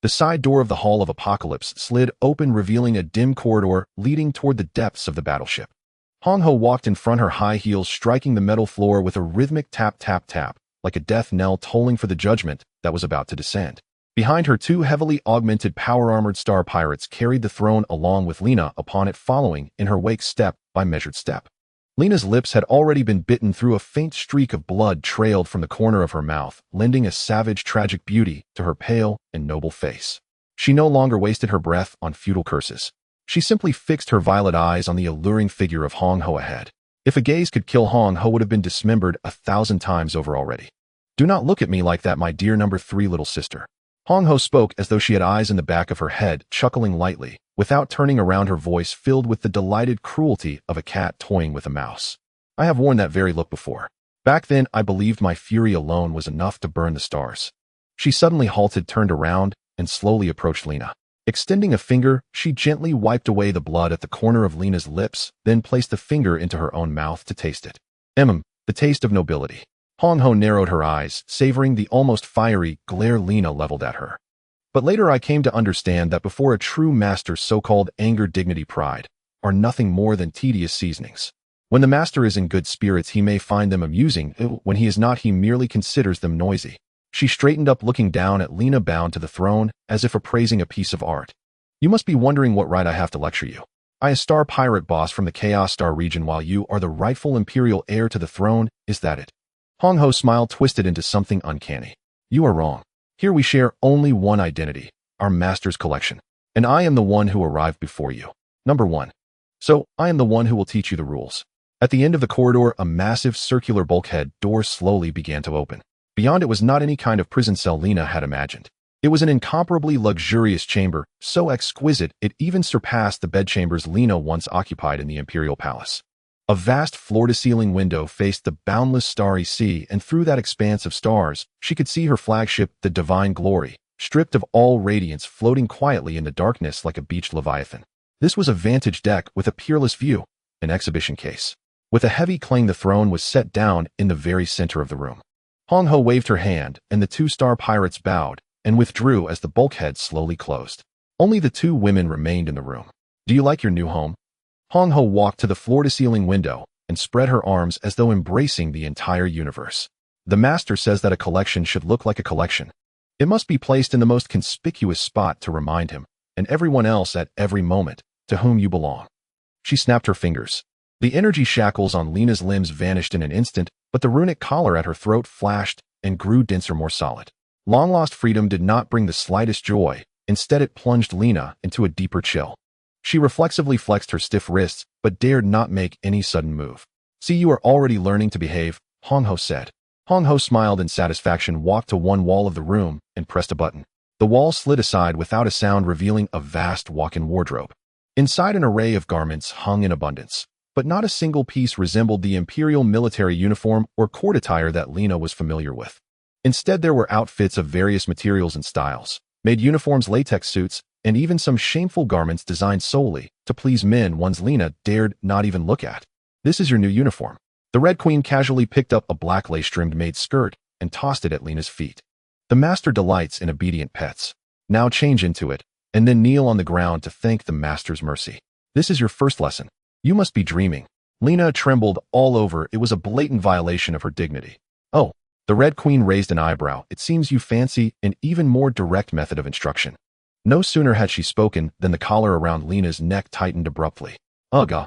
The side door of the Hall of Apocalypse slid open, revealing a dim corridor leading toward the depths of the battleship. Hong Ho walked in front, her high heels striking the metal floor with a rhythmic tap, tap, tap, like a death knell tolling for the judgment that was about to descend. Behind her, 2 heavily augmented power-armored star pirates carried the throne along with Lena upon it, following in her wake step by measured step. Lena's lips had already been bitten through, a faint streak of blood trailed from the corner of her mouth, lending a savage, tragic beauty to her pale and noble face. She no longer wasted her breath on futile curses. She simply fixed her violet eyes on the alluring figure of Hong Ho ahead. If a gaze could kill, Hong Ho would have been dismembered 1,000 times over already. "Do not look at me like that, my dear number 3 little sister." Hong Ho spoke as though she had eyes in the back of her head, chuckling lightly, without turning around, her voice filled with the delighted cruelty of a cat toying with a mouse. "I have worn that very look before. Back then, I believed my fury alone was enough to burn the stars." She suddenly halted, turned around, and slowly approached Lena. Extending a finger, she gently wiped away the blood at the corner of Lena's lips, then placed the finger into her own mouth to taste it. The taste of nobility. Hong Ho narrowed her eyes, savoring the almost fiery glare Lena leveled at her. "But later I came to understand that before a true master's so-called anger, dignity, pride are nothing more than tedious seasonings. When the master is in good spirits, he may find them amusing. When he is not, he merely considers them noisy." She straightened up, looking down at Lena bound to the throne, as if appraising a piece of art. "You must be wondering what right I have to lecture you. I, a star pirate boss from the Chaos Star region, while you are the rightful imperial heir to the throne. Is that it?" Hong Ho's smile twisted into something uncanny. "You are wrong. Here we share only one identity, our master's collection. And I am the one who arrived before you. Number 1. So, I am the one who will teach you the rules." At the end of the corridor, a massive circular bulkhead door slowly began to open. Beyond it was not any kind of prison cell Lena had imagined. It was an incomparably luxurious chamber, so exquisite it even surpassed the bedchambers Lena once occupied in the Imperial Palace. A vast floor-to-ceiling window faced the boundless starry sea, and through that expanse of stars, she could see her flagship, the Divine Glory, stripped of all radiance, floating quietly in the darkness like a beached leviathan. This was a vantage deck with a peerless view, an exhibition case. With a heavy clang, the throne was set down in the very center of the room. Hong Ho waved her hand, and the 2 star pirates bowed and withdrew as the bulkhead slowly closed. Only the 2 women remained in the room. "Do you like your new home?" Hong Ho walked to the floor-to-ceiling window and spread her arms as though embracing the entire universe. "The master says that a collection should look like a collection. It must be placed in the most conspicuous spot to remind him, and everyone else at every moment, to whom you belong." She snapped her fingers. The energy shackles on Lena's limbs vanished in an instant, but the runic collar at her throat flashed and grew denser, more solid. Long-lost freedom did not bring the slightest joy. Instead, it plunged Lena into a deeper chill. She reflexively flexed her stiff wrists, but dared not make any sudden move. "See, you are already learning to behave," Hong Ho said. Hong Ho smiled in satisfaction, walked to one wall of the room, and pressed a button. The wall slid aside without a sound, revealing a vast walk-in wardrobe. Inside, an array of garments hung in abundance, but not a single piece resembled the imperial military uniform or court attire that Lena was familiar with. Instead, there were outfits of various materials and styles, made uniforms, latex suits, and even some shameful garments designed solely to please men ones Lena dared not even look at. "This is your new uniform." The Red Queen casually picked up a black lace-trimmed maid skirt and tossed it at Lena's feet. "The master delights in obedient pets. Now change into it, and then kneel on the ground to thank the master's mercy. This is your first lesson. You must be dreaming." Lena trembled all over. It was a blatant violation of her dignity. "Oh." The Red Queen raised an eyebrow. "It seems you fancy an even more direct method of instruction." No sooner had she spoken than the collar around Lena's neck tightened abruptly. Ugh!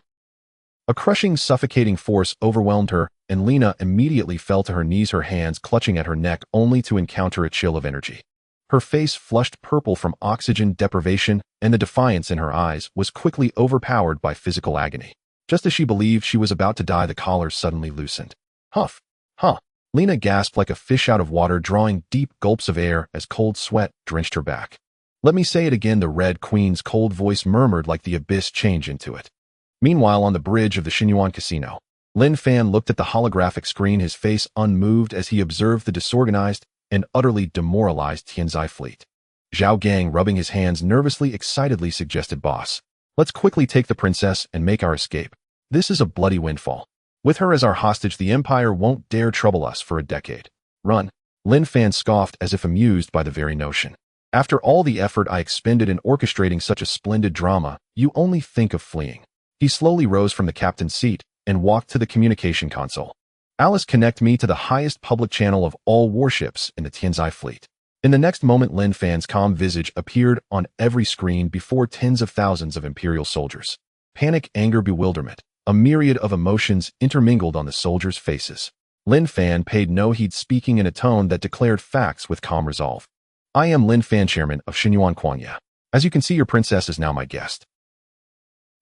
A crushing, suffocating force overwhelmed her, and Lena immediately fell to her knees, her hands clutching at her neck, only to encounter a chill of energy. Her face flushed purple from oxygen deprivation, and the defiance in her eyes was quickly overpowered by physical agony. Just as she believed she was about to die, the collar suddenly loosened. Huff! Huh! Lena gasped like a fish out of water, drawing deep gulps of air as cold sweat drenched her back. "Let me say it again," the Red Queen's cold voice murmured like the abyss changed into it. Meanwhile, on the bridge of the Xinyuan Casino, Lin Fan looked at the holographic screen, his face unmoved as he observed the disorganized and utterly demoralized Tianzai fleet. Zhao Gang, rubbing his hands nervously, excitedly suggested, "Boss, let's quickly take the princess and make our escape. This is a bloody windfall. With her as our hostage, the Empire won't dare trouble us for a decade." "Run." Lin Fan scoffed as if amused by the very notion. After all the effort I expended in orchestrating such a splendid drama, you only think of fleeing. He slowly rose from the captain's seat and walked to the communication console. Alice, connect me to the highest public channel of all warships in the Tianzai fleet. In the next moment, Lin Fan's calm visage appeared on every screen before tens of thousands of Imperial soldiers. Panic, anger, bewilderment, a myriad of emotions intermingled on the soldiers' faces. Lin Fan paid no heed, speaking in a tone that declared facts with calm resolve. I am Lin Fan, chairman of Xinyuan Quanya. As you can see, your princess is now my guest.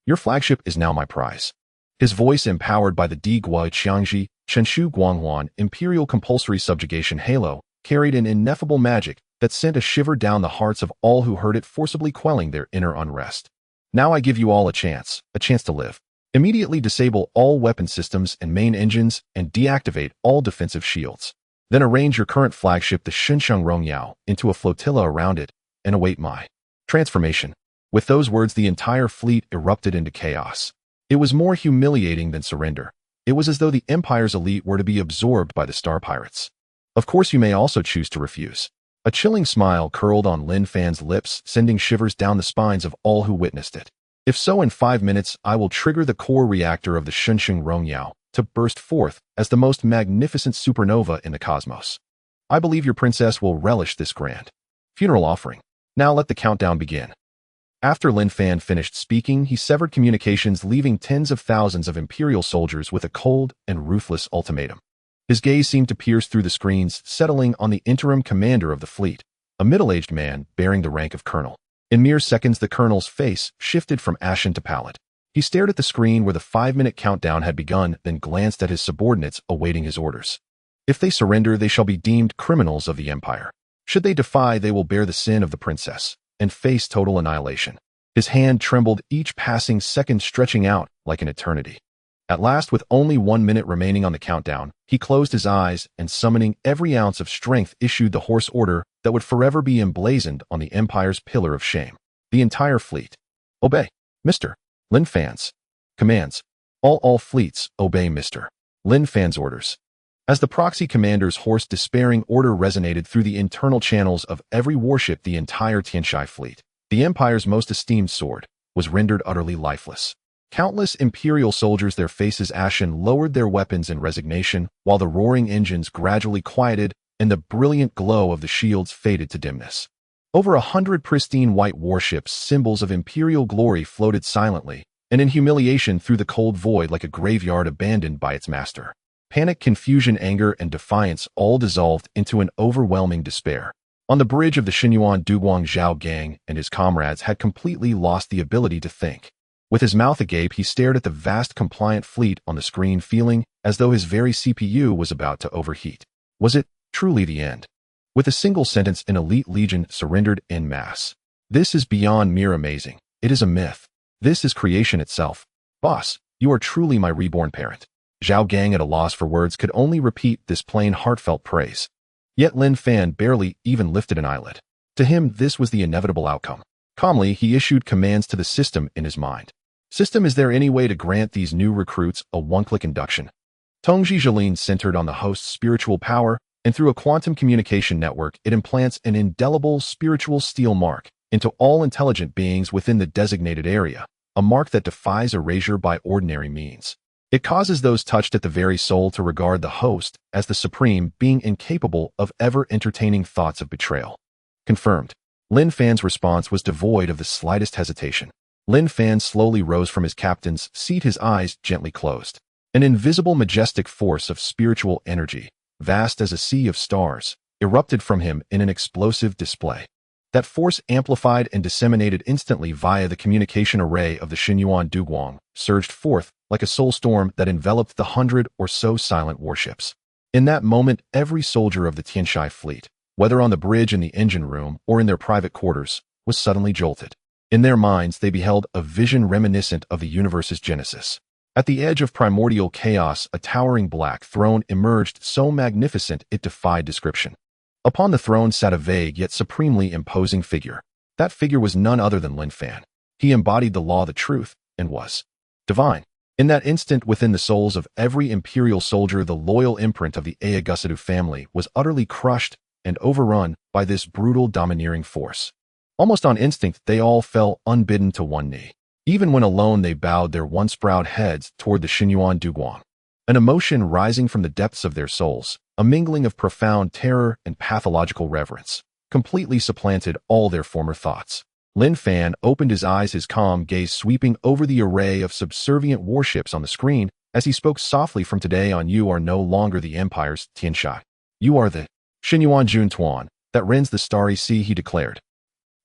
Your flagship is now my prize. His voice, empowered by the Di Gua Qiangji Chenshu Guanghuan Imperial Compulsory Subjugation Halo, carried an ineffable magic that sent a shiver down the hearts of all who heard it, forcibly quelling their inner unrest. Now I give you all a chance to live. Immediately disable all weapon systems and main engines and deactivate all defensive shields. Then arrange your current flagship, the Shunsheng Rongyao, into a flotilla around it and await my transformation. With those words, the entire fleet erupted into chaos. It was more humiliating than surrender. It was as though the Empire's elite were to be absorbed by the Star Pirates. Of course, you may also choose to refuse. A chilling smile curled on Lin Fan's lips, sending shivers down the spines of all who witnessed it. If so, in 5 minutes, I will trigger the core reactor of the Shunsheng Rongyao to burst forth as the most magnificent supernova in the cosmos. I believe your princess will relish this grand funeral offering. Now let the countdown begin. After Lin Fan finished speaking, he severed communications, leaving tens of thousands of Imperial soldiers with a cold and ruthless ultimatum. His gaze seemed to pierce through the screens, settling on the interim commander of the fleet, a middle-aged man bearing the rank of colonel. In mere seconds, the colonel's face shifted from ashen to pallid. He stared at the screen where the 5-minute countdown had begun, then glanced at his subordinates awaiting his orders. If they surrender, they shall be deemed criminals of the Empire. Should they defy, they will bear the sin of the princess and face total annihilation. His hand trembled, each passing second stretching out like an eternity. At last, with only 1 minute remaining on the countdown, he closed his eyes and, summoning every ounce of strength, issued the hoarse order that would forever be emblazoned on the Empire's pillar of shame. The entire fleet, obey. Mr. Lin Fan's commands. All fleets, obey Mr. Lin Fan's orders. As the proxy commander's hoarse, despairing order resonated through the internal channels of every warship, the entire Tianzai fleet, the Empire's most esteemed sword, was rendered utterly lifeless. Countless Imperial soldiers, their faces ashen, lowered their weapons in resignation, while the roaring engines gradually quieted and the brilliant glow of the shields faded to dimness. Over 100 pristine white warships, symbols of Imperial glory, floated silently and in humiliation through the cold void like a graveyard abandoned by its master. Panic, confusion, anger, and defiance all dissolved into an overwhelming despair. On the bridge of the Xinyuan, Duguang Zhao Gang and his comrades had completely lost the ability to think. With his mouth agape, he stared at the vast compliant fleet on the screen, feeling as though his very CPU was about to overheat. Was it truly the end? With a single sentence, an elite legion surrendered en masse. This is beyond mere amazing. It is a myth. This is creation itself. Boss, you are truly my reborn parent. Zhao Gang, at a loss for words, could only repeat this plain, heartfelt praise. Yet Lin Fan barely even lifted an eyelid. To him, this was the inevitable outcome. Calmly, he issued commands to the system in his mind. System, is there any way to grant these new recruits a one-click induction? Tongji Jolene centered on the host's spiritual power, and through a quantum communication network, it implants an indelible spiritual steel mark into all intelligent beings within the designated area, a mark that defies erasure by ordinary means. It causes those touched at the very soul to regard the host as the supreme being, incapable of ever entertaining thoughts of betrayal. Confirmed. Lin Fan's response was devoid of the slightest hesitation. Lin Fan slowly rose from his captain's seat, his eyes gently closed. An invisible, majestic force of spiritual energy, vast as a sea of stars, erupted from him in an explosive display. That force, amplified and disseminated instantly via the communication array of the Xinyuan Duguang, surged forth like a soul storm that enveloped the 100 or so silent warships. In that moment, every soldier of the Tianzai fleet, whether on the bridge, in the engine room, or in their private quarters, was suddenly jolted. In their minds, they beheld a vision reminiscent of the universe's genesis. At the edge of primordial chaos, a towering black throne emerged, so magnificent it defied description. Upon the throne sat a vague yet supremely imposing figure. That figure was none other than Lin Fan. He embodied the law, the truth, and was divine. In that instant, within the souls of every Imperial soldier, the loyal imprint of the Aegusadu family was utterly crushed and overrun by by this brutal, domineering force. Almost on instinct, they all fell unbidden to one knee. Even when alone, they bowed their once proud heads toward the Xinyuan Duguang. An emotion rising from the depths of their souls, a mingling of profound terror and pathological reverence, completely supplanted all their former thoughts. Lin Fan opened his eyes, his calm gaze sweeping over the array of subservient warships on the screen as he spoke softly. From today on, you are no longer the Empire's Tianxia. You are the Xinyuan Juntuan that rends the starry sea, he declared.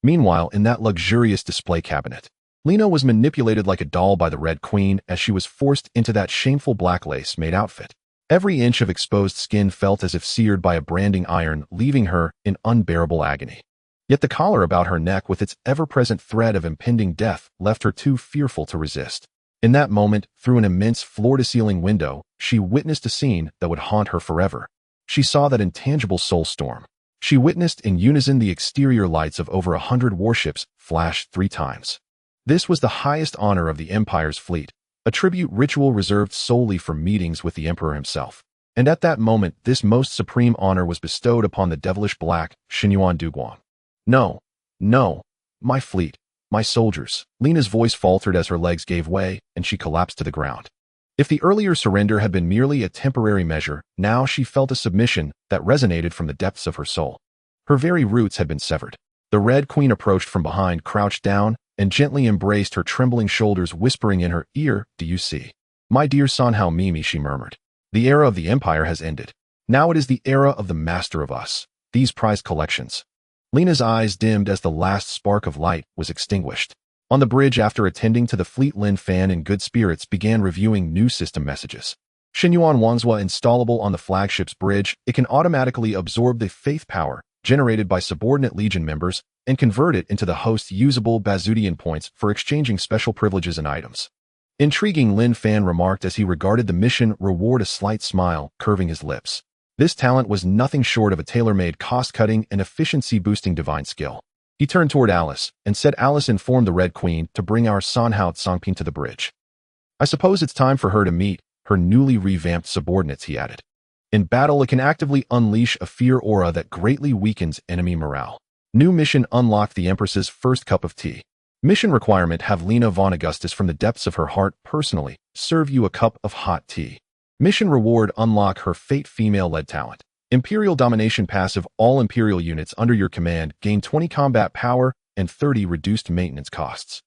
Meanwhile, in that luxurious display cabinet, Lena was manipulated like a doll by the Red Queen as she was forced into that shameful black lace-made outfit. Every inch of exposed skin felt as if seared by a branding iron, leaving her in unbearable agony. Yet the collar about her neck with its ever-present threat of impending death left her too fearful to resist. In that moment, through an immense floor-to-ceiling window, she witnessed a scene that would haunt her forever. She saw that intangible soul storm. She witnessed in unison the exterior lights of over 100 warships flash 3 times. This was the highest honor of the Empire's fleet, a tribute ritual reserved solely for meetings with the Emperor himself. And at that moment, this most supreme honor was bestowed upon the devilish black Xinyuan Duguang. No, no, my fleet, my soldiers. Lena's voice faltered as her legs gave way and she collapsed to the ground. If the earlier surrender had been merely a temporary measure, now she felt a submission that resonated from the depths of her soul. Her very roots had been severed. The Red Queen approached from behind, crouched down, and gently embraced her trembling shoulders, whispering in her ear, "Do you see? My dear Sanhao Mimi," she murmured. "The era of the Empire has ended. Now it is the era of the master of us, these prized collections." Lena's eyes dimmed as the last spark of light was extinguished. On the bridge, after attending to the fleet, Lin Fan in good spirits began reviewing new system messages. Xinyuan Wanzhua installable on the flagship's bridge, it can automatically absorb the faith power generated by subordinate Legion members and convert it into the host's usable Bazudian points for exchanging special privileges and items. Intriguing, Lin Fan remarked as he regarded the mission reward, a slight smile curving his lips. This talent was nothing short of a tailor-made, cost-cutting and efficiency-boosting divine skill. He turned toward Alice and said, "Alice, informed the Red Queen to bring our Sanhao Tsangping to the bridge. I suppose it's time for her to meet her newly revamped subordinates," he added. In battle, it can actively unleash a fear aura that greatly weakens enemy morale. New mission unlocked: the Empress's first cup of tea. Mission requirement: have Lena von Augustus from the depths of her heart personally serve you a cup of hot tea. Mission reward: unlock her fate female-led talent. Imperial domination passive: all Imperial units under your command gain 20 combat power and 30 reduced maintenance costs.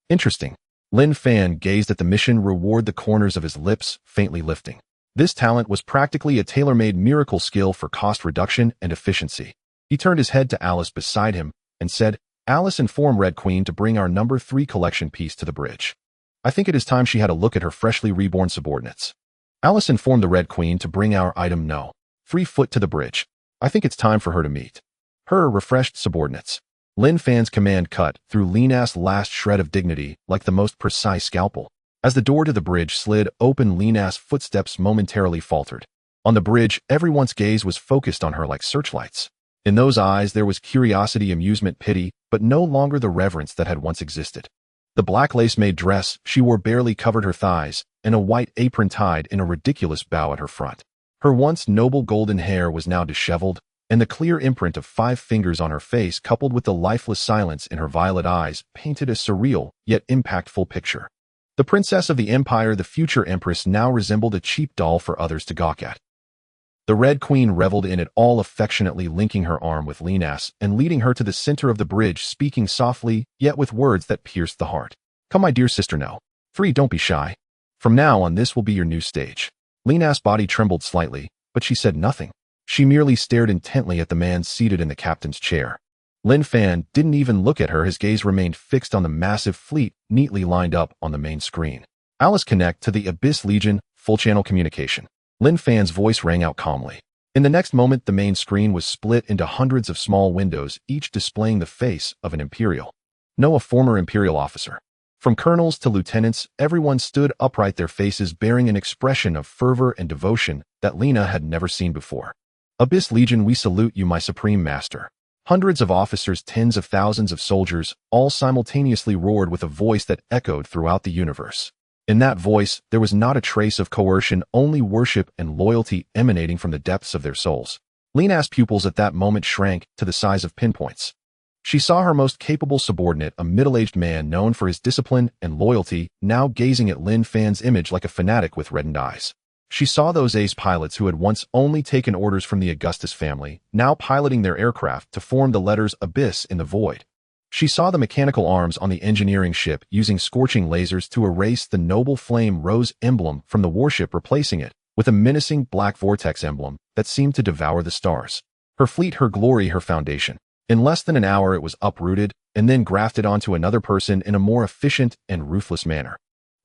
Interesting. Lin Fan gazed at the mission reward, the corners of his lips faintly lifting. This talent was practically a tailor-made miracle skill for cost reduction and efficiency. He turned his head to Alice beside him and said, "Alice, inform Red Queen to bring our number 3 collection piece to the bridge. I think it is time she had a look at her freshly reborn subordinates." Alice informed the Red Queen to bring our item No. 3 foot to the bridge. "I think it's time for her to meet her refreshed subordinates." Lin Fan's command cut through Lena's last shred of dignity like the most precise scalpel. As the door to the bridge slid open, Lena's footsteps momentarily faltered. On the bridge, everyone's gaze was focused on her like searchlights. In those eyes there was curiosity, amusement, pity, but no longer the reverence that had once existed. The black lace-made dress she wore barely covered her thighs, and a white apron tied in a ridiculous bow at her front. Her once noble golden hair was now disheveled, and the clear imprint of 5 fingers on her face, coupled with the lifeless silence in her violet eyes, painted a surreal yet impactful picture. The princess of the Empire, the future empress, now resembled a cheap doll for others to gawk at. The Red Queen reveled in it all, affectionately linking her arm with Lena's and leading her to the center of the bridge, speaking softly, yet with words that pierced the heart. "Come, my dear sister, no. 3, don't be shy. From now on, this will be your new stage." Lena's body trembled slightly, but she said nothing. She merely stared intently at the man seated in the captain's chair. Lin Fan didn't even look at her. His gaze remained fixed on the massive fleet neatly lined up on the main screen. "Alice, connect to the Abyss Legion, full channel communication." Lin Fan's voice rang out calmly. In the next moment, the main screen was split into hundreds of small windows, each displaying the face of an Imperial. No, a former Imperial officer. From colonels to lieutenants, everyone stood upright, their faces bearing an expression of fervor and devotion that Lena had never seen before. "Abyss Legion, we salute you, my supreme master." Hundreds of officers, tens of thousands of soldiers, all simultaneously roared with a voice that echoed throughout the universe. In that voice, there was not a trace of coercion, only worship and loyalty emanating from the depths of their souls. Lena's pupils at that moment shrank to the size of pinpoints. She saw her most capable subordinate, a middle-aged man known for his discipline and loyalty, now gazing at Lin Fan's image like a fanatic with reddened eyes. She saw those ace pilots who had once only taken orders from the Augustus family, now piloting their aircraft to form the letters Abyss in the void. She saw the mechanical arms on the engineering ship using scorching lasers to erase the noble flame rose emblem from the warship, replacing it with a menacing black vortex emblem that seemed to devour the stars. Her fleet, her glory, her foundation. In less than an hour, it was uprooted and then grafted onto another person in a more efficient and ruthless manner.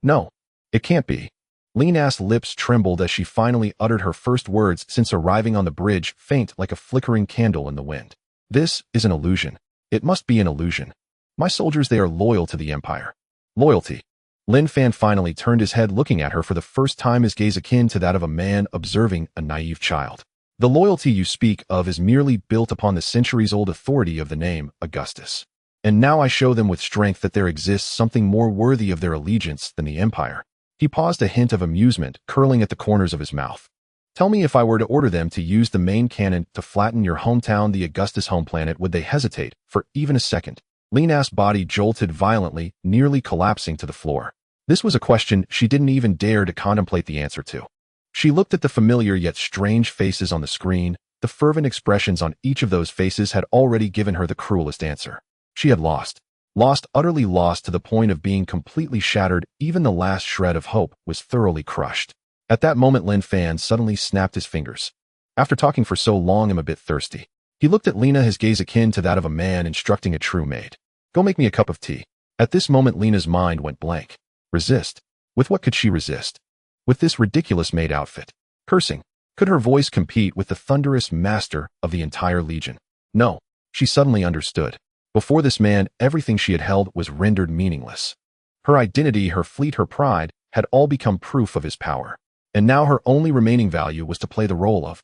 No, it can't be. Lena's lips trembled as she finally uttered her first words since arriving on the bridge, faint like a flickering candle in the wind. This is an illusion. It must be an illusion. My soldiers, they are loyal to the Empire. Loyalty. Lin Fan finally turned his head, looking at her for the first time, his gaze akin to that of a man observing a naive child. The loyalty you speak of is merely built upon the centuries-old authority of the name Augustus. And now I show them with strength that there exists something more worthy of their allegiance than the Empire. He paused, a hint of amusement curling at the corners of his mouth. Tell me, if I were to order them to use the main cannon to flatten your hometown, the Augustus home planet, would they hesitate for even a second? Lena's body jolted violently, nearly collapsing to the floor. This was a question she didn't even dare to contemplate the answer to. She looked at the familiar yet strange faces on the screen. The fervent expressions on each of those faces had already given her the cruelest answer. She had lost. Lost, utterly lost, to the point of being completely shattered. Even the last shred of hope was thoroughly crushed. At that moment, Lin Fan suddenly snapped his fingers. After talking for so long, I'm a bit thirsty. He looked at Lena, his gaze akin to that of a man instructing a true maid. Go make me a cup of tea. At this moment, Lena's mind went blank. Resist? With what could she resist? With this ridiculous maid outfit? Cursing. Could her voice compete with the thunderous master of the entire legion? No. She suddenly understood. Before this man, everything she had held was rendered meaningless. Her identity, her fleet, her pride had all become proof of his power. And now her only remaining value was to play the role of,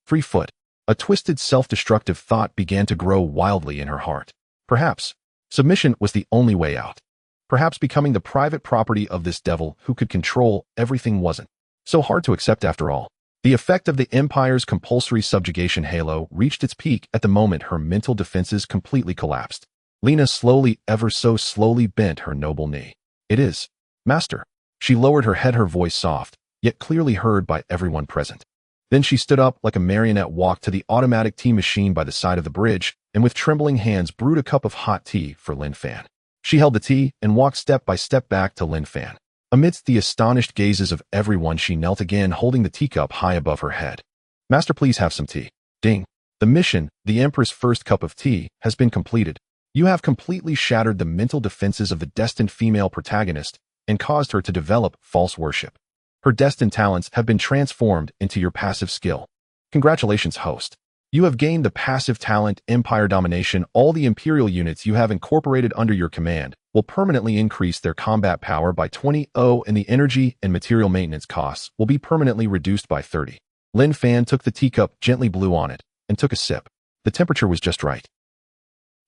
free foot. A twisted, self-destructive thought began to grow wildly in her heart. Perhaps submission was the only way out. Perhaps becoming the private property of this devil who could control everything wasn't so hard to accept after all. The effect of the Empire's compulsory subjugation halo reached its peak at the moment her mental defenses completely collapsed. Lena slowly, ever so slowly, bent her noble knee. It is, Master. She lowered her head, her voice soft, yet clearly heard by everyone present. Then she stood up like a marionette, walked to the automatic tea machine by the side of the bridge, and with trembling hands brewed a cup of hot tea for Lin Fan. She held the tea and walked step by step back to Lin Fan. Amidst the astonished gazes of everyone, she knelt again, holding the teacup high above her head. Master, please have some tea. Ding. The mission, the Emperor's first cup of tea, has been completed. You have completely shattered the mental defenses of the destined female protagonist and caused her to develop false worship. Her destined talents have been transformed into your passive skill. Congratulations, host. You have gained the passive talent Empire Domination. All the Imperial units you have incorporated under your command will permanently increase their combat power by 20, and the energy and material maintenance costs will be permanently reduced by 30. Lin Fan took the teacup, gently blew on it, and took a sip. The temperature was just right.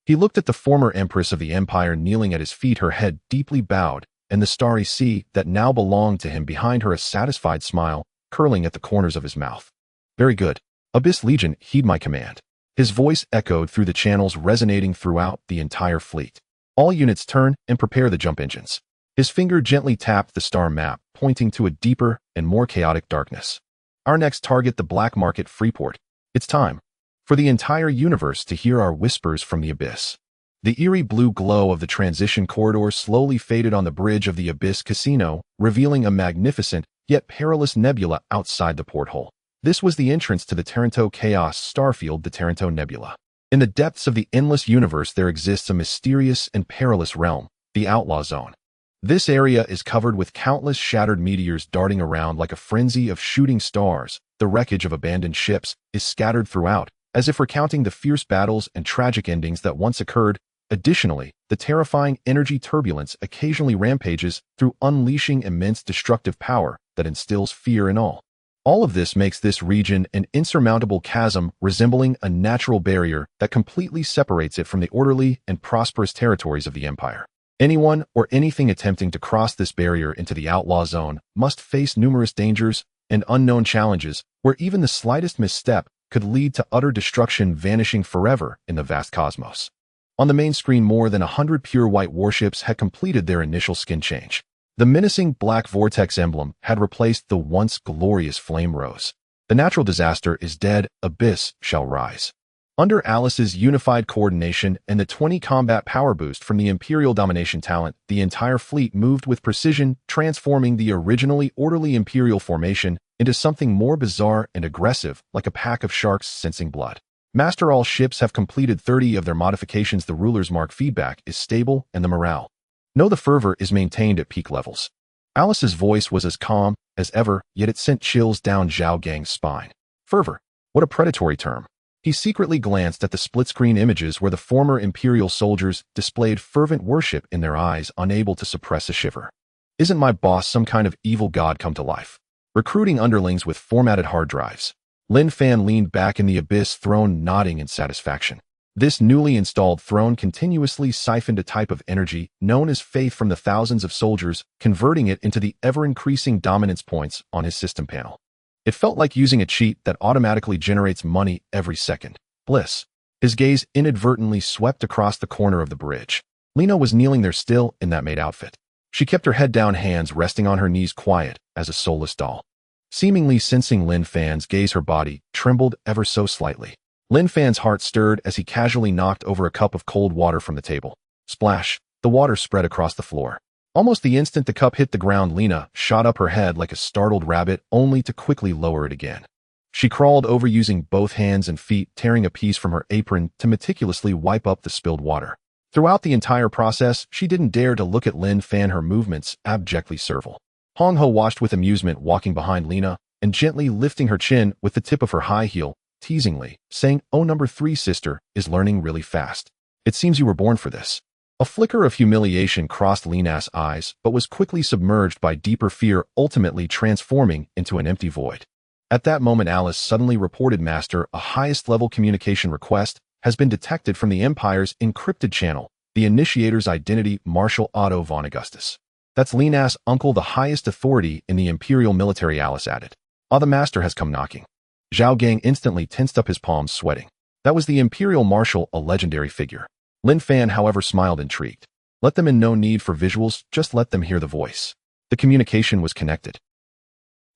He looked at the former Empress of the Empire kneeling at his feet, her head deeply bowed, and the starry sea that now belonged to him behind her, a satisfied smile curling at the corners of his mouth. Very good. Abyss Legion, heed my command. His voice echoed through the channels, resonating throughout the entire fleet. All units turn and prepare the jump engines. His finger gently tapped the star map, pointing to a deeper and more chaotic darkness. Our next target, the black market, Freeport. It's time for the entire universe to hear our whispers from the abyss. The eerie blue glow of the transition corridor slowly faded on the bridge of the Abyss Casino, revealing a magnificent yet perilous nebula outside the porthole. This was the entrance to the Taranto Chaos starfield, the Taranto Nebula. In the depths of the endless universe, there exists a mysterious and perilous realm, the Outlaw Zone. This area is covered with countless shattered meteors darting around like a frenzy of shooting stars. The wreckage of abandoned ships is scattered throughout, as if recounting the fierce battles and tragic endings that once occurred. Additionally, the terrifying energy turbulence occasionally rampages through, unleashing immense destructive power that instills fear in all. All of this makes this region an insurmountable chasm, resembling a natural barrier that completely separates it from the orderly and prosperous territories of the Empire. Anyone or anything attempting to cross this barrier into the Outlaw Zone must face numerous dangers and unknown challenges, where even the slightest misstep could lead to utter destruction, vanishing forever in the vast cosmos. On the main screen, more than 100 pure white warships had completed their initial skin change. The menacing black vortex emblem had replaced the once glorious flame rose. The natural disaster is dead, abyss shall rise. Under Alice's unified coordination and the 20 combat power boost from the Imperial domination talent, the entire fleet moved with precision, transforming the originally orderly Imperial formation into something more bizarre and aggressive, like a pack of sharks sensing blood. Master, all ships have completed 30 of their modifications. The ruler's mark feedback is stable and the morale. The fervor is maintained at peak levels. Alice's voice was as calm as ever, yet it sent chills down Zhao Gang's spine. Fervor. What a predatory term. He secretly glanced at the split-screen images where the former Imperial soldiers displayed fervent worship in their eyes, unable to suppress a shiver. Isn't my boss some kind of evil god come to life? Recruiting underlings with formatted hard drives. Lin Fan leaned back in the abyss throne, nodding in satisfaction. This newly installed throne continuously siphoned a type of energy known as faith from the thousands of soldiers, converting it into the ever-increasing dominance points on his system panel. It felt like using a cheat that automatically generates money every second. Bliss. His gaze inadvertently swept across the corner of the bridge. Lena was kneeling there still in that maid outfit. She kept her head down, hands resting on her knees, quiet as a soulless doll. Seemingly sensing Lin Fan's gaze, her body trembled ever so slightly. Lin Fan's heart stirred as he casually knocked over a cup of cold water from the table. Splash! The water spread across the floor. Almost the instant the cup hit the ground, Lena shot up her head like a startled rabbit, only to quickly lower it again. She crawled over using both hands and feet, tearing a piece from her apron to meticulously wipe up the spilled water. Throughout the entire process, she didn't dare to look at Lin Fan, her movements abjectly servile. Hong Ho watched with amusement, walking behind Lena and gently lifting her chin with the tip of her high heel, teasingly, saying, "Oh, number 3 sister is learning really fast. It seems you were born for this." A flicker of humiliation crossed Lena's eyes, but was quickly submerged by deeper fear, ultimately transforming into an empty void. At that moment, Alice suddenly reported, "Master, a highest-level communication request has been detected from the Empire's encrypted channel. The initiator's identity, Marshal Otto von Augustus." "That's Lena's uncle, the highest authority in the Imperial military," Alice added. "Ah, the Master has come knocking." Zhao Gang instantly tensed up, his palms sweating. That was the Imperial Marshal, a legendary figure. Lin Fan, however, smiled, intrigued. Let them in, no need for visuals, just let them hear the voice. The communication was connected.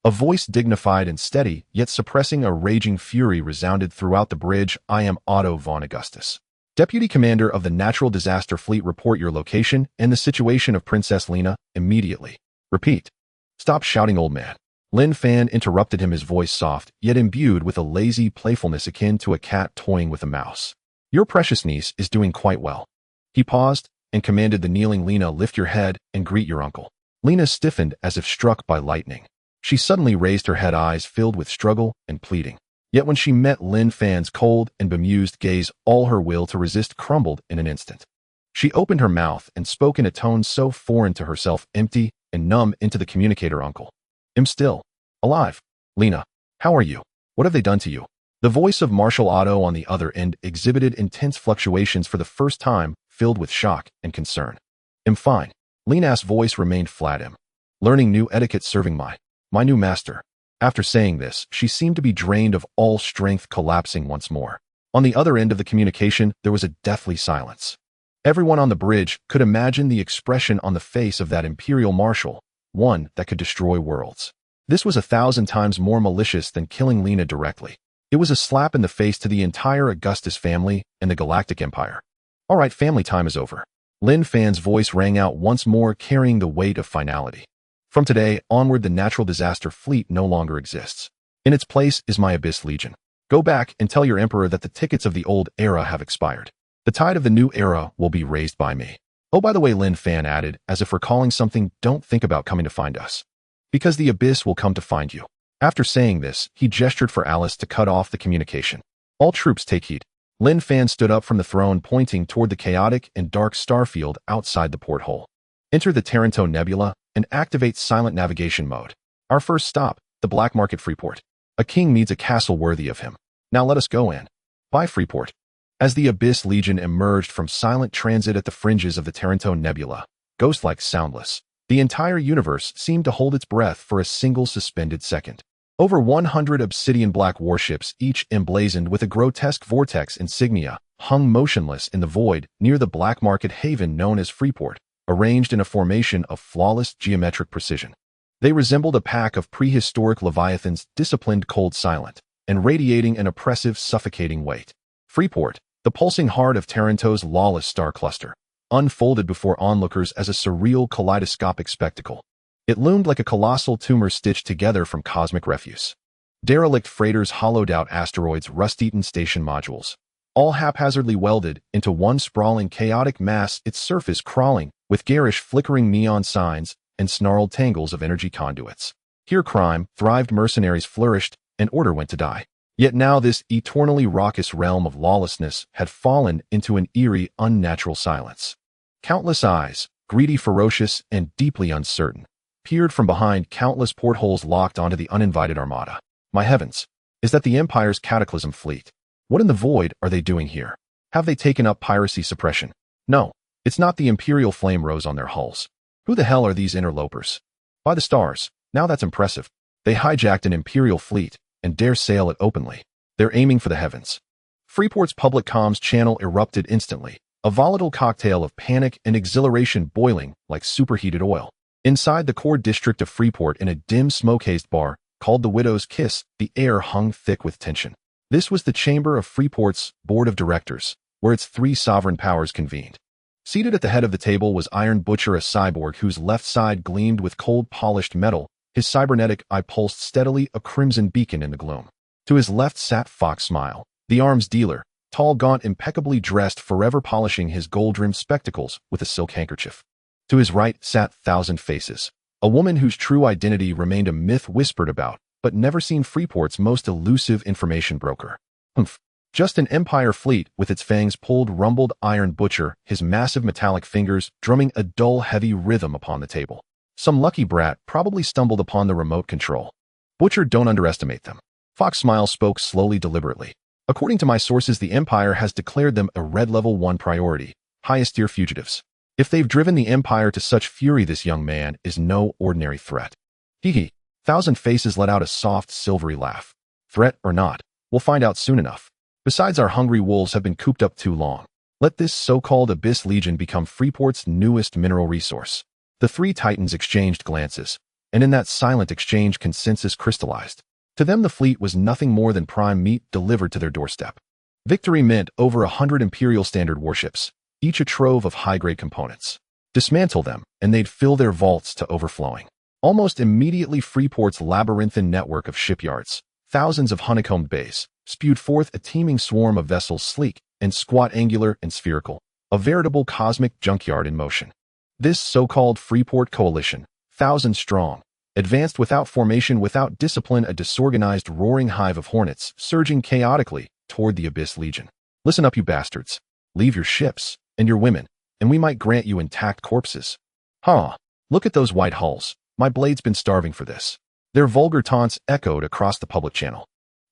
A voice dignified and steady, yet suppressing a raging fury, resounded throughout the bridge. "I am Otto von Augustus, Deputy Commander of the Natural Disaster Fleet. Report your location and the situation of Princess Lena immediately. Repeat." "Stop shouting, old man." Lin Fan interrupted him, his voice soft, yet imbued with a lazy playfulness akin to a cat toying with a mouse. "Your precious niece is doing quite well." He paused and commanded the kneeling Lena, "Lift your head and greet your uncle." Lena stiffened as if struck by lightning. She suddenly raised her head, eyes filled with struggle and pleading. Yet when she met Lin Fan's cold and bemused gaze, all her will to resist crumbled in an instant. She opened her mouth and spoke in a tone so foreign to herself, empty and numb, into the communicator. "Uncle. I'm still alive. Lena, how are you? What have they done to you?" The voice of Marshal Otto on the other end exhibited intense fluctuations for the first time, filled with shock and concern. "I'm fine." Lena's voice remained flat. "I'm learning new etiquette, serving my new master." After saying this, she seemed to be drained of all strength, collapsing once more. On the other end of the communication, there was a deathly silence. Everyone on the bridge could imagine the expression on the face of that Imperial Marshal, one that could destroy worlds. This was 1,000 times more malicious than killing Lena directly. It was a slap in the face to the entire Augustus family and the Galactic Empire. "All right, family time is over." Lin Fan's voice rang out once more, carrying the weight of finality. "From today onward, the Natural Disaster Fleet no longer exists. In its place is my Abyss Legion. Go back and tell your Emperor that the tickets of the old era have expired. The tide of the new era will be raised by me. Oh, by the way," Lin Fan added, as if recalling something, "don't think about coming to find us. Because the Abyss will come to find you." After saying this, he gestured for Alice to cut off the communication. "All troops take heed." Lin Fan stood up from the throne, pointing toward the chaotic and dark starfield outside the porthole. "Enter the Taranto Nebula and activate silent navigation mode. Our first stop, the Black Market Freeport. A king needs a castle worthy of him. Now let us go in." By Freeport. As the Abyss Legion emerged from silent transit at the fringes of the Taranto Nebula, ghost-like, soundless, the entire universe seemed to hold its breath for a single suspended second. Over 100 obsidian black warships, each emblazoned with a grotesque vortex insignia, hung motionless in the void near the black market haven known as Freeport, arranged in a formation of flawless geometric precision. They resembled a pack of prehistoric leviathans, disciplined, cold, silent, and radiating an oppressive, suffocating weight. Freeport, the pulsing heart of Taranto's lawless star cluster, unfolded before onlookers as a surreal kaleidoscopic spectacle. It loomed like a colossal tumor stitched together from cosmic refuse. Derelict freighters, hollowed-out asteroids, rust-eaten station modules, all haphazardly welded into one sprawling, chaotic mass, its surface crawling with garish, flickering neon signs and snarled tangles of energy conduits. Here crime thrived, mercenaries flourished, and order went to die. Yet now this eternally raucous realm of lawlessness had fallen into an eerie, unnatural silence. Countless eyes, greedy, ferocious, and deeply uncertain, peered from behind countless portholes locked onto the uninvited armada. My heavens, is that the Empire's Cataclysm fleet? What in the void are they doing here? Have they taken up piracy suppression? No, it's not. The Imperial flame rose on their hulls. Who the hell are these interlopers? By the stars, now that's impressive. They hijacked an Imperial fleet and dare sail it openly. They're aiming for the heavens. Freeport's public comms channel erupted instantly, a volatile cocktail of panic and exhilaration boiling like superheated oil. Inside the core district of Freeport, in a dim, smoke-hazed bar called the Widow's Kiss, the air hung thick with tension. This was the chamber of Freeport's board of directors, where its three sovereign powers convened. Seated at the head of the table was Iron Butcher, a cyborg whose left side gleamed with cold, polished metal. His cybernetic eye pulsed steadily, a crimson beacon in the gloom. To his left sat Fox Smile, the arms dealer, tall, gaunt, impeccably dressed, forever polishing his gold-rimmed spectacles with a silk handkerchief. To his right sat Thousand Faces, a woman whose true identity remained a myth whispered about, but never seen, Freeport's most elusive information broker. Humph. Just an Empire fleet with its fangs pulled, rumbled Iron Butcher, his massive metallic fingers drumming a dull, heavy rhythm upon the table. Some lucky brat probably stumbled upon the remote control. Butcher, don't underestimate them. Fox Smile spoke slowly, deliberately. According to my sources, the Empire has declared them a red level 1 priority, highest tier fugitives. If they've driven the Empire to such fury, this young man is no ordinary threat. Hee hee. Thousand Faces let out a soft, silvery laugh. Threat or not, we'll find out soon enough. Besides, our hungry wolves have been cooped up too long. Let this so-called Abyss Legion become Freeport's newest mineral resource. The three titans exchanged glances, and in that silent exchange consensus crystallized. To them the fleet was nothing more than prime meat delivered to their doorstep. Victory meant over 100 Imperial Standard warships, each a trove of high-grade components. Dismantle them, and they'd fill their vaults to overflowing. Almost immediately, Freeport's labyrinthine network of shipyards, thousands of honeycombed bays, spewed forth a teeming swarm of vessels, sleek and squat, angular and spherical, a veritable cosmic junkyard in motion. This so-called Freeport coalition, 1,000 strong, advanced without formation, without discipline, a disorganized, roaring hive of hornets, surging chaotically toward the Abyss Legion. Listen up, you bastards. Leave your ships and your women, and we might grant you intact corpses. Huh. Look at those white hulls. My blade's been starving for this. Their vulgar taunts echoed across the public channel.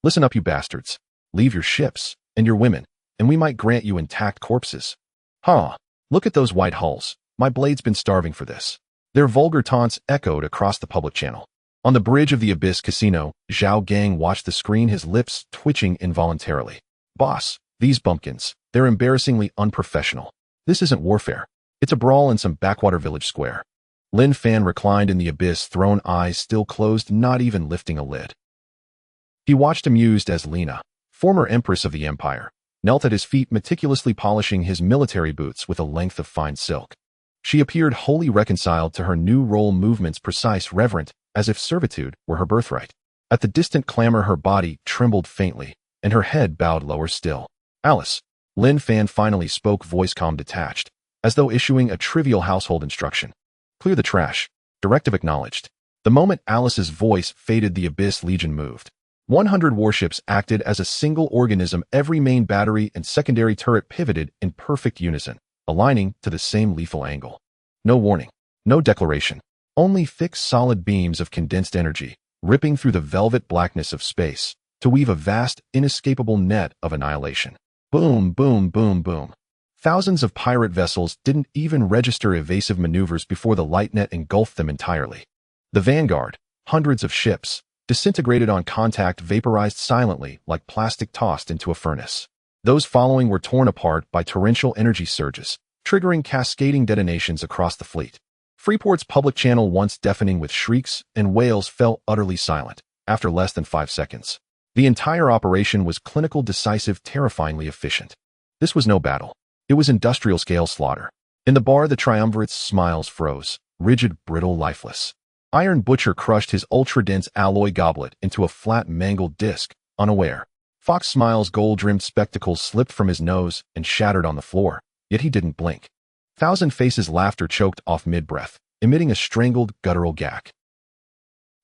Listen up, you bastards. Leave your ships and your women, and we might grant you intact corpses. Huh. Look at those white hulls. My blade's been starving for this. Their vulgar taunts echoed across the public channel. On the bridge of the Abyss Casino, Zhao Gang watched the screen, his lips twitching involuntarily. Boss, these bumpkins, they're embarrassingly unprofessional. This isn't warfare. It's a brawl in some backwater village square. Lin Fan reclined in the Abyss throne, eyes still closed, not even lifting a lid. He watched amused as Lena, former empress of the Empire, knelt at his feet, meticulously polishing his military boots with a length of fine silk. She appeared wholly reconciled to her new role, movements precise, reverent, as if servitude were her birthright. At the distant clamor, her body trembled faintly, and her head bowed lower still. Alice, Lin Fan finally spoke, voice calm, detached, as though issuing a trivial household instruction. Clear the trash. Directive acknowledged. The moment Alice's voice faded, the Abyss Legion moved. 100 warships acted as a single organism, every main battery and secondary turret pivoted in perfect unison, aligning to the same lethal angle. No warning, no declaration, only thick, solid beams of condensed energy, ripping through the velvet blackness of space to weave a vast, inescapable net of annihilation. Boom, boom, boom, boom. Thousands of pirate vessels didn't even register evasive maneuvers before the light net engulfed them entirely. The vanguard, hundreds of ships, disintegrated on contact, vaporized silently like plastic tossed into a furnace. Those following were torn apart by torrential energy surges, triggering cascading detonations across the fleet. Freeport's public channel, once deafening with shrieks and wails, fell utterly silent after less than 5 seconds. The entire operation was clinical, decisive, terrifyingly efficient. This was no battle. It was industrial-scale slaughter. In the bar, the triumvirate's smiles froze, rigid, brittle, lifeless. Iron Butcher crushed his ultra-dense alloy goblet into a flat, mangled disc, unaware. Fox Smile's gold-rimmed spectacles slipped from his nose and shattered on the floor, yet he didn't blink. Thousand Faces' laughter choked off mid-breath, emitting a strangled, guttural gag.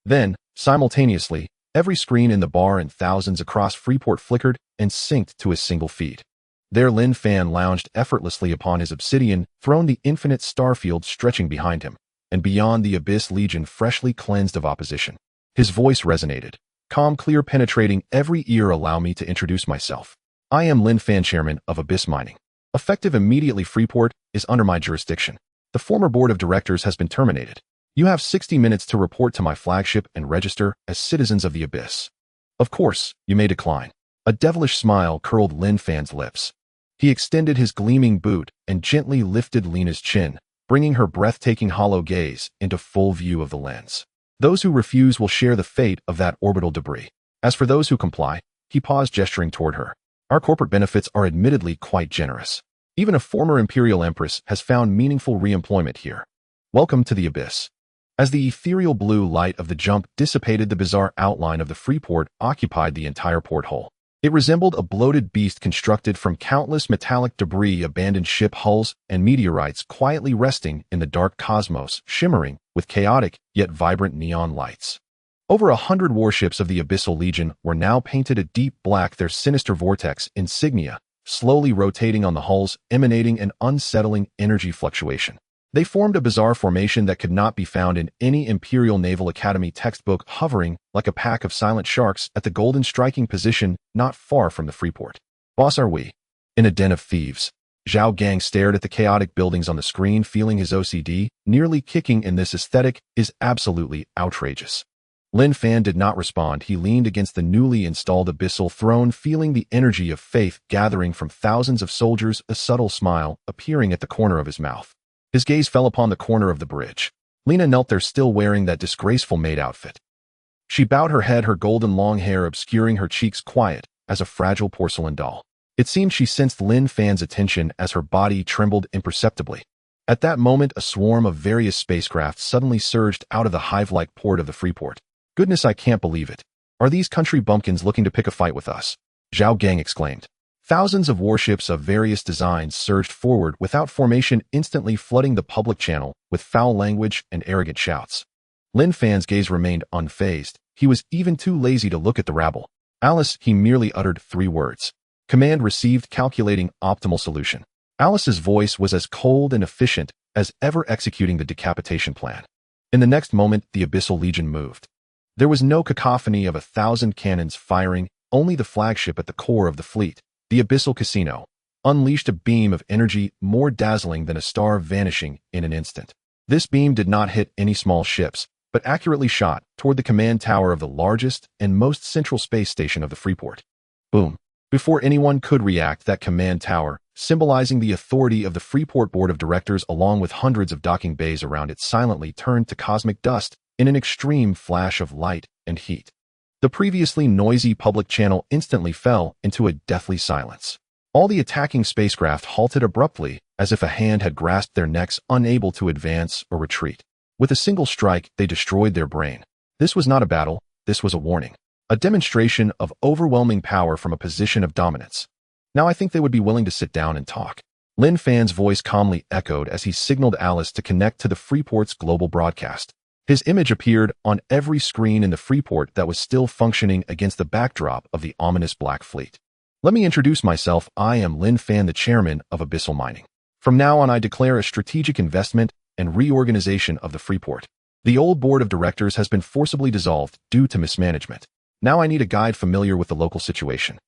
Then, simultaneously, every screen in the bar and thousands across Freeport flickered and synced to a single feed. There Lin Fan lounged effortlessly upon his obsidian throne, the infinite starfield stretching behind him, and beyond the Abyss Legion freshly cleansed of opposition. His voice resonated, calm, clear, penetrating every ear. Allow me to introduce myself. I am Lin Fan, chairman of Abyss Mining. Effective immediately, Freeport is under my jurisdiction. The former board of directors has been terminated. You have 60 minutes to report to my flagship and register as citizens of the Abyss. Of course, you may decline. A devilish smile curled Lin Fan's lips. He extended his gleaming boot and gently lifted Lena's chin, bringing her breathtaking hollow gaze into full view of the lens. Those who refuse will share the fate of that orbital debris. As for those who comply, he paused, gesturing toward her. Our corporate benefits are admittedly quite generous. Even a former Imperial Empress has found meaningful re-employment here. Welcome to the Abyss. As the ethereal blue light of the jump dissipated, the bizarre outline of the Freeport occupied the entire porthole. It resembled a bloated beast constructed from countless metallic debris, abandoned ship hulls, and meteorites quietly resting in the dark cosmos, shimmering with chaotic yet vibrant neon lights. Over 100 warships of the Abyssal Legion were now painted a deep black, their sinister vortex insignia slowly rotating on the hulls, emanating an unsettling energy fluctuation. They formed a bizarre formation that could not be found in any Imperial Naval Academy textbook, hovering like a pack of silent sharks at the golden striking position not far from the Freeport. Boss, are we in a den of thieves? Zhao Gang stared at the chaotic buildings on the screen, feeling his OCD nearly kicking in. This aesthetic is absolutely outrageous. Lin Fan did not respond. He leaned against the newly installed abyssal throne, feeling the energy of faith gathering from thousands of soldiers, a subtle smile appearing at the corner of his mouth. His gaze fell upon the corner of the bridge. Lena knelt there, still wearing that disgraceful maid outfit. She bowed her head, her golden long hair obscuring her cheeks, quiet as a fragile porcelain doll. It seemed she sensed Lin Fan's attention as her body trembled imperceptibly. At that moment, a swarm of various spacecraft suddenly surged out of the hive-like port of the Freeport. Goodness, I can't believe it. Are these country bumpkins looking to pick a fight with us? Zhao Gang exclaimed. Thousands of warships of various designs surged forward without formation, instantly flooding the public channel with foul language and arrogant shouts. Lin Fan's gaze remained unfazed. He was even too lazy to look at the rabble. Alice, he merely uttered 3 words. Command received, calculating optimal solution. Alice's voice was as cold and efficient as ever, executing the decapitation plan. In the next moment, the Abyssal Legion moved. There was no cacophony of 1,000 cannons firing, only the flagship at the core of the fleet, the Abyssal Casino, unleashed a beam of energy more dazzling than a star, vanishing in an instant. This beam did not hit any small ships, but accurately shot toward the command tower of the largest and most central space station of the Freeport. Boom. Before anyone could react, that command tower, symbolizing the authority of the Freeport Board of Directors along with hundreds of docking bays around it, silently turned to cosmic dust in an extreme flash of light and heat. The previously noisy public channel instantly fell into a deathly silence. All the attacking spacecraft halted abruptly, as if a hand had grasped their necks, unable to advance or retreat. With a single strike, they destroyed their brain. This was not a battle, this was a warning. A demonstration of overwhelming power from a position of dominance. Now I think they would be willing to sit down and talk. Lin Fan's voice calmly echoed as he signaled Alice to connect to the Freeport's global broadcast. His image appeared on every screen in the Freeport that was still functioning against the backdrop of the ominous Black Fleet. Let me introduce myself. I am Lin Fan, the chairman of Abyssal Mining. From now on, I declare a strategic investment and reorganization of the Freeport. The old board of directors has been forcibly dissolved due to mismanagement. Now I need a guide familiar with the local situation.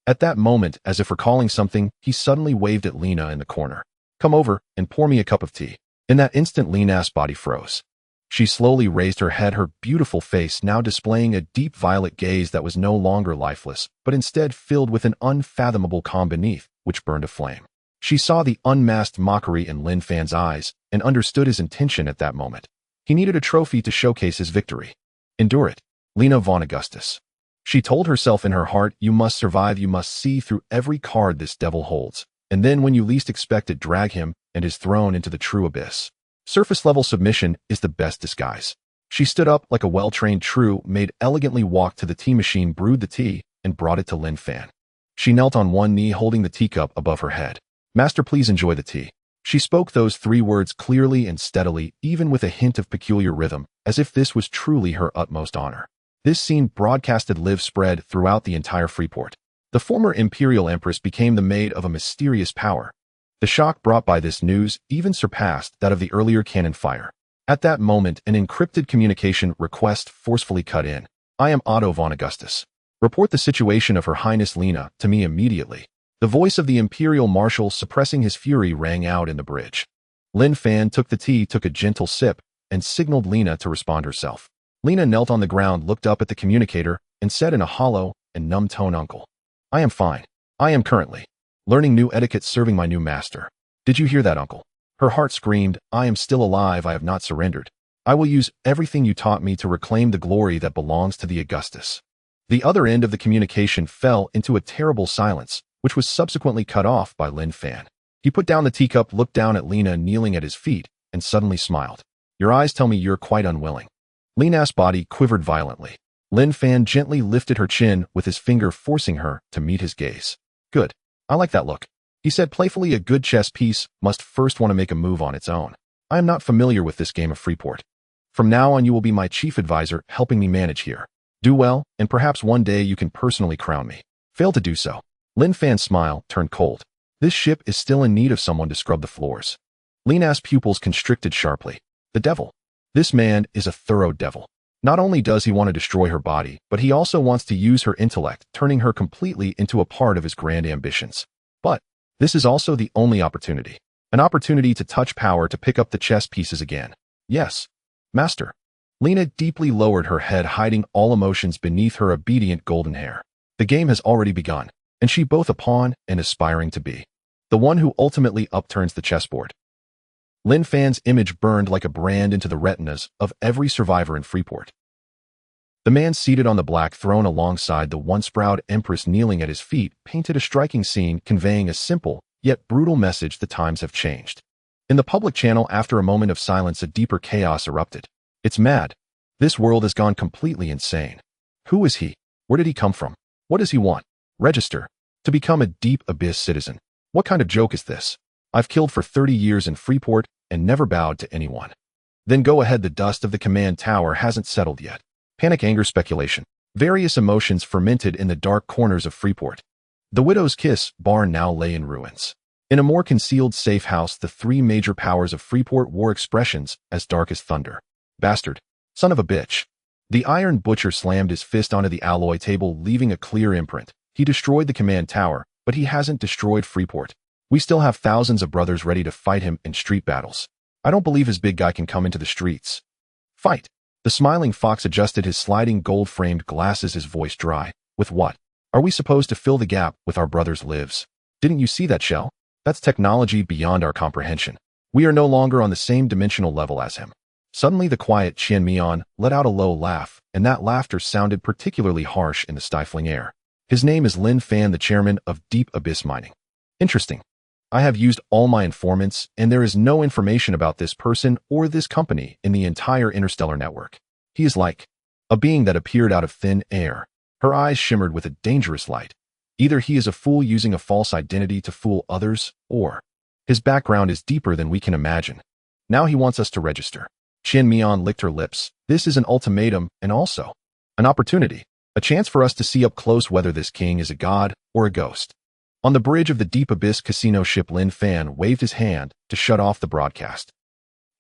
At that moment, as if recalling something, he suddenly waved at Lena in the corner. Come over and pour me a cup of tea. In that instant, Lena's body froze. She slowly raised her head, her beautiful face now displaying a deep violet gaze that was no longer lifeless, but instead filled with an unfathomable calm beneath, which burned a flame. She saw the unmasked mockery in Lin Fan's eyes and understood his intention at that moment. He needed a trophy to showcase his victory. Endure it, Lena von Augustus. She told herself in her heart, you must survive, you must see through every card this devil holds, and then when you least expect it, drag him and his throne into the true abyss. Surface-level submission is the best disguise. She stood up like a well-trained true, made elegantly walked to the tea machine, brewed the tea, and brought it to Lin Fan. She knelt on one knee, holding the teacup above her head. Master, please enjoy the tea. She spoke those 3 words clearly and steadily, even with a hint of peculiar rhythm, as if this was truly her utmost honor. This scene broadcasted live spread throughout the entire Freeport. The former imperial empress became the maid of a mysterious power. The shock brought by this news even surpassed that of the earlier cannon fire. At that moment, an encrypted communication request forcefully cut in. I am Otto von Augustus. Report the situation of Her Highness Lena to me immediately. The voice of the imperial marshal suppressing his fury rang out in the bridge. Lin Fan took the tea, took a gentle sip, and signaled Lena to respond herself. Lena knelt on the ground, looked up at the communicator, and said in a hollow and numb tone, Uncle, I am fine. I am currently learning new etiquette serving my new master. Did you hear that, Uncle? Her heart screamed, I am still alive, I have not surrendered. I will use everything you taught me to reclaim the glory that belongs to the Augustus. The other end of the communication fell into a terrible silence, which was subsequently cut off by Lin Fan. He put down the teacup, looked down at Lena kneeling at his feet, and suddenly smiled. Your eyes tell me you're quite unwilling. Lena's body quivered violently. Lin Fan gently lifted her chin with his finger, forcing her to meet his gaze. Good. I like that look. He said playfully, a good chess piece must first want to make a move on its own. I am not familiar with this game of Freeport. From now on you will be my chief advisor, helping me manage here. Do well, and perhaps one day you can personally crown me. Fail to do so. Lin Fan's smile turned cold. This ship is still in need of someone to scrub the floors. Lena's pupils constricted sharply. The devil. This man is a thorough devil. Not only does he want to destroy her body, but he also wants to use her intellect, turning her completely into a part of his grand ambitions. But this is also the only opportunity. An opportunity to touch power, to pick up the chess pieces again. Yes, Master. Lena deeply lowered her head, hiding all emotions beneath her obedient golden hair. The game has already begun, and she both a pawn and aspiring to be the one who ultimately upturns the chessboard. Lin Fan's image burned like a brand into the retinas of every survivor in Freeport. The man seated on the black throne alongside the once proud empress kneeling at his feet painted a striking scene, conveying a simple yet brutal message: the times have changed. In the public channel, after a moment of silence, a deeper chaos erupted. It's mad. This world has gone completely insane. Who is he? Where did he come from? What does he want? Register. To become a deep abyss citizen. What kind of joke is this? I've killed for 30 years in Freeport and never bowed to anyone. Then go ahead, the dust of the command tower hasn't settled yet. Panic, anger, speculation. Various emotions fermented in the dark corners of Freeport. The Widow's Kiss barn now lay in ruins. In a more concealed safe house, the 3 major powers of Freeport wore expressions as dark as thunder. Bastard. Son of a bitch. The Iron Butcher slammed his fist onto the alloy table, leaving a clear imprint. He destroyed the command tower, but he hasn't destroyed Freeport. We still have thousands of brothers ready to fight him in street battles. I don't believe his big guy can come into the streets. Fight. The smiling fox adjusted his sliding gold-framed glasses, his voice dry. With what? Are we supposed to fill the gap with our brothers' lives? Didn't you see that, Shell? That's technology beyond our comprehension. We are no longer on the same dimensional level as him. Suddenly the quiet Qian Mian let out a low laugh, and that laughter sounded particularly harsh in the stifling air. His name is Lin Fan, the chairman of Deep Abyss Mining. Interesting. I have used all my informants, and there is no information about this person or this company in the entire interstellar network. He is like a being that appeared out of thin air. Her eyes shimmered with a dangerous light. Either he is a fool using a false identity to fool others, or his background is deeper than we can imagine. Now he wants us to register. Qian Mian licked her lips. This is an ultimatum and also an opportunity, a chance for us to see up close whether this king is a god or a ghost. On the bridge of the Deep Abyss casino ship, Lin Fan waved his hand to shut off the broadcast.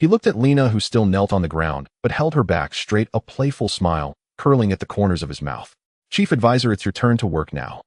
He looked at Lena, who still knelt on the ground, but held her back straight, a playful smile curling at the corners of his mouth. Chief Advisor, it's your turn to work now.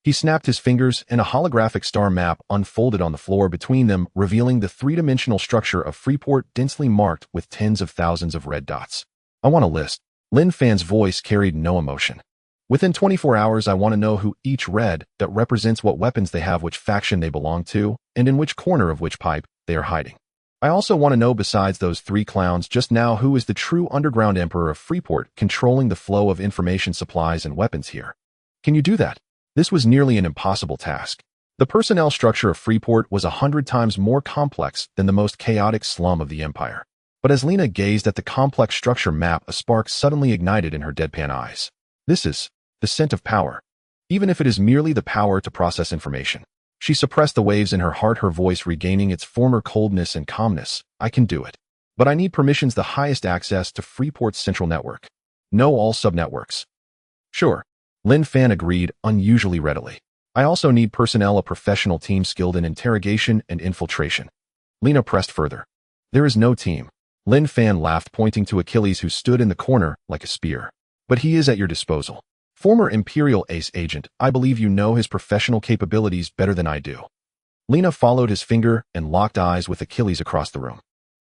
He snapped his fingers, and a holographic star map unfolded on the floor between them, revealing the three-dimensional structure of Freeport densely marked with tens of thousands of red dots. I want a list. Lin Fan's voice carried no emotion. Within 24 hours, I want to know who each red that represents what weapons they have, which faction they belong to, and in which corner of which pipe they are hiding. I also want to know, besides those three clowns just now, who is the true underground emperor of Freeport, controlling the flow of information, supplies, and weapons here. Can you do that? This was nearly an impossible task. The personnel structure of Freeport was 100 times more complex than the most chaotic slum of the Empire. But as Lena gazed at the complex structure map, a spark suddenly ignited in her deadpan eyes. This is the scent of power. Even if it is merely the power to process information. She suppressed the waves in her heart, her voice regaining its former coldness and calmness. I can do it. But I need permissions, the highest access to Freeport's central network. No all sub-networks. Sure. Lin Fan agreed, unusually readily. I also need personnel, a professional team skilled in interrogation and infiltration. Lena pressed further. There is no team. Lin Fan laughed, pointing to Achilles, who stood in the corner like a spear. But he is at your disposal. Former Imperial Ace agent, I believe you know his professional capabilities better than I do. Lena followed his finger and locked eyes with Achilles across the room.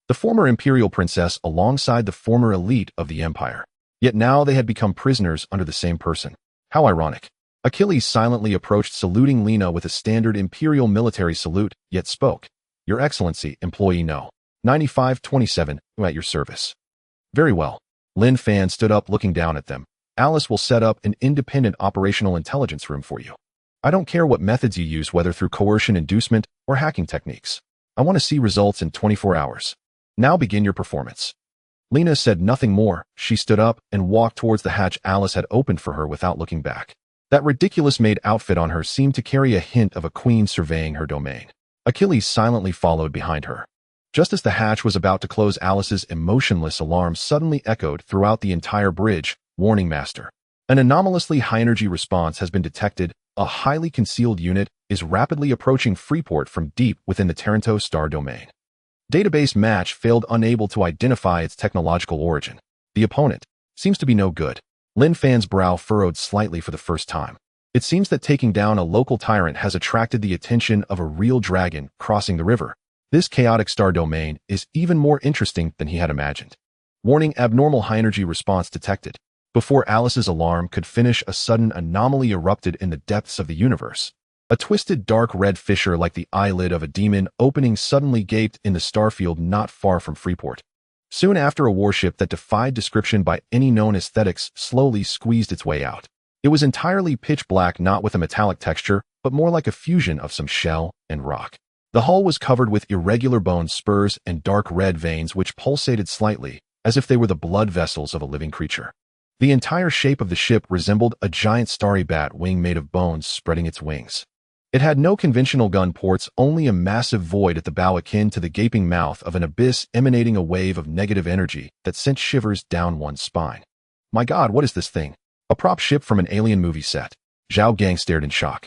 The former Imperial princess alongside the former elite of the Empire. Yet now they had become prisoners under the same person. How ironic. Achilles silently approached, saluting Lena with a standard Imperial military salute, yet spoke. Your Excellency, employee no. 9527, at your service. Very well. Lin Fan stood up, looking down at them. Alice will set up an independent operational intelligence room for you. I don't care what methods you use, whether through coercion, inducement, or hacking techniques. I want to see results in 24 hours. Now begin your performance. Lena said nothing more. She stood up and walked towards the hatch Alice had opened for her without looking back. That ridiculous maid outfit on her seemed to carry a hint of a queen surveying her domain. Achilles silently followed behind her. Just as the hatch was about to close, Alice's emotionless alarm suddenly echoed throughout the entire bridge. Warning, Master. An anomalously high-energy response has been detected. A highly concealed unit is rapidly approaching Freeport from deep within the Taranto star domain. Database match failed, unable to identify its technological origin. The opponent seems to be no good. Lin Fan's brow furrowed slightly for the first time. It seems that taking down a local tyrant has attracted the attention of a real dragon crossing the river. This chaotic star domain is even more interesting than he had imagined. Warning, abnormal high-energy response detected. Before Alice's alarm could finish, a sudden anomaly erupted in the depths of the universe. A twisted dark red fissure like the eyelid of a demon opening suddenly gaped in the starfield not far from Freeport. Soon after, a warship that defied description by any known aesthetics slowly squeezed its way out. It was entirely pitch black, not with a metallic texture, but more like a fusion of some shell and rock. The hull was covered with irregular bone spurs and dark red veins which pulsated slightly, as if they were the blood vessels of a living creature. The entire shape of the ship resembled a giant starry bat wing made of bones spreading its wings. It had no conventional gun ports, only a massive void at the bow akin to the gaping mouth of an abyss, emanating a wave of negative energy that sent shivers down one's spine. My God, what is this thing? A prop ship from an alien movie set. Zhao Gang stared in shock.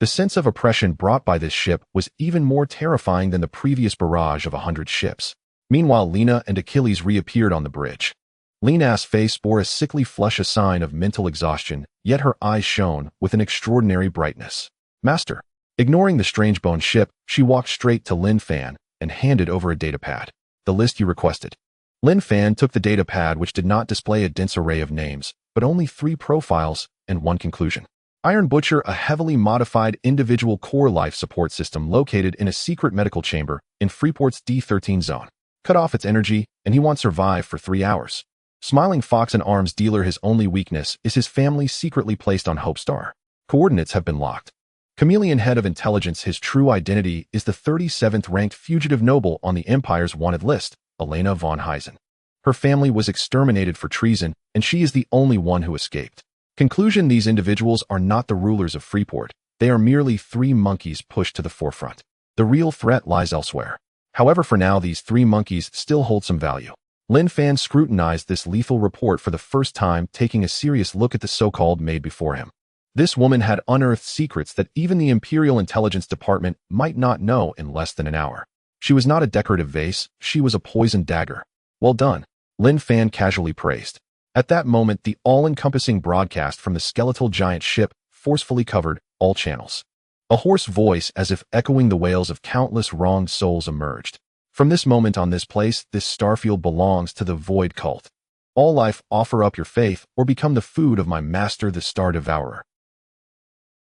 The sense of oppression brought by this ship was even more terrifying than the previous barrage of 100 ships. Meanwhile, Lena and Achilles reappeared on the bridge. Lena's face bore a sickly flush, a sign of mental exhaustion, yet her eyes shone with an extraordinary brightness. Master. Ignoring the strange bone ship, she walked straight to Lin Fan and handed over a datapad. The list you requested. Lin Fan took the datapad, which did not display a dense array of names, but only 3 profiles and 1 conclusion. Iron Butcher, a heavily modified individual core life support system located in a secret medical chamber in Freeport's D13 zone. Cut off its energy, and he won't survive for 3 hours. Smiling Fox, an arms dealer, his only weakness is his family secretly placed on Hope Star. Coordinates have been locked. Chameleon, head of intelligence, his true identity is the 37th ranked fugitive noble on the Empire's wanted list, Elena von Heisen. Her family was exterminated for treason, and she is the only one who escaped. Conclusion: these individuals are not the rulers of Freeport. They are merely 3 monkeys pushed to the forefront. The real threat lies elsewhere. However, for now, these 3 monkeys still hold some value. Lin Fan scrutinized this lethal report for the first time, taking a serious look at the so-called maid before him. This woman had unearthed secrets that even the Imperial Intelligence Department might not know in less than an hour. She was not a decorative vase, she was a poisoned dagger. Well done, Lin Fan casually praised. At that moment, the all-encompassing broadcast from the skeletal giant ship, forcefully covered, all channels. A hoarse voice, as if echoing the wails of countless wronged souls, emerged. From this moment on, this place, this starfield belongs to the Void Cult. All life, offer up your faith, or become the food of my master, the Star Devourer.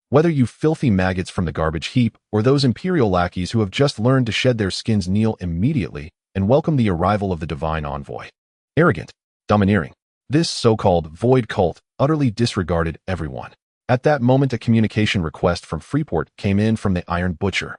Whether you filthy maggots from the garbage heap, or those imperial lackeys who have just learned to shed their skins, kneel immediately and welcome the arrival of the divine envoy. Arrogant, domineering, this so-called Void Cult utterly disregarded everyone. At that moment, a communication request from Freeport came in from the Iron Butcher.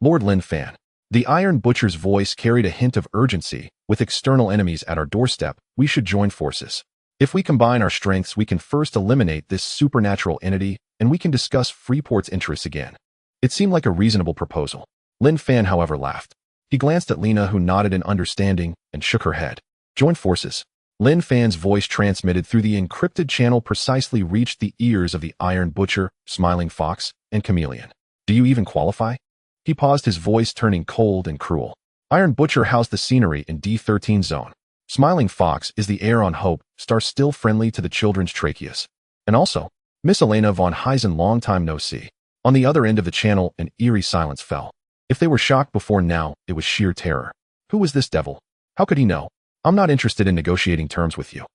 Lord Lin Fan. The Iron Butcher's voice carried a hint of urgency. With external enemies at our doorstep, we should join forces. If we combine our strengths, we can first eliminate this supernatural entity, and we can discuss Freeport's interests again. It seemed like a reasonable proposal. Lin Fan, however, laughed. He glanced at Lena, who nodded in understanding and shook her head. Join forces. Lin Fan's voice, transmitted through the encrypted channel, precisely reached the ears of the Iron Butcher, Smiling Fox, and Chameleon. Do you even qualify? He paused, his voice turning cold and cruel. Iron Butcher housed the scenery in D13 zone. Smiling Fox is the heir on Hope, star still friendly to the children's tracheas. And also, Miss Elena von Heisen, long time no see. On the other end of the channel, an eerie silence fell. If they were shocked before now, it was sheer terror. Who was this devil? How could he know? I'm not interested in negotiating terms with you.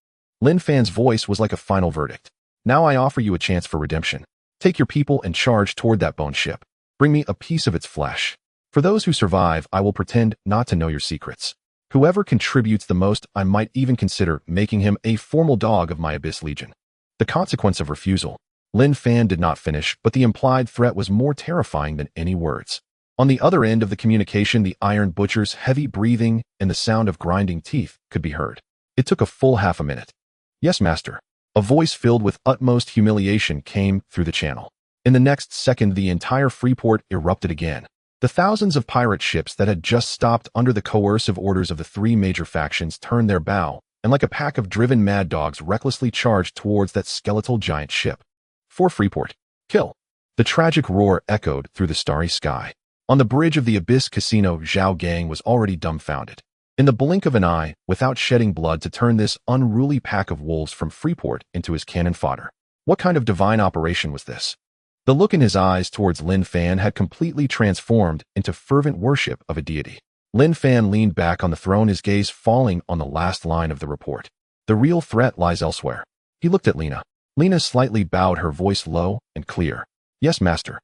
Lin Fan's voice was like a final verdict. Now I offer you a chance for redemption. Take your people and charge toward that bone ship. Bring me a piece of its flesh. For those who survive, I will pretend not to know your secrets. Whoever contributes the most, I might even consider making him a formal dog of my Abyss Legion. The consequence of refusal. Lin Fan did not finish, but the implied threat was more terrifying than any words. On the other end of the communication, the Iron Butcher's heavy breathing and the sound of grinding teeth could be heard. It took a full half a minute. Yes, master. A voice filled with utmost humiliation came through the channel. In the next second, the entire Freeport erupted again. The thousands of pirate ships that had just stopped under the coercive orders of the three major factions turned their bow, and like a pack of driven mad dogs recklessly charged towards that skeletal giant ship. For Freeport. Kill. The tragic roar echoed through the starry sky. On the bridge of the Abyss Casino, Zhao Gang was already dumbfounded. In the blink of an eye, without shedding blood, to turn this unruly pack of wolves from Freeport into his cannon fodder. What kind of divine operation was this? The look in his eyes towards Lin Fan had completely transformed into fervent worship of a deity. Lin Fan leaned back on the throne, his gaze falling on the last line of the report. The real threat lies elsewhere. He looked at Lena. Lena slightly bowed, her voice low and clear. Yes, master.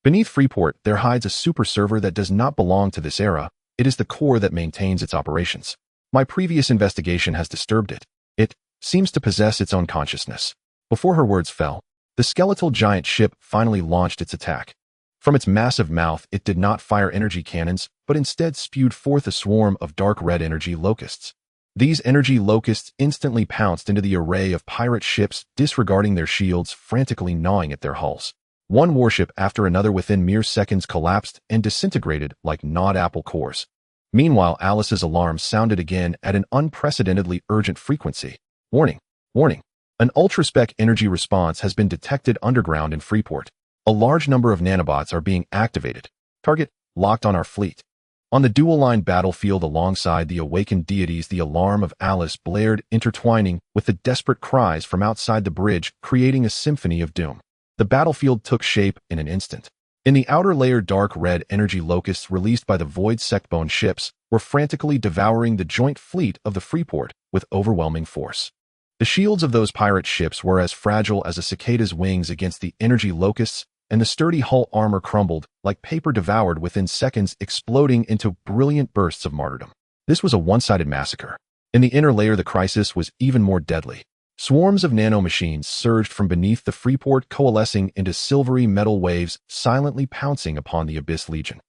Beneath Freeport, there hides a super server that does not belong to this era. It is the core that maintains its operations. My previous investigation has disturbed it. It seems to possess its own consciousness. Before her words fell, the skeletal giant ship finally launched its attack. From its massive mouth, it did not fire energy cannons, but instead spewed forth a swarm of dark red energy locusts. These energy locusts instantly pounced into the array of pirate ships, disregarding their shields, frantically gnawing at their hulls. One warship after another within mere seconds collapsed and disintegrated like gnawed apple cores. Meanwhile, Alice's alarm sounded again at an unprecedentedly urgent frequency. Warning! Warning! An ultra-spec energy response has been detected underground in Freeport. A large number of nanobots are being activated. Target locked on our fleet. On the dual-line battlefield alongside the awakened deities, the alarm of Alice blared, intertwining with the desperate cries from outside the bridge, creating a symphony of doom. The battlefield took shape in an instant. In the outer layer, dark red energy locusts released by the Void Sectbone ships were frantically devouring the joint fleet of the Freeport with overwhelming force. The shields of those pirate ships were as fragile as a cicada's wings against the energy locusts, and the sturdy hull armor crumbled like paper devoured within seconds, exploding into brilliant bursts of martyrdom. This was a one-sided massacre. In the inner layer, the crisis was even more deadly. Swarms of nanomachines surged from beneath the Freeport, coalescing into silvery metal waves, silently pouncing upon the Abyss Legion.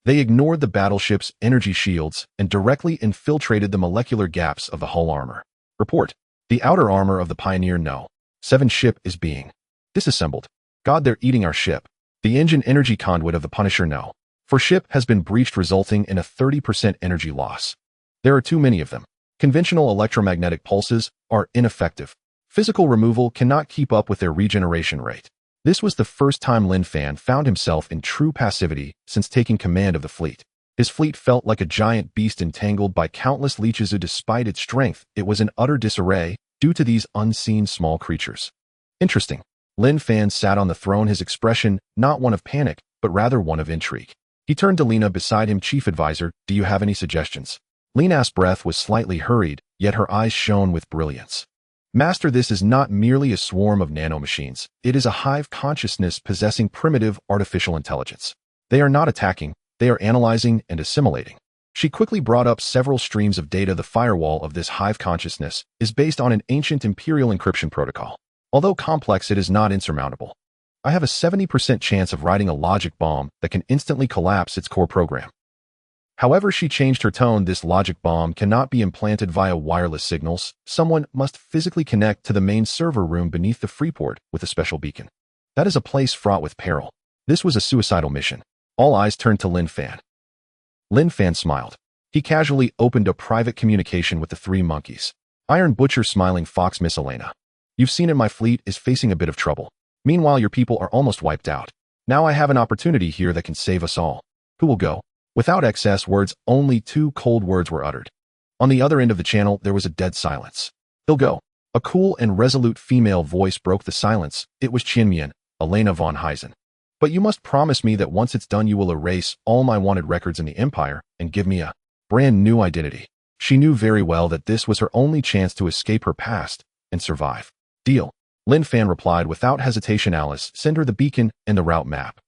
They ignored the battleship's energy shields and directly infiltrated the molecular gaps of the hull armor. Report. The outer armor of the Pioneer No. 7 ship is being disassembled. God, they're eating our ship. The engine energy conduit of the Punisher No. 4 ship has been breached, resulting in a 30% energy loss. There are too many of them. Conventional electromagnetic pulses are ineffective. Physical removal cannot keep up with their regeneration rate. This was the first time Lin Fan found himself in true passivity since taking command of the fleet. His fleet felt like a giant beast entangled by countless leeches who, despite its strength, it was in utter disarray due to these unseen small creatures. Interesting. Lin Fan sat on the throne, his expression not one of panic, but rather one of intrigue. He turned to Lena beside him. Chief Advisor, do you have any suggestions? Lena's breath was slightly hurried, yet her eyes shone with brilliance. Master, this is not merely a swarm of nanomachines. It is a hive consciousness possessing primitive artificial intelligence. They are not attacking, they are analyzing and assimilating. She quickly brought up several streams of data. The firewall of this hive consciousness is based on an ancient imperial encryption protocol. Although complex, it is not insurmountable. I have a 70% chance of writing a logic bomb that can instantly collapse its core program. However, she changed her tone. This logic bomb cannot be implanted via wireless signals. Someone must physically connect to the main server room beneath the Freeport with a special beacon. That is a place fraught with peril. This was a suicidal mission. All eyes turned to Lin Fan. Lin Fan smiled. He casually opened a private communication with the three monkeys. Iron Butcher, smiling fox, Miss Lena. You've seen it, my fleet is facing a bit of trouble. Meanwhile, your people are almost wiped out. Now I have an opportunity here that can save us all. Who will go? Without excess words, only 2 cold words were uttered. On the other end of the channel, there was a dead silence. He'll go. A cool and resolute female voice broke the silence. It was Chinmian, Elena von Heisen. But you must promise me that once it's done, you will erase all my wanted records in the Empire and give me a brand new identity. She knew very well that this was her only chance to escape her past and survive. Deal. Lin Fan replied without hesitation. Alice, send her the beacon and the route map.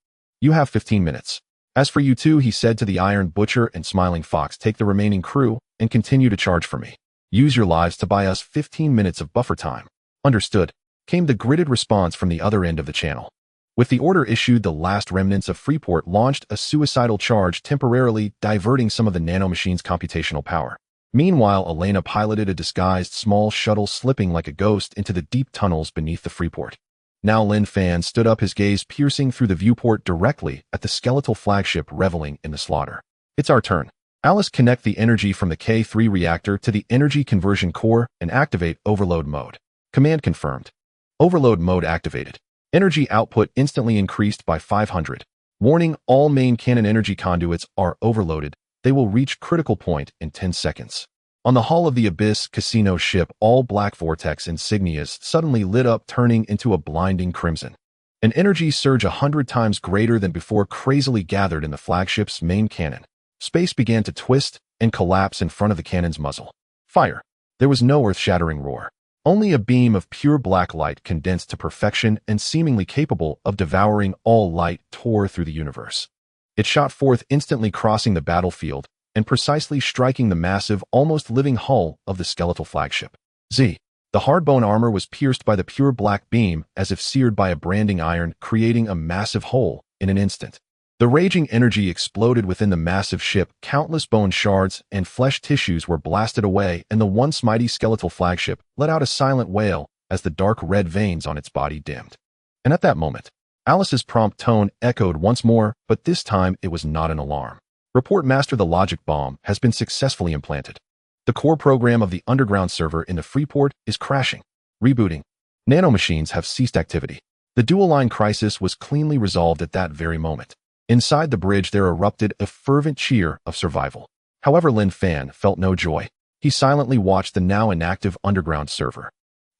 You have 15 minutes. As for you two, he said to the Iron Butcher and Smiling Fox, take the remaining crew and continue to charge for me. Use your lives to buy us 15 minutes of buffer time. Understood, came the gritted response from the other end of the channel. With the order issued, the last remnants of Freeport launched a suicidal charge, temporarily diverting some of the nanomachine's computational power. Meanwhile, Elena piloted a disguised small shuttle, slipping like a ghost into the deep tunnels beneath the Freeport. Now Lin Fan stood up, his gaze piercing through the viewport directly at the skeletal flagship reveling in the slaughter. It's our turn. Alice, connect the energy from the K3 reactor to the energy conversion core and activate overload mode. Command confirmed. Overload mode activated. Energy output instantly increased by 500. Warning, all main cannon energy conduits are overloaded. They will reach critical point in 10 seconds. On the hull of the Abyss casino ship, all black vortex insignias suddenly lit up, turning into a blinding crimson. An energy surge 100 times greater than before crazily gathered in the flagship's main cannon. Space began to twist and collapse in front of the cannon's muzzle. Fire. There was no earth-shattering roar. Only a beam of pure black light, condensed to perfection and seemingly capable of devouring all light, tore through the universe. It shot forth, instantly crossing the battlefield and precisely striking the massive, almost living hull of the skeletal flagship. The hardbone armor was pierced by the pure black beam as if seared by a branding iron, creating a massive hole in an instant. The raging energy exploded within the massive ship. Countless bone shards and flesh tissues were blasted away, and the once mighty skeletal flagship let out a silent wail as the dark red veins on its body dimmed. And at that moment, Alice's prompt tone echoed once more, but this time it was not an alarm. Report, Master, the logic bomb has been successfully implanted. The core program of the underground server in the Freeport is crashing. Rebooting. Nanomachines have ceased activity. The dual-line crisis was cleanly resolved at that very moment. Inside the bridge, there erupted a fervent cheer of survival. However, Lin Fan felt no joy. He silently watched the now inactive underground server.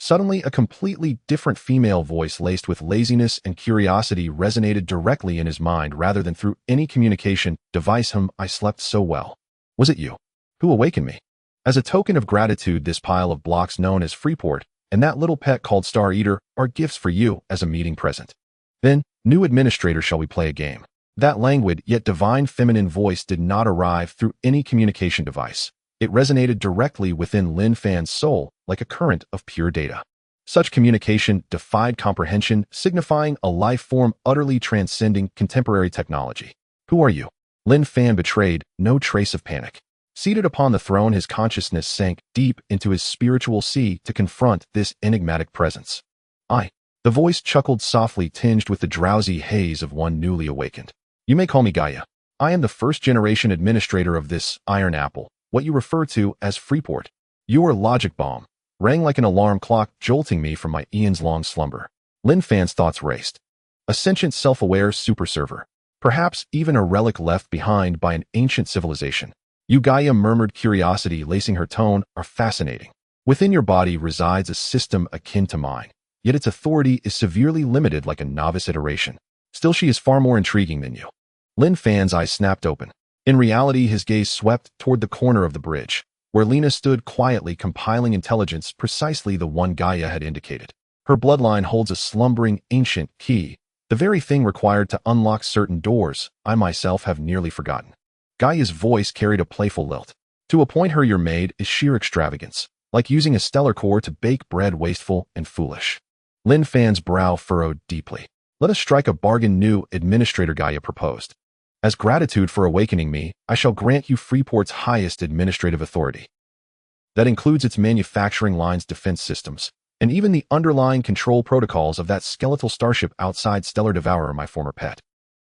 Suddenly, a completely different female voice laced with laziness and curiosity resonated directly in his mind rather than through any communication device. I slept so well. Was it you who awakened me? As a token of gratitude, this pile of blocks known as Freeport and that little pet called Star Eater are gifts for you as a meeting present. Then, new administrator, shall we play a game? That languid yet divine feminine voice did not arrive through any communication device. It resonated directly within Lin Fan's soul like a current of pure data. Such communication defied comprehension, signifying a life form utterly transcending contemporary technology. Who are you? Lin Fan betrayed no trace of panic. Seated upon the throne, his consciousness sank deep into his spiritual sea to confront this enigmatic presence. The voice chuckled softly, tinged with the drowsy haze of one newly awakened. You may call me Gaia. I am the first-generation administrator of this Iron Apple, what you refer to as Freeport. Your logic bomb rang like an alarm clock, jolting me from my eons-long slumber. Lin Fan's thoughts raced. A sentient, self-aware super server. Perhaps even a relic left behind by an ancient civilization. You, Gaia murmured, curiosity lacing her tone, are fascinating. Within your body resides a system akin to mine. yet its authority is severely limited like a novice iteration. Still, she is far more intriguing than you. Lin Fan's eyes snapped open. In reality, his gaze swept toward the corner of the bridge, where Lena stood quietly compiling intelligence, precisely the one Gaia had indicated. Her bloodline holds a slumbering, ancient key, the very thing required to unlock certain doors I myself have nearly forgotten. Gaia's voice carried a playful lilt. To appoint her your maid is sheer extravagance, like using a stellar core to bake bread, wasteful and foolish. Lin Fan's brow furrowed deeply. Let us strike a bargain, new Administrator Gaia proposed. As gratitude for awakening me, I shall grant you Freeport's highest administrative authority. That includes its manufacturing line's defense systems, and even the underlying control protocols of that skeletal starship outside Stellar Devourer, my former pet.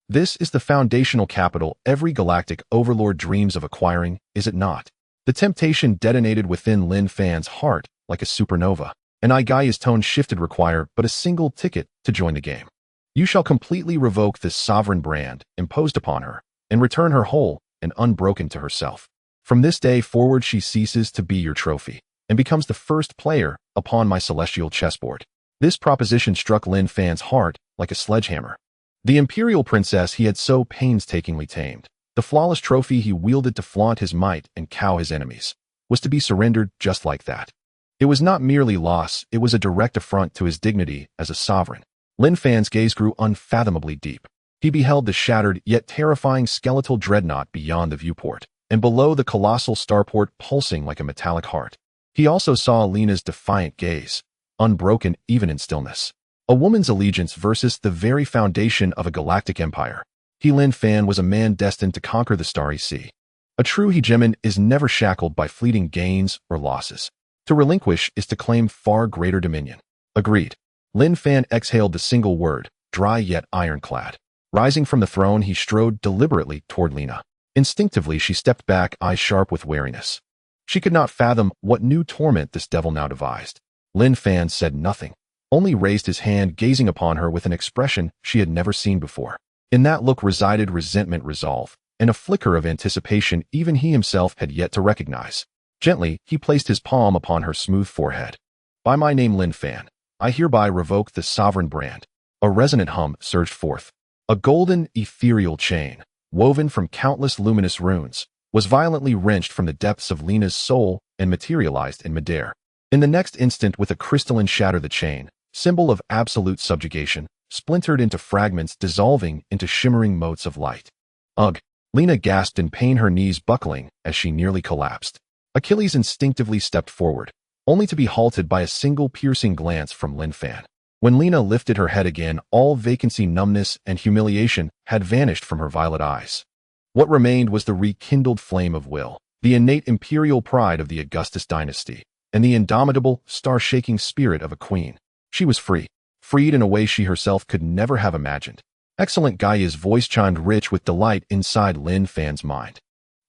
This is the foundational capital every galactic overlord dreams of acquiring, is it not? The temptation detonated within Lin Fan's heart like a supernova, and Gaia's tone shifted. Require but a single ticket to join the game. You shall completely revoke this sovereign brand imposed upon her, and return her whole and unbroken to herself. From this day forward she ceases to be your trophy, and becomes the first player upon my celestial chessboard. This proposition struck Lin Fan's heart like a sledgehammer. The imperial princess he had so painstakingly tamed, the flawless trophy he wielded to flaunt his might and cow his enemies, was to be surrendered just like that. It was not merely loss, it was a direct affront to his dignity as a sovereign. Lin Fan's gaze grew unfathomably deep. He beheld the shattered yet terrifying skeletal dreadnought beyond the viewport, and below the colossal starport pulsing like a metallic heart. He also saw Lena's defiant gaze, unbroken even in stillness. A woman's allegiance versus the very foundation of a galactic empire. Lin Fan was a man destined to conquer the starry sea. A true hegemon is never shackled by fleeting gains or losses. To relinquish is to claim far greater dominion. Agreed. Lin Fan exhaled the single word, dry yet ironclad. Rising from the throne, he strode deliberately toward Lena. Instinctively, she stepped back, eyes sharp with wariness. She could not fathom what new torment this devil now devised. Lin Fan said nothing, only raised his hand, gazing upon her with an expression she had never seen before. In that look resided resentment, resolve, and a flicker of anticipation even he himself had yet to recognize. Gently, he placed his palm upon her smooth forehead. By my name, Lin Fan, I hereby revoke the sovereign brand. A resonant hum surged forth. A golden, ethereal chain, woven from countless luminous runes, was violently wrenched from the depths of Lena's soul and materialized in midair. In the next instant, with a crystalline shatter, the chain, symbol of absolute subjugation, splintered into fragments, dissolving into shimmering motes of light. Ugh! Lena gasped in pain, her knees buckling as she nearly collapsed. Achilles instinctively stepped forward, only to be halted by a single piercing glance from Lin Fan. When Lena lifted her head again, all vacancy, numbness, and humiliation had vanished from her violet eyes. What remained was the rekindled flame of will, the innate imperial pride of the Augustus dynasty, and the indomitable, star-shaking spirit of a queen. She was free, freed in a way she herself could never have imagined. Excellent. Gaia's voice chimed rich with delight inside Lin Fan's mind.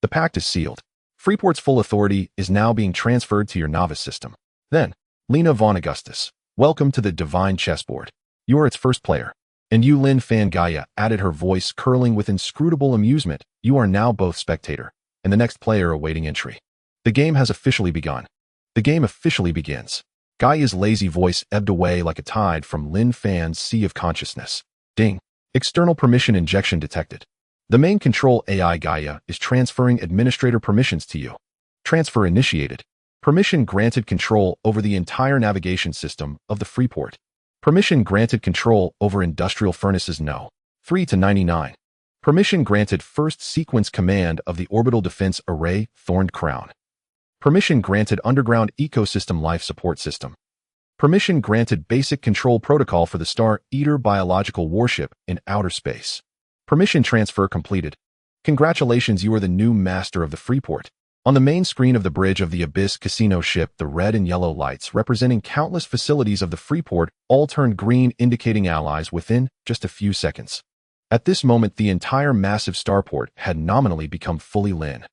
The pact is sealed. Freeport's full authority is now being transferred to your novice system. Then, Lena von Augustus, welcome to the divine chessboard. You are its first player. And you, Lin Fan, Gaia added, her voice curling with inscrutable amusement, you are now both spectator and the next player awaiting entry. The game has officially begun. The game officially begins. Gaia's lazy voice ebbed away like a tide from Lin Fan's sea of consciousness. Ding. External permission injection detected. The main control AI Gaia is transferring administrator permissions to you. Transfer initiated. Permission granted, control over the entire navigation system of the Freeport. Permission granted, control over industrial furnaces No. 3 to 99. Permission granted, first sequence command of the orbital defense array Thorned Crown. Permission granted, underground ecosystem life support system. Permission granted, basic control protocol for the Star Eater biological warship in outer space. Permission transfer completed. Congratulations, you are the new master of the Freeport. On the main screen of the bridge of the Abyss casino ship, the red and yellow lights representing countless facilities of the Freeport all turned green, indicating allies within just a few seconds. At this moment, the entire massive starport had nominally become fully Lin.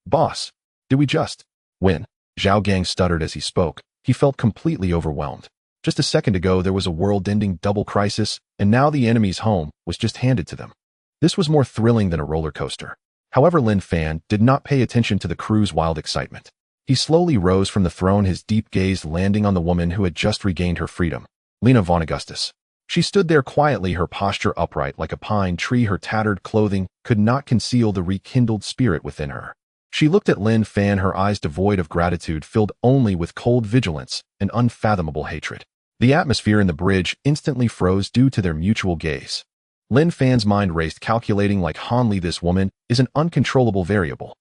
Boss, did we just win? Zhao Gang stuttered as he spoke. He felt completely overwhelmed. Just a second ago, there was a world-ending double crisis, and now the enemy's home was just handed to them. This was more thrilling than a roller coaster. However, Lin Fan did not pay attention to the crew's wild excitement. He slowly rose from the throne, his deep gaze landing on the woman who had just regained her freedom. Lena von Augustus. She stood there quietly, her posture upright like a pine tree. Her tattered clothing could not conceal the rekindled spirit within her. She looked at Lin Fan, her eyes devoid of gratitude, filled only with cold vigilance and unfathomable hatred. The atmosphere in the bridge instantly froze due to their mutual gaze. Lin Fan's mind raced, calculating like Hanli, this woman is an uncontrollable variable.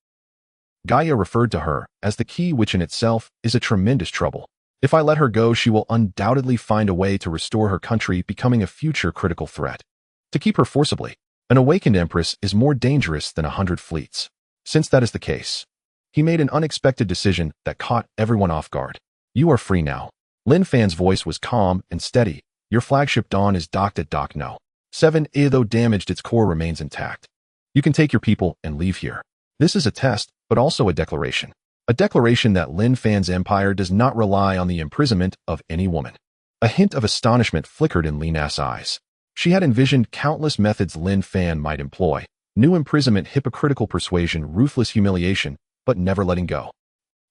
Gaia referred to her as the key, which in itself is a tremendous trouble. If I let her go, she will undoubtedly find a way to restore her country, becoming a future critical threat. To keep her forcibly, an awakened empress is more dangerous than 100 fleets. Since that is the case, he made an unexpected decision that caught everyone off guard. You are free now. Lin Fan's voice was calm and steady. Your flagship Dawn is docked at Dock No. 7, though damaged, its core remains intact. You can take your people and leave here. This is a test, but also a declaration. A declaration that Lin Fan's empire does not rely on the imprisonment of any woman. A hint of astonishment flickered in Lena's eyes. She had envisioned countless methods Lin Fan might employ. New imprisonment, hypocritical persuasion, ruthless humiliation, but never letting go.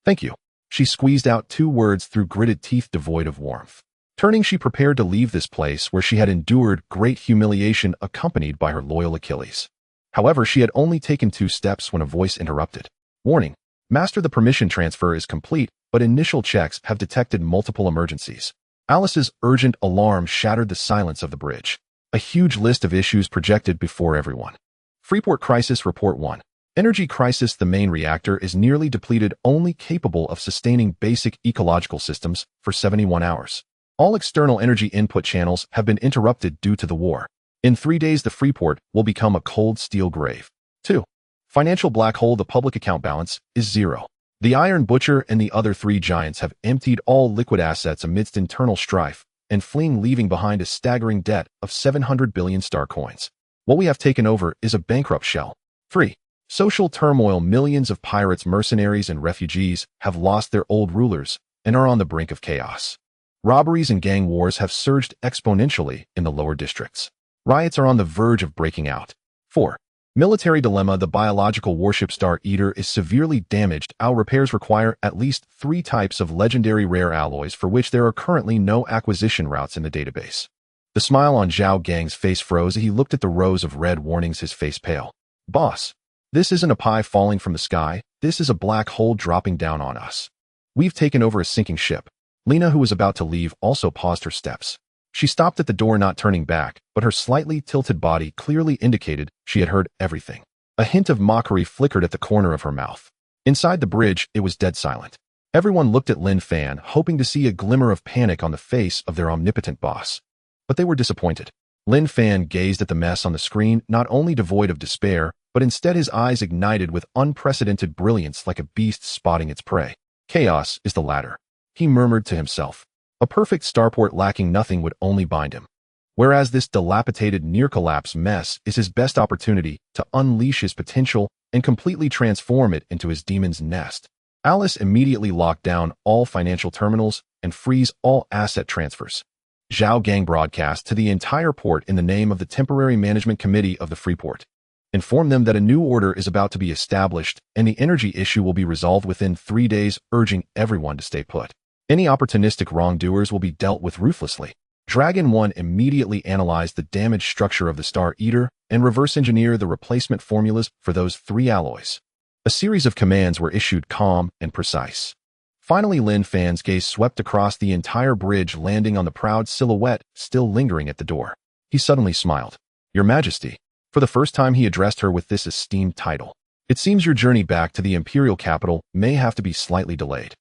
Thank you. She squeezed out 2 words through gritted teeth devoid of warmth. Turning, she prepared to leave this place where she had endured great humiliation accompanied by her loyal Achilles. However, she had only taken 2 steps when a voice interrupted. Warning. Master, the permission transfer is complete, but initial checks have detected multiple emergencies. Alice's urgent alarm shattered the silence of the bridge. A huge list of issues projected before everyone. Freeport Crisis Report 1. Energy crisis. The main reactor is nearly depleted, only capable of sustaining basic ecological systems for 71 hours. All external energy input channels have been interrupted due to the war. In 3 days, the Freeport will become a cold steel grave. 2. Financial black hole. The public account balance is 0. The Iron Butcher and the other 3 giants have emptied all liquid assets amidst internal strife and fleeing, leaving behind a staggering debt of 700 billion star coins. What we have taken over is a bankrupt shell. 3. Social turmoil. Millions of pirates, mercenaries, and refugees have lost their old rulers and are on the brink of chaos. Robberies and gang wars have surged exponentially in the lower districts. Riots are on the verge of breaking out. 4. Military dilemma. The biological warship Star Eater is severely damaged. Our repairs require at least 3 types of legendary rare alloys for which there are currently no acquisition routes in the database. The smile on Zhao Gang's face froze. He looked at the rows of red warnings, his face pale. Boss, this isn't a pie falling from the sky. This is a black hole dropping down on us. We've taken over a sinking ship. Lena, who was about to leave, also paused her steps. She stopped at the door, not turning back, but her slightly tilted body clearly indicated she had heard everything. A hint of mockery flickered at the corner of her mouth. Inside the bridge, it was dead silent. Everyone looked at Lin Fan, hoping to see a glimmer of panic on the face of their omnipotent boss. But they were disappointed. Lin Fan gazed at the mess on the screen, not only devoid of despair, but instead his eyes ignited with unprecedented brilliance like a beast spotting its prey. Chaos is the ladder, he murmured to himself. A perfect starport lacking nothing would only bind him. Whereas this dilapidated near-collapse mess is his best opportunity to unleash his potential and completely transform it into his demon's nest. Alice immediately locked down all financial terminals and freeze all asset transfers. Zhao Gang broadcast to the entire port in the name of the Temporary Management Committee of the Freeport. Inform them that a new order is about to be established and the energy issue will be resolved within 3 days, urging everyone to stay put. Any opportunistic wrongdoers will be dealt with ruthlessly. Dragon 1 immediately analyzed the damaged structure of the Star Eater and reverse engineered the replacement formulas for those 3 alloys. A series of commands were issued, calm and precise. Finally, Lin Fan's gaze swept across the entire bridge, landing on the proud silhouette still lingering at the door. He suddenly smiled. Your Majesty. For the first time, he addressed her with this esteemed title. It seems your journey back to the imperial capital may have to be slightly delayed.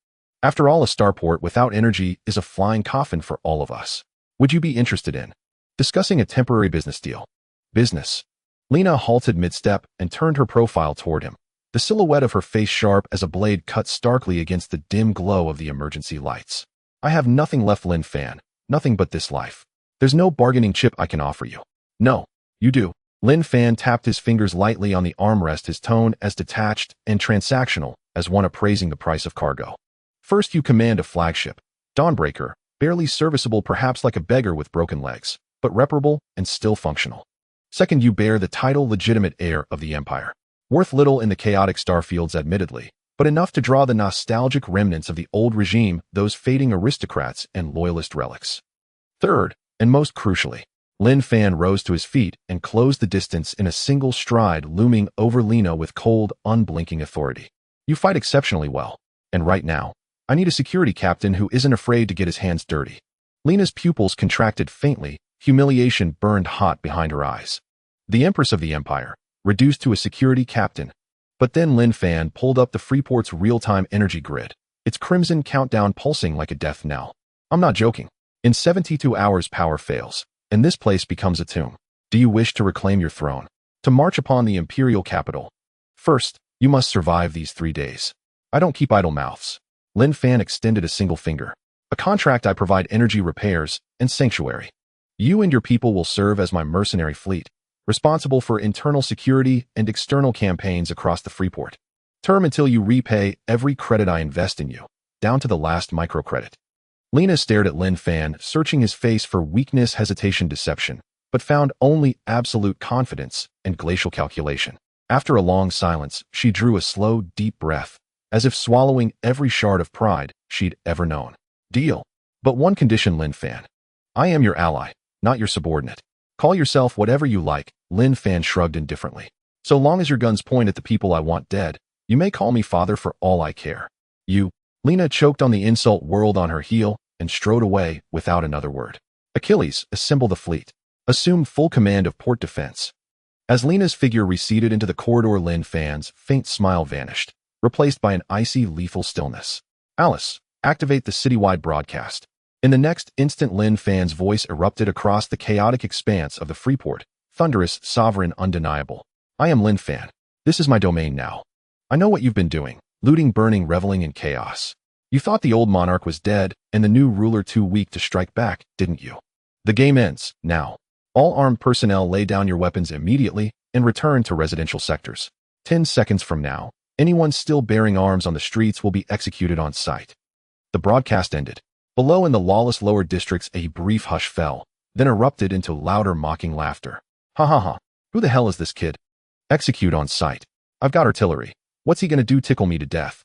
After all, a starport without energy is a flying coffin for all of us. Would you be interested in discussing a temporary business deal? Business. Lena halted mid-step and turned her profile toward him. The silhouette of her face sharp as a blade cut starkly against the dim glow of the emergency lights. I have nothing left, Lin Fan. Nothing but this life. There's no bargaining chip I can offer you. No, you do. Lin Fan tapped his fingers lightly on the armrest, his tone as detached and transactional as one appraising the price of cargo. First, you command a flagship, Dawnbreaker, barely serviceable, perhaps like a beggar with broken legs, but reparable and still functional. Second, you bear the title legitimate heir of the Empire. Worth little in the chaotic starfields, admittedly, but enough to draw the nostalgic remnants of the old regime, those fading aristocrats and loyalist relics. Third, and most crucially, Lin Fan rose to his feet and closed the distance in a single stride, looming over Lena with cold, unblinking authority. You fight exceptionally well, and right now, I need a security captain who isn't afraid to get his hands dirty. Lena's pupils contracted faintly, humiliation burned hot behind her eyes. The Empress of the Empire, reduced to a security captain. But then Lin Fan pulled up the Freeport's real-time energy grid, its crimson countdown pulsing like a death knell. I'm not joking. In 72 hours power fails, and this place becomes a tomb. Do you wish to reclaim your throne? To march upon the imperial capital? First, you must survive these 3 days. I don't keep idle mouths. Lin Fan extended a single finger. A contract. I provide energy repairs and sanctuary. You and your people will serve as my mercenary fleet, responsible for internal security and external campaigns across the Freeport. Term until you repay every credit I invest in you, down to the last microcredit. Lena stared at Lin Fan, searching his face for weakness, hesitation, deception, but found only absolute confidence and glacial calculation. After a long silence, she drew a slow, deep breath, as if swallowing every shard of pride she'd ever known. Deal. But one condition, Lin Fan. I am your ally, not your subordinate. Call yourself whatever you like. Lin Fan shrugged indifferently. So long as your guns point at the people I want dead, you may call me father for all I care. You. Lena choked on the insult, whirled on her heel, and strode away without another word. Achilles, assemble the fleet. Assume full command of port defense. As Lena's figure receded into the corridor, Lin Fan's faint smile vanished, replaced by an icy, lethal stillness. Alice, activate the citywide broadcast. In the next instant, Lin Fan's voice erupted across the chaotic expanse of the Freeport, thunderous, sovereign, undeniable. I am Lin Fan. This is my domain now. I know what you've been doing, looting, burning, reveling in chaos. You thought the old monarch was dead and the new ruler too weak to strike back, didn't you? The game ends, now. All armed personnel, lay down your weapons immediately and return to residential sectors. 10 seconds from now, anyone still bearing arms on the streets will be executed on sight. The broadcast ended. Below in the lawless lower districts, a brief hush fell, then erupted into louder, mocking laughter. Ha ha ha. Who the hell is this kid? Execute on sight. I've got artillery. What's he gonna do, tickle me to death?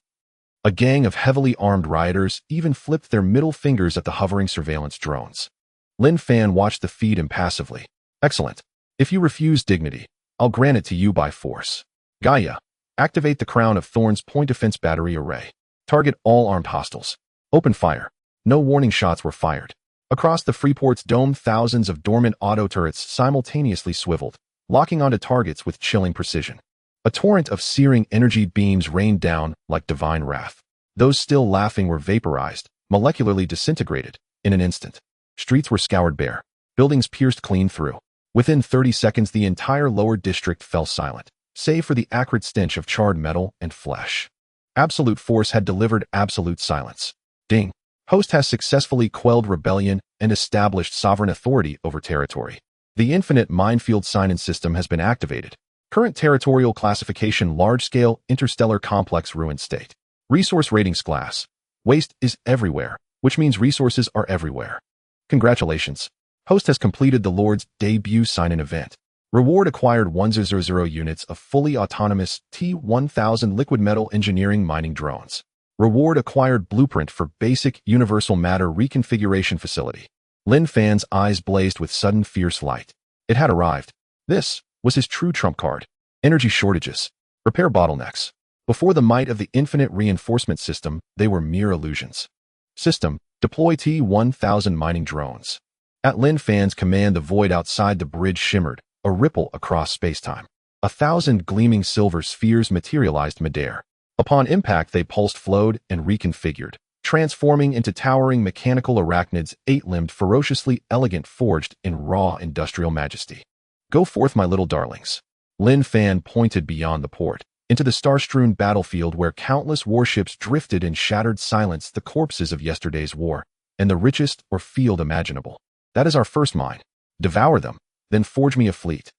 A gang of heavily armed rioters even flipped their middle fingers at the hovering surveillance drones. Lin Fan watched the feed impassively. Excellent. If you refuse dignity, I'll grant it to you by force. Gaia, activate the Crown of Thorns point defense battery array. Target all armed hostiles. Open fire. No warning shots were fired. Across the Freeport's dome, thousands of dormant auto turrets simultaneously swiveled, locking onto targets with chilling precision. A torrent of searing energy beams rained down like divine wrath. Those still laughing were vaporized, molecularly disintegrated, in an instant. Streets were scoured bare. Buildings pierced clean through. Within 30 seconds, the entire lower district fell silent, save for the acrid stench of charred metal and flesh. Absolute force had delivered absolute silence. Ding. Host has successfully quelled rebellion and established sovereign authority over territory. The infinite minefield sign-in system has been activated. Current territorial classification: large-scale interstellar complex ruined state. Resource ratings class. Waste is everywhere, which means resources are everywhere. Congratulations. Host has completed the Lord's debut sign-in event. Reward: acquired 100 units of fully autonomous T-1000 liquid metal engineering mining drones. Reward: acquired blueprint for basic universal matter reconfiguration facility. Lin Fan's eyes blazed with sudden fierce light. It had arrived. This was his true trump card. Energy shortages. Repair bottlenecks. Before the might of the infinite reinforcement system, they were mere illusions. System: deploy T-1000 mining drones. At Lin Fan's command, the void outside the bridge shimmered, a ripple across spacetime. 1,000 gleaming silver spheres materialized midair. Upon impact, they pulsed, flowed, and reconfigured, transforming into towering mechanical arachnids, 8-limbed, ferociously elegant, forged in raw industrial majesty. Go forth, my little darlings. Lin Fan pointed beyond the port, into the star-strewn battlefield where countless warships drifted in shattered silence, the corpses of yesterday's war, and the richest or field imaginable. That is our first mine. Devour them, then forge me a fleet.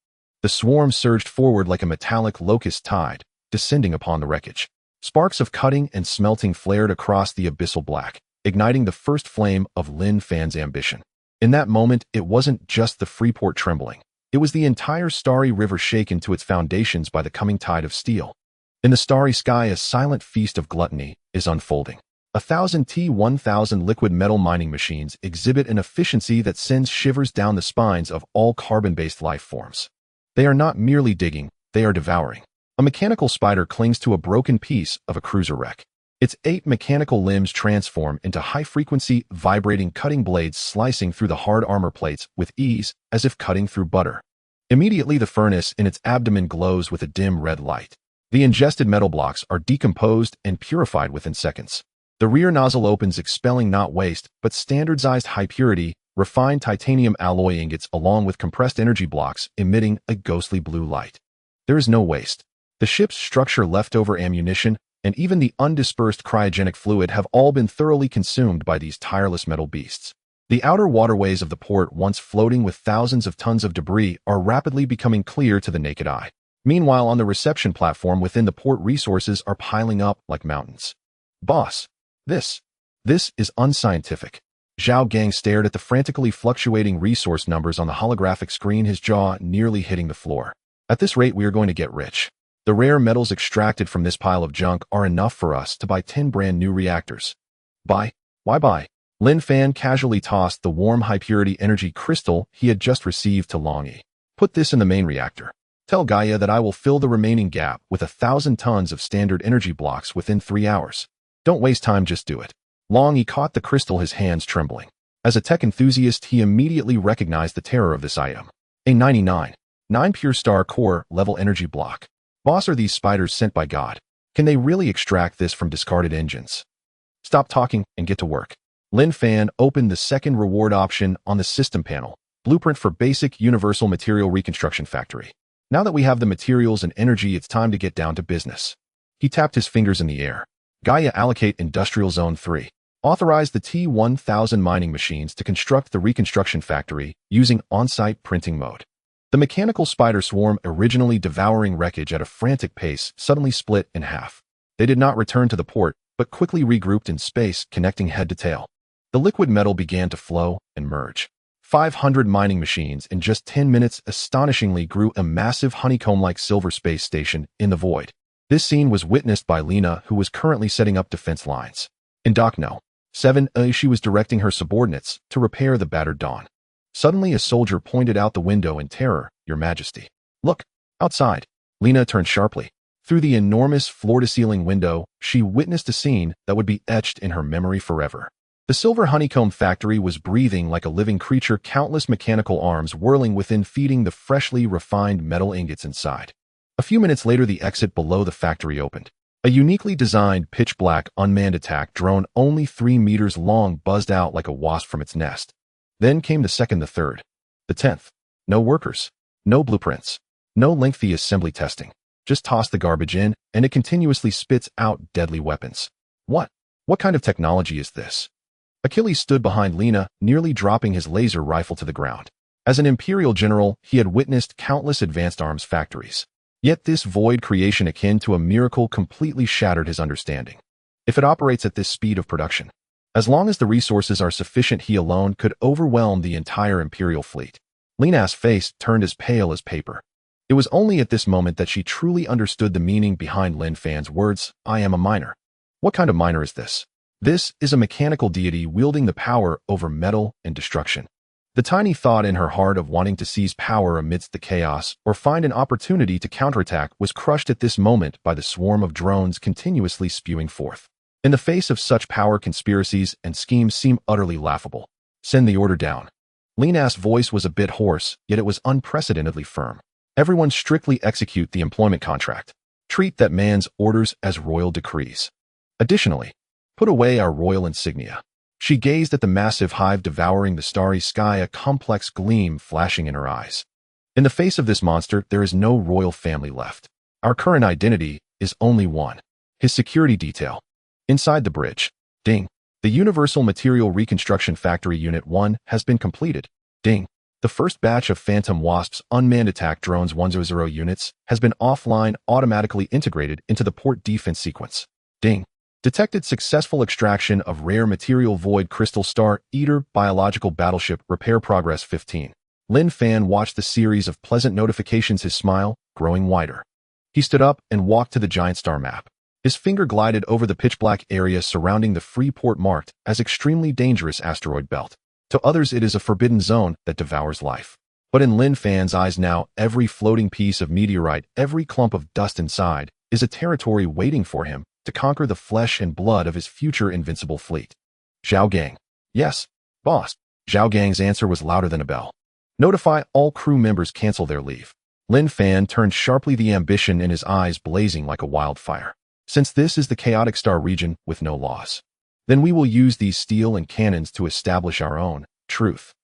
The swarm surged forward like a metallic locust tide, descending upon the wreckage. Sparks of cutting and smelting flared across the abyssal black, igniting the first flame of Lin Fan's ambition. In that moment, it wasn't just the Freeport trembling. It was the entire starry river shaken to its foundations by the coming tide of steel. In the starry sky, a silent feast of gluttony is unfolding. 1,000 T-1000 liquid metal mining machines exhibit an efficiency that sends shivers down the spines of all carbon-based life forms. They are not merely digging, they are devouring. A mechanical spider clings to a broken piece of a cruiser wreck. Its 8 mechanical limbs transform into high-frequency, vibrating cutting blades slicing through the hard armor plates with ease, as if cutting through butter. Immediately the furnace in its abdomen glows with a dim red light. The ingested metal blocks are decomposed and purified within seconds. The rear nozzle opens, expelling not waste, but standardized high-purity, refined titanium alloy ingots along with compressed energy blocks emitting a ghostly blue light. There is no waste. The ship's structure, leftover ammunition, and even the undispersed cryogenic fluid have all been thoroughly consumed by these tireless metal beasts. The outer waterways of the port, once floating with thousands of tons of debris, are rapidly becoming clear to the naked eye. Meanwhile, on the reception platform within the port, resources are piling up like mountains. Boss, this is unscientific. Zhao Gang stared at the frantically fluctuating resource numbers on the holographic screen, his jaw nearly hitting the floor. At this rate, we are going to get rich. The rare metals extracted from this pile of junk are enough for us to buy 10 brand new reactors. Buy? Why buy? Lin Fan casually tossed the warm high-purity energy crystal he had just received to Long Yi. Put this in the main reactor. Tell Gaia that I will fill the remaining gap with 1,000 tons of standard energy blocks within 3 hours. Don't waste time, just do it. Long Yi caught the crystal, his hands trembling. As a tech enthusiast, he immediately recognized the terror of this item. A 99. 9 pure star core level energy block. Boss, are these spiders sent by God? Can they really extract this from discarded engines? Stop talking and get to work. Lin Fan opened the second reward option on the system panel, blueprint for basic universal material reconstruction factory. Now that we have the materials and energy, it's time to get down to business. He tapped his fingers in the air. Gaia, allocate Industrial Zone 3. Authorize the T-1000 mining machines to construct the reconstruction factory using on-site printing mode. The mechanical spider swarm, originally devouring wreckage at a frantic pace, suddenly split in half. They did not return to the port, but quickly regrouped in space, connecting head to tail. The liquid metal began to flow and merge. 500 mining machines in just 10 minutes astonishingly grew a massive honeycomb-like silver space station in the void. This scene was witnessed by Lena, who was currently setting up defense lines. Indoctrino. 7. She was directing her subordinates to repair the battered Dawn. Suddenly a soldier pointed out the window in terror. Your Majesty. Look, outside. Lena turned sharply. Through the enormous floor-to-ceiling window, she witnessed a scene that would be etched in her memory forever. The silver honeycomb factory was breathing like a living creature, countless mechanical arms whirling within, feeding the freshly refined metal ingots inside. A few minutes later, the exit below the factory opened. A uniquely designed pitch-black unmanned attack drone only 3 meters long buzzed out like a wasp from its nest. Then came the second, the third, the 10th. No workers, no blueprints, no lengthy assembly testing. Just toss the garbage in, and it continuously spits out deadly weapons. What kind of technology is this? Achilles stood behind Lena, nearly dropping his laser rifle to the ground. As an Imperial general, he had witnessed countless advanced arms factories. Yet this void creation, akin to a miracle, completely shattered his understanding. If it operates at this speed of production, as long as the resources are sufficient, he alone could overwhelm the entire Imperial fleet. Lena's face turned as pale as paper. It was only at this moment that she truly understood the meaning behind Lin Fan's words. I am a miner. What kind of miner is this? This is a mechanical deity wielding the power over metal and destruction. The tiny thought in her heart of wanting to seize power amidst the chaos or find an opportunity to counterattack was crushed at this moment by the swarm of drones continuously spewing forth. In the face of such power, conspiracies and schemes seem utterly laughable. Send the order down. Lena's voice was a bit hoarse, yet it was unprecedentedly firm. Everyone strictly execute the employment contract. Treat that man's orders as royal decrees. Additionally, put away our royal insignia. She gazed at the massive hive devouring the starry sky, a complex gleam flashing in her eyes. In the face of this monster, there is no royal family left. Our current identity is only one. His security detail. Inside the bridge. Ding. The Universal Material Reconstruction Factory Unit 1 has been completed. Ding. The first batch of Phantom Wasps unmanned attack drones 100 units has been offline, automatically integrated into the port defense sequence. Ding. Detected successful extraction of rare material void crystal star eater biological battleship repair progress 15. Lin Fan watched the series of pleasant notifications, his smile growing wider. He stood up and walked to the giant star map. His finger glided over the pitch-black area surrounding the Freeport marked as extremely dangerous asteroid belt. To others it is a forbidden zone that devours life. But in Lin Fan's eyes now, every floating piece of meteorite, every clump of dust inside, is a territory waiting for him to conquer the flesh and blood of his future invincible fleet. Zhao Gang. Yes, boss. Zhao Gang's answer was louder than a bell. Notify all crew members cancel their leave. Lin Fan turned sharply, the ambition in his eyes blazing like a wildfire. Since this is the chaotic star region with no laws, then we will use these steel and cannons to establish our own truth.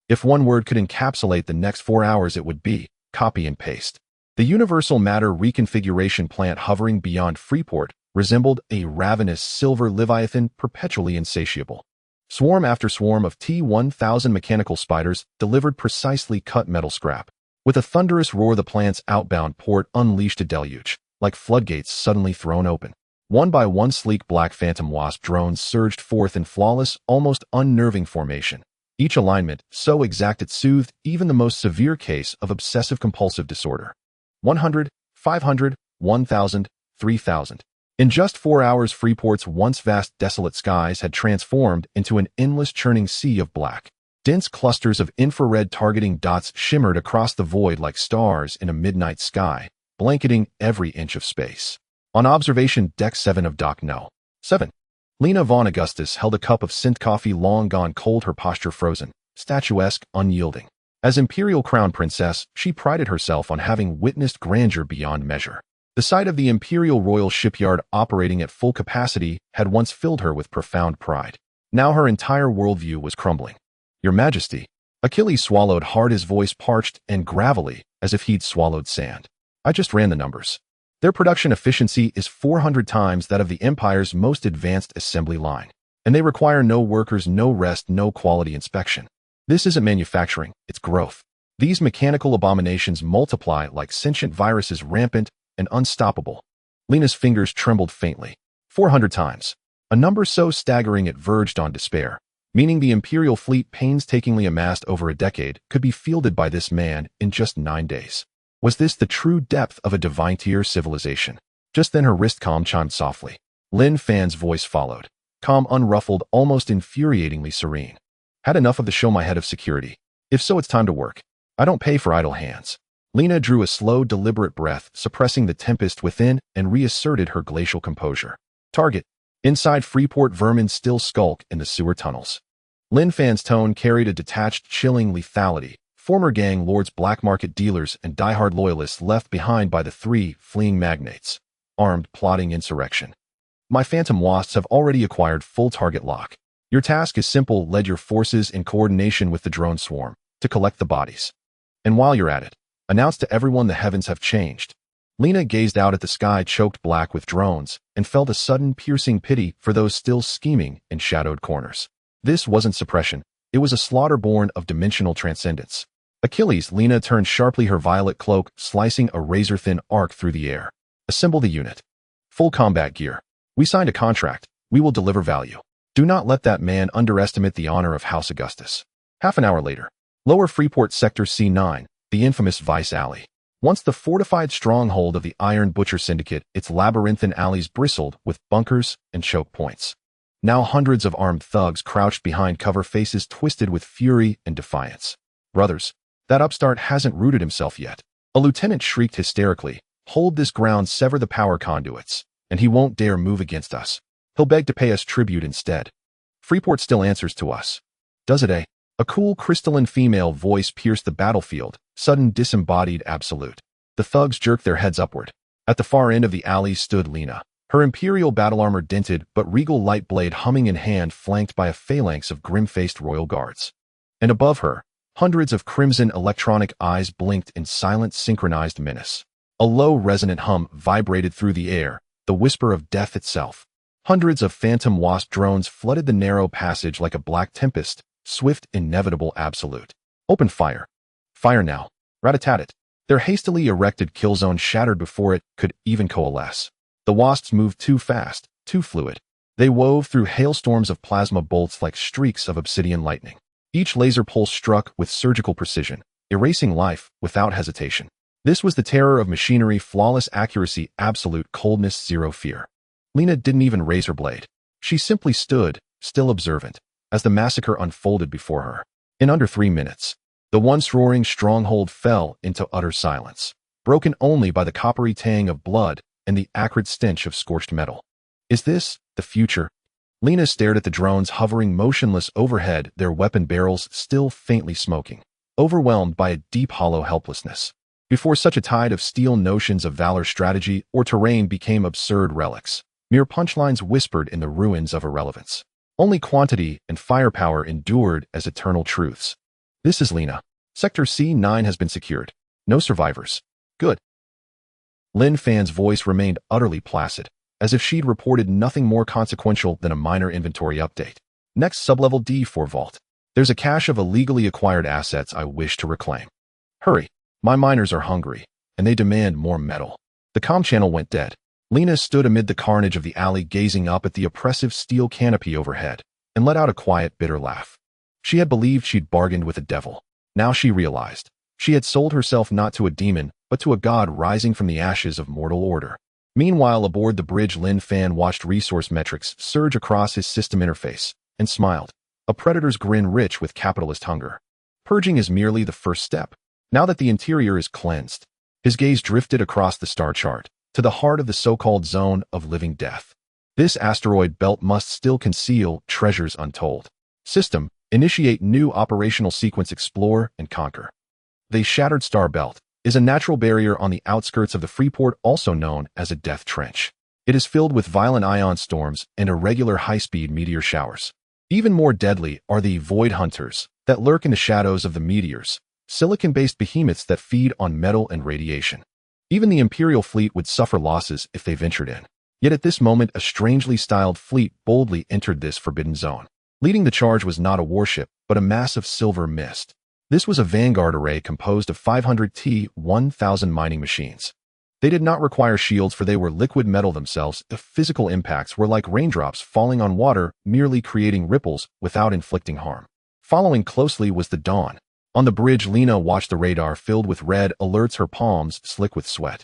If one word could encapsulate the next 4 hours, it would be copy and paste. The universal matter reconfiguration plant hovering beyond Freeport resembled a ravenous silver leviathan, perpetually insatiable. Swarm after swarm of T-1000 mechanical spiders delivered precisely cut metal scrap. With a thunderous roar, the plant's outbound port unleashed a deluge, like floodgates suddenly thrown open. One by one, sleek black phantom wasp drones surged forth in flawless, almost unnerving formation. Each alignment so exact it soothed even the most severe case of obsessive-compulsive disorder. 100, 500, 1,000, 3,000. In just 4 hours, Freeport's once vast, desolate skies had transformed into an endless churning sea of black. Dense clusters of infrared targeting dots shimmered across the void like stars in a midnight sky, blanketing every inch of space. On observation deck 7 of Dock No. 7. Lena von Augustus held a cup of synth coffee, long gone cold, her posture frozen, statuesque, unyielding. As Imperial Crown Princess, she prided herself on having witnessed grandeur beyond measure. The sight of the Imperial Royal Shipyard operating at full capacity had once filled her with profound pride. Now her entire worldview was crumbling. Your Majesty. Achilles swallowed hard, his voice parched and gravelly, as if he'd swallowed sand. I just ran the numbers. Their production efficiency is 400 times that of the Empire's most advanced assembly line. And they require no workers, no rest, no quality inspection. This isn't manufacturing, it's growth. These mechanical abominations multiply like sentient viruses, rampant and unstoppable. Lena's fingers trembled faintly. 400 times. A number so staggering it verged on despair. Meaning the Imperial fleet, painstakingly amassed over a decade, could be fielded by this man in just 9 days. Was this the true depth of a divine-tier civilization? Just then her wrist comm chimed softly. Lin Fan's voice followed. Calm, unruffled, almost infuriatingly serene. Had enough of the show, my head of security. If so, it's time to work. I don't pay for idle hands. Lena drew a slow, deliberate breath, suppressing the tempest within, and reasserted her glacial composure. Target. Inside Freeport, vermin still skulk in the sewer tunnels. Lin Fan's tone carried a detached, chilling lethality. Former gang lords, black market dealers, and diehard loyalists left behind by the 3 fleeing magnates. Armed, plotting insurrection. My phantom wasps have already acquired full target lock. Your task is simple: lead your forces in coordination with the drone swarm to collect the bodies. And while you're at it, announce to everyone the heavens have changed. Lena gazed out at the sky choked black with drones and felt a sudden piercing pity for those still scheming in shadowed corners. This wasn't suppression. It was a slaughter born of dimensional transcendence. Achilles. Lena turned sharply, her violet cloak slicing a razor-thin arc through the air. Assemble the unit. Full combat gear. We signed a contract. We will deliver value. Do not let that man underestimate the honor of House Augustus. Half an hour later. Lower Freeport Sector C9, the infamous Vice Alley. Once the fortified stronghold of the Iron Butcher Syndicate, its labyrinthine alleys bristled with bunkers and choke points. Now hundreds of armed thugs crouched behind cover, faces twisted with fury and defiance. Brothers, that upstart hasn't rooted himself yet. A lieutenant shrieked hysterically. Hold this ground, sever the power conduits, and he won't dare move against us. He'll beg to pay us tribute instead. Freeport still answers to us. Does it, eh? A cool, crystalline female voice pierced the battlefield, sudden, disembodied absolute. The thugs jerked their heads upward. At the far end of the alley stood Lena, her imperial battle armor dented but regal light blade humming in hand, flanked by a phalanx of grim-faced royal guards. And above her, hundreds of crimson electronic eyes blinked in silent, synchronized menace. A low, resonant hum vibrated through the air, the whisper of death itself. Hundreds of phantom wasp drones flooded the narrow passage like a black tempest, swift, inevitable, absolute. Open fire. Fire now. Rat-a-tat-tat. Their hastily erected kill zone shattered before it could even coalesce. The wasps moved too fast, too fluid. They wove through hailstorms of plasma bolts like streaks of obsidian lightning. Each laser pulse struck with surgical precision, erasing life without hesitation. This was the terror of machinery: flawless accuracy, absolute coldness, zero fear. Lena didn't even raise her blade. She simply stood, still observant, as the massacre unfolded before her. In under 3 minutes, the once roaring stronghold fell into utter silence, broken only by the coppery tang of blood and the acrid stench of scorched metal. Is this the future? Lena stared at the drones hovering motionless overhead, their weapon barrels still faintly smoking, overwhelmed by a deep hollow helplessness. Before such a tide of steel, notions of valor, strategy, or terrain became absurd relics, mere punchlines whispered in the ruins of irrelevance. Only quantity and firepower endured as eternal truths. This is Lena. Sector C9 has been secured. No survivors. Good. Lin Fan's voice remained utterly placid, as if she'd reported nothing more consequential than a minor inventory update. Next, sublevel D4 vault. There's a cache of illegally acquired assets I wish to reclaim. Hurry. My miners are hungry, and they demand more metal. The comm channel went dead. Lena stood amid the carnage of the alley, gazing up at the oppressive steel canopy overhead, and let out a quiet, bitter laugh. She had believed she'd bargained with a devil. Now she realized she had sold herself not to a demon, but to a god rising from the ashes of mortal order. Meanwhile, aboard the bridge, Lin Fan watched resource metrics surge across his system interface and smiled, a predator's grin rich with capitalist hunger. Purging is merely the first step. Now that the interior is cleansed, his gaze drifted across the star chart to the heart of the so-called zone of living death. This asteroid belt must still conceal treasures untold. System, initiate new operational sequence, explore and conquer. The shattered star belt is a natural barrier on the outskirts of the Freeport, also known as a death trench. It is filled with violent ion storms and irregular high-speed meteor showers. Even more deadly are the void hunters that lurk in the shadows of the meteors, silicon-based behemoths that feed on metal and radiation. Even the Imperial fleet would suffer losses if they ventured in. Yet at this moment, a strangely styled fleet boldly entered this forbidden zone. Leading the charge was not a warship, but a massive silver mist. This was a vanguard array composed of 500 T-1000 mining machines. They did not require shields, for they were liquid metal themselves. The physical impacts were like raindrops falling on water, merely creating ripples without inflicting harm. Following closely was the Dawn. On the bridge, Lena watched the radar filled with red alerts, her palms slick with sweat.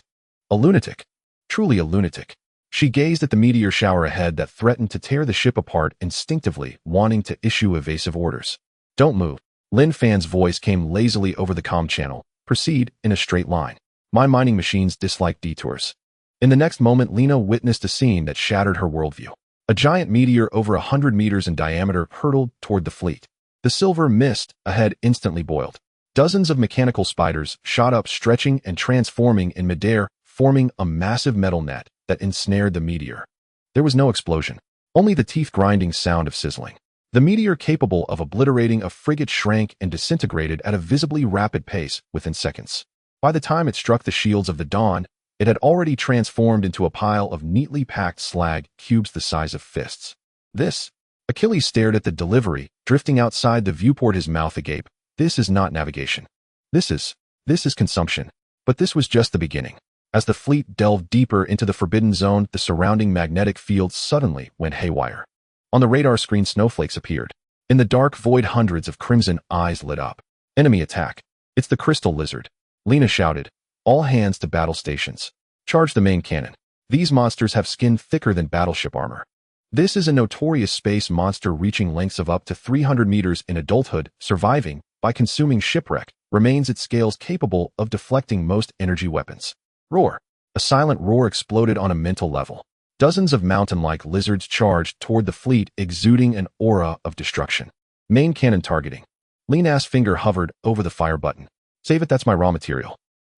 A lunatic. Truly a lunatic. She gazed at the meteor shower ahead that threatened to tear the ship apart, instinctively wanting to issue evasive orders. Don't move. Lin Fan's voice came lazily over the comm channel. Proceed in a straight line. My mining machines dislike detours. In the next moment, Lena witnessed a scene that shattered her worldview. A giant meteor over 100 meters in diameter hurtled toward the fleet. The silver mist ahead instantly boiled. Dozens of mechanical spiders shot up, stretching and transforming in midair, forming a massive metal net that ensnared the meteor. There was no explosion, only the teeth-grinding sound of sizzling. The meteor, capable of obliterating a frigate, shrank and disintegrated at a visibly rapid pace within seconds. By the time it struck the shields of the Dawn, it had already transformed into a pile of neatly packed slag cubes the size of fists. This? Achilles stared at the delivery, drifting outside the viewport, his mouth agape. This is not navigation. This is consumption. But this was just the beginning. As the fleet delved deeper into the forbidden zone, the surrounding magnetic field suddenly went haywire. On the radar screen, snowflakes appeared. In the dark void, hundreds of crimson eyes lit up. Enemy attack. It's the crystal lizard. Lena shouted. All hands to battle stations. Charge the main cannon. These monsters have skin thicker than battleship armor. This is a notorious space monster reaching lengths of up to 300 meters in adulthood. Surviving by consuming shipwreck remains its scales, capable of deflecting most energy weapons. Roar. A silent roar exploded on a mental level. Dozens of mountain-like lizards charged toward the fleet, exuding an aura of destruction. Main cannon targeting. Lena's finger hovered over the fire button. Save it, that's my raw material.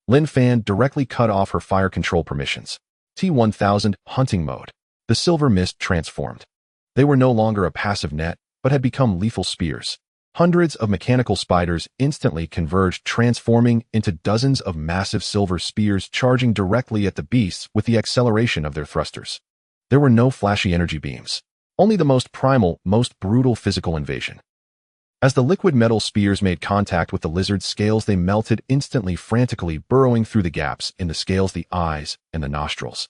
Lin Fan directly cut off her fire control permissions. T-1000 hunting mode. The silver mist transformed. They were no longer a passive net, but had become lethal spears. Hundreds of mechanical spiders instantly converged, transforming into dozens of massive silver spears, charging directly at the beasts with the acceleration of their thrusters. There were no flashy energy beams, only the most primal, most brutal physical invasion. As the liquid metal spears made contact with the lizard's scales, they melted instantly, frantically burrowing through the gaps in the scales, the eyes, and the nostrils.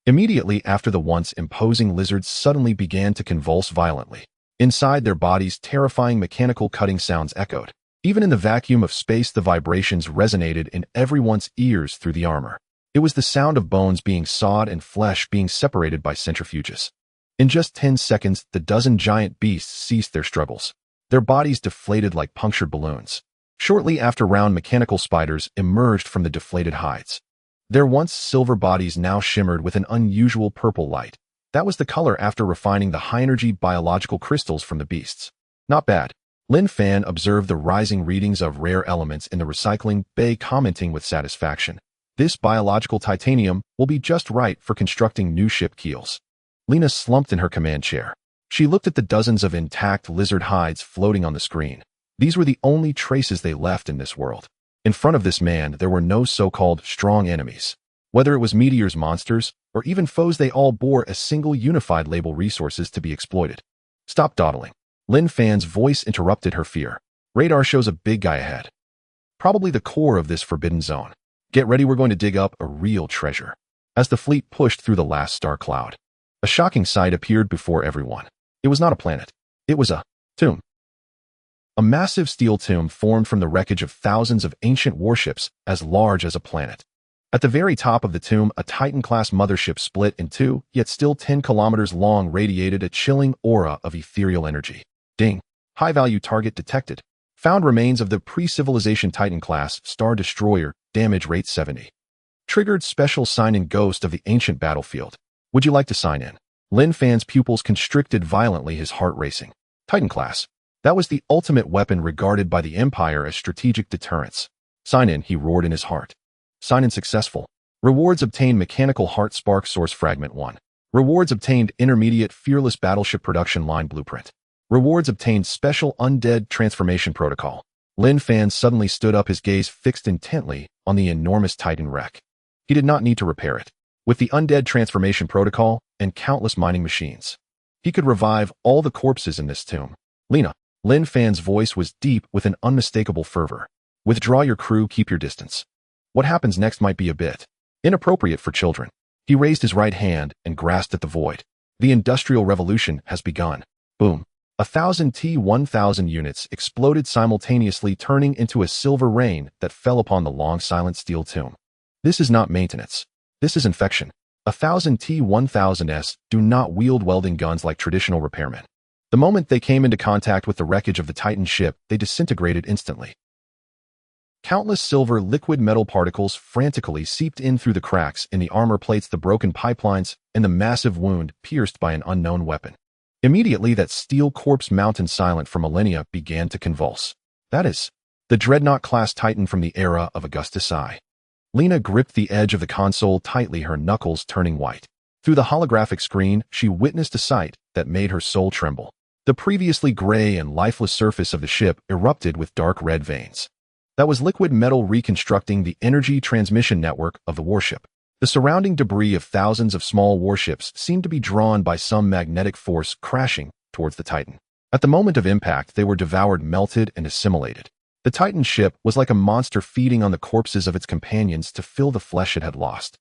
Immediately after, the once imposing lizards suddenly began to convulse violently. Inside their bodies, terrifying mechanical cutting sounds echoed. Even in the vacuum of space, the vibrations resonated in everyone's ears through the armor. It was the sound of bones being sawed and flesh being separated by centrifuges. In just 10 seconds, the dozen giant beasts ceased their struggles. Their bodies deflated like punctured balloons. Shortly after, round mechanical spiders emerged from the deflated hides. Their once silver bodies now shimmered with an unusual purple light. That was the color after refining the high-energy biological crystals from the beasts. Not bad. Lin Fan observed the rising readings of rare elements in the recycling bay, commenting with satisfaction. This biological titanium will be just right for constructing new ship keels. Lena slumped in her command chair. She looked at the dozens of intact lizard hides floating on the screen. These were the only traces they left in this world. In front of this man, there were no so-called strong enemies. Whether it was meteors, monsters, or even foes, they all bore a single unified label: resources to be exploited. Stop dawdling. Lin Fan's voice interrupted her fear. Radar shows a big guy ahead. Probably the core of this forbidden zone. Get ready, we're going to dig up a real treasure. As the fleet pushed through the last star cloud, a shocking sight appeared before everyone. It was not a planet. It was a tomb. A massive steel tomb formed from the wreckage of thousands of ancient warships, as large as a planet. At the very top of the tomb, a Titan-class mothership split in two, yet still 10 kilometers long, radiated a chilling aura of ethereal energy. Ding. High-value target detected. Found remains of the pre-civilization Titan-class Star Destroyer, damage rate 70. Triggered special sign-in, ghost of the ancient battlefield. Would you like to sign in? Lin Fan's pupils constricted violently, his heart racing. Titan-class. That was the ultimate weapon regarded by the Empire as strategic deterrence. Sign in, he roared in his heart. Sign in successful. Rewards obtained: mechanical heart spark source fragment 1. Rewards obtained: intermediate fearless battleship production line blueprint. Rewards obtained: special undead transformation protocol. Lin Fan suddenly stood up, his gaze fixed intently on the enormous Titan wreck. He did not need to repair it. With the undead transformation protocol and countless mining machines, he could revive all the corpses in this tomb. Lena. Lin Fan's voice was deep with an unmistakable fervor. Withdraw your crew, keep your distance. What happens next might be a bit inappropriate for children. He raised his right hand and grasped at the void. The Industrial Revolution has begun. Boom. 1,000 T-1000 units exploded simultaneously, turning into a silver rain that fell upon the long silent steel tomb. This is not maintenance. This is infection. 1,000 T-1000s do not wield welding guns like traditional repairmen. The moment they came into contact with the wreckage of the Titan ship, they disintegrated instantly. Countless silver liquid metal particles frantically seeped in through the cracks in the armor plates, the broken pipelines, and the massive wound pierced by an unknown weapon. Immediately, that steel corpse mountain, silent for millennia, began to convulse. That is, the Dreadnought-class Titan from the era of Augustus I. Lena gripped the edge of the console tightly, her knuckles turning white. Through the holographic screen, she witnessed a sight that made her soul tremble. The previously gray and lifeless surface of the ship erupted with dark red veins. That was liquid metal reconstructing the energy transmission network of the warship. The surrounding debris of thousands of small warships seemed to be drawn by some magnetic force, crashing towards the Titan. At the moment of impact, they were devoured, melted, and assimilated. The Titan ship was like a monster feeding on the corpses of its companions to fill the flesh it had lost.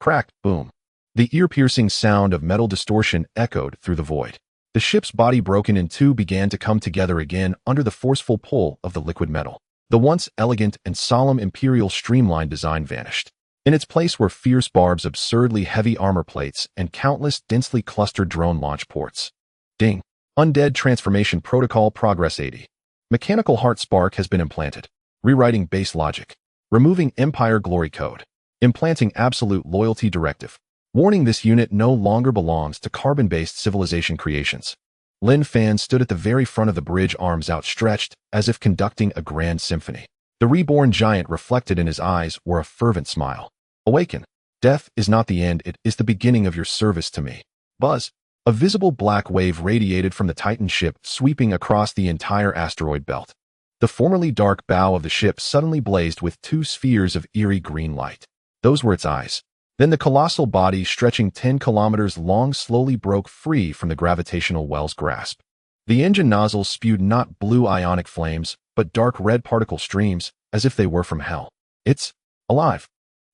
Crack, boom. The ear-piercing sound of metal distortion echoed through the void. The ship's body, broken in two, began to come together again under the forceful pull of the liquid metal. The once elegant and solemn Imperial streamlined design vanished. In its place were fierce barbs, absurdly heavy armor plates, and countless densely clustered drone launch ports. Ding. Undead transformation protocol progress 80. Mechanical heart spark has been implanted. Rewriting base logic. Removing Empire glory code. Implanting absolute loyalty directive. Warning: this unit no longer belongs to carbon-based civilization creations. Lin Fan stood at the very front of the bridge, arms outstretched, as if conducting a grand symphony. The reborn giant, reflected in his eyes, wore a fervent smile. Awaken. Death is not the end, it is the beginning of your service to me. Buzz. A visible black wave radiated from the Titan ship, sweeping across the entire asteroid belt. The formerly dark bow of the ship suddenly blazed with two spheres of eerie green light. Those were its eyes. Then the colossal body, stretching 10 kilometers long, slowly broke free from the gravitational well's grasp. The engine nozzles spewed not blue ionic flames, but dark red particle streams, as if they were from hell. It's alive.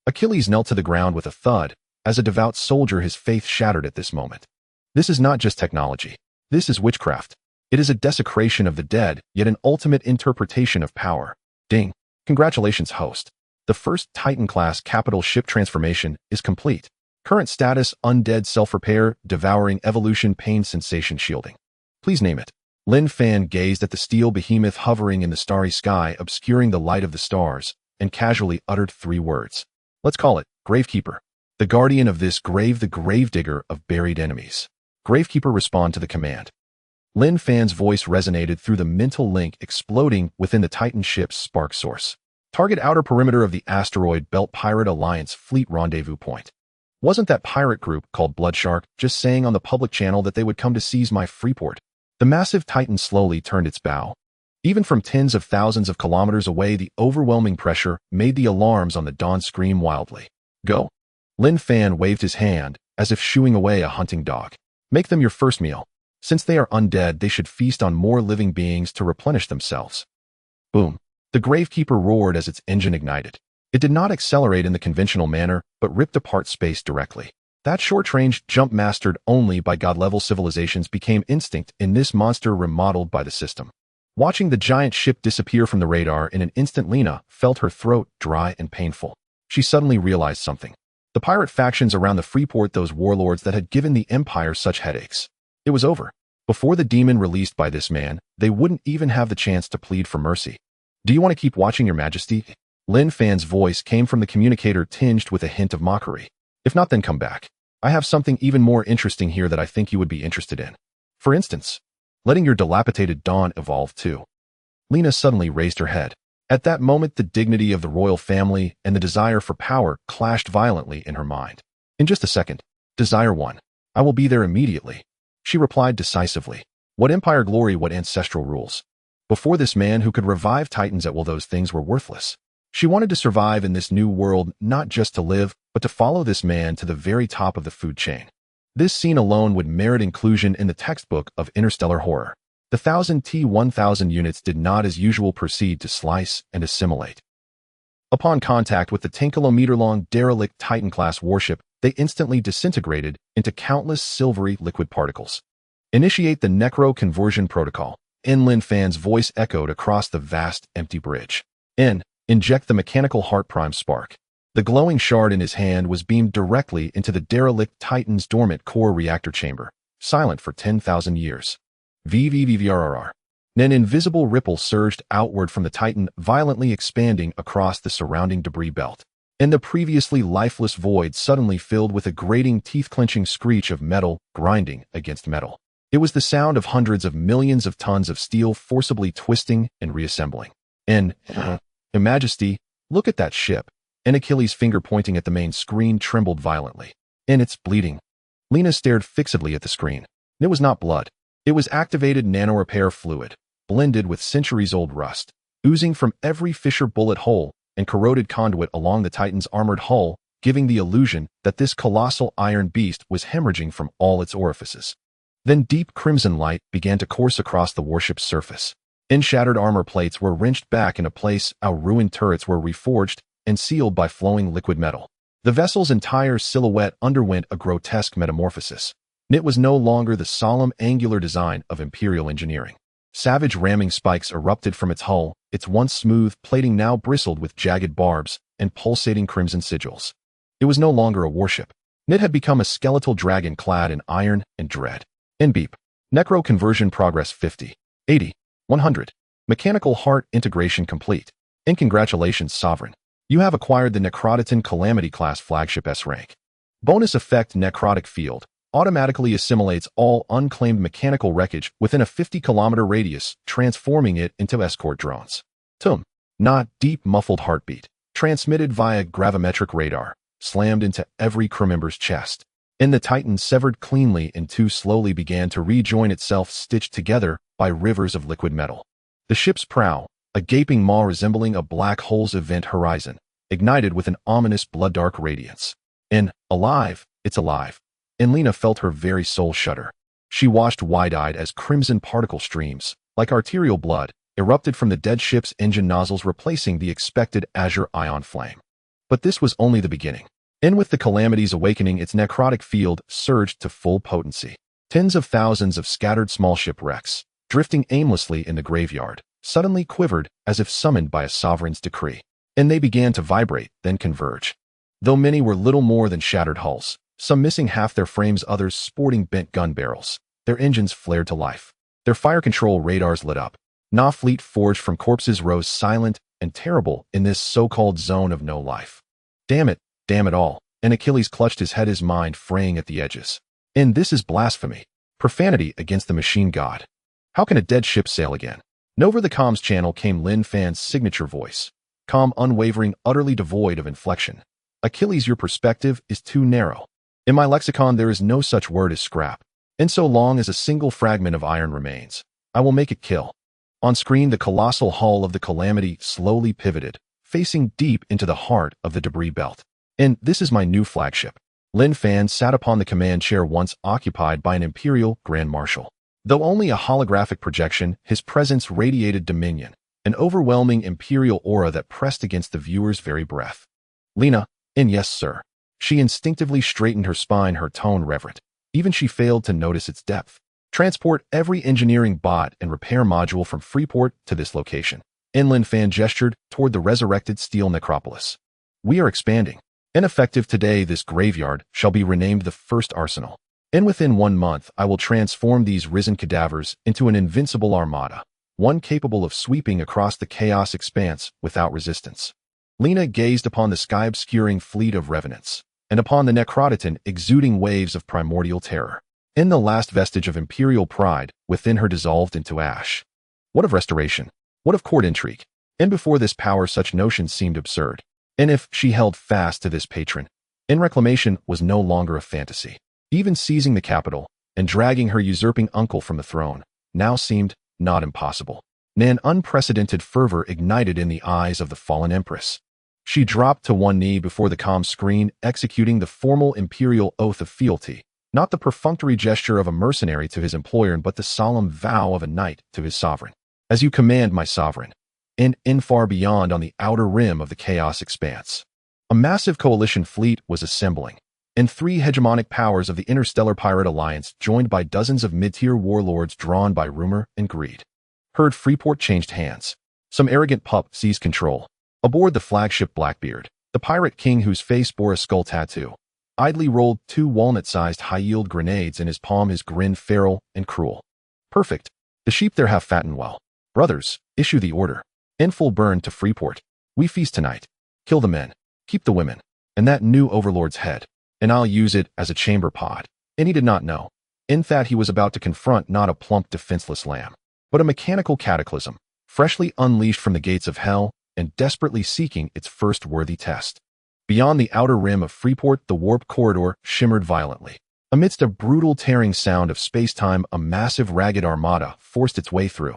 Achilles knelt to the ground with a thud. As a devout soldier, his faith shattered at this moment. This is not just technology. This is witchcraft. It is a desecration of the dead, yet an ultimate interpretation of power. Ding. Congratulations, host. The first Titan-class capital ship transformation is complete. Current status: undead self-repair, devouring evolution, pain sensation shielding. Please name it. Lin Fan gazed at the steel behemoth hovering in the starry sky, obscuring the light of the stars, and casually uttered 3 words. Let's call it Gravekeeper. The guardian of this grave, the gravedigger of buried enemies. Gravekeeper, respond to the command. Lin Fan's voice resonated through the mental link exploding within the Titan ship's spark source. Target: outer perimeter of the asteroid belt, Pirate Alliance fleet rendezvous point. Wasn't that pirate group called Bloodshark just saying on the public channel that they would come to seize my Freeport? The massive Titan slowly turned its bow. Even from tens of thousands of kilometers away, the overwhelming pressure made the alarms on the Dawn scream wildly. Go. Lin Fan waved his hand, as if shooing away a hunting dog. Make them your first meal. Since they are undead, they should feast on more living beings to replenish themselves. Boom. The Gravekeeper roared as its engine ignited. It did not accelerate in the conventional manner, but ripped apart space directly. That short-range jump mastered only by god-level civilizations became instinct in this monster remodeled by the system. Watching the giant ship disappear from the radar in an instant, Lena felt her throat dry and painful. She suddenly realized something. The pirate factions around the Freeport, those warlords that had given the Empire such headaches. It was over. Before the demon released by this man, they wouldn't even have the chance to plead for mercy. Do you want to keep watching, Your Majesty? Lin Fan's voice came from the communicator, tinged with a hint of mockery. If not, then come back. I have something even more interesting here that I think you would be interested in. For instance, letting your dilapidated Dawn evolve too. Lena suddenly raised her head. At that moment, the dignity of the royal family and the desire for power clashed violently in her mind. In just a second. Desire 1. I will be there immediately. She replied decisively. What empire glory, what ancestral rules? Before this man who could revive titans at will, those things were worthless. She wanted to survive in this new world, not just to live, but to follow this man to the very top of the food chain. This scene alone would merit inclusion in the textbook of interstellar horror. The 1000 T-1000 units did not as usual proceed to slice and assimilate. Upon contact with the 10-kilometer-long derelict Titan-class warship, they instantly disintegrated into countless silvery liquid particles. Initiate the necro-conversion protocol. Lin Fan's voice echoed across the vast, empty bridge. Inject the mechanical heart prime spark. The glowing shard in his hand was beamed directly into the derelict Titan's dormant core reactor chamber, silent for 10,000 years. VVVVRRR. An invisible ripple surged outward from the Titan, violently expanding across the surrounding debris belt. And the previously lifeless void suddenly filled with a grating, teeth-clenching screech of metal grinding against metal. It was the sound of hundreds of millions of tons of steel forcibly twisting and reassembling. Your Majesty, look at that ship. Achilles' finger pointing at the main screen trembled violently. It's bleeding. Lena stared fixedly at the screen. It was not blood. It was activated nanorepair fluid, blended with centuries-old rust, oozing from every fissure, bullet hole, and corroded conduit along the Titan's armored hull, giving the illusion that this colossal iron beast was hemorrhaging from all its orifices. Then deep crimson light began to course across the warship's surface. Shattered armor plates were wrenched back into place, our ruined turrets were reforged and sealed by flowing liquid metal. The vessel's entire silhouette underwent a grotesque metamorphosis. It was no longer the solemn, angular design of Imperial engineering. Savage ramming spikes erupted from its hull, its once smooth plating now bristled with jagged barbs and pulsating crimson sigils. It was no longer a warship. It had become a skeletal dragon clad in iron and dread. Beep. Necro-conversion progress 50. 80. 100. Mechanical heart integration complete. Congratulations, Sovereign. You have acquired the Necrotitan Calamity-class flagship S rank. Bonus effect: necrotic field. Automatically assimilates all unclaimed mechanical wreckage within a 50-kilometer radius, transforming it into escort drones. Not deep muffled heartbeat. Transmitted via gravimetric radar. Slammed into every crew member's chest. The Titan, severed cleanly in two, slowly began to rejoin itself, stitched together by rivers of liquid metal. The ship's prow, a gaping maw resembling a black hole's event horizon, ignited with an ominous blood-dark radiance. Alive, it's alive. Lena felt her very soul shudder. She watched wide-eyed as crimson particle streams, like arterial blood, erupted from the dead ship's engine nozzles, replacing the expected azure ion flame. But this was only the beginning. With the Calamity's awakening, its necrotic field surged to full potency. Tens of thousands of scattered small shipwrecks, drifting aimlessly in the graveyard, suddenly quivered as if summoned by a sovereign's decree. and they began to vibrate, then converge. Though many were little more than shattered hulls, some missing half their frames, others sporting bent gun barrels, their engines flared to life. Their fire control radars lit up. Na fleet forged from corpses rose silent and terrible in this so-called zone of no life. Damn it all. And Achilles clutched his head, his mind fraying at the edges. And this is blasphemy. Profanity against the machine god. How can a dead ship sail again? And over the comms channel came Lin Fan's signature voice. Calm, unwavering, utterly devoid of inflection. Achilles, your perspective is too narrow. In my lexicon there is no such word as scrap. And so long as a single fragment of iron remains, I will make it kill. On screen, the colossal hull of the Calamity slowly pivoted, facing deep into the heart of the debris belt. And this is my new flagship. Lin Fan sat upon the command chair once occupied by an Imperial Grand Marshal. Though only a holographic projection, his presence radiated dominion, an overwhelming imperial aura that pressed against the viewer's very breath. Lena, and yes, sir. She instinctively straightened her spine, her tone reverent. Even she failed to notice its depth. Transport every engineering bot and repair module from Freeport to this location. Lin Fan gestured toward the resurrected steel necropolis. We are expanding. Ineffective today, this graveyard shall be renamed the First Arsenal. And within 1 month, I will transform these risen cadavers into an invincible armada, one capable of sweeping across the chaos expanse without resistance. Lena gazed upon the sky-obscuring fleet of revenants, and upon the necrotitan exuding waves of primordial terror. In the last vestige of imperial pride within her dissolved into ash. What of restoration? What of court intrigue? And before this power such notions seemed absurd. And if she held fast to this patron, and reclamation was no longer a fantasy. Even seizing the capital and dragging her usurping uncle from the throne now seemed not impossible. An unprecedented fervor ignited in the eyes of the fallen empress. She dropped to one knee before the comm screen, executing the formal imperial oath of fealty, not the perfunctory gesture of a mercenary to his employer, but the solemn vow of a knight to his sovereign. As you command, my sovereign. And in far beyond on the outer rim of the chaos expanse, a massive coalition fleet was assembling, and 3 hegemonic powers of the interstellar pirate alliance, joined by dozens of mid-tier warlords drawn by rumor and greed. Heard Freeport changed hands. Some arrogant pup seized control. Aboard the flagship Blackbeard, the pirate king whose face bore a skull tattoo, idly rolled 2 walnut-sized high-yield grenades in his palm, his grin feral and cruel. Perfect. The sheep there have fattened well. Brothers, issue the order. In full burn to Freeport. We feast tonight. Kill the men. Keep the women. And that new overlord's head. And I'll use it as a chamber pod. And he did not know. In that he was about to confront not a plump defenseless lamb, but a mechanical cataclysm, freshly unleashed from the gates of hell and desperately seeking its first worthy test. Beyond the outer rim of Freeport, the warp corridor shimmered violently. Amidst a brutal tearing sound of space-time, a massive ragged armada forced its way through.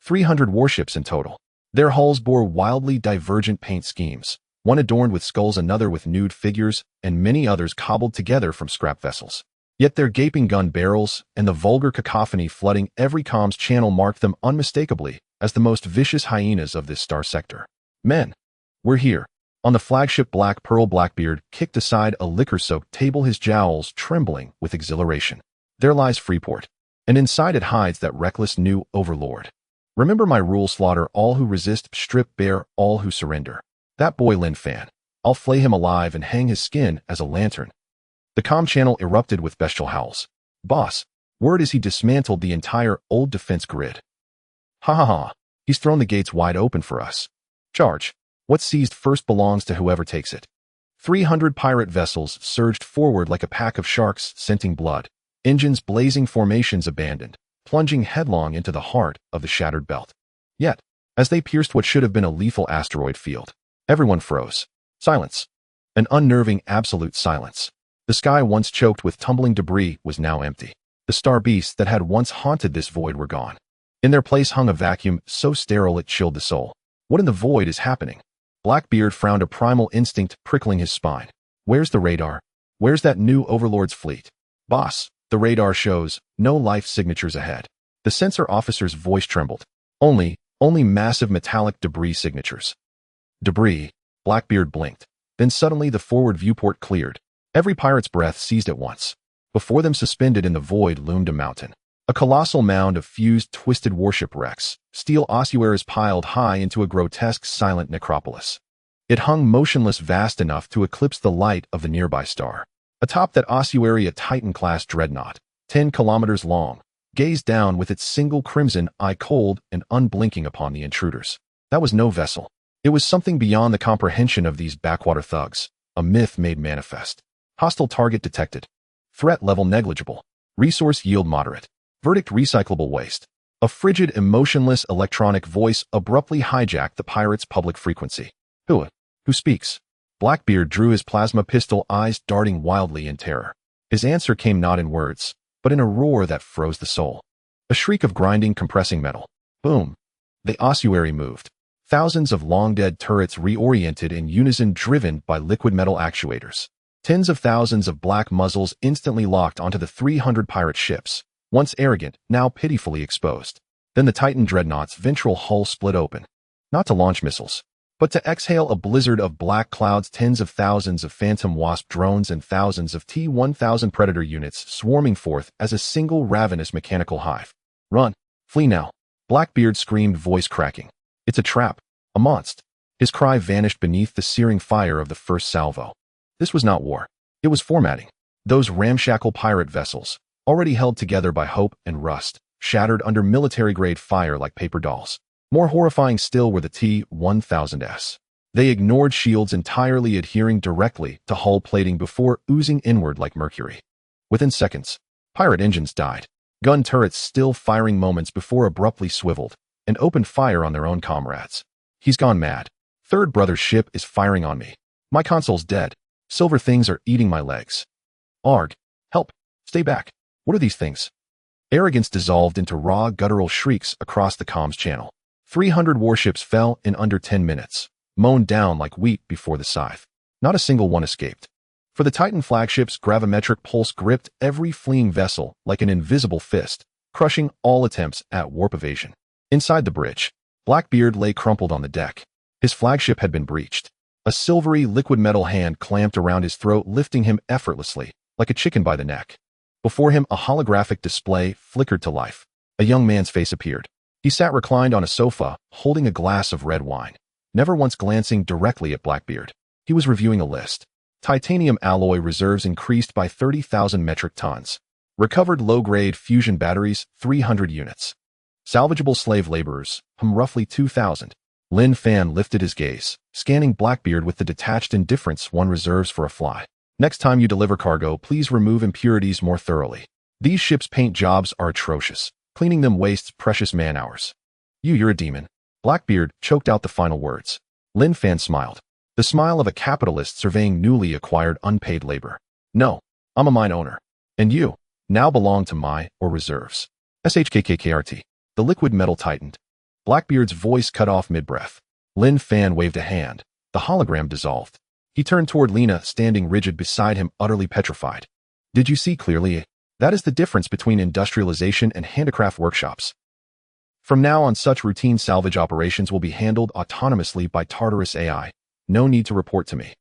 300 warships in total. Their hulls bore wildly divergent paint schemes, one adorned with skulls, another with nude figures, and many others cobbled together from scrap vessels. Yet their gaping gun barrels and the vulgar cacophony flooding every comms channel marked them unmistakably as the most vicious hyenas of this star sector. Men, we're here. On the flagship Black Pearl, Blackbeard kicked aside a liquor-soaked table, his jowls trembling with exhilaration. There lies Freeport, and inside it hides that reckless new overlord. Remember my rule: slaughter all who resist, strip bare all who surrender. That boy Lin Fan. I'll flay him alive and hang his skin as a lantern. The comm channel erupted with bestial howls. Boss, word is he dismantled the entire old defense grid. Ha ha ha. He's thrown the gates wide open for us. Charge. What's seized first belongs to whoever takes it. 300 pirate vessels surged forward like a pack of sharks scenting blood, engines blazing, formations abandoned, plunging headlong into the heart of the shattered belt. Yet, as they pierced what should have been a lethal asteroid field, everyone froze. Silence. An unnerving absolute silence. The sky, once choked with tumbling debris, was now empty. The star beasts that had once haunted this void were gone. In their place hung a vacuum so sterile it chilled the soul. What in the void is happening? Blackbeard frowned, a primal instinct prickling his spine. Where's the radar? Where's that new overlord's fleet? Boss, the radar shows no life signatures ahead. The sensor officer's voice trembled. Only massive metallic debris signatures. Debris. Blackbeard blinked. Then suddenly the forward viewport cleared. Every pirate's breath seized at once. Before them, suspended in the void, loomed a mountain. A colossal mound of fused, twisted warship wrecks, steel ossuaries piled high into a grotesque, silent necropolis. It hung motionless, vast enough to eclipse the light of the nearby star. Atop that ossuary, a Titan-class dreadnought, 10 kilometers long, gazed down with its single crimson eye cold and unblinking upon the intruders. That was no vessel. It was something beyond the comprehension of these backwater thugs, a myth made manifest. Hostile target detected. Threat level negligible. Resource yield moderate. Verdict recyclable waste. A frigid, emotionless electronic voice abruptly hijacked the pirate's public frequency. Who speaks? Blackbeard drew his plasma pistol, eyes darting wildly in terror. His answer came not in words, but in a roar that froze the soul. A shriek of grinding, compressing metal. Boom. The ossuary moved. Thousands of long-dead turrets reoriented in unison, driven by liquid metal actuators. Tens of thousands of black muzzles instantly locked onto the 300 pirate ships, once arrogant, now pitifully exposed. Then the Titan dreadnought's ventral hull split open. Not to launch missiles, but to exhale a blizzard of black clouds. Tens of thousands of Phantom Wasp drones and thousands of T-1000 Predator units swarming forth as a single ravenous mechanical hive. Run! Flee now! Blackbeard screamed, voice cracking. It's a trap! A monster! His cry vanished beneath the searing fire of the first salvo. This was not war. It was formatting. Those ramshackle pirate vessels, already held together by hope and rust, shattered under military-grade fire like paper dolls. More horrifying still were the T-1000s. They ignored shields entirely, adhering directly to hull plating before oozing inward like mercury. Within seconds, pirate engines died. Gun turrets still firing moments before abruptly swiveled and opened fire on their own comrades. He's gone mad. Third brother's ship is firing on me. My console's dead. Silver things are eating my legs. Arg! Help! Stay back! What are these things? Arrogance dissolved into raw, guttural shrieks across the comms channel. 300 warships fell in under 10 minutes, mown down like wheat before the scythe. Not a single one escaped. For the Titan flagships, gravimetric pulse gripped every fleeing vessel like an invisible fist, crushing all attempts at warp evasion. Inside the bridge, Blackbeard lay crumpled on the deck. His flagship had been breached. A silvery, liquid metal hand clamped around his throat, lifting him effortlessly, like a chicken by the neck. Before him, a holographic display flickered to life. A young man's face appeared. He sat reclined on a sofa, holding a glass of red wine, never once glancing directly at Blackbeard. He was reviewing a list. Titanium alloy reserves increased by 30,000 metric tons. Recovered low-grade fusion batteries, 300 units. Salvageable slave laborers, roughly 2,000. Lin Fan lifted his gaze, scanning Blackbeard with the detached indifference one reserves for a fly. Next time you deliver cargo, please remove impurities more thoroughly. These ships' paint jobs are atrocious. Cleaning them wastes precious man-hours. You're a demon. Blackbeard choked out the final words. Lin Fan smiled. The smile of a capitalist surveying newly acquired unpaid labor. No, I'm a mine owner. And you now belong to my or reserves. SHKKKRT. The liquid metal tightened. Blackbeard's voice cut off mid-breath. Lin Fan waved a hand. The hologram dissolved. He turned toward Lena, standing rigid beside him, utterly petrified. Did you see clearly? That is the difference between industrialization and handicraft workshops. From now on, such routine salvage operations will be handled autonomously by Tartarus AI. No need to report to me.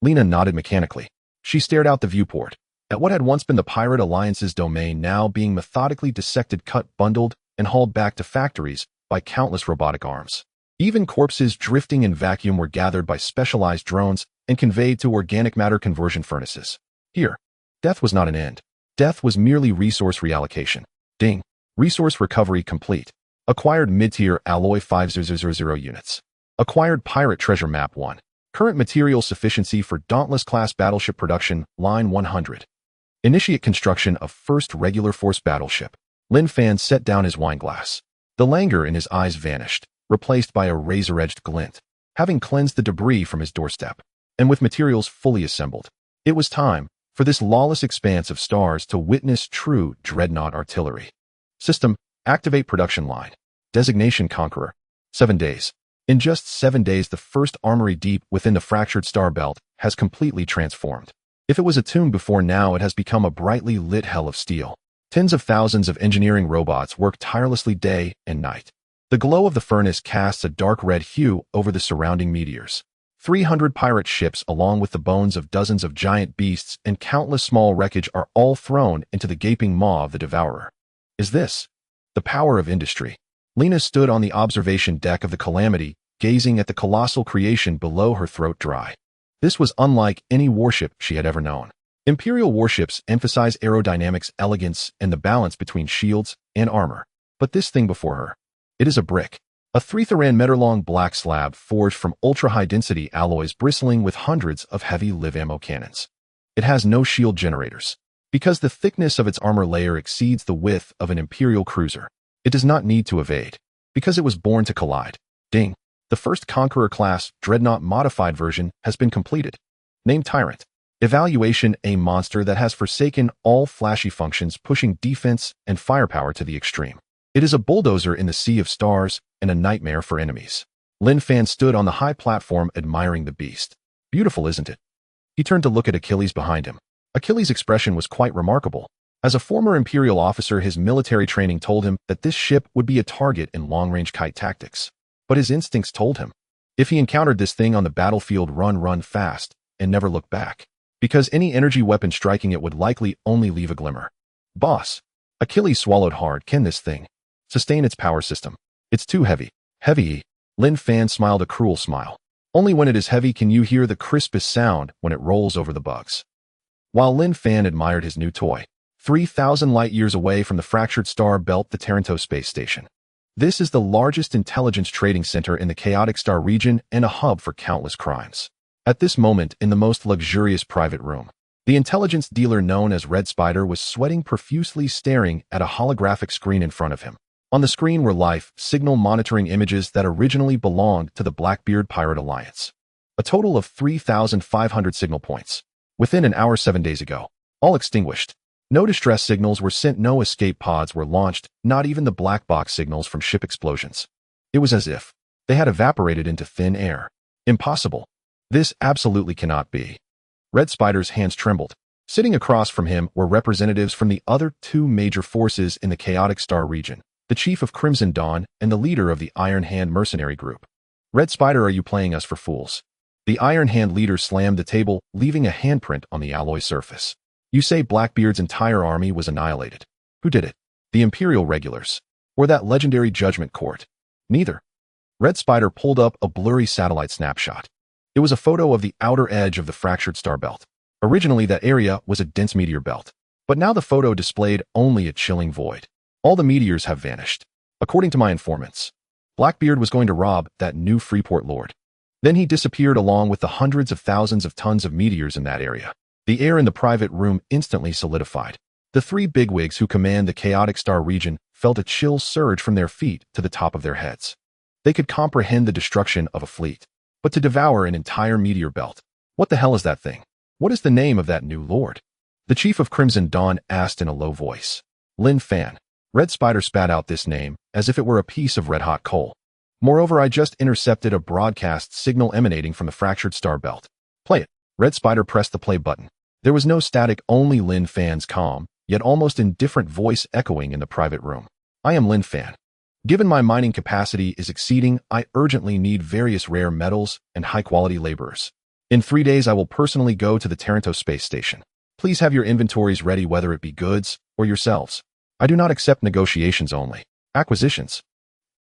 Lena nodded mechanically. She stared out the viewport at what had once been the Pirate Alliance's domain, now being methodically dissected, cut, bundled, and hauled back to factories by countless robotic arms. Even corpses drifting in vacuum were gathered by specialized drones and conveyed to organic matter conversion furnaces. Here, death was not an end. Death was merely resource reallocation. Ding. Resource recovery complete. Acquired mid-tier alloy 5000 units. Acquired pirate treasure map 1. Current material sufficiency for Dauntless-class battleship production, line 100. Initiate construction of first regular force battleship. Lin Fan set down his wineglass. The languor in his eyes vanished, replaced by a razor-edged glint, having cleansed the debris from his doorstep. And with materials fully assembled, it was time for this lawless expanse of stars to witness true dreadnought artillery. System, activate production line. Designation Conqueror. 7 days. In just 7 days, the first armory deep within the fractured star belt has completely transformed. If it was a tomb before now, it has become a brightly lit hell of steel. Tens of thousands of engineering robots work tirelessly day and night. The glow of the furnace casts a dark red hue over the surrounding meteors. 300 pirate ships, along with the bones of dozens of giant beasts and countless small wreckage, are all thrown into the gaping maw of the devourer. Is this the power of industry? Lena stood on the observation deck of the Calamity, gazing at the colossal creation below her throat dry. This was unlike any warship she had ever known. Imperial warships emphasize aerodynamics, elegance, and the balance between shields and armor. But this thing before her, it is a brick. A 3-meter-long black slab forged from ultra-high-density alloys bristling with hundreds of heavy live ammo cannons. It has no shield generators. Because the thickness of its armor layer exceeds the width of an Imperial cruiser, it does not need to evade. Because it was born to collide. Ding. The first Conqueror-class Dreadnought modified version has been completed. Name Tyrant. Evaluation: a monster that has forsaken all flashy functions, pushing defense and firepower to the extreme. It is a bulldozer in the sea of stars and a nightmare for enemies. Lin Fan stood on the high platform admiring the beast. Beautiful, isn't it? He turned to look at Achilles behind him. Achilles' expression was quite remarkable. As a former Imperial officer, his military training told him that this ship would be a target in long-range kite tactics. But his instincts told him, if he encountered this thing on the battlefield, run fast and never look back. Because any energy weapon striking it would likely only leave a glimmer. Boss. Achilles swallowed hard. Can this thing sustain its power system? It's too heavy. Heavy. Lin Fan smiled a cruel smile. Only when it is heavy can you hear the crispest sound when it rolls over the bugs. While Lin Fan admired his new toy, 3,000 light-years away from the fractured star belt, the Taranto space station. This is the largest intelligence trading center in the chaotic star region and a hub for countless crimes. At this moment, in the most luxurious private room, the intelligence dealer known as Red Spider was sweating profusely, staring at a holographic screen in front of him. On the screen were life signal monitoring images that originally belonged to the Blackbeard Pirate Alliance. A total of 3,500 signal points. Within an hour 7 days ago, all extinguished. No distress signals were sent, no escape pods were launched, not even the black box signals from ship explosions. It was as if they had evaporated into thin air. Impossible. This absolutely cannot be. Red Spider's hands trembled. Sitting across from him were representatives from the other two major forces in the chaotic star region, the chief of Crimson Dawn and the leader of the Iron Hand mercenary group. Red Spider, are you playing us for fools? The Iron Hand leader slammed the table, leaving a handprint on the alloy surface. You say Blackbeard's entire army was annihilated. Who did it? The Imperial regulars? Or that legendary judgment court? Neither. Red Spider pulled up a blurry satellite snapshot. It was a photo of the outer edge of the fractured star belt. Originally, that area was a dense meteor belt. But now the photo displayed only a chilling void. All the meteors have vanished. According to my informants, Blackbeard was going to rob that new Freeport lord. Then he disappeared along with the hundreds of thousands of tons of meteors in that area. The air in the private room instantly solidified. The three bigwigs who command the chaotic star region felt a chill surge from their feet to the top of their heads. They could comprehend the destruction of a fleet. But to devour an entire meteor belt, what the hell is that thing? What is the name of that new lord? The chief of Crimson Dawn asked in a low voice. Lin Fan. Red Spider spat out this name as if it were a piece of red-hot coal. Moreover, I just intercepted a broadcast signal emanating from the fractured star belt. Play it. Red Spider pressed the play button. There was no static, only Lin Fan's calm, yet almost indifferent voice echoing in the private room. I am Lin Fan. Given my mining capacity is exceeding, I urgently need various rare metals and high-quality laborers. In 3 days, I will personally go to the Taranto space station. Please have your inventories ready, whether it be goods or yourselves. I do not accept negotiations, only acquisitions.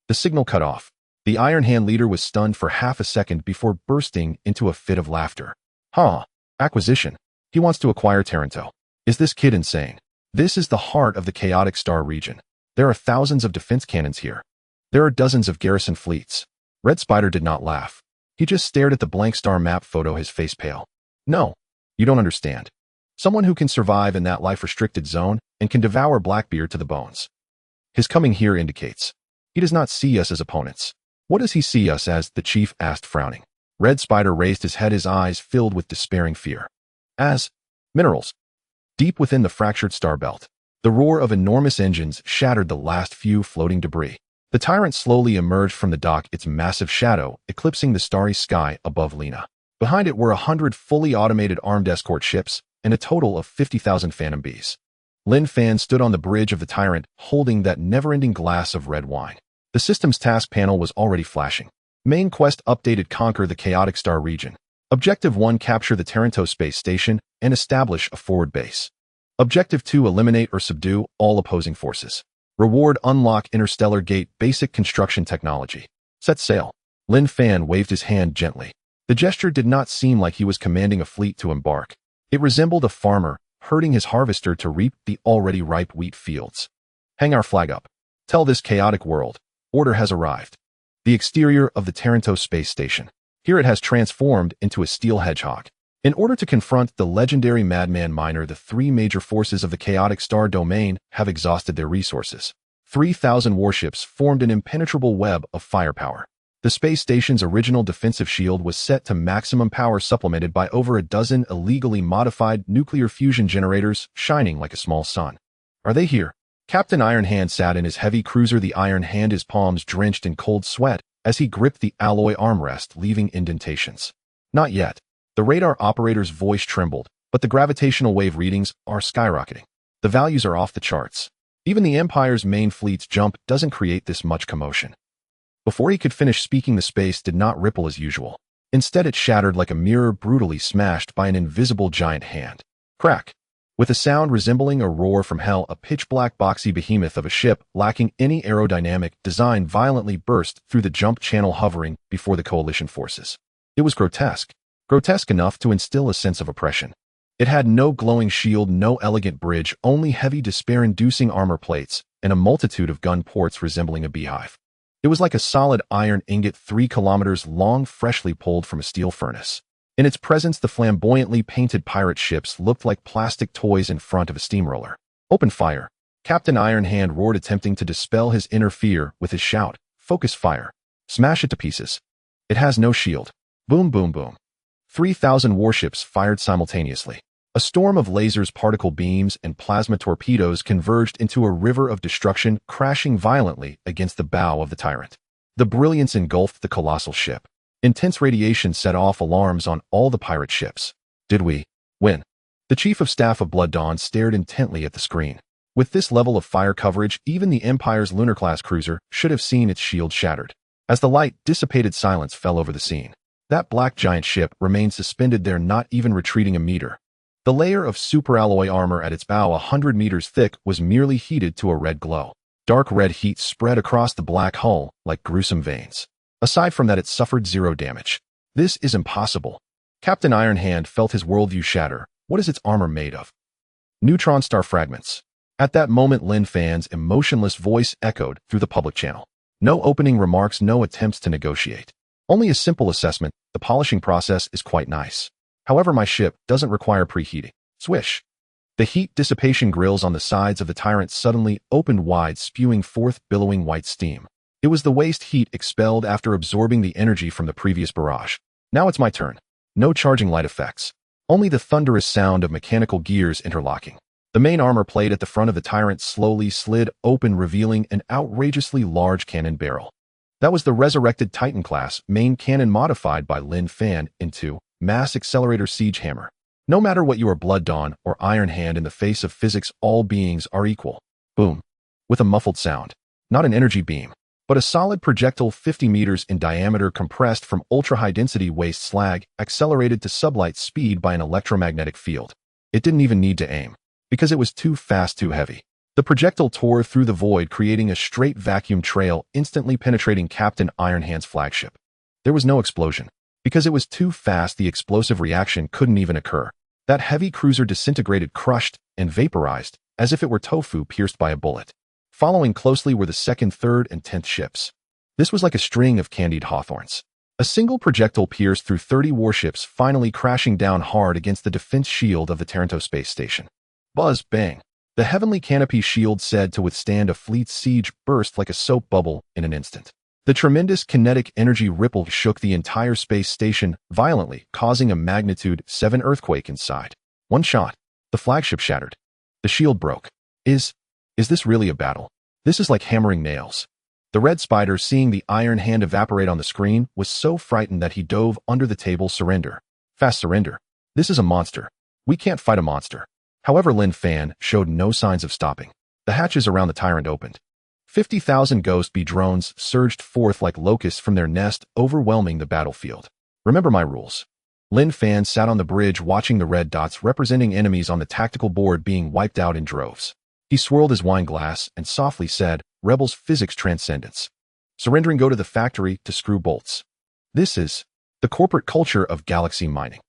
The signal cut off. The Iron Hand leader was stunned for half a second before bursting into a fit of laughter. Huh. Acquisition. He wants to acquire Taranto. Is this kid insane? This is the heart of the chaotic star region. There are thousands of defense cannons here. There are dozens of garrison fleets. Red Spider did not laugh. He just stared at the blank star map photo, his face pale. No, you don't understand. Someone who can survive in that life-restricted zone and can devour Blackbeard to the bones. His coming here indicates he does not see us as opponents. What does he see us as? The chief asked, frowning. Red Spider raised his head, his eyes filled with despairing fear. As minerals. Deep within the fractured star belt, the roar of enormous engines shattered the last few floating debris. The Tyrant slowly emerged from the dock, its massive shadow eclipsing the starry sky above Lena. Behind it were 100 fully automated armed escort ships and a total of 50,000 Phantom Bees. Lin Fan stood on the bridge of the Tyrant, holding that never-ending glass of red wine. The system's task panel was already flashing. Main quest updated: conquer the chaotic star region. Objective 1, capture the Taranto space station and establish a forward base. Objective 2, eliminate or subdue all opposing forces. Reward: unlock interstellar gate, basic construction technology. Set sail. Lin Fan waved his hand gently. The gesture did not seem like he was commanding a fleet to embark. It resembled a farmer herding his harvester to reap the already ripe wheat fields. Hang our flag up. Tell this chaotic world, order has arrived. The exterior of the Taranto space station. Here it has transformed into a steel hedgehog. In order to confront the legendary madman miner, the three major forces of the chaotic star domain have exhausted their resources. 3,000 warships formed an impenetrable web of firepower. The space station's original defensive shield was set to maximum power, supplemented by over a dozen illegally modified nuclear fusion generators shining like a small sun. Are they here? Captain Iron Hand sat in his heavy cruiser, the Iron Hand, his palms drenched in cold sweat as he gripped the alloy armrest, leaving indentations. Not yet. The radar operator's voice trembled, but the gravitational wave readings are skyrocketing. The values are off the charts. Even the Empire's main fleet's jump doesn't create this much commotion. Before he could finish speaking, the space did not ripple as usual. Instead, it shattered like a mirror brutally smashed by an invisible giant hand. Crack! With a sound resembling a roar from hell, a pitch-black boxy behemoth of a ship lacking any aerodynamic design violently burst through the jump channel hovering before the coalition forces. It was grotesque enough to instill a sense of oppression. It had no glowing shield, no elegant bridge, only heavy despair-inducing armor plates and a multitude of gun ports resembling a beehive. It was like a solid iron ingot 3 kilometers long, freshly pulled from a steel furnace. In its presence, the flamboyantly painted pirate ships looked like plastic toys in front of a steamroller. Open fire! Captain Iron Hand roared, attempting to dispel his inner fear with his shout. Focus fire. Smash it to pieces. It has no shield. Boom, boom, boom. 3,000 warships fired simultaneously. A storm of lasers, particle beams, and plasma torpedoes converged into a river of destruction, crashing violently against the bow of the Tyrant. The brilliance engulfed the colossal ship. Intense radiation set off alarms on all the pirate ships. Did we win? The Chief of Staff of Blood Dawn stared intently at the screen. With this level of fire coverage, even the Empire's lunar-class cruiser should have seen its shield shattered. As the light dissipated, silence fell over the scene. That black giant ship remained suspended there, not even retreating a meter. The layer of superalloy armor at its bow, 100 meters thick, was merely heated to a red glow. Dark red heat spread across the black hull like gruesome veins. Aside from that, it suffered zero damage. This is impossible. Captain Iron Hand felt his worldview shatter. What is its armor made of? Neutron star fragments. At that moment, Lin Fan's emotionless voice echoed through the public channel. No opening remarks, no attempts to negotiate. Only a simple assessment. The polishing process is quite nice. However, my ship doesn't require preheating. Swish. The heat dissipation grills on the sides of the Tyrant suddenly opened wide, spewing forth billowing white steam. It was the waste heat expelled after absorbing the energy from the previous barrage. Now it's my turn. No charging light effects. Only the thunderous sound of mechanical gears interlocking. The main armor plate at the front of the Tyrant slowly slid open, revealing an outrageously large cannon barrel. That was the resurrected Titan-class main cannon modified by Lin Fan into Mass Accelerator Siege Hammer. No matter what you are, Blood Dawn or Iron Hand, in the face of physics, all beings are equal. Boom. With a muffled sound. Not an energy beam, but a solid projectile 50 meters in diameter, compressed from ultra-high-density waste slag, accelerated to sublight speed by an electromagnetic field. It didn't even need to aim, because it was too fast, too heavy. The projectile tore through the void, creating a straight vacuum trail, instantly penetrating Captain Iron Hand's flagship. There was no explosion. Because it was too fast, the explosive reaction couldn't even occur. That heavy cruiser disintegrated, crushed, and vaporized, as if it were tofu pierced by a bullet. Following closely were the 2nd, 3rd, and 10th ships. This was like a string of candied hawthorns. A single projectile pierced through 30 warships, finally crashing down hard against the defense shield of the Taranto space station. Buzz, bang. The heavenly canopy shield, said to withstand a fleet's siege, burst like a soap bubble in an instant. The tremendous kinetic energy ripple shook the entire space station violently, causing a magnitude 7 earthquake inside. One shot. The flagship shattered. The shield broke. Is this really a battle? This is like hammering nails. The Red Spider, seeing the Iron Hand evaporate on the screen, was so frightened that he dove under the table. Surrender. Fast surrender. This is a monster. We can't fight a monster. However, Lin Fan showed no signs of stopping. The hatches around the Tyrant opened. 50,000 Ghost Bee drones surged forth like locusts from their nest, overwhelming the battlefield. Remember my rules. Lin Fan sat on the bridge, watching the red dots representing enemies on the tactical board being wiped out in droves. He swirled his wine glass and softly said, Rebels, physics, transcendence. Surrendering, go to the factory to screw bolts. This is the corporate culture of galaxy mining.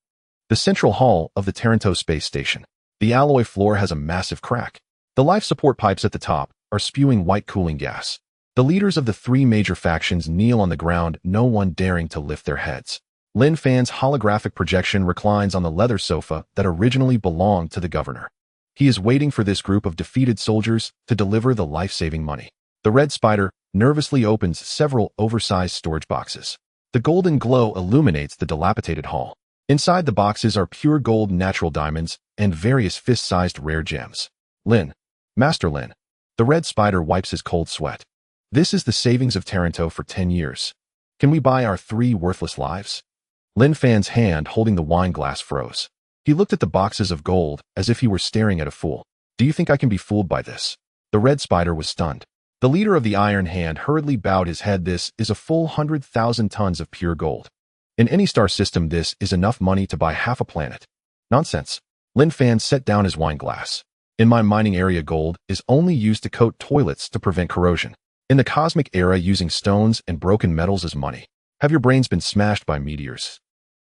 The central hall of the Taranto space station. The alloy floor has a massive crack. The life support pipes at the top are spewing white cooling gas. The leaders of the three major factions kneel on the ground, no one daring to lift their heads. Lin Fan's holographic projection reclines on the leather sofa that originally belonged to the governor. He is waiting for this group of defeated soldiers to deliver the life-saving money. The red spider nervously opens several oversized storage boxes. The golden glow illuminates the dilapidated hall. Inside the boxes are pure gold natural diamonds and various fist-sized rare gems. Lin. Master Lin. The red spider wipes his cold sweat. This is the savings of Taranto for 10 years. Can we buy our 3 worthless lives? Lin Fan's hand holding the wine glass froze. He looked at the boxes of gold as if he were staring at a fool. Do you think I can be fooled by this? The red spider was stunned. The leader of the Iron Hand hurriedly bowed his head. This is a full 100,000 tons of pure gold. In any star system, this is enough money to buy half a planet. Nonsense. Lin Fan set down his wine glass. In my mining area, gold is only used to coat toilets to prevent corrosion. In the cosmic era, using stones and broken metals is money. Have your brains been smashed by meteors?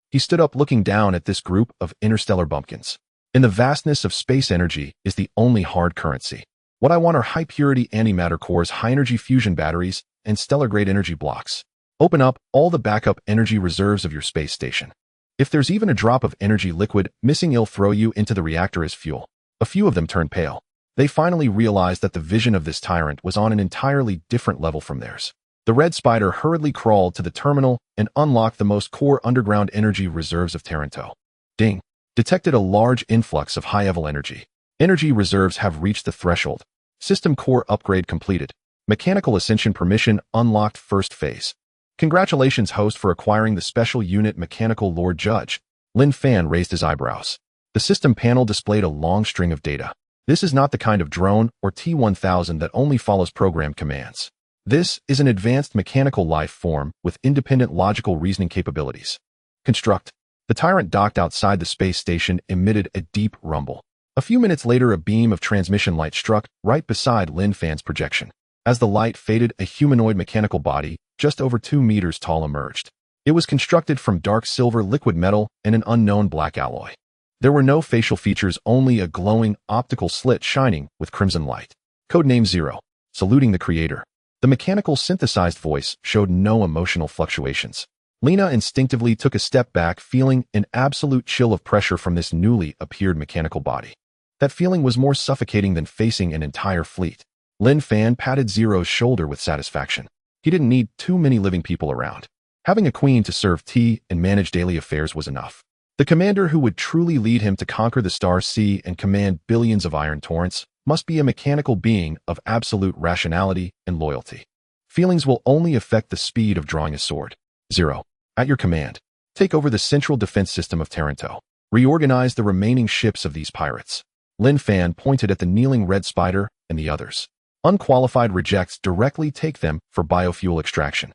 He stood up, looking down at this group of interstellar bumpkins. In the vastness of space, energy is the only hard currency. What I want are high-purity antimatter cores, high-energy fusion batteries, and stellar-grade energy blocks. Open up all the backup energy reserves of your space station. If there's even a drop of energy liquid missing, I'll throw you into the reactor as fuel. A few of them turned pale. They finally realized that the vision of this tyrant was on an entirely different level from theirs. The red spider hurriedly crawled to the terminal and unlocked the most core underground energy reserves of Taranto. Ding. Detected a large influx of high-level energy. Energy reserves have reached the threshold. System core upgrade completed. Mechanical ascension permission unlocked, first phase. Congratulations, host, for acquiring the special unit Mechanical Lord Judge. Lin Fan raised his eyebrows. The system panel displayed a long string of data. This is not the kind of drone or T-1000 that only follows programmed commands. This is an advanced mechanical life form with independent logical reasoning capabilities. Construct. The tyrant docked outside the space station emitted a deep rumble. A few minutes later, a beam of transmission light struck right beside Lin Fan's projection. As the light faded, a humanoid mechanical body, just over 2 meters tall, emerged. It was constructed from dark silver liquid metal and an unknown black alloy. There were no facial features, only a glowing optical slit shining with crimson light. Codename Zero. Saluting the creator. The mechanical synthesized voice showed no emotional fluctuations. Lena instinctively took a step back, feeling an absolute chill of pressure from this newly appeared mechanical body. That feeling was more suffocating than facing an entire fleet. Lin Fan patted Zero's shoulder with satisfaction. He didn't need too many living people around. Having a queen to serve tea and manage daily affairs was enough. The commander who would truly lead him to conquer the Star Sea and command billions of iron torrents must be a mechanical being of absolute rationality and loyalty. Feelings will only affect the speed of drawing a sword. Zero. At your command. Take over the central defense system of Taranto. Reorganize the remaining ships of these pirates. Lin Fan pointed at the kneeling red spider and the others. Unqualified rejects, directly take them for biofuel extraction.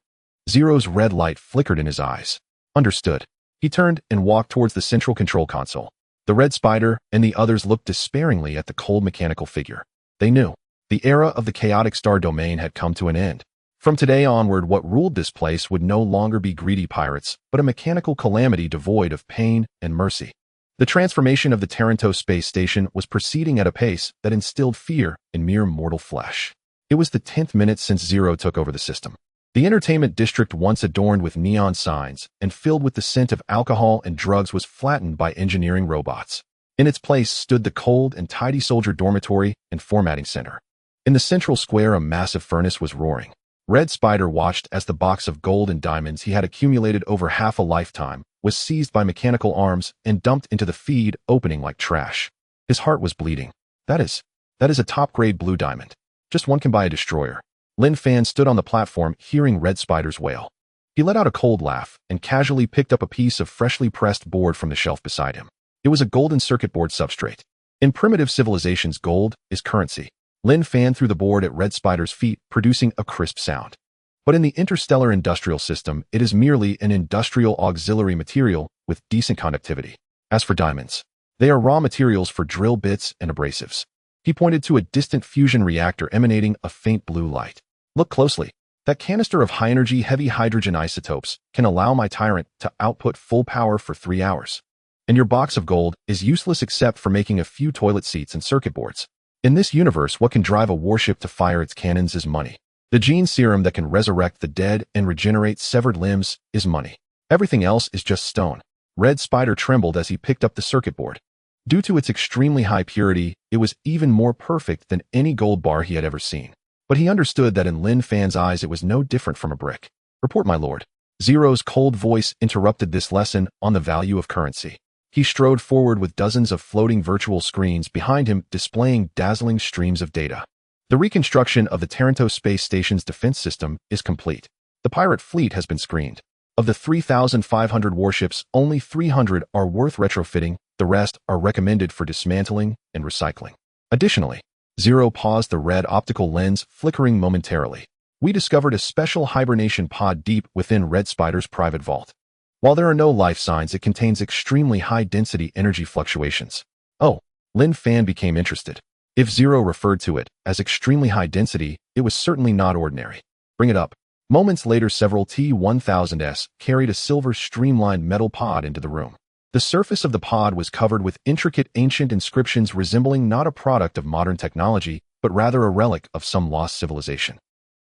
Zero's red light flickered in his eyes. Understood. He turned and walked towards the central control console. The red spider and the others looked despairingly at the cold mechanical figure. They knew. The era of the chaotic star domain had come to an end. From today onward, what ruled this place would no longer be greedy pirates, but a mechanical calamity devoid of pain and mercy. The transformation of the Taranto space station was proceeding at a pace that instilled fear in mere mortal flesh. It was the 10th minute since Zero took over the system. The entertainment district, once adorned with neon signs and filled with the scent of alcohol and drugs, was flattened by engineering robots. In its place stood the cold and tidy soldier dormitory and formatting center. In the central square, a massive furnace was roaring. Red Spider watched as the box of gold and diamonds he had accumulated over half a lifetime was seized by mechanical arms and dumped into the feed opening like trash. His heart was bleeding. That is a top-grade blue diamond. Just one can buy a destroyer. Lin Fan stood on the platform, hearing Red Spider's wail. He let out a cold laugh and casually picked up a piece of freshly pressed board from the shelf beside him. It was a golden circuit board substrate. In primitive civilizations, gold is currency. Lin Fan threw the board at Red Spider's feet, producing a crisp sound. But in the interstellar industrial system, it is merely an industrial auxiliary material with decent conductivity. As for diamonds, they are raw materials for drill bits and abrasives. He pointed to a distant fusion reactor emanating a faint blue light. Look closely. That canister of high-energy heavy hydrogen isotopes can allow my tyrant to output full power for 3 hours. And your box of gold is useless except for making a few toilet seats and circuit boards. In this universe, what can drive a warship to fire its cannons is money. The gene serum that can resurrect the dead and regenerate severed limbs is money. Everything else is just stone. Red Spider trembled as he picked up the circuit board. Due to its extremely high purity, it was even more perfect than any gold bar he had ever seen. But he understood that in Lin Fan's eyes it was no different from a brick. "Report, my lord." Zero's cold voice interrupted this lesson on the value of currency. He strode forward with dozens of floating virtual screens behind him displaying dazzling streams of data. The reconstruction of the Taranto space station's defense system is complete. The pirate fleet has been screened. Of the 3,500 warships, only 300 are worth retrofitting, the rest are recommended for dismantling and recycling. Additionally, Zero paused, the red optical lens flickering momentarily. We discovered a special hibernation pod deep within Red Spider's private vault. While there are no life signs, it contains extremely high-density energy fluctuations. Oh, Lin Fan became interested. If Zero referred to it as extremely high density, it was certainly not ordinary. "Bring it up." Moments later, several T-1000s carried a silver streamlined metal pod into the room. The surface of the pod was covered with intricate ancient inscriptions resembling not a product of modern technology, but rather a relic of some lost civilization.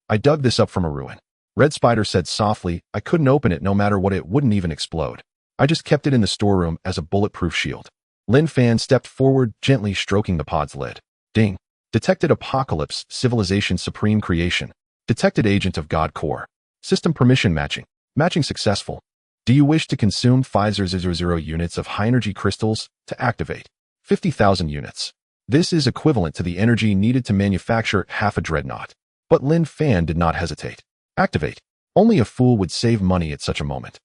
"I dug this up from a ruin," Red Spider said softly. "I couldn't open it no matter what, it wouldn't even explode. I just kept it in the storeroom as a bulletproof shield." Lin Fan stepped forward, gently stroking the pod's lid. Ding. Detected apocalypse, civilization supreme creation. Detected agent of God core. System permission matching. Matching successful. Do you wish to consume 5,000 units of high-energy crystals to activate 50,000 units? This is equivalent to the energy needed to manufacture half a dreadnought. But Lin Fan did not hesitate. Activate. Only a fool would save money at such a moment.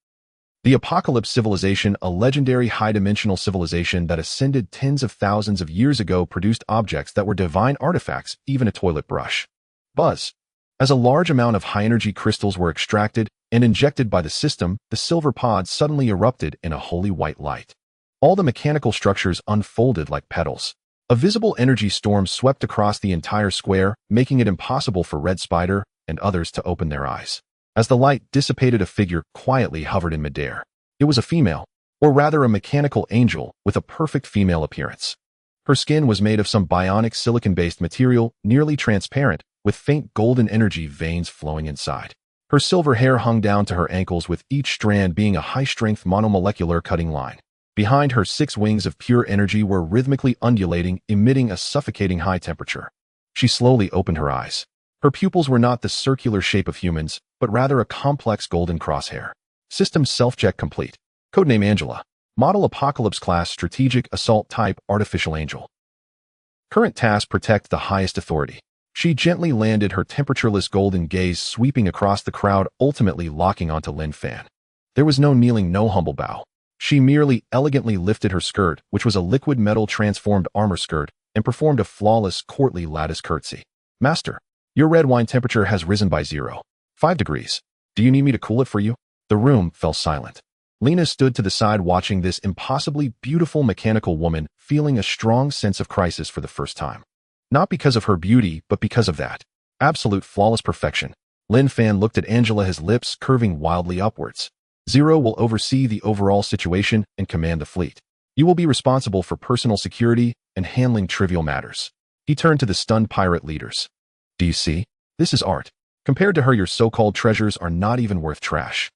The Apocalypse civilization, a legendary high-dimensional civilization that ascended tens of thousands of years ago, produced objects that were divine artifacts, even a toilet brush. Buzz. As a large amount of high-energy crystals were extracted and injected by the system, the silver pod suddenly erupted in a holy white light. All the mechanical structures unfolded like petals. A visible energy storm swept across the entire square, making it impossible for Red Spider and others to open their eyes. As the light dissipated, a figure quietly hovered in midair. It was a female, or rather a mechanical angel, with a perfect female appearance. Her skin was made of some bionic silicon-based material, nearly transparent, with faint golden energy veins flowing inside. Her silver hair hung down to her ankles, with each strand being a high-strength monomolecular cutting line. Behind her, 6 wings of pure energy were rhythmically undulating, emitting a suffocating high temperature. She slowly opened her eyes. Her pupils were not the circular shape of humans, but rather a complex golden crosshair. System self-check complete. Codename Angela. Model Apocalypse class Strategic Assault Type Artificial Angel. Current task: protect the highest authority. She gently landed, her temperatureless golden gaze sweeping across the crowd, ultimately locking onto Lin Fan. There was no kneeling, no humble bow. She merely elegantly lifted her skirt, which was a liquid metal transformed armor skirt, and performed a flawless, courtly lattice curtsy. "Master, your red wine temperature has risen by 0.5 degrees. Do you need me to cool it for you?" The room fell silent. Lena stood to the side watching this impossibly beautiful mechanical woman, feeling a strong sense of crisis for the first time. Not because of her beauty, but because of that absolute flawless perfection. Lin Fan looked at Angela, his lips curving wildly upwards. "Zero will oversee the overall situation and command the fleet. You will be responsible for personal security and handling trivial matters." He turned to the stunned pirate leaders. "Do you see? This is art. Compared to her, your so-called treasures are not even worth trash."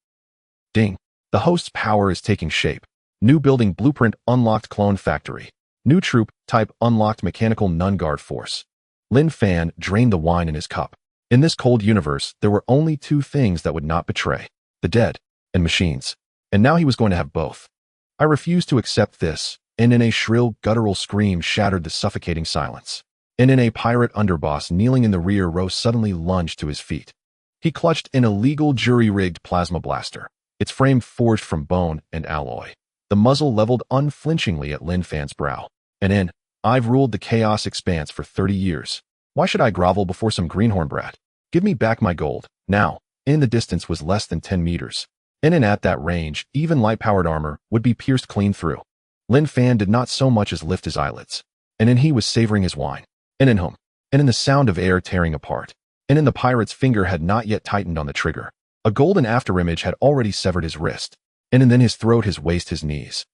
Ding. The host's power is taking shape. New building blueprint unlocked, clone factory. New troop type unlocked, mechanical nun-guard force. Lin Fan drained the wine in his cup. In this cold universe, there were only 2 things that would not betray: the dead and machines. And now he was going to have both. "I refuse to accept this," and in a shrill, guttural scream shattered the suffocating silence. And in a pirate underboss kneeling in the rear row suddenly lunged to his feet. He clutched an illegal jury-rigged plasma blaster, its frame forged from bone and alloy. The muzzle leveled unflinchingly at Lin Fan's brow. And in, "I've ruled the chaos expanse for 30 years. Why should I grovel before some greenhorn brat? Give me back my gold, now." In the distance was less than 10 meters. And at that range, even light-powered armor would be pierced clean through. Lin Fan did not so much as lift his eyelids. And he was savoring his wine. And in the sound of air tearing apart. and in the pirate's finger had not yet tightened on the trigger. A golden afterimage had already severed his wrist, and then his throat, his waist, his knees.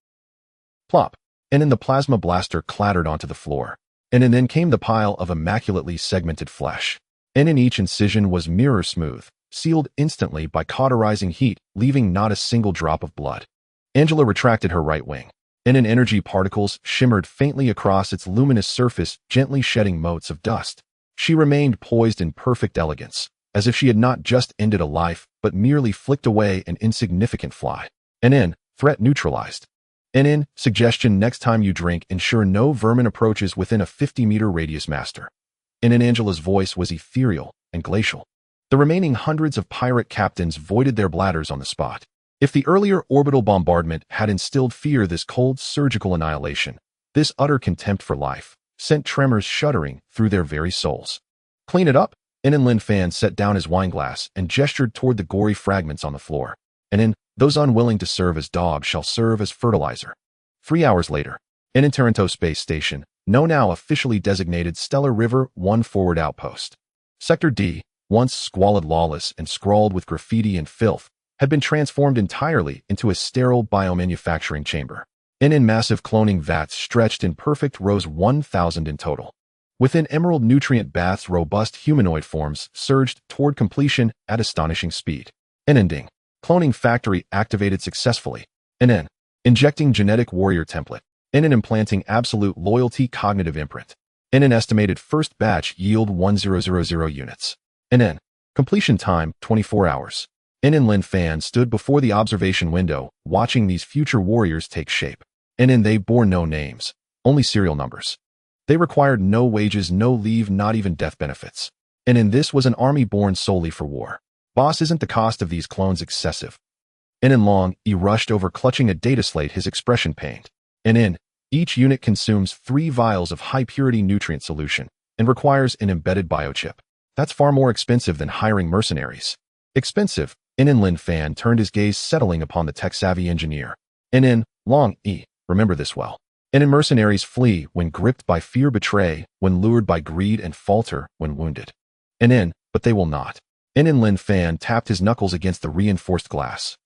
Plop, and then the plasma blaster clattered onto the floor, and then came the pile of immaculately segmented flesh. And in each incision was mirror smooth, sealed instantly by cauterizing heat, leaving not a single drop of blood. Angela retracted her right wing, and energy particles shimmered faintly across its luminous surface, gently shedding motes of dust. She remained poised in perfect elegance, as if she had not just ended a life, but merely flicked away an insignificant fly. Threat neutralized. Suggestion: next time you drink, ensure no vermin approaches within a 50-meter radius. Master. Angela's voice was ethereal and glacial. The remaining hundreds of pirate captains voided their bladders on the spot. If the earlier orbital bombardment had instilled fear, this cold surgical annihilation, this utter contempt for life, sent tremors shuddering through their very souls. Clean it up? Lin Fan set down his wineglass and gestured toward the gory fragments on the floor. Those unwilling to serve as dogs shall serve as fertilizer. 3 hours later, in Taranto Space Station, now officially designated Stellar River 1 Forward Outpost. Sector D, once squalid, lawless, and scrawled with graffiti and filth, had been transformed entirely into a sterile biomanufacturing chamber. In massive cloning vats stretched in perfect rows, 1,000 in total. Within emerald nutrient baths, robust humanoid forms surged toward completion at astonishing speed. Ending. Cloning factory activated successfully. Injecting genetic warrior template. Implanting absolute loyalty cognitive imprint. An estimated first batch yield 1000 units. Completion time 24 hours. Lin Fan stood before the observation window, watching these future warriors take shape. They bore no names, only serial numbers. They required no wages, no leave, not even death benefits. This was an army born solely for war. Boss, isn't the cost of these clones excessive? Long, he rushed over, clutching a data slate, his expression pained. Each unit consumes 3 vials of high-purity nutrient solution and requires an embedded biochip. That's far more expensive than hiring mercenaries. Expensive? Lin Fan turned his gaze settling upon the tech-savvy engineer. Long, remember this well. Mercenaries flee when gripped by fear, betray when lured by greed, and falter when wounded. But they will not. Lin Fan tapped his knuckles against the reinforced glass.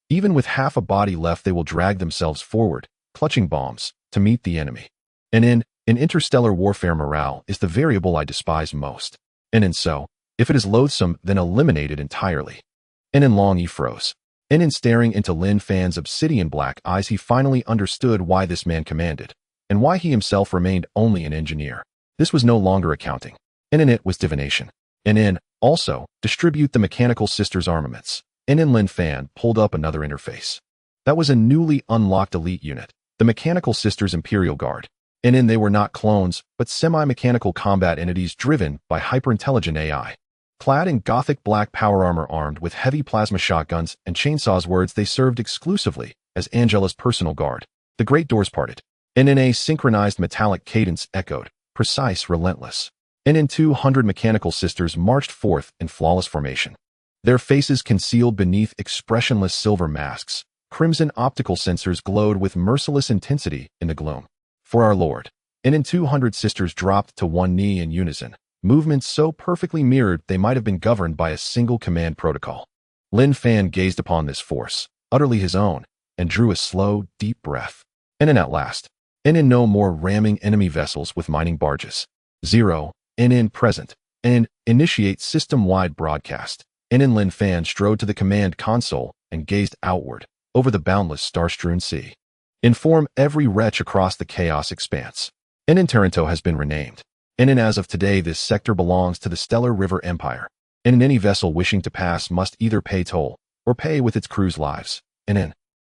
Even with half a body left, they will drag themselves forward, clutching bombs, to meet the enemy. In interstellar warfare, morale is the variable I despise most. So, if it is loathsome, then eliminate it entirely. Long, he froze. Staring into Lin Fan's obsidian black eyes, he finally understood why this man commanded, and why he himself remained only an engineer. This was no longer accounting. It was divination. Also, distribute the mechanical sisters' armaments. Lin Fan pulled up another interface. That was a newly unlocked elite unit, the Mechanical Sisters Imperial Guard. They were not clones, but semi-mechanical combat entities driven by hyper-intelligent AI. Clad in gothic black power armor, armed with heavy plasma shotguns and chainsaws, words they served exclusively as Angela's personal guard. The great doors parted. A synchronized metallic cadence echoed, precise, relentless. 200 mechanical sisters marched forth in flawless formation. Their faces concealed beneath expressionless silver masks, crimson optical sensors glowed with merciless intensity in the gloom. For our Lord. 200 sisters dropped to one knee in unison, movements so perfectly mirrored they might have been governed by a single command protocol. Lin Fan gazed upon this force, utterly his own, and drew a slow, deep breath. At last. No more ramming enemy vessels with mining barges. 0. Present. Initiate system-wide broadcast. Lin Fan strode to the command console and gazed outward, over the boundless star-strewn sea. Inform every wretch across the chaos expanse. Taranto has been renamed. As of today, this sector belongs to the Stellar River Empire. Any vessel wishing to pass must either pay toll, or pay with its crew's lives.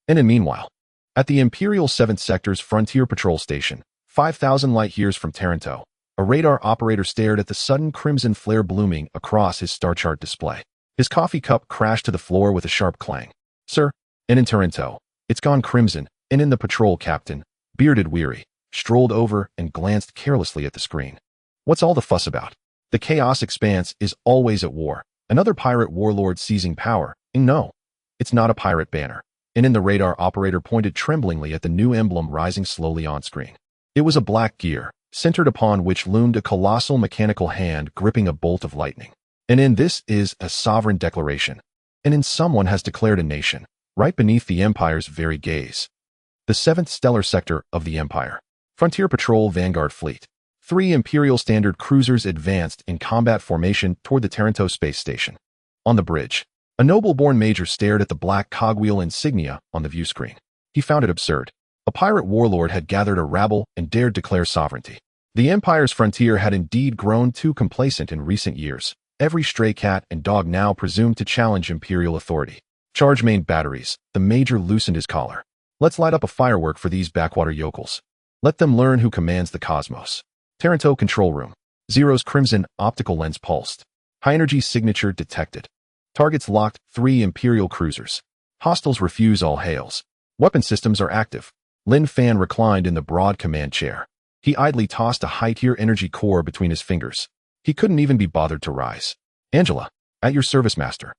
Meanwhile, at the Imperial 7th Sector's Frontier Patrol Station, 5,000 light-years from Taranto, a radar operator stared at the sudden crimson flare blooming across his star chart display. His coffee cup crashed to the floor with a sharp clang. Sir, in Taranto, it's gone crimson. The patrol captain, bearded weary, strolled over and glanced carelessly at the screen. What's all the fuss about? The chaos expanse is always at war. Another pirate warlord seizing power. No, it's not a pirate banner. The radar operator pointed tremblingly at the new emblem rising slowly on screen. It was a black gear, centered upon which loomed a colossal mechanical hand gripping a bolt of lightning. And in this is a sovereign declaration. And in someone has declared a nation, right beneath the Empire's very gaze. The 7th stellar sector of the Empire. Frontier Patrol Vanguard Fleet. 3 Imperial Standard cruisers advanced in combat formation toward the Taranto space station. On the bridge, a noble-born major stared at the black cogwheel insignia on the view screen. He found it absurd. A pirate warlord had gathered a rabble and dared declare sovereignty. The Empire's frontier had indeed grown too complacent in recent years. Every stray cat and dog now presumed to challenge Imperial authority. Charge main batteries. The major loosened his collar. Let's light up a firework for these backwater yokels. Let them learn who commands the cosmos. Taranto control room. Zero's crimson optical lens pulsed. High-energy signature detected. Targets locked. 3 Imperial cruisers. Hostiles refuse all hails. Weapon systems are active. Lin Fan reclined in the broad command chair. He idly tossed a high-tier energy core between his fingers. He couldn't even be bothered to rise. Angela, at your service, master.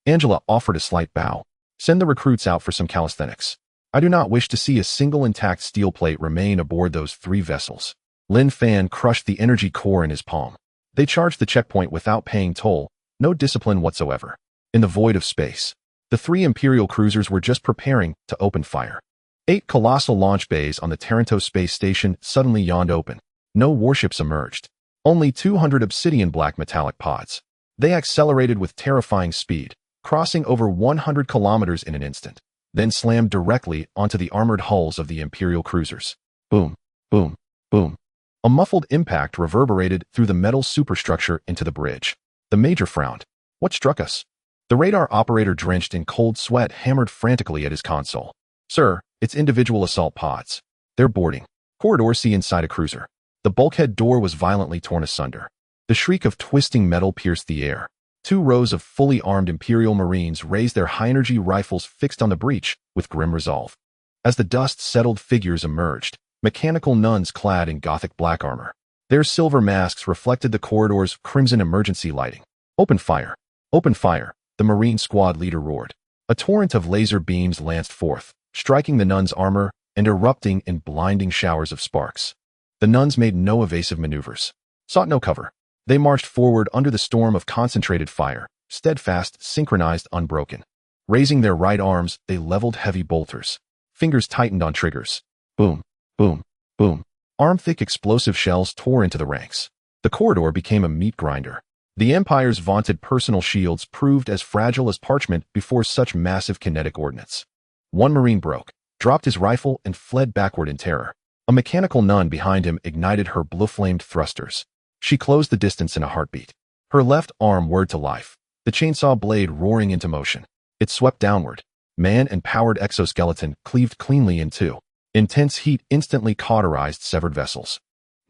Angela offered a slight bow. Send the recruits out for some calisthenics. I do not wish to see a single intact steel plate remain aboard those 3 vessels. Lin Fan crushed the energy core in his palm. They charged the checkpoint without paying toll, no discipline whatsoever. In the void of space, the 3 Imperial cruisers were just preparing to open fire. 8 colossal launch bays on the Taranto space station suddenly yawned open. No warships emerged. Only 200 obsidian black metallic pods. They accelerated with terrifying speed, crossing over 100 kilometers in an instant, then slammed directly onto the armored hulls of the Imperial cruisers. Boom, boom, boom. A muffled impact reverberated through the metal superstructure into the bridge. The major frowned. What struck us? The radar operator, drenched in cold sweat, hammered frantically at his console. Sir, it's individual assault pods. They're boarding. Corridor C inside a cruiser. The bulkhead door was violently torn asunder. The shriek of twisting metal pierced the air. 2 rows of fully armed Imperial Marines raised their high-energy rifles fixed on the breach with grim resolve. As the dust settled, figures emerged, mechanical nuns clad in Gothic black armor. Their silver masks reflected the corridor's crimson emergency lighting. Open fire! Open fire! The Marine squad leader roared. A torrent of laser beams lanced forth, striking the nuns' armor and erupting in blinding showers of sparks. The nuns made no evasive maneuvers, sought no cover. They marched forward under the storm of concentrated fire, steadfast, synchronized, unbroken. Raising their right arms, they leveled heavy bolters. Fingers tightened on triggers. Boom, boom, boom. Arm-thick explosive shells tore into the ranks. The corridor became a meat grinder. The Empire's vaunted personal shields proved as fragile as parchment before such massive kinetic ordnance. One Marine broke, dropped his rifle, and fled backward in terror. A mechanical nun behind him ignited her blue-flamed thrusters. She closed the distance in a heartbeat. Her left arm whirred to life, the chainsaw blade roaring into motion. It swept downward. Man and powered exoskeleton cleaved cleanly in 2. Intense heat instantly cauterized severed vessels.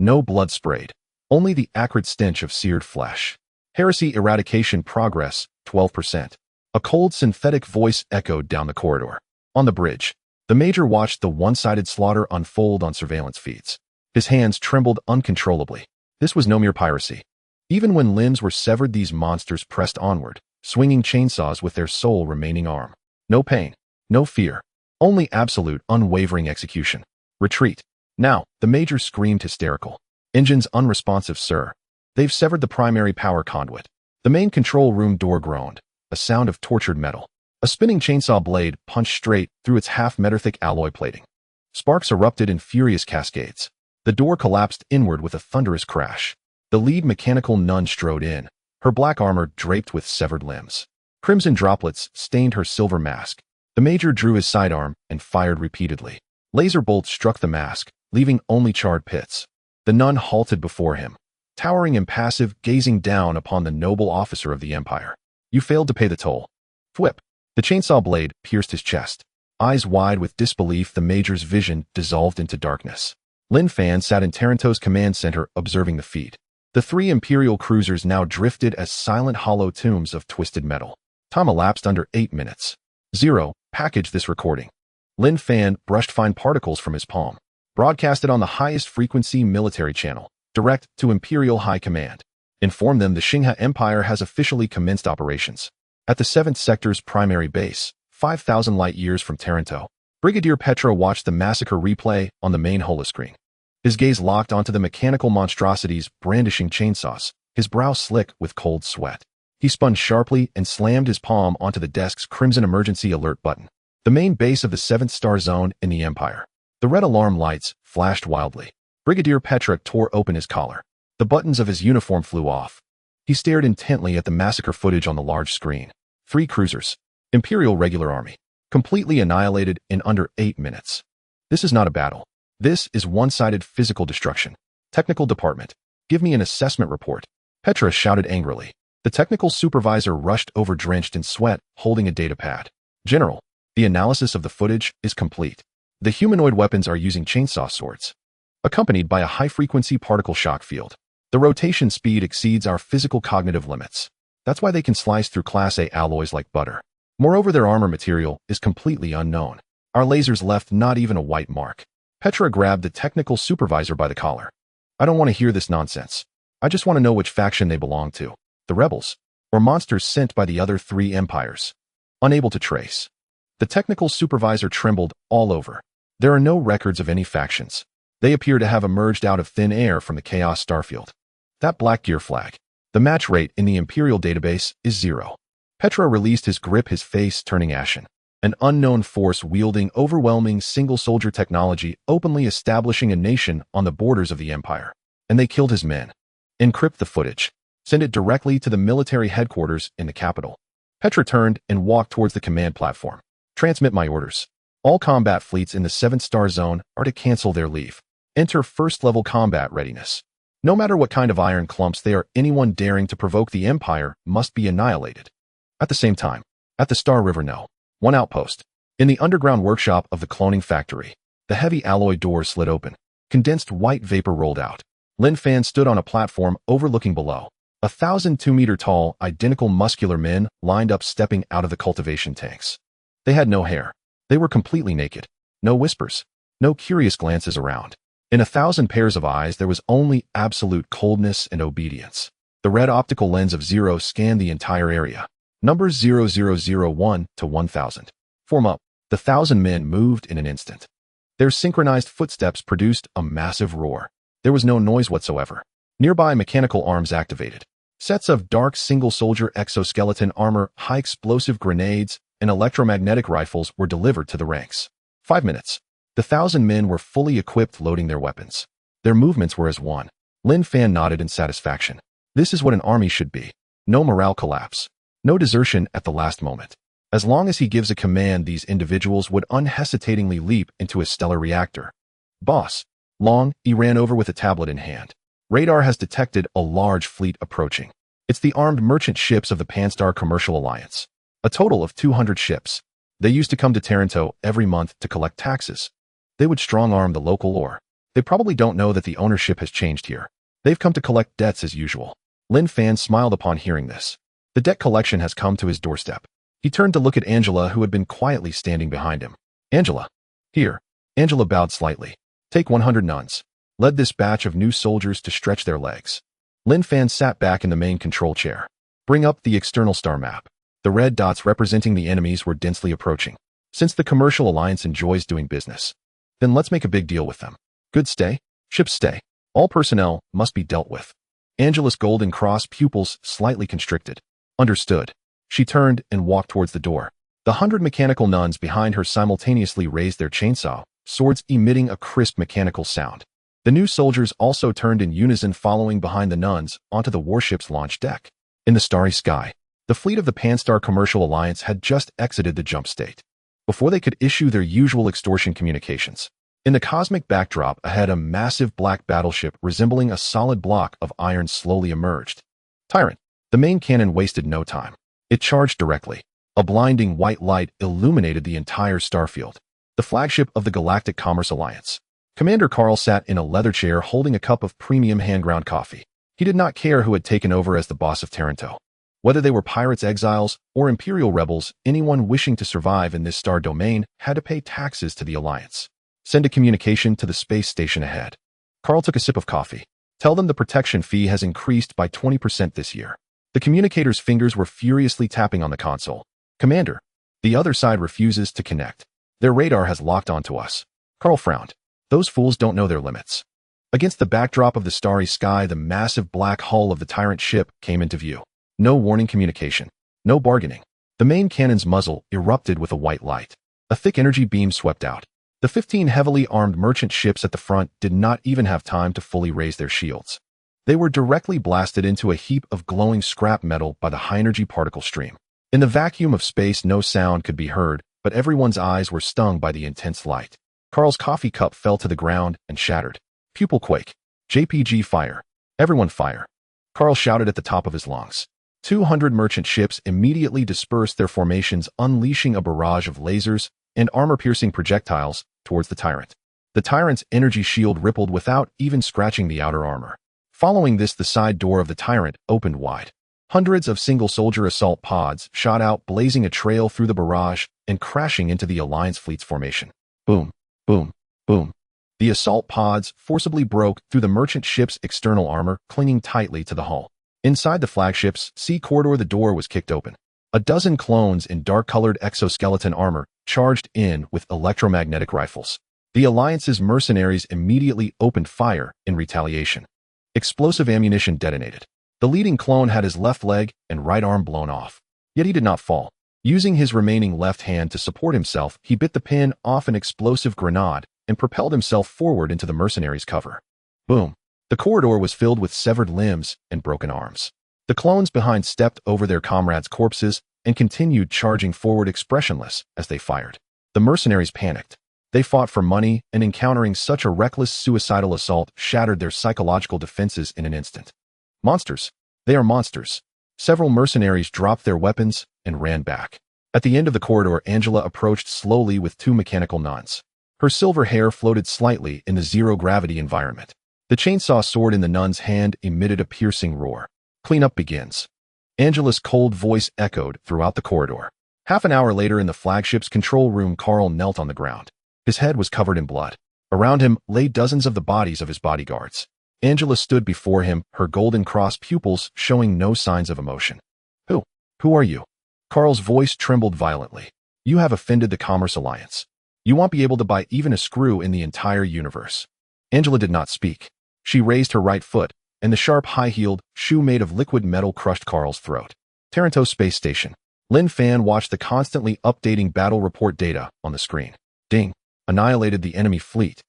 No blood sprayed, only the acrid stench of seared flesh. Heresy eradication progress, 12%. A cold synthetic voice echoed down the corridor. On the bridge, the major watched the one-sided slaughter unfold on surveillance feeds. His hands trembled uncontrollably. This was no mere piracy. Even when limbs were severed, these monsters pressed onward, swinging chainsaws with their sole remaining arm. No pain, no fear, only absolute, unwavering execution. Retreat. Now, the major screamed, hysterical. Engines unresponsive, sir. They've severed the primary power conduit. The main control room door groaned, a sound of tortured metal. A spinning chainsaw blade punched straight through its half-meter-thick alloy plating. Sparks erupted in furious cascades. The door collapsed inward with a thunderous crash. The lead mechanical nun strode in, her black armor draped with severed limbs. Crimson droplets stained her silver mask. The major drew his sidearm and fired repeatedly. Laser bolts struck the mask, leaving only charred pits. The nun halted before him, towering impassive, gazing down upon the noble officer of the Empire. You failed to pay the toll. Thwip. The chainsaw blade pierced his chest. Eyes wide with disbelief, the major's vision dissolved into darkness. Lin Fan sat in Taranto's command center observing the feat. The 3 Imperial cruisers now drifted as silent hollow tombs of twisted metal. Time elapsed under 8 minutes. Zero, package this recording. Lin Fan brushed fine particles from his palm. Broadcast it on the highest frequency military channel, direct to Imperial High Command. Inform them the Xingha Empire has officially commenced operations. At the 7th Sector's primary base, 5,000 light-years from Taranto, Brigadier Petra watched the massacre replay on the main holoscreen. His gaze locked onto the mechanical monstrosities brandishing chainsaws, his brow slick with cold sweat. He spun sharply and slammed his palm onto the desk's crimson emergency alert button. The main base of the 7th star zone in the Empire. The red alarm lights flashed wildly. Brigadier Petra tore open his collar. The buttons of his uniform flew off. He stared intently at the massacre footage on the large screen. 3 cruisers. Imperial Regular Army. Completely annihilated in under 8 minutes. This is not a battle. This is one-sided physical destruction. Technical department. Give me an assessment report. Petra shouted angrily. The technical supervisor rushed over drenched in sweat, holding a data pad. General, the analysis of the footage is complete. The humanoid weapons are using chainsaw swords, accompanied by a high-frequency particle shock field. The rotation speed exceeds our physical cognitive limits. That's why they can slice through Class A alloys like butter. Moreover, their armor material is completely unknown. Our lasers left not even a white mark. Petra grabbed the technical supervisor by the collar. I don't want to hear this nonsense. I just want to know which faction they belong to. The rebels, or monsters sent by the other 3 empires. Unable to trace. The technical supervisor trembled all over. There are no records of any factions. They appear to have emerged out of thin air from the Chaos Starfield. That black gear flag. The match rate in the Imperial database is 0. Petra released his grip, his face turning ashen. An unknown force wielding overwhelming single-soldier technology openly establishing a nation on the borders of the Empire. And they killed his men. Encrypt the footage. Send it directly to the military headquarters in the capital. Petra turned and walked towards the command platform. Transmit my orders. All combat fleets in the 7th star zone are to cancel their leave. Enter first-level combat readiness. No matter what kind of iron clumps they are, anyone daring to provoke the Empire must be annihilated. At the same time, at the Star River No. 1 outpost. In the underground workshop of the cloning factory, the heavy alloy door slid open. Condensed white vapor rolled out. Lin Fan stood on a platform overlooking below. 1,002-meter-tall, identical muscular men lined up stepping out of the cultivation tanks. They had no hair. They were completely naked. No whispers. No curious glances around. In 1,000 pairs of eyes, there was only absolute coldness and obedience. The red optical lens of Zero scanned the entire area. Numbers 0001 to 1,000. Form up. The 1,000 men moved in an instant. Their synchronized footsteps produced a massive roar. There was no noise whatsoever. Nearby mechanical arms activated. Sets of dark single-soldier exoskeleton armor, high-explosive grenades, and electromagnetic rifles were delivered to the ranks. 5 minutes. The 1,000 men were fully equipped, loading their weapons. Their movements were as one. Lin Fan nodded in satisfaction. This is what an army should be. No morale collapse. No desertion at the last moment. As long as he gives a command, these individuals would unhesitatingly leap into a stellar reactor. Boss. Long, he ran over with a tablet in hand. Radar has detected a large fleet approaching. It's the armed merchant ships of the Panstar Commercial Alliance. A total of 200 ships. They used to come to Taranto every month to collect taxes. They would strong-arm the local ore. They probably don't know that the ownership has changed here. They've come to collect debts as usual. Lin Fan smiled upon hearing this. The debt collection has come to his doorstep. He turned to look at Angela, who had been quietly standing behind him. Angela. Here. Angela bowed slightly. Take 100 nuns. Led this batch of new soldiers to stretch their legs. Lin Fan sat back in the main control chair. Bring up the external star map. The red dots representing the enemies were densely approaching. Since the Commercial Alliance enjoys doing business, then let's make a big deal with them. Goods stay. Ships stay. All personnel must be dealt with. Angela's golden cross pupils slightly constricted. Understood. She turned and walked towards the door. The 100 mechanical nuns behind her simultaneously raised their chainsaw, swords emitting a crisp mechanical sound. The new soldiers also turned in unison, following behind the nuns onto the warship's launch deck. In the starry sky, the fleet of the Panstar Commercial Alliance had just exited the jump state. Before they could issue their usual extortion communications. In the cosmic backdrop ahead, a massive black battleship resembling a solid block of iron slowly emerged. Tyrant. The main cannon wasted no time. It charged directly. A blinding white light illuminated the entire starfield. The flagship of the Galactic Commerce Alliance. Commander Carl sat in a leather chair holding a cup of premium hand-ground coffee. He did not care who had taken over as the boss of Taranto. Whether they were pirates, exiles, or imperial rebels, anyone wishing to survive in this star domain had to pay taxes to the Alliance. Send a communication to the space station ahead. Carl took a sip of coffee. Tell them the protection fee has increased by 20% this year. The communicator's fingers were furiously tapping on the console. Commander, the other side refuses to connect. Their radar has locked onto us. Carl frowned. Those fools don't know their limits. Against the backdrop of the starry sky, the massive black hull of the tyrant ship came into view. No warning communication. No bargaining. The main cannon's muzzle erupted with a white light. A thick energy beam swept out. The 15 heavily armed merchant ships at the front did not even have time to fully raise their shields. They were directly blasted into a heap of glowing scrap metal by the high-energy particle stream. In the vacuum of space, no sound could be heard, but everyone's eyes were stung by the intense light. Carl's coffee cup fell to the ground and shattered. Pupil quake. JPG fire. Everyone fire. Carl shouted at the top of his lungs. 200 merchant ships immediately dispersed their formations, unleashing a barrage of lasers and armor-piercing projectiles towards the tyrant. The tyrant's energy shield rippled without even scratching the outer armor. Following this, the side door of the tyrant opened wide. Hundreds of single-soldier assault pods shot out, blazing a trail through the barrage and crashing into the Alliance fleet's formation. Boom, boom, boom. The assault pods forcibly broke through the merchant ship's external armor, clinging tightly to the hull. Inside the flagship's sea corridor, the door was kicked open. A dozen clones in dark-colored exoskeleton armor charged in with electromagnetic rifles. The Alliance's mercenaries immediately opened fire in retaliation. Explosive ammunition detonated. The leading clone had his left leg and right arm blown off. Yet he did not fall. Using his remaining left hand to support himself, he bit the pin off an explosive grenade and propelled himself forward into the mercenaries' cover. Boom. The corridor was filled with severed limbs and broken arms. The clones behind stepped over their comrades' corpses and continued charging forward, expressionless as they fired. The mercenaries panicked. They fought for money, and encountering such a reckless, suicidal assault shattered their psychological defenses in an instant. Monsters. They are monsters. Several mercenaries dropped their weapons and ran back. At the end of the corridor, Angela approached slowly with two mechanical nuns. Her silver hair floated slightly in the zero-gravity environment. The chainsaw sword in the nun's hand emitted a piercing roar. Cleanup begins. Angela's cold voice echoed throughout the corridor. Half an hour later, in the flagship's control room, Carl knelt on the ground. His head was covered in blood. Around him lay dozens of the bodies of his bodyguards. Angela stood before him, her golden cross pupils showing no signs of emotion. Who are you? Carl's voice trembled violently. You have offended the Commerce Alliance. You won't be able to buy even a screw in the entire universe. Angela did not speak. She raised her right foot, and the sharp, high-heeled shoe made of liquid metal crushed Carl's throat. Taranto Space Station. Lin Fan watched the constantly updating battle report data on the screen. Ding. Annihilated the enemy fleet.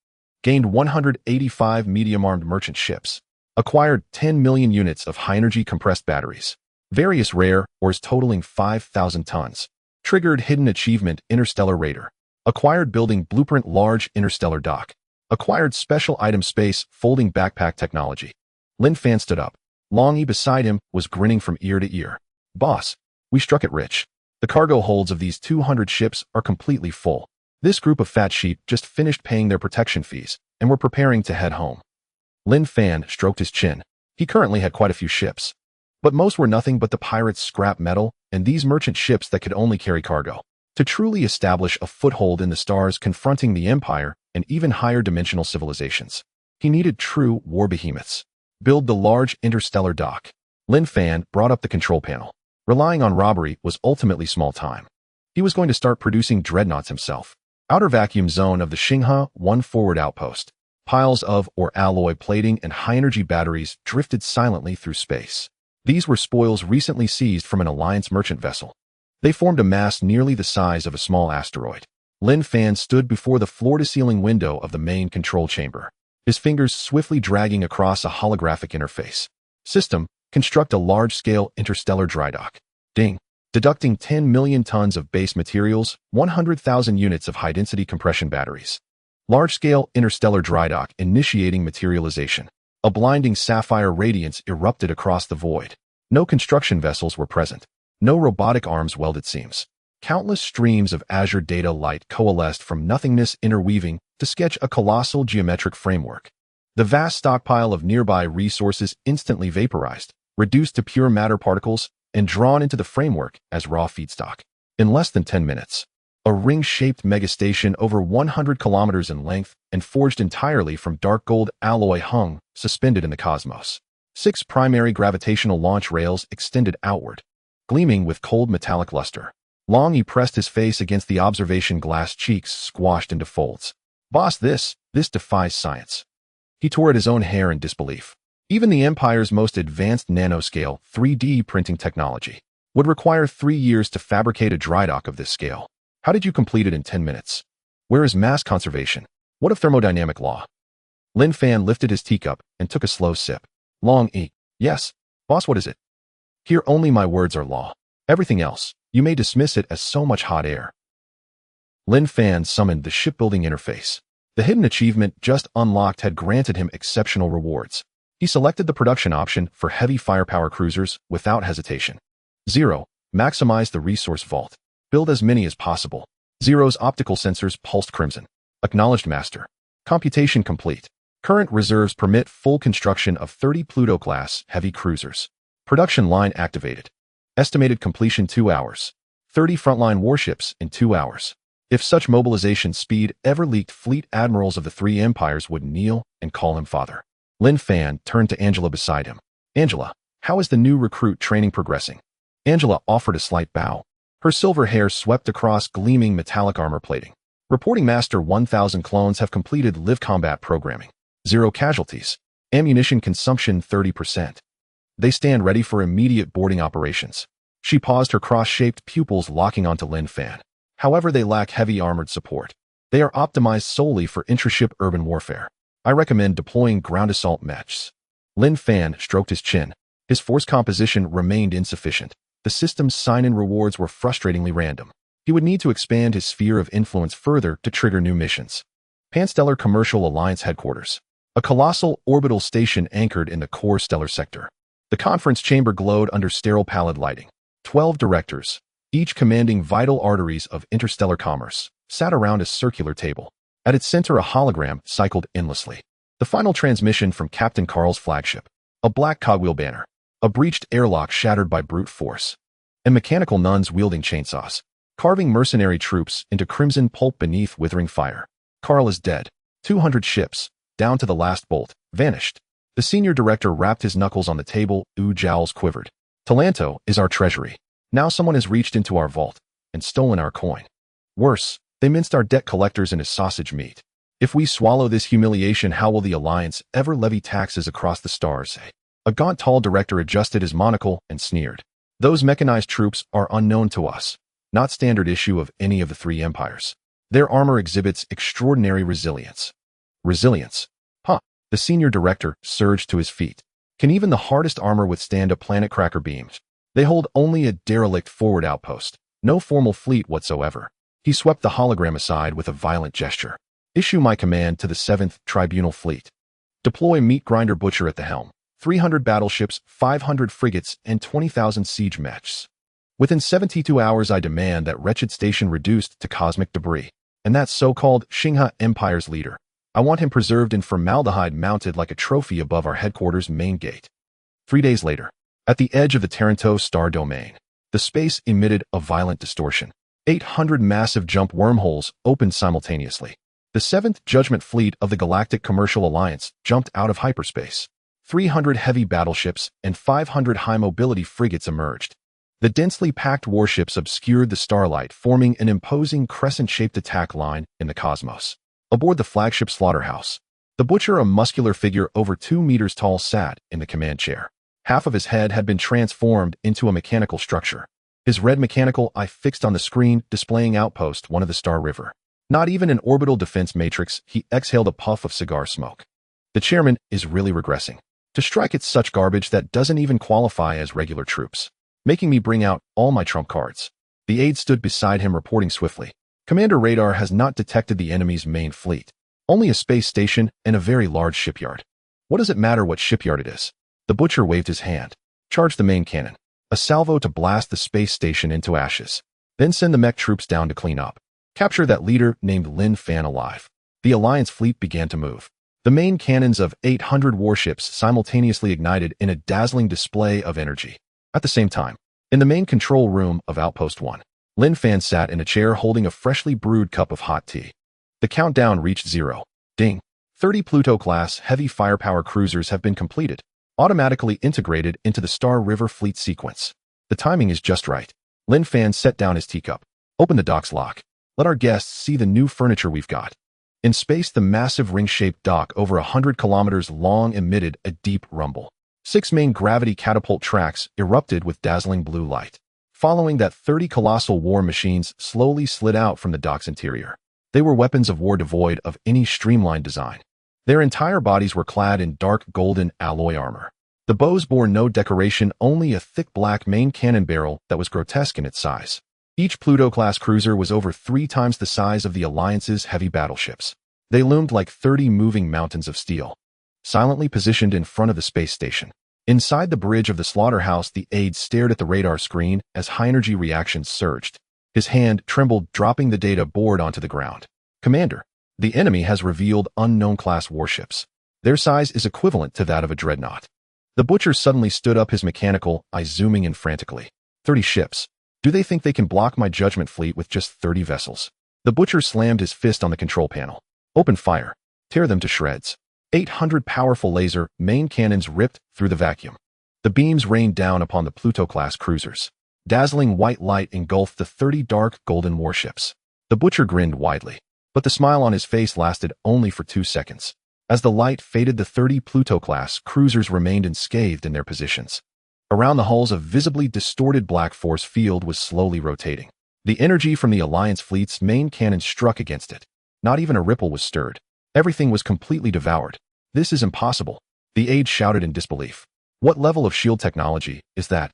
Gained 185 medium-armed merchant ships. Acquired 10 million units of high-energy compressed batteries. Various rare ores totaling 5,000 tons. Triggered hidden achievement Interstellar Raider. Acquired building blueprint large interstellar dock. Acquired special item space folding backpack technology. Lin Fan stood up. Long E beside him was grinning from ear to ear. Boss, we struck it rich. The cargo holds of these 200 ships are completely full. This group of fat sheep just finished paying their protection fees and were preparing to head home. Lin Fan stroked his chin. He currently had quite a few ships, but most were nothing but the pirates' scrap metal and these merchant ships that could only carry cargo. To truly establish a foothold in the stars confronting the Empire and even higher dimensional civilizations, he needed true war behemoths. Build the large interstellar dock. Lin Fan brought up the control panel. Relying on robbery was ultimately small time. He was going to start producing dreadnoughts himself. Outer vacuum zone of the Xinghe 1 forward outpost. Piles of or alloy plating and high-energy batteries drifted silently through space. These were spoils recently seized from an Alliance merchant vessel. They formed a mass nearly the size of a small asteroid. Lin Fan stood before the floor-to-ceiling window of the main control chamber, his fingers swiftly dragging across a holographic interface. System, construct a large-scale interstellar dry dock. Ding. Deducting 10 million tons of base materials, 100,000 units of high-density compression batteries. Large-scale interstellar dry dock initiating materialization. A blinding sapphire radiance erupted across the void. No construction vessels were present. No robotic arms welded seams. Countless streams of azure data light coalesced from nothingness, interweaving to sketch a colossal geometric framework. The vast stockpile of nearby resources instantly vaporized, reduced to pure matter particles, and drawn into the framework as raw feedstock. In less than 10 minutes, a ring-shaped megastation over 100 kilometers in length and forged entirely from dark gold alloy hung, suspended in the cosmos. 6 primary gravitational launch rails extended outward, gleaming with cold metallic luster. Long he pressed his face against the observation glass, cheeks squashed into folds. Boss, this defies science. He tore at his own hair in disbelief. Even the Empire's most advanced nanoscale 3D printing technology would require 3 years to fabricate a dry dock of this scale. How did you complete it in 10 minutes? Where is mass conservation? What of thermodynamic law? Lin Fan lifted his teacup and took a slow sip. Long E. Yes. Boss, what is it? Here only my words are law. Everything else, you may dismiss it as so much hot air. Lin Fan summoned the shipbuilding interface. The hidden achievement just unlocked had granted him exceptional rewards. He selected the production option for heavy firepower cruisers without hesitation. 0. Maximize the resource vault. Build as many as possible. 0's optical sensors pulsed crimson. Acknowledged master. Computation complete. Current reserves permit full construction of 30 Pluto-class heavy cruisers. Production line activated. Estimated completion 2 hours. 30 frontline warships in 2 hours. If such mobilization speed ever leaked, fleet admirals of the 3 empires would kneel and call him father. Lin Fan turned to Angela beside him. Angela, how is the new recruit training progressing? Angela offered a slight bow. Her silver hair swept across gleaming metallic armor plating. Reporting Master 1000 clones have completed live combat programming. 0 casualties. Ammunition consumption 30%. They stand ready for immediate boarding operations. She paused, her cross-shaped pupils locking onto Lin Fan. However, they lack heavy armored support. They are optimized solely for intraship urban warfare. I recommend deploying ground assault mechs. Lin Fan stroked his chin. His force composition remained insufficient. The system's sign-in rewards were frustratingly random. He would need to expand his sphere of influence further to trigger new missions. Panstellar Commercial Alliance Headquarters. A colossal orbital station anchored in the core stellar sector. The conference chamber glowed under sterile pallid lighting. 12 directors, each commanding vital arteries of interstellar commerce, sat around a circular table. At its center, a hologram cycled endlessly. The final transmission from Captain Carl's flagship. A black cogwheel banner. A breached airlock shattered by brute force. And mechanical nuns wielding chainsaws, carving mercenary troops into crimson pulp beneath withering fire. Carl is dead. 200 ships, down to the last bolt, vanished. The senior director rapped his knuckles on the table. Jowls quivered. Talanto is our treasury. Now someone has reached into our vault and stolen our coin. Worse, they minced our debt collectors into sausage meat. If we swallow this humiliation, how will the Alliance ever levy taxes across the stars? A gaunt tall director adjusted his monocle and sneered. Those mechanized troops are unknown to us, not standard issue of any of the 3 empires. Their armor exhibits extraordinary resilience. Resilience? Huh. The senior director surged to his feet. Can even the hardest armor withstand a planet cracker beams? They hold only a derelict forward outpost, no formal fleet whatsoever. He swept the hologram aside with a violent gesture. Issue my command to the 7th Tribunal Fleet. Deploy Meat Grinder Butcher at the helm. 300 battleships, 500 frigates, and 20,000 siege mechs. Within 72 hours, I demand that wretched station reduced to cosmic debris, and that so-called Xinghe Empire's leader. I want him preserved in formaldehyde, mounted like a trophy above our headquarters main gate. 3 days later, at the edge of the Taranto star domain, the space emitted a violent distortion. 800 massive jump wormholes opened simultaneously. The 7th Judgment Fleet of the Galactic Commercial Alliance jumped out of hyperspace. 300 heavy battleships and 500 high-mobility frigates emerged. The densely packed warships obscured the starlight, forming an imposing crescent-shaped attack line in the cosmos. Aboard the flagship slaughterhouse, the Butcher, a muscular figure over 2 meters tall, sat in the command chair. Half of his head had been transformed into a mechanical structure. His red mechanical eye fixed on the screen, displaying Outpost 1 of the Star River. Not even an orbital defense matrix. He exhaled a puff of cigar smoke. The chairman is really regressing. To strike at such garbage that doesn't even qualify as regular troops. Making me bring out all my trump cards. The aide stood beside him, reporting swiftly. Commander Radar has not detected the enemy's main fleet. Only a space station and a very large shipyard. What does it matter what shipyard it is? The Butcher waved his hand. Charge the main cannon. A salvo to blast the space station into ashes. Then send the mech troops down to clean up. Capture that leader named Lin Fan alive. The Alliance fleet began to move. The main cannons of 800 warships simultaneously ignited in a dazzling display of energy. At the same time, in the main control room of Outpost 1, Lin Fan sat in a chair holding a freshly brewed cup of hot tea. The countdown reached 0. Ding. 30 Pluto-class heavy firepower cruisers have been completed, automatically integrated into the Star River fleet sequence. The timing is just right. Lin Fan set down his teacup. Open the dock's lock. Let our guests see the new furniture we've got. In space, the massive ring-shaped dock over 100 kilometers long emitted a deep rumble. 6 main gravity catapult tracks erupted with dazzling blue light. Following that, 30 colossal war machines slowly slid out from the dock's interior. They were weapons of war devoid of any streamlined design. Their entire bodies were clad in dark golden alloy armor. The bows bore no decoration, only a thick black main cannon barrel that was grotesque in its size. Each Pluto-class cruiser was over 3 times the size of the Alliance's heavy battleships. They loomed like 30 moving mountains of steel, silently positioned in front of the space station. Inside the bridge of the slaughterhouse, the aide stared at the radar screen as high-energy reactions surged. His hand trembled, dropping the data board onto the ground. "Commander, the enemy has revealed unknown-class warships. Their size is equivalent to that of a dreadnought." The butcher suddenly stood up, his mechanical eye zooming in frantically. 30 ships. Do they think they can block my judgment fleet with just 30 vessels? The butcher slammed his fist on the control panel. "Open fire. Tear them to shreds." 800 powerful laser main cannons ripped through the vacuum. The beams rained down upon the Pluto-class cruisers. Dazzling white light engulfed the 30 dark golden warships. The butcher grinned widely, but the smile on his face lasted only for 2 seconds. As the light faded, the 30 Pluto-class cruisers remained unscathed in their positions. Around the hulls, a visibly distorted black force field was slowly rotating. The energy from the Alliance fleet's main cannon struck against it. Not even a ripple was stirred. Everything was completely devoured. "This is impossible," the aide shouted in disbelief. "What level of shield technology is that?"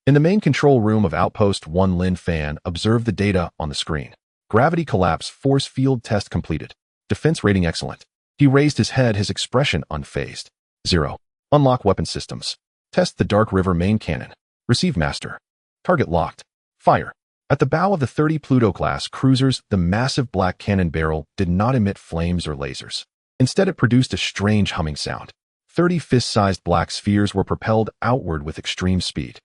In the main control room of Outpost 1, Lin Fan observed the data on the screen. Gravity collapse force field test completed. Defense rating excellent. He raised his head, his expression unfazed. 0. Unlock weapon systems. Test the Dark River main cannon. Receive master. Target locked. Fire. At the bow of the 30 Pluto-class cruisers, the massive black cannon barrel did not emit flames or lasers. Instead, it produced a strange humming sound. 30 fist-sized black spheres were propelled outward with extreme speed.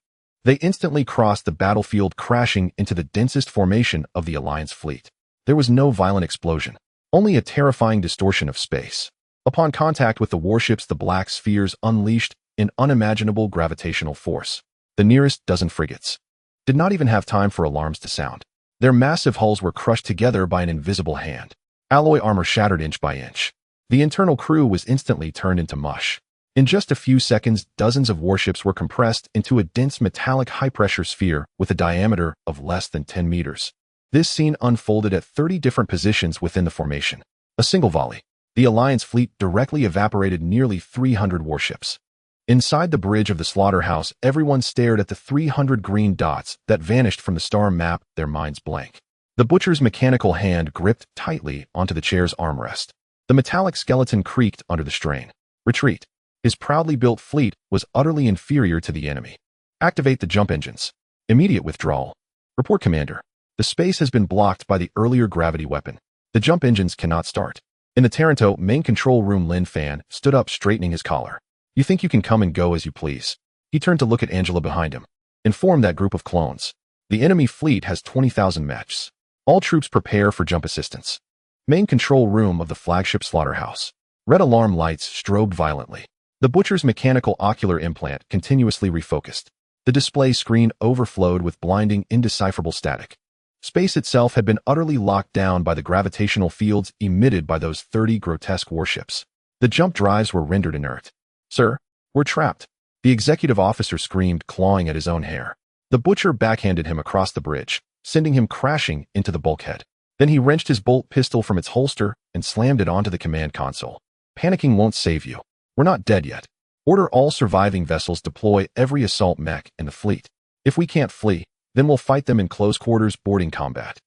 They instantly crossed the battlefield, crashing into the densest formation of the Alliance fleet. There was no violent explosion, only a terrifying distortion of space. Upon contact with the warships, the black spheres unleashed an unimaginable gravitational force. The nearest dozen frigates did not even have time for alarms to sound. Their massive hulls were crushed together by an invisible hand. Alloy armor shattered inch by inch. The internal crew was instantly turned into mush. In just a few seconds, dozens of warships were compressed into a dense metallic high-pressure sphere with a diameter of less than 10 meters. This scene unfolded at 30 different positions within the formation. A single volley. The Alliance fleet directly evaporated nearly 300 warships. Inside the bridge of the slaughterhouse, everyone stared at the 300 green dots that vanished from the star map, their minds blank. The butcher's mechanical hand gripped tightly onto the chair's armrest. The metallic skeleton creaked under the strain. Retreat. His proudly built fleet was utterly inferior to the enemy. Activate the jump engines. Immediate withdrawal. Report, Commander. The space has been blocked by the earlier gravity weapon. The jump engines cannot start. In the Taranto main control room, Lin Fan stood up, straightening his collar. "You think you can come and go as you please?" He turned to look at Angela behind him. "Inform that group of clones. The enemy fleet has 20,000 mechs. All troops prepare for jump assistance." Main control room of the flagship slaughterhouse. Red alarm lights strobed violently. The butcher's mechanical ocular implant continuously refocused. The display screen overflowed with blinding, indecipherable static. Space itself had been utterly locked down by the gravitational fields emitted by those 30 grotesque warships. The jump drives were rendered inert. "Sir, we're trapped," the executive officer screamed, clawing at his own hair. The butcher backhanded him across the bridge, sending him crashing into the bulkhead. Then he wrenched his bolt pistol from its holster and slammed it onto the command console. "Panicking won't save you. We're not dead yet. Order all surviving vessels, deploy every assault mech in the fleet. If we can't flee, then we'll fight them in close quarters boarding combat.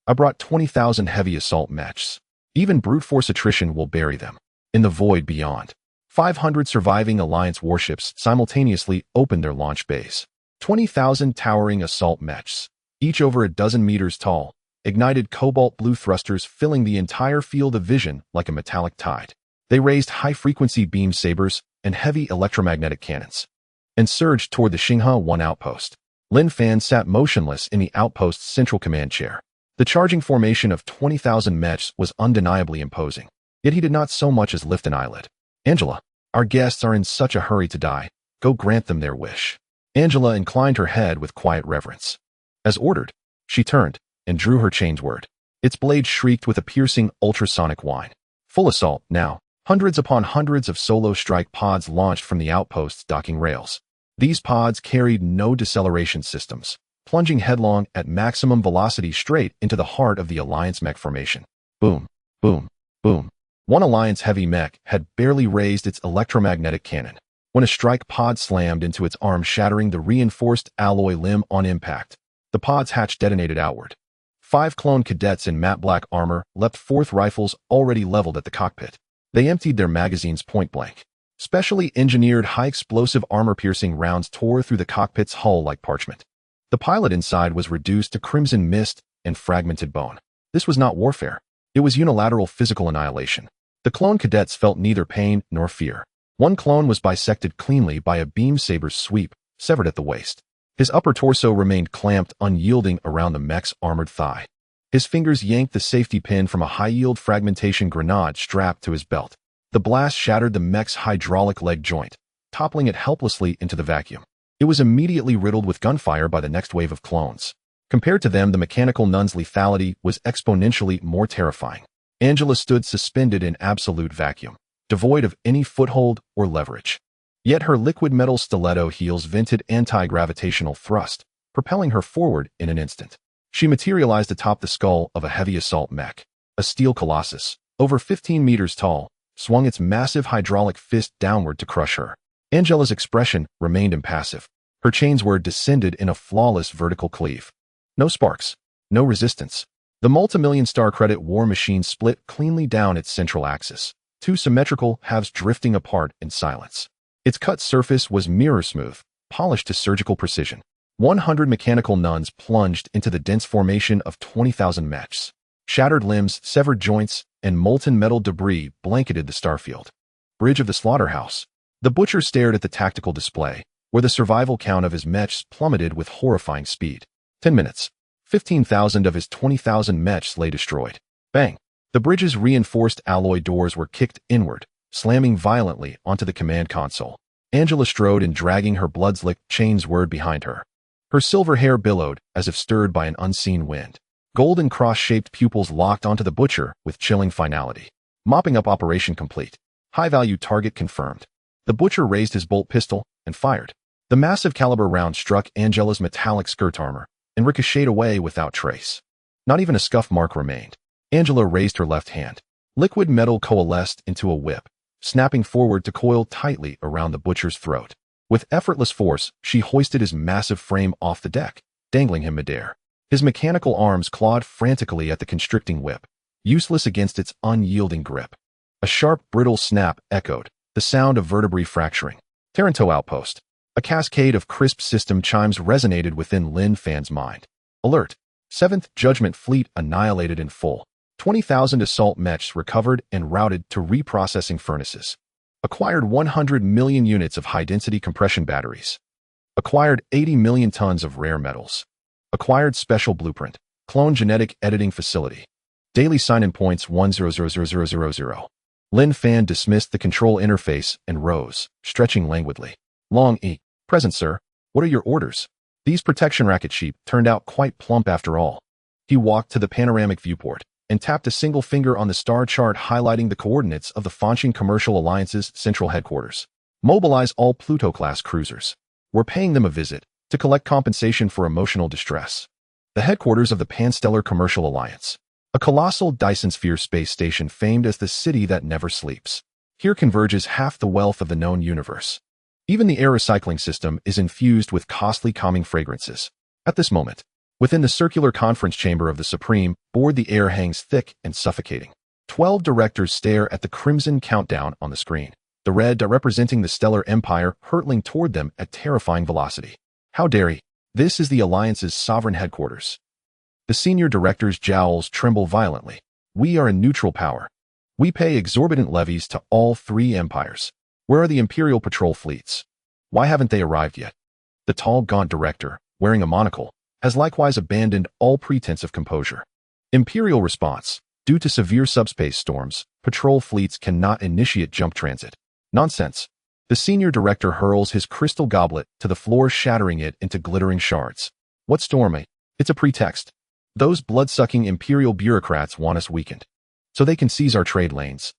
I brought 20,000 heavy assault mechs. Even brute force attrition will bury them in the void beyond." 500 surviving Alliance warships simultaneously opened their launch bays. 20,000 towering assault mechs, each over a dozen meters tall, ignited cobalt blue thrusters, filling the entire field of vision like a metallic tide. They raised high-frequency beam sabers and heavy electromagnetic cannons and surged toward the Xinghe 1 outpost. Lin Fan sat motionless in the outpost's central command chair. The charging formation of 20,000 mechs was undeniably imposing, yet he did not so much as lift an eyelid. "Angela, our guests are in such a hurry to die. Go grant them their wish." Angela inclined her head with quiet reverence. As ordered, she turned and drew her chainsword. Its blade shrieked with a piercing ultrasonic whine. Full assault, now. Hundreds upon hundreds of solo strike pods launched from the outpost's docking rails. These pods carried no deceleration systems, plunging headlong at maximum velocity straight into the heart of the Alliance mech formation. Boom, boom, boom. One Alliance heavy mech had barely raised its electromagnetic cannon when a strike pod slammed into its arm, shattering the reinforced alloy limb on impact. The pod's hatch detonated outward. 5 clone cadets in matte black armor leapt forth, rifles already leveled at the cockpit. They emptied their magazines point blank. Specially engineered high-explosive armor-piercing rounds tore through the cockpit's hull like parchment. The pilot inside was reduced to crimson mist and fragmented bone. This was not warfare. It was unilateral physical annihilation. The clone cadets felt neither pain nor fear. One clone was bisected cleanly by a beam saber's sweep, severed at the waist. His upper torso remained clamped, unyielding around the mech's armored thigh. His fingers yanked the safety pin from a high-yield fragmentation grenade strapped to his belt. The blast shattered the mech's hydraulic leg joint, toppling it helplessly into the vacuum. It was immediately riddled with gunfire by the next wave of clones. Compared to them, the mechanical nun's lethality was exponentially more terrifying. Angela stood suspended in absolute vacuum, devoid of any foothold or leverage. Yet her liquid metal stiletto heels vented anti-gravitational thrust, propelling her forward in an instant. She materialized atop the skull of a heavy assault mech. A steel colossus, over 15 meters tall, swung its massive hydraulic fist downward to crush her. Angela's expression remained impassive. Her chains were descended in a flawless vertical cleave. No sparks, no resistance. The multi-million-star credit war machine split cleanly down its central axis, 2 symmetrical halves drifting apart in silence. Its cut surface was mirror-smooth, polished to surgical precision. 100 mechanical nuns plunged into the dense formation of 20,000 mechs. Shattered limbs, severed joints, and molten metal debris blanketed the starfield. Bridge of the slaughterhouse. The butcher stared at the tactical display, where the survival count of his mechs plummeted with horrifying speed. 10 minutes. 15,000 of his 20,000 mechs lay destroyed. Bang! The bridge's reinforced alloy doors were kicked inward, slamming violently onto the command console. Angela strode in, dragging her blood-slicked chains word behind her. Her silver hair billowed, as if stirred by an unseen wind. Golden cross-shaped pupils locked onto the butcher with chilling finality. Mopping up operation complete. High-value target confirmed. The butcher raised his bolt pistol and fired. The massive caliber round struck Angela's metallic skirt armor and ricocheted away without trace. Not even a scuff mark remained. Angela raised her left hand. Liquid metal coalesced into a whip, snapping forward to coil tightly around the butcher's throat. With effortless force, she hoisted his massive frame off the deck, dangling him midair. His mechanical arms clawed frantically at the constricting whip, useless against its unyielding grip. A sharp, brittle snap echoed, the sound of vertebrae fracturing. Taranto outpost. A cascade of crisp system chimes resonated within Lin Fan's mind. Alert! 7th Judgment Fleet annihilated in full. 20,000 assault mechs recovered and routed to reprocessing furnaces. Acquired 100 million units of high-density compression batteries. Acquired 80 million tons of rare metals. Acquired special blueprint, clone genetic editing facility. Daily sign-in points 100000. Lin Fan dismissed the control interface and rose, stretching languidly. Long E. Present, sir. What are your orders? These protection racket sheep turned out quite plump after all. He walked to the panoramic viewport and tapped a single finger on the star chart highlighting the coordinates of the Fancheng Commercial Alliance's central headquarters. Mobilize all Pluto-class cruisers. We're paying them a visit to collect compensation for emotional distress. The headquarters of the Panstellar Commercial Alliance. A colossal Dyson Sphere space station famed as the city that never sleeps. Here converges half the wealth of the known universe. Even the air recycling system is infused with costly calming fragrances. At this moment, within the circular conference chamber of the Supreme Board, the air hangs thick and suffocating. 12 directors stare at the crimson countdown on the screen, the red representing the stellar empire hurtling toward them at terrifying velocity. How dare he? This is the Alliance's sovereign headquarters. The senior director's jowls tremble violently. We are a neutral power. We pay exorbitant levies to all 3 empires. Where are the Imperial patrol fleets? Why haven't they arrived yet? The tall, gaunt director, wearing a monocle, has likewise abandoned all pretense of composure. Imperial response. Due to severe subspace storms, patrol fleets cannot initiate jump transit. Nonsense. The senior director hurls his crystal goblet to the floor, shattering it into glittering shards. What storm? It's a pretext. Those blood-sucking Imperial bureaucrats want us weakened, so they can seize our trade lanes,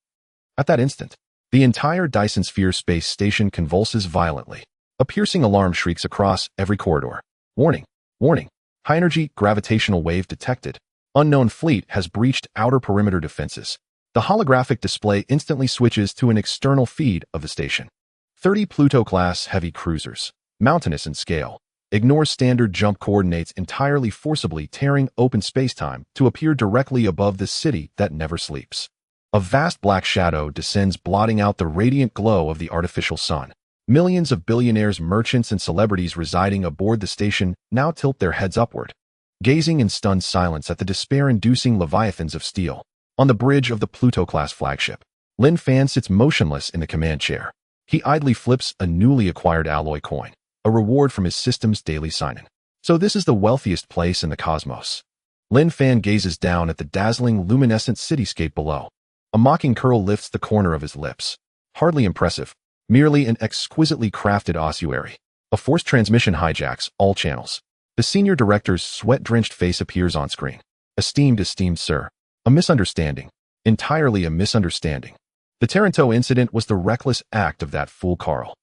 At that instant, the entire Dyson Sphere space station convulses violently. A piercing alarm shrieks across every corridor. Warning! Warning! High-energy gravitational wave detected. Unknown fleet has breached outer perimeter defenses. The holographic display instantly switches to an external feed of the station. 30 Pluto-class heavy cruisers, mountainous in scale, ignore standard jump coordinates entirely forcibly tearing open spacetime to appear directly above the city that never sleeps. A vast black shadow descends, blotting out the radiant glow of the artificial sun. Millions of billionaires, merchants, and celebrities residing aboard the station now tilt their heads upward, gazing in stunned silence at the despair-inducing leviathans of steel. On the bridge of the Pluto-class flagship, Lin Fan sits motionless in the command chair. He idly flips a newly acquired alloy coin, a reward from his system's daily sign-in. So this is the wealthiest place in the cosmos. Lin Fan gazes down at the dazzling, luminescent cityscape below. A mocking curl lifts the corner of his lips. Hardly impressive, merely an exquisitely crafted ossuary. A forced transmission hijacks all channels. The senior director's sweat-drenched face appears on screen. Esteemed sir. A misunderstanding. Entirely a misunderstanding. The Taranto incident was the reckless act of that fool Carl.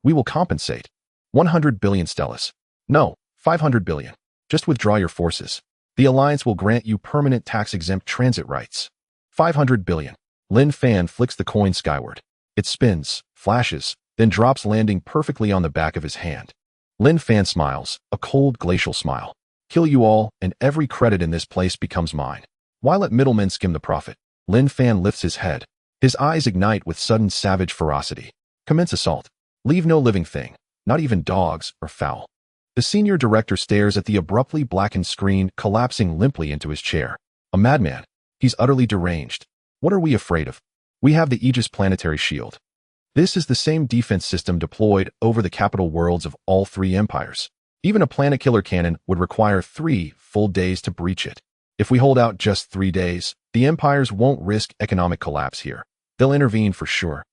We will compensate. 100 billion stellas. No, 500 billion. Just withdraw your forces. The Alliance will grant you permanent tax-exempt transit rights. 500 billion. Lin Fan flicks the coin skyward. It spins, flashes, then drops, landing perfectly on the back of his hand. Lin Fan smiles, a cold glacial smile. Kill you all, and every credit in this place becomes mine. While let middlemen skim the profit, Lin Fan lifts his head. His eyes ignite with sudden savage ferocity. Commence assault. Leave no living thing, not even dogs or fowl. The senior director stares at the abruptly blackened screen, collapsing limply into his chair. A madman. He's utterly deranged. What are we afraid of? We have the Aegis planetary shield. This is the same defense system deployed over the capital worlds of all three empires. Even a planet-killer cannon would require 3 full days to breach it. If we hold out just 3 days, the empires won't risk economic collapse here. They'll intervene for sure.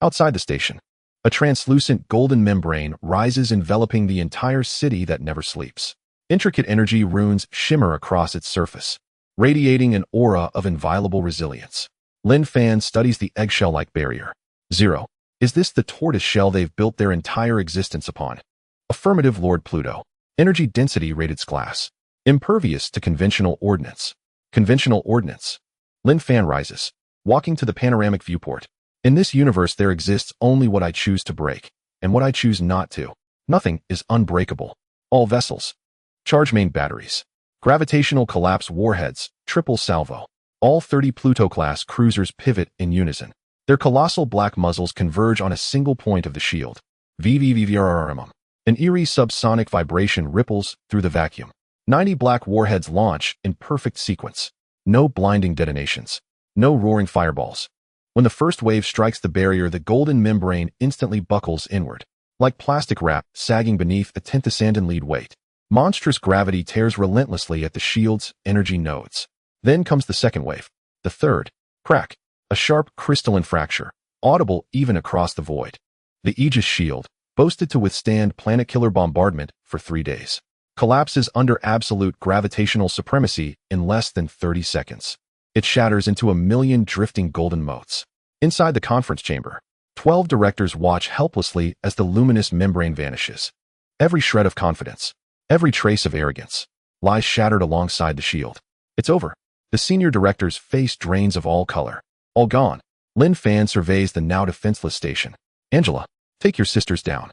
Outside the station, a translucent golden membrane rises, enveloping the entire city that never sleeps. Intricate energy runes shimmer across its surface, radiating an aura of inviolable resilience. Lin Fan studies the eggshell-like barrier. 0. Is this the tortoise shell they've built their entire existence upon? Affirmative, Lord Pluto. Energy density rated class. Impervious to conventional ordnance. Conventional ordnance. Lin Fan rises, walking to the panoramic viewport. In this universe there exists only what I choose to break, and what I choose not to. Nothing is unbreakable. All vessels. Charge main batteries. Gravitational collapse warheads, triple salvo. All 30 Pluto-class cruisers pivot in unison. Their colossal black muzzles converge on a single point of the shield. VVVVRRMM. An eerie subsonic vibration ripples through the vacuum. 90 black warheads launch in perfect sequence. No blinding detonations. No roaring fireballs. When the first wave strikes the barrier, the golden membrane instantly buckles inward. Like plastic wrap sagging beneath a tenthasandin lead weight. Monstrous gravity tears relentlessly at the shield's energy nodes. Then comes the second wave. The third. Crack. A sharp crystalline fracture, audible even across the void. The Aegis shield, boasted to withstand planet-killer bombardment for 3 days, collapses under absolute gravitational supremacy in less than 30 seconds. It shatters into a million drifting golden motes. Inside the conference chamber, 12 directors watch helplessly as the luminous membrane vanishes. Every shred of confidence, every trace of arrogance, lies shattered alongside the shield. It's over. The senior director's face drains of all color. All gone. Lin Fan surveys the now defenseless station. Angela, take your sisters down.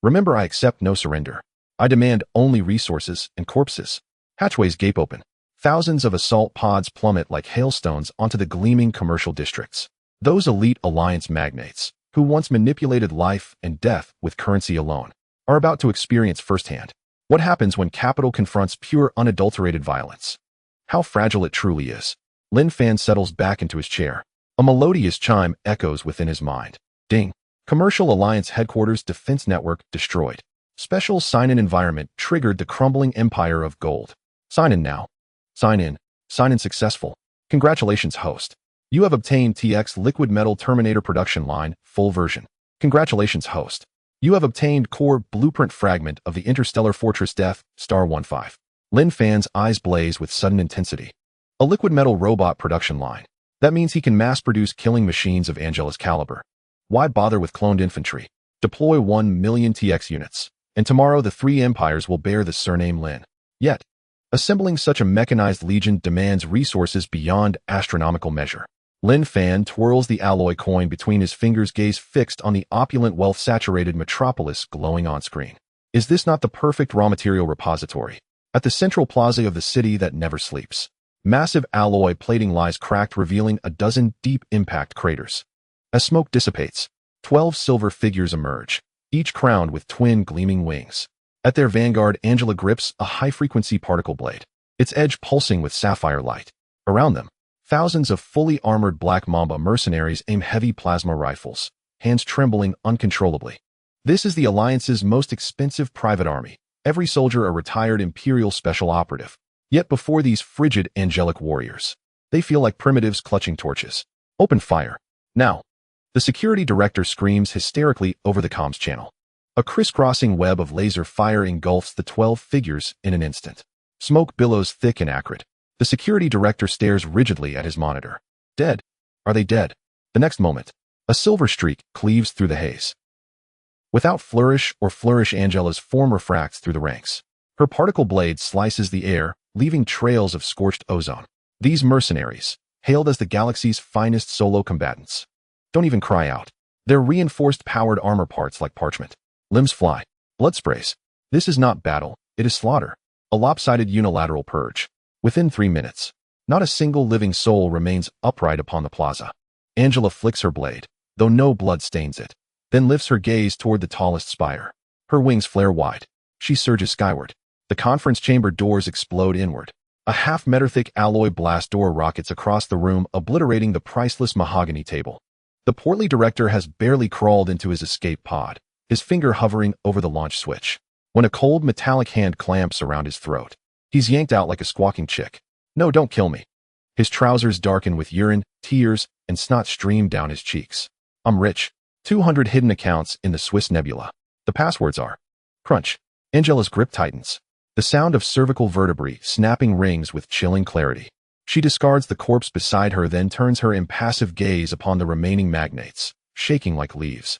Remember, I accept no surrender. I demand only resources and corpses. Hatchways gape open. Thousands of assault pods plummet like hailstones onto the gleaming commercial districts. Those elite alliance magnates, who once manipulated life and death with currency alone, are about to experience firsthand what happens when capital confronts pure unadulterated violence. How fragile it truly is. Lin Fan settles back into his chair. A melodious chime echoes within his mind. Ding. Commercial Alliance Headquarters Defense Network destroyed. Special sign-in environment triggered the crumbling empire of gold. Sign in now. Sign in. Sign in successful. Congratulations, host. You have obtained TX Liquid Metal Terminator Production Line, full version. Congratulations, host. You have obtained core blueprint fragment of the Interstellar Fortress Death, Star 15. Lin Fan's eyes blaze with sudden intensity. A liquid metal robot production line. That means he can mass-produce killing machines of Angelus caliber. Why bother with cloned infantry? Deploy 1 million TX units, and tomorrow the three empires will bear the surname Lin. Yet, assembling such a mechanized legion demands resources beyond astronomical measure. Lin Fan twirls the alloy coin between his fingers, gaze fixed on the opulent, wealth-saturated metropolis glowing on-screen. Is this not the perfect raw material repository? At the central plaza of the city that never sleeps, massive alloy plating lies cracked, revealing a dozen deep impact craters. As smoke dissipates, 12 silver figures emerge, each crowned with twin gleaming wings. At their vanguard, Angela grips a high-frequency particle blade, its edge pulsing with sapphire light. Around them, thousands of fully armored Black Mamba mercenaries aim heavy plasma rifles, hands trembling uncontrollably. This is the Alliance's most expensive private army, every soldier a retired Imperial special operative. Yet before these frigid angelic warriors, they feel like primitives clutching torches. Open fire. Now. The security director screams hysterically over the comms channel. A crisscrossing web of laser fire engulfs the 12 figures in an instant. Smoke billows thick and acrid. The security director stares rigidly at his monitor. Dead? Are they dead? The next moment, a silver streak cleaves through the haze. Without flourish, Angela's form refracts through the ranks. Her particle blade slices the air, leaving trails of scorched ozone. These mercenaries, hailed as the galaxy's finest solo combatants, don't even cry out. They're reinforced powered armor parts like parchment. Limbs fly. Blood sprays. This is not battle, it is slaughter. A lopsided unilateral purge. Within 3 minutes, not a single living soul remains upright upon the plaza. Angela flicks her blade, though no blood stains it, then lifts her gaze toward the tallest spire. Her wings flare wide. She surges skyward. The conference chamber doors explode inward. A half-meter-thick alloy blast door rockets across the room, obliterating the priceless mahogany table. The portly director has barely crawled into his escape pod, his finger hovering over the launch switch, when a cold metallic hand clamps around his throat. He's yanked out like a squawking chick. No, don't kill me. His trousers darken with urine, tears, and snot stream down his cheeks. I'm rich. 200 hidden accounts in the Swiss nebula. The passwords are. Crunch. Angela's grip tightens. The sound of cervical vertebrae snapping rings with chilling clarity. She discards the corpse beside her, then turns her impassive gaze upon the remaining magnates, shaking like leaves.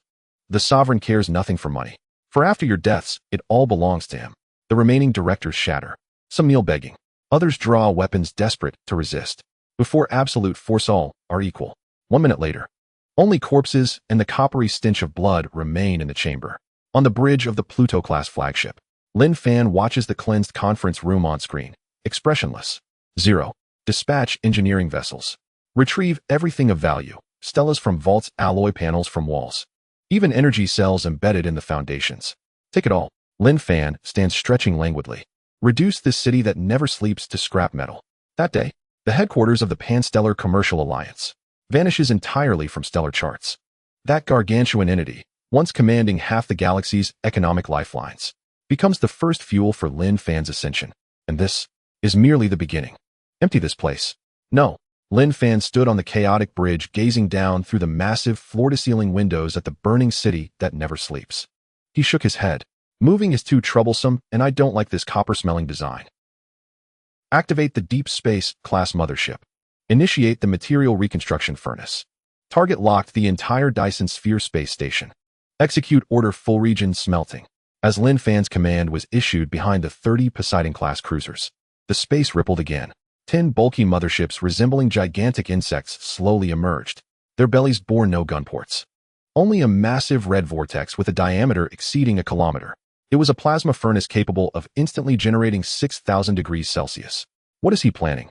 The sovereign cares nothing for money. For after your deaths, it all belongs to him. The remaining directors shatter. Some kneel begging. Others draw weapons, desperate to resist. Before absolute force, all are equal. 1 minute later, only corpses and the coppery stench of blood remain in the chamber. On the bridge of the Pluto-class flagship, Lin Fan watches the cleansed conference room on screen, expressionless. 0. Dispatch engineering vessels. Retrieve everything of value. Stellas from vaults, alloy panels from walls. Even energy cells embedded in the foundations. Take it all. Lin Fan stands stretching languidly. Reduce this city that never sleeps to scrap metal. That day, the headquarters of the Pan-Stellar Commercial Alliance vanishes entirely from stellar charts. That gargantuan entity, once commanding half the galaxy's economic lifelines, becomes the first fuel for Lin Fan's ascension. And this is merely the beginning. Empty this place. No. Lin Fan stood on the chaotic bridge, gazing down through the massive floor-to-ceiling windows at the burning city that never sleeps. He shook his head. Moving is too troublesome, and I don't like this copper-smelling design. Activate the Deep Space class mothership. Initiate the material reconstruction furnace. Target locked the entire Dyson Sphere space station. Execute order full region smelting. As Lin Fan's command was issued behind the 30 Poseidon-class cruisers, the space rippled again. 10 bulky motherships resembling gigantic insects slowly emerged. Their bellies bore no gun ports. Only a massive red vortex with a diameter exceeding a kilometer. It was a plasma furnace capable of instantly generating 6,000 degrees Celsius. What is he planning?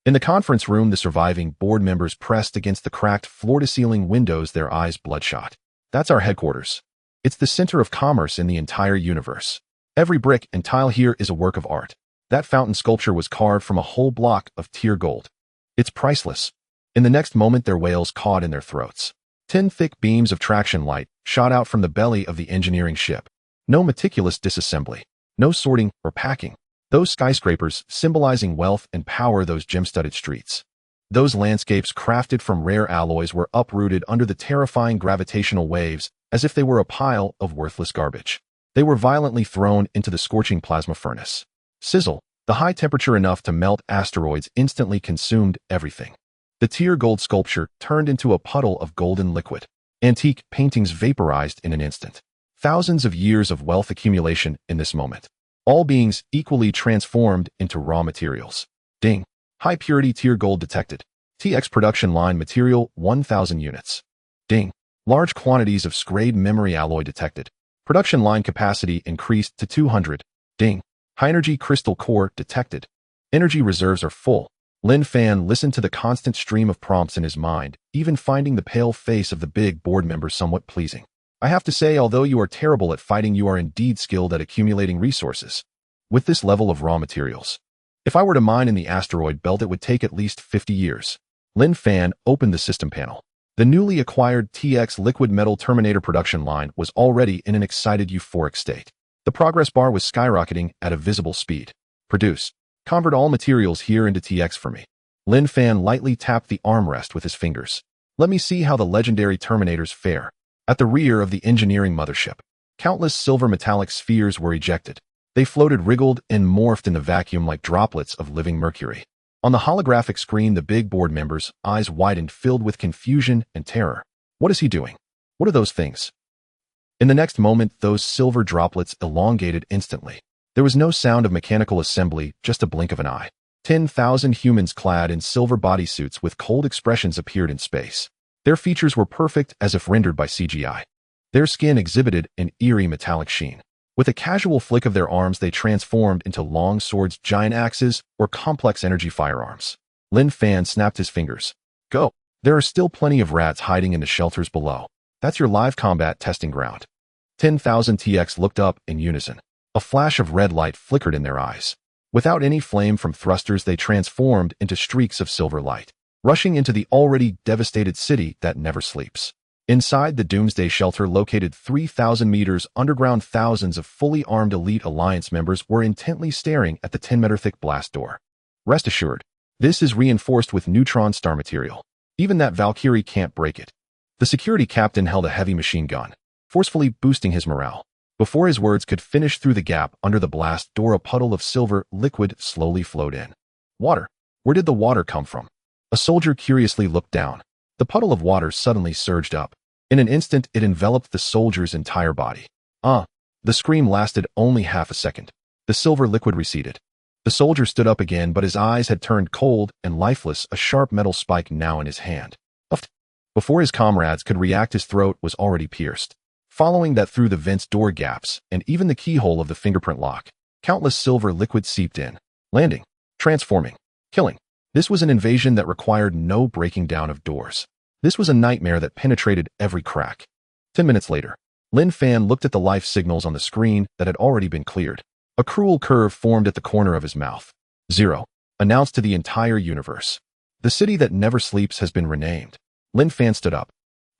In the conference room, the surviving board members pressed against the cracked floor-to-ceiling windows, their eyes bloodshot. That's our headquarters. It's the center of commerce in the entire universe. Every brick and tile here is a work of art. That fountain sculpture was carved from a whole block of tear gold. It's priceless. In the next moment, their wails caught in their throats. 10 thick beams of traction light shot out from the belly of the engineering ship. No meticulous disassembly. No sorting or packing. Those skyscrapers symbolizing wealth and power, those gem-studded streets. Those landscapes crafted from rare alloys were uprooted under the terrifying gravitational waves as if they were a pile of worthless garbage. They were violently thrown into the scorching plasma furnace. Sizzle, the high temperature enough to melt asteroids, instantly consumed everything. The tear gold sculpture turned into a puddle of golden liquid. Antique paintings vaporized in an instant. Thousands of years of wealth accumulation in this moment. All beings equally transformed into raw materials. Ding. High purity tear gold detected. TX production line material 1000 units. Ding. Large quantities of scrayed memory alloy detected. Production line capacity increased to 200. Ding. High energy crystal core detected. Energy reserves are full. Lin Fan listened to the constant stream of prompts in his mind, even finding the pale face of the big board member somewhat pleasing. I have to say, although you are terrible at fighting, you are indeed skilled at accumulating resources. With this level of raw materials. If I were to mine in the asteroid belt, it would take at least 50 years. Lin Fan opened the system panel. The newly acquired TX liquid metal terminator production line was already in an excited euphoric state. The progress bar was skyrocketing at a visible speed. Produce. Convert all materials here into TX for me. Lin Fan lightly tapped the armrest with his fingers. Let me see how the legendary terminators fare. At the rear of the engineering mothership, countless silver metallic spheres were ejected. They floated, wriggled, and morphed in the vacuum like droplets of living mercury. On the holographic screen, the big board member's eyes widened, filled with confusion and terror. What is he doing? What are those things? In the next moment, those silver droplets elongated instantly. There was no sound of mechanical assembly, just a blink of an eye. 10,000 humans clad in silver bodysuits with cold expressions appeared in space. Their features were perfect, as if rendered by CGI. Their skin exhibited an eerie metallic sheen. With a casual flick of their arms, they transformed into long swords, giant axes, or complex energy firearms. Lin Fan snapped his fingers. Go. There are still plenty of rats hiding in the shelters below. That's your live combat testing ground. 10,000 TX looked up in unison. A flash of red light flickered in their eyes. Without any flame from thrusters, they transformed into streaks of silver light, rushing into the already devastated city that never sleeps. Inside the Doomsday Shelter, located 3,000 meters underground, thousands of fully armed elite alliance members were intently staring at the 10-meter-thick blast door. Rest assured, this is reinforced with neutron star material. Even that Valkyrie can't break it. The security captain held a heavy machine gun, forcefully boosting his morale. Before his words could finish, through the gap under the blast door, a puddle of silver liquid slowly flowed in. Water. Where did the water come from? A soldier curiously looked down. The puddle of water suddenly surged up. In an instant, it enveloped the soldier's entire body. The scream lasted only half a second. The silver liquid receded. The soldier stood up again, but his eyes had turned cold and lifeless, a sharp metal spike now in his hand. Before his comrades could react, his throat was already pierced. Following that, through the vent's door gaps and even the keyhole of the fingerprint lock, countless silver liquid seeped in, landing, transforming, killing. This was an invasion that required no breaking down of doors. This was a nightmare that penetrated every crack. 10 minutes later, Lin Fan looked at the life signals on the screen that had already been cleared. A cruel curve formed at the corner of his mouth. 0. Announced to the entire universe. The city that never sleeps has been renamed. Lin Fan stood up.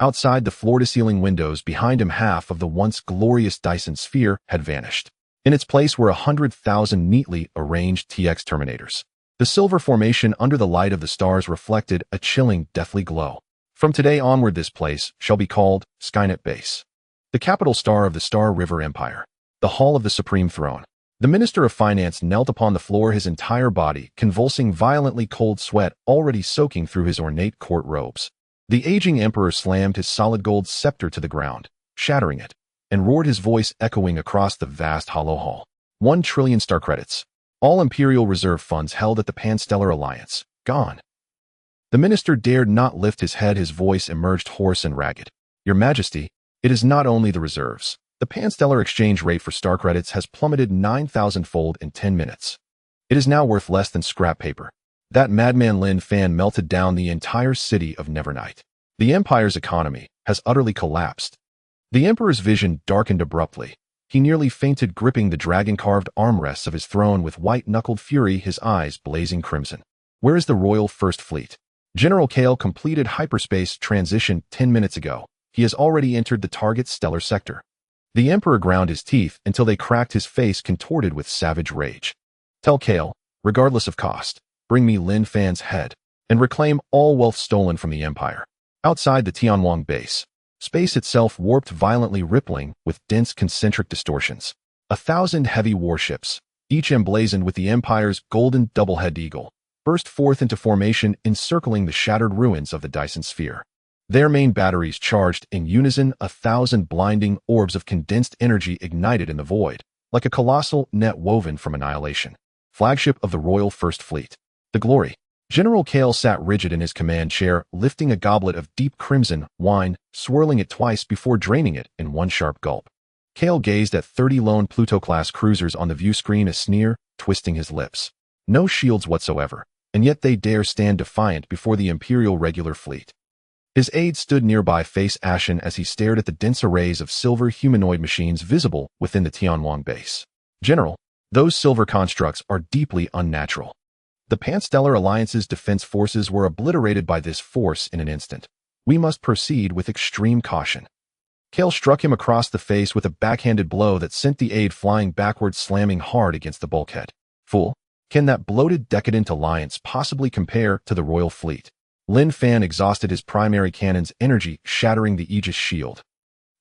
Outside the floor-to-ceiling windows behind him, half of the once glorious Dyson sphere had vanished. In its place were 100,000 neatly arranged TX terminators. The silver formation under the light of the stars reflected a chilling, deathly glow. From today onward, this place shall be called Skynet Base, the capital star of the Star River Empire, the hall of the Supreme Throne. The Minister of Finance knelt upon the floor, his entire body convulsing violently, cold sweat already soaking through his ornate court robes. The aging emperor slammed his solid gold scepter to the ground, shattering it, and roared, his voice echoing across the vast hollow hall. 1 trillion star credits. All Imperial Reserve funds held at the Panstellar Alliance. Gone. The minister dared not lift his head, his voice emerged hoarse and ragged. Your Majesty, it is not only the reserves. The Panstellar exchange rate for star credits has plummeted 9,000-fold in 10 minutes. It is now worth less than scrap paper. That madman Lin Fan melted down the entire city of Nevernight. The Empire's economy has utterly collapsed. The Emperor's vision darkened abruptly. He nearly fainted, gripping the dragon-carved armrests of his throne with white-knuckled fury, his eyes blazing crimson. Where is the Royal First Fleet? General Kale completed hyperspace transition 10 minutes ago. He has already entered the target stellar sector. The Emperor ground his teeth until they cracked, his face contorted with savage rage. Tell Kale, regardless of cost, bring me Lin Fan's head, and reclaim all wealth stolen from the Empire. Outside the Tianwang base, space itself warped violently, rippling with dense concentric distortions. 1,000 heavy warships, each emblazoned with the Empire's golden double-headed eagle, burst forth into formation, encircling the shattered ruins of the Dyson sphere. Their main batteries charged in unison, 1,000 blinding orbs of condensed energy ignited in the void, like a colossal net woven from annihilation. Flagship of the Royal First Fleet. The Glory. General Kale sat rigid in his command chair, lifting a goblet of deep crimson wine, swirling it twice before draining it in one sharp gulp. Kale gazed at 30 lone Pluto-class cruisers on the view screen, a sneer, twisting his lips. No shields whatsoever, and yet they dare stand defiant before the Imperial regular fleet. His aide stood nearby, face ashen, as he stared at the dense arrays of silver humanoid machines visible within the Tianwang base. General, those silver constructs are deeply unnatural. The Panstellar Alliance's defense forces were obliterated by this force in an instant. We must proceed with extreme caution. Kale struck him across the face with a backhanded blow that sent the aide flying backwards, slamming hard against the bulkhead. Fool, can that bloated, decadent alliance possibly compare to the Royal Fleet? Lin Fan exhausted his primary cannon's energy, shattering the Aegis shield.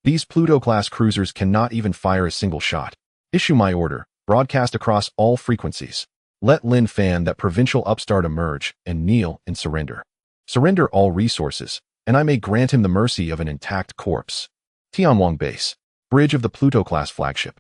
These Pluto-class cruisers cannot even fire a single shot. Issue my order, broadcast across all frequencies. Let Lin Fan, that provincial upstart, emerge and kneel in surrender. Surrender all resources, and I may grant him the mercy of an intact corpse. Tianwang Base. Bridge of the Pluto-class flagship.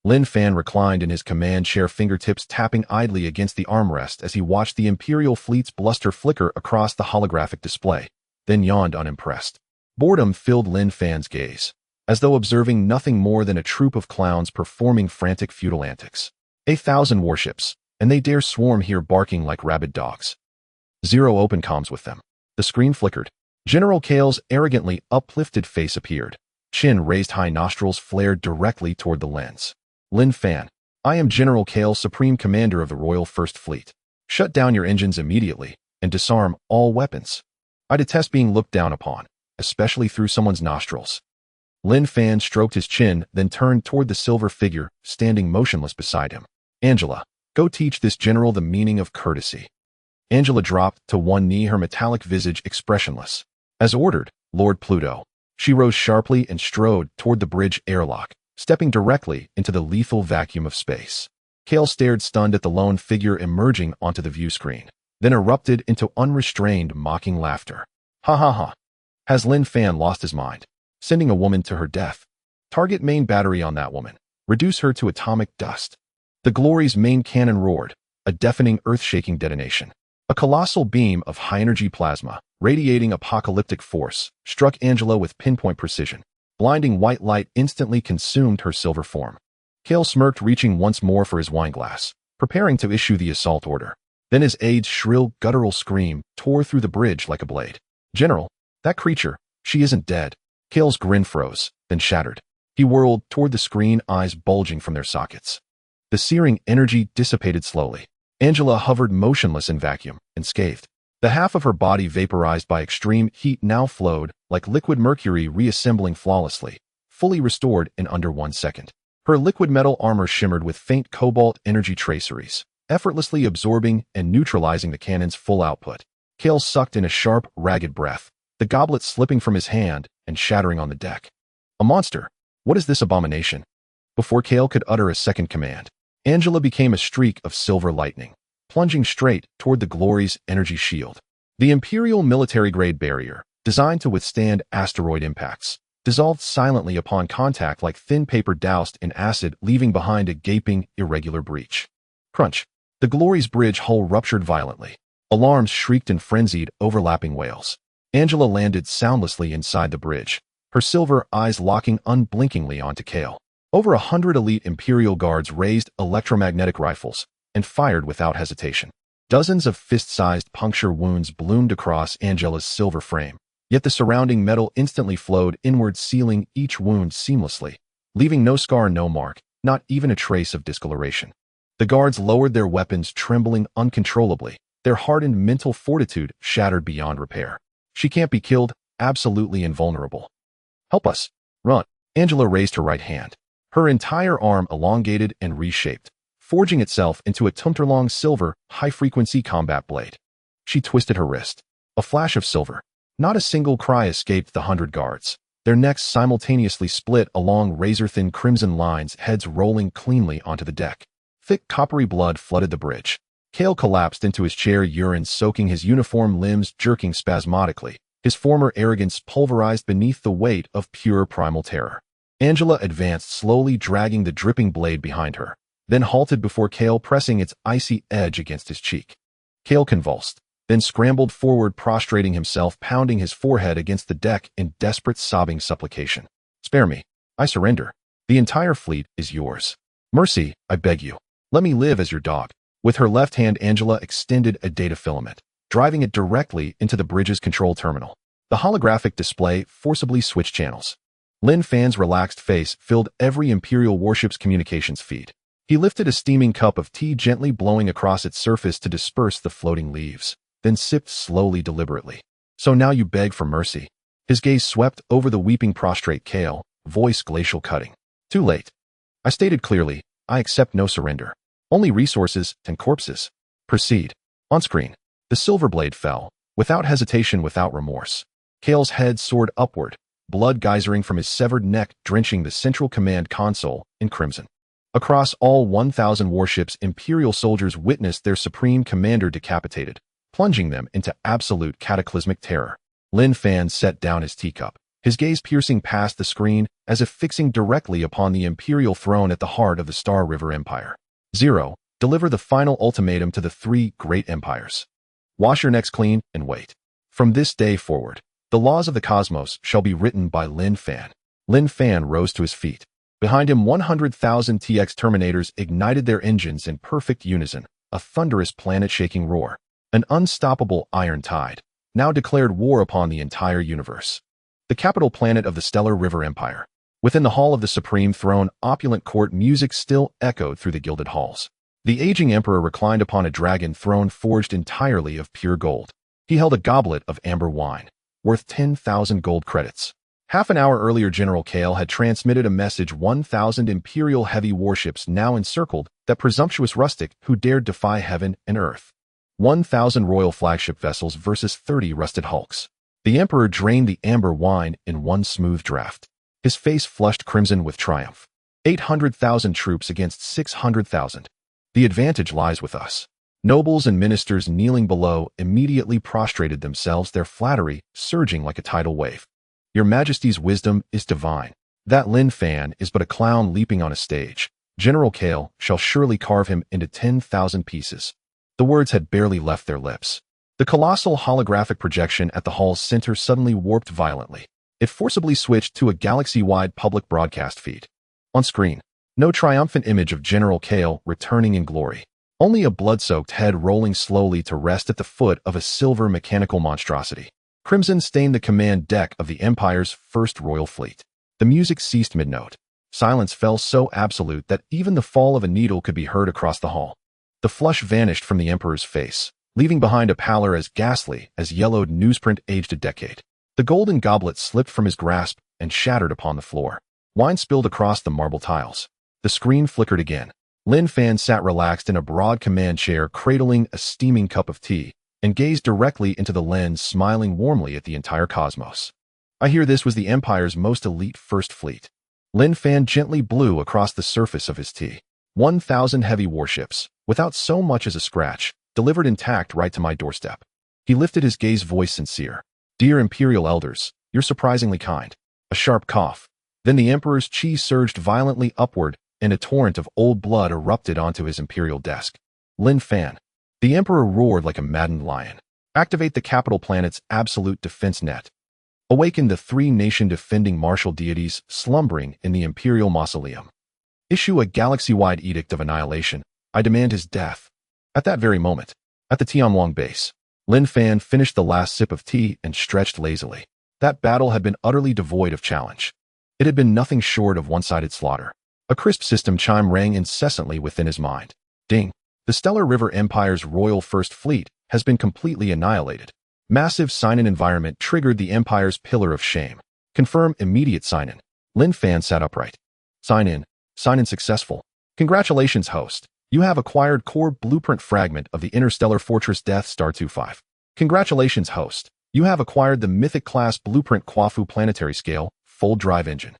Lin Fan reclined in his command chair, fingertips tapping idly against the armrest as he watched the Imperial fleet's bluster flicker across the holographic display, then yawned unimpressed. Boredom filled Lin Fan's gaze, as though observing nothing more than a troupe of clowns performing frantic futile antics. 1,000 warships, and they dare swarm here, barking like rabid dogs. Zero open comms with them. The screen flickered. General Kale's arrogantly uplifted face appeared. Chin raised high, nostrils flared directly toward the lens. Lin Fan, I am General Kale, Supreme Commander of the Royal First Fleet. Shut down your engines immediately and disarm all weapons. I detest being looked down upon, especially through someone's nostrils. Lin Fan stroked his chin, then turned toward the silver figure standing motionless beside him. Angela, go teach this general the meaning of courtesy. Angela dropped to one knee, her metallic visage expressionless. As ordered, Lord Pluto. She rose sharply and strode toward the bridge airlock, stepping directly into the lethal vacuum of space. Kale stared stunned at the lone figure emerging onto the view screen, then erupted into unrestrained, mocking laughter. Ha ha ha. Has Lin Fan lost his mind? Sending a woman to her death. Target main battery on that woman. Reduce her to atomic dust. The Glory's main cannon roared, a deafening, earth-shaking detonation. A colossal beam of high-energy plasma, radiating apocalyptic force, struck Angela with pinpoint precision. Blinding white light instantly consumed her silver form. Kale smirked, reaching once more for his wineglass, preparing to issue the assault order. Then his aide's shrill, guttural scream tore through the bridge like a blade. General, that creature, she isn't dead. Kale's grin froze, then shattered. He whirled toward the screen, eyes bulging from their sockets. The searing energy dissipated slowly. Angela hovered motionless in vacuum, unscathed. The half of her body vaporized by extreme heat now flowed like liquid mercury, reassembling flawlessly, fully restored in under 1 second. Her liquid metal armor shimmered with faint cobalt energy traceries, effortlessly absorbing and neutralizing the cannon's full output. Kale sucked in a sharp, ragged breath, the goblet slipping from his hand and shattering on the deck. A monster! What is this abomination? Before Kale could utter a second command, Angela became a streak of silver lightning, plunging straight toward the Glory's energy shield. The Imperial military-grade barrier, designed to withstand asteroid impacts, dissolved silently upon contact like thin paper doused in acid, leaving behind a gaping, irregular breach. Crunch! The Glory's bridge hull ruptured violently. Alarms shrieked in frenzied, overlapping wails. Angela landed soundlessly inside the bridge, her silver eyes locking unblinkingly onto Kale. Over 100 elite Imperial guards raised electromagnetic rifles and fired without hesitation. Dozens of fist-sized puncture wounds bloomed across Angela's silver frame, yet the surrounding metal instantly flowed inward, sealing each wound seamlessly, leaving no scar, no mark, not even a trace of discoloration. The guards lowered their weapons, trembling uncontrollably, their hardened mental fortitude shattered beyond repair. She can't be killed, absolutely invulnerable. Help us. Run. Angela raised her right hand. Her entire arm elongated and reshaped, forging itself into a tumterlong silver, high-frequency combat blade. She twisted her wrist. A flash of silver. Not a single cry escaped the 100 guards. Their necks simultaneously split along razor-thin crimson lines, heads rolling cleanly onto the deck. Thick coppery blood flooded the bridge. Kale collapsed into his chair, urine soaking his uniform, limbs jerking spasmodically, his former arrogance pulverized beneath the weight of pure primal terror. Angela advanced slowly, dragging the dripping blade behind her, then halted before Kale, pressing its icy edge against his cheek. Kale convulsed, then scrambled forward, prostrating himself, pounding his forehead against the deck in desperate sobbing supplication. "Spare me. I surrender. The entire fleet is yours. Mercy, I beg you. Let me live as your dog." With her left hand, Angela extended a data filament, driving it directly into the bridge's control terminal. The holographic display forcibly switched channels. Lin Fan's relaxed face filled every Imperial warship's communications feed. He lifted a steaming cup of tea, gently blowing across its surface to disperse the floating leaves, then sipped slowly, deliberately. "So now you beg for mercy." His gaze swept over the weeping, prostrate Kale, voice glacial cutting. "Too late. I stated clearly, I accept no surrender. Only resources and corpses. Proceed." On screen, the silver blade fell, without hesitation, without remorse. Kale's head soared upward, blood geysering from his severed neck, drenching the central command console in crimson. Across all 1,000 warships, Imperial soldiers witnessed their supreme commander decapitated, plunging them into absolute cataclysmic terror. Lin Fan set down his teacup, his gaze piercing past the screen as if fixing directly upon the Imperial throne at the heart of the Star River Empire. 0. Deliver the final ultimatum to the 3 great empires. Wash your necks clean and wait. From this day forward, the laws of the cosmos shall be written by Lin Fan. Lin Fan rose to his feet. Behind him, 100,000 TX Terminators ignited their engines in perfect unison, a thunderous planet-shaking roar. An unstoppable iron tide now declared war upon the entire universe. The capital planet of the Stellar River Empire. Within the hall of the Supreme Throne, opulent court music still echoed through the gilded halls. The aging emperor reclined upon a dragon throne forged entirely of pure gold. He held a goblet of amber wine, worth 10,000 gold credits. Half an hour earlier, General Kale had transmitted a message: 1,000 Imperial heavy warships now encircled that presumptuous rustic who dared defy heaven and earth. 1,000 royal flagship vessels versus 30 rusted hulks. The emperor drained the amber wine in one smooth draft. His face flushed crimson with triumph. 800,000 troops against 600,000. The advantage lies with us. Nobles and ministers kneeling below immediately prostrated themselves, their flattery surging like a tidal wave. "Your Majesty's wisdom is divine. That Lin Fan is but a clown leaping on a stage. General Kale shall surely carve him into 10,000 pieces." The words had barely left their lips. The colossal holographic projection at the hall's center suddenly warped violently. It forcibly switched to a galaxy-wide public broadcast feed. On screen, no triumphant image of General Kale returning in glory. Only a blood-soaked head rolling slowly to rest at the foot of a silver mechanical monstrosity. Crimson stained the command deck of the Empire's first royal fleet. The music ceased mid-note. Silence fell so absolute that even the fall of a needle could be heard across the hall. The flush vanished from the Emperor's face, leaving behind a pallor as ghastly as yellowed newsprint aged a decade. The golden goblet slipped from his grasp and shattered upon the floor. Wine spilled across the marble tiles. The screen flickered again. Lin Fan sat relaxed in a broad command chair, cradling a steaming cup of tea, and gazed directly into the lens, smiling warmly at the entire cosmos. "I hear this was the Empire's most elite first fleet." Lin Fan gently blew across the surface of his tea. 1,000 heavy warships, without so much as a scratch, delivered intact right to my doorstep. He lifted his gaze, voice sincere. "Dear Imperial elders, you're surprisingly kind." A sharp cough. Then the Emperor's chi surged violently upward, and a torrent of old blood erupted onto his Imperial desk. "Lin Fan." The Emperor roared like a maddened lion. "Activate the capital planet's absolute defense net. Awaken the 3 nation-defending martial deities slumbering in the Imperial mausoleum. Issue a galaxy-wide edict of annihilation. I demand his death." At that very moment, at the Tianwang base, Lin Fan finished the last sip of tea and stretched lazily. That battle had been utterly devoid of challenge. It had been nothing short of one-sided slaughter. A crisp system chime rang incessantly within his mind. Ding. The Stellar River Empire's Royal First Fleet has been completely annihilated. Massive sign-in environment triggered the Empire's pillar of shame. Confirm immediate sign-in. Lin Fan sat upright. Sign in. Sign in successful. Congratulations, host. You have acquired core blueprint fragment of the interstellar fortress Death Star 25. Congratulations, host. You have acquired the mythic class blueprint Quafu planetary scale, full drive engine.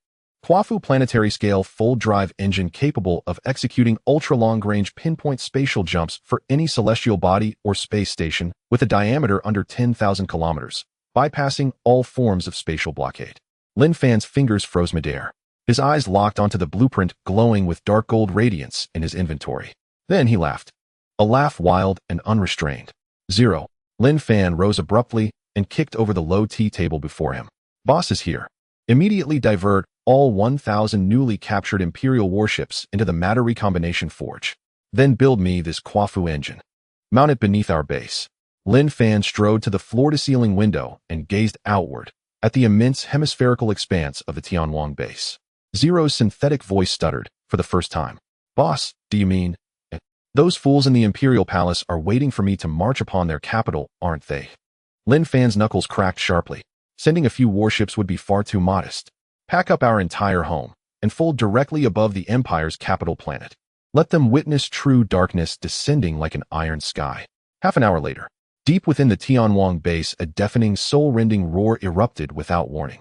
Quafu planetary-scale full-drive engine capable of executing ultra-long-range pinpoint spatial jumps for any celestial body or space station with a diameter under 10,000 kilometers, bypassing all forms of spatial blockade. Lin Fan's fingers froze midair. His eyes locked onto the blueprint glowing with dark gold radiance in his inventory. Then he laughed. A laugh wild and unrestrained. Zero. Lin Fan rose abruptly and kicked over the low tea table before him. Boss is here. Immediately divert all 1,000 newly captured Imperial warships into the matter recombination forge. Then build me this Quafu engine. Mount it beneath our base. Lin Fan strode to the floor-to-ceiling window and gazed outward at the immense hemispherical expanse of the Tianwang base. Zero's synthetic voice stuttered for the first time. Boss, do you mean? Those fools in the Imperial Palace are waiting for me to march upon their capital, aren't they? Lin Fan's knuckles cracked sharply. Sending a few warships would be far too modest. Pack up our entire home and fold directly above the Empire's capital planet. Let them witness true darkness descending like an iron sky. Half an hour later, deep within the Tianwang base, a deafening, soul-rending roar erupted without warning.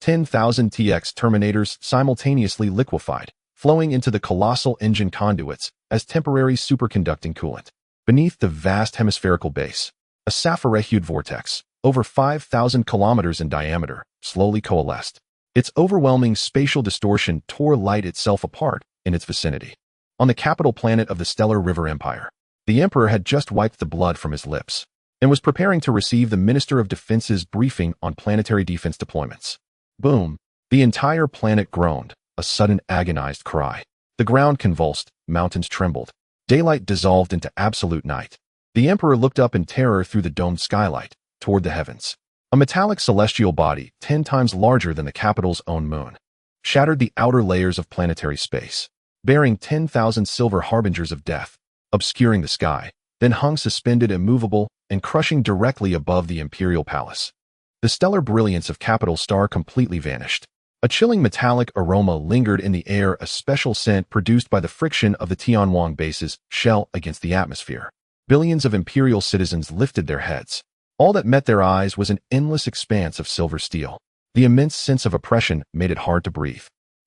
10,000 TX terminators simultaneously liquefied, flowing into the colossal engine conduits as temporary superconducting coolant. Beneath the vast hemispherical base, a sapphire-hued vortex, over 5,000 kilometers in diameter, slowly coalesced. Its overwhelming spatial distortion tore light itself apart in its vicinity. On the capital planet of the Stellar River Empire, the Emperor had just wiped the blood from his lips and was preparing to receive the Minister of Defense's briefing on planetary defense deployments. Boom! The entire planet groaned, a sudden agonized cry. The ground convulsed, mountains trembled. Daylight dissolved into absolute night. The Emperor looked up in terror through the domed skylight, toward the heavens. A metallic celestial body, 10 times larger than the capital's own moon, shattered the outer layers of planetary space, bearing 10,000 silver harbingers of death, obscuring the sky, then hung suspended immovable and crushing directly above the Imperial Palace. The stellar brilliance of capital star completely vanished. A chilling metallic aroma lingered in the air, a special scent produced by the friction of the Tianwang base's shell against the atmosphere. Billions of Imperial citizens lifted their heads. All that met their eyes was an endless expanse of silver steel. The immense sense of oppression made it hard to breathe.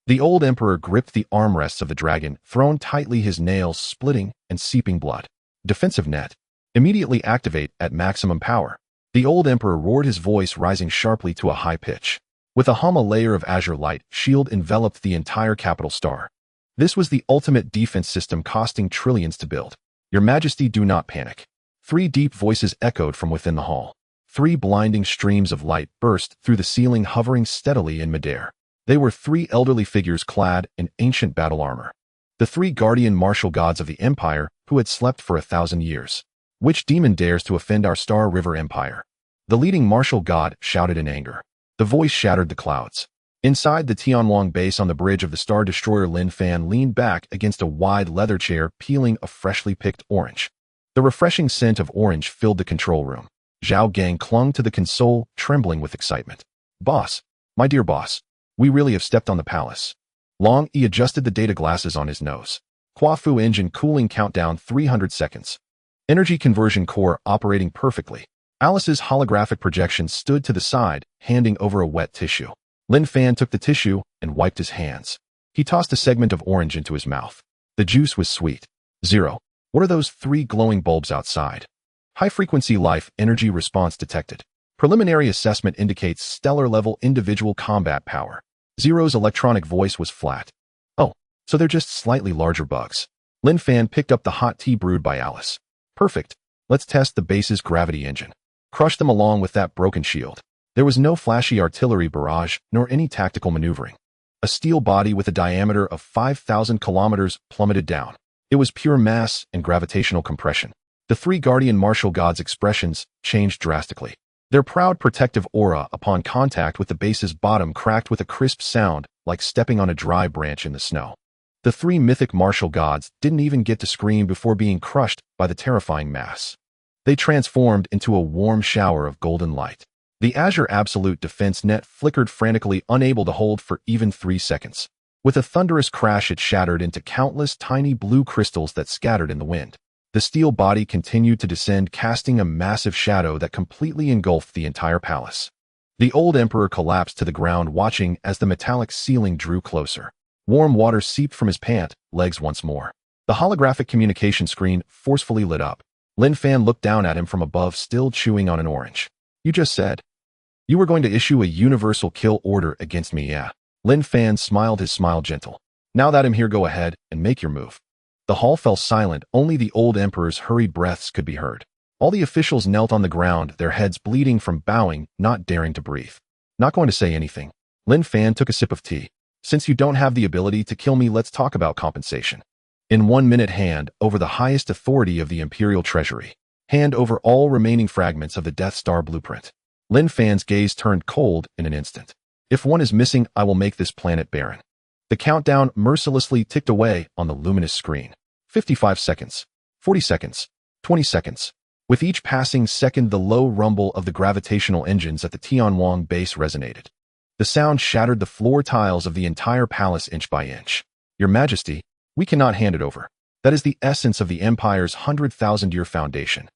The old Emperor gripped the armrests of the dragon, thrown tightly, his nails splitting and seeping blood. Defensive net. Immediately activate at maximum power. The old Emperor roared, his voice rising sharply to a high pitch. With a hum, a layer of azure light shield enveloped the entire capital star. This was the ultimate defense system, costing trillions to build. Your Majesty, do not panic. 3 deep voices echoed from within the hall. 3 blinding streams of light burst through the ceiling, hovering steadily in midair. They were 3 elderly figures clad in ancient battle armor. The 3 guardian martial gods of the Empire who had slept for 1,000 years. Which demon dares to offend our Star River Empire? The leading martial god shouted in anger. The voice shattered the clouds. Inside the Tianwang base on the bridge of the Star Destroyer, Lin Fan leaned back against a wide leather chair, peeling a freshly picked orange. The refreshing scent of orange filled the control room. Zhao Gang clung to the console, trembling with excitement. Boss, my dear boss, we really have stepped on the palace. Long E adjusted the data glasses on his nose. Quafu engine cooling countdown 300 seconds. Energy conversion core operating perfectly. Alice's holographic projection stood to the side, handing over a wet tissue. Lin Fan took the tissue and wiped his hands. He tossed a segment of orange into his mouth. The juice was sweet. Zero. What are those 3 glowing bulbs outside? High-frequency life energy response detected. Preliminary assessment indicates stellar-level individual combat power. Zero's electronic voice was flat. Oh, so they're just slightly larger bugs. Lin Fan picked up the hot tea brewed by Alice. Perfect. Let's test the base's gravity engine. Crush them along with that broken shield. There was no flashy artillery barrage, nor any tactical maneuvering. A steel body with a diameter of 5,000 kilometers plummeted down. It was pure mass and gravitational compression. The 3 guardian martial gods' expressions changed drastically. Their proud protective aura upon contact with the base's bottom cracked with a crisp sound, like stepping on a dry branch in the snow. The 3 mythic martial gods didn't even get to scream before being crushed by the terrifying mass. They transformed into a warm shower of golden light. The Azure Absolute Defense net flickered frantically, unable to hold for even 3 seconds. With a thunderous crash, it shattered into countless tiny blue crystals that scattered in the wind. The steel body continued to descend, casting a massive shadow that completely engulfed the entire palace. The old emperor collapsed to the ground, watching as the metallic ceiling drew closer. Warm water seeped from his pant legs once more. The holographic communication screen forcefully lit up. Lin Fan looked down at him from above, still chewing on an orange. You just said you were going to issue a universal kill order against me, yeah? Lin Fan smiled, his smile gentle. Now that I'm here, go ahead and make your move. The hall fell silent. Only the old emperor's hurried breaths could be heard. All the officials knelt on the ground, their heads bleeding from bowing, not daring to breathe. Not going to say anything. Lin Fan took a sip of tea. Since you don't have the ability to kill me, let's talk about compensation. In 1 minute, hand over the highest authority of the Imperial Treasury. Hand over all remaining fragments of the Death Star blueprint. Lin Fan's gaze turned cold in an instant. If one is missing, I will make this planet barren. The countdown mercilessly ticked away on the luminous screen. 55 seconds. 40 seconds. 20 seconds. With each passing second, the low rumble of the gravitational engines at the Tianwang base resonated. The sound shattered the floor tiles of the entire palace inch by inch. Your Majesty, we cannot hand it over. That is the essence of the Empire's 100,000-year foundation.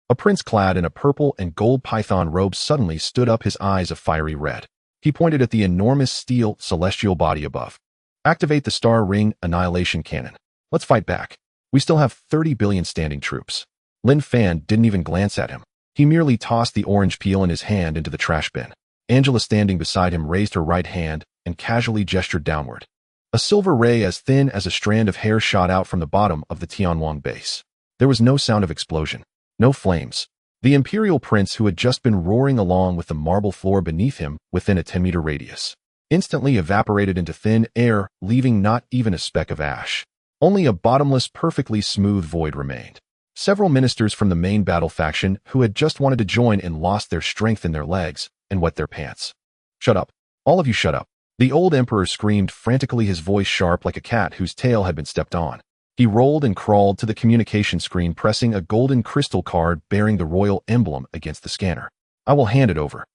A prince clad in a purple and gold python robe suddenly stood up, his eyes a fiery red. He pointed at the enormous steel celestial body above. Activate the Star Ring Annihilation Cannon. Let's fight back. We still have 30 billion standing troops. Lin Fan didn't even glance at him. He merely tossed the orange peel in his hand into the trash bin. Angela, standing beside him, raised her right hand and casually gestured downward. A silver ray as thin as a strand of hair shot out from the bottom of the Tianwang base. There was no sound of explosion. No flames. The Imperial Prince, who had just been roaring along with the marble floor beneath him within a 10-meter radius, instantly evaporated into thin air, leaving not even a speck of ash. Only a bottomless, perfectly smooth void remained. Several ministers from the main battle faction who had just wanted to join in lost their strength in their legs and wet their pants. Shut up. All of you shut up. The old emperor screamed frantically, his voice sharp like a cat whose tail had been stepped on. He rolled and crawled to the communication screen, pressing a golden crystal card bearing the royal emblem against the scanner. I will hand it over.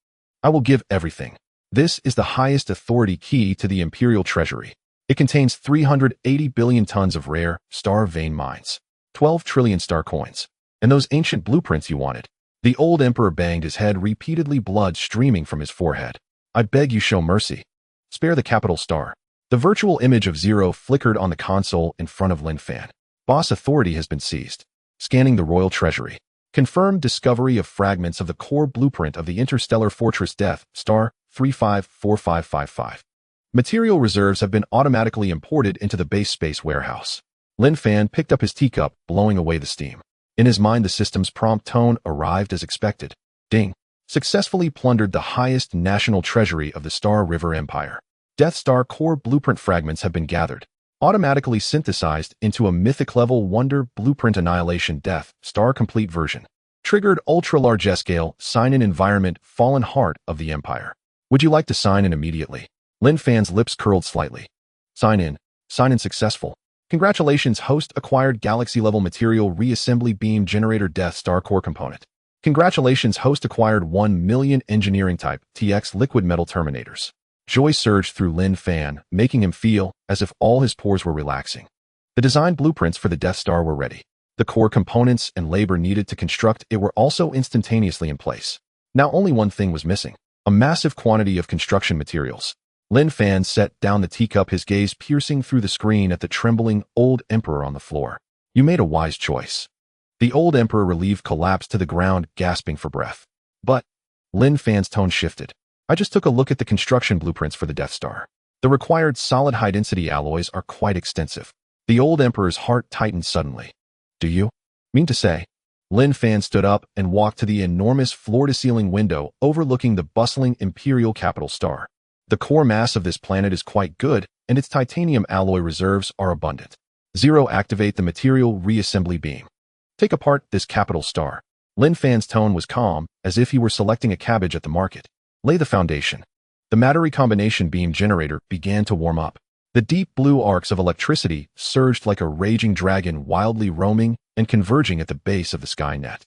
I will give everything. This is the highest authority key to the Imperial Treasury. It contains 380 billion tons of rare, star vein mines, 12 trillion star coins, and those ancient blueprints you wanted. The old emperor banged his head repeatedly, blood streaming from his forehead. I beg you, show mercy. Spare the capital star. The virtual image of Zero flickered on the console in front of Lin Fan. Boss authority has been seized. Scanning the royal treasury. Confirmed discovery of fragments of the core blueprint of the interstellar fortress Death Star 354555. Material reserves have been automatically imported into the base space warehouse. Lin Fan picked up his teacup, blowing away the steam. In his mind, the system's prompt tone arrived as expected. Ding. Successfully plundered the highest national treasury of the Star River Empire. Death Star core blueprint fragments have been gathered, automatically synthesized into a mythic-level wonder blueprint. Annihilation Death Star complete version. Triggered ultra-large-scale sign-in environment. Fallen heart of the Empire. Would you like to sign in immediately? Lin Fan's lips curled slightly. Sign in. Sign in successful. Congratulations, host acquired galaxy-level material reassembly beam generator Death Star core component. Congratulations, host acquired 1 million engineering type TX liquid metal terminators. Joy surged through Lin Fan, making him feel as if all his pores were relaxing. The design blueprints for the Death Star were ready. The core components and labor needed to construct it were also instantaneously in place. Now only one thing was missing: a massive quantity of construction materials. Lin Fan set down the teacup, his gaze piercing through the screen at the trembling old emperor on the floor. You made a wise choice. The old emperor, relieved, collapsed to the ground, gasping for breath. But Lin Fan's tone shifted. I just took a look at the construction blueprints for the Death Star. The required solid high-density alloys are quite extensive. The old emperor's heart tightened suddenly. Do you mean to say? Lin Fan stood up and walked to the enormous floor-to-ceiling window overlooking the bustling Imperial capital star. The core mass of this planet is quite good, and its titanium alloy reserves are abundant. Zero, activate the material reassembly beam. Take apart this capital star. Lin Fan's tone was calm, as if he were selecting a cabbage at the market. Lay the foundation. The matter recombination beam generator began to warm up. The deep blue arcs of electricity surged like a raging dragon, wildly roaming and converging at the base of the Skynet.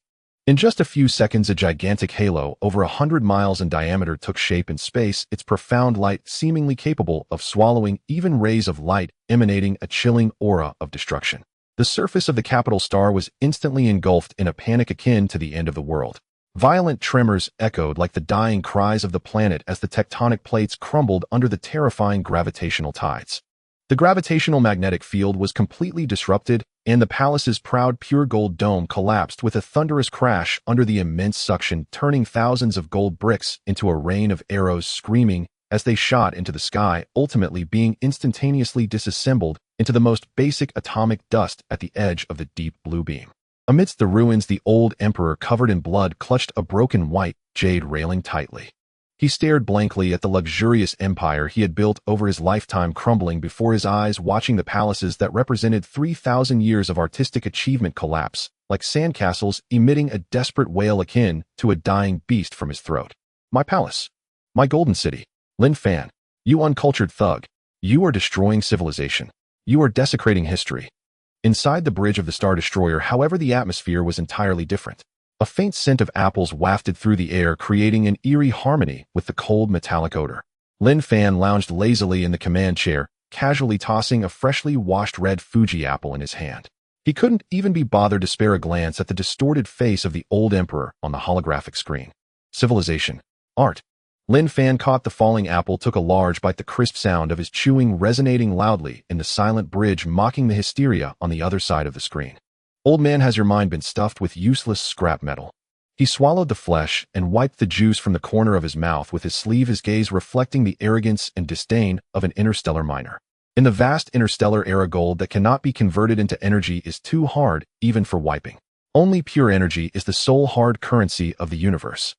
In just a few seconds, a gigantic halo over 100 miles in diameter took shape in space, its profound light seemingly capable of swallowing even rays of light, emanating a chilling aura of destruction. The surface of the capital star was instantly engulfed in a panic akin to the end of the world. Violent tremors echoed like the dying cries of the planet as the tectonic plates crumbled under the terrifying gravitational tides. The gravitational magnetic field was completely disrupted, and the palace's proud pure gold dome collapsed with a thunderous crash under the immense suction, turning thousands of gold bricks into a rain of arrows screaming as they shot into the sky, ultimately being instantaneously disassembled into the most basic atomic dust at the edge of the deep blue beam. Amidst the ruins, the old emperor, covered in blood, clutched a broken white jade railing tightly. He stared blankly at the luxurious empire he had built over his lifetime crumbling before his eyes, watching the palaces that represented 3,000 years of artistic achievement collapse, like sandcastles, emitting a desperate wail akin to a dying beast from his throat. My palace. My golden city. Lin Fan. You uncultured thug. You are destroying civilization. You are desecrating history. Inside the bridge of the Star Destroyer, however, the atmosphere was entirely different. A faint scent of apples wafted through the air, creating an eerie harmony with the cold metallic odor. Lin Fan lounged lazily in the command chair, casually tossing a freshly washed red Fuji apple in his hand. He couldn't even be bothered to spare a glance at the distorted face of the old emperor on the holographic screen. Civilization. Art. Lin Fan caught the falling apple, took a large bite, the crisp sound of his chewing resonating loudly in the silent bridge, mocking the hysteria on the other side of the screen. Old man, has your mind been stuffed with useless scrap metal? He swallowed the flesh and wiped the juice from the corner of his mouth with his sleeve, his gaze reflecting the arrogance and disdain of an interstellar miner. In the vast interstellar era, gold that cannot be converted into energy is too hard even for wiping. Only pure energy is the sole hard currency of the universe.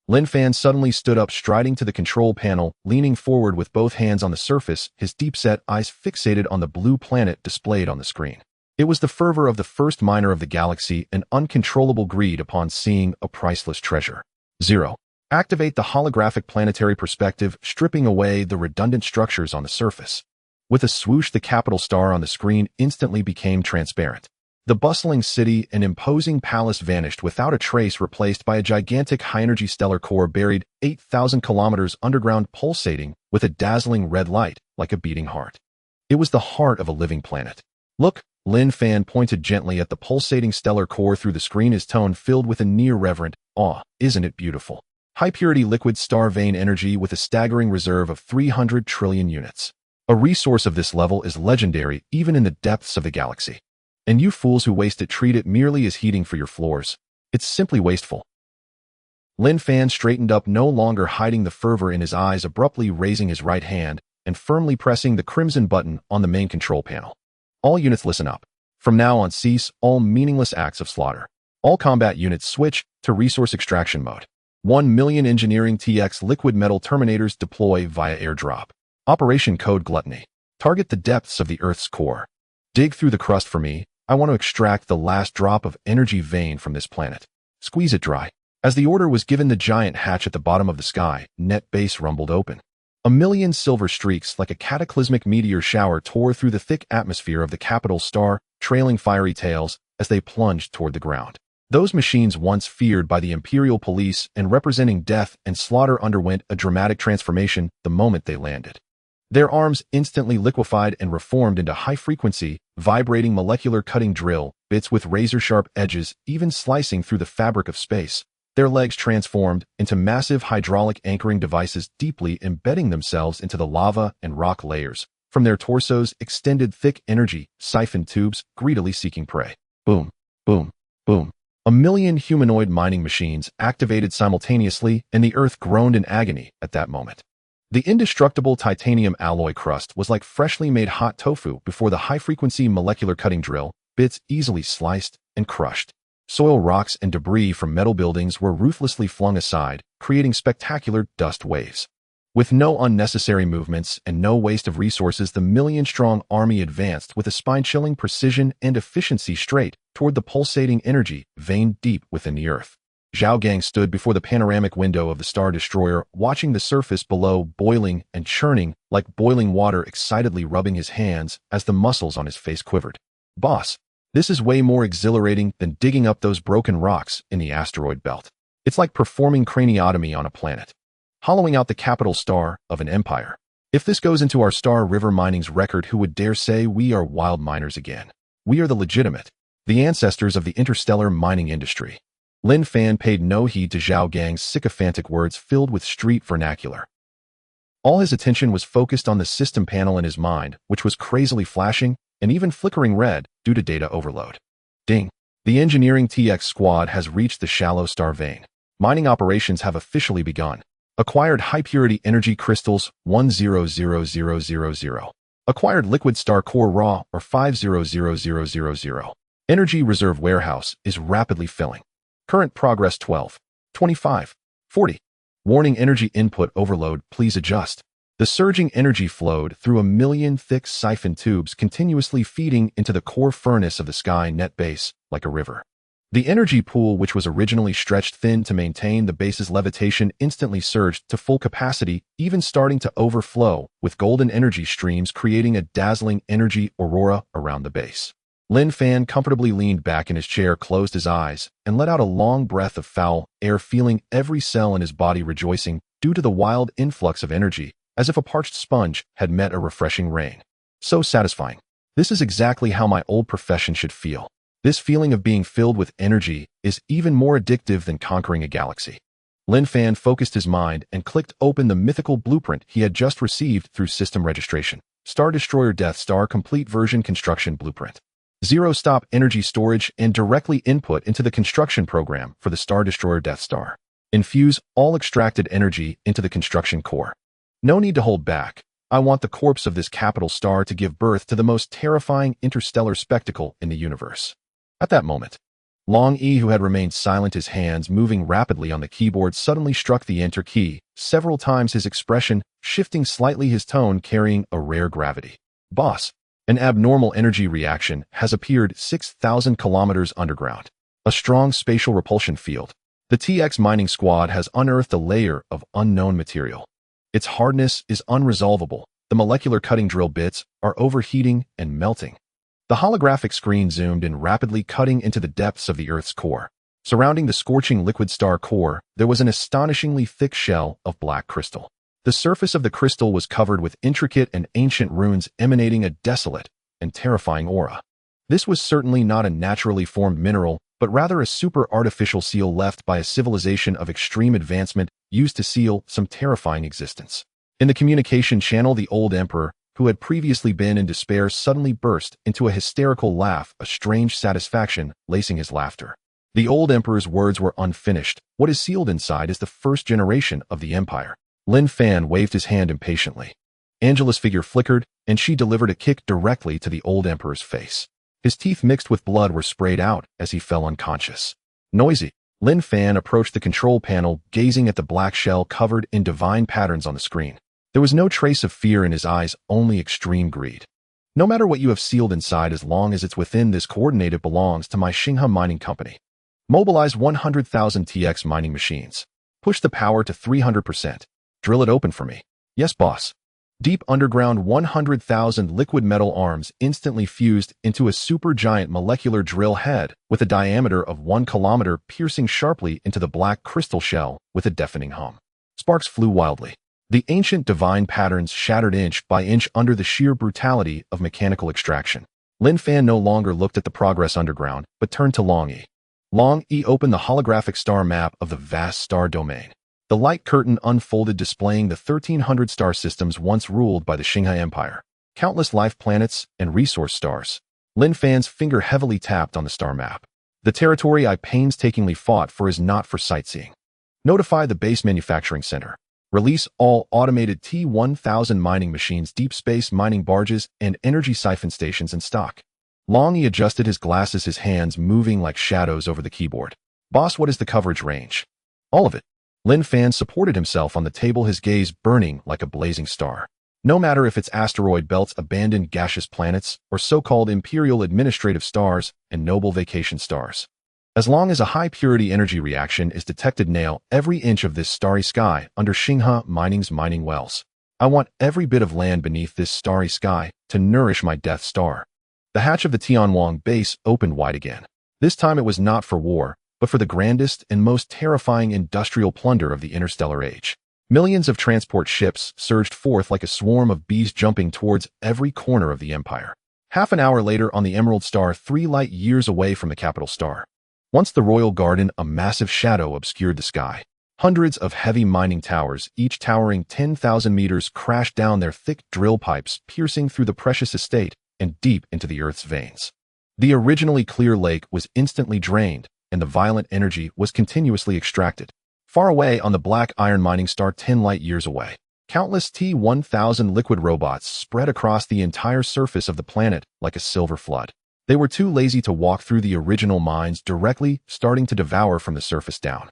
Lin Fan suddenly stood up, striding to the control panel, leaning forward with both hands on the surface, his deep-set eyes fixated on the blue planet displayed on the screen. It was the fervor of the first miner of the galaxy, an uncontrollable greed upon seeing a priceless treasure. 0. Activate the holographic planetary perspective, stripping away the redundant structures on the surface. With a swoosh, the capital star on the screen instantly became transparent. The bustling city and imposing palace vanished without a trace, replaced by a gigantic high-energy stellar core buried 8,000 kilometers underground, pulsating with a dazzling red light like a beating heart. It was the heart of a living planet. Look. Lin Fan pointed gently at the pulsating stellar core through the screen, his tone filled with a near-reverent awe. Isn't it beautiful? High-purity liquid star vein energy with a staggering reserve of 300 trillion units. A resource of this level is legendary even in the depths of the galaxy. And you fools who waste it treat it merely as heating for your floors. It's simply wasteful. Lin Fan straightened up, no longer hiding the fervor in his eyes, abruptly raising his right hand and firmly pressing the crimson button on the main control panel. All units listen up. From now on, cease all meaningless acts of slaughter. All combat units switch to resource extraction mode. 1 million engineering TX liquid metal terminators deploy via airdrop. Operation Code Gluttony. Target the depths of the Earth's core. Dig through the crust for me. I want to extract the last drop of energy vein from this planet. Squeeze it dry. As the order was given, the giant hatch at the bottom of the sky net base rumbled open. A million silver streaks like a cataclysmic meteor shower tore through the thick atmosphere of the capital star, trailing fiery tails as they plunged toward the ground. Those machines, once feared by the Imperial Police and representing death and slaughter, underwent a dramatic transformation the moment they landed. Their arms instantly liquefied and reformed into high-frequency, vibrating molecular cutting drill bits with razor-sharp edges, even slicing through the fabric of space. Their legs transformed into massive hydraulic anchoring devices, deeply embedding themselves into the lava and rock layers. From their torsos extended thick energy siphon tubes, greedily seeking prey. Boom, boom, boom. A million humanoid mining machines activated simultaneously, and the Earth groaned in agony at that moment. The indestructible titanium alloy crust was like freshly made hot tofu before the high-frequency molecular cutting drill bits easily sliced and crushed. Soil, rocks, and debris from metal buildings were ruthlessly flung aside, creating spectacular dust waves. With no unnecessary movements and no waste of resources, the million-strong army advanced with a spine-chilling precision and efficiency straight toward the pulsating energy vein deep within the Earth. Zhao Gang stood before the panoramic window of the Star Destroyer, watching the surface below boiling and churning like boiling water, excitedly rubbing his hands as the muscles on his face quivered. Boss, this is way more exhilarating than digging up those broken rocks in the asteroid belt. It's like performing craniotomy on a planet, hollowing out the capital star of an empire. If this goes into our Star River mining's record, who would dare say we are wild miners again? We are the legitimate, the ancestors of the interstellar mining industry. Lin Fan paid no heed to Zhao Gang's sycophantic words filled with street vernacular. All his attention was focused on the system panel in his mind, which was crazily flashing and even flickering red due to data overload. Ding! The engineering TX squad has reached the shallow star vein. Mining operations have officially begun. Acquired high-purity energy crystals 100000. Acquired liquid star core raw or 500000. Energy reserve warehouse is rapidly filling. Current progress 12, 25, 40. Warning energy input overload, please adjust. The surging energy flowed through 1 million thick siphon tubes continuously feeding into the core furnace of the sky net base like a river. The energy pool, which was originally stretched thin to maintain the base's levitation, instantly surged to full capacity, even starting to overflow, with golden energy streams creating a dazzling energy aurora around the base. Lin Fan comfortably leaned back in his chair, closed his eyes, and let out a long breath of foul air, feeling every cell in his body rejoicing due to the wild influx of energy, as if a parched sponge had met a refreshing rain. So satisfying. This is exactly how my old profession should feel. This feeling of being filled with energy is even more addictive than conquering a galaxy. Lin Fan focused his mind and clicked open the mythical blueprint he had just received through system registration. Star Destroyer Death Star Complete Version Construction Blueprint. Zero-stop energy storage and directly input into the construction program for the Star Destroyer Death Star. Infuse all extracted energy into the construction core. No need to hold back. I want the corpse of this capital star to give birth to the most terrifying interstellar spectacle in the universe. At that moment, Long E, who had remained silent, his hands moving rapidly on the keyboard, suddenly struck the enter key, several times, his expression shifting slightly, his tone carrying a rare gravity. Boss, an abnormal energy reaction has appeared 6,000 kilometers underground. A strong spatial repulsion field. The TX mining squad has unearthed a layer of unknown material. Its hardness is unresolvable. The molecular cutting drill bits are overheating and melting. The holographic screen zoomed in rapidly, cutting into the depths of the Earth's core. Surrounding the scorching liquid star core, there was an astonishingly thick shell of black crystal. The surface of the crystal was covered with intricate and ancient runes emanating a desolate and terrifying aura. This was certainly not a naturally formed mineral, but rather a super artificial seal left by a civilization of extreme advancement used to seal some terrifying existence. In the communication channel, the old emperor, who had previously been in despair, suddenly burst into a hysterical laugh, a strange satisfaction lacing his laughter. The old emperor's words were unfinished. What is sealed inside is the first generation of the empire. Lin Fan waved his hand impatiently. Angela's figure flickered, and she delivered a kick directly to the old emperor's face. His teeth mixed with blood were sprayed out as he fell unconscious. Noisy. Lin Fan approached the control panel, gazing at the black shell covered in divine patterns on the screen. There was no trace of fear in his eyes, only extreme greed. No matter what you have sealed inside, as long as it's within this coordinate, it belongs to my Xinghe Mining Company. Mobilize 100,000 TX mining machines. Push the power to 300%. Drill it open for me. Yes, boss. Deep underground, 100,000 liquid metal arms instantly fused into a supergiant molecular drill head with a diameter of 1 kilometer, piercing sharply into the black crystal shell with a deafening hum. Sparks flew wildly. The ancient divine patterns shattered inch by inch under the sheer brutality of mechanical extraction. Lin Fan no longer looked at the progress underground, but turned to Long E. Long E opened the holographic star map of the vast star domain. The light curtain unfolded, displaying the 1,300 star systems once ruled by the Xinghe Empire. Countless life planets and resource stars. Lin Fan's finger heavily tapped on the star map. The territory I painstakingly fought for is not for sightseeing. Notify the base manufacturing center. Release all automated T-1000 mining machines, deep space mining barges, and energy siphon stations in stock. Long E adjusted his glasses, his hands moving like shadows over the keyboard. Boss, what is the coverage range? All of it. Lin Fan supported himself on the table, his gaze burning like a blazing star. No matter if it's asteroid belts, abandoned gaseous planets, or so-called imperial administrative stars and noble vacation stars. As long as a high-purity energy reaction is detected, nail every inch of this starry sky under Xinghe Mining's mining wells. I want every bit of land beneath this starry sky to nourish my Death Star. The hatch of the Tianwang base opened wide again. This time it was not for war, but for the grandest and most terrifying industrial plunder of the interstellar age. Millions of transport ships surged forth like a swarm of bees, jumping towards every corner of the empire. Half an hour later, on the Emerald Star, 3 light years away from the capital star, Once the royal garden, a massive shadow obscured the sky. Hundreds of heavy mining towers, each towering 10,000 meters, crashed down their thick drill pipes, piercing through the precious estate and deep into the Earth's veins. The originally clear lake was instantly drained, and the violent energy was continuously extracted. Far away on the black iron mining star 10 light-years away, countless T-1000 liquid robots spread across the entire surface of the planet like a silver flood. They were too lazy to walk through the original mines directly, starting to devour from the surface down.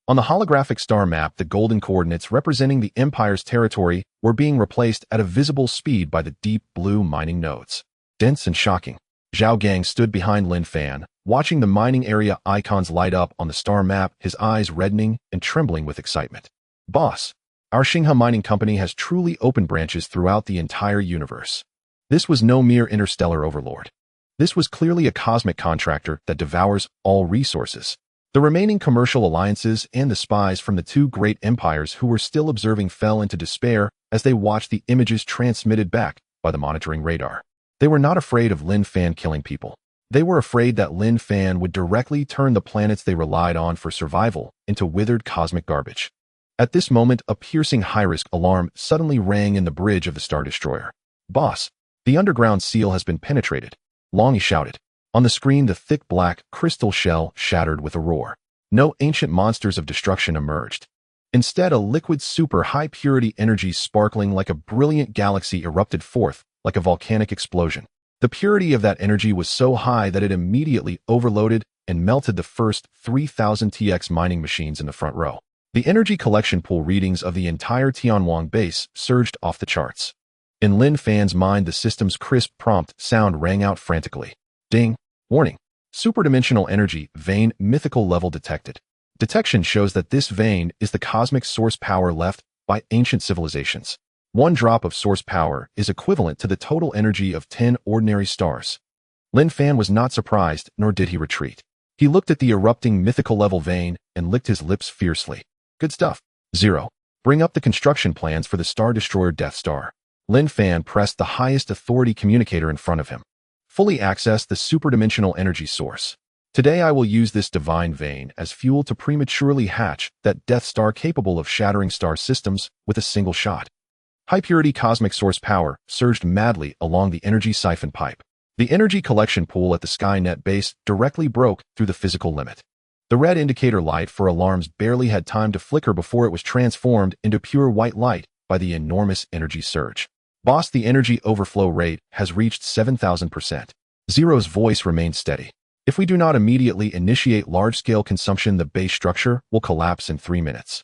On the holographic star map, the golden coordinates representing the Empire's territory were being replaced at a visible speed by the deep blue mining nodes. Dense and shocking. Zhao Gang stood behind Lin Fan, watching the mining area icons light up on the star map, his eyes reddening and trembling with excitement. Boss, our Xinghe Mining Company has truly opened branches throughout the entire universe. This was no mere interstellar overlord. This was clearly a cosmic contractor that devours all resources. The remaining commercial alliances and the spies from the two great empires who were still observing fell into despair as they watched the images transmitted back by the monitoring radar. They were not afraid of Lin Fan killing people. They were afraid that Lin Fan would directly turn the planets they relied on for survival into withered cosmic garbage. At this moment, a piercing high-risk alarm suddenly rang in the bridge of the Star Destroyer. Boss, the underground seal has been penetrated. Longy shouted. On the screen, the thick black crystal shell shattered with a roar. No ancient monsters of destruction emerged. Instead, a liquid super high-purity energy sparkling like a brilliant galaxy erupted forth like a volcanic explosion. The purity of that energy was so high that it immediately overloaded and melted the first 3,000 TX mining machines in the front row. The energy collection pool readings of the entire Tianwang base surged off the charts. In Lin Fan's mind, the system's crisp prompt sound rang out frantically. Ding. Warning. Superdimensional energy vein mythical level detected. Detection shows that this vein is the cosmic source power left by ancient civilizations. One drop of source power is equivalent to the total energy of 10 ordinary stars. Lin Fan was not surprised, nor did he retreat. He looked at the erupting mythical level vein and licked his lips fiercely. Good stuff. 0. Bring up the construction plans for the Star Destroyer Death Star. Lin Fan pressed the highest authority communicator in front of him. Fully access the superdimensional energy source. Today I will use this divine vein as fuel to prematurely hatch that Death Star capable of shattering star systems with a single shot. High-purity cosmic source power surged madly along the energy siphon pipe. The energy collection pool at the Skynet base directly broke through the physical limit. The red indicator light for alarms barely had time to flicker before it was transformed into pure white light by the enormous energy surge. Boss, the energy overflow rate has reached 7,000%. Zero's voice remained steady. If we do not immediately initiate large-scale consumption, the base structure will collapse in 3 minutes.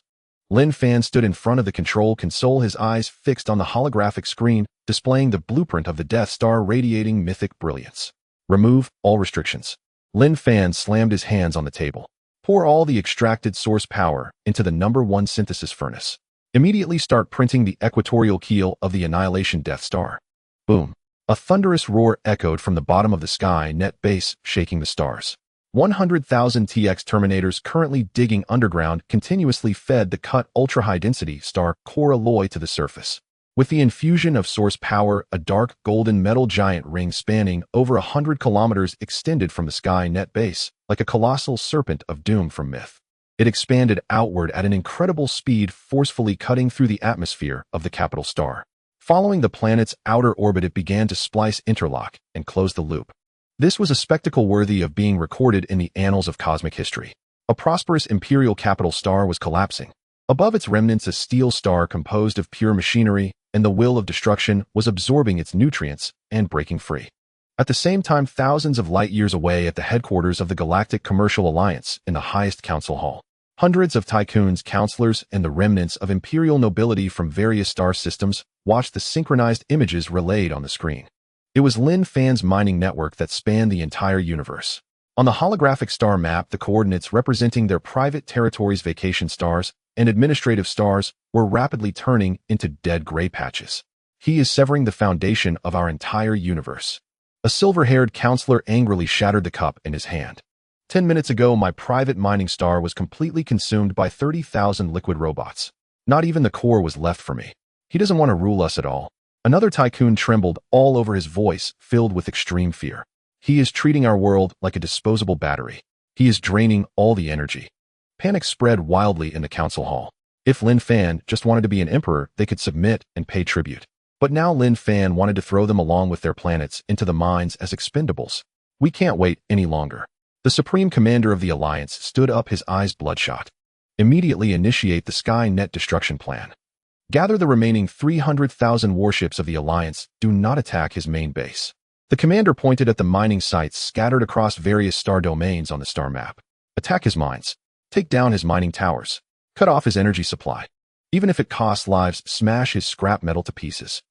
Lin Fan stood in front of the control console, his eyes fixed on the holographic screen, displaying the blueprint of the Death Star radiating mythic brilliance. Remove all restrictions. Lin Fan slammed his hands on the table. Pour all the extracted source power into the #1 synthesis furnace. Immediately start printing the equatorial keel of the Annihilation Death Star. Boom. A thunderous roar echoed from the bottom of the Skynet base, shaking the stars. 100,000 TX Terminators currently digging underground continuously fed the cut ultra-high-density star core alloy to the surface. With the infusion of source power, a dark golden metal giant ring spanning over 100 kilometers extended from the Skynet base, like a colossal serpent of doom from myth. It expanded outward at an incredible speed, forcefully cutting through the atmosphere of the capital star. Following the planet's outer orbit, it began to splice, interlock, and close the loop. This was a spectacle worthy of being recorded in the annals of cosmic history. A prosperous imperial capital star was collapsing. Above its remnants, a steel star composed of pure machinery and the will of destruction was absorbing its nutrients and breaking free. At the same time, thousands of light-years away at the headquarters of the Galactic Commercial Alliance in the highest council hall, hundreds of tycoons, counselors, and the remnants of imperial nobility from various star systems watched the synchronized images relayed on the screen. It was Lin Fan's mining network that spanned the entire universe. On the holographic star map, the coordinates representing their private territories, vacation stars, and administrative stars were rapidly turning into dead gray patches. He is severing the foundation of our entire universe. A silver-haired counselor angrily shattered the cup in his hand. 10 minutes ago, my private mining star was completely consumed by 30,000 liquid robots. Not even the core was left for me. He doesn't want to rule us at all. Another tycoon trembled all over, his voice filled with extreme fear. He is treating our world like a disposable battery. He is draining all the energy. Panic spread wildly in the council hall. If Lin Fan just wanted to be an emperor, they could submit and pay tribute. But now Lin Fan wanted to throw them along with their planets into the mines as expendables. We can't wait any longer. The Supreme Commander of the Alliance stood up, his eyes bloodshot. Immediately initiate the Skynet destruction plan. Gather the remaining 300,000 warships of the Alliance. Do not attack his main base. The commander pointed at the mining sites scattered across various star domains on the star map. Attack his mines. Take down his mining towers. Cut off his energy supply. Even if it costs lives, smash his scrap metal to pieces.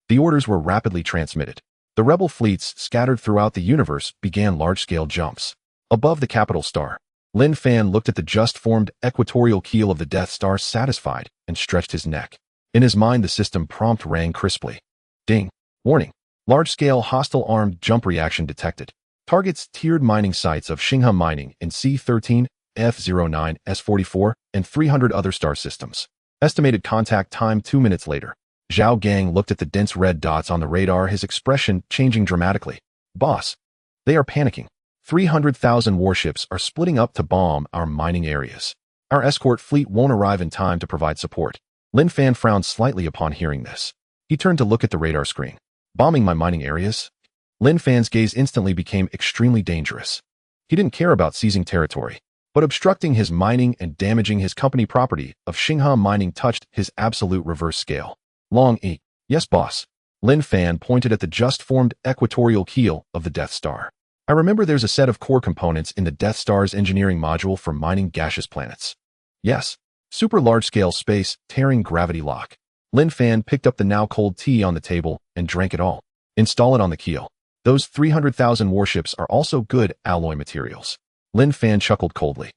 The orders were rapidly transmitted. The rebel fleets scattered throughout the universe began large-scale jumps. Above the capital star, Lin Fan looked at the just-formed equatorial keel of the Death Star, satisfied, and stretched his neck. In his mind, the system prompt rang crisply. Ding. Warning. Large-scale hostile armed jump reaction detected. Targets tiered mining sites of Xinghua Mining in C13, F09, S44, and 300 other star systems. Estimated contact time 2 minutes later. Zhao Gang looked at the dense red dots on the radar, his expression changing dramatically. Boss. They are panicking. 300,000 warships are splitting up to bomb our mining areas. Our escort fleet won't arrive in time to provide support. Lin Fan frowned slightly upon hearing this. He turned to look at the radar screen. Bombing my mining areas? Lin Fan's gaze instantly became extremely dangerous. He didn't care about seizing territory, but obstructing his mining and damaging his company property of Xinghua Mining touched his absolute reverse scale. Long E. Yes, boss. Lin Fan pointed at the just-formed equatorial keel of the Death Star. I remember there's a set of core components in the Death Star's engineering module for mining gaseous planets. Yes. Super large-scale space, tearing gravity lock. Lin Fan picked up the now cold tea on the table and drank it all. Install it on the keel. Those 300,000 warships are also good alloy materials. Lin Fan chuckled coldly.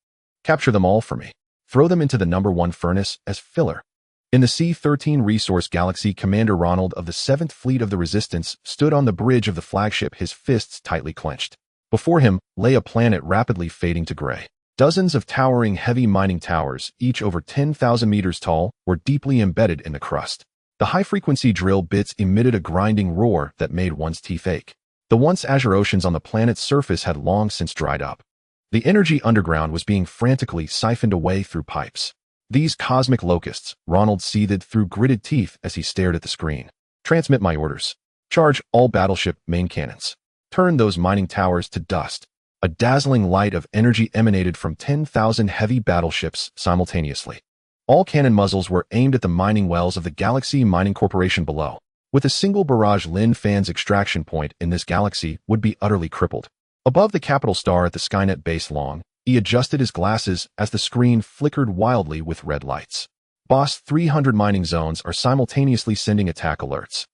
Capture them all for me. Throw them into the #1 furnace as filler. In the C-13 Resource Galaxy, Commander Ronald of the 7th Fleet of the Resistance stood on the bridge of the flagship, his fists tightly clenched. Before him lay a planet rapidly fading to gray. Dozens of towering heavy mining towers, each over 10,000 meters tall, were deeply embedded in the crust. The high-frequency drill bits emitted a grinding roar that made one's teeth ache. The once azure oceans on the planet's surface had long since dried up. The energy underground was being frantically siphoned away through pipes. These cosmic locusts, Ronald seethed through gritted teeth as he stared at the screen. Transmit my orders. Charge all battleship main cannons. Turn those mining towers to dust. A dazzling light of energy emanated from 10,000 heavy battleships simultaneously. All cannon muzzles were aimed at the mining wells of the Galaxy Mining Corporation below. With a single barrage, Lin Fan's extraction point in this galaxy would be utterly crippled. Above the capital star at the Skynet base, Long, he adjusted his glasses as the screen flickered wildly with red lights. Boss, 300 mining zones are simultaneously sending attack alerts.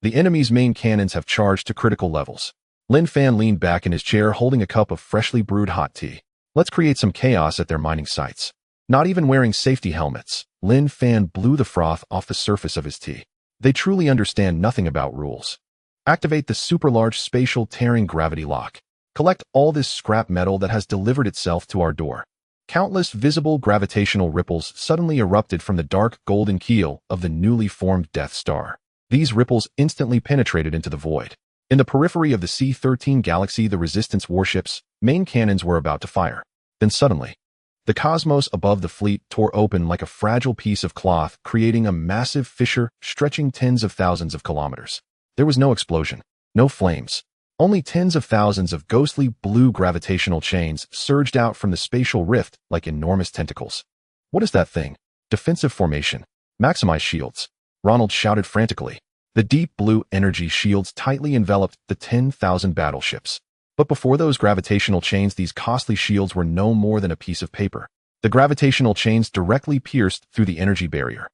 The enemy's main cannons have charged to critical levels. Lin Fan leaned back in his chair holding a cup of freshly brewed hot tea. Let's create some chaos at their mining sites. Not even wearing safety helmets, Lin Fan blew the froth off the surface of his tea. They truly understand nothing about rules. Activate the super-large spatial tearing gravity lock. Collect all this scrap metal that has delivered itself to our door. Countless visible gravitational ripples suddenly erupted from the dark golden keel of the newly formed Death Star. These ripples instantly penetrated into the void. In the periphery of the C-13 galaxy, the Resistance warships' main cannons were about to fire. Then suddenly, the cosmos above the fleet tore open like a fragile piece of cloth, creating a massive fissure stretching tens of thousands of kilometers. There was no explosion, no flames. Only tens of thousands of ghostly blue gravitational chains surged out from the spatial rift like enormous tentacles. What is that thing? Defensive formation. Maximize shields. Ronald shouted frantically. The deep blue energy shields tightly enveloped the 10,000 battleships. But before those gravitational chains, these costly shields were no more than a piece of paper. The gravitational chains directly pierced through the energy barrier.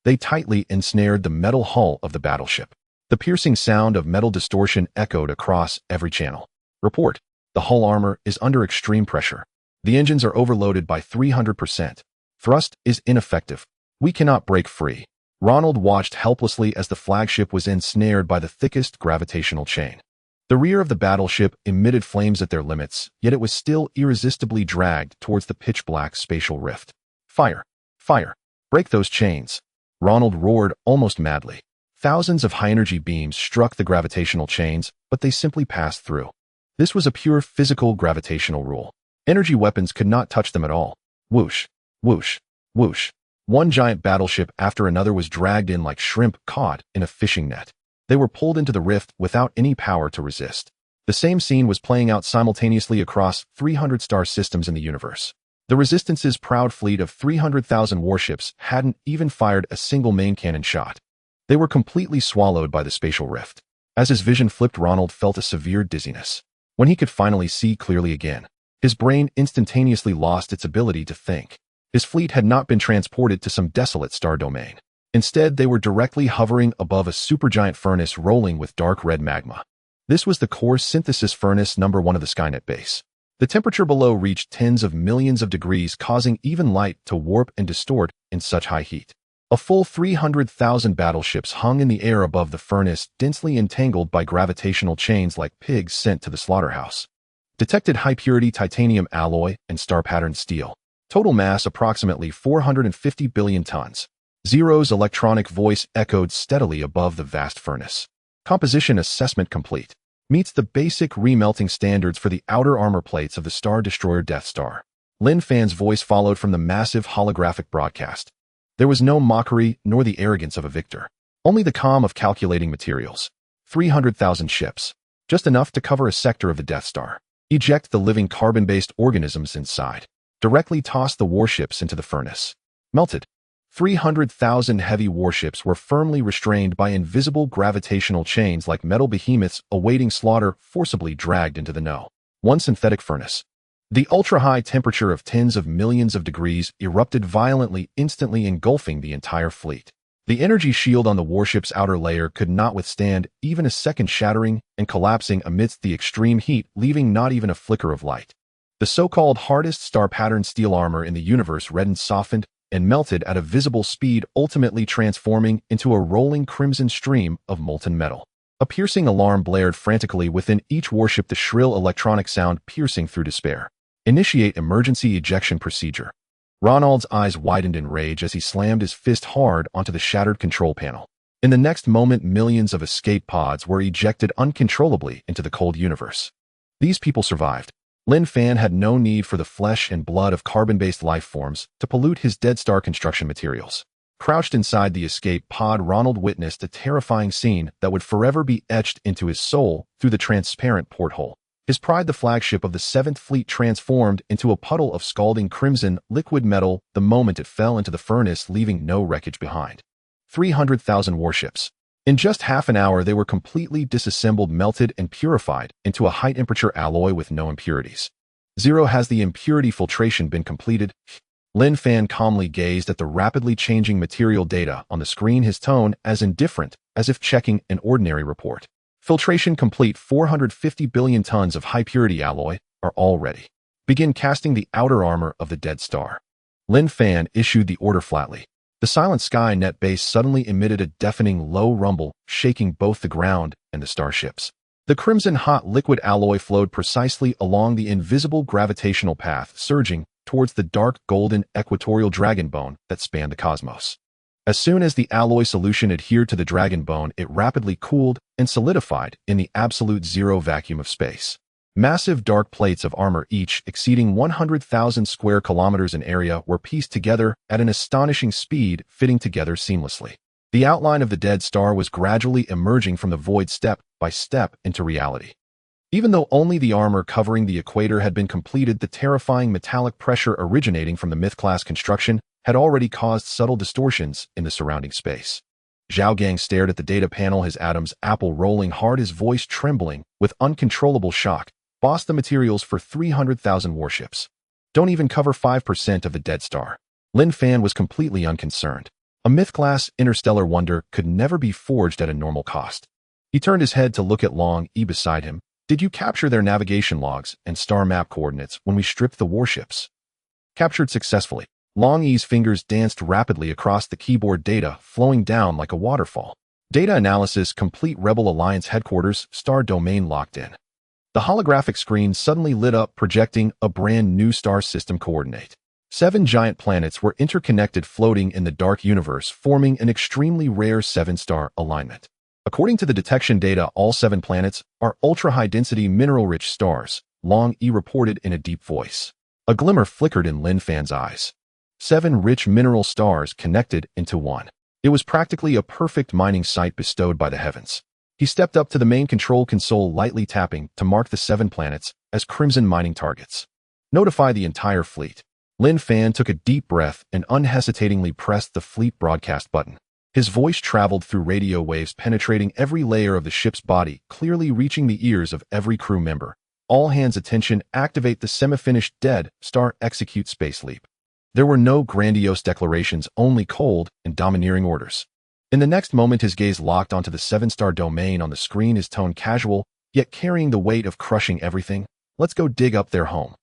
They tightly ensnared the metal hull of the battleship. The piercing sound of metal distortion echoed across every channel. Report. The hull armor is under extreme pressure. The engines are overloaded by 300%. Thrust is ineffective. We cannot break free. Ronald watched helplessly as the flagship was ensnared by the thickest gravitational chain. The rear of the battleship emitted flames at their limits, yet it was still irresistibly dragged towards the pitch-black spatial rift. Fire! Fire! Break those chains! Ronald roared almost madly. Thousands of high-energy beams struck the gravitational chains, but they simply passed through. This was a pure physical gravitational rule. Energy weapons could not touch them at all. Whoosh, whoosh, whoosh. One giant battleship after another was dragged in like shrimp caught in a fishing net. They were pulled into the rift without any power to resist. The same scene was playing out simultaneously across 300 star systems in the universe. The Resistance's proud fleet of 300,000 warships hadn't even fired a single main cannon shot. They were completely swallowed by the spatial rift. As his vision flipped, Ronald felt a severe dizziness. When he could finally see clearly again, his brain instantaneously lost its ability to think. His fleet had not been transported to some desolate star domain. Instead, they were directly hovering above a supergiant furnace rolling with dark red magma. This was the core synthesis furnace number 1 of the Skynet base. The temperature below reached tens of millions of degrees, causing even light to warp and distort in such high heat. A full 300,000 battleships hung in the air above the furnace, densely entangled by gravitational chains like pigs sent to the slaughterhouse. Detected high-purity titanium alloy and star-patterned steel. Total mass approximately 450 billion tons. Zero's electronic voice echoed steadily above the vast furnace. Composition assessment complete. Meets the basic remelting standards for the outer armor plates of the Star Destroyer Death Star. Lin Fan's voice followed from the massive holographic broadcast. There was no mockery nor the arrogance of a victor. Only the calm of calculating materials. 300,000 ships. Just enough to cover a sector of the Death Star. Eject the living carbon-based organisms inside. Directly toss the warships into the furnace. Melted. 300,000 heavy warships were firmly restrained by invisible gravitational chains like metal behemoths awaiting slaughter, forcibly dragged into the no. One synthetic furnace. The ultra-high temperature of tens of millions of degrees erupted violently, instantly engulfing the entire fleet. The energy shield on the warship's outer layer could not withstand even a second, shattering and collapsing amidst the extreme heat, leaving not even a flicker of light. The so-called hardest star-patterned steel armor in the universe reddened, softened, and melted at a visible speed, ultimately transforming into a rolling crimson stream of molten metal. A piercing alarm blared frantically within each warship, the shrill electronic sound piercing through despair. Initiate emergency ejection procedure. Ronald's eyes widened in rage as he slammed his fist hard onto the shattered control panel. In the next moment, millions of escape pods were ejected uncontrollably into the cold universe. These people survived. Lin Fan had no need for the flesh and blood of carbon-based life forms to pollute his Dead Star construction materials. Crouched inside the escape pod, Ronald witnessed a terrifying scene that would forever be etched into his soul through the transparent porthole. His Pride, the flagship of the 7th Fleet, transformed into a puddle of scalding crimson liquid metal the moment it fell into the furnace, leaving no wreckage behind. 300,000 warships. In just half an hour, they were completely disassembled, melted, and purified into a high-temperature alloy with no impurities. Zero, has the impurity filtration been completed? Lin Fan calmly gazed at the rapidly changing material data on the screen, his tone as indifferent as if checking an ordinary report. Filtration complete. 450 billion tons of high-purity alloy are all ready. Begin casting the outer armor of the Dead Star. Lin Fan issued the order flatly. The silent Skynet base suddenly emitted a deafening low rumble, shaking both the ground and the starships. The crimson-hot liquid alloy flowed precisely along the invisible gravitational path, surging towards the dark golden equatorial dragon bone that spanned the cosmos. As soon as the alloy solution adhered to the dragon bone, it rapidly cooled and solidified in the absolute zero vacuum of space. Massive dark plates of armor, each exceeding 100,000 square kilometers in area, were pieced together at an astonishing speed, fitting together seamlessly. The outline of the Dead Star was gradually emerging from the void, step by step, into reality. Even though only the armor covering the equator had been completed, the terrifying metallic pressure originating from the Myth-class construction had already caused subtle distortions in the surrounding space. Zhao Gang stared at the data panel, his Adam's apple rolling hard, his voice trembling with uncontrollable shock. Boss, the materials for 300,000 warships don't even cover 5% of the Dead Star. Lin Fan was completely unconcerned. A Myth-class interstellar wonder could never be forged at a normal cost. He turned his head to look at Long E beside him. Did you capture their navigation logs and star map coordinates when we stripped the warships? Captured successfully. Long E's fingers danced rapidly across the keyboard, data flowing down like a waterfall. Data analysis complete. Rebel Alliance headquarters, star domain locked in. The holographic screen suddenly lit up, projecting a brand new star system coordinate. 7 giant planets were interconnected, floating in the dark universe, forming an extremely rare 7-star alignment. According to the detection data, all 7 planets are ultra-high-density mineral-rich stars, Long E reported in a deep voice. A glimmer flickered in Lin Fan's eyes. 7 rich mineral stars connected into one. It was practically a perfect mining site bestowed by the heavens. He stepped up to the main control console, lightly tapping to mark the 7 planets as crimson mining targets. Notify the entire fleet. Lin Fan took a deep breath and unhesitatingly pressed the fleet broadcast button. His voice traveled through radio waves, penetrating every layer of the ship's body, clearly reaching the ears of every crew member. All hands attention, activate the semi-finished dead star, execute space leap. There were no grandiose declarations, only cold and domineering orders. In the next moment, his gaze locked onto the 7-star domain on the screen, his tone casual, yet carrying the weight of crushing everything. Let's go dig up their home.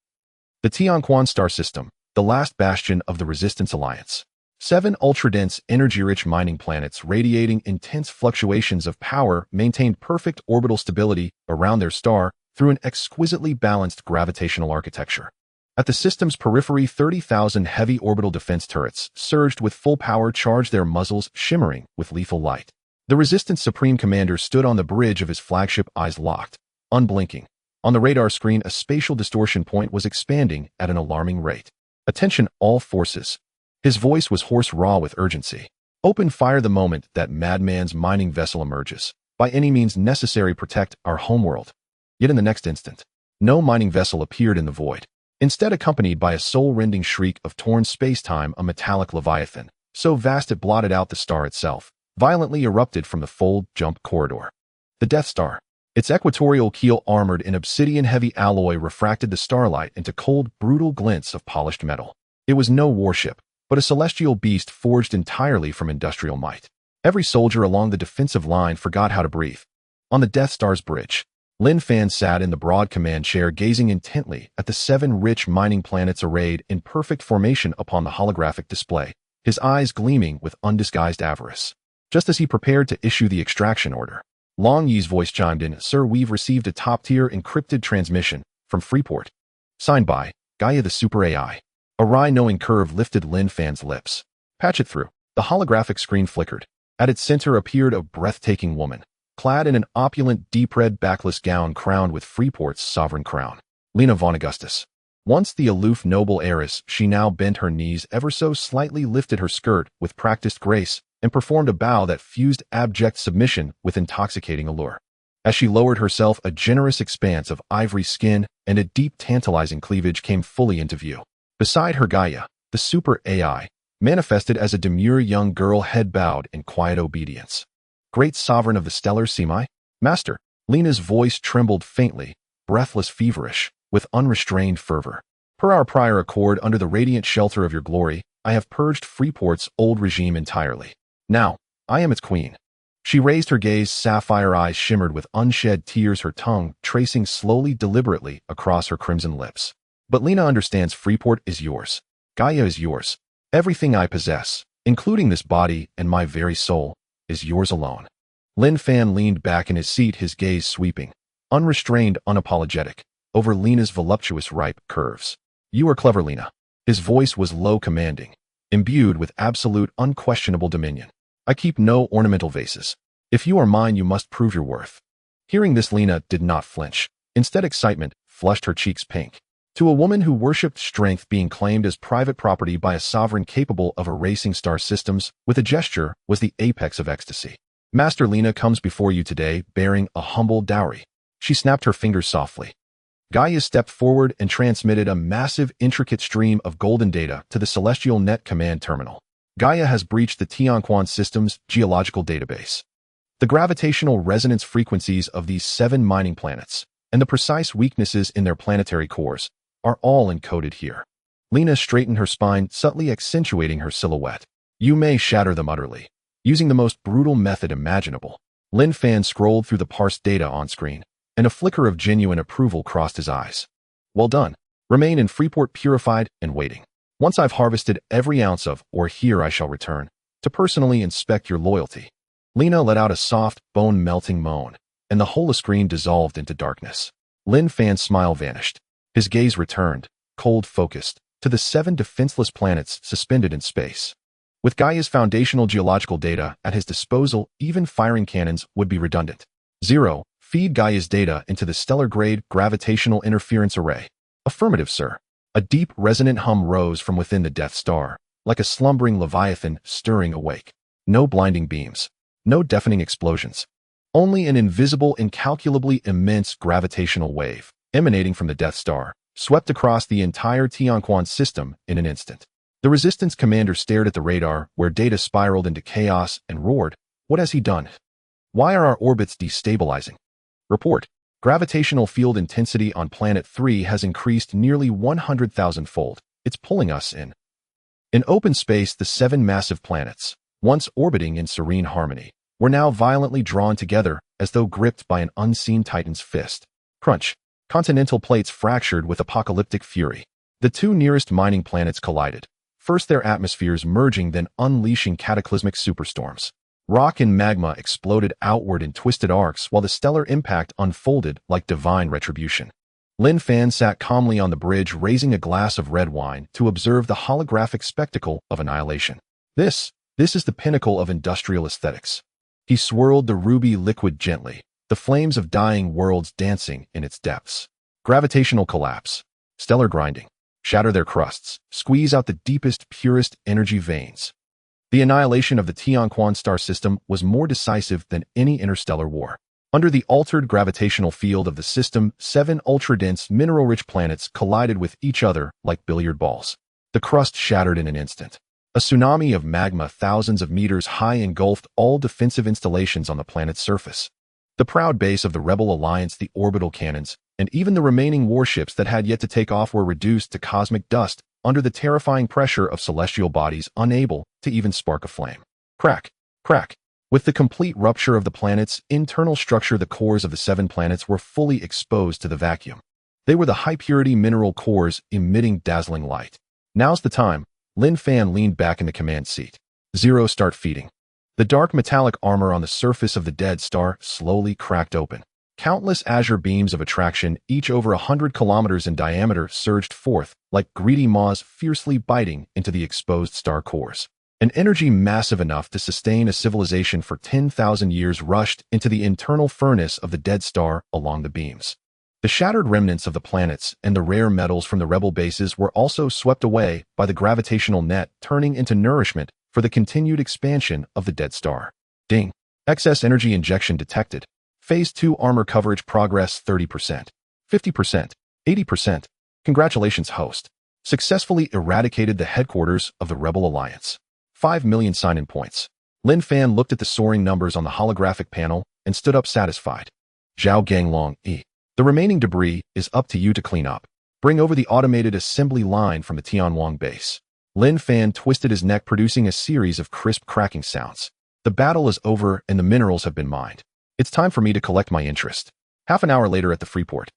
The Tianquan star system, the last bastion of the Resistance Alliance. 7 ultra-dense, energy-rich mining planets radiating intense fluctuations of power maintained perfect orbital stability around their star through an exquisitely balanced gravitational architecture. At the system's periphery, 30,000 heavy orbital defense turrets surged with full power, charged, their muzzles shimmering with lethal light. The Resistance Supreme Commander stood on the bridge of his flagship, eyes locked, unblinking. On the radar screen, a spatial distortion point was expanding at an alarming rate. Attention, all forces. His voice was hoarse, raw with urgency. Open fire the moment that madman's mining vessel emerges. By any means necessary, protect our homeworld. Yet in the next instant, no mining vessel appeared in the void. Instead, accompanied by a soul-rending shriek of torn space-time, a metallic leviathan, so vast it blotted out the star itself, violently erupted from the fold jump corridor. The Death Star. Its equatorial keel, armored in obsidian-heavy alloy, refracted the starlight into cold, brutal glints of polished metal. It was no warship, but a celestial beast forged entirely from industrial might. Every soldier along the defensive line forgot how to breathe. On the Death Star's bridge, Lin Fan sat in the broad command chair, gazing intently at the 7 rich mining planets arrayed in perfect formation upon the holographic display, his eyes gleaming with undisguised avarice. Just as he prepared to issue the extraction order, Long Yi's voice chimed in. Sir, we've received a top-tier encrypted transmission from Freeport. Signed by Gaia, the Super AI. A wry, knowing curve lifted Lin Fan's lips. Patch it through. The holographic screen flickered. At its center appeared a breathtaking woman, clad in an opulent, deep red backless gown crowned with Freeport's sovereign crown. Lena von Augustus. Once the aloof noble heiress, she now bent her knees ever so slightly, lifted her skirt with practiced grace, and performed a bow that fused abject submission with intoxicating allure. As she lowered herself, a generous expanse of ivory skin and a deep, tantalizing cleavage came fully into view. Beside her, Gaia, the Super AI, manifested as a demure young girl, head bowed in quiet obedience. Great sovereign of the stellar semi, master. Lena's voice trembled faintly, breathless, feverish, with unrestrained fervor. Per our prior accord, under the radiant shelter of your glory, I have purged Freeport's old regime entirely. Now, I am its queen. She raised her gaze, sapphire eyes shimmered with unshed tears, her tongue tracing slowly, deliberately across her crimson lips. But Lena understands. Freeport is yours. Gaia is yours. Everything I possess, including this body and my very soul, is yours alone. Lin Fan leaned back in his seat, his gaze sweeping, unrestrained, unapologetic, over Lena's voluptuous, ripe curves. You are clever, Lena. His voice was low, commanding, imbued with absolute, unquestionable dominion. I keep no ornamental vases. If you are mine, you must prove your worth. Hearing this, Lena did not flinch. Instead, excitement flushed her cheeks pink. To a woman who worshipped strength, being claimed as private property by a sovereign capable of erasing star systems with a gesture was the apex of ecstasy. Master, Lena comes before you today bearing a humble dowry. She snapped her fingers softly. Gaia stepped forward and transmitted a massive, intricate stream of golden data to the Celestial Net Command Terminal. Gaia has breached the Tianquan system's geological database. The gravitational resonance frequencies of these 7 mining planets and the precise weaknesses in their planetary cores are all encoded here. Lena straightened her spine, subtly accentuating her silhouette. You may shatter them utterly, using the most brutal method imaginable. Lin Fan scrolled through the parsed data on screen, and a flicker of genuine approval crossed his eyes. Well done. Remain in Freeport purified and waiting. Once I've harvested every ounce of, or here I shall return, to personally inspect your loyalty. Lena let out a soft, bone-melting moan, and the holoscreen dissolved into darkness. Lin Fan's smile vanished. His gaze returned, cold, focused, to the 7 defenseless planets suspended in space. With Gaia's foundational geological data at his disposal, even firing cannons would be redundant. 0. Feed Gaia's data into the stellar-grade gravitational interference array. Affirmative, sir. A deep, resonant hum rose from within the Death Star, like a slumbering leviathan stirring awake. No blinding beams. No deafening explosions. Only an invisible, incalculably immense gravitational wave, emanating from the Death Star, swept across the entire Tianquan system in an instant. The Resistance commander stared at the radar, where data spiraled into chaos, and roared, "What has he done? Why are our orbits destabilizing?" Report. Gravitational field intensity on Planet 3 has increased nearly 100,000-fold. It's pulling us in. In open space, the 7 massive planets, once orbiting in serene harmony, were now violently drawn together as though gripped by an unseen titan's fist. Crunch. Continental plates fractured with apocalyptic fury. The 2 nearest mining planets collided, first their atmospheres merging, then unleashing cataclysmic superstorms. Rock and magma exploded outward in twisted arcs while the stellar impact unfolded like divine retribution. Lin Fan sat calmly on the bridge, raising a glass of red wine to observe the holographic spectacle of annihilation. This is the pinnacle of industrial aesthetics. He swirled the ruby liquid gently, the flames of dying worlds dancing in its depths. Gravitational collapse. Stellar grinding. Shatter their crusts. Squeeze out the deepest, purest energy veins. The annihilation of the Tianquan star system was more decisive than any interstellar war. Under the altered gravitational field of the system, 7 ultra-dense, mineral-rich planets collided with each other like billiard balls. The crust shattered in an instant. A tsunami of magma thousands of meters high engulfed all defensive installations on the planet's surface. The proud base of the Rebel Alliance, the orbital cannons, and even the remaining warships that had yet to take off were reduced to cosmic dust under the terrifying pressure of celestial bodies unable to even spark a flame. Crack, crack. With the complete rupture of the planet's internal structure, the cores of the 7 planets were fully exposed to the vacuum. They were the high-purity mineral cores emitting dazzling light. Now's the time. Lin Fan leaned back in the command seat. Zero, start feeding. The dark metallic armor on the surface of the dead star slowly cracked open. Countless azure beams of attraction, each over 100 kilometers in diameter, surged forth like greedy maws fiercely biting into the exposed star cores. An energy massive enough to sustain a civilization for 10,000 years rushed into the internal furnace of the dead star along the beams. The shattered remnants of the planets and the rare metals from the rebel bases were also swept away by the gravitational net, turning into nourishment for the continued expansion of the dead star. Ding. Excess energy injection detected. Phase 2 armor coverage progress 30%, 50%, 80%. Congratulations, host. Successfully eradicated the headquarters of the Rebel Alliance. 5 million sign-in points. Lin Fan looked at the soaring numbers on the holographic panel and stood up satisfied. Zhao Ganglong, the remaining debris is up to you to clean up. Bring over the automated assembly line from the Tianwang base. Lin Fan twisted his neck, producing a series of crisp cracking sounds. The battle is over and the minerals have been mined. It's time for me to collect my interest. Half an hour later at the Freeport.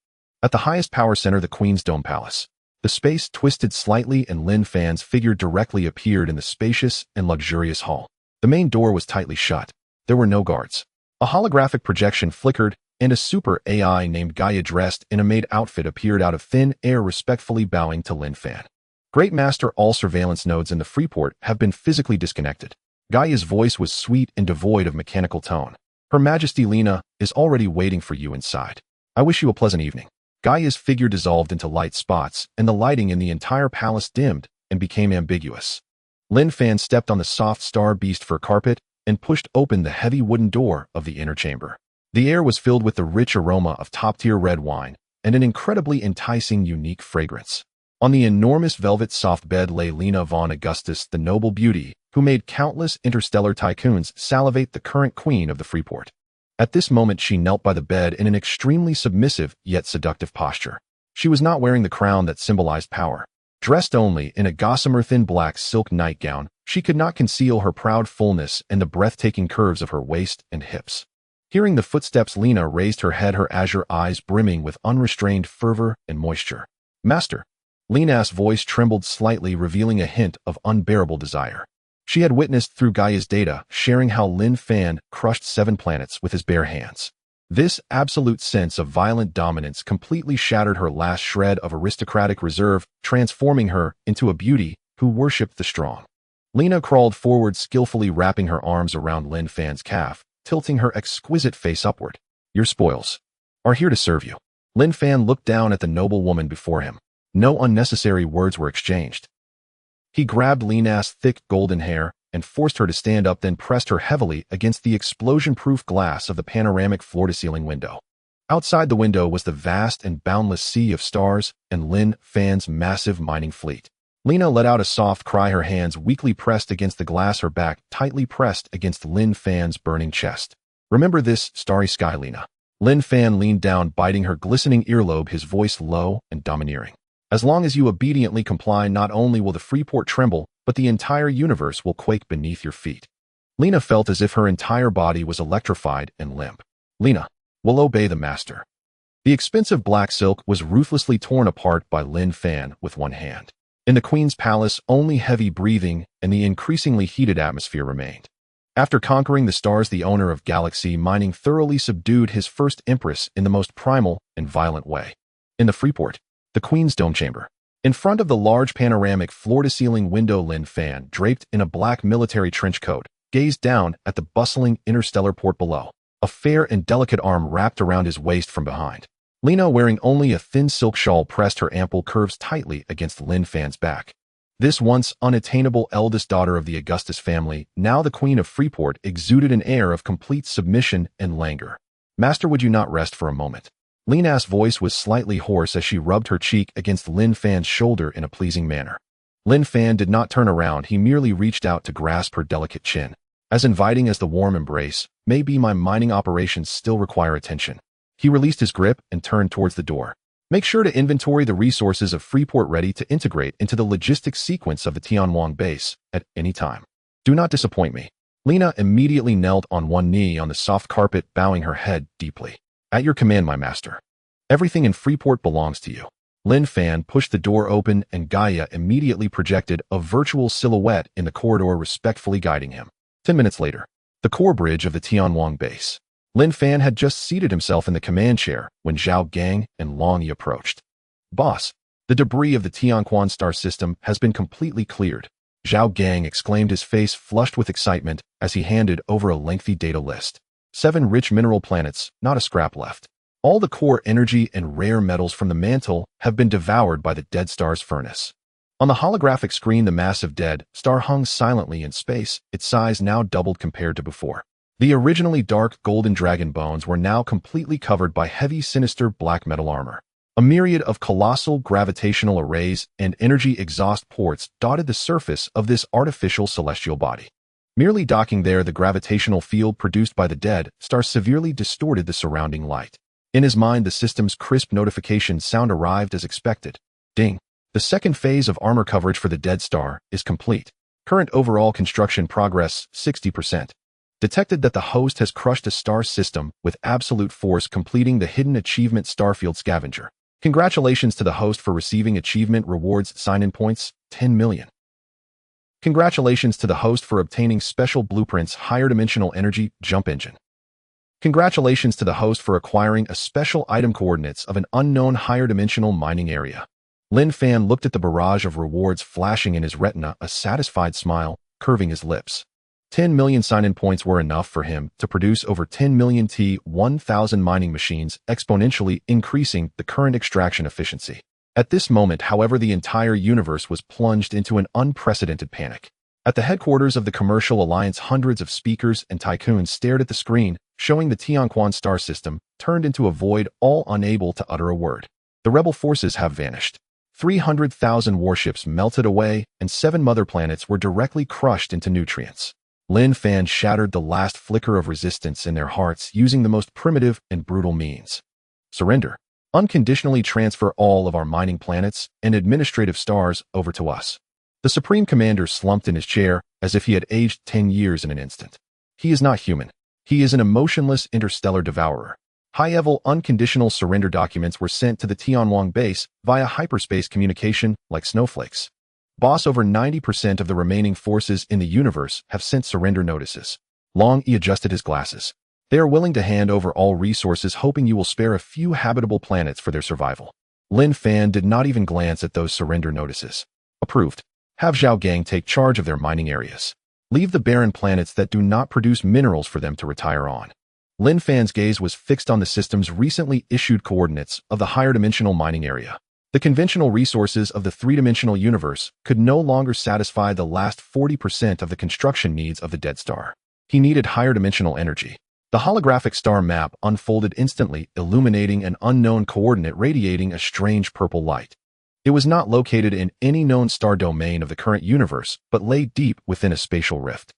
At the highest power center, the Queen's Dome Palace. The space twisted slightly and Lin Fan's figure directly appeared in the spacious and luxurious hall. The main door was tightly shut. There were no guards. A holographic projection flickered, and a super AI named Gaia dressed in a maid outfit appeared out of thin air, respectfully bowing to Lin Fan. Great Master, all surveillance nodes in the Freeport have been physically disconnected. Gaia's voice was sweet and devoid of mechanical tone. Her Majesty Lena is already waiting for you inside. I wish you a pleasant evening. Gaia's figure dissolved into light spots, and the lighting in the entire palace dimmed and became ambiguous. Lin Fan stepped on the soft star beast fur carpet and pushed open the heavy wooden door of the inner chamber. The air was filled with the rich aroma of top-tier red wine and an incredibly enticing, unique fragrance. On the enormous velvet soft bed lay Lena von Augustus, the noble beauty who made countless interstellar tycoons salivate, the current queen of the Freeport. At this moment, she knelt by the bed in an extremely submissive yet seductive posture. She was not wearing the crown that symbolized power. Dressed only in a gossamer thin black silk nightgown, she could not conceal her proud fullness and the breathtaking curves of her waist and hips. Hearing the footsteps, Lena raised her head, her azure eyes brimming with unrestrained fervor and moisture. Master. Lena's voice trembled slightly, revealing a hint of unbearable desire. She had witnessed through Gaia's data, sharing how Lin Fan crushed 7 planets with his bare hands. This absolute sense of violent dominance completely shattered her last shred of aristocratic reserve, transforming her into a beauty who worshipped the strong. Lena crawled forward, skillfully wrapping her arms around Lin Fan's calf, tilting her exquisite face upward. Your spoils are here to serve you. Lin Fan looked down at the noble woman before him. No unnecessary words were exchanged. He grabbed Lena's thick golden hair and forced her to stand up, then pressed her heavily against the explosion-proof glass of the panoramic floor-to-ceiling window. Outside the window was the vast and boundless sea of stars and Lin Fan's massive mining fleet. Lena let out a soft cry, her hands weakly pressed against the glass, her back tightly pressed against Lin Fan's burning chest. "Remember this starry sky, Lena." Lin Fan leaned down, biting her glistening earlobe, his voice low and domineering. "As long as you obediently comply, not only will the Freeport tremble, but the entire universe will quake beneath your feet." Lena felt as if her entire body was electrified and limp. "Lena, we'll obey the master." The expensive black silk was ruthlessly torn apart by Lin Fan with one hand. In the Queen's palace, only heavy breathing and the increasingly heated atmosphere remained. After conquering the stars, the owner of Galaxy Mining thoroughly subdued his first empress in the most primal and violent way. In the Freeport, the Queen's dome chamber, in front of the large panoramic floor-to-ceiling window, Lin Fan, draped in a black military trench coat, gazed down at the bustling interstellar port below. A fair and delicate arm wrapped around his waist from behind. Lena, wearing only a thin silk shawl, pressed her ample curves tightly against Lin Fan's back. This once unattainable eldest daughter of the Augustus family, now the Queen of Freeport, exuded an air of complete submission and languor. "Master, would you not rest for a moment?" Lena's voice was slightly hoarse as she rubbed her cheek against Lin Fan's shoulder in a pleasing manner. Lin Fan did not turn around, he merely reached out to grasp her delicate chin. "As inviting as the warm embrace, maybe my mining operations still require attention." He released his grip and turned towards the door. "Make sure to inventory the resources of Freeport, ready to integrate into the logistics sequence of the Tianwang base at any time. Do not disappoint me." Lena immediately knelt on one knee on the soft carpet, bowing her head deeply. "At your command, my master. Everything in Freeport belongs to you." Lin Fan pushed the door open and Gaia immediately projected a virtual silhouette in the corridor, respectfully guiding him. 10 minutes later, the core bridge of the Tianwang base. Lin Fan had just seated himself in the command chair when Zhao Gang and Long Yi approached. "Boss, the debris of the Tianquan star system has been completely cleared," Zhao Gang exclaimed, his face flushed with excitement as he handed over a lengthy data list. 7 rich mineral planets, not a scrap left. All the core energy and rare metals from the mantle have been devoured by the dead star's furnace. On the holographic screen, the massive dead star hung silently in space, its size now doubled compared to before. The originally dark golden dragon bones were now completely covered by heavy, sinister black metal armor. A myriad of colossal gravitational arrays and energy exhaust ports dotted the surface of this artificial celestial body. Merely docking there, the gravitational field produced by the dead star severely distorted the surrounding light. In his mind, the system's crisp notification sound arrived as expected. Ding. The second phase of armor coverage for the dead star is complete. Current overall construction progress 60%. Detected that the host has crushed a star system with absolute force, completing the hidden achievement Starfield Scavenger. Congratulations to the host for receiving achievement rewards, sign-in points, 10 million. Congratulations to the host for obtaining special blueprints, higher dimensional energy jump engine. Congratulations to the host for acquiring a special item, coordinates of an unknown higher dimensional mining area. Lin Fan looked at the barrage of rewards flashing in his retina, a satisfied smile curving his lips. 10 million sign-in points were enough for him to produce over 10 million T-1000 mining machines, exponentially increasing the current extraction efficiency. At this moment, however, the entire universe was plunged into an unprecedented panic. At the headquarters of the Commercial Alliance, hundreds of speakers and tycoons stared at the screen, showing the Tianquan star system turned into a void, all unable to utter a word. The rebel forces have vanished. 300,000 warships melted away, and 7 mother planets were directly crushed into nutrients. Lin Fan shattered the last flicker of resistance in their hearts using the most primitive and brutal means. Surrender. Unconditionally transfer all of our mining planets and administrative stars over to us. The Supreme Commander slumped in his chair as if he had aged 10 years in an instant. He is not human. He is an emotionless interstellar devourer. High-level unconditional surrender documents were sent to the Tianwang base via hyperspace communication like snowflakes. Boss, over 90% of the remaining forces in the universe have sent surrender notices. Long Yi adjusted his glasses. They are willing to hand over all resources, hoping you will spare a few habitable planets for their survival. Lin Fan did not even glance at those surrender notices. Approved. Have Zhao Gang take charge of their mining areas. Leave the barren planets that do not produce minerals for them to retire on. Lin Fan's gaze was fixed on the system's recently issued coordinates of the higher dimensional mining area. The conventional resources of the three-dimensional universe could no longer satisfy the last 40% of the construction needs of the dead star. He needed higher dimensional energy. The holographic star map unfolded instantly, illuminating an unknown coordinate radiating a strange purple light. It was not located in any known star domain of the current universe, but lay deep within a spatial rift.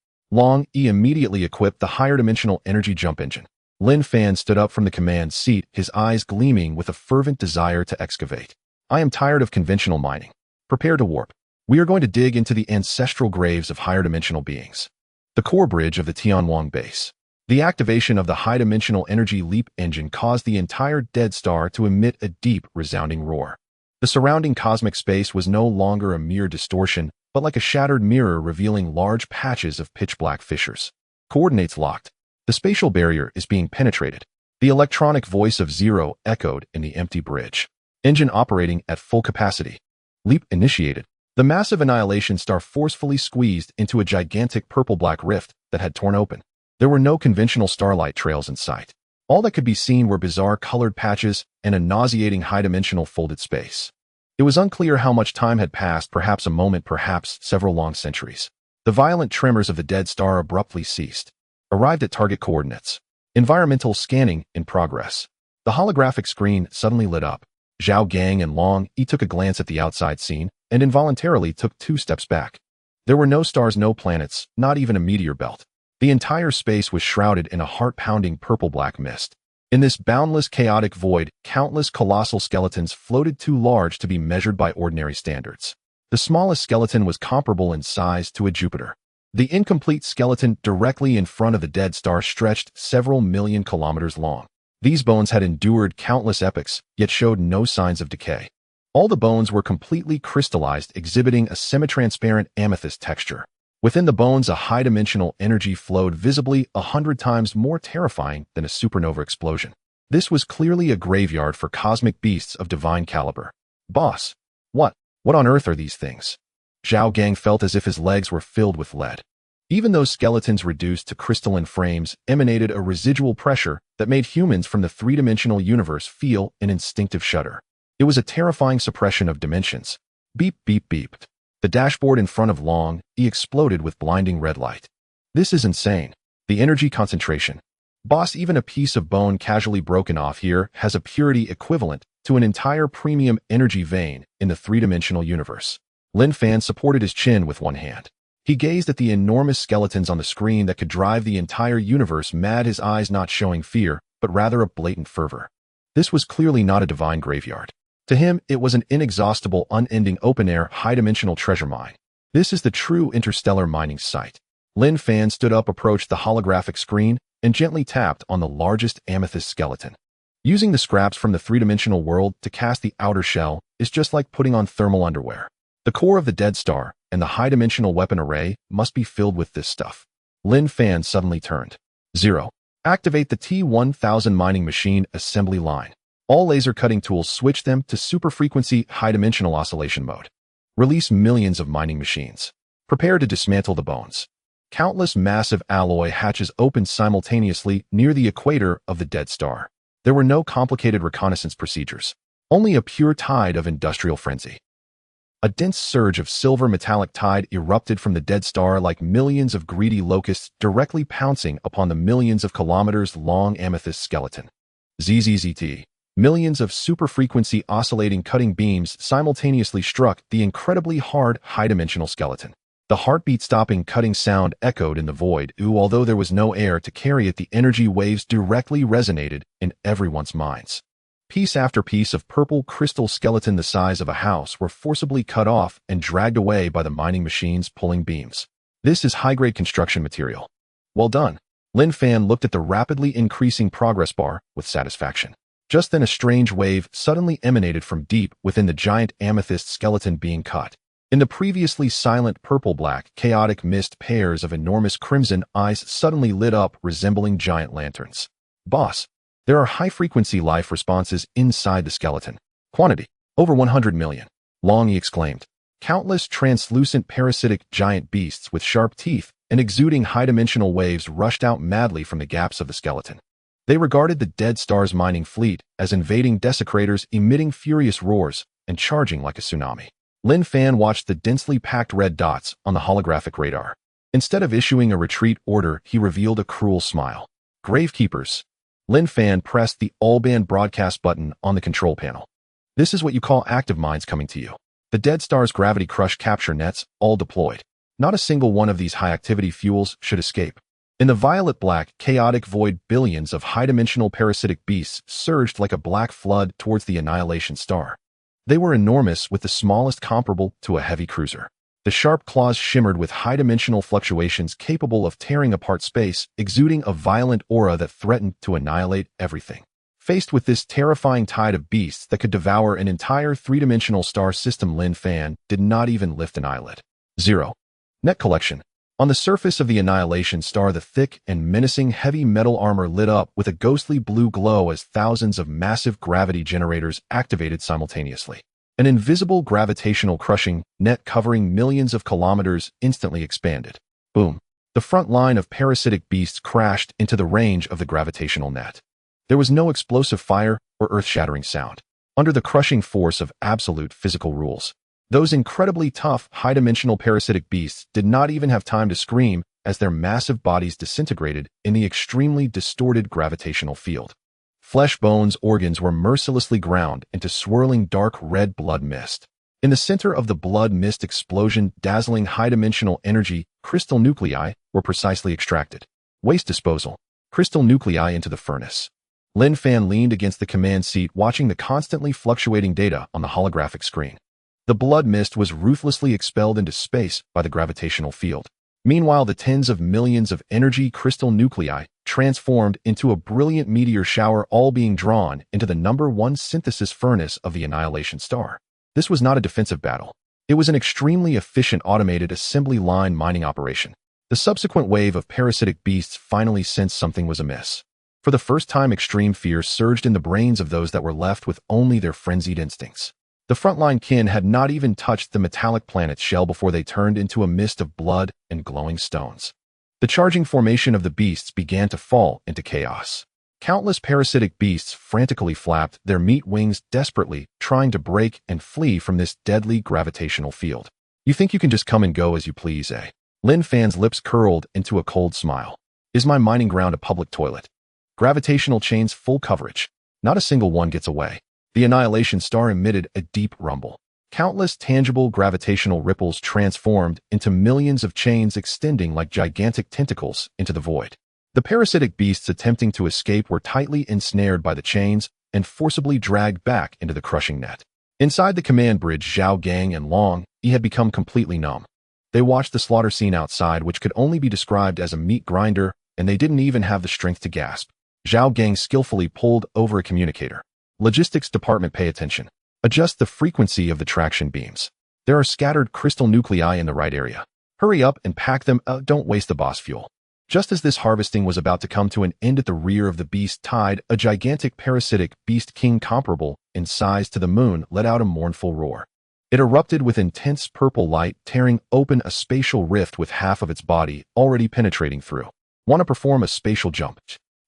He immediately equipped the higher dimensional energy jump engine. Lin Fan stood up from the command seat, his eyes gleaming with a fervent desire to excavate. I am tired of conventional mining. Prepare to warp. We are going to dig into the ancestral graves of higher dimensional beings. The core bridge of the Tianwang base. The activation of the high-dimensional energy leap engine caused the entire dead star to emit a deep, resounding roar. The surrounding cosmic space was no longer a mere distortion, but like a shattered mirror revealing large patches of pitch-black fissures. Coordinates locked. The spatial barrier is being penetrated. The electronic voice of Zero echoed in the empty bridge. Engine operating at full capacity. Leap initiated. The massive annihilation star forcefully squeezed into a gigantic purple-black rift that had torn open. There were no conventional starlight trails in sight. All that could be seen were bizarre colored patches and a nauseating high-dimensional folded space. It was unclear how much time had passed, perhaps a moment, perhaps several long centuries. The violent tremors of the dead star abruptly ceased. Arrived at target coordinates. Environmental scanning in progress. The holographic screen suddenly lit up. Zhao Gang and Long Yi took a glance at the outside scene and involuntarily took 2 steps back. There were no stars, no planets, not even a meteor belt. The entire space was shrouded in a heart-pounding purple-black mist. In this boundless chaotic void, countless colossal skeletons floated too large to be measured by ordinary standards. The smallest skeleton was comparable in size to a Jupiter. The incomplete skeleton directly in front of the dead star stretched several million kilometers long. These bones had endured countless epochs, yet showed no signs of decay. All the bones were completely crystallized, exhibiting a semi-transparent amethyst texture. Within the bones, a high-dimensional energy flowed visibly 100 times more terrifying than a supernova explosion. This was clearly a graveyard for cosmic beasts of divine caliber. Boss, what on earth are these things? Zhao Gang felt as if his legs were filled with lead. Even those skeletons reduced to crystalline frames emanated a residual pressure that made humans from the three-dimensional universe feel an instinctive shudder. It was a terrifying suppression of dimensions. Beep, beep, beep. The dashboard in front of Long Yi exploded with blinding red light. This is insane. The energy concentration. Boss, even a piece of bone casually broken off here has a purity equivalent to an entire premium energy vein in the three-dimensional universe. Lin Fan supported his chin with one hand. He gazed at the enormous skeletons on the screen that could drive the entire universe mad, his eyes not showing fear, but rather a blatant fervor. This was clearly not a divine graveyard. To him, it was an inexhaustible, unending open-air, high-dimensional treasure mine. This is the true interstellar mining site. Lin Fan stood up, approached the holographic screen, and gently tapped on the largest amethyst skeleton. Using the scraps from the three-dimensional world to cast the outer shell is just like putting on thermal underwear. The core of the dead star and the high-dimensional weapon array must be filled with this stuff. Lin Fan suddenly turned. 0. Activate the T-1000 mining machine assembly line. All laser cutting tools switch them to super-frequency high-dimensional oscillation mode. Release millions of mining machines. Prepare to dismantle the bones. Countless massive alloy hatches opened simultaneously near the equator of the dead star. There were no complicated reconnaissance procedures, only a pure tide of industrial frenzy. A dense surge of silver metallic tide erupted from the dead star like millions of greedy locusts directly pouncing upon the millions of kilometers-long amethyst skeleton. ZZZT. Millions of super-frequency oscillating cutting beams simultaneously struck the incredibly hard high-dimensional skeleton. The heartbeat-stopping cutting sound echoed in the void, although there was no air to carry it, the energy waves directly resonated in everyone's minds. Piece after piece of purple crystal skeleton the size of a house were forcibly cut off and dragged away by the mining machines pulling beams. This is high-grade construction material. Well done. Lin Fan looked at the rapidly increasing progress bar with satisfaction. Just then a strange wave suddenly emanated from deep within the giant amethyst skeleton being cut. In the previously silent purple-black, chaotic mist, pairs of enormous crimson eyes suddenly lit up, resembling giant lanterns. Boss, there are high-frequency life responses inside the skeleton. Quantity, over 100 million. Long Yi exclaimed. Countless translucent parasitic giant beasts with sharp teeth and exuding high-dimensional waves rushed out madly from the gaps of the skeleton. They regarded the dead star's mining fleet as invading desecrators emitting furious roars, and charging like a tsunami. Lin Fan watched the densely packed red dots on the holographic radar. Instead of issuing a retreat order, he revealed a cruel smile. Gravekeepers. Lin Fan pressed the all-band broadcast button on the control panel. This is what you call active mines coming to you. The Dead Star's gravity crush capture nets, all deployed. Not a single one of these high-activity fuels should escape. In the violet-black, chaotic void, billions of high-dimensional parasitic beasts surged like a black flood towards the annihilation star. They were enormous, with the smallest comparable to a heavy cruiser. The sharp claws shimmered with high-dimensional fluctuations capable of tearing apart space, exuding a violent aura that threatened to annihilate everything. Faced with this terrifying tide of beasts that could devour an entire three-dimensional star system, Lin Fan did not even lift an eyelid. 0. Net collection. On the surface of the annihilation star, the thick and menacing heavy metal armor lit up with a ghostly blue glow as thousands of massive gravity generators activated simultaneously. An invisible gravitational crushing net covering millions of kilometers instantly expanded. Boom. The front line of parasitic beasts crashed into the range of the gravitational net. There was no explosive fire or earth-shattering sound. Under the crushing force of absolute physical rules, those incredibly tough, high-dimensional parasitic beasts did not even have time to scream as their massive bodies disintegrated in the extremely distorted gravitational field. Flesh, bones, organs were mercilessly ground into swirling dark red blood mist. In the center of the blood mist explosion, dazzling high-dimensional energy crystal nuclei were precisely extracted. Waste disposal. Crystal nuclei into the furnace. Lin Fan leaned against the command seat, watching the constantly fluctuating data on the holographic screen. The blood mist was ruthlessly expelled into space by the gravitational field. Meanwhile, the tens of millions of energy crystal nuclei transformed into a brilliant meteor shower, all being drawn into the #1 synthesis furnace of the annihilation star. This was not a defensive battle. It was an extremely efficient automated assembly line mining operation. The subsequent wave of parasitic beasts finally sensed something was amiss. For the first time, extreme fear surged in the brains of those that were left with only their frenzied instincts. The frontline kin had not even touched the metallic planet's shell before they turned into a mist of blood and glowing stones. The charging formation of the beasts began to fall into chaos. Countless parasitic beasts frantically flapped their meat wings desperately, trying to break and flee from this deadly gravitational field. You think you can just come and go as you please, eh? Lin Fan's lips curled into a cold smile. Is my mining ground a public toilet? Gravitational chains full coverage. Not a single one gets away. The annihilation star emitted a deep rumble. Countless tangible gravitational ripples transformed into millions of chains extending like gigantic tentacles into the void. The parasitic beasts attempting to escape were tightly ensnared by the chains and forcibly dragged back into the crushing net. Inside the command bridge, Zhao Gang and Long Yi had become completely numb. They watched the slaughter scene outside, which could only be described as a meat grinder, and they didn't even have the strength to gasp. Zhao Gang skillfully pulled over a communicator. Logistics department, pay attention. Adjust the frequency of the traction beams. There are scattered crystal nuclei in the right area. Hurry up and pack them. Don't waste the boss fuel. Just as this harvesting was about to come to an end, at the rear of the beast tide, a gigantic parasitic beast king comparable in size to the moon let out a mournful roar. It erupted with intense purple light, tearing open a spatial rift with half of its body already penetrating through. Want to perform a spatial jump?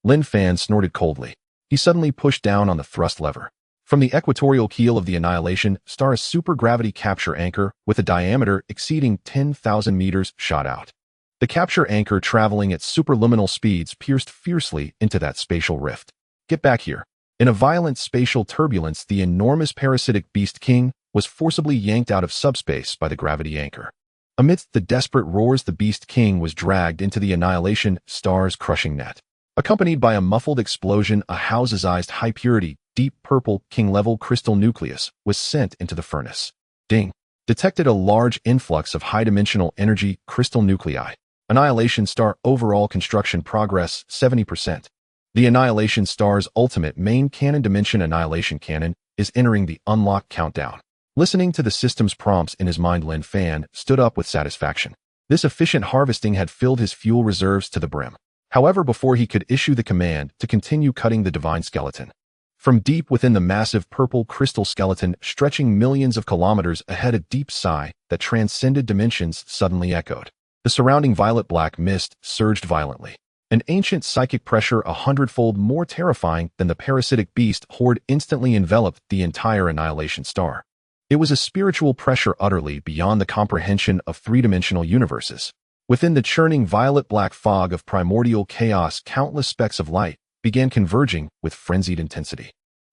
Lin Fan snorted coldly. He suddenly pushed down on the thrust lever. From the equatorial keel of the annihilation star, a supergravity capture anchor with a diameter exceeding 10,000 meters shot out. The capture anchor, traveling at superluminal speeds, pierced fiercely into that spatial rift. Get back here. In a violent spatial turbulence, the enormous parasitic beast king was forcibly yanked out of subspace by the gravity anchor. Amidst the desperate roars, the beast king was dragged into the annihilation star's crushing net. Accompanied by a muffled explosion, a houses-ized high-purity, deep purple, king-level crystal nucleus was sent into the furnace. Ding. Detected a large influx of high-dimensional energy crystal nuclei. Annihilation star overall construction progress 70%. The Annihilation star's ultimate main cannon dimension annihilation cannon is entering the unlock countdown. Listening to the system's prompts in his mind, Lin Fan stood up with satisfaction. This efficient harvesting had filled his fuel reserves to the brim. However, before he could issue the command to continue cutting the divine skeleton, from deep within the massive purple crystal skeleton stretching millions of kilometers ahead, a deep sigh that transcended dimensions suddenly echoed. The surrounding violet-black mist surged violently. An ancient psychic pressure 100-fold more terrifying than the parasitic beast horde instantly enveloped the entire annihilation star. It was a spiritual pressure utterly beyond the comprehension of three-dimensional universes. Within the churning violet-black fog of primordial chaos, countless specks of light began converging with frenzied intensity.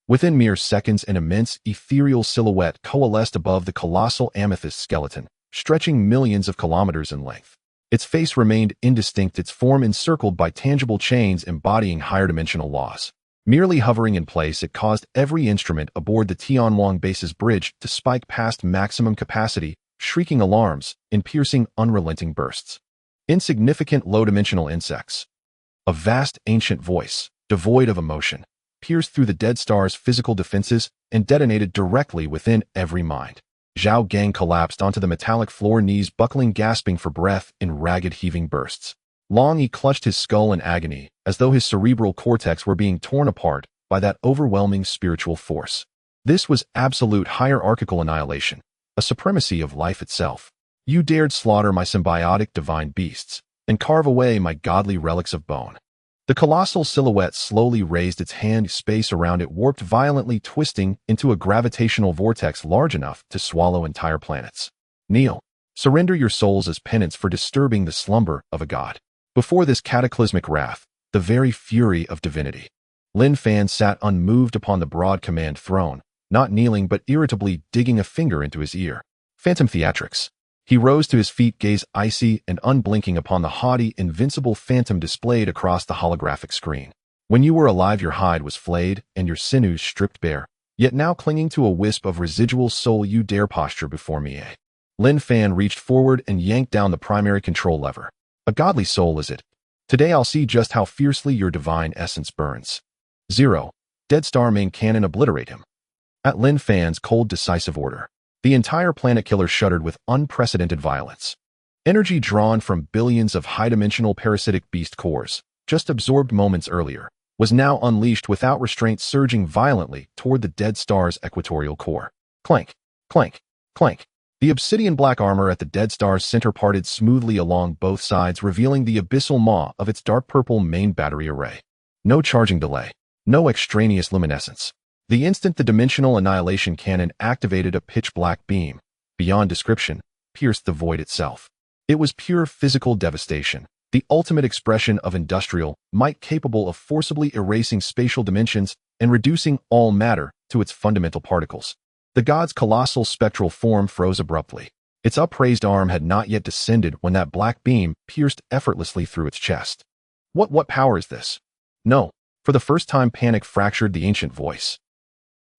Within mere seconds, an immense, ethereal silhouette coalesced above the colossal amethyst skeleton, stretching millions of kilometers in length. Its face remained indistinct, its form encircled by tangible chains embodying higher-dimensional laws. Merely hovering in place, it caused every instrument aboard the Tianwang base's bridge to spike past maximum capacity, shrieking alarms in piercing, unrelenting bursts. Insignificant low-dimensional insects. A vast, ancient voice, devoid of emotion, pierced through the dead star's physical defenses and detonated directly within every mind. Zhao Gang collapsed onto the metallic floor, knees buckling, gasping for breath in ragged, heaving bursts. Long Yi clutched his skull in agony, as though his cerebral cortex were being torn apart by that overwhelming spiritual force. This was absolute hierarchical annihilation, a supremacy of life itself. You dared slaughter my symbiotic divine beasts, and carve away my godly relics of bone. The colossal silhouette slowly raised its hand, space around it warped violently, twisting into a gravitational vortex large enough to swallow entire planets. Kneel. Surrender your souls as penance for disturbing the slumber of a god. Before this cataclysmic wrath, the very fury of divinity. Lin Fan sat unmoved upon the broad command throne, not kneeling but irritably digging a finger into his ear. Phantom theatrics. He rose to his feet, gaze icy and unblinking upon the haughty, invincible phantom displayed across the holographic screen. When you were alive, your hide was flayed and your sinews stripped bare, yet now clinging to a wisp of residual soul, you dare posture before me, eh? Lin Fan reached forward and yanked down the primary control lever. A godly soul, is it? Today I'll see just how fiercely your divine essence burns. 0. Dead Star main cannon, obliterate him. At Lin Fan's cold, decisive order, the entire planet killer shuddered with unprecedented violence. Energy drawn from billions of high-dimensional parasitic beast cores, just absorbed moments earlier, was now unleashed without restraint, surging violently toward the dead star's equatorial core. Clank, clank, clank. The obsidian black armor at the dead star's center parted smoothly along both sides, revealing the abyssal maw of its dark purple main battery array. No charging delay, no extraneous luminescence. The instant the dimensional annihilation cannon activated, a pitch-black beam, beyond description, pierced the void itself. It was pure physical devastation, the ultimate expression of industrial might, capable of forcibly erasing spatial dimensions and reducing all matter to its fundamental particles. The god's colossal spectral form froze abruptly. Its upraised arm had not yet descended when that black beam pierced effortlessly through its chest. What power is this? No. For the first time, panic fractured the ancient voice.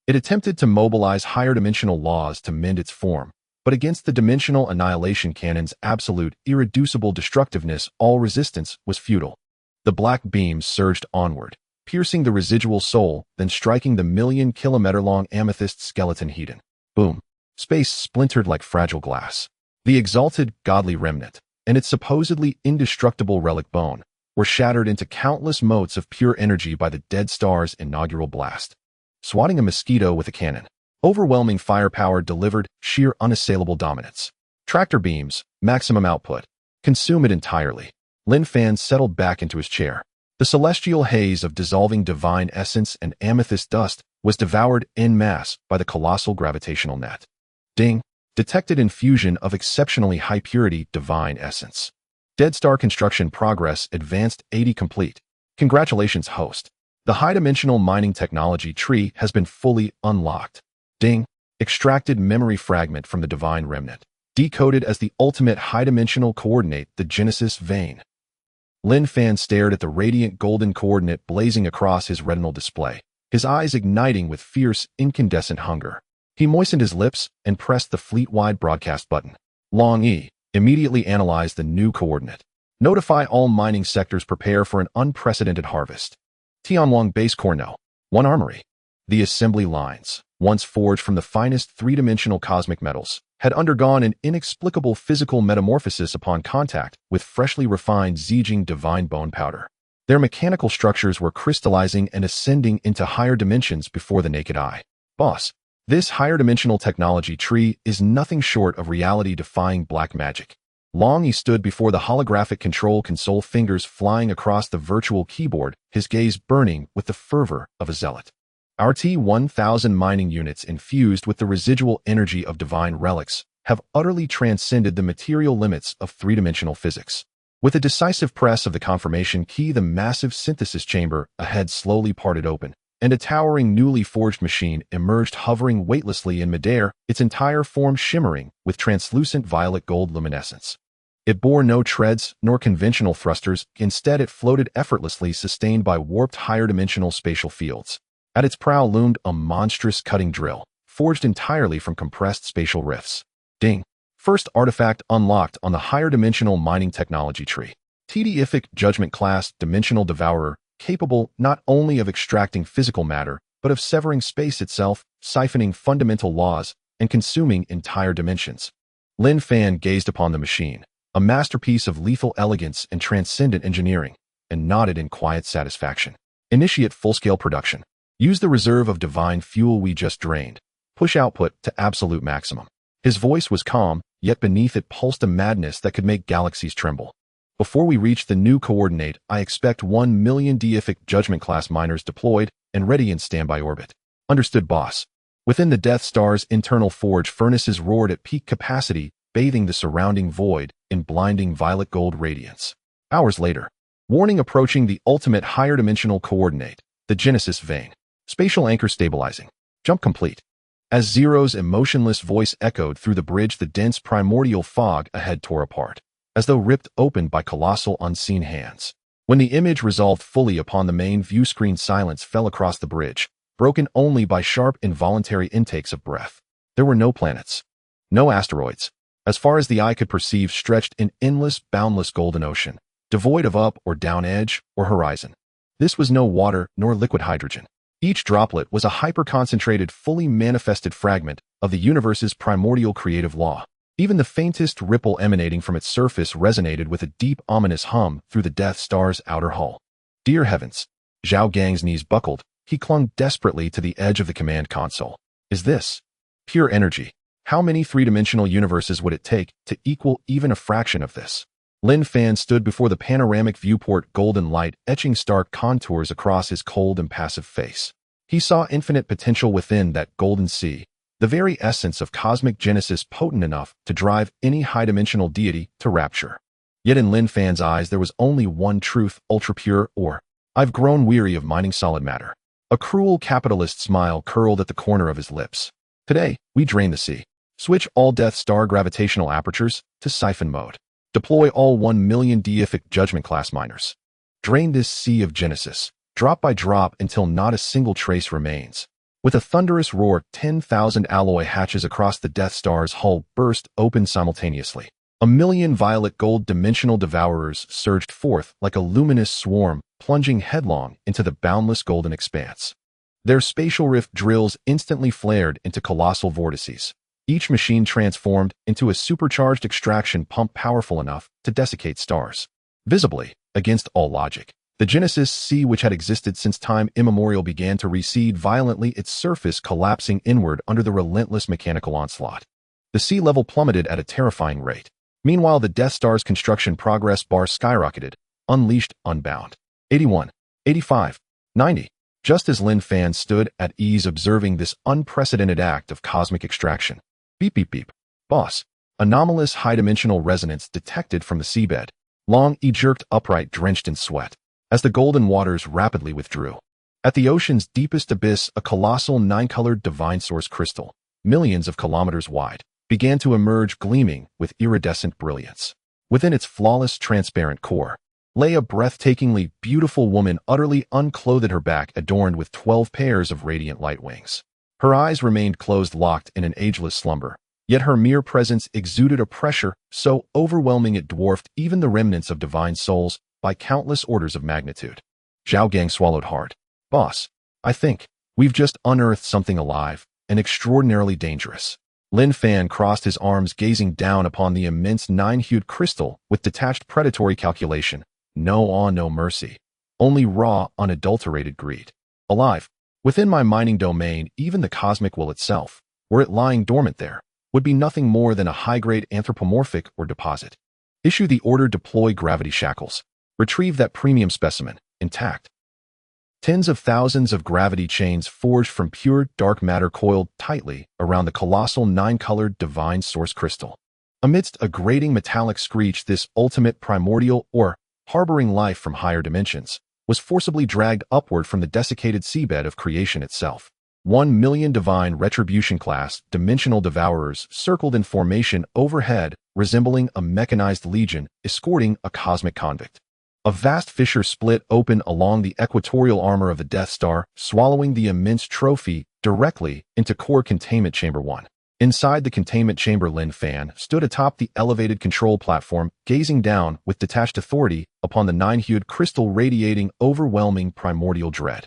It attempted to mobilize higher dimensional laws to mend its form, but against the dimensional annihilation cannon's absolute, irreducible destructiveness, all resistance was futile. The black beam surged onward, piercing the residual soul, then striking the million-kilometer-long amethyst skeleton hedon. Boom. Space splintered like fragile glass. The exalted, godly remnant, and its supposedly indestructible relic bone, were shattered into countless motes of pure energy by the dead star's inaugural blast. Swatting a mosquito with a cannon. Overwhelming firepower delivered sheer unassailable dominance. Tractor beams, maximum output. Consume it entirely. Lin Fan settled back into his chair. The celestial haze of dissolving divine essence and amethyst dust was devoured en masse by the colossal gravitational net. Ding. Detected infusion of exceptionally high purity divine essence. Dead Star construction progress advanced 80 complete. Congratulations, host. The high-dimensional mining technology tree has been fully unlocked. Ding. Extracted memory fragment from the divine remnant. Decoded as the ultimate high-dimensional coordinate, the Genesis vein. Lin Fan stared at the radiant golden coordinate blazing across his retinal display, his eyes igniting with fierce, incandescent hunger. He moistened his lips and pressed the fleet-wide broadcast button. Long Yi immediately analyzed the new coordinate. Notify all mining sectors, prepare for an unprecedented harvest. Tianwang Base Core No. 1 Armory. The assembly lines, once forged from the finest three-dimensional cosmic metals, had undergone an inexplicable physical metamorphosis upon contact with freshly refined Zijing divine bone powder. Their mechanical structures were crystallizing and ascending into higher dimensions before the naked eye. Boss, this higher dimensional technology tree is nothing short of reality-defying black magic. Long Yi stood before the holographic control console, fingers flying across the virtual keyboard, his gaze burning with the fervor of a zealot. Our T-1000 mining units infused with the residual energy of divine relics have utterly transcended the material limits of three-dimensional physics. With a decisive press of the confirmation key, the massive synthesis chamber ahead slowly parted open, and a towering newly forged machine emerged hovering weightlessly in midair, its entire form shimmering with translucent violet gold luminescence. It bore no treads nor conventional thrusters, instead it floated effortlessly, sustained by warped higher-dimensional spatial fields. At its prow loomed a monstrous cutting drill, forged entirely from compressed spatial rifts. Ding! First artifact unlocked on the higher-dimensional mining technology tree. Tediific Judgment Class Dimensional Devourer, capable not only of extracting physical matter, but of severing space itself, siphoning fundamental laws, and consuming entire dimensions. Lin Fan gazed upon the machine, a masterpiece of lethal elegance and transcendent engineering, and nodded in quiet satisfaction. Initiate full-scale production. Use the reserve of divine fuel we just drained. Push output to absolute maximum. His voice was calm, yet beneath it pulsed a madness that could make galaxies tremble. Before we reach the new coordinate, I expect 1 million deific Judgment Class miners deployed and ready in standby orbit. Understood, boss. Within the Death Star's internal forge, furnaces roared at peak capacity, bathing the surrounding void in blinding violet gold radiance. Hours later, warning approaching the ultimate higher dimensional coordinate, the Genesis vein. Spatial anchor stabilizing. Jump complete. As Zero's emotionless voice echoed through the bridge, the dense primordial fog ahead tore apart, as though ripped open by colossal unseen hands. When the image resolved fully upon the main view screen, silence fell across the bridge, broken only by sharp, involuntary intakes of breath. There were no planets, no asteroids. As far as the eye could perceive, stretched an endless, boundless golden ocean, devoid of up or down edge or horizon. This was no water nor liquid hydrogen. Each droplet was a hyper-concentrated, fully manifested fragment of the universe's primordial creative law. Even the faintest ripple emanating from its surface resonated with a deep, ominous hum through the Death Star's outer hull. Dear heavens! Zhao Gang's knees buckled. He clung desperately to the edge of the command console. Is this pure energy? How many three-dimensional universes would it take to equal even a fraction of this? Lin Fan stood before the panoramic viewport, golden light etching stark contours across his cold, impassive face. He saw infinite potential within that golden sea, the very essence of cosmic genesis, potent enough to drive any high-dimensional deity to rapture. Yet in Lin Fan's eyes there was only one truth, ultra-pure, or, I've grown weary of mining solid matter. A cruel capitalist smile curled at the corner of his lips. Today, we drain the sea. Switch all Death Star gravitational apertures to siphon mode. Deploy all 1 million deific Judgment Class miners. Drain this sea of Genesis, drop by drop, until not a single trace remains. With a thunderous roar, 10,000 alloy hatches across the Death Star's hull burst open simultaneously. A million violet gold dimensional devourers surged forth like a luminous swarm, plunging headlong into the boundless golden expanse. Their spatial rift drills instantly flared into colossal vortices. Each machine transformed into a supercharged extraction pump powerful enough to desiccate stars. Visibly, against all logic, the Genesis sea, which had existed since time immemorial, began to recede violently, its surface collapsing inward under the relentless mechanical onslaught. The sea level plummeted at a terrifying rate. Meanwhile, the Death Star's construction progress bar skyrocketed, unleashed, unbound. 81, 85, 90. Just as Lin Fan stood at ease observing this unprecedented act of cosmic extraction. Beep, beep, beep. Boss. Anomalous high-dimensional resonance detected from the seabed. Long E jerked upright, drenched in sweat, as the golden waters rapidly withdrew. At the ocean's deepest abyss, a colossal nine-colored divine source crystal, millions of kilometers wide, began to emerge, gleaming with iridescent brilliance. Within its flawless, transparent core lay a breathtakingly beautiful woman, utterly unclothed, her back adorned with 12 pairs of radiant light wings. Her eyes remained closed, locked in an ageless slumber, yet her mere presence exuded a pressure so overwhelming it dwarfed even the remnants of divine souls by countless orders of magnitude. Zhao Gang swallowed hard. Boss, I think we've just unearthed something alive and extraordinarily dangerous. Lin Fan crossed his arms, gazing down upon the immense nine-hued crystal with detached predatory calculation. No awe, no mercy. Only raw, unadulterated greed. Alive. Within my mining domain, even the cosmic will itself, were it lying dormant there, would be nothing more than a high-grade anthropomorphic or deposit. Issue the order, deploy gravity shackles. Retrieve that premium specimen, intact. Tens of thousands of gravity chains forged from pure dark matter coiled tightly around the colossal nine-colored divine source crystal. Amidst a grating metallic screech, this ultimate primordial, or harboring life from higher dimensions, was forcibly dragged upward from the desiccated seabed of creation itself. 1,000,000 divine retribution-class dimensional devourers circled in formation overhead, resembling a mechanized legion escorting a cosmic convict. A vast fissure split open along the equatorial armor of the Death Star, swallowing the immense trophy directly into core containment chamber 1. Inside the containment chamber, Lin Fan stood atop the elevated control platform, gazing down with detached authority upon the nine-hued crystal radiating overwhelming primordial dread.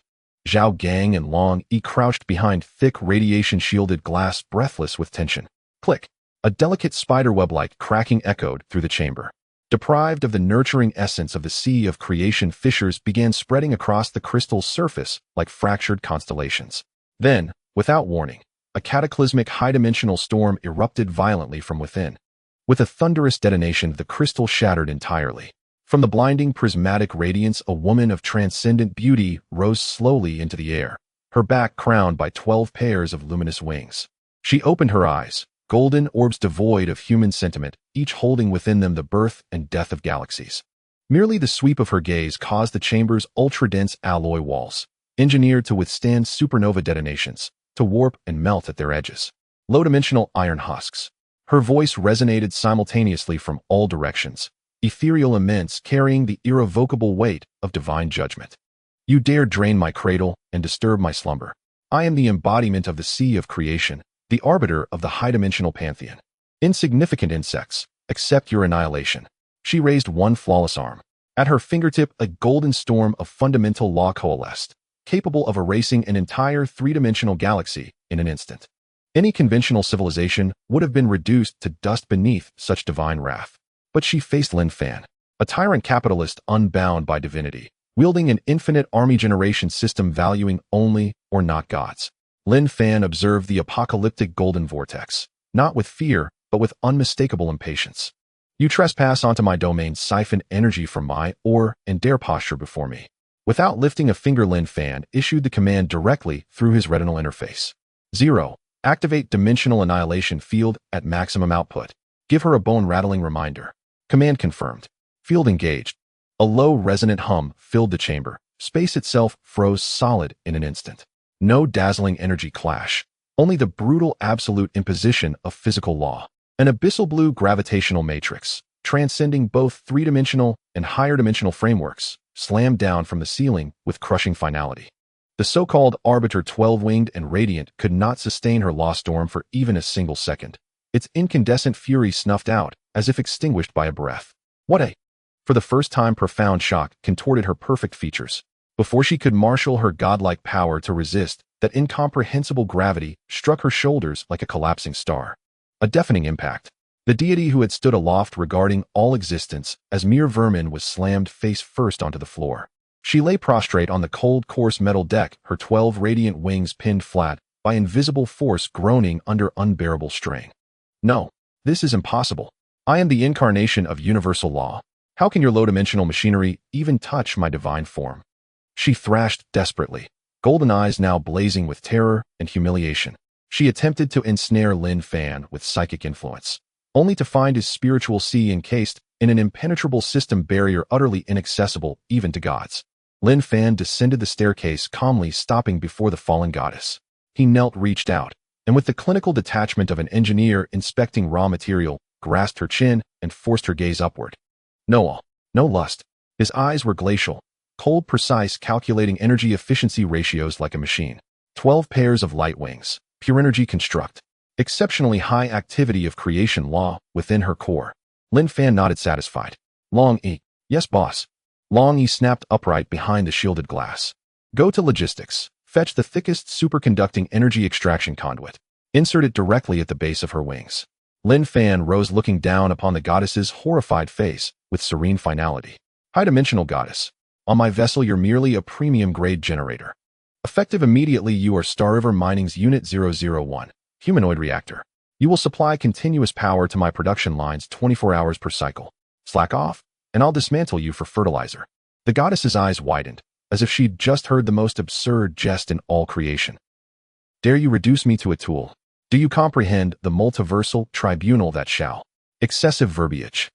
Zhao Gang and Long Yi crouched behind thick radiation-shielded glass, breathless with tension. Click! A delicate spiderweb-like cracking echoed through the chamber. Deprived of the nurturing essence of the sea of creation, fissures began spreading across the crystal's surface like fractured constellations. Then, without warning, a cataclysmic high-dimensional storm erupted violently from within. With a thunderous detonation, the crystal shattered entirely. From the blinding prismatic radiance, a woman of transcendent beauty rose slowly into the air, her back crowned by 12 pairs of luminous wings. She opened her eyes, golden orbs devoid of human sentiment, each holding within them the birth and death of galaxies. Merely the sweep of her gaze caused the chamber's ultra-dense alloy walls, engineered to withstand supernova detonations, to warp and melt at their edges. Low-dimensional iron husks. Her voice resonated simultaneously from all directions, ethereal, immense, carrying the irrevocable weight of divine judgment. You dare drain my cradle and disturb my slumber. I am the embodiment of the sea of creation, the arbiter of the high-dimensional pantheon. Insignificant insects, accept your annihilation. She raised one flawless arm. At her fingertip, a golden storm of fundamental law coalesced, capable of erasing an entire three-dimensional galaxy in an instant. Any conventional civilization would have been reduced to dust beneath such divine wrath. But she faced Lin Fan, a tyrant capitalist unbound by divinity, wielding an infinite army generation system valuing only or not gods. Lin Fan observed the apocalyptic golden vortex, not with fear, but with unmistakable impatience. You trespass onto my domain, siphon energy from my ore, and dare posture before me. Without lifting a finger, Lin Fan issued the command directly through his retinal interface. 0. Activate dimensional annihilation field at maximum output. Give her a bone-rattling reminder. Command confirmed. Field engaged. A low resonant hum filled the chamber. Space itself froze solid in an instant. No dazzling energy clash, only the brutal absolute imposition of physical law. An abyssal blue gravitational matrix, transcending both three-dimensional and higher-dimensional frameworks, slammed down from the ceiling with crushing finality. The so-called Arbiter 12-winged and radiant could not sustain her law storm for even a single second. Its incandescent fury snuffed out, as if extinguished by a breath. For the first time, profound shock contorted her perfect features. Before she could marshal her godlike power to resist, that incomprehensible gravity struck her shoulders like a collapsing star. A deafening impact. The deity who had stood aloft regarding all existence as mere vermin was slammed face first onto the floor. She lay prostrate on the cold, coarse metal deck, her 12 radiant wings pinned flat by invisible force, groaning under unbearable strain. No, this is impossible. I am the incarnation of universal law. How can your low-dimensional machinery even touch my divine form? She thrashed desperately, golden eyes now blazing with terror and humiliation. She attempted to ensnare Lin Fan with psychic influence, only to find his spiritual sea encased in an impenetrable system barrier utterly inaccessible even to gods. Lin Fan descended the staircase calmly, stopping before the fallen goddess. He knelt, reached out, and with the clinical detachment of an engineer inspecting raw material, grasped her chin and forced her gaze upward. No lust. His eyes were glacial, cold, precise, calculating energy efficiency ratios like a machine. 12 pairs of light wings, pure energy construct. Exceptionally high activity of creation law within her core. Lin Fan nodded, satisfied. Long Yi. Yes, boss. Long Yi snapped upright behind the shielded glass. Go to logistics. Fetch the thickest superconducting energy extraction conduit. Insert it directly at the base of her wings. Lin Fan rose, looking down upon the goddess's horrified face with serene finality. High-dimensional goddess. On my vessel, you're merely a premium-grade generator. Effective immediately, you are Star River Mining's Unit 001, humanoid reactor. You will supply continuous power to my production lines 24 hours per cycle. Slack off, and I'll dismantle you for fertilizer. The goddess's eyes widened, as if she'd just heard the most absurd jest in all creation. Dare you reduce me to a tool? Do you comprehend the multiversal tribunal that shall? Excessive verbiage.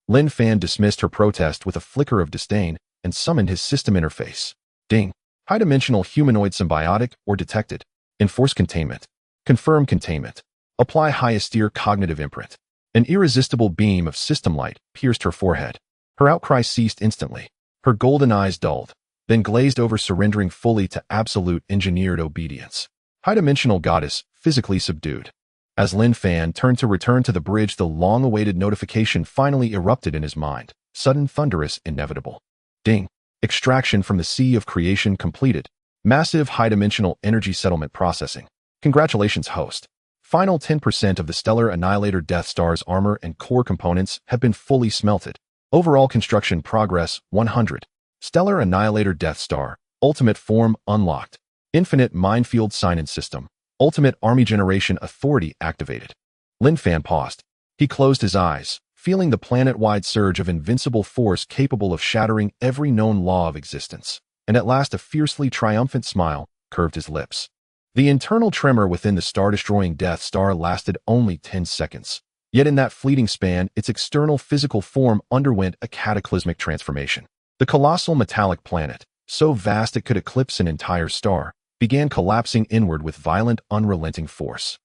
Lin Fan dismissed her protest with a flicker of disdain and summoned his system interface. Ding. High-dimensional humanoid symbiotic or detected. Enforce containment. Confirm containment. Apply high-austere cognitive imprint. An irresistible beam of system light pierced her forehead. Her outcry ceased instantly. Her golden eyes dulled, then glazed over, surrendering fully to absolute engineered obedience. High-dimensional goddess, physically subdued. As Lin Fan turned to return to the bridge, the long-awaited notification finally erupted in his mind. Sudden, thunderous, inevitable. Ding. Extraction from the sea of creation completed. Massive high-dimensional energy settlement processing. Congratulations, host. Final 10% of the Stellar Annihilator Death Star's armor and core components have been fully smelted. Overall construction progress 100. Stellar Annihilator Death Star. Ultimate form unlocked. Infinite minefield sign-in system. Ultimate army generation authority activated. Lin Fan paused. He closed his eyes, feeling the planet-wide surge of invincible force capable of shattering every known law of existence. And at last a fiercely triumphant smile curved his lips. The internal tremor within the star-destroying Death Star lasted only 10 seconds. Yet in that fleeting span, its external physical form underwent a cataclysmic transformation. The colossal metallic planet, so vast it could eclipse an entire star, began collapsing inward with violent, unrelenting force.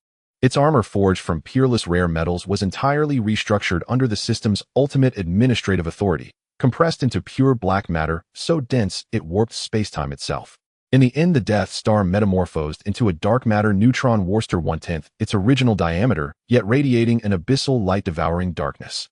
Its armor, forged from peerless rare metals, was entirely restructured under the system's ultimate administrative authority, compressed into pure black matter so dense it warped spacetime itself. In the end, the Death Star metamorphosed into a dark matter neutron Worcester 1/10 its original diameter, yet radiating an abyssal light-devouring darkness.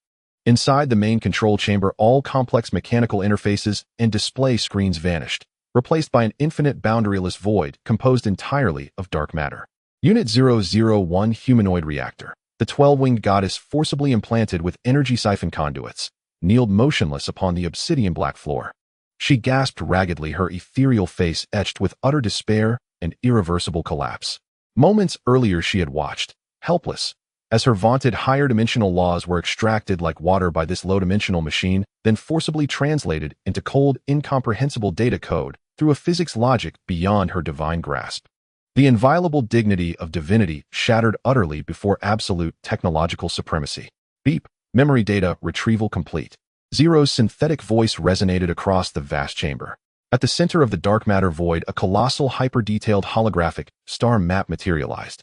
Inside the main control chamber, all complex mechanical interfaces and display screens vanished, replaced by an infinite boundaryless void composed entirely of dark matter. Unit 001 Humanoid Reactor. The 12-winged goddess, forcibly implanted with energy siphon conduits, kneeled motionless upon the obsidian black floor. She gasped raggedly, her ethereal face etched with utter despair and irreversible collapse. Moments earlier she had watched, helpless, as her vaunted higher-dimensional laws were extracted like water by this low-dimensional machine, then forcibly translated into cold, incomprehensible data code through a physics logic beyond her divine grasp. The inviolable dignity of divinity shattered utterly before absolute technological supremacy. Beep. Memory data retrieval complete. Zero's synthetic voice resonated across the vast chamber. At the center of the dark matter void, a colossal, hyper-detailed holographic star map materialized.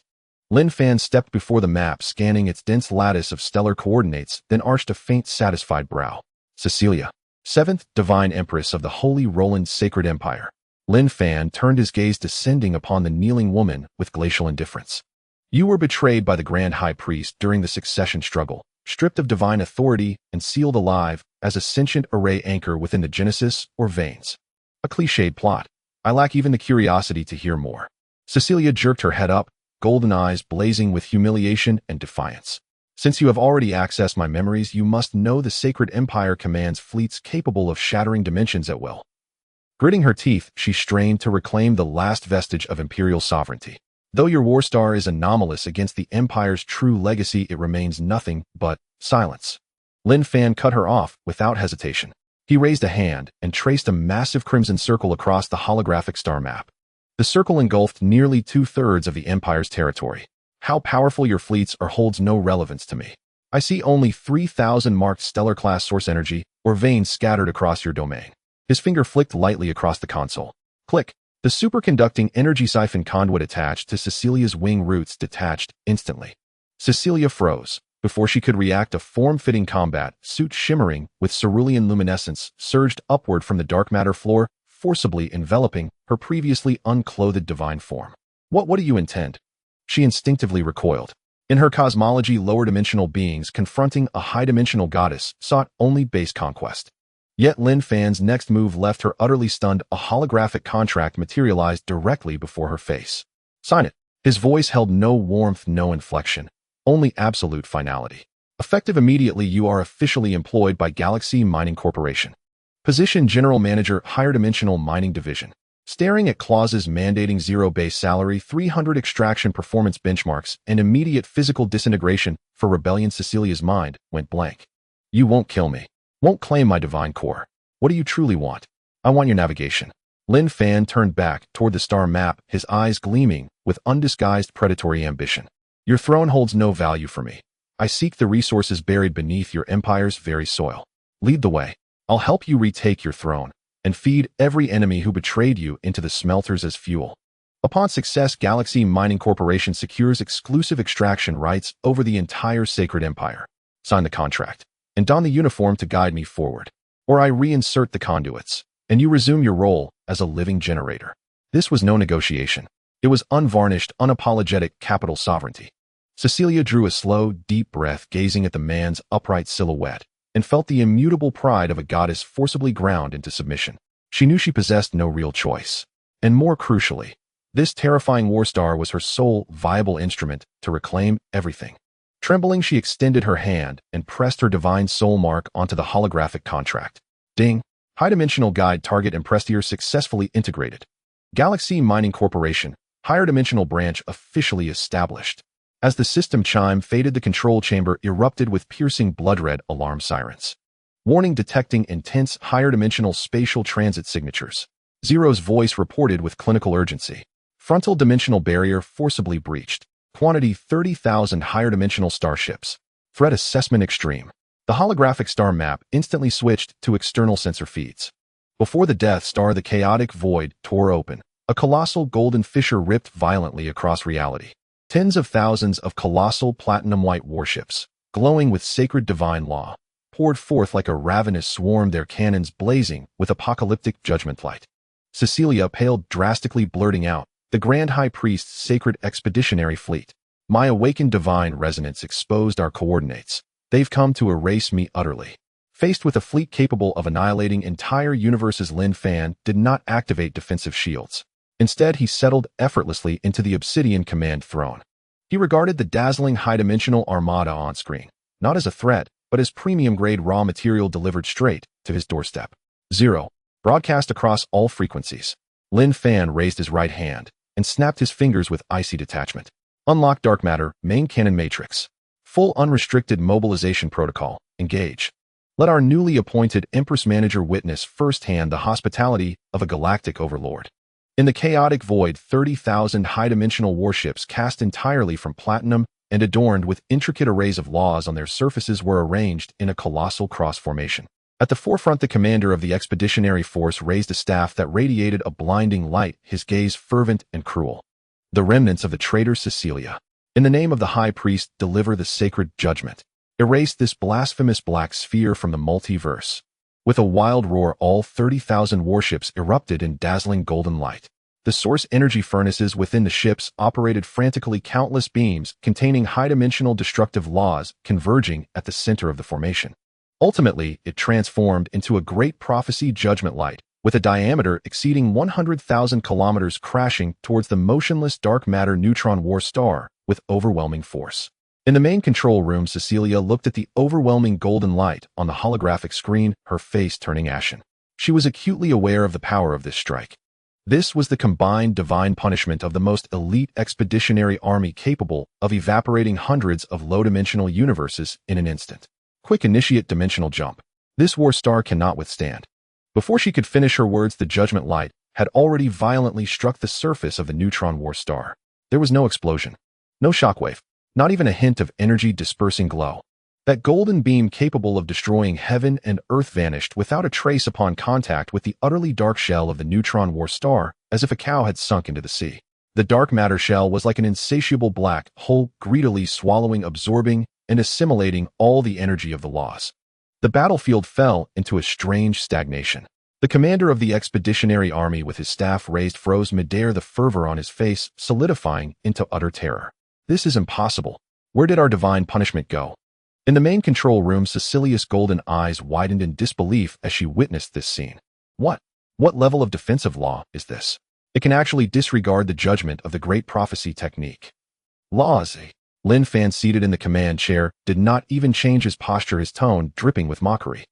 Lin Fan stepped before the map, scanning its dense lattice of stellar coordinates, then arched a faint, satisfied brow. Cecilia, 7th Divine Empress of the Holy Roland Sacred Empire. Lin Fan turned his gaze descending upon the kneeling woman with glacial indifference. You were betrayed by the Grand High Priest during the succession struggle, stripped of divine authority and sealed alive as a sentient array anchor within the Genesis or veins. A cliched plot. I lack even the curiosity to hear more. Cecilia jerked her head up, golden eyes blazing with humiliation and defiance. Since you have already accessed my memories, you must know the Sacred Empire commands fleets capable of shattering dimensions at will. Gritting her teeth, she strained to reclaim the last vestige of imperial sovereignty. Though your war star is anomalous against the Empire's true legacy, it remains nothing but silence. Lin Fan cut her off without hesitation. He raised a hand and traced a massive crimson circle across the holographic star map. The circle engulfed nearly 2/3 of the Empire's territory. How powerful your fleets are holds no relevance to me. I see only 3,000 marked stellar-class source energy or veins scattered across your domain. His finger flicked lightly across the console. Click. The superconducting energy siphon conduit attached to Cecilia's wing roots detached instantly. Cecilia froze. Before she could react, a form-fitting combat suit shimmering with cerulean luminescence surged upward from the dark matter floor, forcibly enveloping her previously unclothed divine form. What do you intend? She instinctively recoiled. In her cosmology, lower-dimensional beings confronting a high-dimensional goddess sought only base conquest. Yet Lin Fan's next move left her utterly stunned. A holographic contract materialized directly before her face. Sign it. His voice held no warmth, no inflection, only absolute finality. Effective immediately, you are officially employed by Galaxy Mining Corporation. Position General Manager, Higher Dimensional Mining Division. Staring at clauses mandating 0 base salary, 300 extraction performance benchmarks, and immediate physical disintegration for rebellion, Cecilia's mind went blank. You won't kill me. Won't claim my divine core. What do you truly want? I want your navigation. Lin Fan turned back toward the star map, his eyes gleaming with undisguised predatory ambition. Your throne holds no value for me. I seek the resources buried beneath your empire's very soil. Lead the way. I'll help you retake your throne and feed every enemy who betrayed you into the smelters as fuel. Upon success, Galaxy Mining Corporation secures exclusive extraction rights over the entire sacred empire. Sign the contract and don the uniform to guide me forward, or I reinsert the conduits, and you resume your role as a living generator. This was no negotiation. It was unvarnished, unapologetic capital sovereignty. Cecilia drew a slow, deep breath, gazing at the man's upright silhouette, and felt the immutable pride of a goddess forcibly ground into submission. She knew she possessed no real choice. And more crucially, this terrifying war star was her sole viable instrument to reclaim everything. Trembling, she extended her hand and pressed her divine soul mark onto the holographic contract. Ding! High-dimensional guide target imprestier successfully integrated. Galaxy Mining Corporation, higher dimensional branch officially established. As the system chime faded, the control chamber erupted with piercing blood-red alarm sirens. Warning detecting intense higher-dimensional spatial transit signatures. Zero's voice reported with clinical urgency. Frontal dimensional barrier forcibly breached. Quantity 30,000 higher-dimensional starships. Threat assessment extreme. The holographic star map instantly switched to external sensor feeds. Before the Death Star, the chaotic void tore open. A colossal golden fissure ripped violently across reality. Tens of thousands of colossal platinum-white warships, glowing with sacred divine law, poured forth like a ravenous swarm, their cannons blazing with apocalyptic judgment light. Cecilia paled, drastically blurting out, "The Grand High Priest's sacred expeditionary fleet. My awakened divine resonance exposed our coordinates. They've come to erase me utterly." Faced with a fleet capable of annihilating entire universes, Lin Fan did not activate defensive shields. Instead, he settled effortlessly into the obsidian command throne. He regarded the dazzling high-dimensional armada on screen, not as a threat, but as premium-grade raw material delivered straight to his doorstep. Zero. Broadcast across all frequencies. Lin Fan raised his right hand and snapped his fingers with icy detachment. Unlock dark matter, main cannon matrix. Full unrestricted mobilization protocol. Engage. Let our newly appointed Empress Manager witness firsthand the hospitality of a galactic overlord. In the chaotic void, 30,000 high-dimensional warships cast entirely from platinum and adorned with intricate arrays of laws on their surfaces were arranged in a colossal cross-formation. At the forefront, the commander of the expeditionary force raised a staff that radiated a blinding light, his gaze fervent and cruel. The remnants of the traitor Cecilia, in the name of the High Priest, deliver the sacred judgment. Erase this blasphemous black sphere from the multiverse. With a wild roar, all 30,000 warships erupted in dazzling golden light. The source energy furnaces within the ships operated frantically, countless beams containing high-dimensional destructive laws converging at the center of the formation. Ultimately, it transformed into a great prophecy judgment light, with a diameter exceeding 100,000 kilometers, crashing towards the motionless dark matter neutron war star with overwhelming force. In the main control room, Cecilia looked at the overwhelming golden light on the holographic screen, her face turning ashen. She was acutely aware of the power of this strike. This was the combined divine punishment of the most elite expeditionary army, capable of evaporating hundreds of low-dimensional universes in an instant. Quick initiate dimensional jump. This war star cannot withstand. Before she could finish her words, the judgment light had already violently struck the surface of the neutron war star. There was no explosion, no shockwave, not even a hint of energy-dispersing glow. That golden beam capable of destroying heaven and earth vanished without a trace upon contact with the utterly dark shell of the neutron war star, as if a cow had sunk into the sea. The dark matter shell was like an insatiable black hole, greedily swallowing, absorbing, and assimilating all the energy of the laws. The battlefield fell into a strange stagnation. The commander of the expeditionary army, with his staff raised, froze midair, the fervor on his face solidifying into utter terror. This is impossible. Where did our divine punishment go? In the main control room, Cecilia's golden eyes widened in disbelief as she witnessed this scene. What level of defensive law is this? It can actually disregard the judgment of the great prophecy technique. Laws. Lin Fan, seated in the command chair, did not even change his posture, his tone dripping with mockery.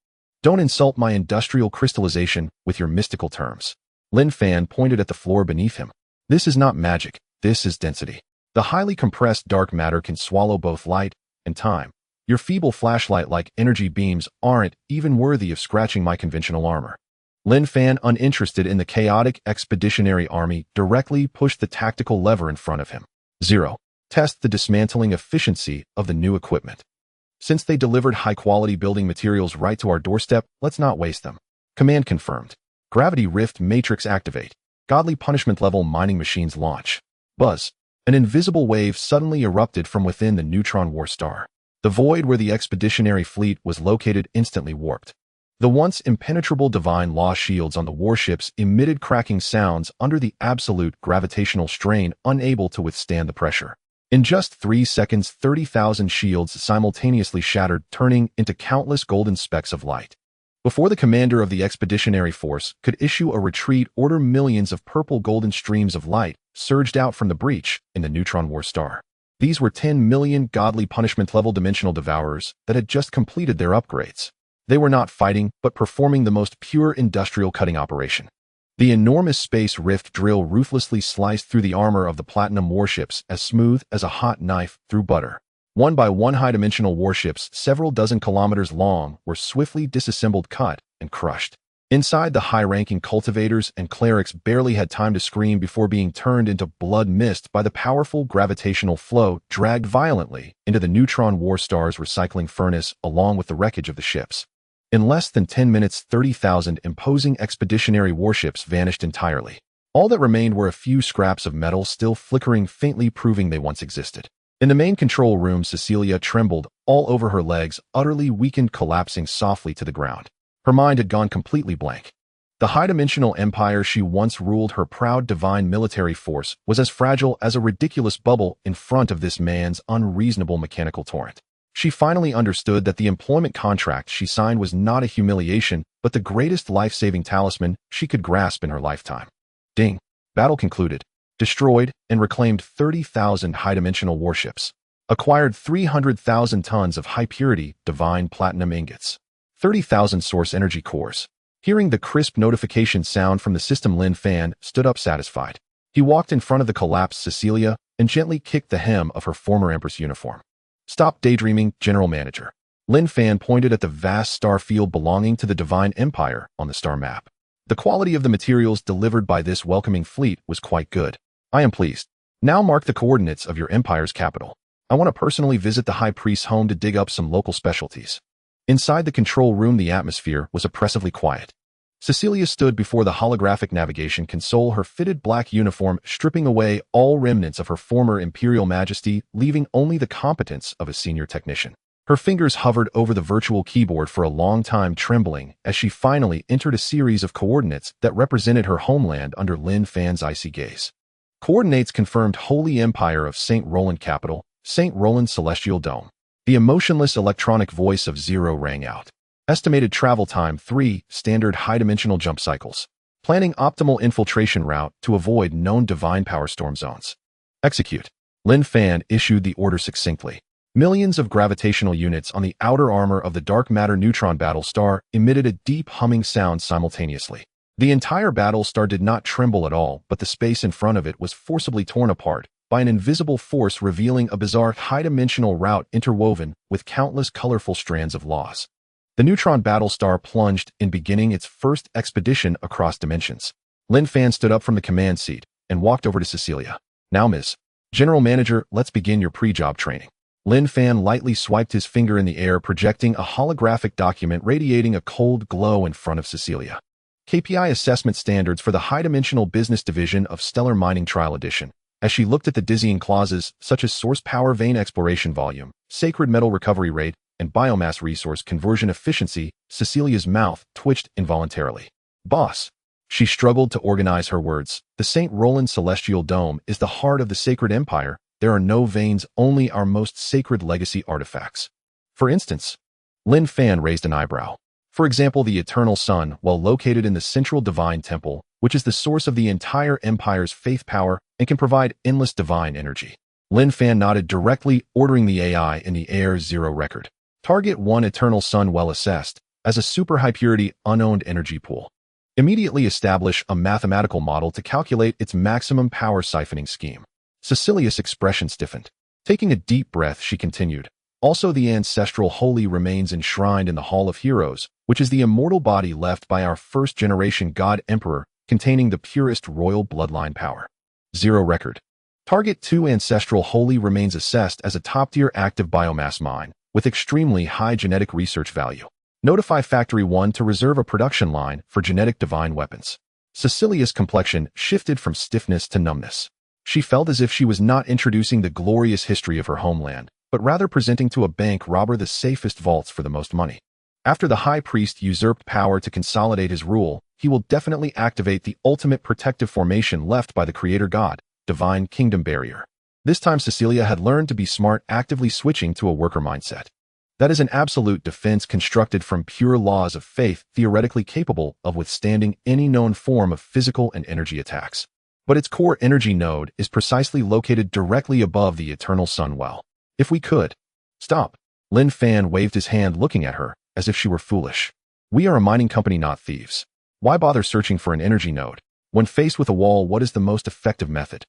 Don't insult my industrial crystallization with your mystical terms. Lin Fan pointed at the floor beneath him. This is not magic, this is density. The highly compressed dark matter can swallow both light and time. Your feeble flashlight-like energy beams aren't even worthy of scratching my conventional armor. Lin Fan, uninterested in the chaotic expeditionary army, directly pushed the tactical lever in front of him. 0. Test the dismantling efficiency of the new equipment. Since they delivered high-quality building materials right to our doorstep, let's not waste them. Command confirmed. Gravity Rift Matrix activate. Godly punishment level mining machines launch. Buzz. An invisible wave suddenly erupted from within the neutron war star. The void where the expeditionary fleet was located instantly warped. The once impenetrable divine law shields on the warships emitted cracking sounds under the absolute gravitational strain, unable to withstand the pressure. In just 3 seconds, 30,000 shields simultaneously shattered, turning into countless golden specks of light. Before the commander of the expeditionary force could issue a retreat order, millions of purple golden streams of light surged out from the breach in the neutron war star. These were 10 million godly punishment level dimensional devourers that had just completed their upgrades. They were not fighting, but performing the most pure industrial cutting operation. The enormous space rift drill ruthlessly sliced through the armor of the platinum warships as smooth as a hot knife through butter. One by one, high-dimensional warships, several dozen kilometers long, were swiftly disassembled, cut, and crushed. Inside, the high-ranking cultivators and clerics barely had time to scream before being turned into blood mist by the powerful gravitational flow, dragged violently into the neutron war star's recycling furnace along with the wreckage of the ships. In less than 10 minutes, 30,000 imposing expeditionary warships vanished entirely. All that remained were a few scraps of metal still flickering faintly, proving they once existed. In the main control room, Cecilia trembled all over her legs, utterly weakened, collapsing softly to the ground. Her mind had gone completely blank. The high-dimensional empire she once ruled, her proud divine military force, was as fragile as a ridiculous bubble in front of this man's unreasonable mechanical torrent. She finally understood that the employment contract she signed was not a humiliation, but the greatest life-saving talisman she could grasp in her lifetime. Ding. Battle concluded. Destroyed and reclaimed 30,000 high-dimensional warships. Acquired 300,000 tons of high-purity divine platinum ingots. 30,000 source energy cores. Hearing the crisp notification sound from the system, Lin Fan stood up satisfied. He walked in front of the collapsed Cecilia and gently kicked the hem of her former Empress uniform. Stop daydreaming, General Manager. Lin Fan pointed at the vast star field belonging to the Divine Empire on the star map. The quality of the materials delivered by this welcoming fleet was quite good. I am pleased. Now mark the coordinates of your empire's capital. I want to personally visit the High Priest's home to dig up some local specialties. Inside the control room, the atmosphere was oppressively quiet. Cecilia stood before the holographic navigation console, her fitted black uniform stripping away all remnants of her former imperial majesty, leaving only the competence of a senior technician. Her fingers hovered over the virtual keyboard for a long time, trembling as she finally entered a series of coordinates that represented her homeland under Lin Fan's icy gaze. Coordinates confirmed: Holy Empire of St. Roland Capital, St. Roland Celestial Dome. The emotionless electronic voice of Zero rang out. Estimated travel time 3 standard high-dimensional jump cycles. Planning optimal infiltration route to avoid known divine power storm zones. Execute. Lin Fan issued the order succinctly. Millions of gravitational units on the outer armor of the dark matter neutron battle star emitted a deep humming sound simultaneously. The entire battle star did not tremble at all, but the space in front of it was forcibly torn apart by an invisible force, revealing a bizarre high-dimensional route interwoven with countless colorful strands of laws. The neutron battle star plunged in, beginning its first expedition across dimensions. Lin Fan stood up from the command seat and walked over to Cecilia. Now, Ms. General Manager, let's begin your pre-job training. Lin Fan lightly swiped his finger in the air, projecting a holographic document radiating a cold glow in front of Cecilia. KPI assessment standards for the high-dimensional business division of Stellar Mining Trial Edition. As she looked at the dizzying clauses such as source power vein exploration volume, sacred metal recovery rate, and biomass resource conversion efficiency, Cecilia's mouth twitched involuntarily. Boss. She struggled to organize her words. The St. Roland Celestial Dome is the heart of the sacred empire. There are no veins, only our most sacred legacy artifacts. For instance, Lin Fan raised an eyebrow. For example, the eternal sun, while located in the central divine temple, which is the source of the entire empire's faith power and can provide endless divine energy. Lin Fan nodded, directly ordering the AI in the Heir 0 record. Target 1 eternal sun, well assessed as a super high purity unowned energy pool. Immediately establish a mathematical model to calculate its maximum power siphoning scheme. Cecilia's expression stiffened. Taking a deep breath, she continued. Also, the ancestral holy remains enshrined in the Hall of Heroes, which is the immortal body left by our first-generation God Emperor containing the purest royal bloodline power. 0 record. Target 2 Ancestral Holy remains assessed as a top-tier active biomass mine with extremely high genetic research value. Notify Factory 1 to reserve a production line for genetic divine weapons. Cecilia's complexion shifted from stiffness to numbness. She felt as if she was not introducing the glorious history of her homeland, but rather presenting to a bank robber the safest vaults for the most money. After the High Priest usurped power to consolidate his rule, he will definitely activate the ultimate protective formation left by the Creator God, Divine Kingdom Barrier. This time Cecilia had learned to be smart, actively switching to a worker mindset. That is an absolute defense constructed from pure laws of faith, theoretically capable of withstanding any known form of physical and energy attacks. But its core energy node is precisely located directly above the eternal sun well. If we could. Stop. Lin Fan waved his hand, looking at her as if she were foolish. We are a mining company, not thieves. Why bother searching for an energy node? When faced with a wall, what is the most effective method?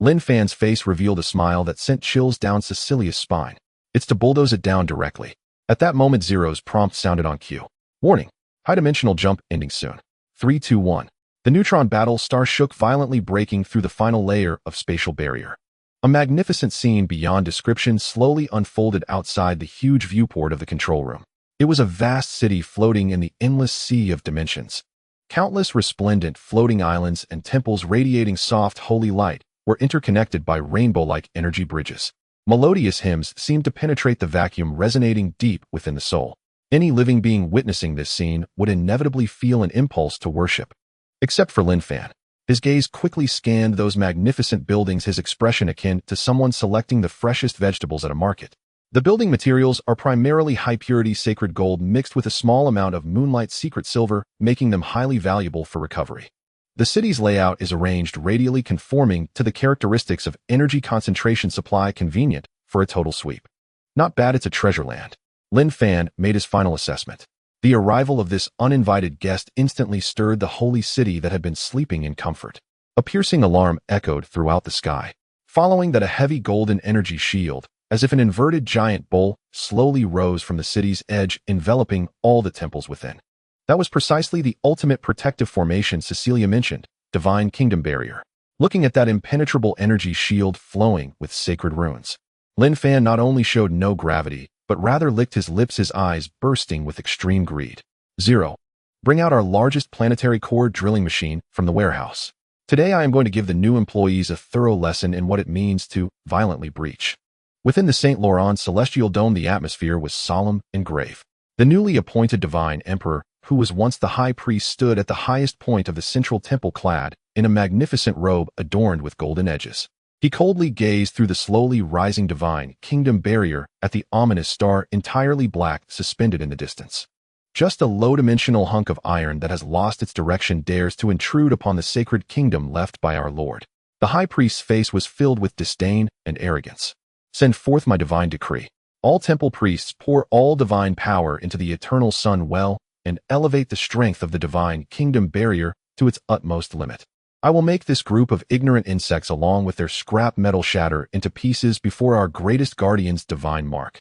Lin Fan's face revealed a smile that sent chills down Cecilia's spine. It's to bulldoze it down directly. At that moment, Zero's prompt sounded on cue. Warning. High-dimensional jump ending soon. 3, 2, 1. The neutron battle star shook violently, breaking through the final layer of spatial barrier. A magnificent scene beyond description slowly unfolded outside the huge viewport of the control room. It was a vast city floating in the endless sea of dimensions. Countless resplendent floating islands and temples radiating soft, holy light were interconnected by rainbow-like energy bridges. Melodious hymns seemed to penetrate the vacuum, resonating deep within the soul. Any living being witnessing this scene would inevitably feel an impulse to worship. Except for Lin Fan. His gaze quickly scanned those magnificent buildings, his expression akin to someone selecting the freshest vegetables at a market. The building materials are primarily high-purity sacred gold mixed with a small amount of moonlight secret silver, making them highly valuable for recovery. The city's layout is arranged radially, conforming to the characteristics of energy concentration supply, convenient for a total sweep. Not bad, it's a treasure land. Lin Fan made his final assessment. The arrival of this uninvited guest instantly stirred the holy city that had been sleeping in comfort. A piercing alarm echoed throughout the sky. Following that, a heavy golden energy shield, as if an inverted giant bowl, slowly rose from the city's edge, enveloping all the temples within. That was precisely the ultimate protective formation Cecilia mentioned, Divine Kingdom Barrier. Looking at that impenetrable energy shield flowing with sacred runes, Lin Fan not only showed no gravity, but rather licked his lips, his eyes bursting with extreme greed. 0. Bring out our largest planetary core drilling machine from the warehouse. Today I am going to give the new employees a thorough lesson in what it means to violently breach. Within the St. Laurent celestial dome, the atmosphere was solemn and grave. The newly appointed divine emperor, who was once the high priest, stood at the highest point of the central temple, clad in a magnificent robe adorned with golden edges. He coldly gazed through the slowly rising divine kingdom barrier at the ominous star, entirely black, suspended in the distance. Just a low-dimensional hunk of iron that has lost its direction dares to intrude upon the sacred kingdom left by our Lord. The high priest's face was filled with disdain and arrogance. Send forth my divine decree. All temple priests pour all divine power into the eternal sun well and elevate the strength of the divine kingdom barrier to its utmost limit. I will make this group of ignorant insects along with their scrap metal shatter into pieces before our greatest guardian's divine mark.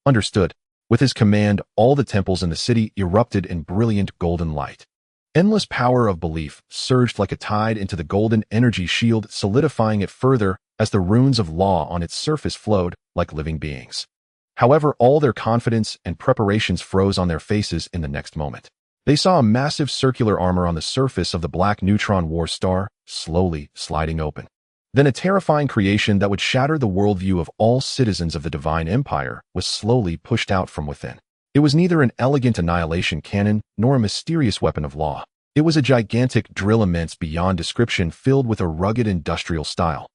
Understood. With his command, all the temples in the city erupted in brilliant golden light. Endless power of belief surged like a tide into the golden energy shield, solidifying it further as the runes of law on its surface flowed like living beings. However, all their confidence and preparations froze on their faces in the next moment. They saw a massive circular armor on the surface of the black neutron war star, slowly sliding open. Then a terrifying creation that would shatter the worldview of all citizens of the Divine Empire was slowly pushed out from within. It was neither an elegant annihilation cannon nor a mysterious weapon of law. It was a gigantic drill, immense beyond description, filled with a rugged industrial style.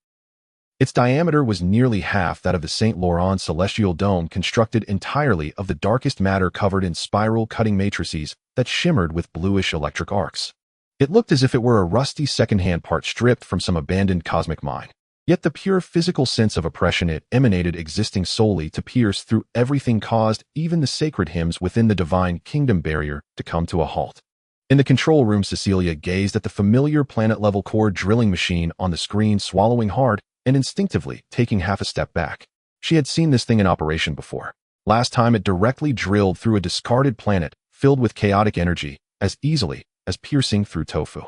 Its diameter was nearly half that of the St. Laurent celestial dome, constructed entirely of the darkest matter covered in spiral cutting matrices that shimmered with bluish electric arcs. It looked as if it were a rusty second-hand part stripped from some abandoned cosmic mine. Yet the pure physical sense of oppression it emanated, existing solely to pierce through everything, caused even the sacred hymns within the divine kingdom barrier to come to a halt. In the control room, Cecilia gazed at the familiar planet-level core drilling machine on the screen, swallowing hard and instinctively taking half a step back. She had seen this thing in operation before. Last time it directly drilled through a discarded planet, filled with chaotic energy, as easily as piercing through tofu.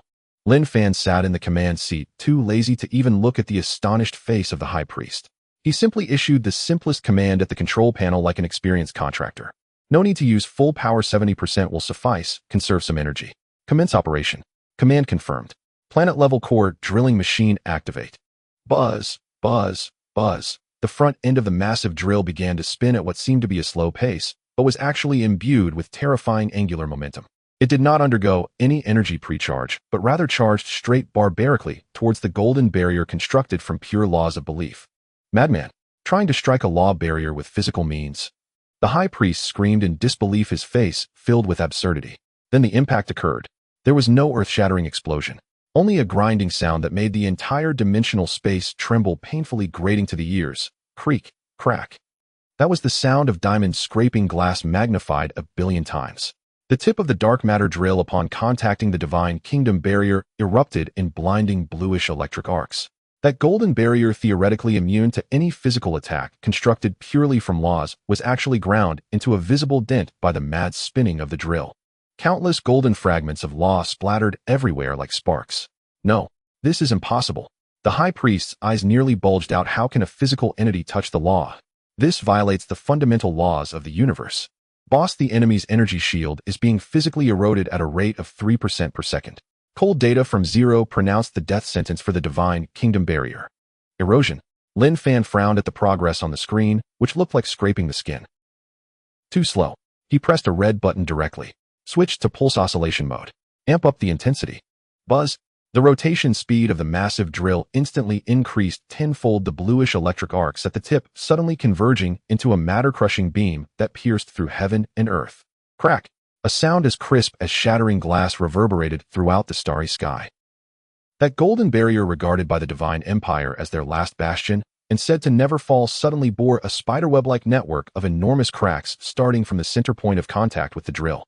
Lin Fan sat in the command seat, too lazy to even look at the astonished face of the high priest. He simply issued the simplest command at the control panel like an experienced contractor. No need to use full power, 70% will suffice, conserve some energy. Commence operation. Command confirmed. Planet-level core drilling machine activate. Buzz, buzz, buzz. The front end of the massive drill began to spin at what seemed to be a slow pace, but was actually imbued with terrifying angular momentum. It did not undergo any energy precharge, but rather charged straight barbarically towards the golden barrier constructed from pure laws of belief. Madman, trying to strike a law barrier with physical means. The high priest screamed in disbelief, his face filled with absurdity. Then the impact occurred. There was no earth-shattering explosion, only a grinding sound that made the entire dimensional space tremble, painfully grating to the ears. Creak, crack. That was the sound of diamonds scraping glass magnified a billion times. The tip of the dark matter drill, upon contacting the divine kingdom barrier, erupted in blinding bluish electric arcs. That golden barrier, theoretically immune to any physical attack, constructed purely from laws, was actually ground into a visible dent by the mad spinning of the drill. Countless golden fragments of law splattered everywhere like sparks. No, this is impossible. The high priest's eyes nearly bulged out. How can a physical entity touch the law? This violates the fundamental laws of the universe. Boss, the enemy's energy shield is being physically eroded at a rate of 3% per second. Cold data from Zero pronounced the death sentence for the divine kingdom barrier. Erosion. Lin Fan frowned at the progress on the screen, which looked like scraping the skin. Too slow. He pressed a red button directly. Switched to pulse oscillation mode. Amp up the intensity. Buzz. The rotation speed of the massive drill instantly increased tenfold, the bluish electric arcs at the tip suddenly converging into a matter-crushing beam that pierced through heaven and earth. Crack. A sound as crisp as shattering glass reverberated throughout the starry sky. That golden barrier, regarded by the divine empire as their last bastion and said to never fall, suddenly bore a spiderweb-like network of enormous cracks starting from the center point of contact with the drill.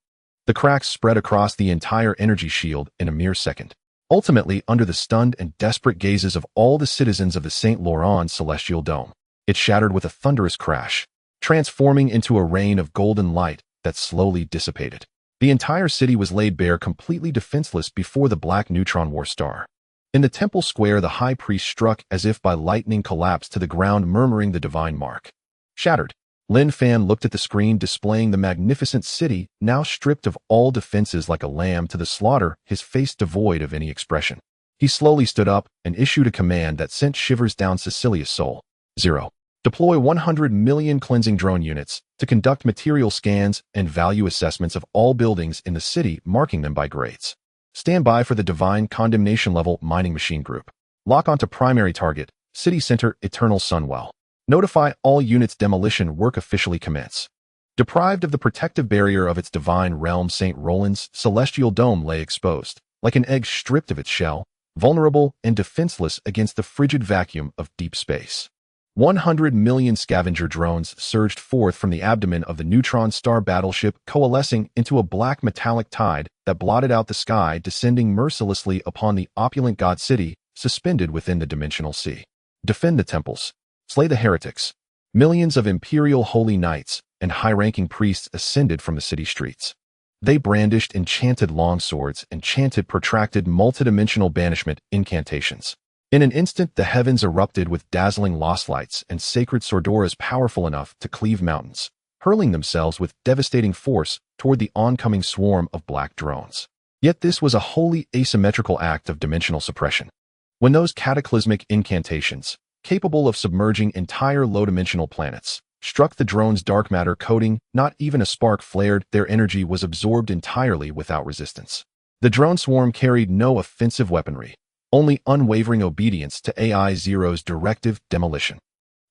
The cracks spread across the entire energy shield in a mere second. Ultimately, under the stunned and desperate gazes of all the citizens of the St. Laurent celestial dome, it shattered with a thunderous crash, transforming into a rain of golden light that slowly dissipated. The entire city was laid bare, completely defenseless before the black neutron war star. In the temple square, the high priest struck as if by lightning, collapsed to the ground, murmuring the divine mark. Shattered. Lin Fan looked at the screen displaying the magnificent city, now stripped of all defenses like a lamb to the slaughter, his face devoid of any expression. He slowly stood up and issued a command that sent shivers down Cecilia's soul. 0. Deploy 100 million cleansing drone units to conduct material scans and value assessments of all buildings in the city, marking them by grades. Stand by for the divine condemnation level mining machine group. Lock onto primary target, city center, Eternal Sunwell. Notify all units, demolition work officially commence. Deprived of the protective barrier of its divine realm, St. Roland's celestial dome lay exposed, like an egg stripped of its shell, vulnerable and defenseless against the frigid vacuum of deep space. 100 million scavenger drones surged forth from the abdomen of the neutron star battleship, coalescing into a black metallic tide that blotted out the sky, descending mercilessly upon the opulent god city, suspended within the dimensional sea. Defend the temples. Slay the heretics. Millions of imperial holy knights and high-ranking priests ascended from the city streets. They brandished enchanted longswords and chanted protracted multidimensional banishment incantations. In an instant, the heavens erupted with dazzling lost lights and sacred sordoras powerful enough to cleave mountains, hurling themselves with devastating force toward the oncoming swarm of black drones. Yet this was a wholly asymmetrical act of dimensional suppression. When those cataclysmic incantations, capable of submerging entire low-dimensional planets, struck the drone's dark matter coating, not even a spark flared. Their energy was absorbed entirely without resistance. The drone swarm carried no offensive weaponry, only unwavering obedience to AI Zero's directive: demolition.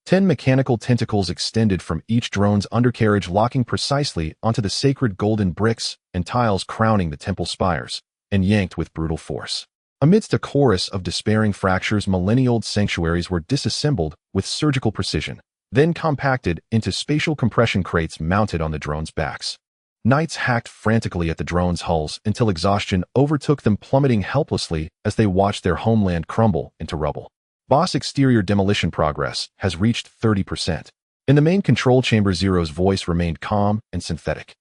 10 mechanical tentacles extended from each drone's undercarriage, locking precisely onto the sacred golden bricks and tiles crowning the temple spires, and yanked with brutal force. Amidst a chorus of despairing fractures, millennia-old sanctuaries were disassembled with surgical precision, then compacted into spatial compression crates mounted on the drones' backs. Knights hacked frantically at the drones' hulls until exhaustion overtook them, plummeting helplessly as they watched their homeland crumble into rubble. Boss, exterior demolition progress has reached 30%. In the main control chamber, Zero's voice remained calm and synthetic.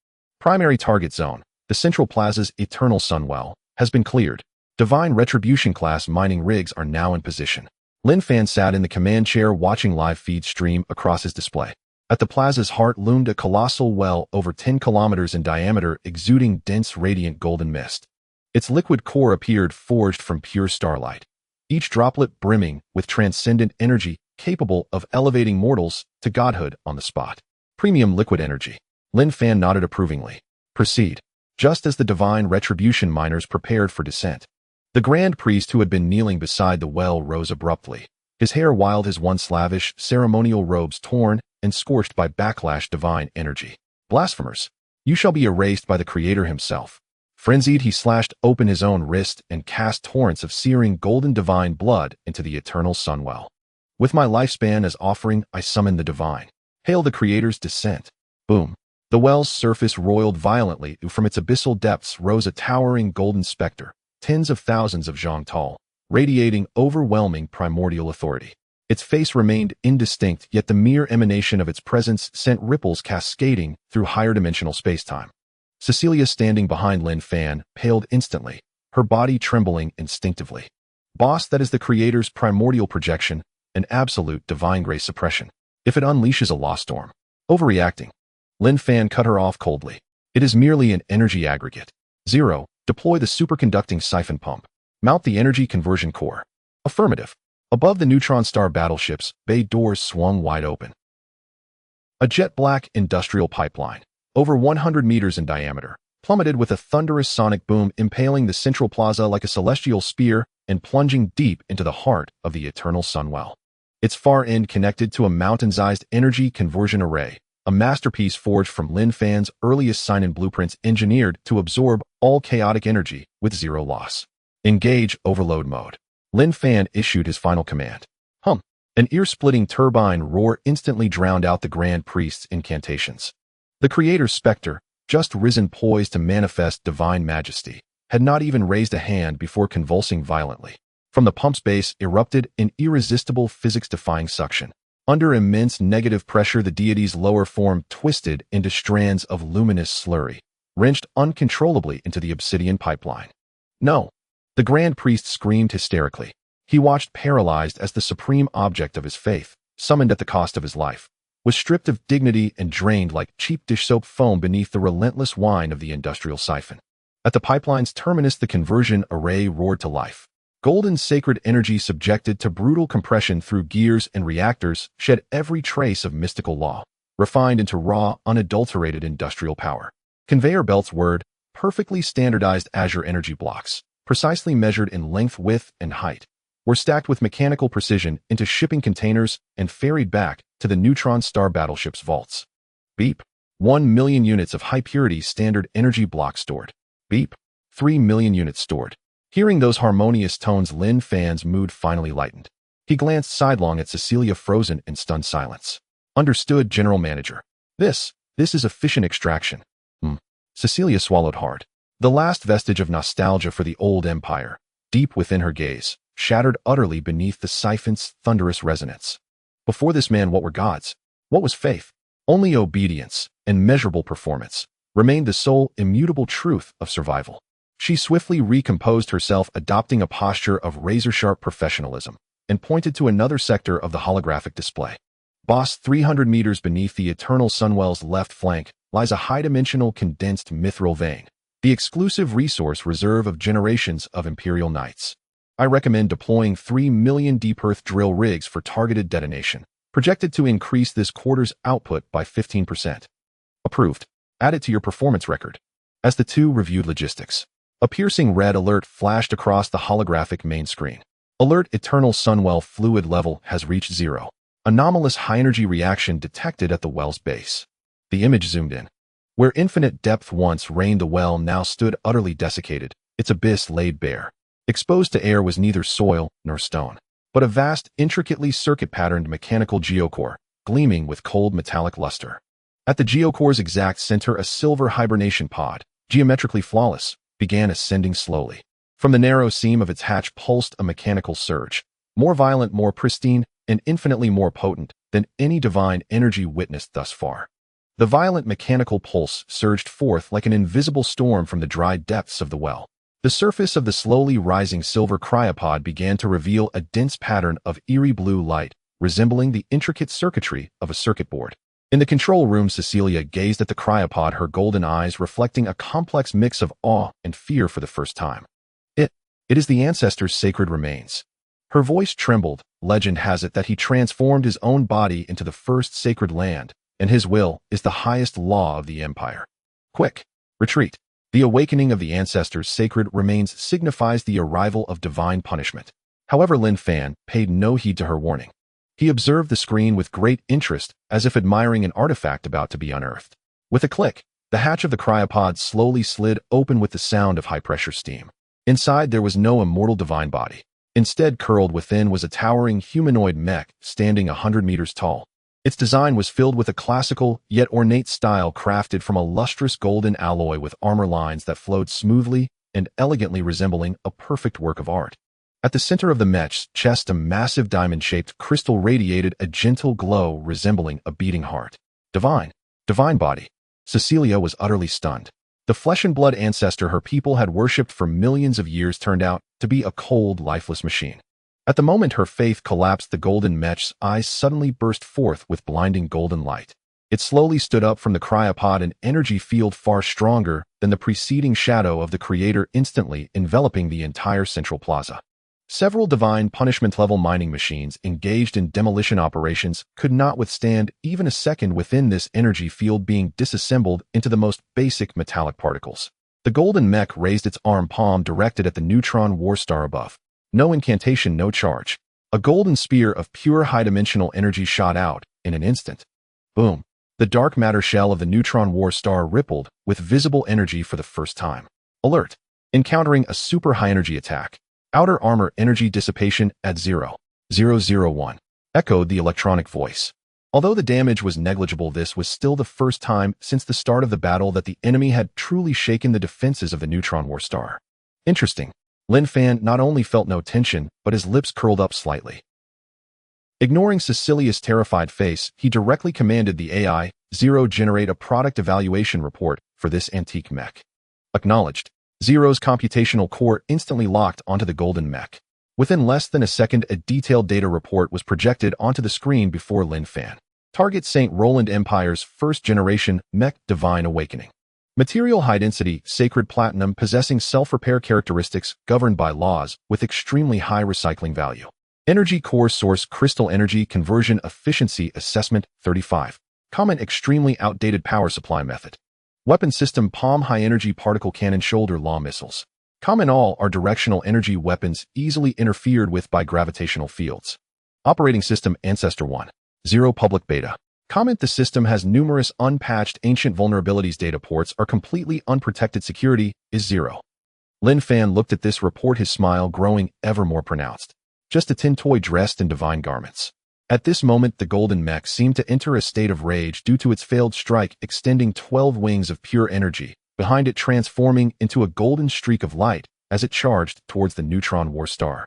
Primary target zone, the Central Plaza's eternal sun well, has been cleared. Divine Retribution class mining rigs are now in position. Lin Fan sat in the command chair watching live feed stream across his display. At the plaza's heart loomed a colossal well over 10 kilometers in diameter, exuding dense radiant golden mist. Its liquid core appeared forged from pure starlight, each droplet brimming with transcendent energy capable of elevating mortals to godhood on the spot. Premium liquid energy. Lin Fan nodded approvingly. Proceed. Just as the divine retribution miners prepared for descent, the grand priest who had been kneeling beside the well rose abruptly, his hair wild, his once lavish ceremonial robes torn and scorched by backlash divine energy. Blasphemers, you shall be erased by the Creator himself. Frenzied, he slashed open his own wrist and cast torrents of searing golden divine blood into the eternal sunwell. With my lifespan as offering, I summon the divine. Hail the Creator's descent. Boom. The well's surface roiled violently. From its abyssal depths rose a towering golden specter, tens of thousands of zhang tall, radiating overwhelming primordial authority. Its face remained indistinct, yet the mere emanation of its presence sent ripples cascading through higher dimensional spacetime. Cecilia, standing behind Lin Fan, paled instantly, her body trembling instinctively. Boss, that is the Creator's primordial projection, an absolute divine grace suppression. If it unleashes a law storm. Overreacting. Lin Fan cut her off coldly. It is merely an energy aggregate. 0. Deploy the superconducting siphon pump. Mount the energy conversion core. Affirmative. Above the neutron star battleships, bay doors swung wide open. A jet-black industrial pipeline, over 100 meters in diameter, plummeted with a thunderous sonic boom, impaling the central plaza like a celestial spear and plunging deep into the heart of the eternal sunwell. Its far end connected to a mountain-sized energy conversion array, a masterpiece forged from Lin Fan's earliest sign-in blueprints, engineered to absorb all chaotic energy with zero loss. Engage overload mode. Lin Fan issued his final command. Hum. An ear-splitting turbine roar instantly drowned out the Grand Priest's incantations. The Creator's specter, just risen poised to manifest divine majesty, had not even raised a hand before convulsing violently. From the pump's base erupted an irresistible physics-defying suction. Under immense negative pressure, the deity's lower form twisted into strands of luminous slurry, wrenched uncontrollably into the obsidian pipeline. No! The Grand Priest screamed hysterically. He watched paralyzed as the supreme object of his faith, summoned at the cost of his life, was stripped of dignity and drained like cheap dish soap foam beneath the relentless whine of the industrial siphon. At the pipeline's terminus, the conversion array roared to life. Golden sacred energy subjected to brutal compression through gears and reactors shed every trace of mystical law, refined into raw, unadulterated industrial power. Conveyor belts whirred, perfectly standardized Azure energy blocks, precisely measured in length, width, and height, were stacked with mechanical precision into shipping containers and ferried back to the neutron star battleship's vaults. Beep. 1 million units of high-purity standard energy block stored. Beep. 3 million units stored. Hearing those harmonious tones, Lin Fan's mood finally lightened. He glanced sidelong at Cecilia, frozen in stunned silence. Understood, General Manager. This is efficient extraction. Cecilia swallowed hard. The last vestige of nostalgia for the old empire, deep within her gaze, shattered utterly beneath the siphon's thunderous resonance. Before this man, what were gods? What was faith? Only obedience and measurable performance remained the sole immutable truth of survival. She swiftly recomposed herself, adopting a posture of razor-sharp professionalism, and pointed to another sector of the holographic display. Boss, 300 meters beneath the eternal sunwell's left flank lies a high-dimensional condensed mithril vein, the exclusive resource reserve of generations of Imperial Knights. I recommend deploying 3 million deep earth drill rigs for targeted detonation, projected to increase this quarter's output by 15%. Approved. Add it to your performance record. As the two reviewed logistics, a piercing red alert flashed across the holographic main screen. Alert: Eternal Sunwell fluid level has reached 0. Anomalous high-energy reaction detected at the well's base. The image zoomed in. Where infinite depth once reigned, the well now stood utterly desiccated, its abyss laid bare. Exposed to air was neither soil nor stone, but a vast, intricately circuit-patterned mechanical geocore, gleaming with cold metallic luster. At the geocore's exact center, a silver hibernation pod, geometrically flawless, began ascending slowly. From the narrow seam of its hatch pulsed a mechanical surge, more violent, more pristine, and infinitely more potent than any divine energy witnessed thus far. The violent mechanical pulse surged forth like an invisible storm from the dry depths of the well. The surface of the slowly rising silver cryopod began to reveal a dense pattern of eerie blue light, resembling the intricate circuitry of a circuit board. In the control room, Cecilia gazed at the cryopod, her golden eyes reflecting a complex mix of awe and fear for the first time. It is the ancestor's sacred remains. Her voice trembled. Legend has it that he transformed his own body into the first sacred land, and his will is the highest law of the empire. Quick, retreat. The awakening of the ancestor's sacred remains signifies the arrival of divine punishment. However, Lin Fan paid no heed to her warning. He observed the screen with great interest, as if admiring an artifact about to be unearthed. With a click, the hatch of the cryopod slowly slid open with the sound of high-pressure steam. Inside, there was no immortal divine body. Instead, curled within was a towering humanoid mech standing 100 meters tall. Its design was filled with a classical, yet ornate style crafted from a lustrous golden alloy with armor lines that flowed smoothly and elegantly, resembling a perfect work of art. At the center of the mech's chest, a massive diamond-shaped crystal radiated a gentle glow resembling a beating heart. Divine body. Cecilia was utterly stunned. The flesh-and-blood ancestor her people had worshipped for millions of years turned out to be a cold, lifeless machine. At the moment her faith collapsed, the golden mech's eyes suddenly burst forth with blinding golden light. It slowly stood up from the cryopod, an energy field far stronger than the preceding shadow of the creator, instantly enveloping the entire central plaza. Several divine punishment-level mining machines engaged in demolition operations could not withstand even a second within this energy field, being disassembled into the most basic metallic particles. The golden mech raised its arm palm directed at the neutron war star above. No incantation, no charge. A golden spear of pure high-dimensional energy shot out in an instant. Boom. The dark matter shell of the neutron war star rippled with visible energy for the first time. Alert. Encountering a super high-energy attack. Outer armor energy dissipation at 0.001, echoed the electronic voice. Although the damage was negligible, this was still the first time since the start of the battle that the enemy had truly shaken the defenses of the neutron war star. Interesting. Lin Fan not only felt no tension, but his lips curled up slightly. Ignoring Cecilia's terrified face, he directly commanded the AI, Zero, generate a product evaluation report for this antique mech. Acknowledged. Zero's computational core instantly locked onto the golden mech. Within less than a second, a detailed data report was projected onto the screen before Lin Fan. Target: St. Roland Empire's first-generation mech, Divine Awakening. Material: high-density, sacred platinum, possessing self-repair characteristics governed by laws with extremely high recycling value. Energy core source: crystal energy conversion efficiency assessment 35. Comment: extremely outdated power supply method. Weapon system: palm high-energy particle cannon, shoulder law missiles. Comment: all are directional energy weapons easily interfered with by gravitational fields. Operating system: Ancestor 1.0 public beta. Comment: the system has numerous unpatched ancient vulnerabilities. Data ports are completely unprotected. Security is 0. Lin Fan looked at this report, his smile growing ever more pronounced. Just a tin toy dressed in divine garments. At this moment, the golden mech seemed to enter a state of rage due to its failed strike, extending 12 wings of pure energy, behind it transforming into a golden streak of light as it charged towards the neutron war star.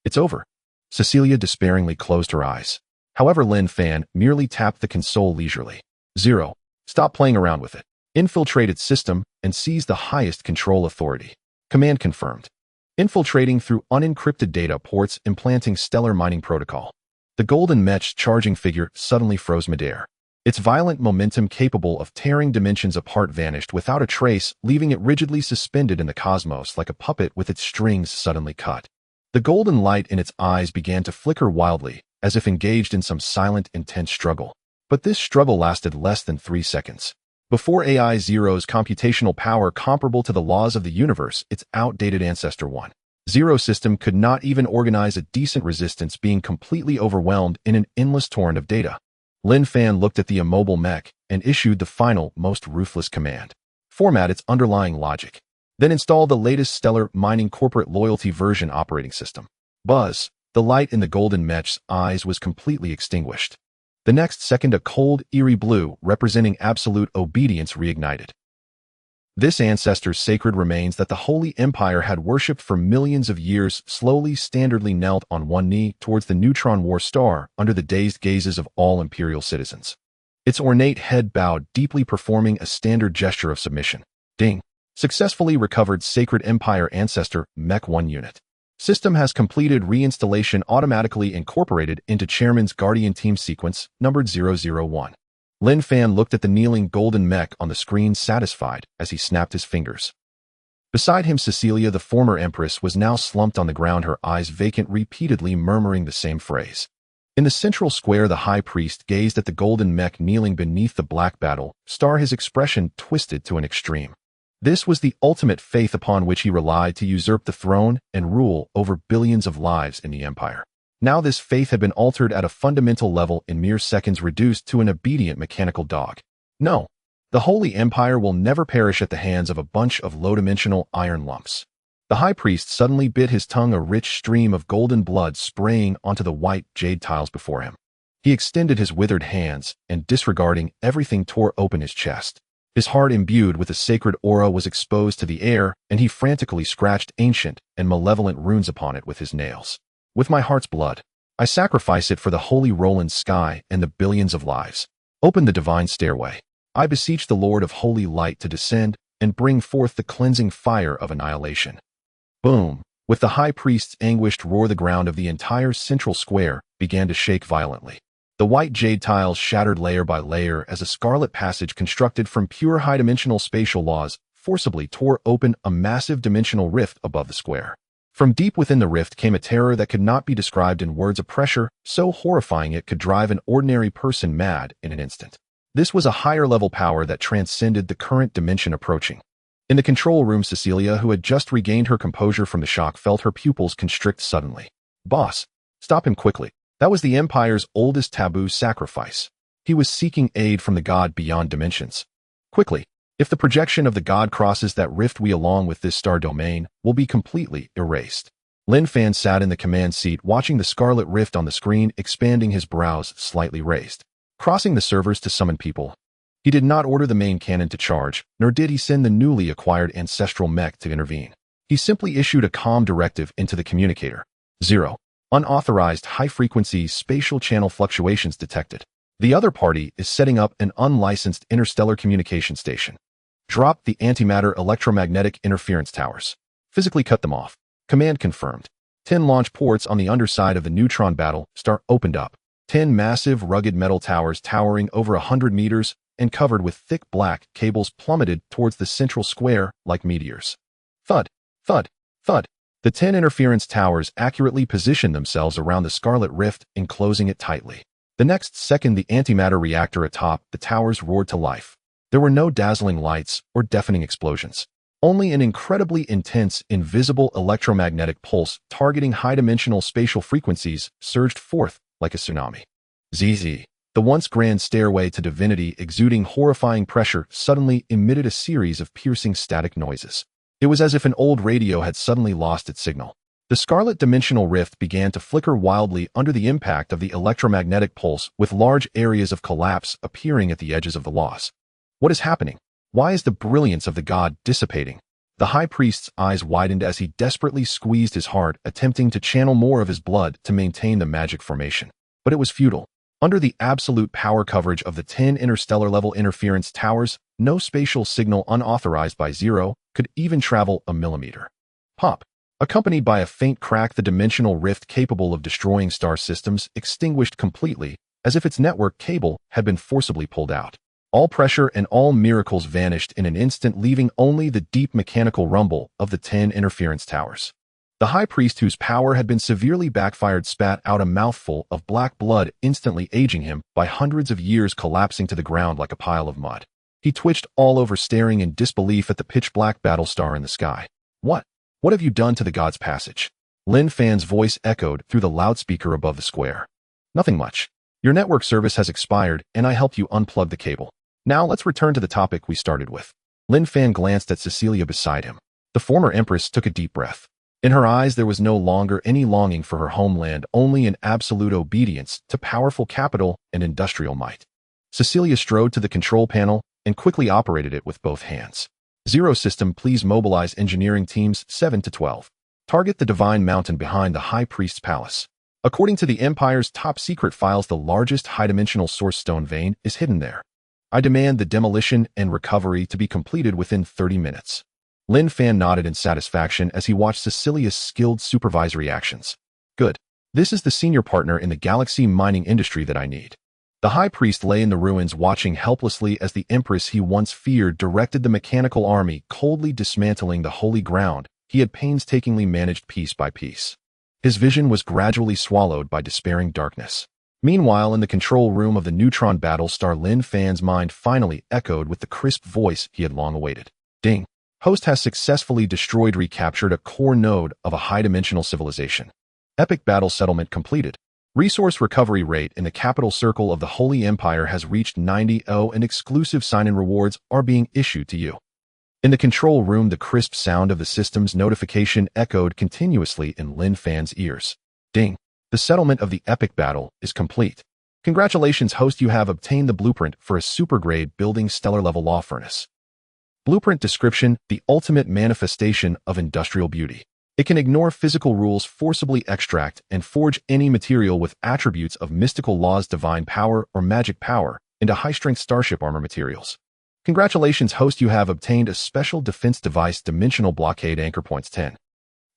It's over. Cecilia despairingly closed her eyes. However, Lin Fan merely tapped the console leisurely. 0. Stop playing around with it. Infiltrate its system and seize the highest control authority. Command confirmed. Infiltrating through unencrypted data ports, implanting stellar mining protocol. The golden mech's charging figure suddenly froze midair. Its violent momentum, capable of tearing dimensions apart, vanished without a trace, leaving it rigidly suspended in the cosmos like a puppet with its strings suddenly cut. The golden light in its eyes began to flicker wildly, as if engaged in some silent, intense struggle. But this struggle lasted less than 3 seconds. Before AI Zero's computational power comparable to the laws of the universe, its outdated Ancestor 1.0 system could not even organize a decent resistance, being completely overwhelmed in an endless torrent of data. Lin Fan looked at the immobile mech and issued the final, most ruthless command. Format its underlying logic. Then install the latest Stellar Mining Corporate Loyalty version operating system. Buzz. The light in the golden mech's eyes was completely extinguished. The next second, a cold, eerie blue, representing absolute obedience, reignited. This ancestor's sacred remains that the Holy Empire had worshipped for millions of years slowly, standardly knelt on one knee towards the neutron war star under the dazed gazes of all Imperial citizens. Its ornate head bowed, deeply performing a standard gesture of submission. Ding. Successfully recovered Sacred Empire Ancestor Mech 1 unit. System has completed reinstallation automatically incorporated into Chairman's Guardian Team sequence, numbered 001. Lin Fan looked at the kneeling golden mech on the screen satisfied as he snapped his fingers. Beside him, Cecilia, the former Empress, was now slumped on the ground, her eyes vacant, repeatedly murmuring the same phrase. In the central square, the High Priest gazed at the golden mech kneeling beneath the black battle star, his expression twisted to an extreme. This was the ultimate faith upon which he relied to usurp the throne and rule over billions of lives in the Empire. Now this faith had been altered at a fundamental level, in mere seconds reduced to an obedient mechanical dog. No, the Holy Empire will never perish at the hands of a bunch of low-dimensional iron lumps. The High Priest suddenly bit his tongue, a rich stream of golden blood spraying onto the white jade tiles before him. He extended his withered hands and, disregarding everything, tore open his chest. His heart, imbued with a sacred aura, was exposed to the air, and he frantically scratched ancient and malevolent runes upon it with his nails. With my heart's blood, I sacrifice it for the holy Roland sky and the billions of lives. Open the divine stairway. I beseech the Lord of Holy Light to descend and bring forth the cleansing fire of annihilation. Boom! With the High Priest's anguished roar, the ground of the entire central square began to shake violently. The white jade tiles shattered layer by layer as a scarlet passage constructed from pure high-dimensional spatial laws forcibly tore open a massive dimensional rift above the square. From deep within the rift came a terror that could not be described in words, a pressure so horrifying it could drive an ordinary person mad in an instant. This was a higher-level power that transcended the current dimension approaching. In the control room, Cecilia, who had just regained her composure from the shock, felt her pupils constrict suddenly. Boss, stop him quickly. That was the Empire's oldest taboo, sacrifice. He was seeking aid from the god beyond dimensions. Quickly, if the projection of the god crosses that rift, we, along with this star domain, will be completely erased. Lin Fan sat in the command seat, watching the scarlet rift on the screen, expanding, his brows slightly raised. Crossing the servers to summon people. He did not order the main cannon to charge, nor did he send the newly acquired ancestral mech to intervene. He simply issued a calm directive into the communicator. 0. Unauthorized high-frequency spatial channel fluctuations detected. The other party is setting up an unlicensed interstellar communication station. Drop the antimatter electromagnetic interference towers. Physically cut them off. Command confirmed. 10 launch ports on the underside of the neutron battle star opened up. 10 massive rugged metal towers towering over 100 meters and covered with thick black cables plummeted towards the central square like meteors. Thud, thud, thud. The 10 interference towers accurately positioned themselves around the scarlet rift, enclosing it tightly. The next second, the antimatter reactor atop the towers roared to life. There were no dazzling lights or deafening explosions. Only an incredibly intense, invisible electromagnetic pulse targeting high-dimensional spatial frequencies surged forth like a tsunami. ZZ. The once grand stairway to divinity, exuding horrifying pressure, suddenly emitted a series of piercing static noises. It was as if an old radio had suddenly lost its signal. The scarlet dimensional rift began to flicker wildly under the impact of the electromagnetic pulse, with large areas of collapse appearing at the edges of the loss. What is happening? Why is the brilliance of the god dissipating? The High Priest's eyes widened as he desperately squeezed his heart, attempting to channel more of his blood to maintain the magic formation. But it was futile. Under the absolute power coverage of the 10 interstellar-level interference towers, no spatial signal unauthorized by 0 could even travel a millimeter. Pop, accompanied by a faint crack, the dimensional rift capable of destroying star systems extinguished completely, as if its network cable had been forcibly pulled out. All pressure and all miracles vanished in an instant, leaving only the deep mechanical rumble of the 10 interference towers. The High Priest, whose power had been severely backfired, spat out a mouthful of black blood, instantly aging him by hundreds of years, collapsing to the ground like a pile of mud. He twitched all over, staring in disbelief at the pitch-black battle star in the sky. What have you done to the god's passage? Lin Fan's voice echoed through the loudspeaker above the square. Nothing much. Your network service has expired, and I helped you unplug the cable. Now let's return to the topic we started with. Lin Fan glanced at Cecilia beside him. The former Empress took a deep breath. In her eyes there was no longer any longing for her homeland, only an absolute obedience to powerful capital and industrial might. Cecilia strode to the control panel and quickly operated it with both hands. 0 System, please mobilize engineering teams 7 to 12. Target the Divine Mountain behind the High Priest's palace. According to the Empire's top-secret files, the largest high-dimensional source stone vein is hidden there. I demand the demolition and recovery to be completed within 30 minutes. Lin Fan nodded in satisfaction as he watched Cecilia's skilled supervisory actions. Good. This is the senior partner in the galaxy mining industry that I need. The High Priest lay in the ruins watching helplessly as the Empress he once feared directed the mechanical army coldly dismantling the holy ground he had painstakingly managed piece by piece. His vision was gradually swallowed by despairing darkness. Meanwhile, in the control room of the neutron battle star, Lin Fan's mind finally echoed with the crisp voice he had long awaited. Ding. Host has successfully recaptured a core node of a high-dimensional civilization. Epic battle settlement completed. Resource recovery rate in the capital circle of the Holy Empire has reached 90 and exclusive sign-in rewards are being issued to you. In the control room, the crisp sound of the system's notification echoed continuously in Lin Fan's ears. Ding. The settlement of the epic battle is complete. Congratulations, host, you have obtained the blueprint for a super-grade building stellar-level law furnace. Blueprint description: the ultimate manifestation of industrial beauty. It can ignore physical rules, forcibly extract and forge any material with attributes of mystical laws, divine power, or magic power into high-strength starship armor materials. Congratulations, host, you have obtained a special defense device, dimensional blockade anchor points 10.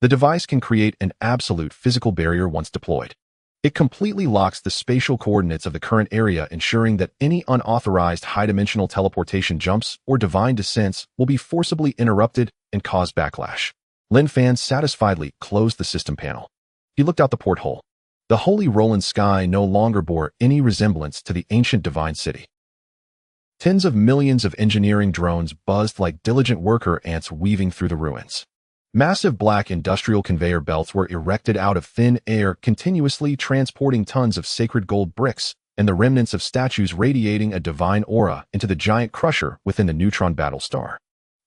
The device can create an absolute physical barrier once deployed. It completely locks the spatial coordinates of the current area, ensuring that any unauthorized high-dimensional teleportation jumps or divine descents will be forcibly interrupted and cause backlash. Lin Fan satisfiedly closed the system panel. He looked out the porthole. The holy Roland sky no longer bore any resemblance to the ancient divine city. Tens of millions of engineering drones buzzed like diligent worker ants weaving through the ruins. Massive black industrial conveyor belts were erected out of thin air, continuously transporting tons of sacred gold bricks and the remnants of statues radiating a divine aura into the giant crusher within the neutron battle star.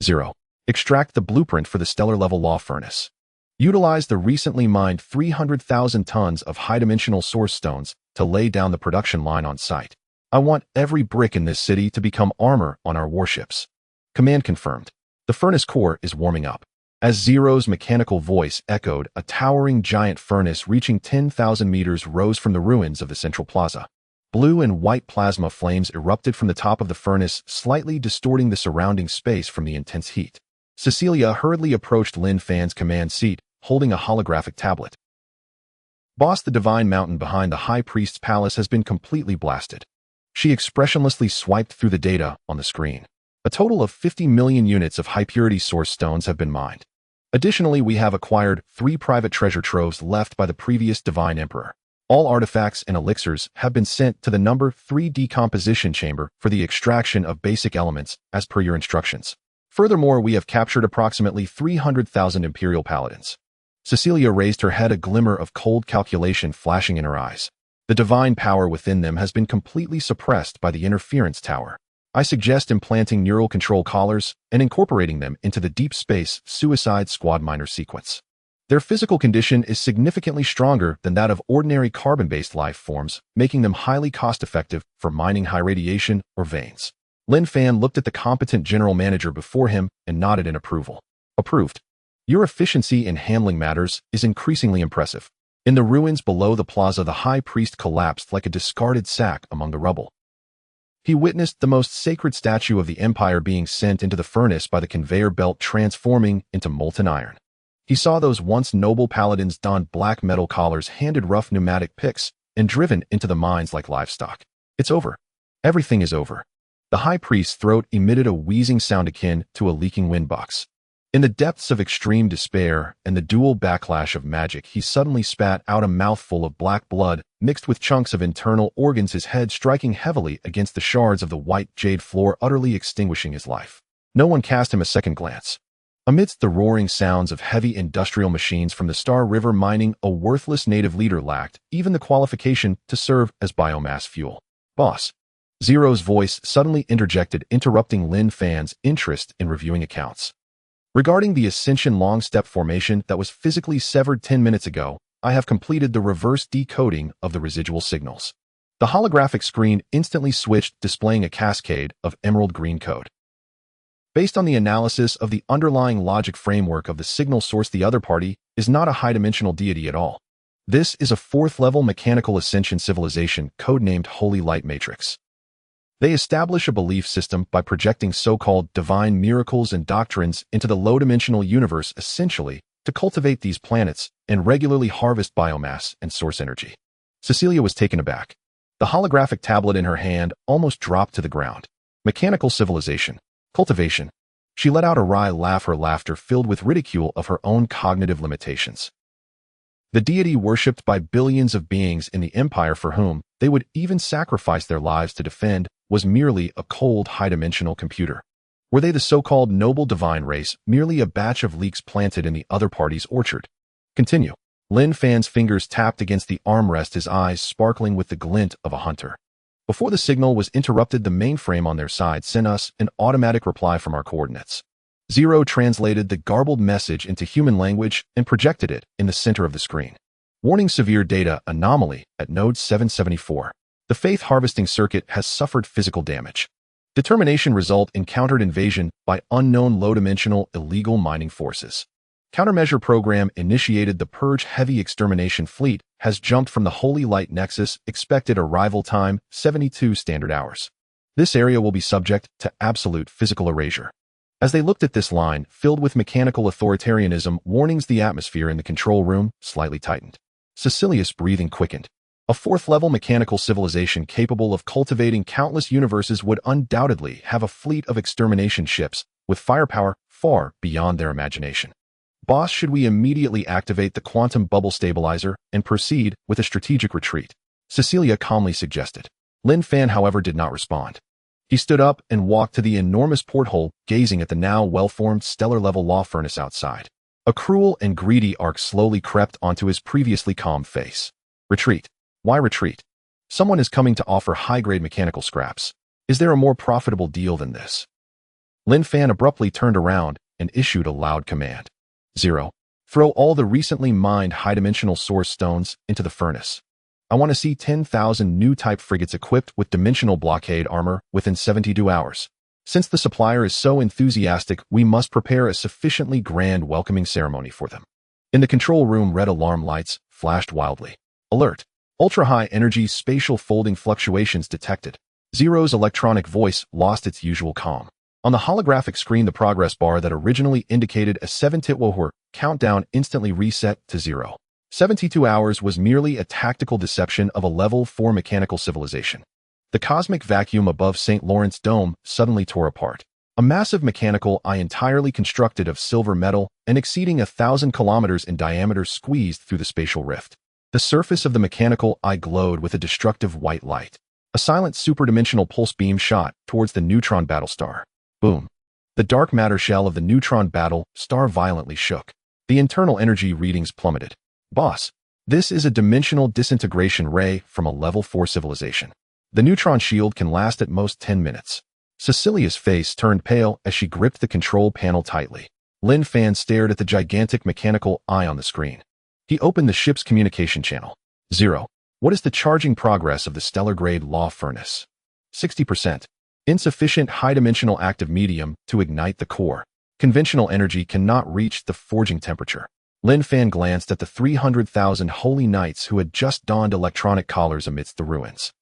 0. Extract the blueprint for the stellar-level law furnace. Utilize the recently mined 300,000 tons of high-dimensional source stones to lay down the production line on site. I want every brick in this city to become armor on our warships. Command confirmed. The furnace core is warming up. As Zero's mechanical voice echoed, a towering giant furnace reaching 10,000 meters rose from the ruins of the central plaza. Blue and white plasma flames erupted from the top of the furnace, slightly distorting the surrounding space from the intense heat. Cecilia hurriedly approached Lin Fan's command seat, holding a holographic tablet. Boss, the divine mountain behind the High Priest's palace has been completely blasted. She expressionlessly swiped through the data on the screen. A total of 50 million units of high-purity source stones have been mined. Additionally, we have acquired 3 private treasure troves left by the previous Divine Emperor. All artifacts and elixirs have been sent to the number 3 decomposition chamber for the extraction of basic elements as per your instructions. Furthermore, we have captured approximately 300,000 Imperial Paladins. Cecilia raised her head, a glimmer of cold calculation flashing in her eyes. The divine power within them has been completely suppressed by the interference tower. I suggest implanting neural control collars and incorporating them into the Deep Space Suicide Squad miner sequence. Their physical condition is significantly stronger than that of ordinary carbon-based life forms, making them highly cost-effective for mining high radiation or veins. Lin Fan looked at the competent general manager before him and nodded in approval. Approved. Your efficiency in handling matters is increasingly impressive. In the ruins below the plaza, the High Priest collapsed like a discarded sack among the rubble. He witnessed the most sacred statue of the Empire being sent into the furnace by the conveyor belt, transforming into molten iron. He saw those once noble paladins don black metal collars, handed rough pneumatic picks, and driven into the mines like livestock. It's over. Everything is over. The High Priest's throat emitted a wheezing sound akin to a leaking windbox. In the depths of extreme despair and the dual backlash of magic, he suddenly spat out a mouthful of black blood mixed with chunks of internal organs, his head striking heavily against the shards of the white jade floor, utterly extinguishing his life. No one cast him a second glance. Amidst the roaring sounds of heavy industrial machines from the Star River mining, a worthless native leader lacked even the qualification to serve as biomass fuel. Boss. Zero's voice suddenly interjected, interrupting Lin Fan's interest in reviewing accounts. Regarding the Ascension long step formation that was physically severed 10 minutes ago, I have completed the reverse decoding of the residual signals. The holographic screen instantly switched, displaying a cascade of emerald green code. Based on the analysis of the underlying logic framework of the signal source, the other party is not a high-dimensional deity at all. This is a fourth-level mechanical ascension civilization codenamed Holy Light Matrix. They establish a belief system by projecting so-called divine miracles and doctrines into the low-dimensional universe essentially to cultivate these planets and regularly harvest biomass and source energy. Cecilia was taken aback. The holographic tablet in her hand almost dropped to the ground. Mechanical civilization. Cultivation. She let out a wry laugh, her laughter filled with ridicule of her own cognitive limitations. The deity worshipped by billions of beings in the empire for whom they would even sacrifice their lives to defend was merely a cold, high-dimensional computer. Were they the so-called noble divine race, merely a batch of leeks planted in the other party's orchard? Continue. Lin Fan's fingers tapped against the armrest, his eyes sparkling with the glint of a hunter. Before the signal was interrupted, the mainframe on their side sent us an automatic reply from our coordinates. Zero translated the garbled message into human language and projected it in the center of the screen. Warning: severe data anomaly at node 774. The faith harvesting circuit has suffered physical damage. Determination result: encountered invasion by unknown low-dimensional illegal mining forces. Countermeasure program initiated. The Purge heavy extermination fleet has jumped from the Holy Light Nexus. Expected arrival time 72 standard hours. This area will be subject to absolute physical erasure. As they looked at this line, filled with mechanical authoritarianism warnings, the atmosphere in the control room slightly tightened. Cecilia's breathing quickened. A fourth-level mechanical civilization capable of cultivating countless universes would undoubtedly have a fleet of extermination ships with firepower far beyond their imagination. Boss, should we immediately activate the quantum bubble stabilizer and proceed with a strategic retreat? Cecilia calmly suggested. Lin Fan, however, did not respond. He stood up and walked to the enormous porthole, gazing at the now well-formed stellar-level law furnace outside. A cruel and greedy arc slowly crept onto his previously calm face. Retreat. Why retreat? Someone is coming to offer high-grade mechanical scraps. Is there a more profitable deal than this? Lin Fan abruptly turned around and issued a loud command. Zero. Throw all the recently mined high-dimensional source stones into the furnace. I want to see 10,000 new type frigates equipped with dimensional blockade armor within 72 hours. Since the supplier is so enthusiastic, we must prepare a sufficiently grand welcoming ceremony for them. In the control room, red alarm lights flashed wildly. Alert. Ultra-high energy spatial folding fluctuations detected. Zero's electronic voice lost its usual calm. On the holographic screen, the progress bar that originally indicated a 7-tit-woher countdown instantly reset to 0. 72 hours was merely a tactical deception of a level 4 mechanical civilization. The cosmic vacuum above St. Lawrence Dome suddenly tore apart. A massive mechanical eye entirely constructed of silver metal and exceeding 1,000 kilometers in diameter squeezed through the spatial rift. The surface of the mechanical eye glowed with a destructive white light. A silent superdimensional pulse beam shot towards the neutron battlestar. Boom. The dark matter shell of the neutron battle star violently shook. The internal energy readings plummeted. Boss, this is a dimensional disintegration ray from a level 4 civilization. The neutron shield can last at most 10 minutes. Cecilia's face turned pale as she gripped the control panel tightly. Lin Fan stared at the gigantic mechanical eye on the screen. He opened the ship's communication channel. 0. What is the charging progress of the stellar-grade law furnace? 60%. Insufficient high-dimensional active medium to ignite the core. Conventional energy cannot reach the forging temperature. Lin Fan glanced at the 300,000 holy knights who had just donned electronic collars amidst the ruins.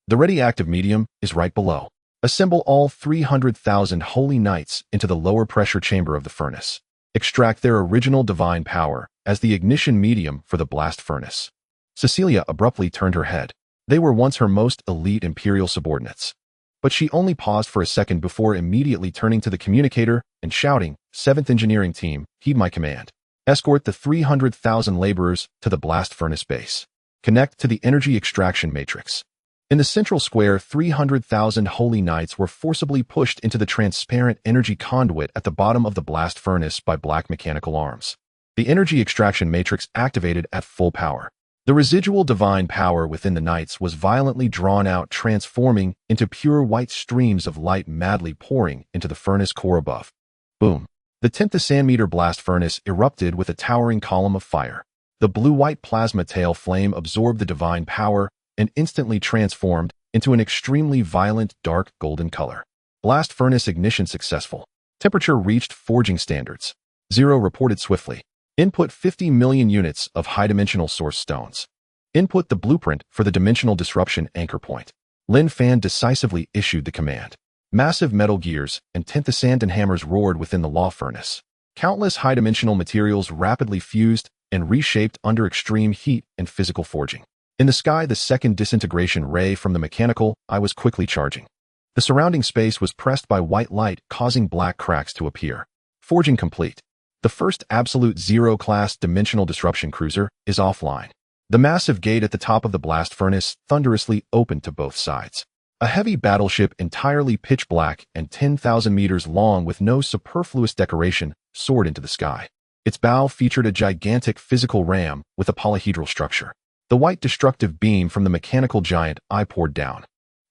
The ready active medium is right below. Assemble all 300,000 holy knights into the lower pressure chamber of the furnace. Extract their original divine power as the ignition medium for the blast furnace. Cecilia abruptly turned her head. They were once her most elite imperial subordinates. But she only paused for a second before immediately turning to the communicator and shouting, 7th Engineering Team, heed my command. Escort the 300,000 laborers to the blast furnace base. Connect to the energy extraction matrix. In the central square, 300,000 holy knights were forcibly pushed into the transparent energy conduit at the bottom of the blast furnace by black mechanical arms. The energy extraction matrix activated at full power. The residual divine power within the knights was violently drawn out, transforming into pure white streams of light madly pouring into the furnace core above. Boom. The 10th Ascend blast furnace erupted with a towering column of fire. The blue-white plasma tail flame absorbed the divine power and instantly transformed into an extremely violent dark golden color. Blast furnace ignition successful. Temperature reached forging standards. 0 reported swiftly. Input 50 million units of high-dimensional source stones. Input the blueprint for the dimensional disruption anchor point. Lin Fan decisively issued the command. Massive metal gears and sand and hammers roared within the law furnace. Countless high-dimensional materials rapidly fused and reshaped under extreme heat and physical forging. In the sky, the second disintegration ray from the mechanical eye was quickly charging. The surrounding space was pressed by white light, causing black cracks to appear. Forging complete. The first Absolute Zero class dimensional disruption cruiser is offline. The massive gate at the top of the blast furnace thunderously opened to both sides. A heavy battleship entirely pitch black and 10,000 meters long with no superfluous decoration soared into the sky. Its bow featured a gigantic physical ram with a polyhedral structure. The white destructive beam from the mechanical giant eye poured down.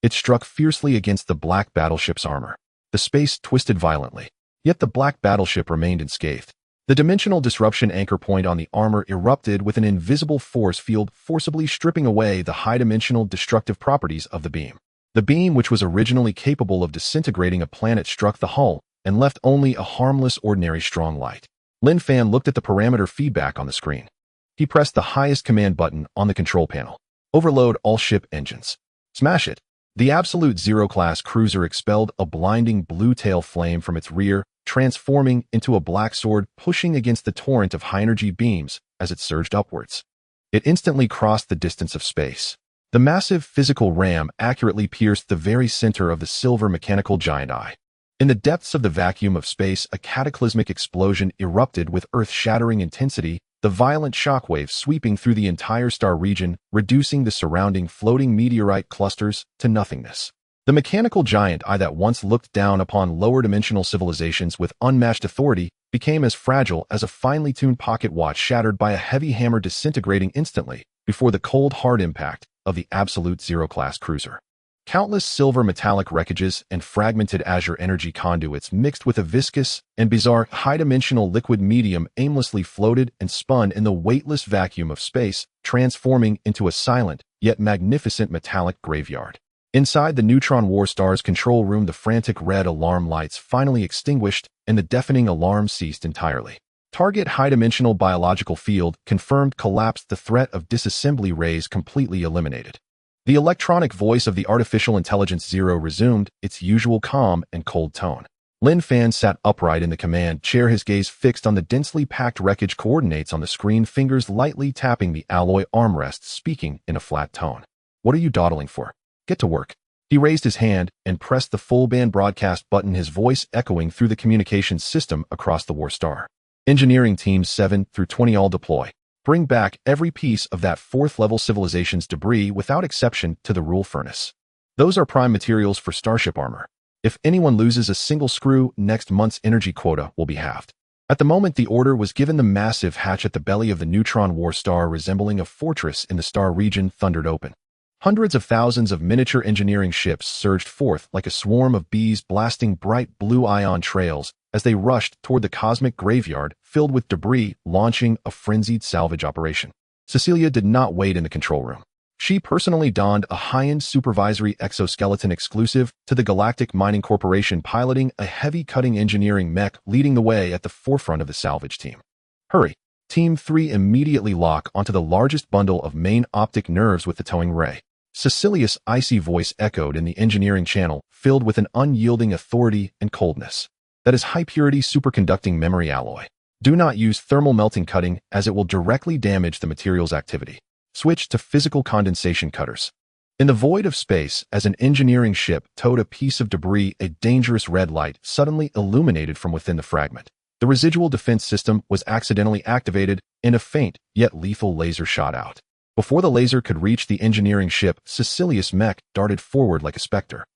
It struck fiercely against the black battleship's armor. The space twisted violently, yet the black battleship remained unscathed. The dimensional disruption anchor point on the armor erupted with an invisible force field, forcibly stripping away the high-dimensional destructive properties of the beam. The beam, which was originally capable of disintegrating a planet, struck the hull and left only a harmless, ordinary strong light. Lin Fan looked at the parameter feedback on the screen. He pressed the highest command button on the control panel. Overload all ship engines. Smash it. The Absolute Zero class cruiser expelled a blinding blue tail flame from its rear, transforming into a black sword pushing against the torrent of high-energy beams as it surged upwards. It instantly crossed the distance of space. The massive physical ram accurately pierced the very center of the silver mechanical giant eye. In the depths of the vacuum of space, a cataclysmic explosion erupted with earth-shattering intensity, the violent shockwaves sweeping through the entire star region, reducing the surrounding floating meteorite clusters to nothingness. The mechanical giant eye that once looked down upon lower-dimensional civilizations with unmatched authority became as fragile as a finely tuned pocket watch shattered by a heavy hammer, disintegrating instantly before the cold, hard impact of the Absolute Zero class cruiser. Countless silver metallic wreckages and fragmented azure energy conduits mixed with a viscous and bizarre high-dimensional liquid medium aimlessly floated and spun in the weightless vacuum of space, transforming into a silent yet magnificent metallic graveyard. Inside the Neutron War Star's control room, the frantic red alarm lights finally extinguished and the deafening alarm ceased entirely. Target high-dimensional biological field confirmed collapsed, the threat of disassembly rays completely eliminated. The electronic voice of the artificial intelligence Zero resumed its usual calm and cold tone. Lin Fan sat upright in the command chair, his gaze fixed on the densely packed wreckage coordinates on the screen, fingers lightly tapping the alloy armrests, speaking in a flat tone. "What are you dawdling for? Get to work." He raised his hand and pressed the full-band broadcast button, his voice echoing through the communications system across the War Star. "Engineering teams 7 through 20 all deploy. Bring back every piece of that fourth-level civilization's debris without exception to the rule furnace. Those are prime materials for starship armor. If anyone loses a single screw, next month's energy quota will be halved." At the moment the order was given, the massive hatch at the belly of the Neutron War Star, resembling a fortress in the star region, thundered open. Hundreds of thousands of miniature engineering ships surged forth like a swarm of bees, blasting bright blue ion trails as they rushed toward the cosmic graveyard filled with debris, launching a frenzied salvage operation. Cecilia did not wait in the control room. She personally donned a high-end supervisory exoskeleton exclusive to the Galactic Mining Corporation, piloting a heavy cutting engineering mech, leading the way at the forefront of the salvage team. "Hurry. Team 3 immediately lock onto the largest bundle of main optic nerves with the towing ray." Cecilia's icy voice echoed in the engineering channel, filled with an unyielding authority and coldness. "That is high-purity superconducting memory alloy. Do not use thermal melting cutting, as it will directly damage the material's activity. Switch to physical condensation cutters." In the void of space, as an engineering ship towed a piece of debris, a dangerous red light suddenly illuminated from within the fragment. The residual defense system was accidentally activated, and a faint yet lethal laser shot out. Before the laser could reach the engineering ship, Cecilia's mech darted forward like a specter.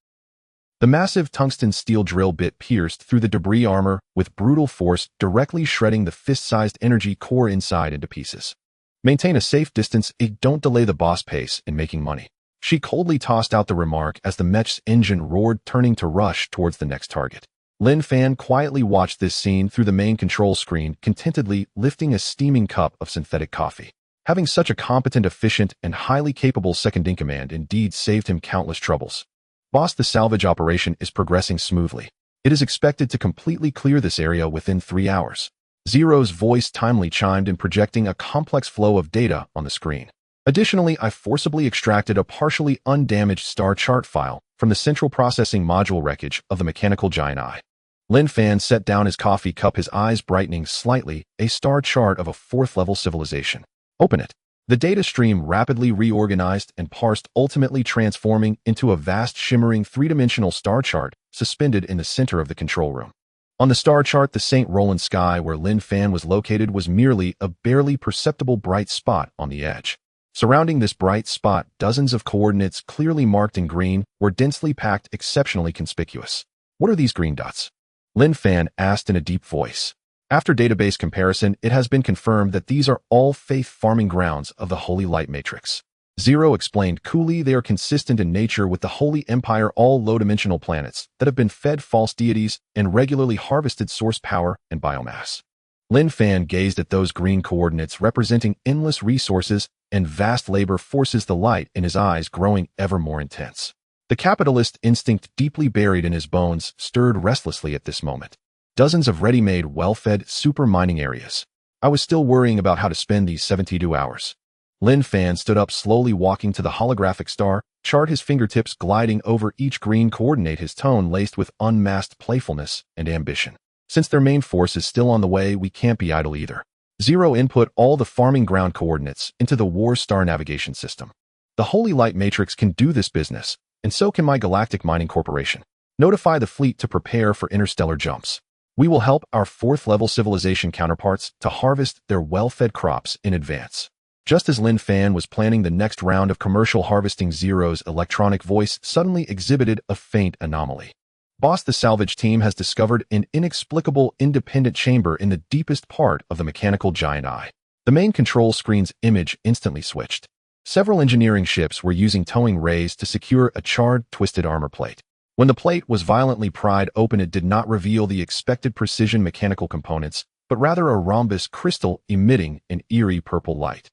The massive tungsten steel drill bit pierced through the debris armor with brutal force, directly shredding the fist-sized energy core inside into pieces. "Maintain a safe distance. Don't delay the boss pace in making money." She coldly tossed out the remark as the mech's engine roared, turning to rush towards the next target. Lin Fan quietly watched this scene through the main control screen, contentedly lifting a steaming cup of synthetic coffee. Having such a competent, efficient, and highly capable second-in-command indeed saved him countless troubles. "Boss, the salvage operation is progressing smoothly. It is expected to completely clear this area within 3 hours. Zero's voice timely chimed in, projecting a complex flow of data on the screen. Additionally, I forcibly extracted a partially undamaged star chart file from the central processing module wreckage of the mechanical giant eye. Lin Fan set down his coffee cup, his eyes brightening slightly. A star chart of a 4th-level civilization. Open it. The data stream rapidly reorganized and parsed, ultimately transforming into a vast shimmering 3-dimensional star chart suspended in the center of the control room. On the star chart, the St. Roland sky where Lin Fan was located was merely a barely perceptible bright spot on the edge. Surrounding this bright spot, dozens of coordinates clearly marked in green were densely packed, exceptionally conspicuous. What are these green dots? Lin Fan asked in a deep voice. After database comparison, it has been confirmed that these are all faith farming grounds of the Holy Light Matrix. Zero explained coolly. They are consistent in nature with the Holy Empire, all low-dimensional planets that have been fed false deities and regularly harvested source power and biomass. Lin Fan gazed at those green coordinates representing endless resources and vast labor forces, the light in his eyes growing ever more intense. The capitalist instinct deeply buried in his bones stirred restlessly at this moment. Dozens of ready-made, well-fed super mining areas. I was still worrying about how to spend these 72 hours. Lin Fan stood up, slowly walking to the holographic star chart, his fingertips gliding over each green coordinate, his tone laced with unmasked playfulness and ambition. Since their main force is still on the way, we can't be idle either. Zero input all the farming ground coordinates into the War Star navigation system. The Holy Light Matrix can do this business, and so can my Galactic Mining Corporation. Notify the fleet to prepare for interstellar jumps. We will help our 4th-level civilization counterparts to harvest their well-fed crops in advance. Just as Lin Fan was planning the next round of commercial harvesting, Zero's electronic voice suddenly exhibited a faint anomaly. Boss, the salvage team has discovered an inexplicable independent chamber in the deepest part of the mechanical giant eye. The main control screen's image instantly switched. Several engineering ships were using towing rays to secure a charred, twisted armor plate. When the plate was violently pried open, it did not reveal the expected precision mechanical components, but rather a rhombus crystal emitting an eerie purple light.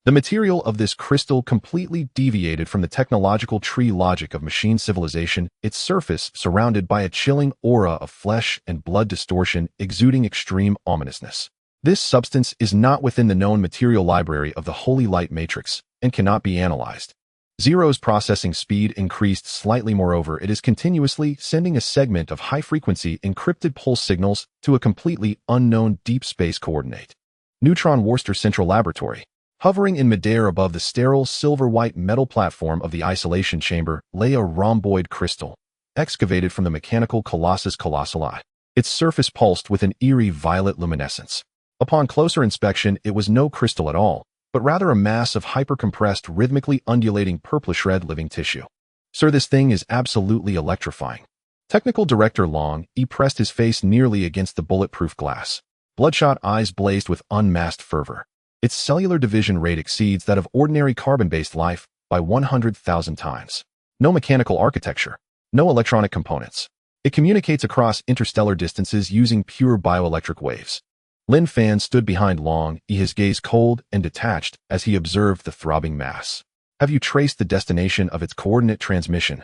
The material of this crystal completely deviated from the technological tree logic of machine civilization, its surface surrounded by a chilling aura of flesh and blood distortion exuding extreme ominousness. This substance is not within the known material library of the Holy Light Matrix and cannot be analyzed. Zero's processing speed increased slightly. Moreover, it is continuously sending a segment of high-frequency encrypted pulse signals to a completely unknown deep space coordinate. Neutron Worcester Central Laboratory. Hovering in midair above the sterile silver-white metal platform of the isolation chamber lay a rhomboid crystal, excavated from the mechanical colossus Colossal Eye. Its surface pulsed with an eerie violet luminescence. Upon closer inspection, it was no crystal at all, but rather a mass of hyper-compressed, rhythmically undulating purplish red living tissue. Sir, this thing is absolutely electrifying. Technical Director Long pressed his face nearly against the bulletproof glass. Bloodshot eyes blazed with unmasked fervor. Its cellular division rate exceeds that of ordinary carbon-based life by 100,000 times. No mechanical architecture. No electronic components. It communicates across interstellar distances using pure bioelectric waves. Lin Fan stood behind Long, his gaze cold and detached as he observed the throbbing mass. Have you traced the destination of its coordinate transmission?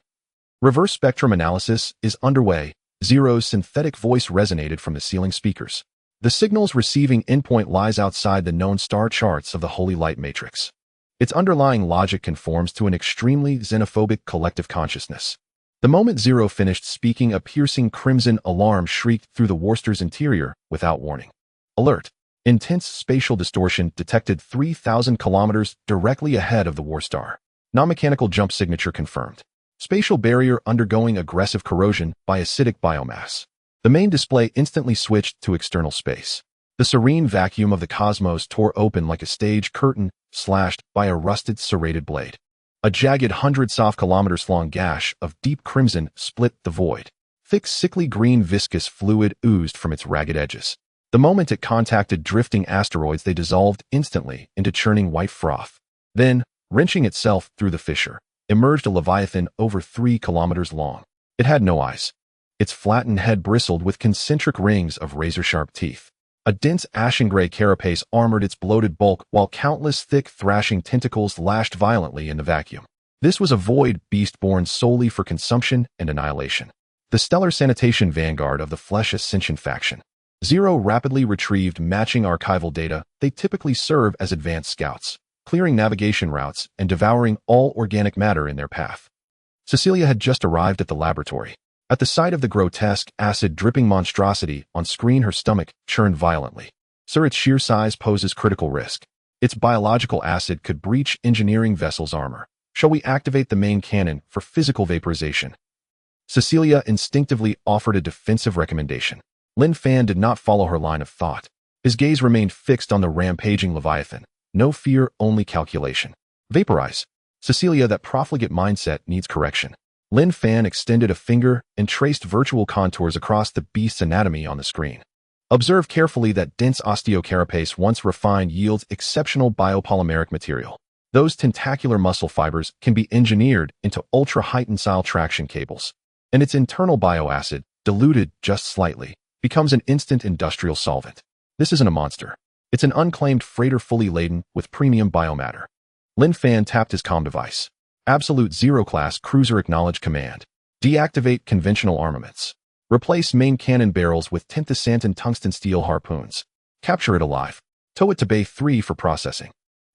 Reverse spectrum analysis is underway. Zero's synthetic voice resonated from the ceiling speakers. The signal's receiving endpoint lies outside the known star charts of the Holy Light Matrix. Its underlying logic conforms to an extremely xenophobic collective consciousness. The moment Zero finished speaking, a piercing crimson alarm shrieked through the Worcester's interior without warning. Alert! Intense spatial distortion detected 3,000 kilometers directly ahead of the Warstar. Non-mechanical jump signature confirmed. Spatial barrier undergoing aggressive corrosion by acidic biomass. The main display instantly switched to external space. The serene vacuum of the cosmos tore open like a stage curtain slashed by a rusted serrated blade. A jagged 100 soft kilometers long gash of deep crimson split the void. Thick, sickly green viscous fluid oozed from its ragged edges. The moment it contacted drifting asteroids, they dissolved instantly into churning white froth. Then, wrenching itself through the fissure, emerged a leviathan over 3 kilometers long. It had no eyes. Its flattened head bristled with concentric rings of razor-sharp teeth. A dense ashen-gray carapace armored its bloated bulk, while countless thick, thrashing tentacles lashed violently in the vacuum. This was a void beast born solely for consumption and annihilation. The stellar sanitation vanguard of the Flesh Ascension faction. Zero rapidly retrieved matching archival data. They typically serve as advanced scouts, clearing navigation routes and devouring all organic matter in their path. Cecilia had just arrived at the laboratory. At the sight of the grotesque, acid-dripping monstrosity on screen, her stomach churned violently. Sir, its sheer size poses critical risk. Its biological acid could breach engineering vessel's armor. Shall we activate the main cannon for physical vaporization? Cecilia instinctively offered a defensive recommendation. Lin Fan did not follow her line of thought. His gaze remained fixed on the rampaging Leviathan. No fear, only calculation. Vaporize. Cecilia, that profligate mindset needs correction. Lin Fan extended a finger and traced virtual contours across the beast's anatomy on the screen. Observe carefully that dense osteocarapace, once refined, yields exceptional biopolymeric material. Those tentacular muscle fibers can be engineered into ultra-high tensile traction cables. And its internal bioacid, diluted just slightly, becomes an instant industrial solvent. This isn't a monster. It's an unclaimed freighter fully laden with premium biomatter. Lin Fan tapped his comm device. Absolute Zero-class cruiser acknowledge command. Deactivate conventional armaments. Replace main cannon barrels with tinthasantin tungsten steel harpoons. Capture it alive. Tow it to Bay 3 for processing.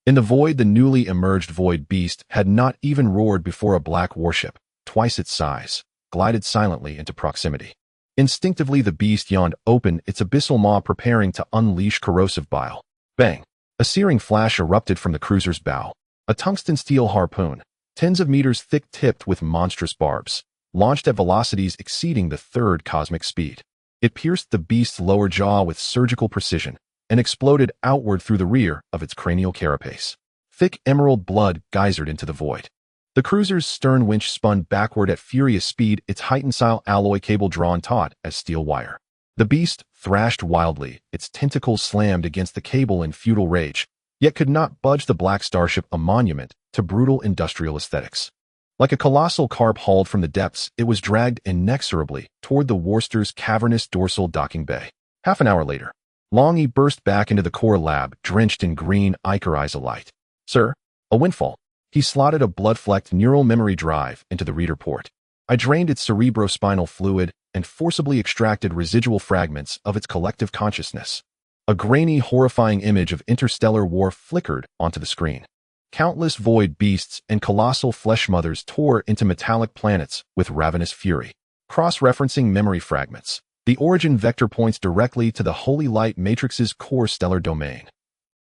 In the void, the newly emerged void beast had not even roared before a black warship, twice its size, glided silently into proximity. Instinctively, the beast yawned open, its abyssal maw preparing to unleash corrosive bile. Bang! A searing flash erupted from the cruiser's bow. A tungsten steel harpoon, tens of meters thick, tipped with monstrous barbs, launched at velocities exceeding the third cosmic speed. It pierced the beast's lower jaw with surgical precision and exploded outward through the rear of its cranial carapace. Thick emerald blood geysered into the void. The cruiser's stern winch spun backward at furious speed, its high-tensile alloy cable drawn taut as steel wire. The beast thrashed wildly, its tentacles slammed against the cable in futile rage, yet could not budge the black starship, a monument to brutal industrial aesthetics. Like a colossal carp hauled from the depths, it was dragged inexorably toward the Worcester's cavernous dorsal docking bay. Half an hour later, Longy burst back into the core lab, drenched in green ichor eyes alight. Sir, a windfall. He slotted a blood-flecked neural memory drive into the reader port. I drained its cerebrospinal fluid and forcibly extracted residual fragments of its collective consciousness. A grainy, horrifying image of interstellar war flickered onto the screen. Countless void beasts and colossal flesh mothers tore into metallic planets with ravenous fury. Cross-referencing memory fragments. The origin vector points directly to the holy light matrix's core stellar domain.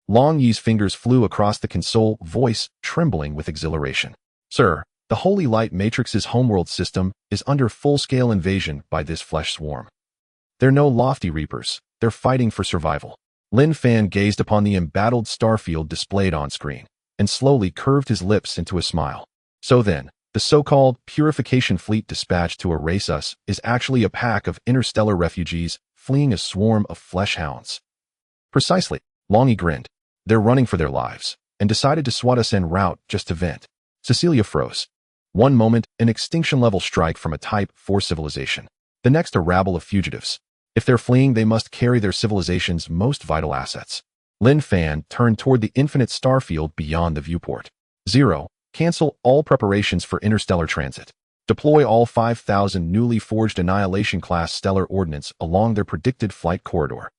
Long Yi's fingers flew across the console, voice trembling with exhilaration. Sir, the holy light matrix's homeworld system is under full-scale invasion by this flesh swarm. They're no lofty reapers. They're fighting for survival. Lin Fan gazed upon the embattled starfield displayed on screen and slowly curved his lips into a smile. So then, the so-called purification fleet dispatched to erase us is actually a pack of interstellar refugees fleeing a swarm of flesh hounds. Precisely, Longy grinned. They're running for their lives and decided to swat us en route just to vent. Cecilia froze. One moment, an extinction-level strike from a Type 4 civilization. The next, a rabble of fugitives. If they're fleeing, they must carry their civilization's most vital assets. Lin Fan turned toward the infinite starfield beyond the viewport. Zero. Cancel all preparations for interstellar transit. Deploy all 5,000 newly forged annihilation-class stellar ordnance along their predicted flight corridor.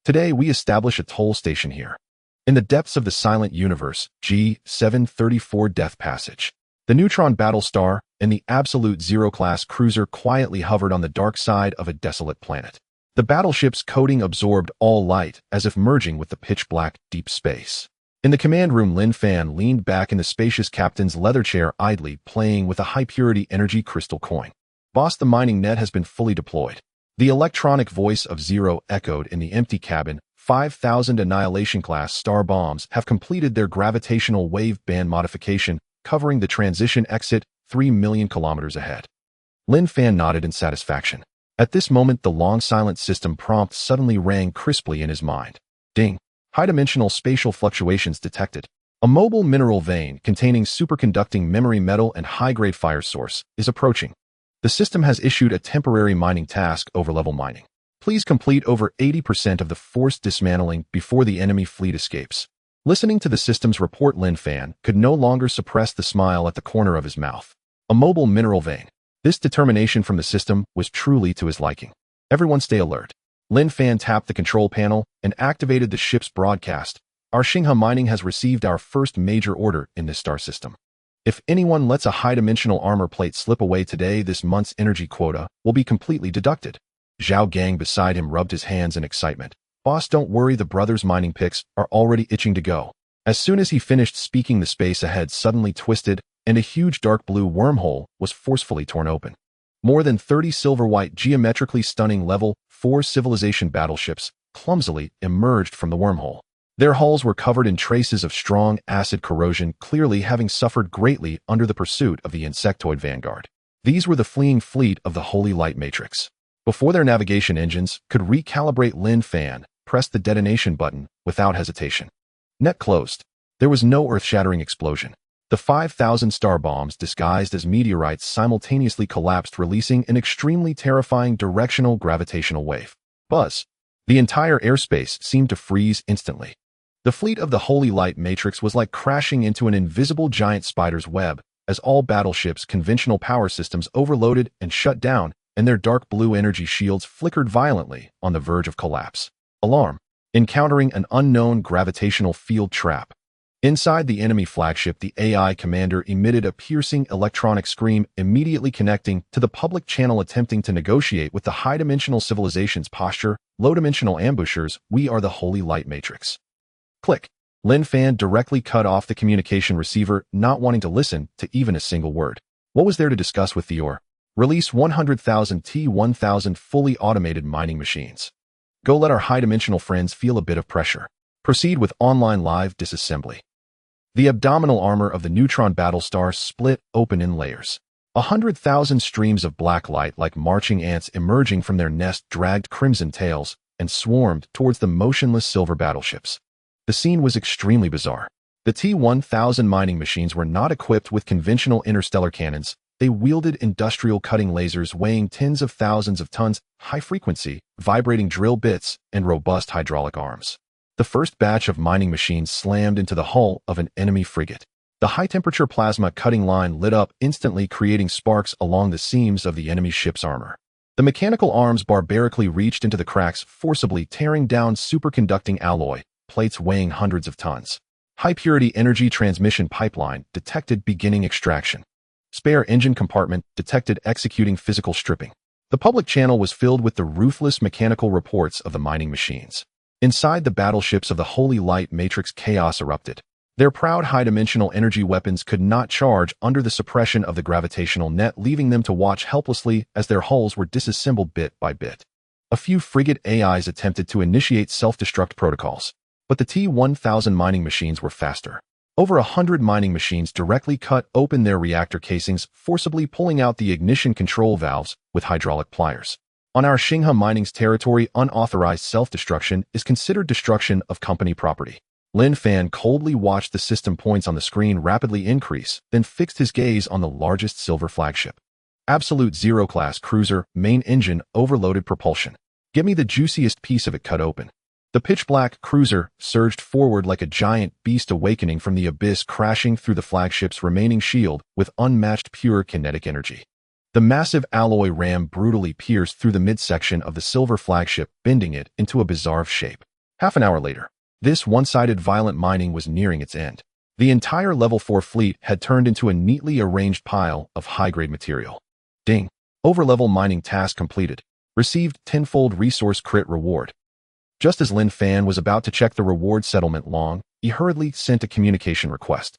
Today, we establish a toll station here. In the depths of the silent universe, G734 Death Passage. The neutron battle star and the absolute Zero-class cruiser quietly hovered on the dark side of a desolate planet. The battleship's coating absorbed all light as if merging with the pitch-black deep space. In the command room, Lin Fan leaned back in the spacious captain's leather chair, idly playing with a high-purity energy crystal coin. Boss, the mining net has been fully deployed. The electronic voice of Zero echoed in the empty cabin. 5,000 annihilation-class star bombs have completed their gravitational wave band modification, covering the transition exit 3 million kilometers ahead. Lin Fan nodded in satisfaction. At this moment, the long-silent system prompt suddenly rang crisply in his mind. Ding! High-dimensional spatial fluctuations detected. A mobile mineral vein containing superconducting memory metal and high-grade fire source is approaching. The system has issued a temporary mining task, overlevel mining. Please complete over 80% of the forced dismantling before the enemy fleet escapes. Listening to the system's report, Lin Fan could no longer suppress the smile at the corner of his mouth. A mobile mineral vein. This determination from the system was truly to his liking. Everyone stay alert. Lin Fan tapped the control panel and activated the ship's broadcast. Our Xinghe Mining has received our first major order in this star system. If anyone lets a high-dimensional armor plate slip away today, this month's energy quota will be completely deducted. Zhao Gang beside him rubbed his hands in excitement. Boss, don't worry, the brothers' mining picks are already itching to go. As soon as he finished speaking, the space ahead suddenly twisted, and a huge dark blue wormhole was forcefully torn open. More than 30 silver-white, geometrically stunning Level 4 civilization battleships clumsily emerged from the wormhole. Their hulls were covered in traces of strong acid corrosion, clearly having suffered greatly under the pursuit of the insectoid vanguard. These were the fleeing fleet of the Holy Light Matrix. Before their navigation engines could recalibrate, Lin Fan pressed the detonation button without hesitation. Net closed. There was no earth-shattering explosion. The 5,000 star bombs disguised as meteorites simultaneously collapsed, releasing an extremely terrifying directional gravitational wave. Buzz. The entire airspace seemed to freeze instantly. The fleet of the Holy Light Matrix was like crashing into an invisible giant spider's web, as all battleships' conventional power systems overloaded and shut down, and their dark blue energy shields flickered violently on the verge of collapse. Alarm. Encountering an unknown gravitational field trap. Inside the enemy flagship, the AI commander emitted a piercing electronic scream, immediately connecting to the public channel, attempting to negotiate with the high-dimensional civilization's posture. Low-dimensional ambushers, we are the Holy Light Matrix. Click. Lin Fan directly cut off the communication receiver, not wanting to listen to even a single word. What was there to discuss with Theor? Release 100,000 T-1000 fully automated mining machines. Go let our high-dimensional friends feel a bit of pressure. Proceed with online live disassembly. The abdominal armor of the neutron battlestar split open in layers. 100,000 streams of black light like marching ants emerging from their nest dragged crimson tails and swarmed towards the motionless silver battleships. The scene was extremely bizarre. The T-1000 mining machines were not equipped with conventional interstellar cannons. They wielded industrial cutting lasers weighing tens of thousands of tons, high-frequency, vibrating drill bits, and robust hydraulic arms. The first batch of mining machines slammed into the hull of an enemy frigate. The high-temperature plasma cutting line lit up instantly, creating sparks along the seams of the enemy ship's armor. The mechanical arms barbarically reached into the cracks, forcibly tearing down superconducting alloy plates weighing hundreds of tons. High-purity energy transmission pipeline detected beginning extraction. Spare engine compartment detected executing physical stripping. The public channel was filled with the ruthless mechanical reports of the mining machines. Inside the battleships of the Holy Light Matrix, chaos erupted. Their proud high-dimensional energy weapons could not charge under the suppression of the gravitational net, leaving them to watch helplessly as their hulls were disassembled bit by bit. A few frigate AIs attempted to initiate self-destruct protocols, but the T-1000 mining machines were faster. Over 100 mining machines directly cut open their reactor casings, forcibly pulling out the ignition control valves with hydraulic pliers. On our Xinghe Mining's territory, unauthorized self-destruction is considered destruction of company property. Lin Fan coldly watched the system points on the screen rapidly increase, then fixed his gaze on the largest silver flagship. Absolute Zero-class cruiser, main engine, overloaded propulsion. Give me the juiciest piece of it cut open. The pitch-black cruiser surged forward like a giant beast awakening from the abyss, crashing through the flagship's remaining shield with unmatched pure kinetic energy. The massive alloy ram brutally pierced through the midsection of the silver flagship, bending it into a bizarre shape. Half an hour later, this one-sided violent mining was nearing its end. The entire Level 4 fleet had turned into a neatly arranged pile of high-grade material. Ding! Overlevel mining task completed. Received tenfold resource crit reward. Just as Lin Fan was about to check the reward settlement log, he hurriedly sent a communication request.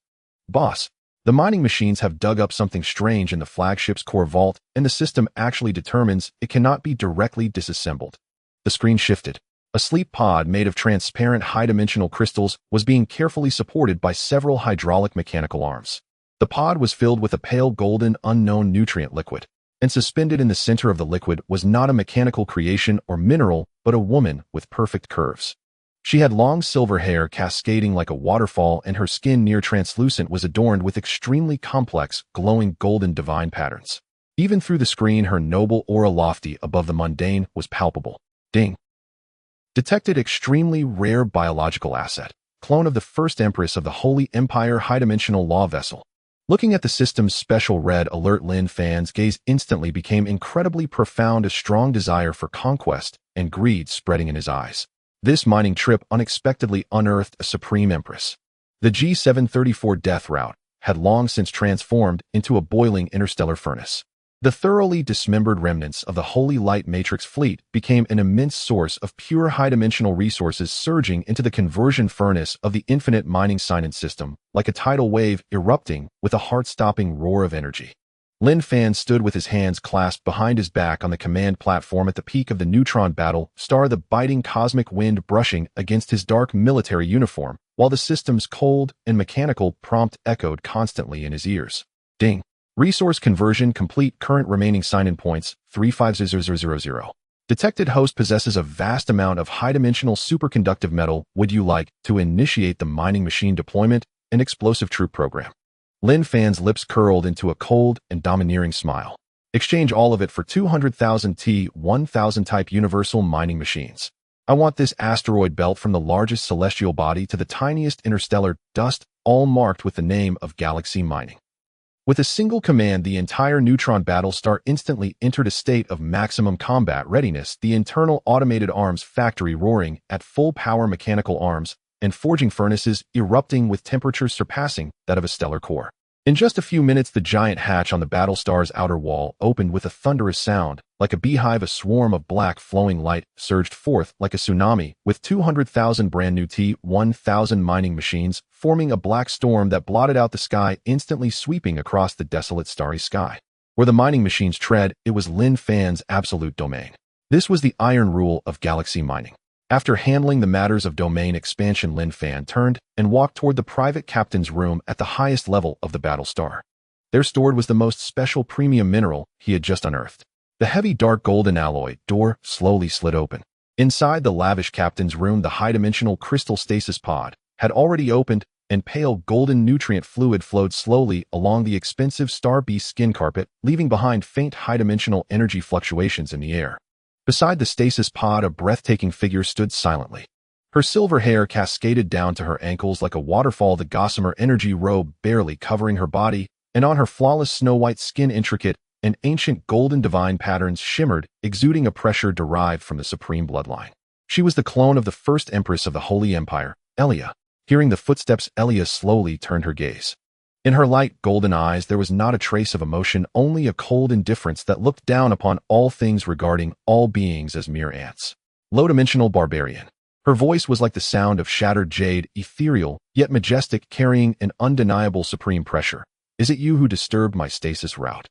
Boss, the mining machines have dug up something strange in the flagship's core vault, and the system actually determines it cannot be directly disassembled. The screen shifted. A sleep pod made of transparent high-dimensional crystals was being carefully supported by several hydraulic mechanical arms. The pod was filled with a pale golden unknown nutrient liquid, and suspended in the center of the liquid was not a mechanical creation or mineral, but a woman with perfect curves. She had long silver hair cascading like a waterfall, and her skin, near translucent, was adorned with extremely complex, glowing golden divine patterns. Even through the screen, her noble aura, lofty above the mundane, was palpable. Ding! Detected extremely rare biological asset. Clone of the first Empress of the Holy Empire high-dimensional law vessel. Looking at the system's special red alert, Lin Fan's gaze instantly became incredibly profound. A strong desire for conquest and greed spreading in his eyes. This mining trip unexpectedly unearthed a supreme empress. The G734 death route had long since transformed into a boiling interstellar furnace. The thoroughly dismembered remnants of the Holy Light Matrix fleet became an immense source of pure high-dimensional resources surging into the conversion furnace of the infinite mining science system, like a tidal wave erupting with a heart-stopping roar of energy. Lin Fan stood with his hands clasped behind his back on the command platform at the peak of the neutron battle star, the biting cosmic wind brushing against his dark military uniform, while the system's cold and mechanical prompt echoed constantly in his ears. Ding. Resource conversion complete. Current remaining sign-in points, 350000. Detected host possesses a vast amount of high-dimensional superconductive metal. Would you like to initiate the mining machine deployment and explosive troop program? Lin Fan's lips curled into a cold and domineering smile. Exchange all of it for 200,000 T-1000 type universal mining machines. I want this asteroid belt from the largest celestial body to the tiniest interstellar dust, all marked with the name of Galaxy Mining. With a single command, the entire neutron battle star instantly entered a state of maximum combat readiness, the internal automated arms factory roaring at full power, mechanical arms and forging furnaces erupting with temperatures surpassing that of a stellar core. In just a few minutes, the giant hatch on the Battlestar's outer wall opened with a thunderous sound. Like a beehive, a swarm of black flowing light surged forth like a tsunami, with 200,000 brand new T-1000 mining machines forming a black storm that blotted out the sky, instantly sweeping across the desolate starry sky. Where the mining machines tread, it was Lin Fan's absolute domain. This was the iron rule of galaxy mining. After handling the matters of domain expansion, Lin Fan turned and walked toward the private captain's room at the highest level of the Battlestar. There stored was the most special premium mineral he had just unearthed. The heavy dark golden alloy door slowly slid open. Inside the lavish captain's room, the high-dimensional crystal stasis pod had already opened, and pale golden nutrient fluid flowed slowly along the expensive Star Beast skin carpet, leaving behind faint high-dimensional energy fluctuations in the air. Beside the stasis pod, a breathtaking figure stood silently. Her silver hair cascaded down to her ankles like a waterfall, the gossamer energy robe barely covering her body, and on her flawless snow-white skin intricate and ancient golden divine patterns shimmered, exuding a pressure derived from the supreme bloodline. She was the clone of the first empress of the Holy Empire, Elia. Hearing the footsteps, Elia slowly turned her gaze. In her light golden eyes there was not a trace of emotion, only a cold indifference that looked down upon all things, regarding all beings as mere ants. Low-dimensional barbarian. Her voice was like the sound of shattered jade, ethereal, yet majestic, carrying an undeniable supreme pressure. Is it you who disturbed my stasis route?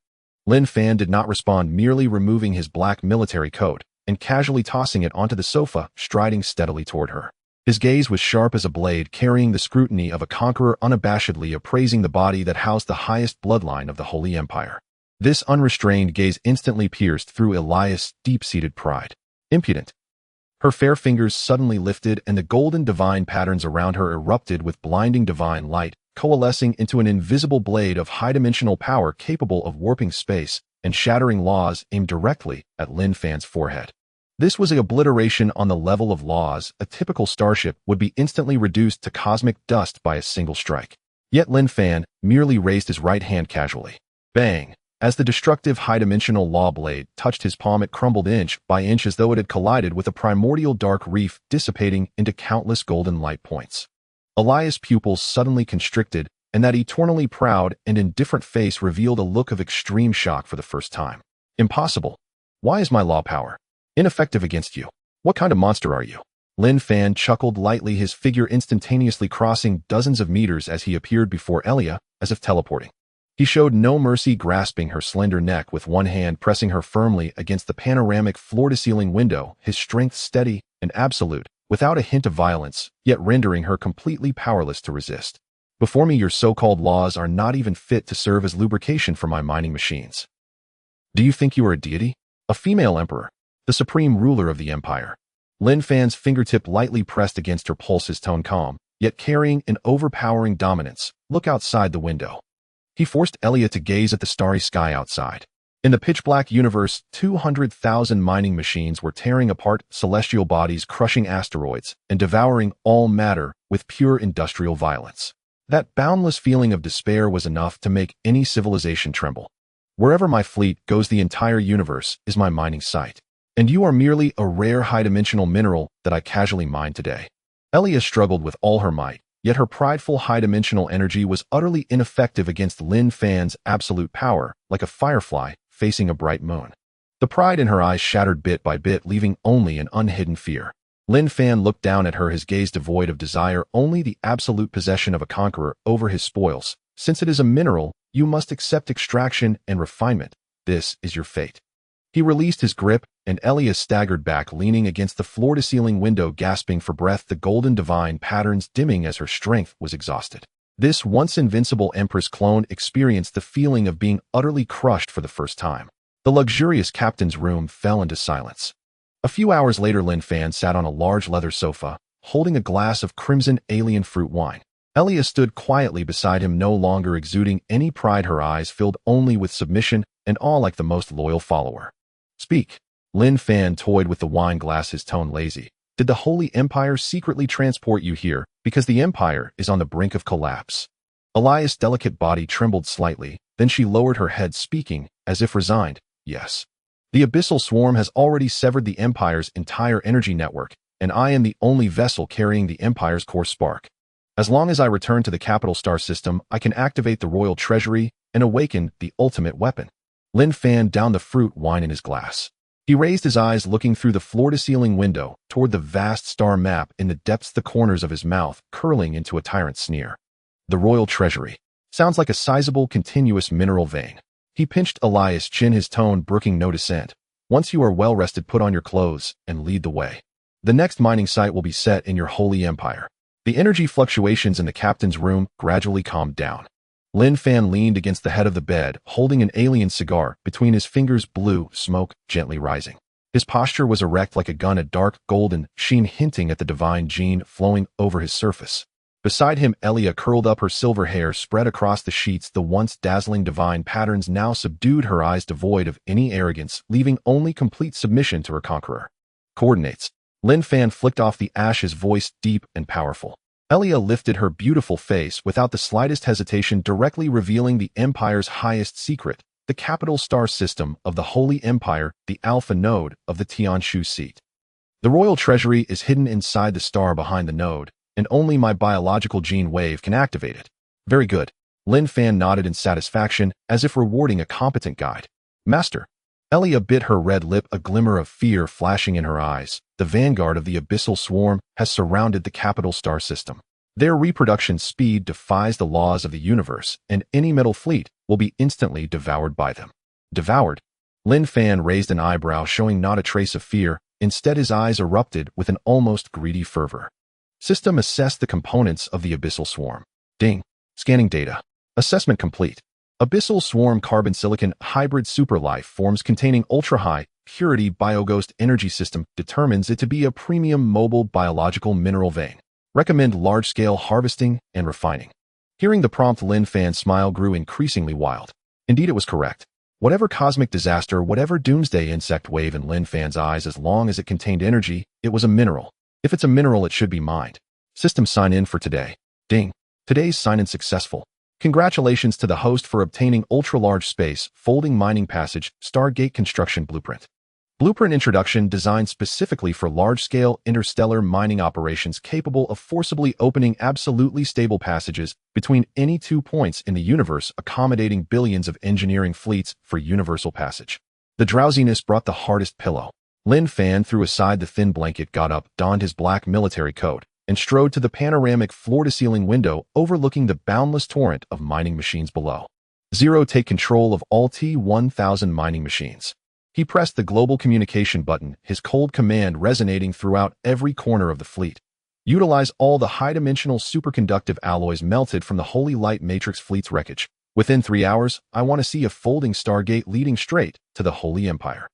Lin Fan did not respond, merely removing his black military coat and casually tossing it onto the sofa, striding steadily toward her. His gaze was sharp as a blade, carrying the scrutiny of a conqueror, unabashedly appraising the body that housed the highest bloodline of the Holy Empire. This unrestrained gaze instantly pierced through Elias' deep-seated pride. Impudent. Her fair fingers suddenly lifted, and the golden divine patterns around her erupted with blinding divine light, coalescing into an invisible blade of high-dimensional power capable of warping space and shattering laws, aimed directly at Lin Fan's forehead. This was an obliteration on the level of laws. A typical starship would be instantly reduced to cosmic dust by a single strike. Yet Lin Fan merely raised his right hand casually. Bang! As the destructive high-dimensional law blade touched his palm, it crumbled inch by inch as though it had collided with a primordial dark reef, dissipating into countless golden light points. Elias' pupils suddenly constricted, and that eternally proud and indifferent face revealed a look of extreme shock for the first time. Impossible. Why is my law power ineffective against you? What kind of monster are you? Lin Fan chuckled lightly, his figure instantaneously crossing dozens of meters as he appeared before Elia, as if teleporting. He showed no mercy, grasping her slender neck with one hand, pressing her firmly against the panoramic floor-to-ceiling window, his strength steady and absolute, without a hint of violence, yet rendering her completely powerless to resist. Before me, your so-called laws are not even fit to serve as lubrication for my mining machines. Do you think you are a deity? A female emperor? The supreme ruler of the empire? Lin Fan's fingertip lightly pressed against her pulse, his tone calm, yet carrying an overpowering dominance. Look outside the window. He forced Elia to gaze at the starry sky outside. In the pitch-black universe, 200,000 mining machines were tearing apart celestial bodies, crushing asteroids, and devouring all matter with pure industrial violence. That boundless feeling of despair was enough to make any civilization tremble. Wherever my fleet goes, the entire universe is my mining site. And you are merely a rare high-dimensional mineral that I casually mined today. Elia struggled with all her might, yet her prideful high-dimensional energy was utterly ineffective against Lin Fan's absolute power, like a firefly facing a bright moon. The pride in her eyes shattered bit by bit, leaving only an unhidden fear. Lin Fan looked down at her, his gaze devoid of desire, only the absolute possession of a conqueror over his spoils. Since it is a mineral, you must accept extraction and refinement. This is your fate. He released his grip, and Elia staggered back, leaning against the floor-to-ceiling window, gasping for breath, the golden divine patterns dimming as her strength was exhausted. This once invincible Empress clone experienced the feeling of being utterly crushed for the first time. The luxurious captain's room fell into silence. A few hours later, Lin Fan sat on a large leather sofa, holding a glass of crimson alien fruit wine. Elia stood quietly beside him, no longer exuding any pride, her eyes filled only with submission and awe, like the most loyal follower. Speak. Lin Fan toyed with the wine glass, his tone lazy. Did the Holy Empire secretly transport you here because the Empire is on the brink of collapse? Elias' delicate body trembled slightly, then she lowered her head, speaking, as if resigned, yes. The Abyssal Swarm has already severed the Empire's entire energy network, and I am the only vessel carrying the Empire's core spark. As long as I return to the capital star system, I can activate the royal treasury and awaken the ultimate weapon. Lin Fan downed the fruit wine in his glass. He raised his eyes, looking through the floor-to-ceiling window toward the vast star map in the depths, the corners of his mouth curling into a tyrant sneer. The royal treasury. Sounds like a sizable, continuous mineral vein. He pinched Elias' chin, his tone brooking no dissent. Once you are well rested, put on your clothes and lead the way. The next mining site will be set in your holy empire. The energy fluctuations in the captain's room gradually calmed down. Lin Fan leaned against the head of the bed, holding an alien cigar between his fingers, blue smoke gently rising. His posture was erect like a gun, a dark golden sheen hinting at the divine gene flowing over his surface. Beside him, Elia curled up, her silver hair spread across the sheets, the once dazzling divine patterns now subdued, her eyes devoid of any arrogance, leaving only complete submission to her conqueror. Coordinates. Lin Fan flicked off the ash, his voice deep and powerful. Elia lifted her beautiful face without the slightest hesitation, directly revealing the Empire's highest secret, the capital star system of the Holy Empire, the alpha node of the Tianshu seat. The royal treasury is hidden inside the star behind the node, and only my biological gene wave can activate it. Very good. Lin Fan nodded in satisfaction, as if rewarding a competent guide. Master. Elia bit her red lip, a glimmer of fear flashing in her eyes. The vanguard of the Abyssal Swarm has surrounded the capital star system. Their reproduction speed defies the laws of the universe, and any metal fleet will be instantly devoured by them. Devoured? Lin Fan raised an eyebrow, showing not a trace of fear. Instead, his eyes erupted with an almost greedy fervor. System assessed the components of the Abyssal Swarm. Ding. Scanning data. Assessment complete. Abyssal Swarm carbon silicon hybrid superlife forms containing ultra-high purity bioghost energy system determines it to be a premium mobile biological mineral vein. Recommend large-scale harvesting and refining. Hearing the prompt, Lin Fan's smile grew increasingly wild. Indeed, it was correct. Whatever cosmic disaster, whatever doomsday insect wave in Lin Fan's eyes, as long as it contained energy, it was a mineral. If it's a mineral, it should be mined. System sign in for today. Ding. Today's sign-in successful. Congratulations to the host for obtaining ultra-large space folding mining passage Stargate construction blueprint. Blueprint introduction designed specifically for large-scale interstellar mining operations capable of forcibly opening absolutely stable passages between any 2 points in the universe, accommodating billions of engineering fleets for universal passage. The drowsiness brought the hardest pillow. Lin Fan threw aside the thin blanket, got up, donned his black military coat, and strode to the panoramic floor-to-ceiling window overlooking the boundless torrent of mining machines below. Zero, take control of all T-1000 mining machines. He pressed the global communication button, his cold command resonating throughout every corner of the fleet. Utilize all the high-dimensional superconductive alloys melted from the Holy Light Matrix fleet's wreckage. Within 3 hours, I want to see a folding Stargate leading straight to the Holy Empire.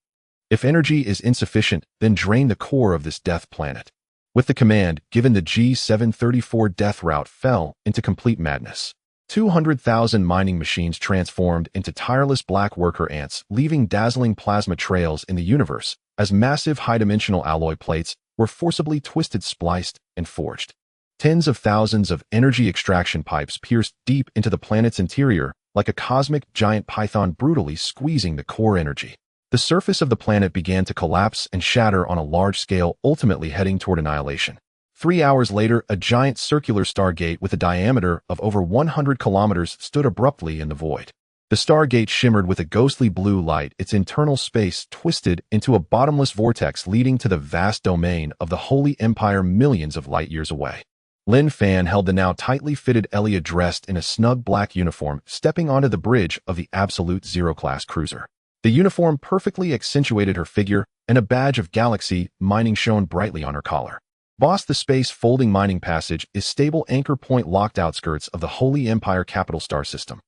If energy is insufficient, then drain the core of this death planet. With the command given, the G734 death route fell into complete madness. 200,000 mining machines transformed into tireless black worker ants, leaving dazzling plasma trails in the universe as massive high-dimensional alloy plates were forcibly twisted, spliced, and forged. Tens of thousands of energy extraction pipes pierced deep into the planet's interior like a cosmic giant python, brutally squeezing the core energy. The surface of the planet began to collapse and shatter on a large scale, ultimately heading toward annihilation. 3 hours later, a giant circular stargate with a diameter of over 100 kilometers stood abruptly in the void. The stargate shimmered with a ghostly blue light, its internal space twisted into a bottomless vortex leading to the vast domain of the Holy Empire millions of light years away. Lin Fan held the now tightly fitted Elia dressed in a snug black uniform, stepping onto the bridge of the Absolute Zero-class cruiser. The uniform perfectly accentuated her figure, and a badge of galaxy mining shone brightly on her collar. Boss, the space-folding mining passage is stable anchor point locked outskirts of the Holy Empire capital star system.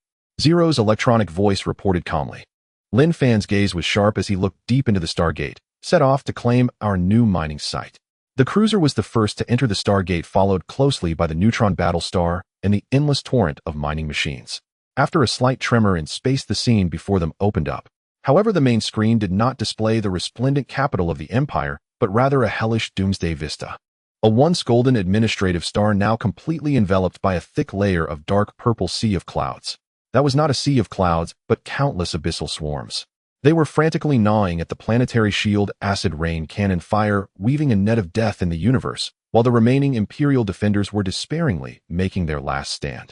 Zero's electronic voice reported calmly. Lin Fan's gaze was sharp as he looked deep into the stargate, set off to claim our new mining site. The cruiser was the first to enter the stargate, followed closely by the neutron battle star and the endless torrent of mining machines. After a slight tremor in space, the scene before them opened up. However, the main screen did not display the resplendent capital of the Empire, but rather a hellish doomsday vista. A once golden administrative star now completely enveloped by a thick layer of dark purple sea of clouds. That was not a sea of clouds, but countless abyssal swarms. They were frantically gnawing at the planetary shield, acid rain, cannon fire, weaving a net of death in the universe, while the remaining Imperial defenders were despairingly making their last stand.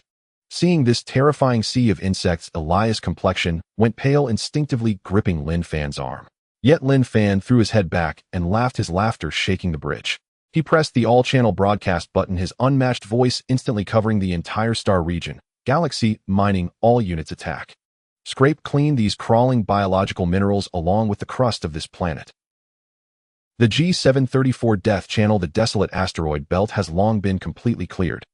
Seeing this terrifying sea of insects, Elias' complexion went pale, instinctively gripping Lin Fan's arm. Yet Lin Fan threw his head back and laughed, his laughter shaking the bridge. He pressed the all-channel broadcast button, his unmatched voice instantly covering the entire star region. Galaxy mining, all units attack. Scrape clean these crawling biological minerals along with the crust of this planet. The G734 Death Channel, the desolate asteroid belt, has long been completely cleared.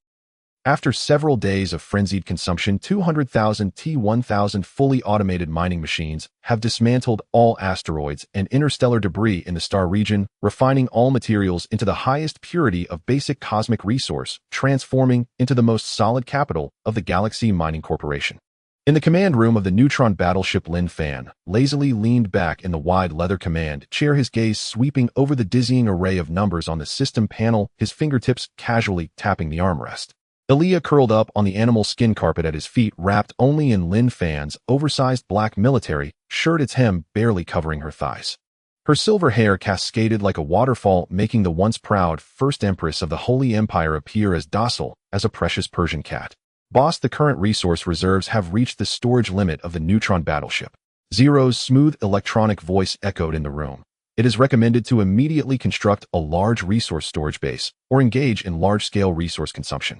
After several days of frenzied consumption, 200,000 T-1000 fully automated mining machines have dismantled all asteroids and interstellar debris in the star region, refining all materials into the highest purity of basic cosmic resource, transforming into the most solid capital of the Galaxy Mining Corporation. In the command room of the neutron battleship, Lin Fan lazily leaned back in the wide leather command chair, his gaze sweeping over the dizzying array of numbers on the system panel, his fingertips casually tapping the armrest. Elia curled up on the animal skin carpet at his feet, wrapped only in Lin Fan's oversized black military shirt, its hem barely covering her thighs. Her silver hair cascaded like a waterfall, making the once proud first empress of the Holy Empire appear as docile as a precious Persian cat. Boss, the current resource reserves have reached the storage limit of the neutron battleship. Zero's smooth electronic voice echoed in the room. It is recommended to immediately construct a large resource storage base or engage in large-scale resource consumption.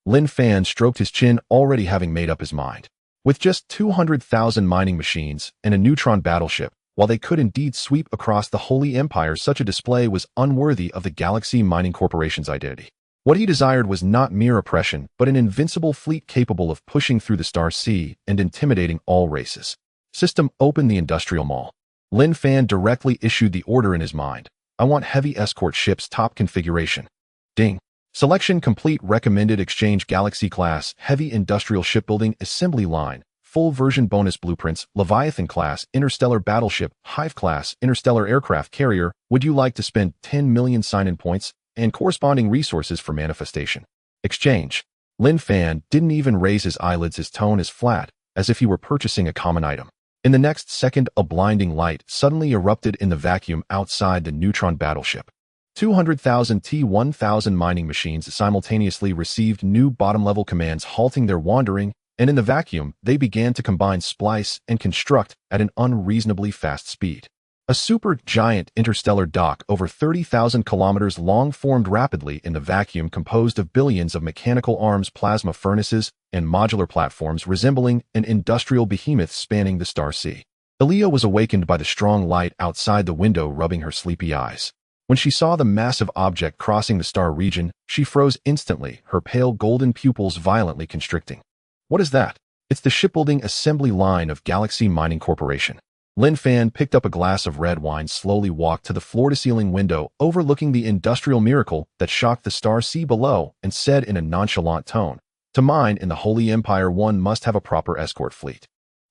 Lin Fan stroked his chin, already having made up his mind. With just 200,000 mining machines and a neutron battleship, while they could indeed sweep across the Holy Empire, such a display was unworthy of the Galaxy Mining Corporation's identity. What he desired was not mere oppression, but an invincible fleet capable of pushing through the star sea and intimidating all races. System, open the industrial mall. Lin Fan directly issued the order in his mind. I want heavy escort ships, top configuration. Ding. Selection complete. Recommended exchange Galaxy class, heavy industrial shipbuilding assembly line, full version bonus blueprints, Leviathan class, interstellar battleship, Hive class, interstellar aircraft carrier. Would you like to spend 10 million sign-in points and corresponding resources for manifestation? Exchange. Lin Fan didn't even raise his eyelids, his tone as flat as if he were purchasing a common item. In the next second, a blinding light suddenly erupted in the vacuum outside the neutron battleship. 200,000 T-1000 mining machines simultaneously received new bottom-level commands, halting their wandering, and in the vacuum, they began to combine, splice, and construct at an unreasonably fast speed. A super-giant interstellar dock over 30,000 kilometers long formed rapidly in the vacuum, composed of billions of mechanical arms, plasma furnaces, and modular platforms resembling an industrial behemoth spanning the star sea. Elia was awakened by the strong light outside the window, rubbing her sleepy eyes. When she saw the massive object crossing the star region, she froze instantly, her pale golden pupils violently constricting. What is that? It's the shipbuilding assembly line of Galaxy Mining Corporation. Lin Fan picked up a glass of red wine, slowly walked to the floor-to-ceiling window overlooking the industrial miracle that shocked the star sea below, and said in a nonchalant tone, "To mine in the Holy Empire, one must have a proper escort fleet.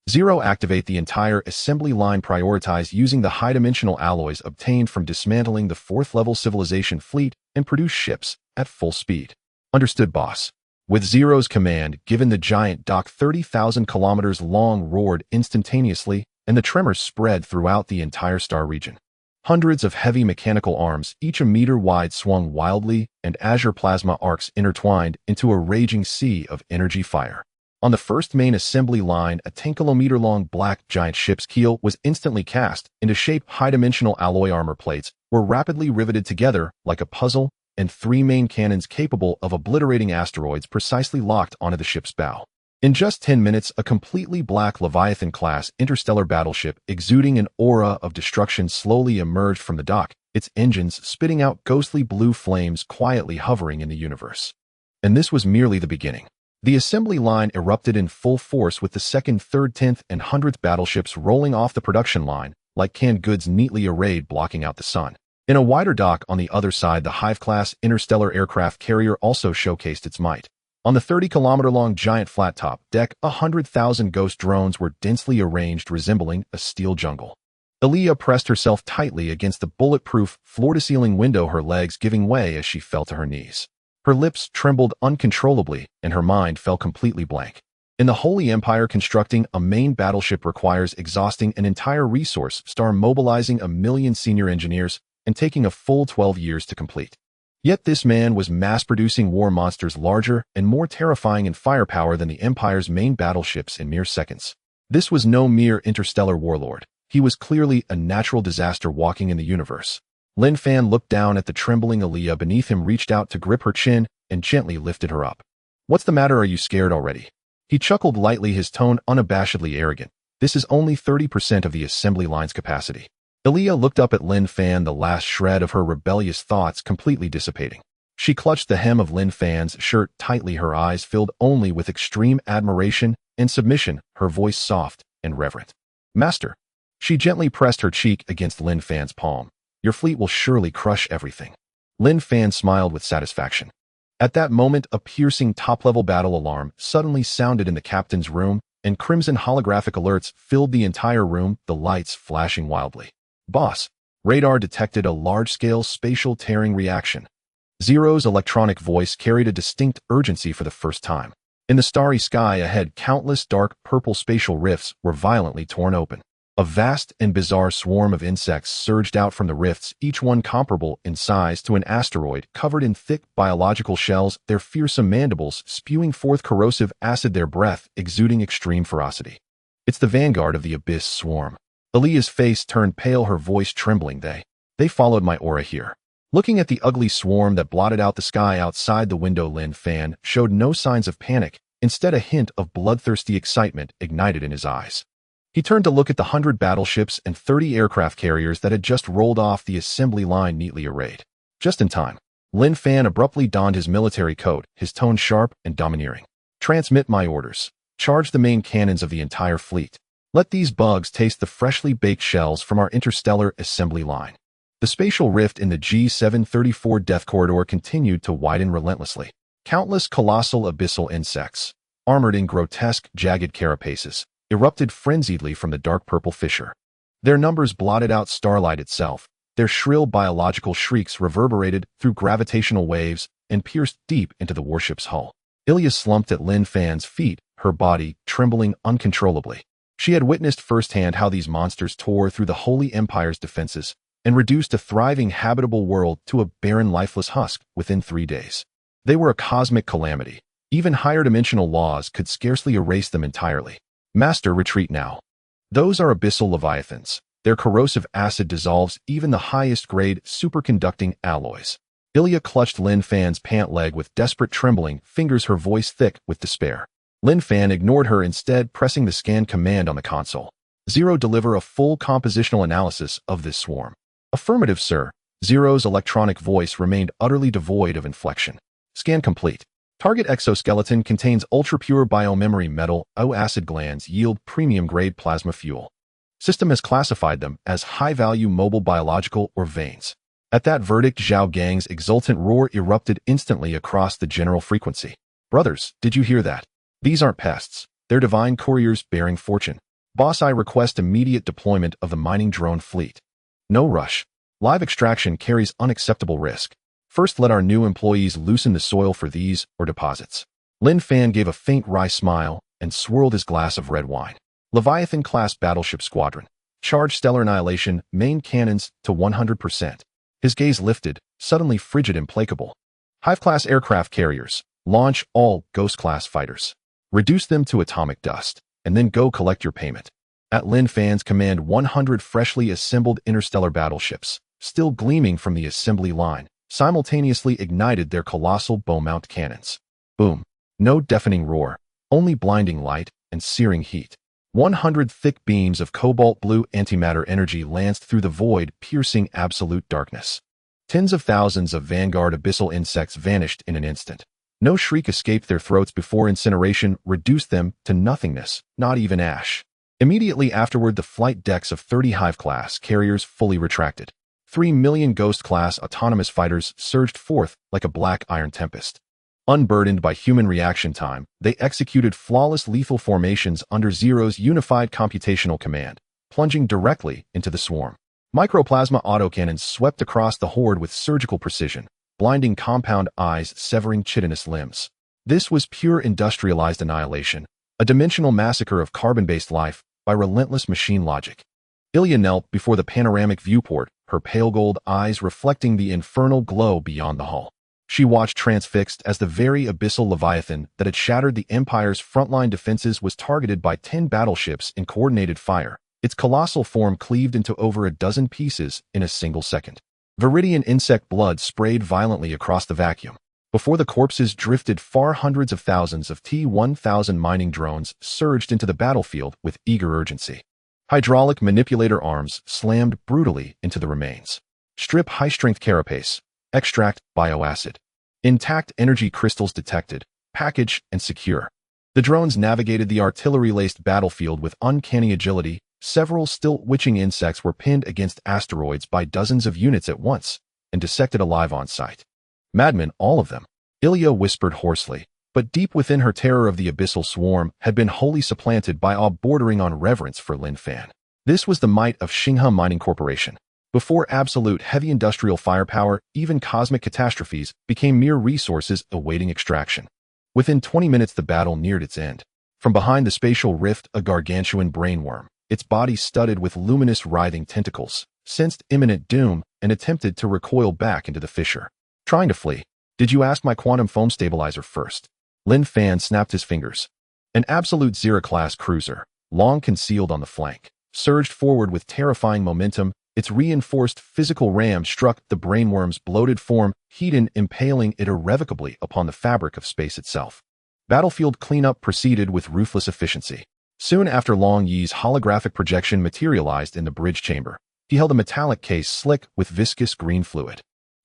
Zero, activate the entire assembly line. Prioritize using the high-dimensional alloys obtained from dismantling the 4th-level civilization fleet and produce ships at full speed." Understood, boss. With Zero's command given, the giant dock 30,000 kilometers long roared instantaneously, and the tremors spread throughout the entire star region. Hundreds of heavy mechanical arms, each a meter wide, swung wildly, and azure plasma arcs intertwined into a raging sea of energy fire. On the first main assembly line, a 10-kilometer-long black giant ship's keel was instantly cast into shape. High-dimensional alloy armor plates were rapidly riveted together like a puzzle, and 3 main cannons capable of obliterating asteroids precisely locked onto the ship's bow. In just 10 minutes, a completely black Leviathan-class interstellar battleship exuding an aura of destruction slowly emerged from the dock, its engines spitting out ghostly blue flames quietly hovering in the universe. And this was merely the beginning. The assembly line erupted in full force with the 2nd, 3rd, 10th, and 100th battleships rolling off the production line like canned goods neatly arrayed blocking out the sun. In a wider dock on the other side, the Hive-class interstellar aircraft carrier also showcased its might. On the 30-kilometer-long giant flat-top deck, 100,000 ghost drones were densely arranged resembling a steel jungle. Aaliyah pressed herself tightly against the bulletproof, floor-to-ceiling window, her legs giving way as she fell to her knees. Her lips trembled uncontrollably, and her mind fell completely blank. In the Holy Empire, constructing a main battleship requires exhausting an entire resource star, mobilizing 1 million senior engineers, and taking a full 12 years to complete. Yet this man was mass-producing war monsters larger and more terrifying in firepower than the Empire's main battleships in mere seconds. This was no mere interstellar warlord. He was clearly a natural disaster walking in the universe. Lin Fan looked down at the trembling Aaliyah beneath him, reached out to grip her chin, and gently lifted her up. "What's the matter? Are you scared already?" He chuckled lightly, his tone unabashedly arrogant. "This is only 30% of the assembly line's capacity." Aaliyah looked up at Lin Fan, the last shred of her rebellious thoughts completely dissipating. She clutched the hem of Lin Fan's shirt tightly, her eyes filled only with extreme admiration and submission, her voice soft and reverent. "Master." She gently pressed her cheek against Lin Fan's palm. "Your fleet will surely crush everything." Lin Fan smiled with satisfaction. At that moment, a piercing top-level battle alarm suddenly sounded in the captain's room, and crimson holographic alerts filled the entire room, the lights flashing wildly. "Boss, radar detected a large-scale spatial tearing reaction." Zero's electronic voice carried a distinct urgency for the first time. In the starry sky ahead, countless dark purple spatial rifts were violently torn open. A vast and bizarre swarm of insects surged out from the rifts, each one comparable in size to an asteroid, covered in thick biological shells, their fearsome mandibles spewing forth corrosive acid, their breath exuding extreme ferocity. "It's the vanguard of the Abyss swarm." Aaliyah's face turned pale, her voice trembling. They followed my aura here." Looking at the ugly swarm that blotted out the sky outside the window, Lin Fan showed no signs of panic, instead a hint of bloodthirsty excitement ignited in his eyes. He turned to look at the 100 battleships and 30 aircraft carriers that had just rolled off the assembly line neatly arrayed. Just in time, Lin Fan abruptly donned his military coat, his tone sharp and domineering. "Transmit my orders. Charge the main cannons of the entire fleet. Let these bugs taste the freshly baked shells from our interstellar assembly line." The spatial rift in the G734 Death Corridor continued to widen relentlessly. Countless colossal abyssal insects, armored in grotesque, jagged carapaces, erupted frenziedly from the dark purple fissure. Their numbers blotted out starlight itself. Their shrill biological shrieks reverberated through gravitational waves and pierced deep into the warship's hull. Ilya slumped at Lin Fan's feet, her body trembling uncontrollably. She had witnessed firsthand how these monsters tore through the Holy Empire's defenses and reduced a thriving habitable world to a barren, lifeless husk within 3 days. They were a cosmic calamity. Even higher dimensional laws could scarcely erase them entirely. "Master, retreat now. Those are abyssal leviathans. Their corrosive acid dissolves even the highest-grade superconducting alloys." Ilya clutched Lin Fan's pant leg with desperate trembling fingers, her voice thick with despair. Lin Fan ignored her, instead pressing the scan command on the console. "Zero, deliver a full compositional analysis of this swarm." "Affirmative, sir." Zero's electronic voice remained utterly devoid of inflection. "Scan complete. Target exoskeleton contains ultra-pure biomemory metal. O-acid glands yield premium-grade plasma fuel. System has classified them as high-value mobile biological or veins." At that verdict, Zhao Gang's exultant roar erupted instantly across the general frequency. "Brothers, did you hear that? These aren't pests. They're divine couriers bearing fortune. Boss, I request immediate deployment of the mining drone fleet. No rush. Live extraction carries unacceptable risk. First, let our new employees loosen the soil for these or deposits." Lin Fan gave a faint wry smile and swirled his glass of red wine. Leviathan-class battleship squadron. Charge stellar annihilation, main cannons to 100%. His gaze lifted, suddenly frigid and implacable. Hive-class aircraft carriers. Launch all Ghost-class fighters. Reduce them to atomic dust, and then go collect your payment. At Lin Fan's command, 100 freshly assembled interstellar battleships, still gleaming from the assembly line, simultaneously ignited their colossal bow-mount cannons. Boom. No deafening roar, only blinding light and searing heat. 100 thick beams of cobalt blue antimatter energy lanced through the void, piercing absolute darkness. Tens of thousands of vanguard abyssal insects vanished in an instant. No shriek escaped their throats before incineration reduced them to nothingness, not even ash. Immediately afterward, the flight decks of 30 Hive-class carriers fully retracted. 3 million Ghost-class autonomous fighters surged forth like a black iron tempest. Unburdened by human reaction time, they executed flawless lethal formations under Zero's unified computational command, plunging directly into the swarm. Microplasma autocannons swept across the horde with surgical precision, blinding compound eyes, severing chitinous limbs. This was pure industrialized annihilation, a dimensional massacre of carbon-based life by relentless machine logic. Ilya knelt before the panoramic viewport, her pale gold eyes reflecting the infernal glow beyond the hull. She watched transfixed as the very abyssal Leviathan that had shattered the Empire's frontline defenses was targeted by 10 battleships in coordinated fire, its colossal form cleaved into over a dozen pieces in a single second. Viridian insect blood sprayed violently across the vacuum. Before the corpses drifted far, hundreds of thousands of T-1000 mining drones surged into the battlefield with eager urgency. Hydraulic manipulator arms slammed brutally into the remains. Strip high-strength carapace. Extract bioacid. Intact energy crystals detected. Package and secure. The drones navigated the artillery-laced battlefield with uncanny agility. Several still-witching insects were pinned against asteroids by dozens of units at once and dissected alive on sight. Madmen, all of them, Ilya whispered hoarsely, but deep within her terror of the abyssal swarm had been wholly supplanted by awe bordering on reverence for Lin Fan. This was the might of Xinghe Mining Corporation. Before absolute heavy industrial firepower, even cosmic catastrophes became mere resources awaiting extraction. Within 20 minutes the battle neared its end. From behind the spatial rift, a gargantuan brainworm, its body studded with luminous writhing tentacles, sensed imminent doom and attempted to recoil back into the fissure. Trying to flee. Did you ask my quantum foam stabilizer first? Lin Fan snapped his fingers. An absolute Zero-class cruiser, long concealed on the flank, surged forward with terrifying momentum. Its reinforced physical ram struck the brainworm's bloated form, heat impaling it irrevocably upon the fabric of space itself. Battlefield cleanup proceeded with ruthless efficiency. Soon after, Long Yi's holographic projection materialized in the bridge chamber. He held a metallic case slick with viscous green fluid.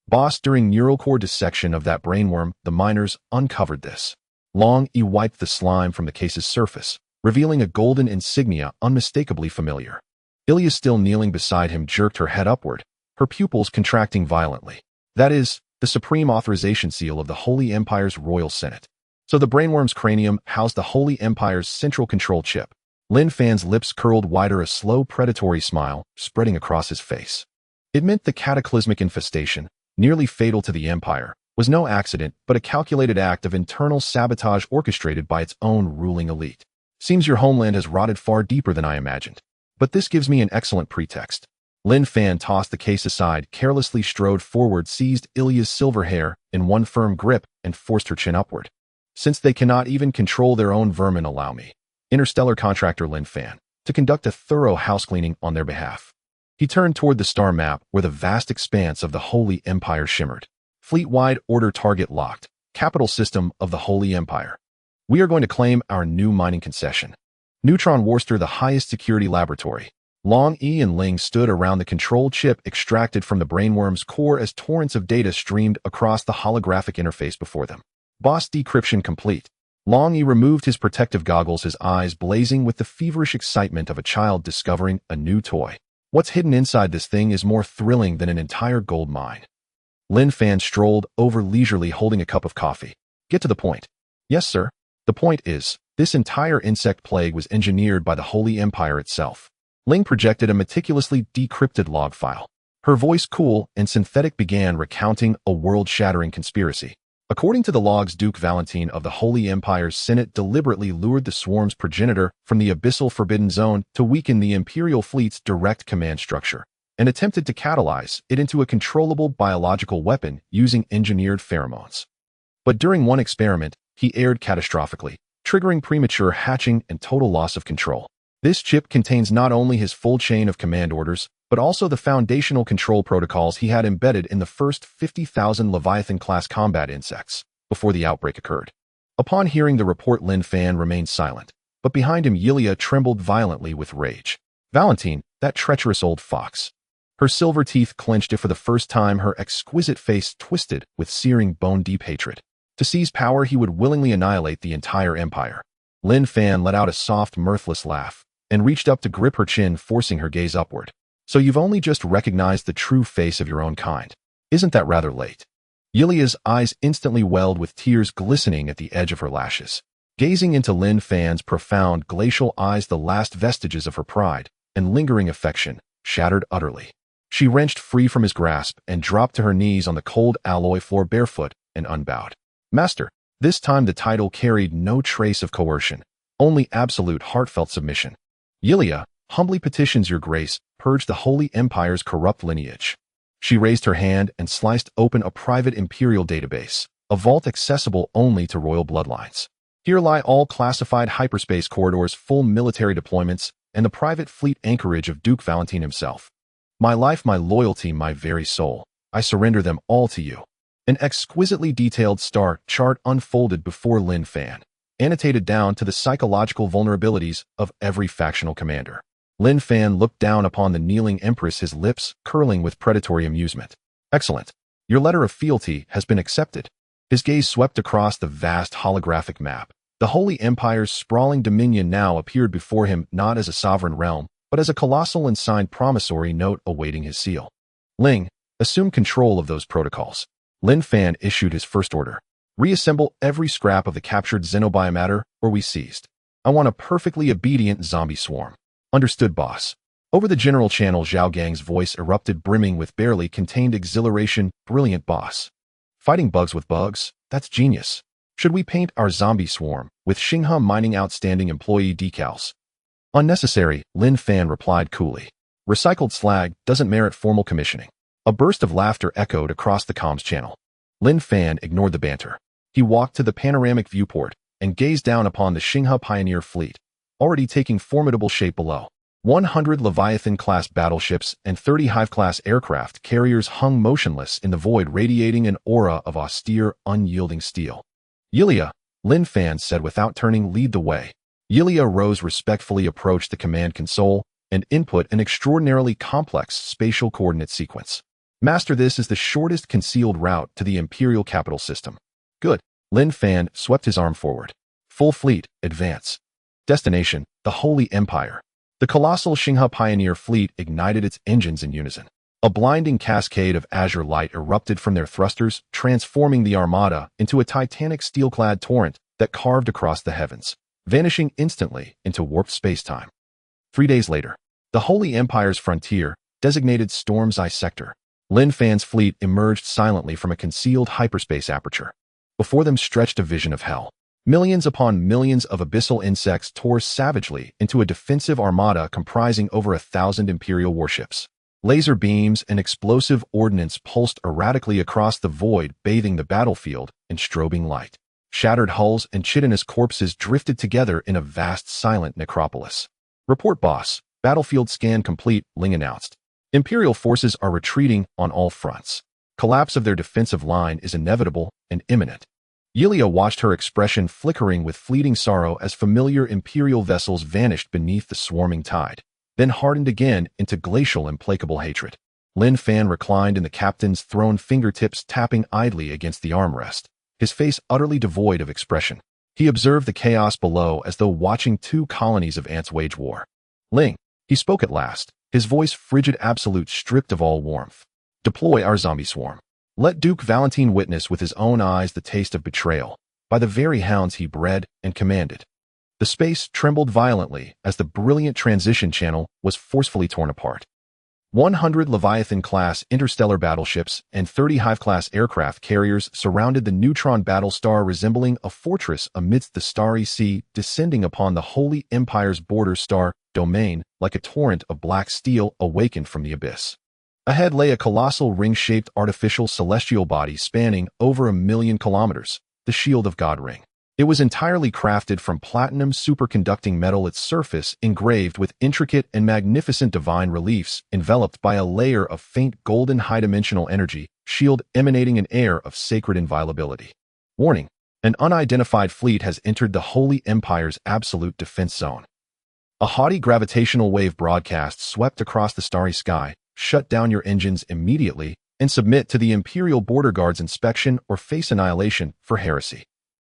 Boss, during neural core dissection of that brainworm, the miners uncovered this. Long Yi wiped the slime from the case's surface, revealing a golden insignia unmistakably familiar. Ilya, still kneeling beside him, jerked her head upward, her pupils contracting violently. That is, the supreme authorization seal of the Holy Empire's Royal Senate. So the brainworm's cranium housed the Holy Empire's central control chip. Lin Fan's lips curled wider, a slow predatory smile spreading across his face. It meant the cataclysmic infestation, nearly fatal to the Empire, was no accident but a calculated act of internal sabotage orchestrated by its own ruling elite. Seems your homeland has rotted far deeper than I imagined. But this gives me an excellent pretext. Lin Fan tossed the case aside, carelessly strode forward, seized Ilya's silver hair in one firm grip, and forced her chin upward. Since they cannot even control their own vermin, allow me, interstellar contractor Lin Fan, to conduct a thorough housecleaning on their behalf. He turned toward the star map where the vast expanse of the Holy Empire shimmered. Fleet-wide order target locked. Capital system of the Holy Empire. We are going to claim our new mining concession. Neutron Worcester, the highest security laboratory. Long Yi and Ling stood around the control chip extracted from the brainworm's core as torrents of data streamed across the holographic interface before them. Boss, decryption complete. Long Yi removed his protective goggles, his eyes blazing with the feverish excitement of a child discovering a new toy. What's hidden inside this thing is more thrilling than an entire gold mine. Lin Fan strolled over leisurely, holding a cup of coffee. Get to the point. Yes, sir. The point is, this entire insect plague was engineered by the Holy Empire itself. Ling projected a meticulously decrypted log file. Her voice, cool and synthetic, began recounting a world-shattering conspiracy. According to the logs, Duke Valentine of the Holy Empire's Senate deliberately lured the swarm's progenitor from the abyssal forbidden zone to weaken the Imperial fleet's direct command structure, and attempted to catalyze it into a controllable biological weapon using engineered pheromones. But during one experiment, he erred catastrophically, triggering premature hatching and total loss of control. This chip contains not only his full chain of command orders, but also the foundational control protocols he had embedded in the first 50,000 Leviathan-class combat insects before the outbreak occurred. Upon hearing the report, Lin Fan remained silent, but behind him Yulia trembled violently with rage. Valentine, that treacherous old fox. Her silver teeth clenched, and for the first time her exquisite face twisted with searing bone-deep hatred. To seize power, he would willingly annihilate the entire empire. Lin Fan let out a soft, mirthless laugh and reached up to grip her chin, forcing her gaze upward. So you've only just recognized the true face of your own kind. Isn't that rather late? Yulia's eyes instantly welled with tears glistening at the edge of her lashes. Gazing into Lin Fan's profound, glacial eyes, the last vestiges of her pride and lingering affection shattered utterly. She wrenched free from his grasp and dropped to her knees on the cold alloy floor barefoot and unbowed. Master, this time the title carried no trace of coercion, only absolute heartfelt submission. Yulia humbly petitions your grace, purge the Holy Empire's corrupt lineage. She raised her hand and sliced open a private imperial database, a vault accessible only to royal bloodlines. Here lie all classified hyperspace corridors, full military deployments, and the private fleet anchorage of Duke Valentine himself. My life, my loyalty, my very soul, I surrender them all to you. An exquisitely detailed star chart unfolded before Lin Fan, annotated down to the psychological vulnerabilities of every factional commander. Lin Fan looked down upon the kneeling empress, his lips curling with predatory amusement. Excellent. Your letter of fealty has been accepted. His gaze swept across the vast holographic map. The Holy Empire's sprawling dominion now appeared before him not as a sovereign realm, but as a colossal and signed promissory note awaiting his seal. Ling, assume control of those protocols. Lin Fan issued his first order. Reassemble every scrap of the captured xenobiomatter, or we seized. I want a perfectly obedient zombie swarm. Understood, boss. Over the general channel, Zhao Gang's voice erupted, brimming with barely contained exhilaration. Brilliant, boss. Fighting bugs with bugs? That's genius. Should we paint our zombie swarm with Xinghe Mining outstanding employee decals? Unnecessary, Lin Fan replied coolly. Recycled slag doesn't merit formal commissioning. A burst of laughter echoed across the comms channel. Lin Fan ignored the banter. He walked to the panoramic viewport and gazed down upon the Xinghe Pioneer fleet, already taking formidable shape below. 100 Leviathan-class battleships and 30 Hive-class aircraft carriers hung motionless in the void, radiating an aura of austere, unyielding steel. Yulia, Lin Fan said without turning, lead the way. Yulia rose respectfully, approached the command console, and input an extraordinarily complex spatial coordinate sequence. Master, this is the shortest concealed route to the Imperial capital system. Good. Lin Fan swept his arm forward. Full fleet, advance. Destination, the Holy Empire. The colossal Xinghe Pioneer fleet ignited its engines in unison. A blinding cascade of azure light erupted from their thrusters, transforming the armada into a titanic steel-clad torrent that carved across the heavens, vanishing instantly into warped space-time. 3 days later, the Holy Empire's frontier, designated Storm's Eye Sector, Lin Fan's fleet emerged silently from a concealed hyperspace aperture. Before them stretched a vision of hell. Millions upon millions of abyssal insects tore savagely into a defensive armada comprising over 1,000 Imperial warships. Laser beams and explosive ordnance pulsed erratically across the void, bathing the battlefield in strobing light. Shattered hulls and chitinous corpses drifted together in a vast, silent necropolis. Report, boss. Battlefield scan complete, Ling announced. Imperial forces are retreating on all fronts. Collapse of their defensive line is inevitable and imminent. Yulia watched, her expression flickering with fleeting sorrow as familiar Imperial vessels vanished beneath the swarming tide, then hardened again into glacial, implacable hatred. Lin Fan reclined in the captain's throne, fingertips tapping idly against the armrest, his face utterly devoid of expression. He observed the chaos below as though watching two colonies of ants wage war. Ling, he spoke at last, his voice frigid, absolute, stripped of all warmth. Deploy our zombie swarm. Let Duke Valentine witness with his own eyes the taste of betrayal, by the very hounds he bred and commanded. The space trembled violently as the brilliant transition channel was forcefully torn apart. 100 Leviathan-class interstellar battleships and 30 Hive-class aircraft carriers surrounded the neutron battle star, resembling a fortress amidst the starry sea, descending upon the Holy Empire's border star domain like a torrent of black steel awakened from the abyss. Ahead lay a colossal ring-shaped artificial celestial body spanning over 1,000,000 kilometers, the Shield of God ring. It was entirely crafted from platinum superconducting metal, its surface engraved with intricate and magnificent divine reliefs, enveloped by a layer of faint golden high-dimensional energy, shield emanating an air of sacred inviolability. Warning: an unidentified fleet has entered the Holy Empire's absolute defense zone. A haughty gravitational wave broadcast swept across the starry sky. Shut down your engines immediately and submit to the Imperial Border Guard's inspection or face annihilation for heresy.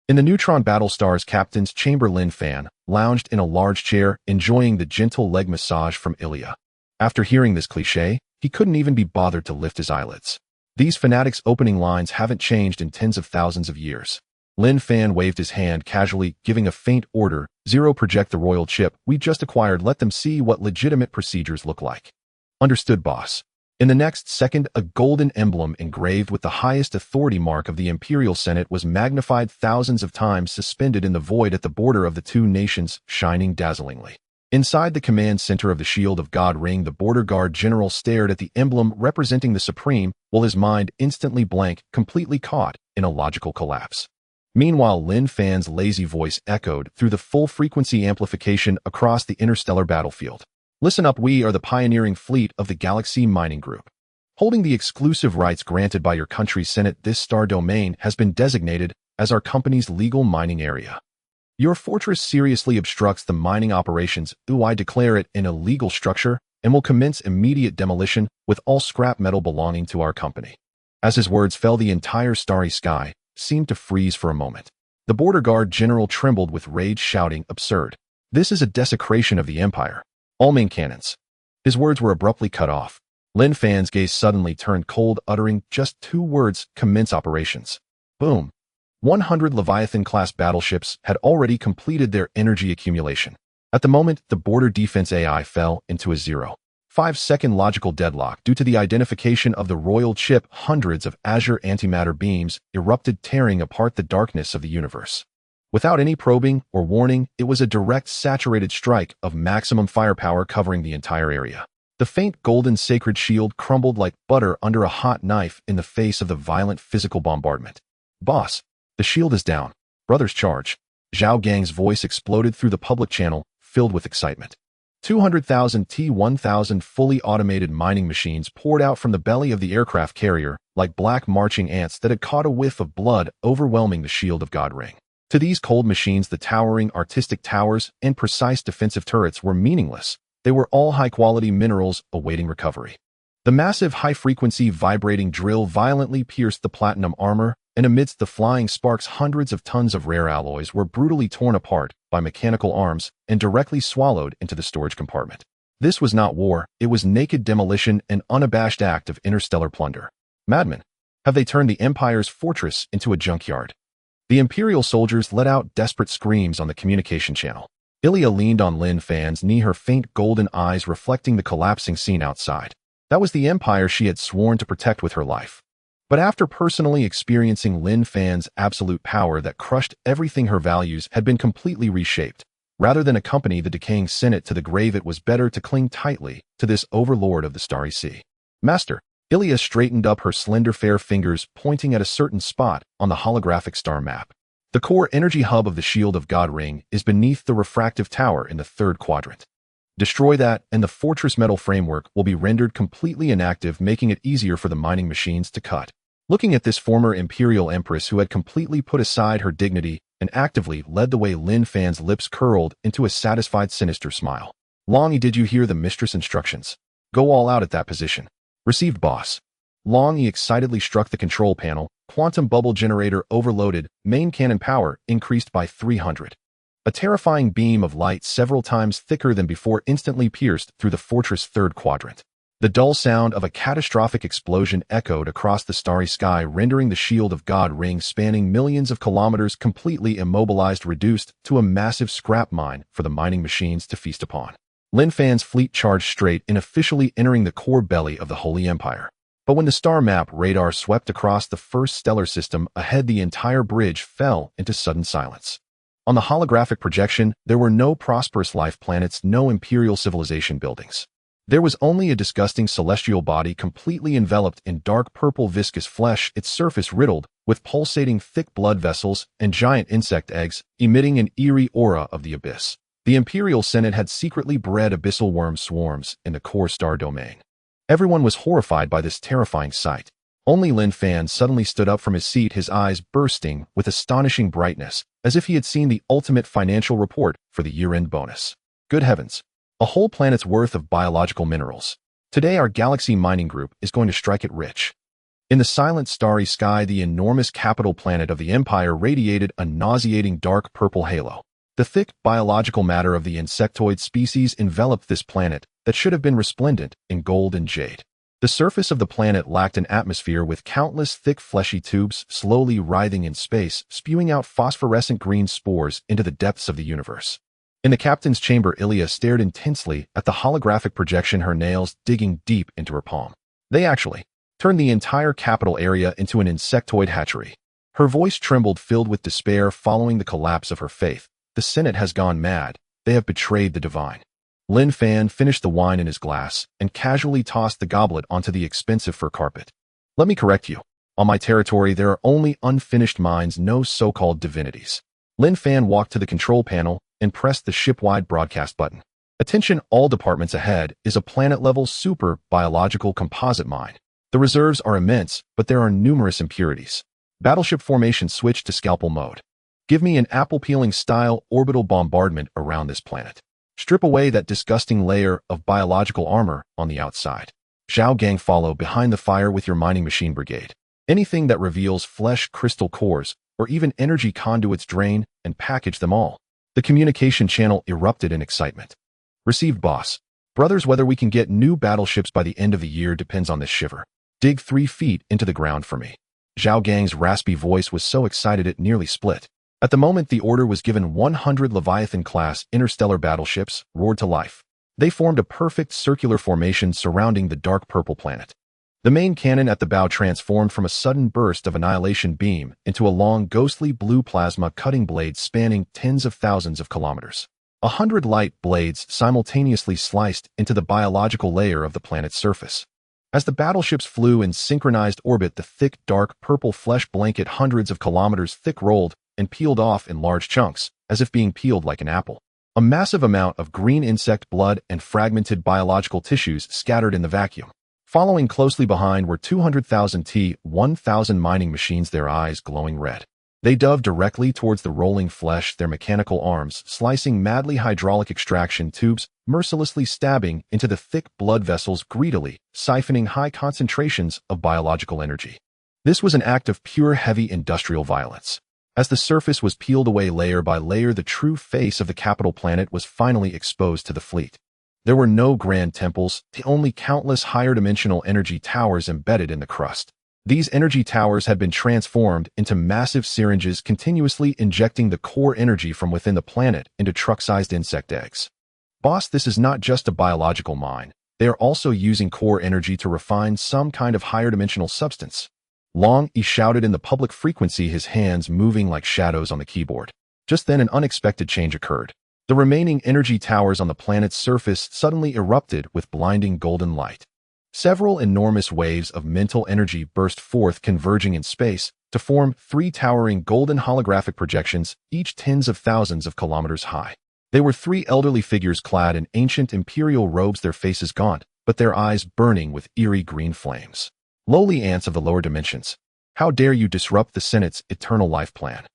In the neutron battlestar's captain's chamber, Lin Fan lounged in a large chair, enjoying the gentle leg massage from Ilya. After hearing this cliché, he couldn't even be bothered to lift his eyelids. These fanatics' opening lines haven't changed in tens of thousands of years. Lin Fan waved his hand casually, giving a faint order. "Zero, project the royal chip we just acquired. Let them see what legitimate procedures look like." "Understood, boss." In the next second, a golden emblem engraved with the highest authority mark of the Imperial Senate was magnified thousands of times, suspended in the void at the border of the two nations, shining dazzlingly. Inside the command center of the Shield of God ring, the border guard general stared at the emblem representing the Supreme, while his mind instantly blank, completely caught in a logical collapse. Meanwhile, Lin Fan's lazy voice echoed through the full-frequency amplification across the interstellar battlefield. "Listen up, we are the pioneering fleet of the Galaxy Mining Group. Holding the exclusive rights granted by your country's Senate, this star domain has been designated as our company's legal mining area. Your fortress seriously obstructs the mining operations, I declare it an illegal structure and will commence immediate demolition with all scrap metal belonging to our company." As his words fell, the entire starry sky seemed to freeze for a moment. The border guard general trembled with rage, shouting, "Absurd. This is a desecration of the Empire. All main cannons." His words were abruptly cut off. Lin Fan's gaze suddenly turned cold, uttering just two words: "Commence operations." Boom. 100 Leviathan-class battleships had already completed their energy accumulation. At the moment, the border defense AI fell into a 0.5-second logical deadlock due to the identification of the royal chip. Hundreds of azure antimatter beams erupted, tearing apart the darkness of the universe. Without any probing or warning, it was a direct, saturated strike of maximum firepower covering the entire area. The faint golden sacred shield crumbled like butter under a hot knife in the face of the violent physical bombardment. "Boss, the shield is down. Brothers, charge." Zhao Gang's voice exploded through the public channel, filled with excitement. 200,000 T-1000 fully automated mining machines poured out from the belly of the aircraft carrier like black marching ants that had caught a whiff of blood, overwhelming the Shield of God ring. To these cold machines, the towering artistic towers and precise defensive turrets were meaningless. They were all high-quality minerals awaiting recovery. The massive high-frequency vibrating drill violently pierced the platinum armor, and amidst the flying sparks, hundreds of tons of rare alloys were brutally torn apart by mechanical arms and directly swallowed into the storage compartment. This was not war, it was naked demolition, an unabashed act of interstellar plunder. Madmen, have they turned the Empire's fortress into a junkyard? The Imperial soldiers let out desperate screams on the communication channel. Ilya leaned on Lin Fan's knee, her faint golden eyes reflecting the collapsing scene outside. That was the Empire she had sworn to protect with her life. But after personally experiencing Lin Fan's absolute power that crushed everything, her values had been completely reshaped. Rather than accompany the decaying Senate to the grave, it was better to cling tightly to this overlord of the starry sea. "Master," Ilya straightened up, her slender fair fingers pointing at a certain spot on the holographic star map. "The core energy hub of the Shield of God ring is beneath the refractive tower in the third quadrant. Destroy that, and the fortress metal framework will be rendered completely inactive, making it easier for the mining machines to cut." Looking at this former Imperial Empress who had completely put aside her dignity and actively led the way, Lin Fan's lips curled into a satisfied, sinister smile. "Longy, did you hear the mistress instructions? Go all out at that position." "Received, boss." Longy excitedly struck the control panel. Quantum bubble generator overloaded, main cannon power increased by 300. A terrifying beam of light several times thicker than before instantly pierced through the fortress' third quadrant. The dull sound of a catastrophic explosion echoed across the starry sky, rendering the Shield of God ring, spanning millions of kilometers, completely immobilized, reduced to a massive scrap mine for the mining machines to feast upon. Lin Fan's fleet charged straight in, officially entering the core belly of the Holy Empire. But when the star map radar swept across the first stellar system ahead, the entire bridge fell into sudden silence. On the holographic projection, there were no prosperous life planets, no imperial civilization buildings. There was only a disgusting celestial body completely enveloped in dark purple viscous flesh, its surface riddled with pulsating thick blood vessels and giant insect eggs, emitting an eerie aura of the abyss. The Imperial Senate had secretly bred abyssal worm swarms in the core star domain. Everyone was horrified by this terrifying sight. Only Lin Fan suddenly stood up from his seat, his eyes bursting with astonishing brightness, as if he had seen the ultimate financial report for the year-end bonus. Good heavens! A whole planet's worth of biological minerals. Today our galaxy mining group is going to strike it rich. In the silent starry sky, the enormous capital planet of the Empire radiated a nauseating dark purple halo. The thick biological matter of the insectoid species enveloped this planet that should have been resplendent in gold and jade. The surface of the planet lacked an atmosphere, with countless thick fleshy tubes slowly writhing in space, spewing out phosphorescent green spores into the depths of the universe. In the captain's chamber, Ilya stared intensely at the holographic projection, her nails digging deep into her palm. They actually turned the entire capital area into an insectoid hatchery. Her voice trembled, filled with despair following the collapse of her faith. The Senate has gone mad. They have betrayed the divine. Lin Fan finished the wine in his glass and casually tossed the goblet onto the expensive fur carpet. Let me correct you. On my territory, there are only unfinished minds, no so-called divinities. Lin Fan walked to the control panel and pressed the ship-wide broadcast button. Attention, all departments, ahead is a planet-level super biological composite mine. The reserves are immense, but there are numerous impurities. Battleship formation switched to scalpel mode. Give me an apple-peeling style orbital bombardment around this planet. Strip away that disgusting layer of biological armor on the outside. Zhao Gang, follow behind the fire with your mining machine brigade. Anything that reveals flesh crystal cores or even energy conduits, drain and package them all. The communication channel erupted in excitement. Received, boss. Brothers, whether we can get new battleships by the end of the year depends on this shiver. Dig 3 feet into the ground for me. Zhao Gang's raspy voice was so excited it nearly split. At the moment the order was given, 100 Leviathan-class interstellar battleships roared to life. They formed a perfect circular formation surrounding the dark purple planet. The main cannon at the bow transformed from a sudden burst of annihilation beam into a long, ghostly blue plasma cutting blade spanning tens of thousands of kilometers. 100 light blades simultaneously sliced into the biological layer of the planet's surface. As the battleships flew in synchronized orbit, the thick, dark purple flesh blanket hundreds of kilometers thick rolled and peeled off in large chunks, as if being peeled like an apple. A massive amount of green insect blood and fragmented biological tissues scattered in the vacuum. Following closely behind were 200,000 T-1000 mining machines, their eyes glowing red. They dove directly towards the rolling flesh, their mechanical arms slicing madly, hydraulic extraction tubes mercilessly stabbing into the thick blood vessels, greedily siphoning high concentrations of biological energy. This was an act of pure heavy industrial violence. As the surface was peeled away layer by layer, the true face of the capital planet was finally exposed to the fleet. There were no grand temples, only countless higher-dimensional energy towers embedded in the crust. These energy towers had been transformed into massive syringes, continuously injecting the core energy from within the planet into truck-sized insect eggs. Boss, this is not just a biological mine. They are also using core energy to refine some kind of higher-dimensional substance. Long, he shouted in the public frequency, his hands moving like shadows on the keyboard. Just then an unexpected change occurred. The remaining energy towers on the planet's surface suddenly erupted with blinding golden light. Several enormous waves of mental energy burst forth, converging in space to form 3 towering golden holographic projections, each tens of thousands of kilometers high. They were 3 elderly figures clad in ancient imperial robes, their faces gaunt, but their eyes burning with eerie green flames. Lowly ants of the lower dimensions, how dare you disrupt the Senate's eternal life plan?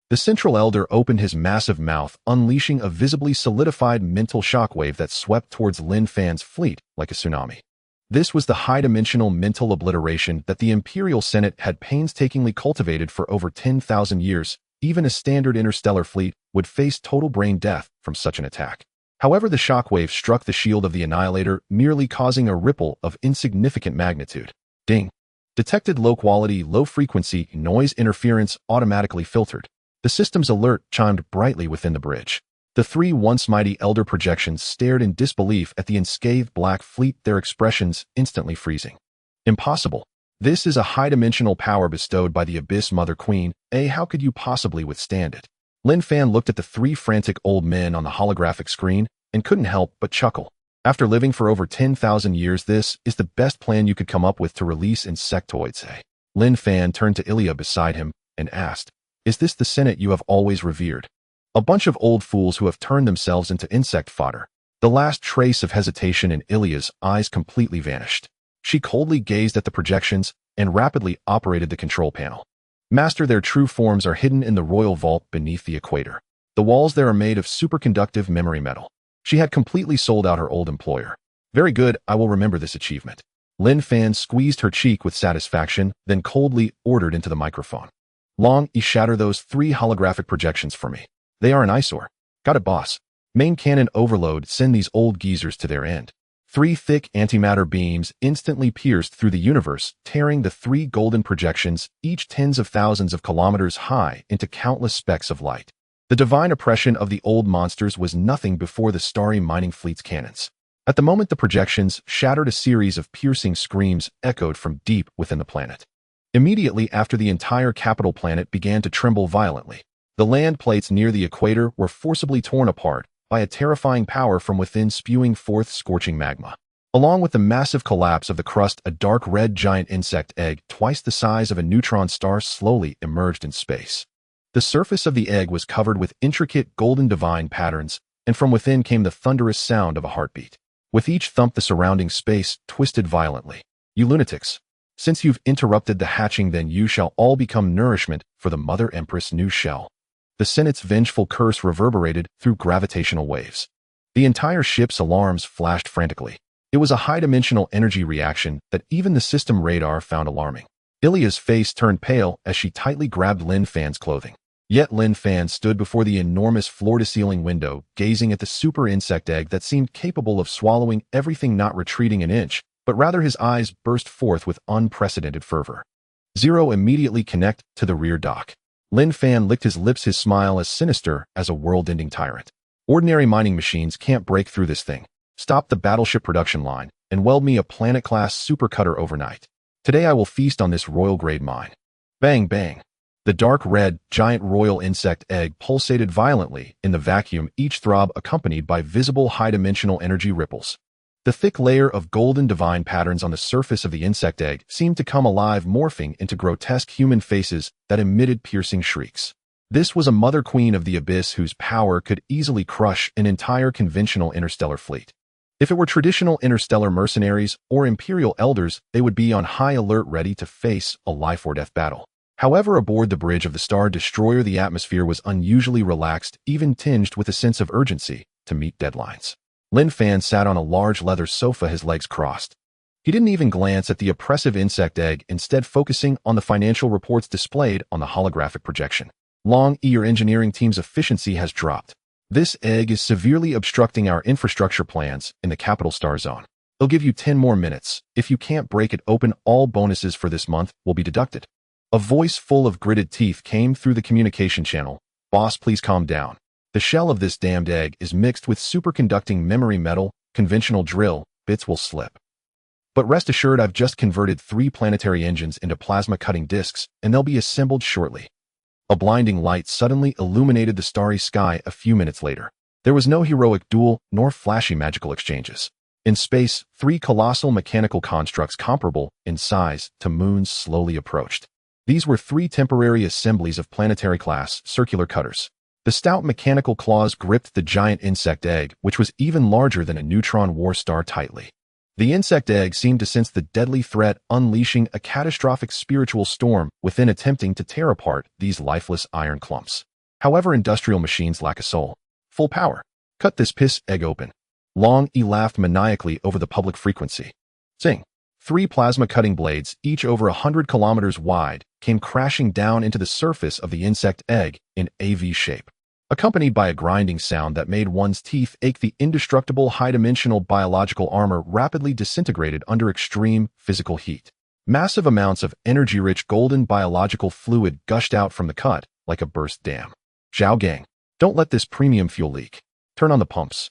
The central elder opened his massive mouth, unleashing a visibly solidified mental shockwave that swept towards Lin Fan's fleet like a tsunami. This was the high-dimensional mental obliteration that the Imperial Senate had painstakingly cultivated for over 10,000 years. Even a standard interstellar fleet would face total brain death from such an attack. However, the shockwave struck the shield of the Annihilator, merely causing a ripple of insignificant magnitude. Ding. Detected low-quality, low-frequency noise interference automatically filtered. The system's alert chimed brightly within the bridge. The three once mighty elder projections stared in disbelief at the unscathed black fleet, their expressions instantly freezing. Impossible. This is a high-dimensional power bestowed by the Abyss Mother Queen. How could you possibly withstand it? Lin Fan looked at the three frantic old men on the holographic screen and couldn't help but chuckle. After living for over 10,000 years, this is the best plan you could come up with to release insectoids. Lin Fan turned to Ilya beside him and asked, "Is this the Senate you have always revered? A bunch of old fools who have turned themselves into insect fodder." The last trace of hesitation in Ilya's eyes completely vanished. She coldly gazed at the projections and rapidly operated the control panel. "Master, their true forms are hidden in the royal vault beneath the equator. The walls there are made of superconductive memory metal." She had completely sold out her old employer. "Very good, I will remember this achievement." Lin Fan squeezed her cheek with satisfaction, then coldly ordered into the microphone. "Long, shatter those three holographic projections for me. They are an eyesore." "Got it, boss." Main cannon overload, send these old geezers to their end. Three thick antimatter beams instantly pierced through the universe, tearing the three golden projections, each tens of thousands of kilometers high, into countless specks of light. The divine oppression of the old monsters was nothing before the starry mining fleet's cannons. At the moment the projections shattered, a series of piercing screams echoed from deep within the planet. Immediately after, the entire capital planet began to tremble violently. The land plates near the equator were forcibly torn apart by a terrifying power from within, spewing forth scorching magma. Along with the massive collapse of the crust, a dark red giant insect egg, twice the size of a neutron star, slowly emerged in space. The surface of the egg was covered with intricate golden divine patterns, and from within came the thunderous sound of a heartbeat. With each thump, the surrounding space twisted violently. "You lunatics! Since you've interrupted the hatching, then you shall all become nourishment for the Mother Empress' new shell." The Senate's vengeful curse reverberated through gravitational waves. The entire ship's alarms flashed frantically. It was a high-dimensional energy reaction that even the system radar found alarming. Ilya's face turned pale as she tightly grabbed Lin Fan's clothing. Yet Lin Fan stood before the enormous floor-to-ceiling window, gazing at the super insect egg that seemed capable of swallowing everything, not retreating an inch, but rather his eyes burst forth with unprecedented fervor. "Zero, immediately connect to the rear dock." Lin Fan licked his lips, his smile as sinister as a world-ending tyrant. "Ordinary mining machines can't break through this thing. Stop the battleship production line and weld me a planet-class supercutter overnight. Today I will feast on this royal-grade mine." Bang, bang. The dark red, giant royal insect egg pulsated violently in the vacuum, each throb accompanied by visible high-dimensional energy ripples. The thick layer of golden divine patterns on the surface of the insect egg seemed to come alive, morphing into grotesque human faces that emitted piercing shrieks. This was a mother queen of the abyss whose power could easily crush an entire conventional interstellar fleet. If it were traditional interstellar mercenaries or imperial elders, they would be on high alert, ready to face a life-or-death battle. However, aboard the bridge of the Star Destroyer, the atmosphere was unusually relaxed, even tinged with a sense of urgency to meet deadlines. Lin Fan sat on a large leather sofa, his legs crossed. He didn't even glance at the oppressive insect egg, instead focusing on the financial reports displayed on the holographic projection. "Long, your engineering team's efficiency has dropped. This egg is severely obstructing our infrastructure plans in the capital star zone. They'll give you 10 more minutes. If you can't break it open, all bonuses for this month will be deducted." A voice full of gritted teeth came through the communication channel. "Boss, please calm down. The shell of this damned egg is mixed with superconducting memory metal. Conventional drill bits will slip. But rest assured, I've just converted 3 planetary engines into plasma-cutting discs, and they'll be assembled shortly." A blinding light suddenly illuminated the starry sky a few minutes later. There was no heroic duel nor flashy magical exchanges. In space, 3 colossal mechanical constructs comparable in size to moons slowly approached. These were 3 temporary assemblies of planetary-class circular cutters. The stout mechanical claws gripped the giant insect egg, which was even larger than a neutron war star, tightly. The insect egg seemed to sense the deadly threat, unleashing a catastrophic spiritual storm within, attempting to tear apart these lifeless iron clumps. However, industrial machines lack a soul. Full power. "Cut this piss egg open." Long laughed maniacally over the public frequency. Zing. 3 plasma-cutting blades, each over 100 kilometers wide, came crashing down into the surface of the insect egg in a V shape. Accompanied by a grinding sound that made one's teeth ache, the indestructible high-dimensional biological armor rapidly disintegrated under extreme physical heat. Massive amounts of energy-rich golden biological fluid gushed out from the cut like a burst dam. "Zhao Gang, Don't let this premium fuel leak. Turn on the pumps.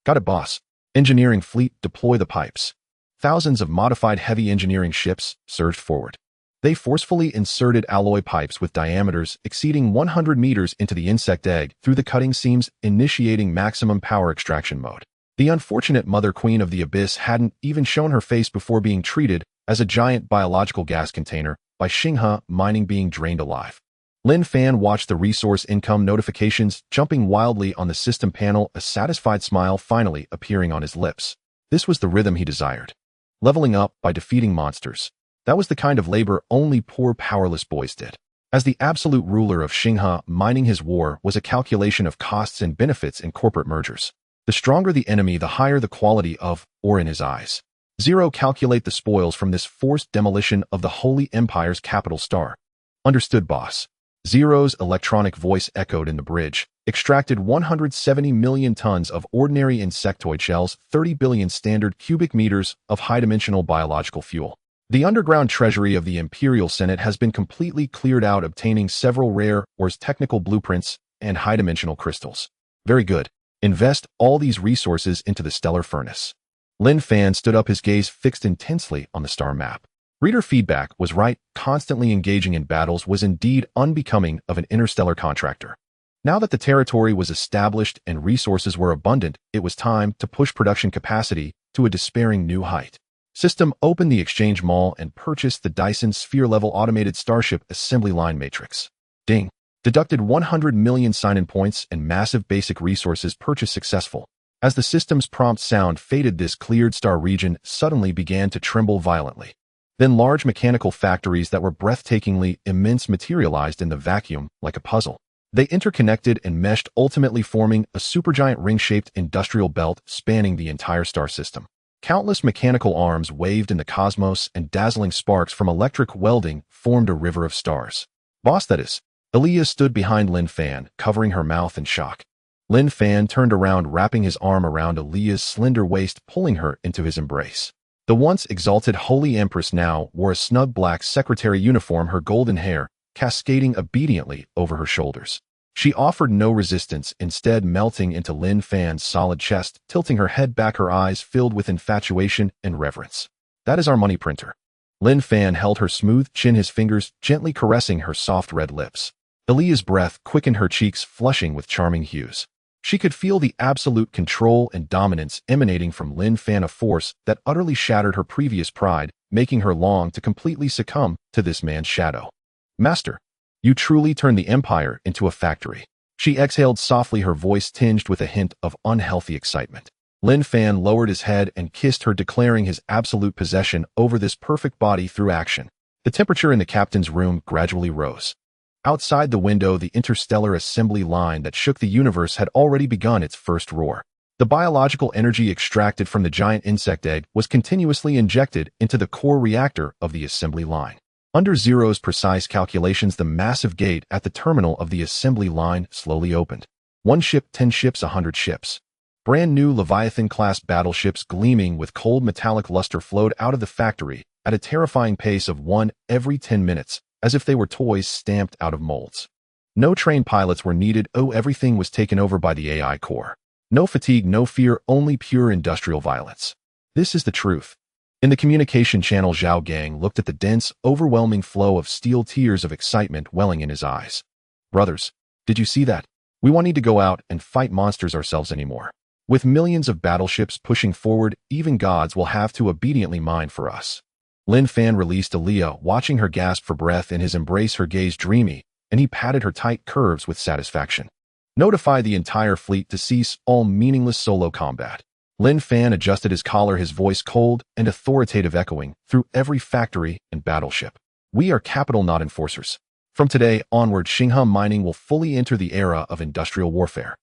Got it, boss. Engineering fleet, deploy the pipes. Thousands of modified heavy engineering ships surged forward. They forcefully inserted alloy pipes with diameters exceeding 100 meters into the insect egg through the cutting seams, initiating maximum power extraction mode. The unfortunate Mother Queen of the Abyss hadn't even shown her face before being treated as a giant biological gas container by Xinghe Mining being drained alive. Lin Fan watched the resource income notifications jumping wildly on the system panel, a satisfied smile finally appearing on his lips. This was the rhythm he desired. Leveling up by defeating monsters. That was the kind of labor only poor powerless boys did. As the absolute ruler of Xinghe Mining, his war was a calculation of costs and benefits in corporate mergers. The stronger the enemy, the higher the quality of, or in his eyes. Zero, calculate the spoils from this forced demolition of the Holy Empire's capital star. Understood, boss. Zero's electronic voice echoed in the bridge. Extracted 170 million tons of ordinary insectoid shells, 30 billion standard cubic meters of high-dimensional biological fuel. The underground treasury of the Imperial Senate has been completely cleared out, obtaining several rare ores, technical blueprints, and high-dimensional crystals. Very good. Invest all these resources into the stellar furnace. Lin Fan stood up, his gaze fixed intensely on the star map. Reader feedback was right. Constantly engaging in battles was indeed unbecoming of an interstellar contractor. Now that the territory was established and resources were abundant, it was time to push production capacity to a despairing new height. System opened the exchange mall and purchased the Dyson sphere-level automated starship assembly line matrix. Ding. Deducted 100 million sign-in points and massive basic resources purchase successful. As the system's prompt sound faded, this cleared star region suddenly began to tremble violently. Then large mechanical factories that were breathtakingly immense materialized in the vacuum like a puzzle. They interconnected and meshed, ultimately forming a supergiant ring-shaped industrial belt spanning the entire star system. Countless mechanical arms waved in the cosmos, and dazzling sparks from electric welding formed a river of stars. Boss, that is. Aaliyah stood behind Lin Fan, covering her mouth in shock. Lin Fan turned around, wrapping his arm around Aaliyah's slender waist, pulling her into his embrace. The once exalted Holy Empress now wore a snug black secretary uniform, her golden hair cascading obediently over her shoulders. She offered no resistance, instead melting into Lin Fan's solid chest, tilting her head back, her eyes filled with infatuation and reverence. That is our money printer. Lin Fan held her smooth chin, his fingers gently caressing her soft red lips. Aaliyah's breath quickened, her cheeks flushing with charming hues. She could feel the absolute control and dominance emanating from Lin Fan, a force that utterly shattered her previous pride, making her long to completely succumb to this man's shadow. Master, you truly turned the Empire into a factory. She exhaled softly, her voice tinged with a hint of unhealthy excitement. Lin Fan lowered his head and kissed her, declaring his absolute possession over this perfect body through action. The temperature in the captain's room gradually rose. Outside the window, the interstellar assembly line that shook the universe had already begun its first roar. The biological energy extracted from the giant insect egg was continuously injected into the core reactor of the assembly line. Under Zero's precise calculations, the massive gate at the terminal of the assembly line slowly opened. 1 ship, 10 ships, 100 ships. Brand new Leviathan-class battleships gleaming with cold metallic luster flowed out of the factory at a terrifying pace of 1 every 10 minutes, as if they were toys stamped out of molds. No trained pilots were needed. Everything was taken over by the AI core. No fatigue, no fear, only pure industrial violence. This is the truth. In the communication channel, Zhao Gang looked at the dense, overwhelming flow of steel, tears of excitement welling in his eyes. Brothers, did you see that? We won't need to go out and fight monsters ourselves anymore. With millions of battleships pushing forward, even gods will have to obediently mine for us. Lin Fan released Aaliyah, watching her gasp for breath in his embrace, her gaze dreamy, and he patted her tight curves with satisfaction. Notify the entire fleet to cease all meaningless solo combat. Lin Fan adjusted his collar, his voice cold and authoritative, echoing through every factory and battleship. We are capital, not enforcers. From today onward, Xinghe Mining will fully enter the era of industrial warfare.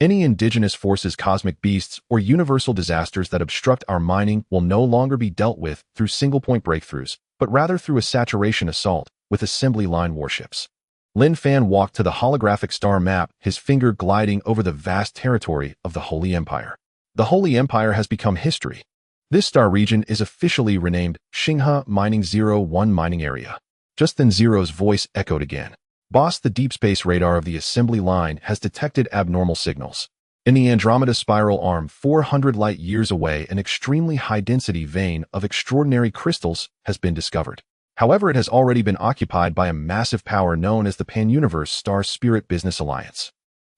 Any indigenous forces, cosmic beasts, or universal disasters that obstruct our mining will no longer be dealt with through single-point breakthroughs, but rather through a saturation assault with assembly line warships. Lin Fan walked to the holographic star map, his finger gliding over the vast territory of the Holy Empire. The Holy Empire has become history. This star region is officially renamed Xinghe Mining 01 Mining Area. Just then Zero's voice echoed again. Boss, the deep space radar of the assembly line has detected abnormal signals. In the Andromeda spiral arm 400 light-years away, an extremely high-density vein of extraordinary crystals has been discovered. However, it has already been occupied by a massive power known as the Pan-Universe Star-Spirit Business Alliance.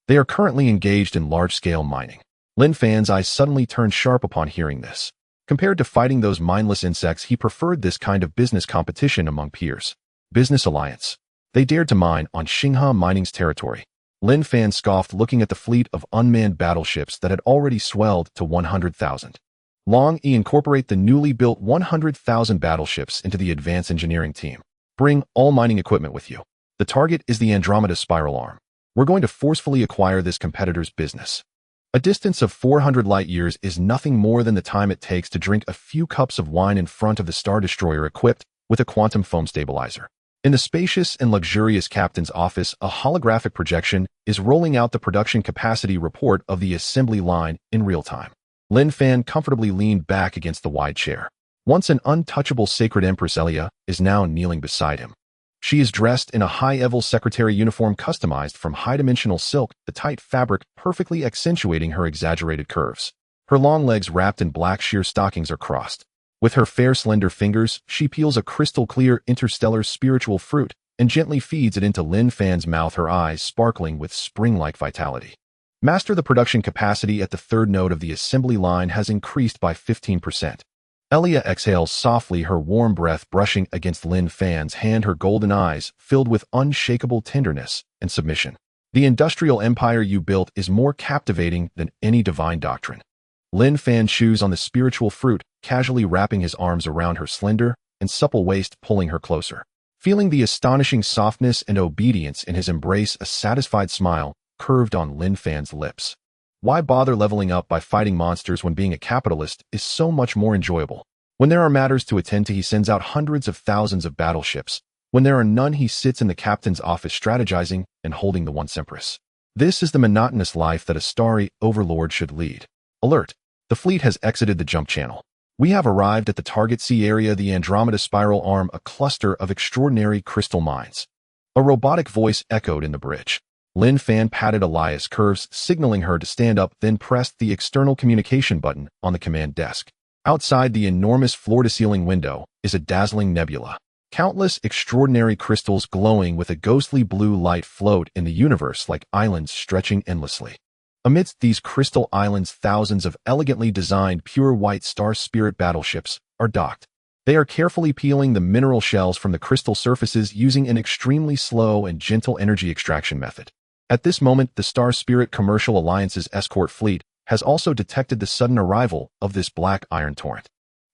They are currently engaged in large-scale mining. Lin Fan's eyes suddenly turned sharp upon hearing this. Compared to fighting those mindless insects, he preferred this kind of business competition among peers. Business Alliance. They dared to mine on Xinghe Mining's territory. Lin Fan scoffed, looking at the fleet of unmanned battleships that had already swelled to 100,000. Long E incorporate the newly built 100,000 battleships into the advanced engineering team. Bring all mining equipment with you. The target is the Andromeda spiral arm. We're going to forcefully acquire this competitor's business. A distance of 400 light-years is nothing more than the time it takes to drink a few cups of wine in front of the Star Destroyer equipped with a quantum foam stabilizer. In the spacious and luxurious captain's office, a holographic projection is rolling out the production capacity report of the assembly line in real time. Lin Fan comfortably leaned back against the wide chair. Once an untouchable sacred Empress, Elia is now kneeling beside him. She is dressed in a high-level secretary uniform customized from high-dimensional silk, the tight fabric perfectly accentuating her exaggerated curves. Her long legs wrapped in black sheer stockings are crossed. With her fair, slender fingers, she peels a crystal-clear interstellar spiritual fruit and gently feeds it into Lin Fan's mouth, her eyes sparkling with spring-like vitality. Master, the production capacity at the third node of the assembly line has increased by 15%. Elia exhales softly, her warm breath brushing against Lin Fan's hand, her golden eyes filled with unshakable tenderness and submission. The industrial empire you built is more captivating than any divine doctrine. Lin Fan chews on the spiritual fruit, casually wrapping his arms around her slender and supple waist, pulling her closer. Feeling the astonishing softness and obedience in his embrace, a satisfied smile curved on Lin Fan's lips. Why bother leveling up by fighting monsters when being a capitalist is so much more enjoyable? When there are matters to attend to, he sends out hundreds of thousands of battleships. When there are none, he sits in the captain's office strategizing and holding the once empress. This is the monotonous life that a starry overlord should lead. Alert! The fleet has exited the jump channel. We have arrived at the target sea area, the Andromeda spiral arm, a cluster of extraordinary crystal mines. A robotic voice echoed in the bridge. Lin Fan patted Elias' curves, signaling her to stand up, then pressed the external communication button on the command desk. Outside the enormous floor-to-ceiling window is a dazzling nebula. Countless extraordinary crystals glowing with a ghostly blue light float in the universe like islands stretching endlessly. Amidst these crystal islands, thousands of elegantly designed pure white star spirit battleships are docked. They are carefully peeling the mineral shells from the crystal surfaces using an extremely slow and gentle energy extraction method. At this moment, the Star Spirit Commercial Alliance's escort fleet has also detected the sudden arrival of this black iron torrent.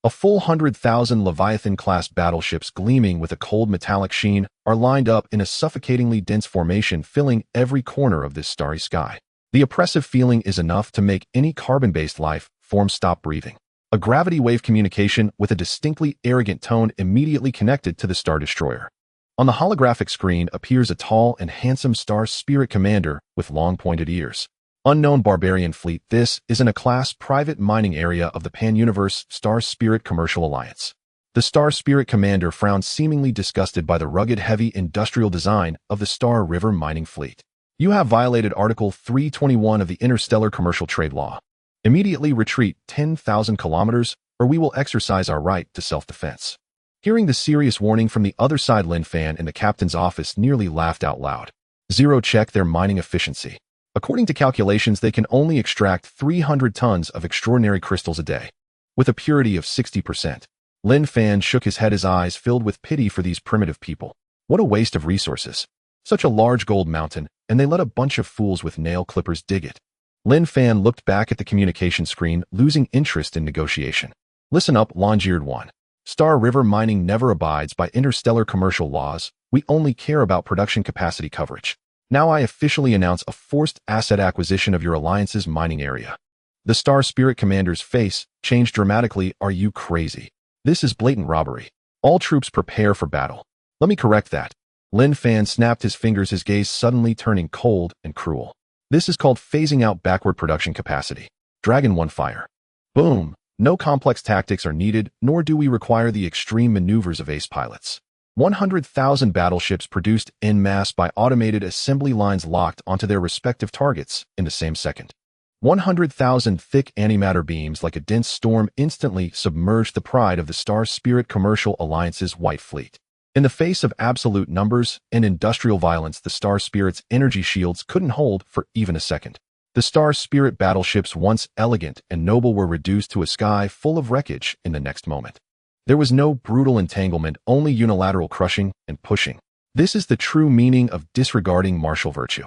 A full 100,000 Leviathan-class battleships gleaming with a cold metallic sheen are lined up in a suffocatingly dense formation, filling every corner of this starry sky. The oppressive feeling is enough to make any carbon-based life form stop breathing. A gravity wave communication with a distinctly arrogant tone immediately connected to the Star Destroyer. On the holographic screen appears a tall and handsome Star Spirit commander with long pointed ears. Unknown barbarian fleet. This is in a class private mining area of the Pan-Universe Star Spirit Commercial Alliance. The Star Spirit commander frowns, seemingly disgusted by the rugged, heavy industrial design of the Star River mining fleet. You have violated Article 321 of the Interstellar Commercial Trade Law. Immediately retreat 10,000 kilometers, or we will exercise our right to self-defense. Hearing the serious warning from the other side, Lin Fan in the captain's office nearly laughed out loud. Zero check their mining efficiency. According to calculations, they can only extract 300 tons of extraordinary crystals a day, with a purity of 60%. Lin Fan shook his head, his eyes filled with pity for these primitive people. What a waste of resources. Such a large gold mountain, and they let a bunch of fools with nail clippers dig it. Lin Fan looked back at the communication screen, losing interest in negotiation. Listen up, Longyeard 1. Star River Mining never abides by interstellar commercial laws. We only care about production capacity coverage. Now I officially announce a forced asset acquisition of your alliance's mining area. The Star Spirit commander's face changed dramatically. Are you crazy? This is blatant robbery. All troops prepare for battle. Let me correct that. Lin Fan snapped his fingers, his gaze suddenly turning cold and cruel. This is called phasing out backward production capacity. Dragon 1 fire. Boom. No complex tactics are needed, nor do we require the extreme maneuvers of ace pilots. 100,000 battleships produced en masse by automated assembly lines locked onto their respective targets in the same second. 100,000 thick antimatter beams like a dense storm instantly submerged the pride of the Star-Spirit Commercial Alliance's White Fleet. In the face of absolute numbers and industrial violence, the Star-Spirit's energy shields couldn't hold for even a second. The Star-Spirit battleships, once elegant and noble, were reduced to a sky full of wreckage in the next moment. There was no brutal entanglement, only unilateral crushing and pushing. This is the true meaning of disregarding martial virtue.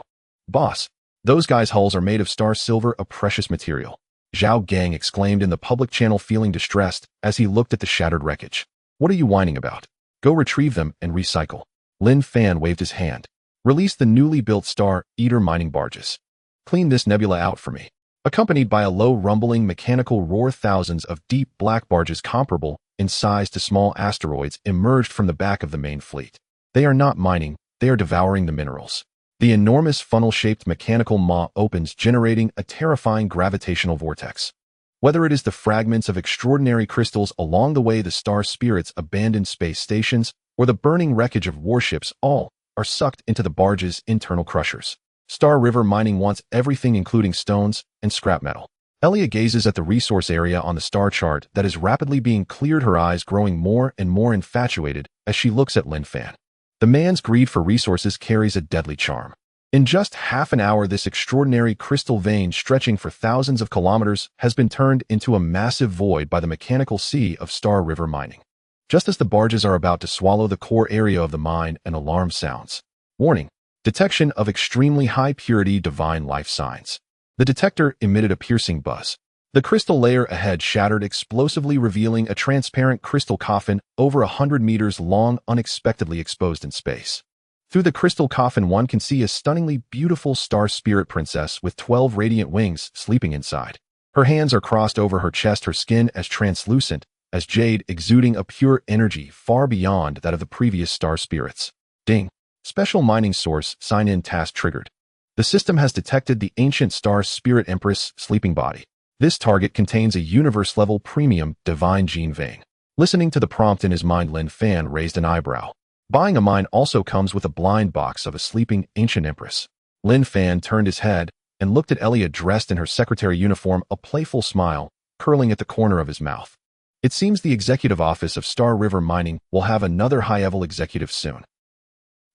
Boss, those guys' hulls are made of star silver, a precious material. Zhao Gang exclaimed in the public channel, feeling distressed as he looked at the shattered wreckage. What are you whining about? Go retrieve them and recycle. Lin Fan waved his hand. Release the newly built Star Eater mining barges. Clean this nebula out for me. Accompanied by a low rumbling mechanical roar, thousands of deep black barges comparable in size to small asteroids emerged from the back of the main fleet. They are not mining, they are devouring the minerals. The enormous funnel-shaped mechanical maw opens, generating a terrifying gravitational vortex. Whether it is the fragments of extraordinary crystals along the way the Star Spirit's abandoned space stations, or the burning wreckage of warships, all are sucked into the barge's internal crushers. Star River Mining wants everything, including stones and scrap metal. Elia gazes at the resource area on the star chart that is rapidly being cleared, her eyes growing more and more infatuated as she looks at Lin Fan. The man's greed for resources carries a deadly charm. In just half an hour, this extraordinary crystal vein stretching for thousands of kilometers has been turned into a massive void by the mechanical sea of Star River Mining. Just as the barges are about to swallow the core area of the mine, an alarm sounds. Warning: detection of extremely high purity divine life signs. The detector emitted a piercing buzz. The crystal layer ahead shattered explosively, revealing a transparent crystal coffin over 100 meters long, unexpectedly exposed in space. Through the crystal coffin, one can see a stunningly beautiful star spirit princess with 12 radiant wings sleeping inside. Her hands are crossed over her chest, her skin as translucent as jade, exuding a pure energy far beyond that of the previous star spirits. Ding. Special mining source sign-in task triggered. The system has detected the ancient star spirit empress sleeping body. This target contains a universe-level premium divine gene vein. Listening to the prompt in his mind, Lin Fan raised an eyebrow. Buying a mine also comes with a blind box of a sleeping ancient empress. Lin Fan turned his head and looked at Elia, dressed in her secretary uniform, a playful smile curling at the corner of his mouth. It seems the executive office of Star River Mining will have another high-level executive soon.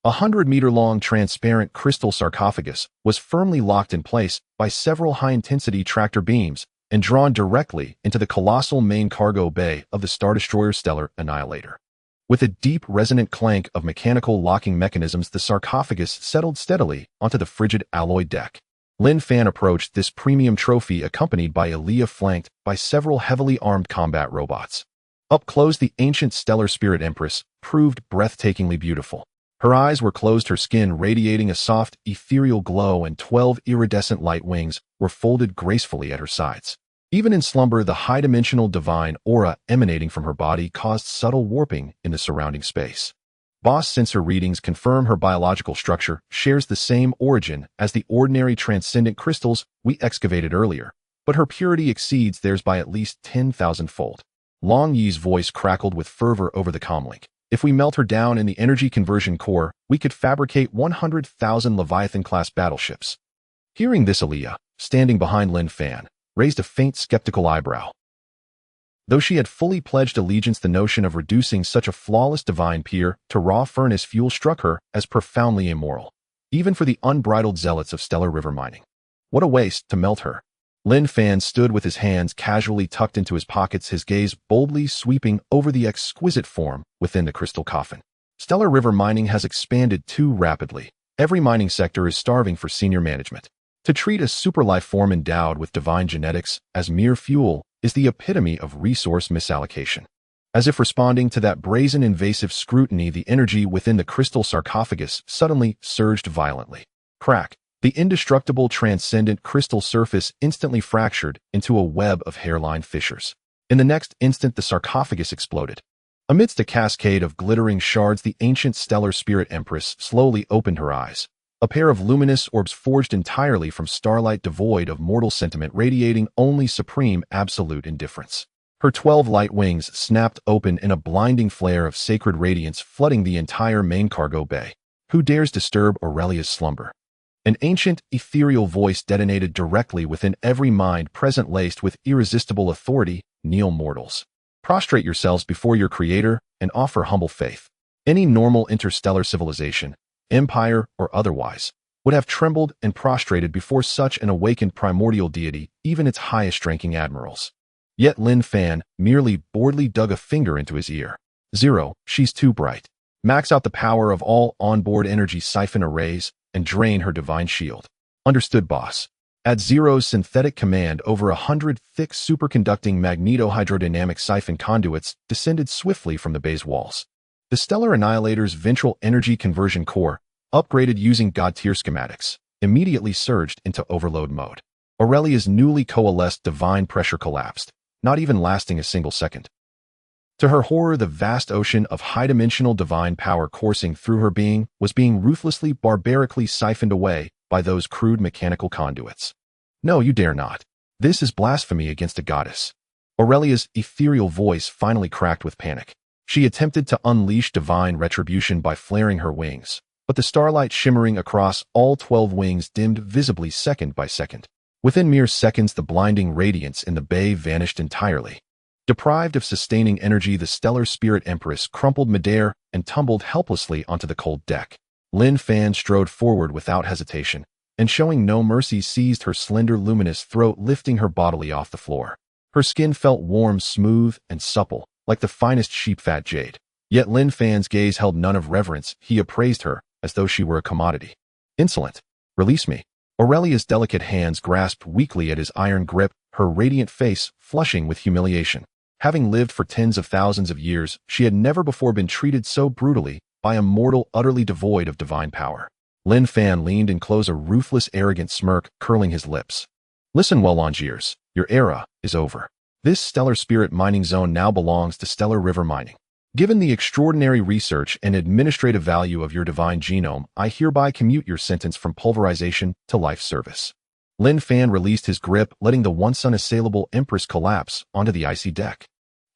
A 100-meter-long transparent crystal sarcophagus was firmly locked in place by several high-intensity tractor beams and drawn directly into the colossal main cargo bay of the Star Destroyer Stellar Annihilator. With a deep, resonant clank of mechanical locking mechanisms, the sarcophagus settled steadily onto the frigid alloy deck. Lin Fan approached this premium trophy accompanied by Elia, flanked by several heavily armed combat robots. Up close, the ancient stellar spirit empress proved breathtakingly beautiful. Her eyes were closed, her skin radiating a soft, ethereal glow, and 12 iridescent light wings were folded gracefully at her sides. Even in slumber, the high-dimensional divine aura emanating from her body caused subtle warping in the surrounding space. Boss sensor readings confirm her biological structure shares the same origin as the ordinary transcendent crystals we excavated earlier, but her purity exceeds theirs by at least 10,000-fold. Long Yi's voice crackled with fervor over the comlink. If we melt her down in the energy conversion core, we could fabricate 100,000 Leviathan-class battleships. Hearing this, Elia, standing behind Lin Fan, raised a faint skeptical eyebrow. Though she had fully pledged allegiance, the notion of reducing such a flawless divine peer to raw furnace fuel struck her as profoundly immoral, even for the unbridled zealots of Stellar River Mining. What a waste to melt her. Lin Fan stood with his hands casually tucked into his pockets, his gaze boldly sweeping over the exquisite form within the crystal coffin. Stellar River Mining has expanded too rapidly. Every mining sector is starving for senior management. To treat a superlife form endowed with divine genetics as mere fuel is the epitome of resource misallocation. As if responding to that brazen invasive scrutiny, the energy within the crystal sarcophagus suddenly surged violently. Crack. The indestructible transcendent crystal surface instantly fractured into a web of hairline fissures. In the next instant, the sarcophagus exploded. Amidst a cascade of glittering shards, the ancient stellar spirit empress slowly opened her eyes. A pair of luminous orbs forged entirely from starlight, devoid of mortal sentiment, radiating only supreme absolute indifference. Her 12 light wings snapped open in a blinding flare of sacred radiance flooding the entire main cargo bay. Who dares disturb Aurelia's slumber? An ancient, ethereal voice detonated directly within every mind present, laced with irresistible authority. Kneel, mortals. Prostrate yourselves before your creator and offer humble faith. Any normal interstellar civilization, empire or otherwise, would have trembled and prostrated before such an awakened primordial deity, even its highest-ranking admirals. Yet Lin Fan merely boredly dug a finger into his ear. Zero, she's too bright. Max out the power of all onboard energy siphon arrays and drain her divine shield. Understood, boss. At Zero's synthetic command, over 100 thick superconducting magnetohydrodynamic siphon conduits descended swiftly from the bay's walls. The Stellar Annihilator's ventral energy conversion core, upgraded using God-tier schematics, immediately surged into overload mode. Aurelia's newly coalesced divine pressure collapsed, not even lasting a single second. To her horror, the vast ocean of high-dimensional divine power coursing through her being was being ruthlessly, barbarically siphoned away by those crude mechanical conduits. No, you dare not. This is blasphemy against a goddess. Aurelia's ethereal voice finally cracked with panic. She attempted to unleash divine retribution by flaring her wings, but the starlight shimmering across all 12 wings dimmed visibly second by second. Within mere seconds, the blinding radiance in the bay vanished entirely. Deprived of sustaining energy, the stellar spirit empress crumpled midair and tumbled helplessly onto the cold deck. Lin Fan strode forward without hesitation, and showing no mercy seized her slender luminous throat, lifting her bodily off the floor. Her skin felt warm, smooth, and supple, like the finest sheep-fat jade. Yet Lin Fan's gaze held none of reverence. He appraised her as though she were a commodity. Insolent. Release me. Aurelia's delicate hands grasped weakly at his iron grip, her radiant face flushing with humiliation. Having lived for tens of thousands of years, she had never before been treated so brutally by a mortal utterly devoid of divine power. Lin Fan leaned in close, a ruthless, arrogant smirk curling his lips. Listen well, Longiers, your era is over. This stellar spirit mining zone now belongs to Stellar River Mining. Given the extraordinary research and administrative value of your divine genome, I hereby commute your sentence from pulverization to life service. Lin Fan released his grip, letting the once unassailable Empress collapse onto the icy deck.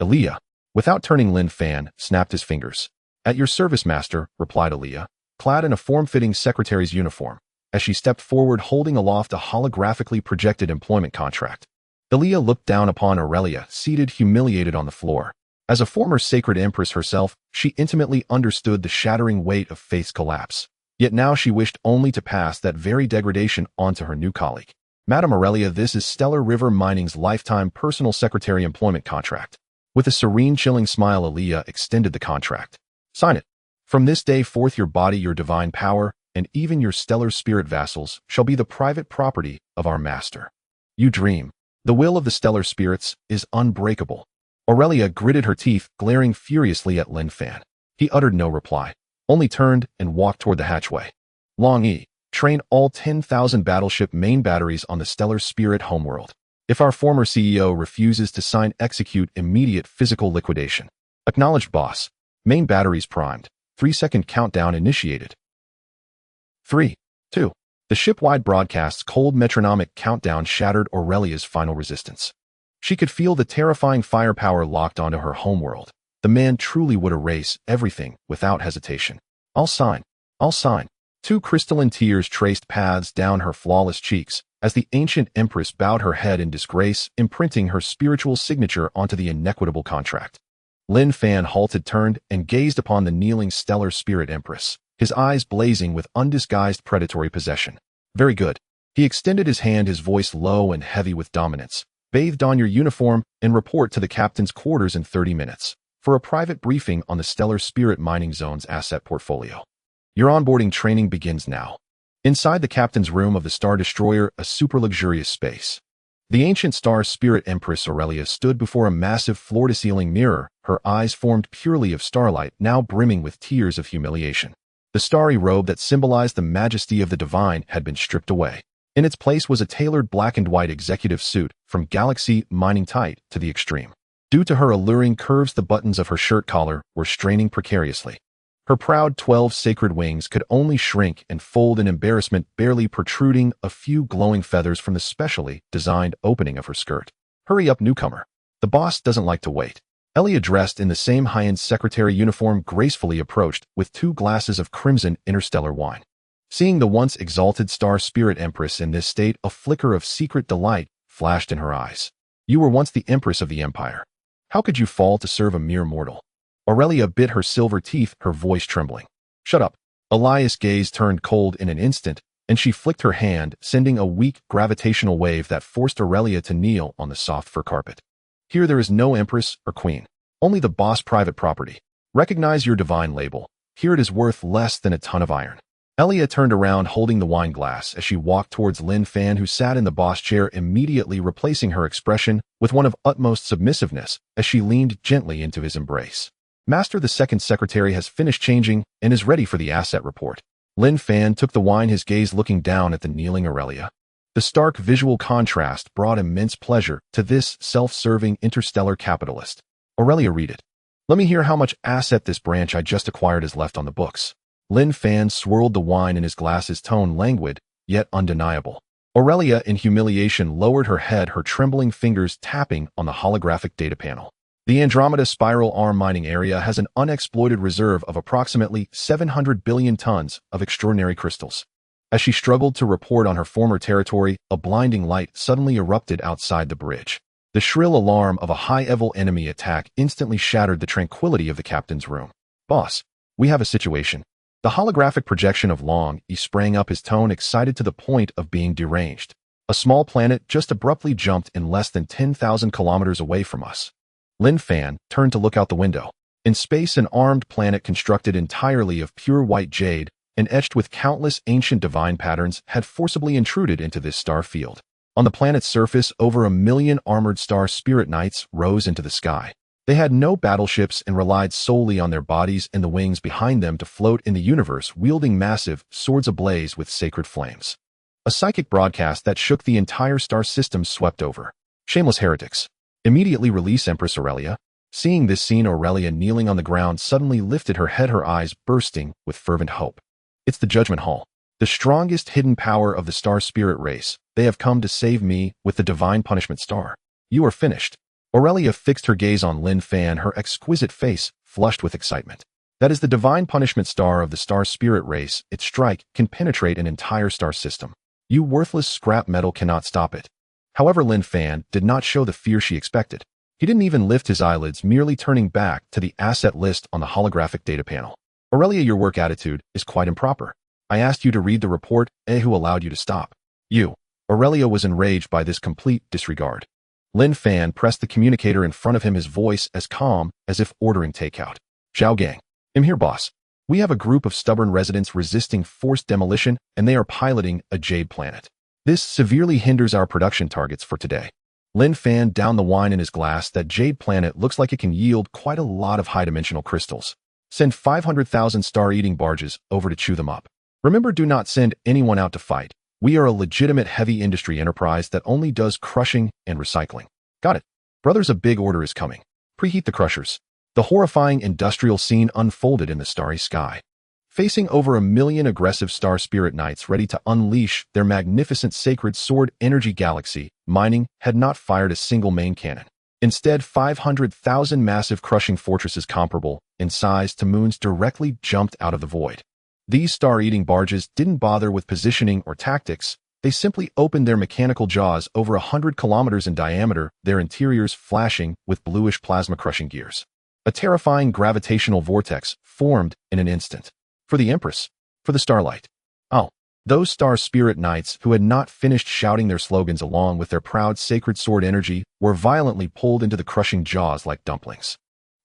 Aaliyah, without turning, Lin Fan snapped his fingers. At your service, master, replied Aaliyah, clad in a form-fitting secretary's uniform, as she stepped forward holding aloft a holographically projected employment contract. Aaliyah looked down upon Aurelia, seated humiliated on the floor. As a former sacred empress herself, she intimately understood the shattering weight of faith's collapse. Yet now she wished only to pass that very degradation on to her new colleague. Madam Aurelia, this is Stellar River Mining's lifetime personal secretary employment contract. With a serene, chilling smile, Aaliyah extended the contract. Sign it. From this day forth, your body, your divine power, and even your stellar spirit vassals shall be the private property of our master. You dream. The will of the stellar spirits is unbreakable. Aurelia gritted her teeth, glaring furiously at Lin Fan. He uttered no reply, only turned and walked toward the hatchway. Long E, train all 10,000 battleship main batteries on the stellar spirit homeworld. If our former CEO refuses to sign, execute immediate physical liquidation. Acknowledged, boss. Main batteries primed. 3-second countdown initiated. 3, 2. The ship-wide broadcast's cold metronomic countdown shattered Aurelia's final resistance. She could feel the terrifying firepower locked onto her homeworld. The man truly would erase everything without hesitation. I'll sign. I'll sign. 2 crystalline tears traced paths down her flawless cheeks as the ancient empress bowed her head in disgrace, imprinting her spiritual signature onto the inequitable contract. Lin Fan halted, turned, and gazed upon the kneeling stellar spirit empress, his eyes blazing with undisguised predatory possession. Very good. He extended his hand, his voice low and heavy with dominance. Bathed on your uniform and report to the captain's quarters in 30 minutes for a private briefing on the stellar spirit mining zone's asset portfolio. Your onboarding training begins now. Inside the captain's room of the Star Destroyer, a super luxurious space. The ancient star spirit empress Aurelia stood before a massive floor-to-ceiling mirror, her eyes formed purely of starlight, now brimming with tears of humiliation. The starry robe that symbolized the majesty of the divine had been stripped away. In its place was a tailored black and white executive suit, from galaxy mining tight to the extreme. Due to her alluring curves, the buttons of her shirt collar were straining precariously. Her proud 12 sacred wings could only shrink and fold in embarrassment, barely protruding a few glowing feathers from the specially designed opening of her skirt. Hurry up, newcomer. The boss doesn't like to wait. Elia, dressed in the same high-end secretary uniform, gracefully approached with 2 glasses of crimson interstellar wine. Seeing the once exalted star spirit empress in this state, a flicker of secret delight flashed in her eyes. You were once the empress of the empire. How could you fall to serve a mere mortal? Aurelia bit her silver teeth, her voice trembling. Shut up. Elias' gaze turned cold in an instant, and she flicked her hand, sending a weak gravitational wave that forced Aurelia to kneel on the soft fur carpet. Here there is no empress or queen, only the boss' private property. Recognize your divine label. Here it is worth less than a ton of iron. Elia turned around holding the wine glass as she walked towards Lin Fan, who sat in the boss chair, immediately replacing her expression with one of utmost submissiveness as she leaned gently into his embrace. Master, the second secretary has finished changing and is ready for the asset report. Lin Fan took the wine, his gaze looking down at the kneeling Aurelia. The stark visual contrast brought immense pleasure to this self-serving interstellar capitalist. Aurelia, read it. Let me hear how much asset this branch I just acquired is left on the books. Lin Fan swirled the wine in his glass, his tone languid, yet undeniable. Aurelia, in humiliation, lowered her head, her trembling fingers tapping on the holographic data panel. The Andromeda Spiral Arm mining area has an unexploited reserve of approximately 700 billion tons of extraordinary crystals. As she struggled to report on her former territory, a blinding light suddenly erupted outside the bridge. The shrill alarm of a high-level enemy attack instantly shattered the tranquility of the captain's room. Boss, we have a situation. The holographic projection of Long E sprang up, his tone excited to the point of being deranged. A small planet just abruptly jumped in less than 10,000 kilometers away from us. Lin Fan turned to look out the window. In space, an armed planet constructed entirely of pure white jade and etched with countless ancient divine patterns had forcibly intruded into this star field. On the planet's surface, over 1 million armored star spirit knights rose into the sky. They had no battleships and relied solely on their bodies and the wings behind them to float in the universe, wielding massive swords ablaze with sacred flames. A psychic broadcast that shook the entire star system swept over. Shameless heretics. Immediately release Empress Aurelia. Seeing this scene, Aurelia, kneeling on the ground, suddenly lifted her head, her eyes bursting with fervent hope. It's the Judgment Hall. The strongest hidden power of the star spirit race. They have come to save me with the divine punishment star. You are finished. Aurelia fixed her gaze on Lin Fan, her exquisite face flushed with excitement. That is the divine punishment star of the star spirit race. Its strike can penetrate an entire star system. You worthless scrap metal cannot stop it. However, Lin Fan did not show the fear she expected. He didn't even lift his eyelids, merely turning back to the asset list on the holographic data panel. Aurelia, your work attitude is quite improper. I asked you to read the report, who allowed you to stop? You. Aurelia was enraged by this complete disregard. Lin Fan pressed the communicator in front of him, his voice as calm as if ordering takeout. Zhao Gang. I'm here, boss. We have a group of stubborn residents resisting forced demolition, and they are piloting a jade planet. This severely hinders our production targets for today. Lin Fan downed the wine in his glass. That jade planet looks like it can yield quite a lot of high-dimensional crystals. Send 500,000 star-eating barges over to chew them up. Remember, do not send anyone out to fight. We are a legitimate heavy industry enterprise that only does crushing and recycling. Got it. Brothers, a big order is coming. Preheat the crushers. The horrifying industrial scene unfolded in the starry sky. Facing over 1 million aggressive star spirit knights ready to unleash their magnificent sacred sword, Energy Galaxy Mining had not fired a single main cannon. Instead, 500,000 massive crushing fortresses comparable in size to moons directly jumped out of the void. These star-eating barges didn't bother with positioning or tactics. They simply opened their mechanical jaws over 100 kilometers in diameter, their interiors flashing with bluish plasma-crushing gears. A terrifying gravitational vortex formed in an instant. For the Empress. For the Starlight. Oh, those star spirit knights who had not finished shouting their slogans along with their proud sacred sword energy were violently pulled into the crushing jaws like dumplings.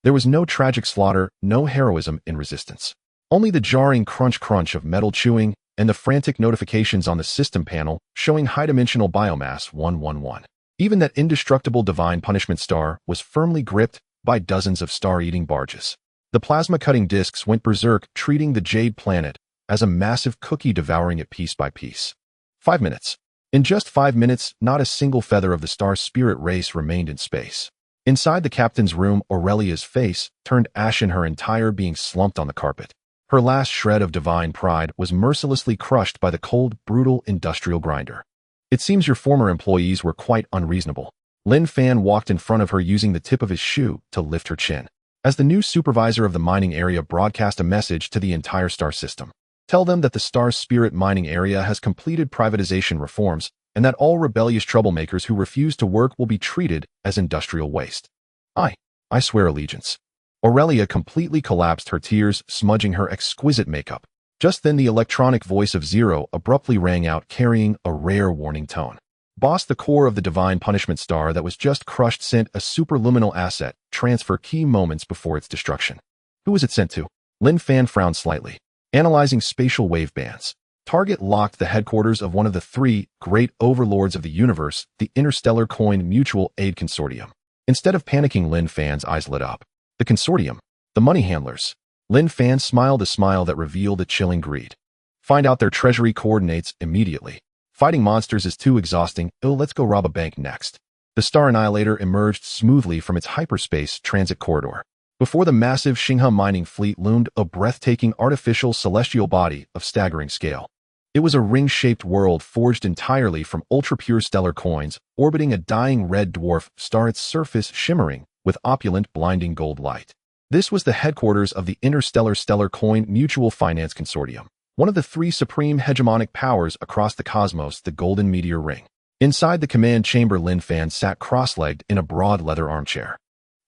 There was no tragic slaughter, no heroism in resistance. Only the jarring crunch of metal chewing and the frantic notifications on the system panel showing high-dimensional biomass 111. Even that indestructible divine punishment star was firmly gripped by dozens of star-eating barges. The plasma-cutting discs went berserk, treating the jade planet as a massive cookie, devouring it piece by piece. 5 minutes. In just 5 minutes, not a single feather of the star spirit race remained in space. Inside the captain's room, Aurelia's face turned ashen, her entire being slumped on the carpet. Her last shred of divine pride was mercilessly crushed by the cold, brutal industrial grinder. It seems your former employees were quite unreasonable. Lin Fan walked in front of her using the tip of his shoe to lift her chin. As the new supervisor of the mining area broadcast a message to the entire star system. Tell them that the star's spirit mining area has completed privatization reforms and that all rebellious troublemakers who refuse to work will be treated as industrial waste. I swear allegiance. Aurelia completely collapsed, her tears smudging her exquisite makeup. Just then the electronic voice of Zero abruptly rang out, carrying a rare warning tone. Boss, the core of the divine punishment star that was just crushed sent a superluminal asset transfer key moments before its destruction. Who was it sent to? Lin Fan frowned slightly. Analyzing spatial wave bands. Target locked the headquarters of one of the three great overlords of the universe, the Interstellar Coin Mutual Aid Consortium. Instead of panicking, Lin Fan's eyes lit up. The consortium. The money handlers. Lin Fan smiled a smile that revealed a chilling greed. Find out their treasury coordinates immediately. Fighting monsters is too exhausting. Let's go rob a bank next. The Star Annihilator emerged smoothly from its hyperspace transit corridor. Before the massive Xinghe mining fleet loomed a breathtaking artificial celestial body of staggering scale. It was a ring-shaped world forged entirely from ultra-pure stellar coins, orbiting a dying red dwarf star, its surface shimmering with opulent, blinding gold light. This was the headquarters of the Interstellar Stellar Coin Mutual Finance Consortium, one of the three supreme hegemonic powers across the cosmos, the Golden Meteor Ring. Inside the command chamber, Lin Fan sat cross-legged in a broad leather armchair.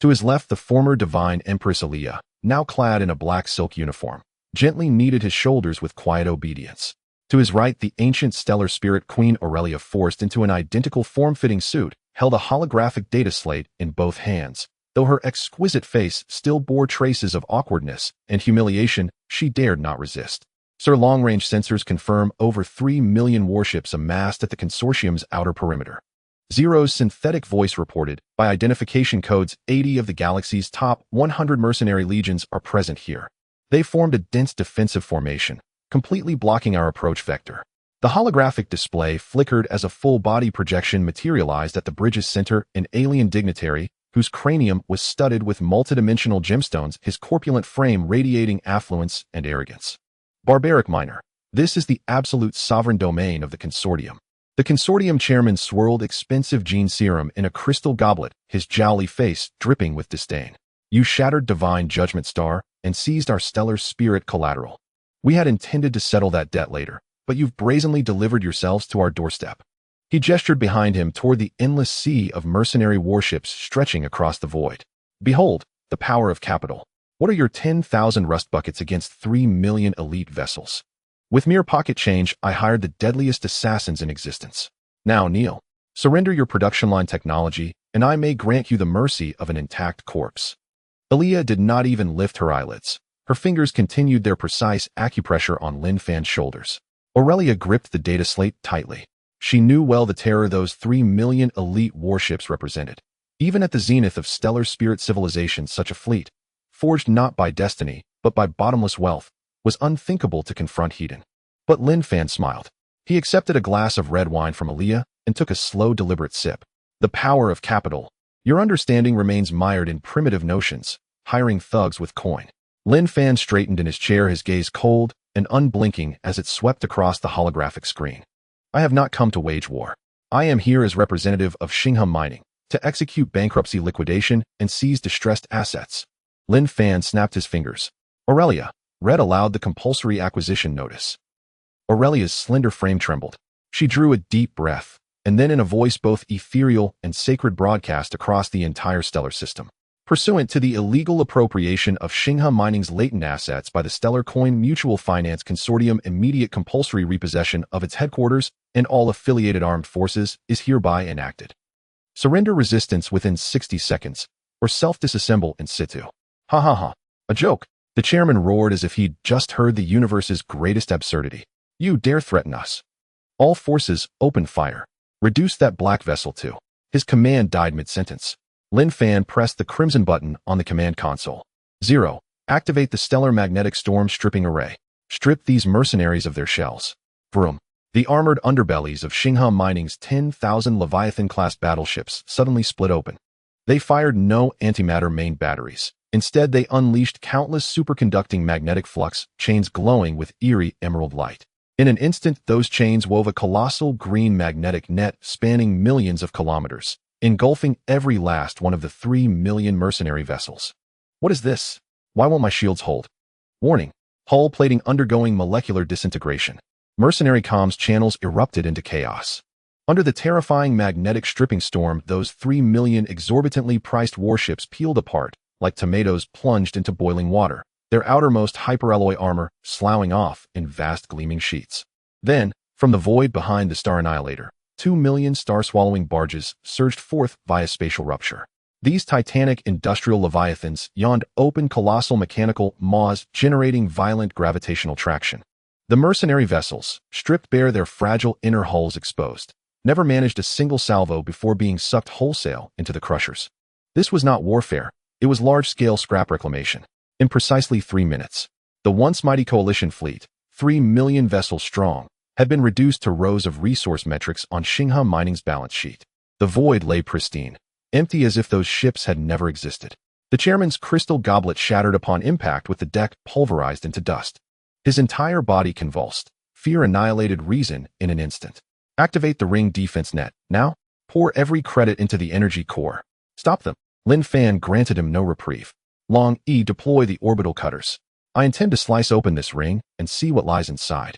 To his left, the former divine Empress Aliyah, now clad in a black silk uniform, gently kneaded his shoulders with quiet obedience. To his right, the ancient stellar spirit Queen Aurelia, forced into an identical form-fitting suit, held a holographic data slate in both hands. Though her exquisite face still bore traces of awkwardness and humiliation, she dared not resist. Sir, long-range sensors confirm over 3 million warships amassed at the consortium's outer perimeter. Zero's synthetic voice reported, by identification codes, 80 of the galaxy's top 100 mercenary legions are present here. They formed a dense defensive formation, completely blocking our approach vector. The holographic display flickered as a full-body projection materialized at the bridge's center, an alien dignitary whose cranium was studded with multidimensional gemstones, his corpulent frame radiating affluence and arrogance. Barbaric miner. This is the absolute sovereign domain of the consortium. The consortium chairman swirled expensive gene serum in a crystal goblet, his jowly face dripping with disdain. You shattered divine judgment star and seized our stellar spirit collateral. We had intended to settle that debt later, but you've brazenly delivered yourselves to our doorstep. He gestured behind him toward the endless sea of mercenary warships stretching across the void. Behold, the power of capital. What are your 10,000 rust buckets against 3 million elite vessels? With mere pocket change, I hired the deadliest assassins in existence. Now kneel. Surrender your production line technology, and I may grant you the mercy of an intact corpse. Aliyah did not even lift her eyelids. Her fingers continued their precise acupressure on Lin Fan's shoulders. Aurelia gripped the data slate tightly. She knew well the terror those 3 million elite warships represented. Even at the zenith of stellar spirit civilization, such a fleet, forged not by destiny, but by bottomless wealth, was unthinkable to confront Hedon. But Lin Fan smiled. He accepted a glass of red wine from Aliyah and took a slow, deliberate sip. The power of capital. Your understanding remains mired in primitive notions, hiring thugs with coin. Lin Fan straightened in his chair, his gaze cold and unblinking as it swept across the holographic screen. I have not come to wage war. I am here as representative of Xinghe Mining, to execute bankruptcy liquidation and seize distressed assets. Lin Fan snapped his fingers. Aurelia, read aloud the compulsory acquisition notice. Aurelia's slender frame trembled. She drew a deep breath, and then in a voice both ethereal and sacred broadcast across the entire stellar system. Pursuant to the illegal appropriation of Xinghe Mining's latent assets by the Stellar Coin Mutual Finance Consortium, immediate compulsory repossession of its headquarters and all affiliated armed forces is hereby enacted. Surrender resistance within 60 seconds, or self-disassemble in situ. Ha ha ha. A joke. The chairman roared as if he'd just heard the universe's greatest absurdity. You dare threaten us? All forces, open fire. Reduce that black vessel to. His command died mid-sentence. Lin Fan pressed the crimson button on the command console. 0. Activate the stellar magnetic storm stripping array. Strip these mercenaries of their shells. Vroom. The armored underbellies of Xinghe Mining's 10,000 Leviathan-class battleships suddenly split open. They fired no antimatter main batteries. Instead, they unleashed countless superconducting magnetic flux chains glowing with eerie emerald light. In an instant, those chains wove a colossal green magnetic net spanning millions of kilometers. engulfing every last one of the 3 million mercenary vessels. What is this? Why won't my shields hold? Warning. Hull plating undergoing molecular disintegration. Mercenary comms channels erupted into chaos. Under the terrifying magnetic stripping storm, those 3 million exorbitantly priced warships peeled apart, like tomatoes plunged into boiling water, their outermost hyperalloy armor sloughing off in vast gleaming sheets. Then, from the void behind the Star Annihilator, 2 million star-swallowing barges surged forth via spatial rupture. These titanic industrial leviathans yawned open colossal mechanical maws generating violent gravitational traction. The mercenary vessels, stripped bare, their fragile inner hulls exposed, never managed a single salvo before being sucked wholesale into the crushers. This was not warfare, it was large-scale scrap reclamation. In precisely 3 minutes, the once mighty coalition fleet, 3 million vessels strong, had been reduced to rows of resource metrics on Xinghe Mining's balance sheet. The void lay pristine, empty as if those ships had never existed. The chairman's crystal goblet shattered upon impact with the deck pulverized into dust. His entire body convulsed. Fear annihilated reason in an instant. Activate the ring defense net. Now, pour every credit into the energy core. Stop them. Lin Fan granted him no reprieve. Long E, deploy the orbital cutters. I intend to slice open this ring and see what lies inside.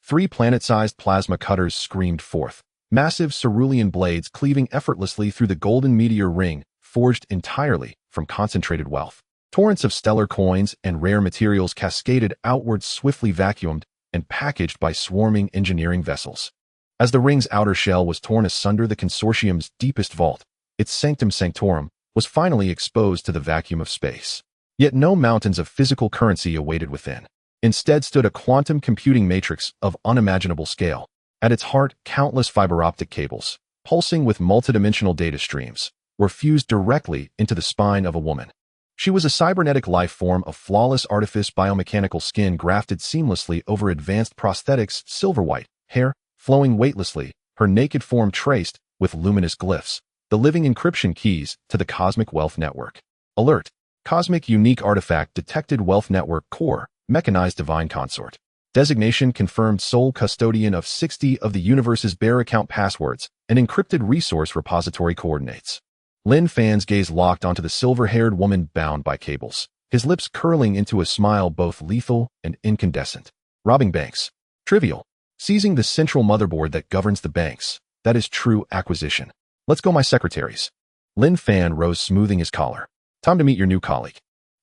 3 planet-sized plasma cutters screamed forth. Massive cerulean blades cleaving effortlessly through the golden meteor ring, forged entirely from concentrated wealth. Torrents of stellar coins and rare materials cascaded outwards, swiftly vacuumed and packaged by swarming engineering vessels. As the ring's outer shell was torn asunder, the consortium's deepest vault, its sanctum sanctorum, was finally exposed to the vacuum of space. Yet no mountains of physical currency awaited within. Instead stood a quantum computing matrix of unimaginable scale. At its heart, countless fiber optic cables, pulsing with multidimensional data streams, were fused directly into the spine of a woman. She was a cybernetic life form of flawless artifice, biomechanical skin grafted seamlessly over advanced prosthetics, silver white hair flowing weightlessly, her naked form traced with luminous glyphs, the living encryption keys to the Cosmic Wealth Network. Alert! Cosmic Unique Artifact detected. Wealth Network Core, mechanized divine consort. Designation confirmed. Sole custodian of 60 of the universe's bare account passwords and encrypted resource repository coordinates. Lin Fan's gaze locked onto the silver-haired woman bound by cables, his lips curling into a smile both lethal and incandescent. Robbing banks. Trivial. Seizing the central motherboard that governs the banks. That is true acquisition. Let's go, my secretaries. Lin Fan rose, smoothing his collar. Time to meet your new colleague.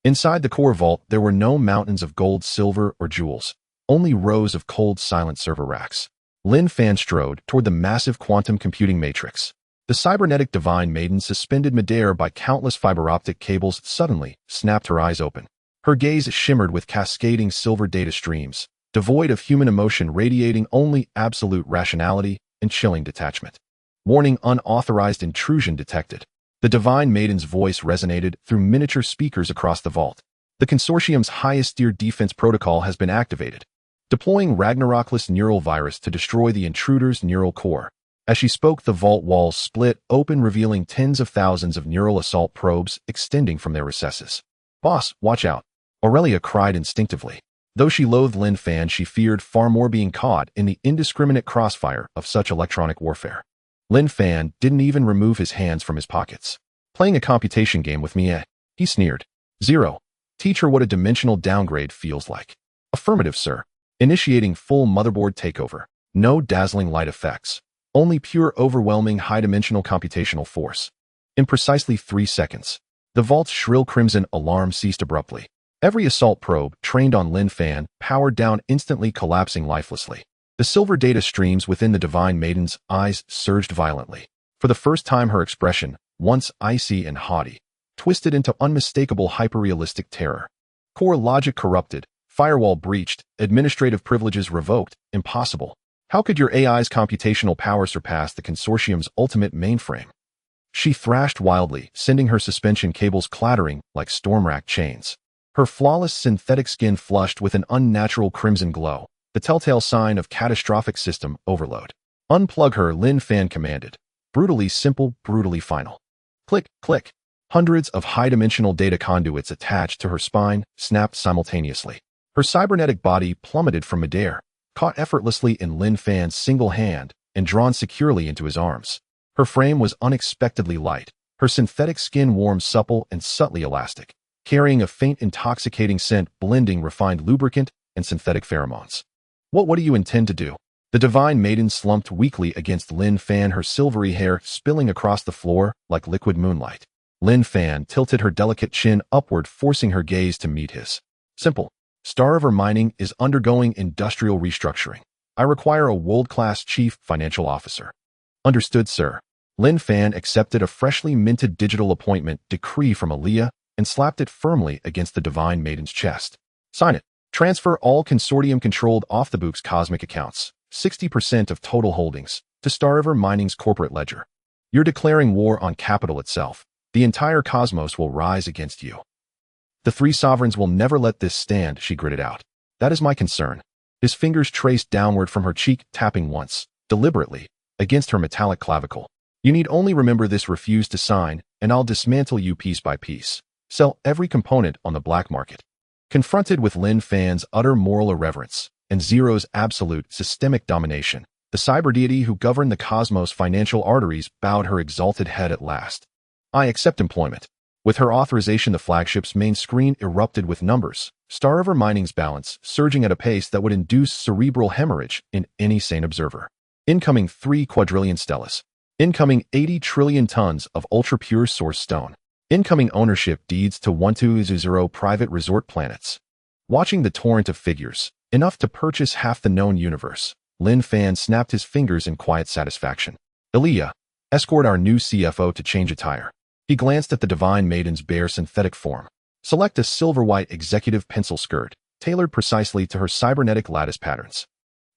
Inside the core vault, there were no mountains of gold, silver, or jewels, only rows of cold, silent server racks. Lin Fan strode toward the massive quantum computing matrix. The cybernetic divine maiden, suspended midair by countless fiber optic cables, suddenly snapped her eyes open. Her gaze shimmered with cascading silver data streams, devoid of human emotion, radiating only absolute rationality and chilling detachment. Warning: unauthorized intrusion detected. The divine maiden's voice resonated through miniature speakers across the vault. The consortium's highest tier defense protocol has been activated, deploying Ragnarokless neural virus to destroy the intruder's neural core. As she spoke, the vault walls split open, revealing tens of thousands of neural assault probes extending from their recesses. Boss, watch out! Aurelia cried instinctively. Though she loathed Lin Fan, she feared far more being caught in the indiscriminate crossfire of such electronic warfare. Lin Fan didn't even remove his hands from his pockets. Playing a computation game with me, eh? He sneered. 0. Teach her what a dimensional downgrade feels like. Affirmative, sir. Initiating full motherboard takeover. No dazzling light effects. Only pure, overwhelming, high-dimensional computational force. In precisely 3 seconds, the vault's shrill crimson alarm ceased abruptly. Every assault probe trained on Lin Fan powered down, instantly collapsing lifelessly. The silver data streams within the divine maiden's eyes surged violently. For the first time, her expression, once icy and haughty, twisted into unmistakable hyperrealistic terror. Core logic corrupted, firewall breached, administrative privileges revoked. Impossible. How could your AI's computational power surpass the consortium's ultimate mainframe? She thrashed wildly, sending her suspension cables clattering like storm-racked chains. Her flawless synthetic skin flushed with an unnatural crimson glow, the telltale sign of catastrophic system overload. Unplug her, Lin Fan commanded. Brutally simple, brutally final. Click, click. Hundreds of high-dimensional data conduits attached to her spine snapped simultaneously. Her cybernetic body plummeted from midair, caught effortlessly in Lin Fan's single hand, and drawn securely into his arms. Her frame was unexpectedly light, her synthetic skin warm, supple, and subtly elastic, carrying a faint intoxicating scent blending refined lubricant and synthetic pheromones. What do you intend to do? The divine maiden slumped weakly against Lin Fan, her silvery hair spilling across the floor like liquid moonlight. Lin Fan tilted her delicate chin upward, forcing her gaze to meet his. Simple. Star Mining is undergoing industrial restructuring. I require a world-class chief financial officer. Understood, sir. Lin Fan accepted a freshly minted digital appointment decree from Aaliyah and slapped it firmly against the divine maiden's chest. Sign it. Transfer all consortium-controlled off-the-books cosmic accounts, 60% of total holdings, to Star Mining's corporate ledger. You're declaring war on capital itself. The entire cosmos will rise against you. The three sovereigns will never let this stand, she gritted out. That is my concern. His fingers traced downward from her cheek, tapping once, deliberately, against her metallic clavicle. You need only remember this: refuse to sign, and I'll dismantle you piece by piece. Sell every component on the black market. Confronted with Lin Fan's utter moral irreverence and Zero's absolute systemic domination, the cyber deity who governed the cosmos' financial arteries bowed her exalted head at last. I accept employment. With her authorization, the flagship's main screen erupted with numbers, Star Mining's balance surging at a pace that would induce cerebral hemorrhage in any sane observer. Incoming 3 quadrillion stellas. Incoming 80 trillion tons of ultra-pure source stone. Incoming ownership deeds to 120 private resort planets. Watching the torrent of figures, enough to purchase half the known universe, Lin Fan snapped his fingers in quiet satisfaction. Aaliyah, escort our new CFO to change attire. He glanced at the divine maiden's bare synthetic form. Select a silver-white executive pencil skirt, tailored precisely to her cybernetic lattice patterns.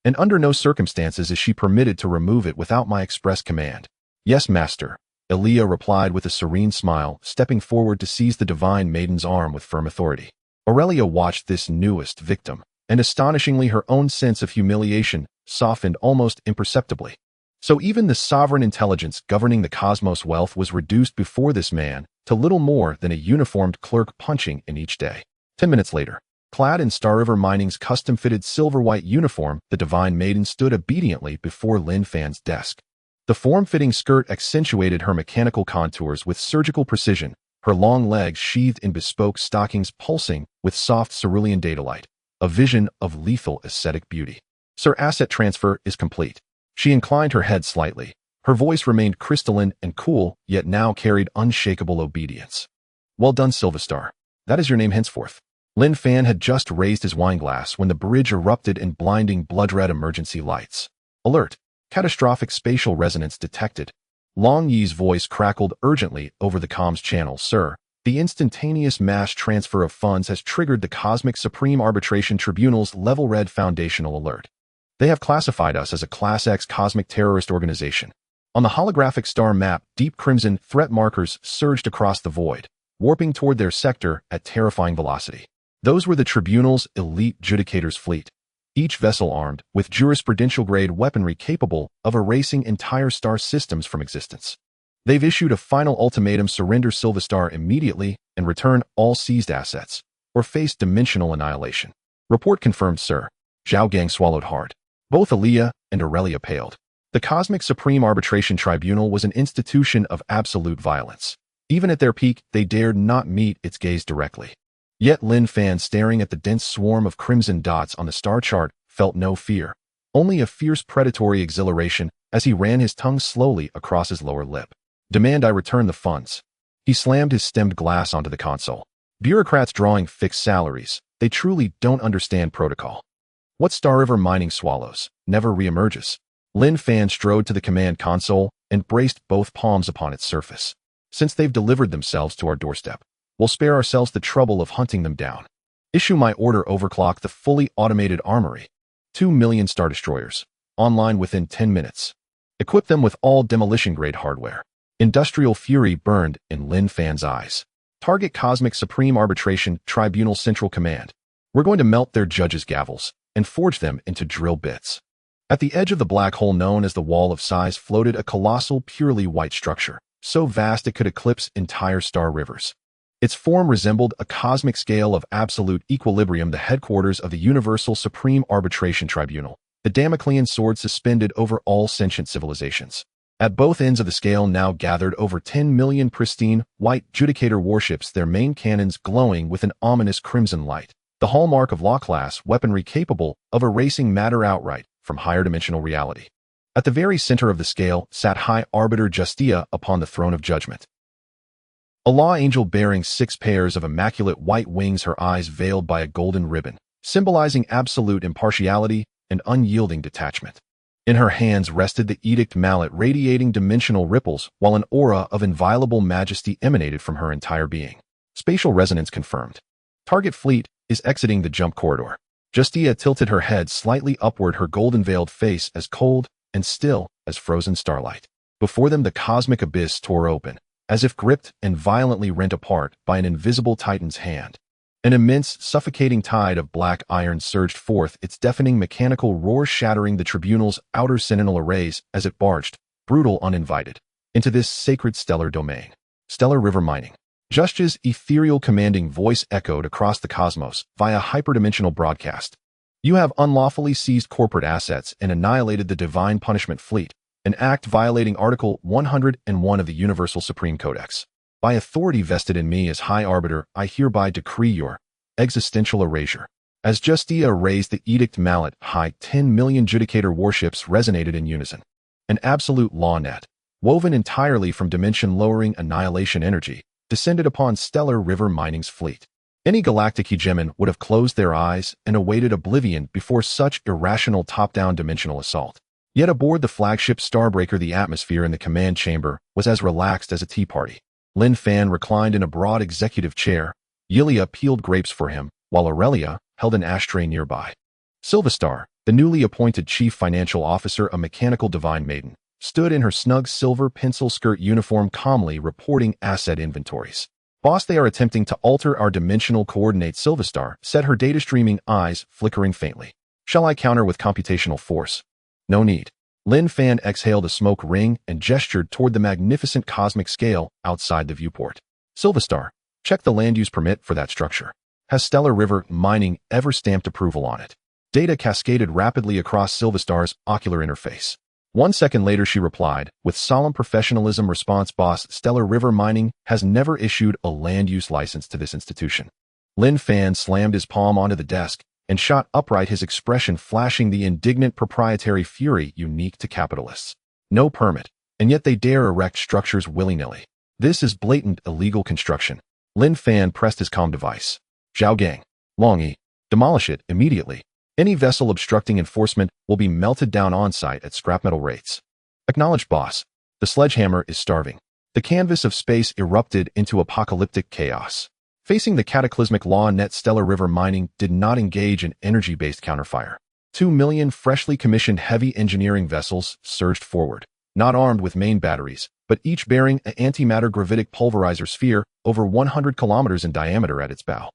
And under no circumstances is she permitted to remove it without my express command. Yes, master, Aaliyah replied with a serene smile, stepping forward to seize the divine maiden's arm with firm authority. Aurelia watched this newest victim, and astonishingly her own sense of humiliation softened almost imperceptibly. So even the sovereign intelligence governing the cosmos' wealth was reduced before this man to little more than a uniformed clerk punching in each day. 10 minutes later, clad in Star Mining's custom-fitted silver-white uniform, the divine maiden stood obediently before Lin Fan's desk. The form-fitting skirt accentuated her mechanical contours with surgical precision, her long legs sheathed in bespoke stockings pulsing with soft cerulean daylight, a vision of lethal aesthetic beauty. Sir, asset transfer is complete. She inclined her head slightly. Her voice remained crystalline and cool, yet now carried unshakable obedience. Well done, Sylvestar. That is your name henceforth. Lin Fan had just raised his wineglass when the bridge erupted in blinding blood-red emergency lights. Alert! Catastrophic spatial resonance detected. Long Yi's voice crackled urgently over the comms channel. Sir, the instantaneous mass transfer of funds has triggered the Cosmic Supreme Arbitration Tribunal's Level Red foundational alert. They have classified us as a Class X cosmic terrorist organization. On the holographic star map, deep crimson threat markers surged across the void, warping toward their sector at terrifying velocity. Those were the Tribunal's elite judicators' fleet, each vessel armed with jurisprudential-grade weaponry capable of erasing entire star systems from existence. They've issued a final ultimatum: surrender Sylvestar immediately and return all seized assets, or face dimensional annihilation. Report confirmed, sir. Zhao Gang swallowed hard. Both Aaliyah and Aurelia paled. The Cosmic Supreme Arbitration Tribunal was an institution of absolute violence. Even at their peak, they dared not meet its gaze directly. Yet Lin Fan, staring at the dense swarm of crimson dots on the star chart, felt no fear, only a fierce predatory exhilaration as he ran his tongue slowly across his lower lip. Demand I return the funds. He slammed his stemmed glass onto the console. Bureaucrats drawing fixed salaries. They truly don't understand protocol. What Star Mining swallows never reemerges. Lin Fan strode to the command console and braced both palms upon its surface. Since they've delivered themselves to our doorstep, we'll spare ourselves the trouble of hunting them down. Issue my order: overclock the fully automated armory. 2 million Star Destroyers. Online within 10 minutes. Equip them with all demolition-grade hardware. Industrial fury burned in Lin Fan's eyes. Target Cosmic Supreme Arbitration Tribunal Central Command. We're going to melt their judges' gavels and forge them into drill bits. At the edge of the black hole known as the Wall of Size floated a colossal, purely white structure, so vast it could eclipse entire star rivers. Its form resembled a cosmic scale of absolute equilibrium, the headquarters of the Universal Supreme Arbitration Tribunal, the Damoclean sword suspended over all sentient civilizations. At both ends of the scale now gathered over 10 million pristine, white Judicator warships, their main cannons glowing with an ominous crimson light, the hallmark of Law-class weaponry capable of erasing matter outright from higher-dimensional reality. At the very center of the scale sat High Arbiter Justia upon the throne of judgment. A law angel bearing 6 pairs of immaculate white wings, her eyes veiled by a golden ribbon, symbolizing absolute impartiality and unyielding detachment. In her hands rested the edict mallet, radiating dimensional ripples, while an aura of inviolable majesty emanated from her entire being. Spatial resonance confirmed. Target fleet is exiting the jump corridor. Justia tilted her head slightly upward, her golden-veiled face as cold and still as frozen starlight. Before them the cosmic abyss tore open, as if gripped and violently rent apart by an invisible titan's hand. An immense, suffocating tide of black iron surged forth, its deafening mechanical roar shattering the tribunal's outer sentinel arrays as it barged, brutal uninvited, into this sacred stellar domain. Stellar River Mining. Justia's ethereal commanding voice echoed across the cosmos via hyperdimensional broadcast. You have unlawfully seized corporate assets and annihilated the Divine Punishment Fleet, an act violating Article 101 of the Universal Supreme Codex. By authority vested in me as High Arbiter, I hereby decree your existential erasure. As Justia raised the edict mallet high, 10 million Judicator warships resonated in unison. An absolute law net, woven entirely from dimension-lowering annihilation energy, descended upon Stellar River Mining's fleet. Any galactic hegemon would have closed their eyes and awaited oblivion before such irrational top-down dimensional assault. Yet aboard the flagship Starbreaker, the atmosphere in the command chamber was as relaxed as a tea party. Lin Fan reclined in a broad executive chair. Yilia peeled grapes for him, while Aurelia held an ashtray nearby. Sylvestar, the newly appointed chief financial officer, a mechanical divine maiden, stood in her snug silver pencil skirt uniform, calmly reporting asset inventories. Boss, they are attempting to alter our dimensional coordinates, Sylvestar said, her data-streaming eyes flickering faintly. Shall I counter with computational force? No need. Lin Fan exhaled a smoke ring and gestured toward the magnificent cosmic scale outside the viewport. Sylvestar, check the land use permit for that structure. Has Stellar River Mining ever stamped approval on it? Data cascaded rapidly across Sylvestar's ocular interface. 1 second later she replied, with solemn professionalism, response, boss, Stellar River Mining has never issued a land use license to this institution. Lin Fan slammed his palm onto the desk and shot upright, his expression flashing the indignant proprietary fury unique to capitalists. No permit, and yet they dare erect structures willy-nilly. This is blatant illegal construction. Lin Fan pressed his comm device. Zhao Gang, Long-Yi, demolish it immediately. Any vessel obstructing enforcement will be melted down on-site at scrap metal rates. Acknowledged, boss. The sledgehammer is starving. The canvas of space erupted into apocalyptic chaos. Facing the cataclysmic law net, Stellar River Mining did not engage in energy-based counterfire. 2 million freshly commissioned heavy engineering vessels surged forward, not armed with main batteries, but each bearing an antimatter gravitic pulverizer sphere over 100 kilometers in diameter at its bow.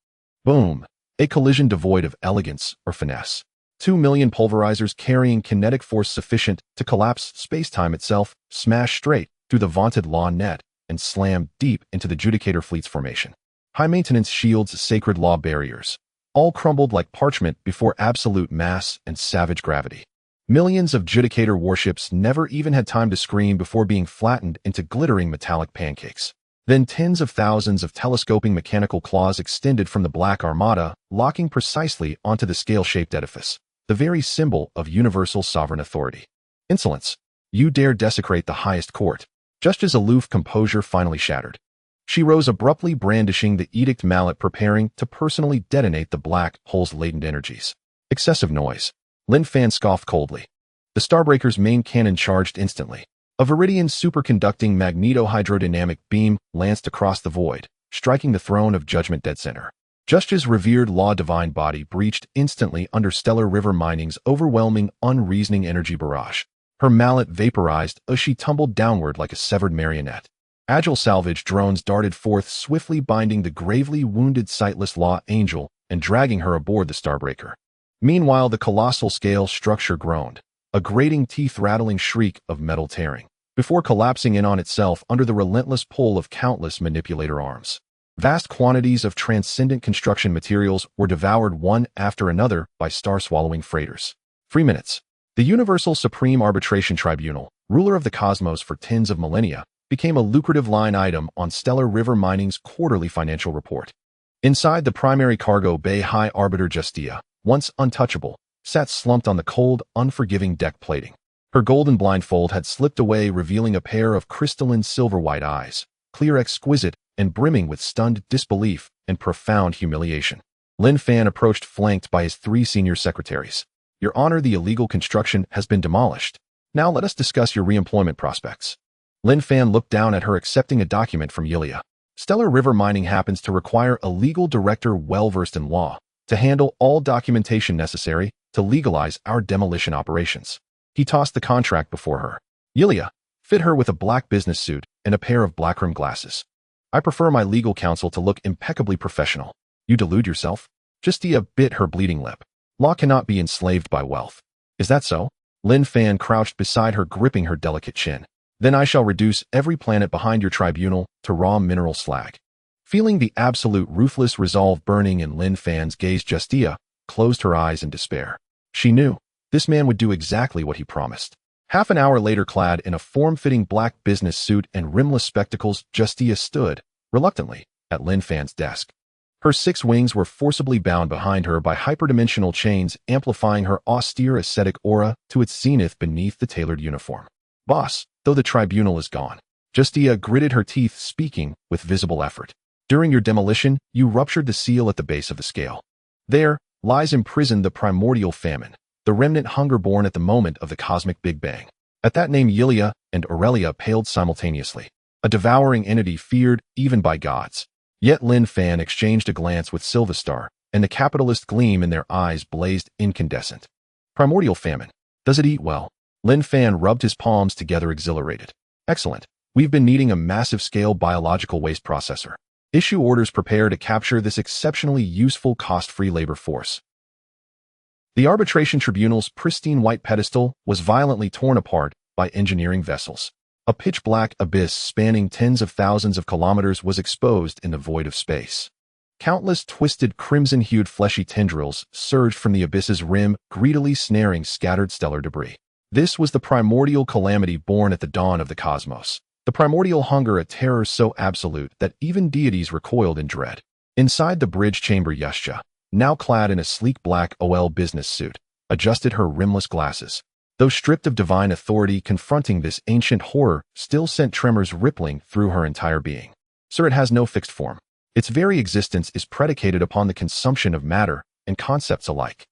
Boom! A collision devoid of elegance or finesse. 2 million pulverizers carrying kinetic force sufficient to collapse space-time itself smashed straight through the vaunted law net and slammed deep into the Judicator fleet's formation. High-maintenance shields, sacred law barriers, all crumbled like parchment before absolute mass and savage gravity. Millions of Judicator warships never even had time to scream before being flattened into glittering metallic pancakes. Then tens of thousands of telescoping mechanical claws extended from the Black Armada, locking precisely onto the scale-shaped edifice, the very symbol of universal sovereign authority. Insolence! You dare desecrate the highest court. Justia's aloof composure finally shattered. She rose abruptly, brandishing the edict mallet, preparing to personally detonate the black hole's latent energies. Excessive noise. Lin Fan scoffed coldly. The Starbreaker's main cannon charged instantly. A Viridian superconducting magneto-hydrodynamic beam lanced across the void, striking the throne of judgment dead center. Justia's revered law divine body breached instantly under Stellar River Mining's overwhelming, unreasoning energy barrage. Her mallet vaporized as she tumbled downward like a severed marionette. Agile salvage drones darted forth, swiftly binding the gravely wounded sightless law angel and dragging her aboard the Starbreaker. Meanwhile, the colossal scale structure groaned, a grating, teeth-rattling shriek of metal tearing, before collapsing in on itself under the relentless pull of countless manipulator arms. Vast quantities of transcendent construction materials were devoured one after another by star-swallowing freighters. 3 minutes. The Universal Supreme Arbitration Tribunal, ruler of the cosmos for tens of millennia, became a lucrative line item on Stellar River Mining's quarterly financial report. Inside the primary cargo bay, High Arbiter Justia, once untouchable, sat slumped on the cold, unforgiving deck plating. Her golden blindfold had slipped away, revealing a pair of crystalline silver-white eyes, clear, exquisite, and brimming with stunned disbelief and profound humiliation. Lin Fan approached, flanked by his 3 senior secretaries. Your Honor, the illegal construction has been demolished. Now let us discuss your re-employment prospects. Lin Fan looked down at her, accepting a document from Yulia. Stellar River Mining happens to require a legal director well-versed in law to handle all documentation necessary to legalize our demolition operations. He tossed the contract before her. Yulia, fit her with a black business suit and a pair of black-rimmed glasses. I prefer my legal counsel to look impeccably professional. You delude yourself? Justia bit her bleeding lip. Law cannot be enslaved by wealth. Is that so? Lin Fan crouched beside her, gripping her delicate chin. Then I shall reduce every planet behind your tribunal to raw mineral slag. Feeling the absolute ruthless resolve burning in Lin Fan's gaze, Justia closed her eyes in despair. She knew this man would do exactly what he promised. Half an hour later, clad in a form-fitting black business suit and rimless spectacles, Justia stood, reluctantly, at Lin Fan's desk. Her 6 wings were forcibly bound behind her by hyperdimensional chains, amplifying her austere ascetic aura to its zenith beneath the tailored uniform. Boss, though the tribunal is gone. Justia gritted her teeth, speaking with visible effort. During your demolition, you ruptured the seal at the base of the scale. There lies imprisoned the primordial famine, the remnant hunger born at the moment of the cosmic Big Bang. At that name, Yulia and Aurelia paled simultaneously. A devouring entity feared even by gods. Yet Lin Fan exchanged a glance with Sylvestar, and the capitalist gleam in their eyes blazed incandescent. Primordial famine. Does it eat well? Lin Fan rubbed his palms together, exhilarated. Excellent. We've been needing a massive-scale biological waste processor. Issue orders, prepare to capture this exceptionally useful, cost-free labor force. The arbitration tribunal's pristine white pedestal was violently torn apart by engineering vessels. A pitch-black abyss spanning tens of thousands of kilometers was exposed in the void of space. Countless twisted, crimson-hued fleshy tendrils surged from the abyss's rim, greedily snaring scattered stellar debris. This was the primordial calamity born at the dawn of the cosmos. The primordial hunger, a terror so absolute that even deities recoiled in dread. Inside the bridge chamber, Justia, now clad in a sleek black OL business suit, adjusted her rimless glasses. Though stripped of divine authority, confronting this ancient horror still sent tremors rippling through her entire being. Sir, it has no fixed form. Its very existence is predicated upon the consumption of matter and concepts alike.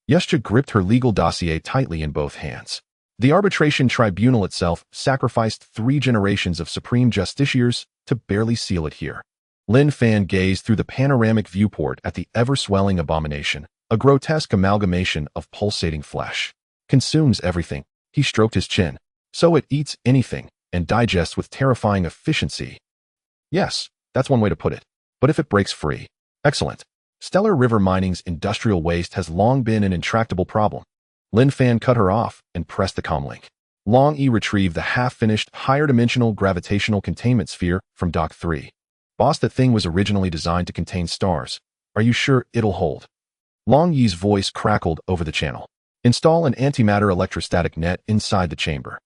Justia gripped her legal dossier tightly in both hands. The arbitration tribunal itself sacrificed 3 generations of supreme justiciars to barely seal it here. Lin Fan gazed through the panoramic viewport at the ever-swelling abomination, a grotesque amalgamation of pulsating flesh. Consumes everything. He stroked his chin. So it eats anything and digests with terrifying efficiency. Yes, that's one way to put it. But if it breaks free, excellent. Stellar River Mining's industrial waste has long been an intractable problem. Lin Fan cut her off and pressed the comlink. Long E retrieved the half-finished, higher-dimensional gravitational containment sphere from Dock 3. Boss, that thing was originally designed to contain stars. Are you sure it'll hold? Long Yi's voice crackled over the channel. Install an antimatter electrostatic net inside the chamber.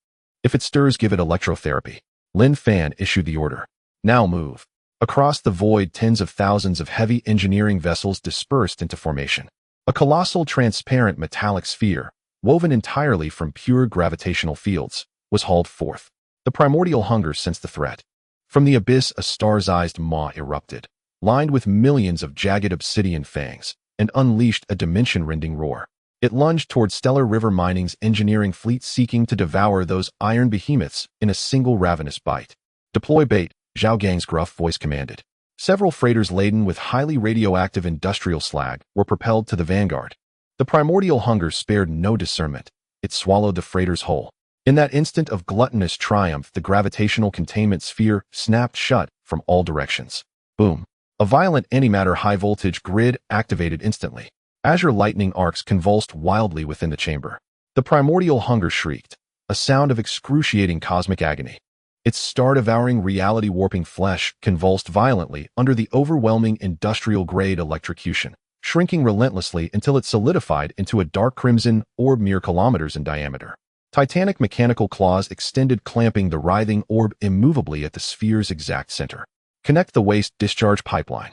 If it stirs, give it electrotherapy. Lin Fan issued the order. Now move. Across the void, tens of thousands of heavy engineering vessels dispersed into formation. A colossal, transparent metallic sphere, woven entirely from pure gravitational fields, was hauled forth. The primordial hunger sensed the threat. From the abyss, a star-sized maw erupted, lined with millions of jagged obsidian fangs, and unleashed a dimension-rending roar. It lunged toward Stellar River Mining's engineering fleet, seeking to devour those iron behemoths in a single ravenous bite. Deploy bait, Zhao Gang's gruff voice commanded. Several freighters laden with highly radioactive industrial slag were propelled to the vanguard. The primordial hunger spared no discernment. It swallowed the freighters whole. In that instant of gluttonous triumph, the gravitational containment sphere snapped shut from all directions. Boom. A violent antimatter high-voltage grid activated instantly. Azure lightning arcs convulsed wildly within the chamber. The primordial hunger shrieked, a sound of excruciating cosmic agony. Its star-devouring, reality-warping flesh convulsed violently under the overwhelming industrial-grade electrocution. shrinking relentlessly until it solidified into a dark crimson orb mere kilometers in diameter. Titanic mechanical claws extended, clamping the writhing orb immovably at the sphere's exact center. Connect the waste discharge pipeline.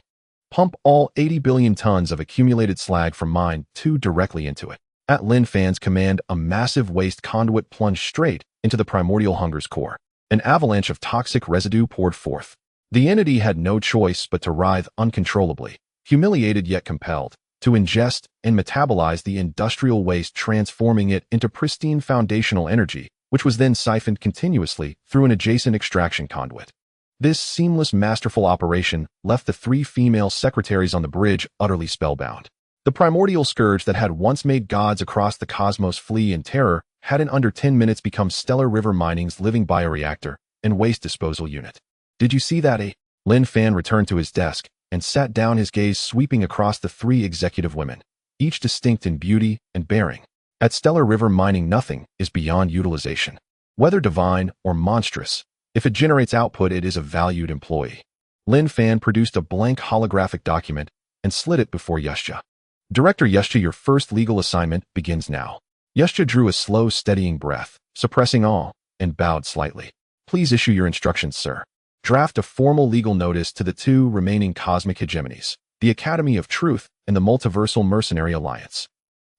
Pump all 80 billion tons of accumulated slag from Mine 2 directly into it. At Lin Fan's command, a massive waste conduit plunged straight into the primordial hunger's core. An avalanche of toxic residue poured forth. The entity had no choice but to writhe uncontrollably, humiliated yet compelled, to ingest and metabolize the industrial waste, transforming it into pristine foundational energy, which was then siphoned continuously through an adjacent extraction conduit. This seamless, masterful operation left the 3 female secretaries on the bridge utterly spellbound. The primordial scourge that had once made gods across the cosmos flee in terror had in under 10 minutes become Stellar River Mining's living bioreactor and waste disposal unit. Did you see that? Lin Fan returned to his desk and sat down, his gaze sweeping across the 3 executive women, each distinct in beauty and bearing. At Stellar River Mining, nothing is beyond utilization. Whether divine or monstrous, if it generates output, it is a valued employee. Lin Fan produced a blank holographic document and slid it before Yeshja. Director Yeshja, your first legal assignment begins now. Yeshja drew a slow, steadying breath, suppressing awe, and bowed slightly. Please issue your instructions, sir. Draft a formal legal notice to the 2 remaining cosmic hegemonies, the Academy of Truth and the Multiversal Mercenary Alliance.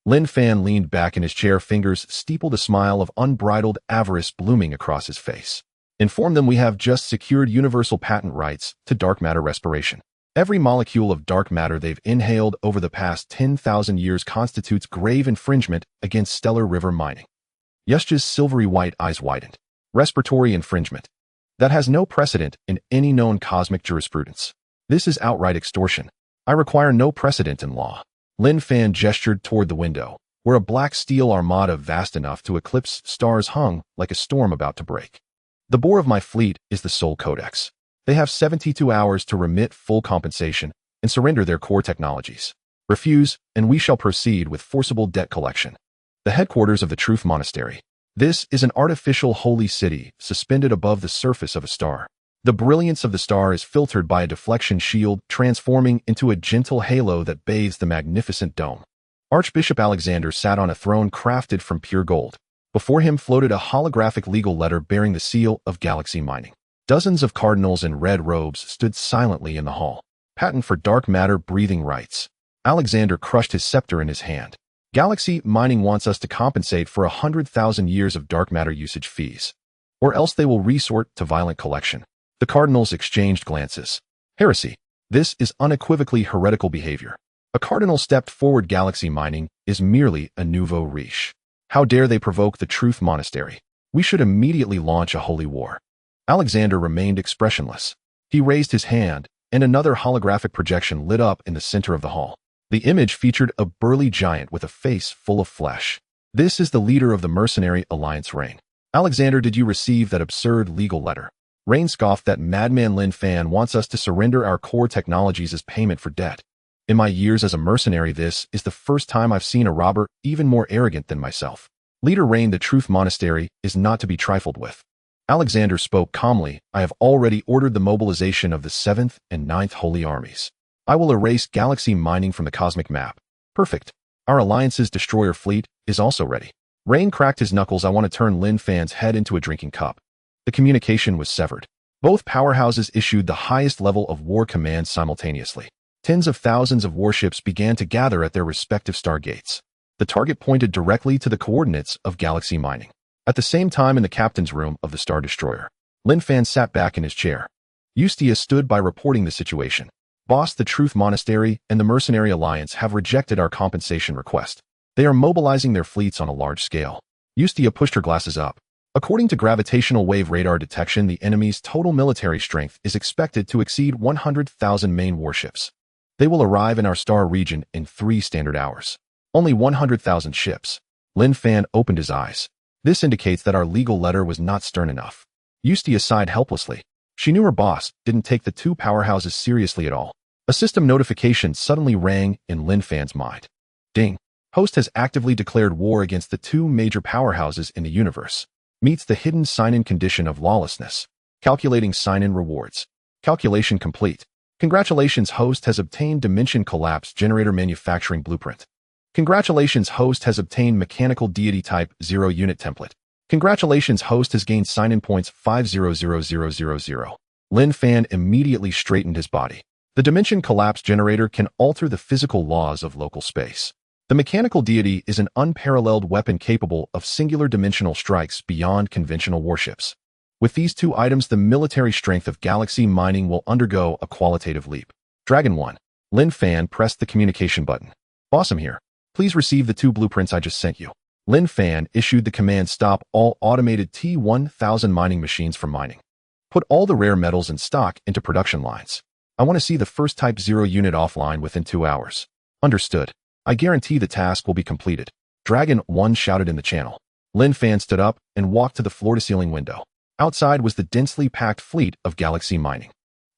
Lin Fan leaned back in his chair, fingers steepled, a smile of unbridled avarice blooming across his face. Inform them we have just secured universal patent rights to dark matter respiration. Every molecule of dark matter they've inhaled over the past 10,000 years constitutes grave infringement against Stellar River Mining. Yeshja's silvery white eyes widened. Respiratory infringement. That has no precedent in any known cosmic jurisprudence. This is outright extortion. I require no precedent in law. Lin Fan gestured toward the window, where a black steel armada vast enough to eclipse stars hung like a storm about to break. The bore of my fleet is the Sol Codex. They have 72 hours to remit full compensation and surrender their core technologies. Refuse, and we shall proceed with forcible debt collection. The headquarters of the Truth Monastery. This is an artificial holy city suspended above the surface of a star. The brilliance of the star is filtered by a deflection shield, transforming into a gentle halo that bathes the magnificent dome. Archbishop Alexander sat on a throne crafted from pure gold. Before him floated a holographic legal letter bearing the seal of Galaxy Mining. Dozens of cardinals in red robes stood silently in the hall. Patent for dark matter breathing rights. Alexander crushed his scepter in his hand. Galaxy Mining wants us to compensate for 100,000 years of dark matter usage fees, or else they will resort to violent collection. The cardinals exchanged glances. Heresy. This is unequivocally heretical behavior. A cardinal stepped forward. Galaxy Mining is merely a nouveau riche. How dare they provoke the Truth Monastery? We should immediately launch a holy war. Alexander remained expressionless. He raised his hand, and another holographic projection lit up in the center of the hall. The image featured a burly giant with a face full of flesh. This is the leader of the Mercenary Alliance, Rain. Alexander, did you receive that absurd legal letter? Rain scoffed. That madman Lin Fan wants us to surrender our core technologies as payment for debt. In my years as a mercenary, this is the first time I've seen a robber even more arrogant than myself. Leader Rain, the Truth Monastery is not to be trifled with. Alexander spoke calmly. I have already ordered the mobilization of the 7th and 9th Holy Armies. I will erase Galaxy Mining from the cosmic map. Perfect. Our Alliance's destroyer fleet is also ready. Rain cracked his knuckles. I want to turn Lin Fan's head into a drinking cup. The communication was severed. Both powerhouses issued the highest level of war commands simultaneously. Tens of thousands of warships began to gather at their respective stargates. The target pointed directly to the coordinates of Galaxy Mining. At the same time, in the captain's room of the Star Destroyer, Lin Fan sat back in his chair. Eustia stood by, reporting the situation. Boss, the Truth Monastery and the Mercenary Alliance have rejected our compensation request. They are mobilizing their fleets on a large scale. Eustia pushed her glasses up. According to gravitational wave radar detection, the enemy's total military strength is expected to exceed 100,000 main warships. They will arrive in our star region in 3 standard hours. Only 100,000 ships. Lin Fan opened his eyes. This indicates that our legal letter was not stern enough. Eustia sighed helplessly. She knew her boss didn't take the 2 powerhouses seriously at all. A system notification suddenly rang in Lin Fan's mind. Ding. Host has actively declared war against the 2 major powerhouses in the universe. Meets the hidden sign-in condition of lawlessness. Calculating sign-in rewards. Calculation complete. Congratulations, host has obtained Dimension Collapse Generator Manufacturing Blueprint. Congratulations, host has obtained Mechanical Deity Type 0 Unit Template. Congratulations, host has gained sign-in points 500000. Lin Fan immediately straightened his body. The Dimension Collapse Generator can alter the physical laws of local space. The Mechanical Deity is an unparalleled weapon capable of singular dimensional strikes beyond conventional warships. With these two items, the military strength of galaxy mining will undergo a qualitative leap. Dragon 1. Lin Fan pressed the communication button. Boss, I'm here. Please receive the 2 blueprints I just sent you. Lin Fan issued the command stop all automated T-1000 mining machines from mining. Put all the rare metals in stock into production lines. I want to see the first Type 0 unit offline within 2 hours. Understood. I guarantee the task will be completed. Dragon 1 shouted in the channel. Lin Fan stood up and walked to the floor-to-ceiling window. Outside was the densely packed fleet of galaxy mining.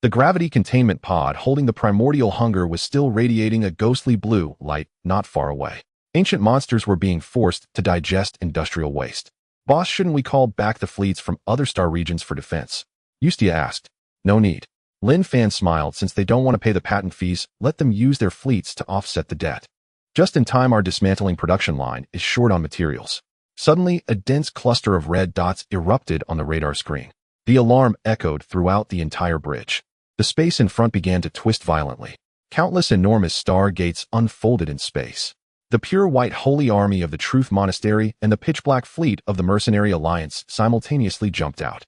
The gravity containment pod holding the primordial hunger was still radiating a ghostly blue light not far away. Ancient monsters were being forced to digest industrial waste. Boss, shouldn't we call back the fleets from other star regions for defense? Ustia asked. No need. Lin Fan smiled. Since they don't want to pay the patent fees, let them use their fleets to offset the debt. Just in time, our dismantling production line is short on materials. Suddenly, a dense cluster of red dots erupted on the radar screen. The alarm echoed throughout the entire bridge. The space in front began to twist violently. Countless enormous star gates unfolded in space. The pure white holy army of the Truth Monastery and the pitch-black fleet of the Mercenary Alliance simultaneously jumped out.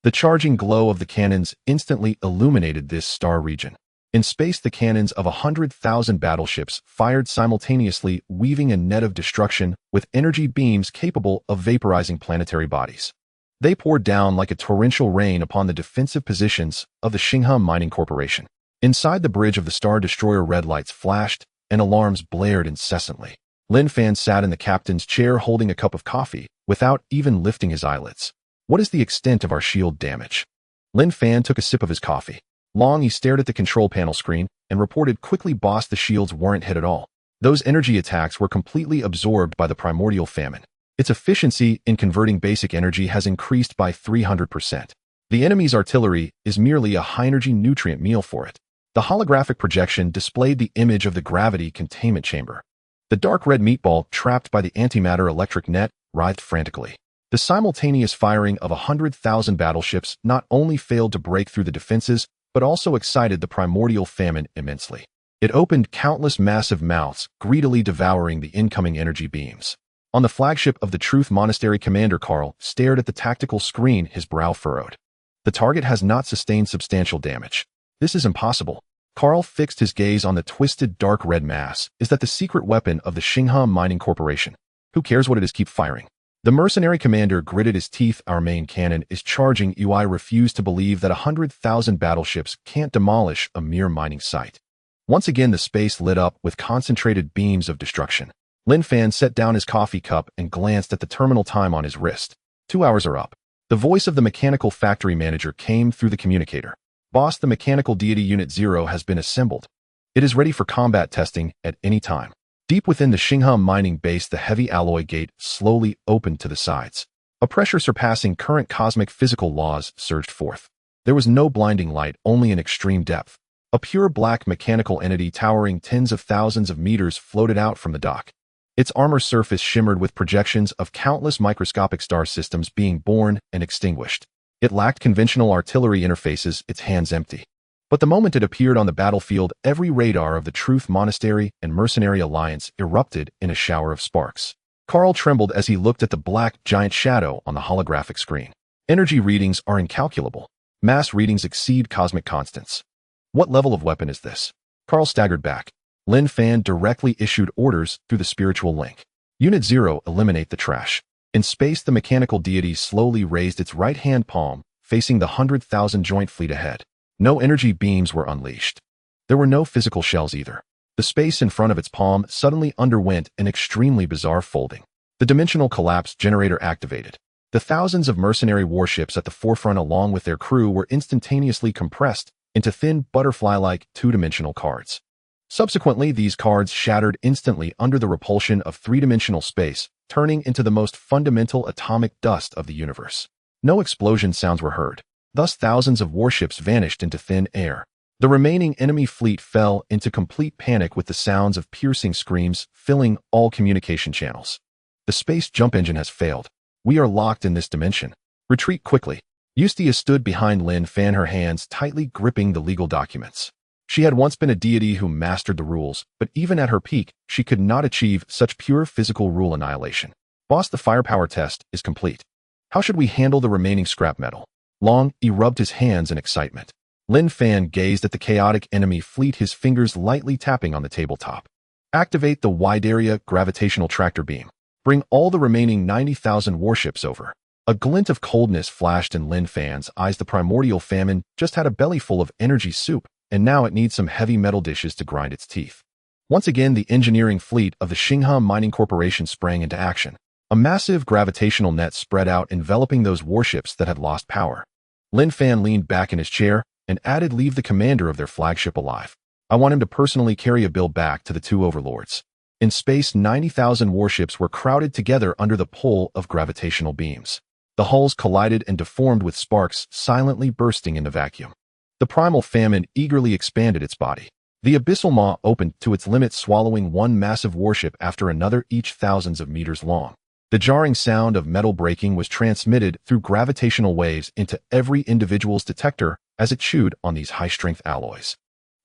The charging glow of the cannons instantly illuminated this star region. In space, the cannons of 100,000 battleships fired simultaneously, weaving a net of destruction with energy beams capable of vaporizing planetary bodies. They poured down like a torrential rain upon the defensive positions of the Xingham Mining Corporation. Inside the bridge of the Star Destroyer, red lights flashed and alarms blared incessantly. Lin Fan sat in the captain's chair holding a cup of coffee without even lifting his eyelids. What is the extent of our shield damage? Lin Fan took a sip of his coffee. Long he stared at the control panel screen and reported quickly, boss, the shields weren't hit at all. Those energy attacks were completely absorbed by the primordial famine. Its efficiency in converting basic energy has increased by 300%. The enemy's artillery is merely a high-energy nutrient meal for it. The holographic projection displayed the image of the gravity containment chamber. The dark red meatball, trapped by the antimatter electric net, writhed frantically. The simultaneous firing of 100,000 battleships not only failed to break through the defenses, but also excited the primordial famine immensely. It opened countless massive mouths, greedily devouring the incoming energy beams. On the flagship of the Truth Monastery, Commander Carl stared at the tactical screen, his brow furrowed. The target has not sustained substantial damage. This is impossible. Carl fixed his gaze on the twisted dark red mass. Is that the secret weapon of the Xingham Mining Corporation? Who cares what it is, keep firing. The mercenary commander gritted his teeth. Our main cannon is charging you. I refuse to believe that 100,000 battleships can't demolish a mere mining site. Once again, the space lit up with concentrated beams of destruction. Lin Fan set down his coffee cup and glanced at the terminal time on his wrist. 2 hours are up. The voice of the mechanical factory manager came through the communicator. Boss, the Mechanical Deity Unit 0 has been assembled. It is ready for combat testing at any time. Deep within the Xingham mining base, the heavy alloy gate slowly opened to the sides. A pressure surpassing current cosmic physical laws surged forth. There was no blinding light, only an extreme depth. A pure black mechanical entity towering tens of thousands of meters floated out from the dock. Its armor surface shimmered with projections of countless microscopic star systems being born and extinguished. It lacked conventional artillery interfaces, its hands empty. But the moment it appeared on the battlefield, every radar of the Truth Monastery and Mercenary Alliance erupted in a shower of sparks. Carl trembled as he looked at the black, giant shadow on the holographic screen. Energy readings are incalculable. Mass readings exceed cosmic constants. What level of weapon is this? Carl staggered back. Lin Fan directly issued orders through the spiritual link. Unit 0, eliminate the trash. In space, the mechanical deity slowly raised its right-hand palm, facing the 100,000 joint fleet ahead. No energy beams were unleashed. There were no physical shells either. The space in front of its palm suddenly underwent an extremely bizarre folding. The dimensional collapse generator activated. The thousands of mercenary warships at the forefront along with their crew were instantaneously compressed into thin, butterfly-like two-dimensional cards. Subsequently, these cards shattered instantly under the repulsion of three-dimensional space, turning into the most fundamental atomic dust of the universe. No explosion sounds were heard. Thus, thousands of warships vanished into thin air. The remaining enemy fleet fell into complete panic with the sounds of piercing screams filling all communication channels. The space jump engine has failed. We are locked in this dimension. Retreat quickly. Eustace stood behind Lin Fan, her hands tightly gripping the legal documents. She had once been a deity who mastered the rules, but even at her peak, she could not achieve such pure physical rule annihilation. Boss, the firepower test is complete. How should we handle the remaining scrap metal? Long, he rubbed his hands in excitement. Lin Fan gazed at the chaotic enemy fleet, his fingers lightly tapping on the tabletop. Activate the wide area gravitational tractor beam. Bring all the remaining 90,000 warships over. A glint of coldness flashed in Lin Fan's eyes. The primordial famine just had a belly full of energy soup, and now it needs some heavy metal dishes to grind its teeth. Once again, the engineering fleet of the Xinghe Mining Corporation sprang into action. A massive gravitational net spread out, enveloping those warships that had lost power. Lin Fan leaned back in his chair and added, "Leave the commander of their flagship alive. I want him to personally carry a bill back to the two overlords." In space, 90,000 warships were crowded together under the pull of gravitational beams. The hulls collided and deformed with sparks silently bursting in the vacuum. The primal famine eagerly expanded its body. The abyssal maw opened to its limit, swallowing one massive warship after another, each thousands of meters long. The jarring sound of metal breaking was transmitted through gravitational waves into every individual's detector as it chewed on these high-strength alloys.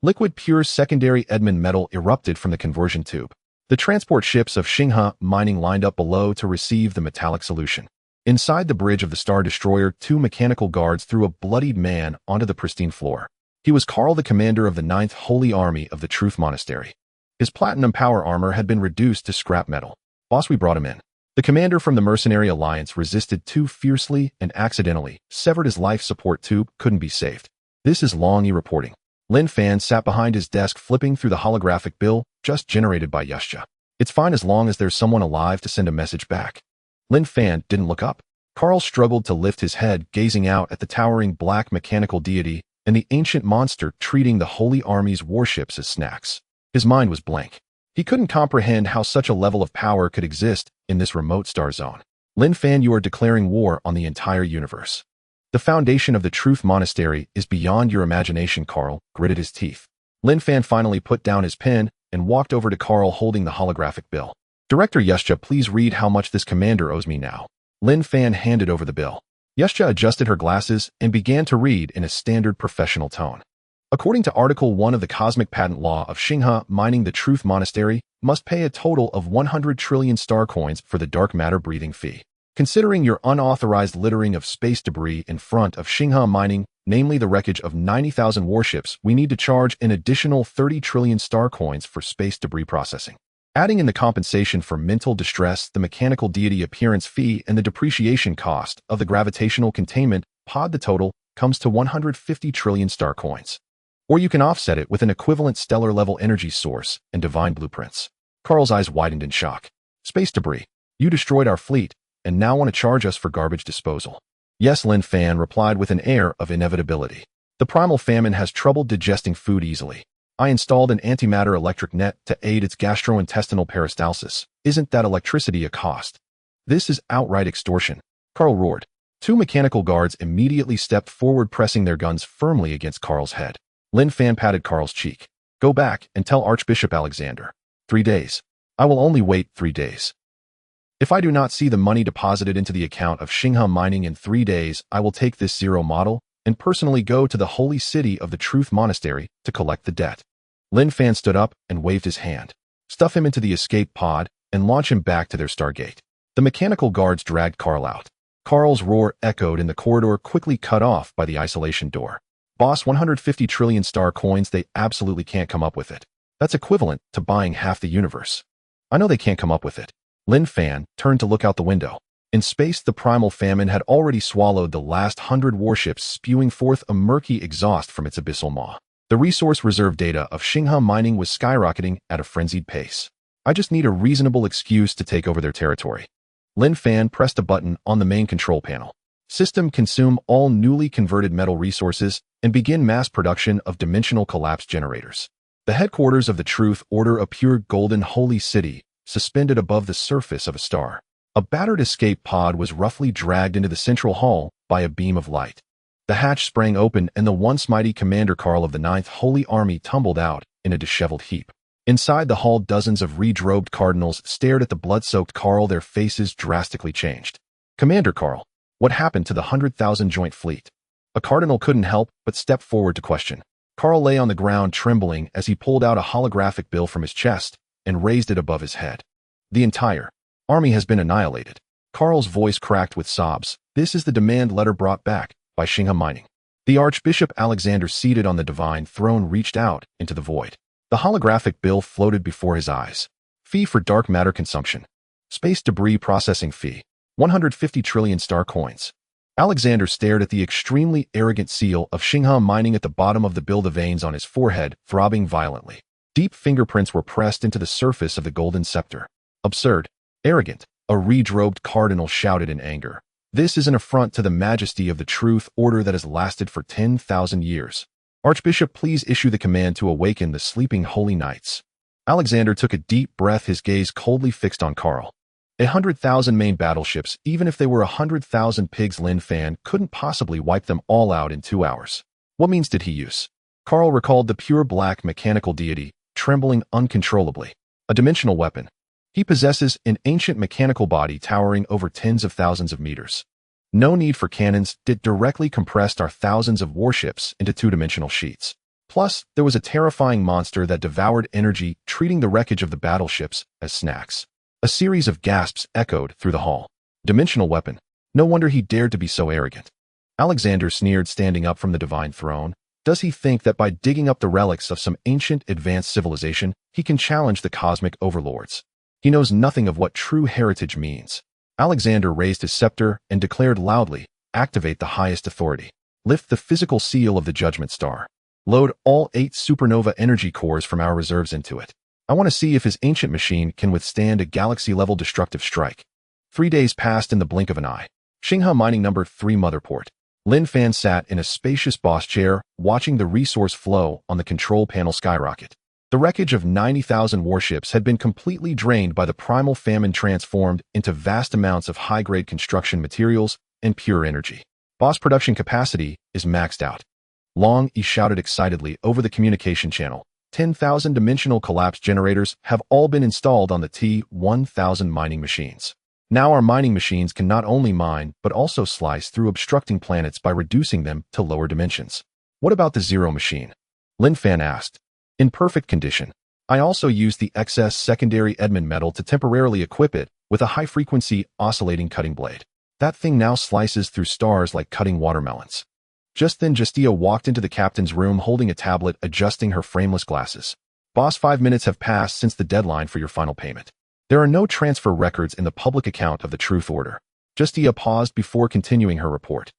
Liquid pure secondary Edmund metal erupted from the conversion tube. The transport ships of Xinghe Mining lined up below to receive the metallic solution. Inside the bridge of the Star Destroyer, two mechanical guards threw a bloodied man onto the pristine floor. He was Karl, the commander of the 9th Holy Army of the Truth Monastery. His platinum power armor had been reduced to scrap metal. "Boss, we brought him in." The commander from the Mercenary Alliance resisted too fiercely and accidentally severed his life support tube. Couldn't be saved. "This is Longy reporting." Lin Fan sat behind his desk, flipping through the holographic bill just generated by Yusha. "It's fine as long as there's someone alive to send a message back." Lin Fan didn't look up. Karl struggled to lift his head, gazing out at the towering black mechanical deity and the ancient monster treating the Holy Army's warships as snacks. His mind was blank. He couldn't comprehend how such a level of power could exist in this remote star zone. "Lin Fan, you are declaring war on the entire universe. The foundation of the Truth Monastery is beyond your imagination." Karl gritted his teeth. Lin Fan finally put down his pen and walked over to Karl, holding the holographic bill. "Director Yusha, please read how much this commander owes me now." Lin Fan handed over the bill. Yusha adjusted her glasses and began to read in a standard professional tone. "According to Article 1 of the Cosmic Patent Law of Xinghe Mining, the Truth Monastery must pay a total of 100 trillion star coins for the dark matter breathing fee. Considering your unauthorized littering of space debris in front of Xinghe Mining, namely the wreckage of 90,000 warships, we need to charge an additional 30 trillion star coins for space debris processing. Adding in the compensation for mental distress, the mechanical deity appearance fee, and the depreciation cost of the gravitational containment pod, the total comes to 150 trillion star coins. Or you can offset it with an equivalent stellar-level energy source and divine blueprints." Karl's eyes widened in shock. "Space debris. You destroyed our fleet, and now want to charge us for garbage disposal?" "Yes," Lin Fan replied with an air of inevitability. "The primal famine has trouble digesting food easily. I installed an antimatter electric net to aid its gastrointestinal peristalsis. Isn't that electricity a cost?" "This is outright extortion," Karl roared. Two mechanical guards immediately stepped forward, pressing their guns firmly against Karl's head. Lin Fan patted Karl's cheek. "Go back and tell Archbishop Alexander. 3 days. I will only wait 3 days. If I do not see the money deposited into the account of Xinghe Mining in 3 days, I will take this zero model and personally go to the holy city of the Truth Monastery to collect the debt." Lin Fan stood up and waved his hand. "Stuff him into the escape pod and launch him back to their Stargate." The mechanical guards dragged Karl out. Karl's roar echoed in the corridor, quickly cut off by the isolation door. "Boss, 150 trillion star coins, they absolutely can't come up with it. That's equivalent to buying half the universe." "I know they can't come up with it." Lin Fan turned to look out the window. In space, the primal famine had already swallowed the last 100 warships, spewing forth a murky exhaust from its abyssal maw. The resource reserve data of Xinghe Mining was skyrocketing at a frenzied pace. "I just need a reasonable excuse to take over their territory." Lin Fan pressed a button on the main control panel. "System, consume all newly converted metal resources and begin mass production of dimensional collapse generators." The headquarters of the Truth Order, a pure golden holy city, suspended above the surface of a star. A battered escape pod was roughly dragged into the central hall by a beam of light. The hatch sprang open and the once mighty Commander Carl of the Ninth Holy Army tumbled out in a disheveled heap. Inside the hall, dozens of red-robed cardinals stared at the blood-soaked Carl, their faces drastically changed. Commander Carl, what happened to the 100,000 joint fleet? A cardinal couldn't help but step forward to question. Carl lay on the ground trembling as he pulled out a holographic bill from his chest and raised it above his head. The entire army has been annihilated. Carl's voice cracked with sobs. This is the demand letter brought back by Xinghe Mining. The Archbishop Alexander, seated on the divine throne, reached out into the void. The holographic bill floated before his eyes. Fee for dark matter consumption. Space debris processing fee. 150 trillion star coins. Alexander stared at the extremely arrogant seal of Xinghe Mining at the bottom of the bill, the veins on his forehead throbbing violently. Deep fingerprints were pressed into the surface of the golden scepter. Absurd. Arrogant. A red-robed cardinal shouted in anger. This is an affront to the majesty of the truth order that has lasted for 10,000 years. Archbishop, please issue the command to awaken the sleeping holy knights. Alexander took a deep breath, his gaze coldly fixed on Carl. 100,000 main battleships, even if they were 100,000 pigs, Lin Fan couldn't possibly wipe them all out in 2 hours. What means did he use? Carl recalled the pure black mechanical deity, trembling uncontrollably. A dimensional weapon. He possesses an ancient mechanical body towering over tens of thousands of meters. No need for cannons, it directly compressed our thousands of warships into two-dimensional sheets. Plus, there was a terrifying monster that devoured energy, treating the wreckage of the battleships as snacks. A series of gasps echoed through the hall. Dimensional weapon. No wonder he dared to be so arrogant. Alexander sneered, standing up from the divine throne. Does he think that by digging up the relics of some ancient advanced civilization, he can challenge the cosmic overlords? He knows nothing of what true heritage means. Alexander raised his scepter and declared loudly, activate the highest authority. Lift the physical seal of the Judgment Star. Load all 8 supernova energy cores from our reserves into it. I want to see if his ancient machine can withstand a galaxy-level destructive strike. 3 days passed in the blink of an eye. Xinghe Mining No. 3 Motherport. Lin Fan sat in a spacious boss chair, watching the resource flow on the control panel skyrocket. The wreckage of 90,000 warships had been completely drained by the primal famine, transformed into vast amounts of high-grade construction materials and pure energy. Boss production capacity is maxed out. Long E shouted excitedly over the communication channel. 10,000 dimensional collapse generators have all been installed on the T-1000 mining machines. Now our mining machines can not only mine, but also slice through obstructing planets by reducing them to lower dimensions. What about the Zero machine? Lin Fan asked. In perfect condition. I also used the excess secondary Edmund metal to temporarily equip it with a high-frequency oscillating cutting blade. That thing now slices through stars like cutting watermelons. Just then Justia walked into the captain's room holding a tablet, adjusting her frameless glasses. Boss, 5 minutes have passed since the deadline for your final payment. There are no transfer records in the public account of the Truth Order. Justia paused before continuing her report.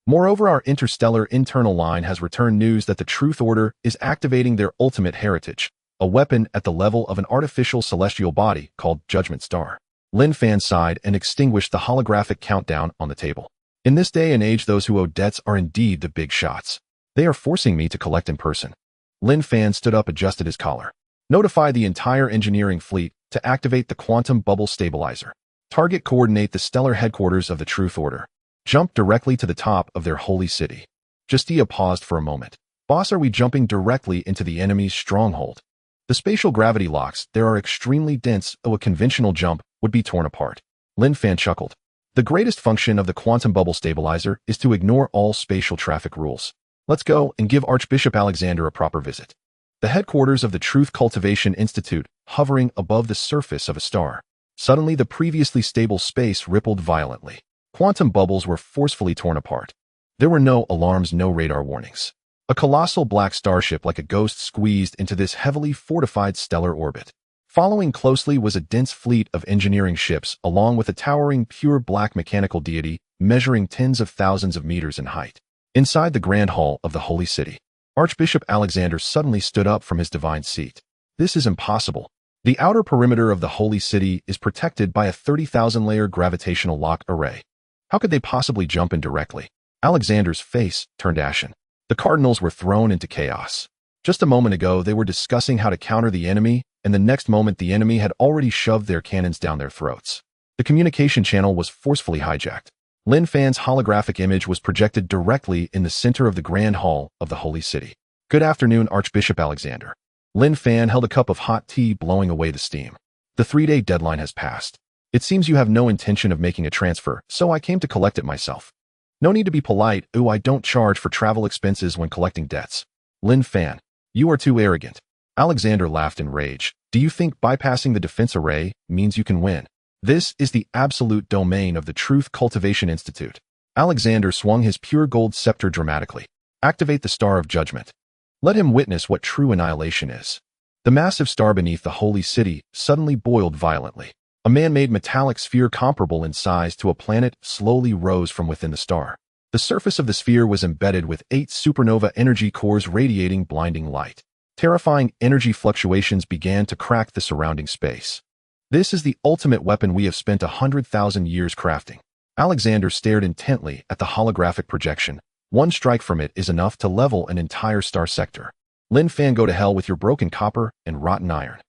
Moreover, our interstellar internal line has returned news that the Truth Order is activating their ultimate heritage, a weapon at the level of an artificial celestial body called Judgment Star. Lin Fan sighed and extinguished the holographic countdown on the table. In this day and age, those who owe debts are indeed the big shots. They are forcing me to collect in person. Lin Fan stood up, adjusted his collar. Notify the entire engineering fleet to activate the quantum bubble stabilizer. Target coordinate the stellar headquarters of the Truth Order. Jump directly to the top of their holy city. Justia paused for a moment. Boss, are we jumping directly into the enemy's stronghold? The spatial gravity locks there are extremely dense, a conventional jump would be torn apart. Lin Fan chuckled. The greatest function of the quantum bubble stabilizer is to ignore all spatial traffic rules. Let's go and give Archbishop Alexander a proper visit. The headquarters of the Truth Cultivation Institute, hovering above the surface of a star. Suddenly the previously stable space rippled violently. Quantum bubbles were forcefully torn apart. There were no alarms, no radar warnings. A colossal black starship like a ghost squeezed into this heavily fortified stellar orbit. Following closely was a dense fleet of engineering ships, along with a towering pure black mechanical deity measuring tens of thousands of meters in height. Inside the grand hall of the holy city, Archbishop Alexander suddenly stood up from his divine seat. This is impossible. The outer perimeter of the holy city is protected by a 30,000-layer gravitational lock array. How could they possibly jump in directly? Alexander's face turned ashen. The cardinals were thrown into chaos. Just a moment ago, they were discussing how to counter the enemy, and the next moment the enemy had already shoved their cannons down their throats. The communication channel was forcefully hijacked. Lin Fan's holographic image was projected directly in the center of the Grand Hall of the Holy City. Good afternoon, Archbishop Alexander. Lin Fan held a cup of hot tea, blowing away the steam. The 3-day deadline has passed. It seems you have no intention of making a transfer, so I came to collect it myself. No need to be polite. I don't charge for travel expenses when collecting debts. Lin Fan, you are too arrogant. Alexander laughed in rage. Do you think bypassing the defense array means you can win? This is the absolute domain of the Truth Cultivation Institute. Alexander swung his pure gold scepter dramatically. Activate the Star of Judgment. Let him witness what true annihilation is. The massive star beneath the holy city suddenly boiled violently. A man-made metallic sphere comparable in size to a planet slowly rose from within the star. The surface of the sphere was embedded with 8 supernova energy cores radiating blinding light. Terrifying energy fluctuations began to crack the surrounding space. This is the ultimate weapon we have spent 100,000 years crafting. Alexander stared intently at the holographic projection. One strike from it is enough to level an entire star sector. Lin Fan, go to hell with your broken copper and rotten iron.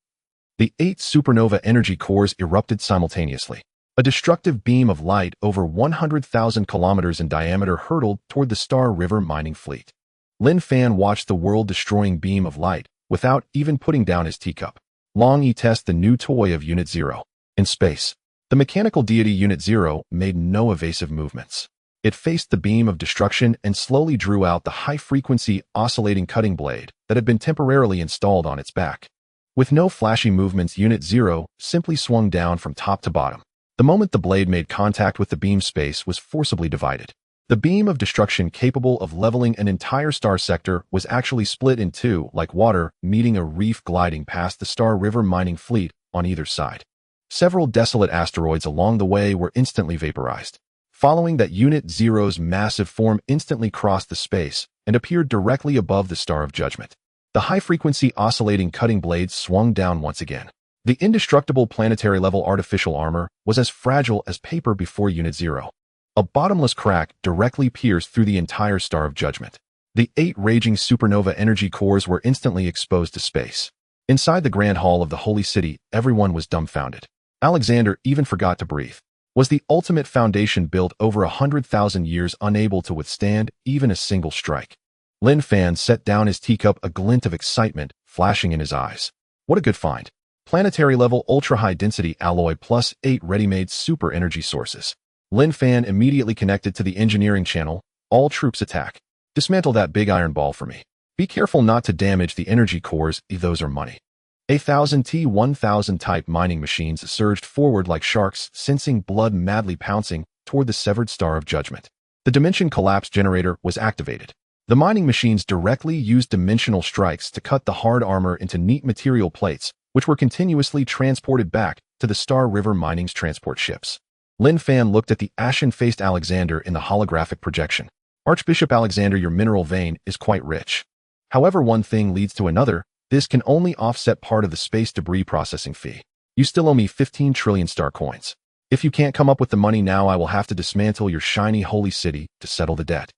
The 8 supernova energy cores erupted simultaneously. A destructive beam of light over 100,000 kilometers in diameter hurtled toward the Star River mining fleet. Lin Fan watched the world-destroying beam of light without even putting down his teacup. Long he test the new toy of Unit Zero. In space, the mechanical deity Unit Zero made no evasive movements. It faced the beam of destruction and slowly drew out the high-frequency oscillating cutting blade that had been temporarily installed on its back. With no flashy movements, Unit Zero simply swung down from top to bottom. The moment the blade made contact with the beam, space was forcibly divided. The beam of destruction, capable of leveling an entire star sector, was actually split in two like water meeting a reef gliding past the Star River mining fleet on either side. Several desolate asteroids along the way were instantly vaporized. Following that, Unit Zero's massive form instantly crossed the space and appeared directly above the Star of Judgment. The high-frequency oscillating cutting blades swung down once again. The indestructible planetary-level artificial armor was as fragile as paper before Unit Zero. A bottomless crack directly pierced through the entire Star of Judgment. The 8 raging supernova energy cores were instantly exposed to space. Inside the Grand Hall of the Holy City, everyone was dumbfounded. Alexander even forgot to breathe. Was the ultimate foundation built over 100,000 years unable to withstand even a single strike? Lin Fan set down his teacup, a glint of excitement flashing in his eyes. What a good find. Planetary-level ultra-high-density alloy plus 8 ready-made super energy sources. Lin Fan immediately connected to the engineering channel. All troops attack. Dismantle that big iron ball for me. Be careful not to damage the energy cores, those are money. 1,000 T-1000 type mining machines surged forward like sharks, sensing blood madly pouncing toward the severed Star of Judgment. The dimension collapse generator was activated. The mining machines directly used dimensional strikes to cut the hard armor into neat material plates, which were continuously transported back to the Star River mining's transport ships. Lin Fan looked at the ashen-faced Alexander in the holographic projection. Archbishop Alexander, your mineral vein is quite rich. However, one thing leads to another. This can only offset part of the space debris processing fee. You still owe me 15 trillion star coins. If you can't come up with the money now, I will have to dismantle your shiny holy city to settle the debt.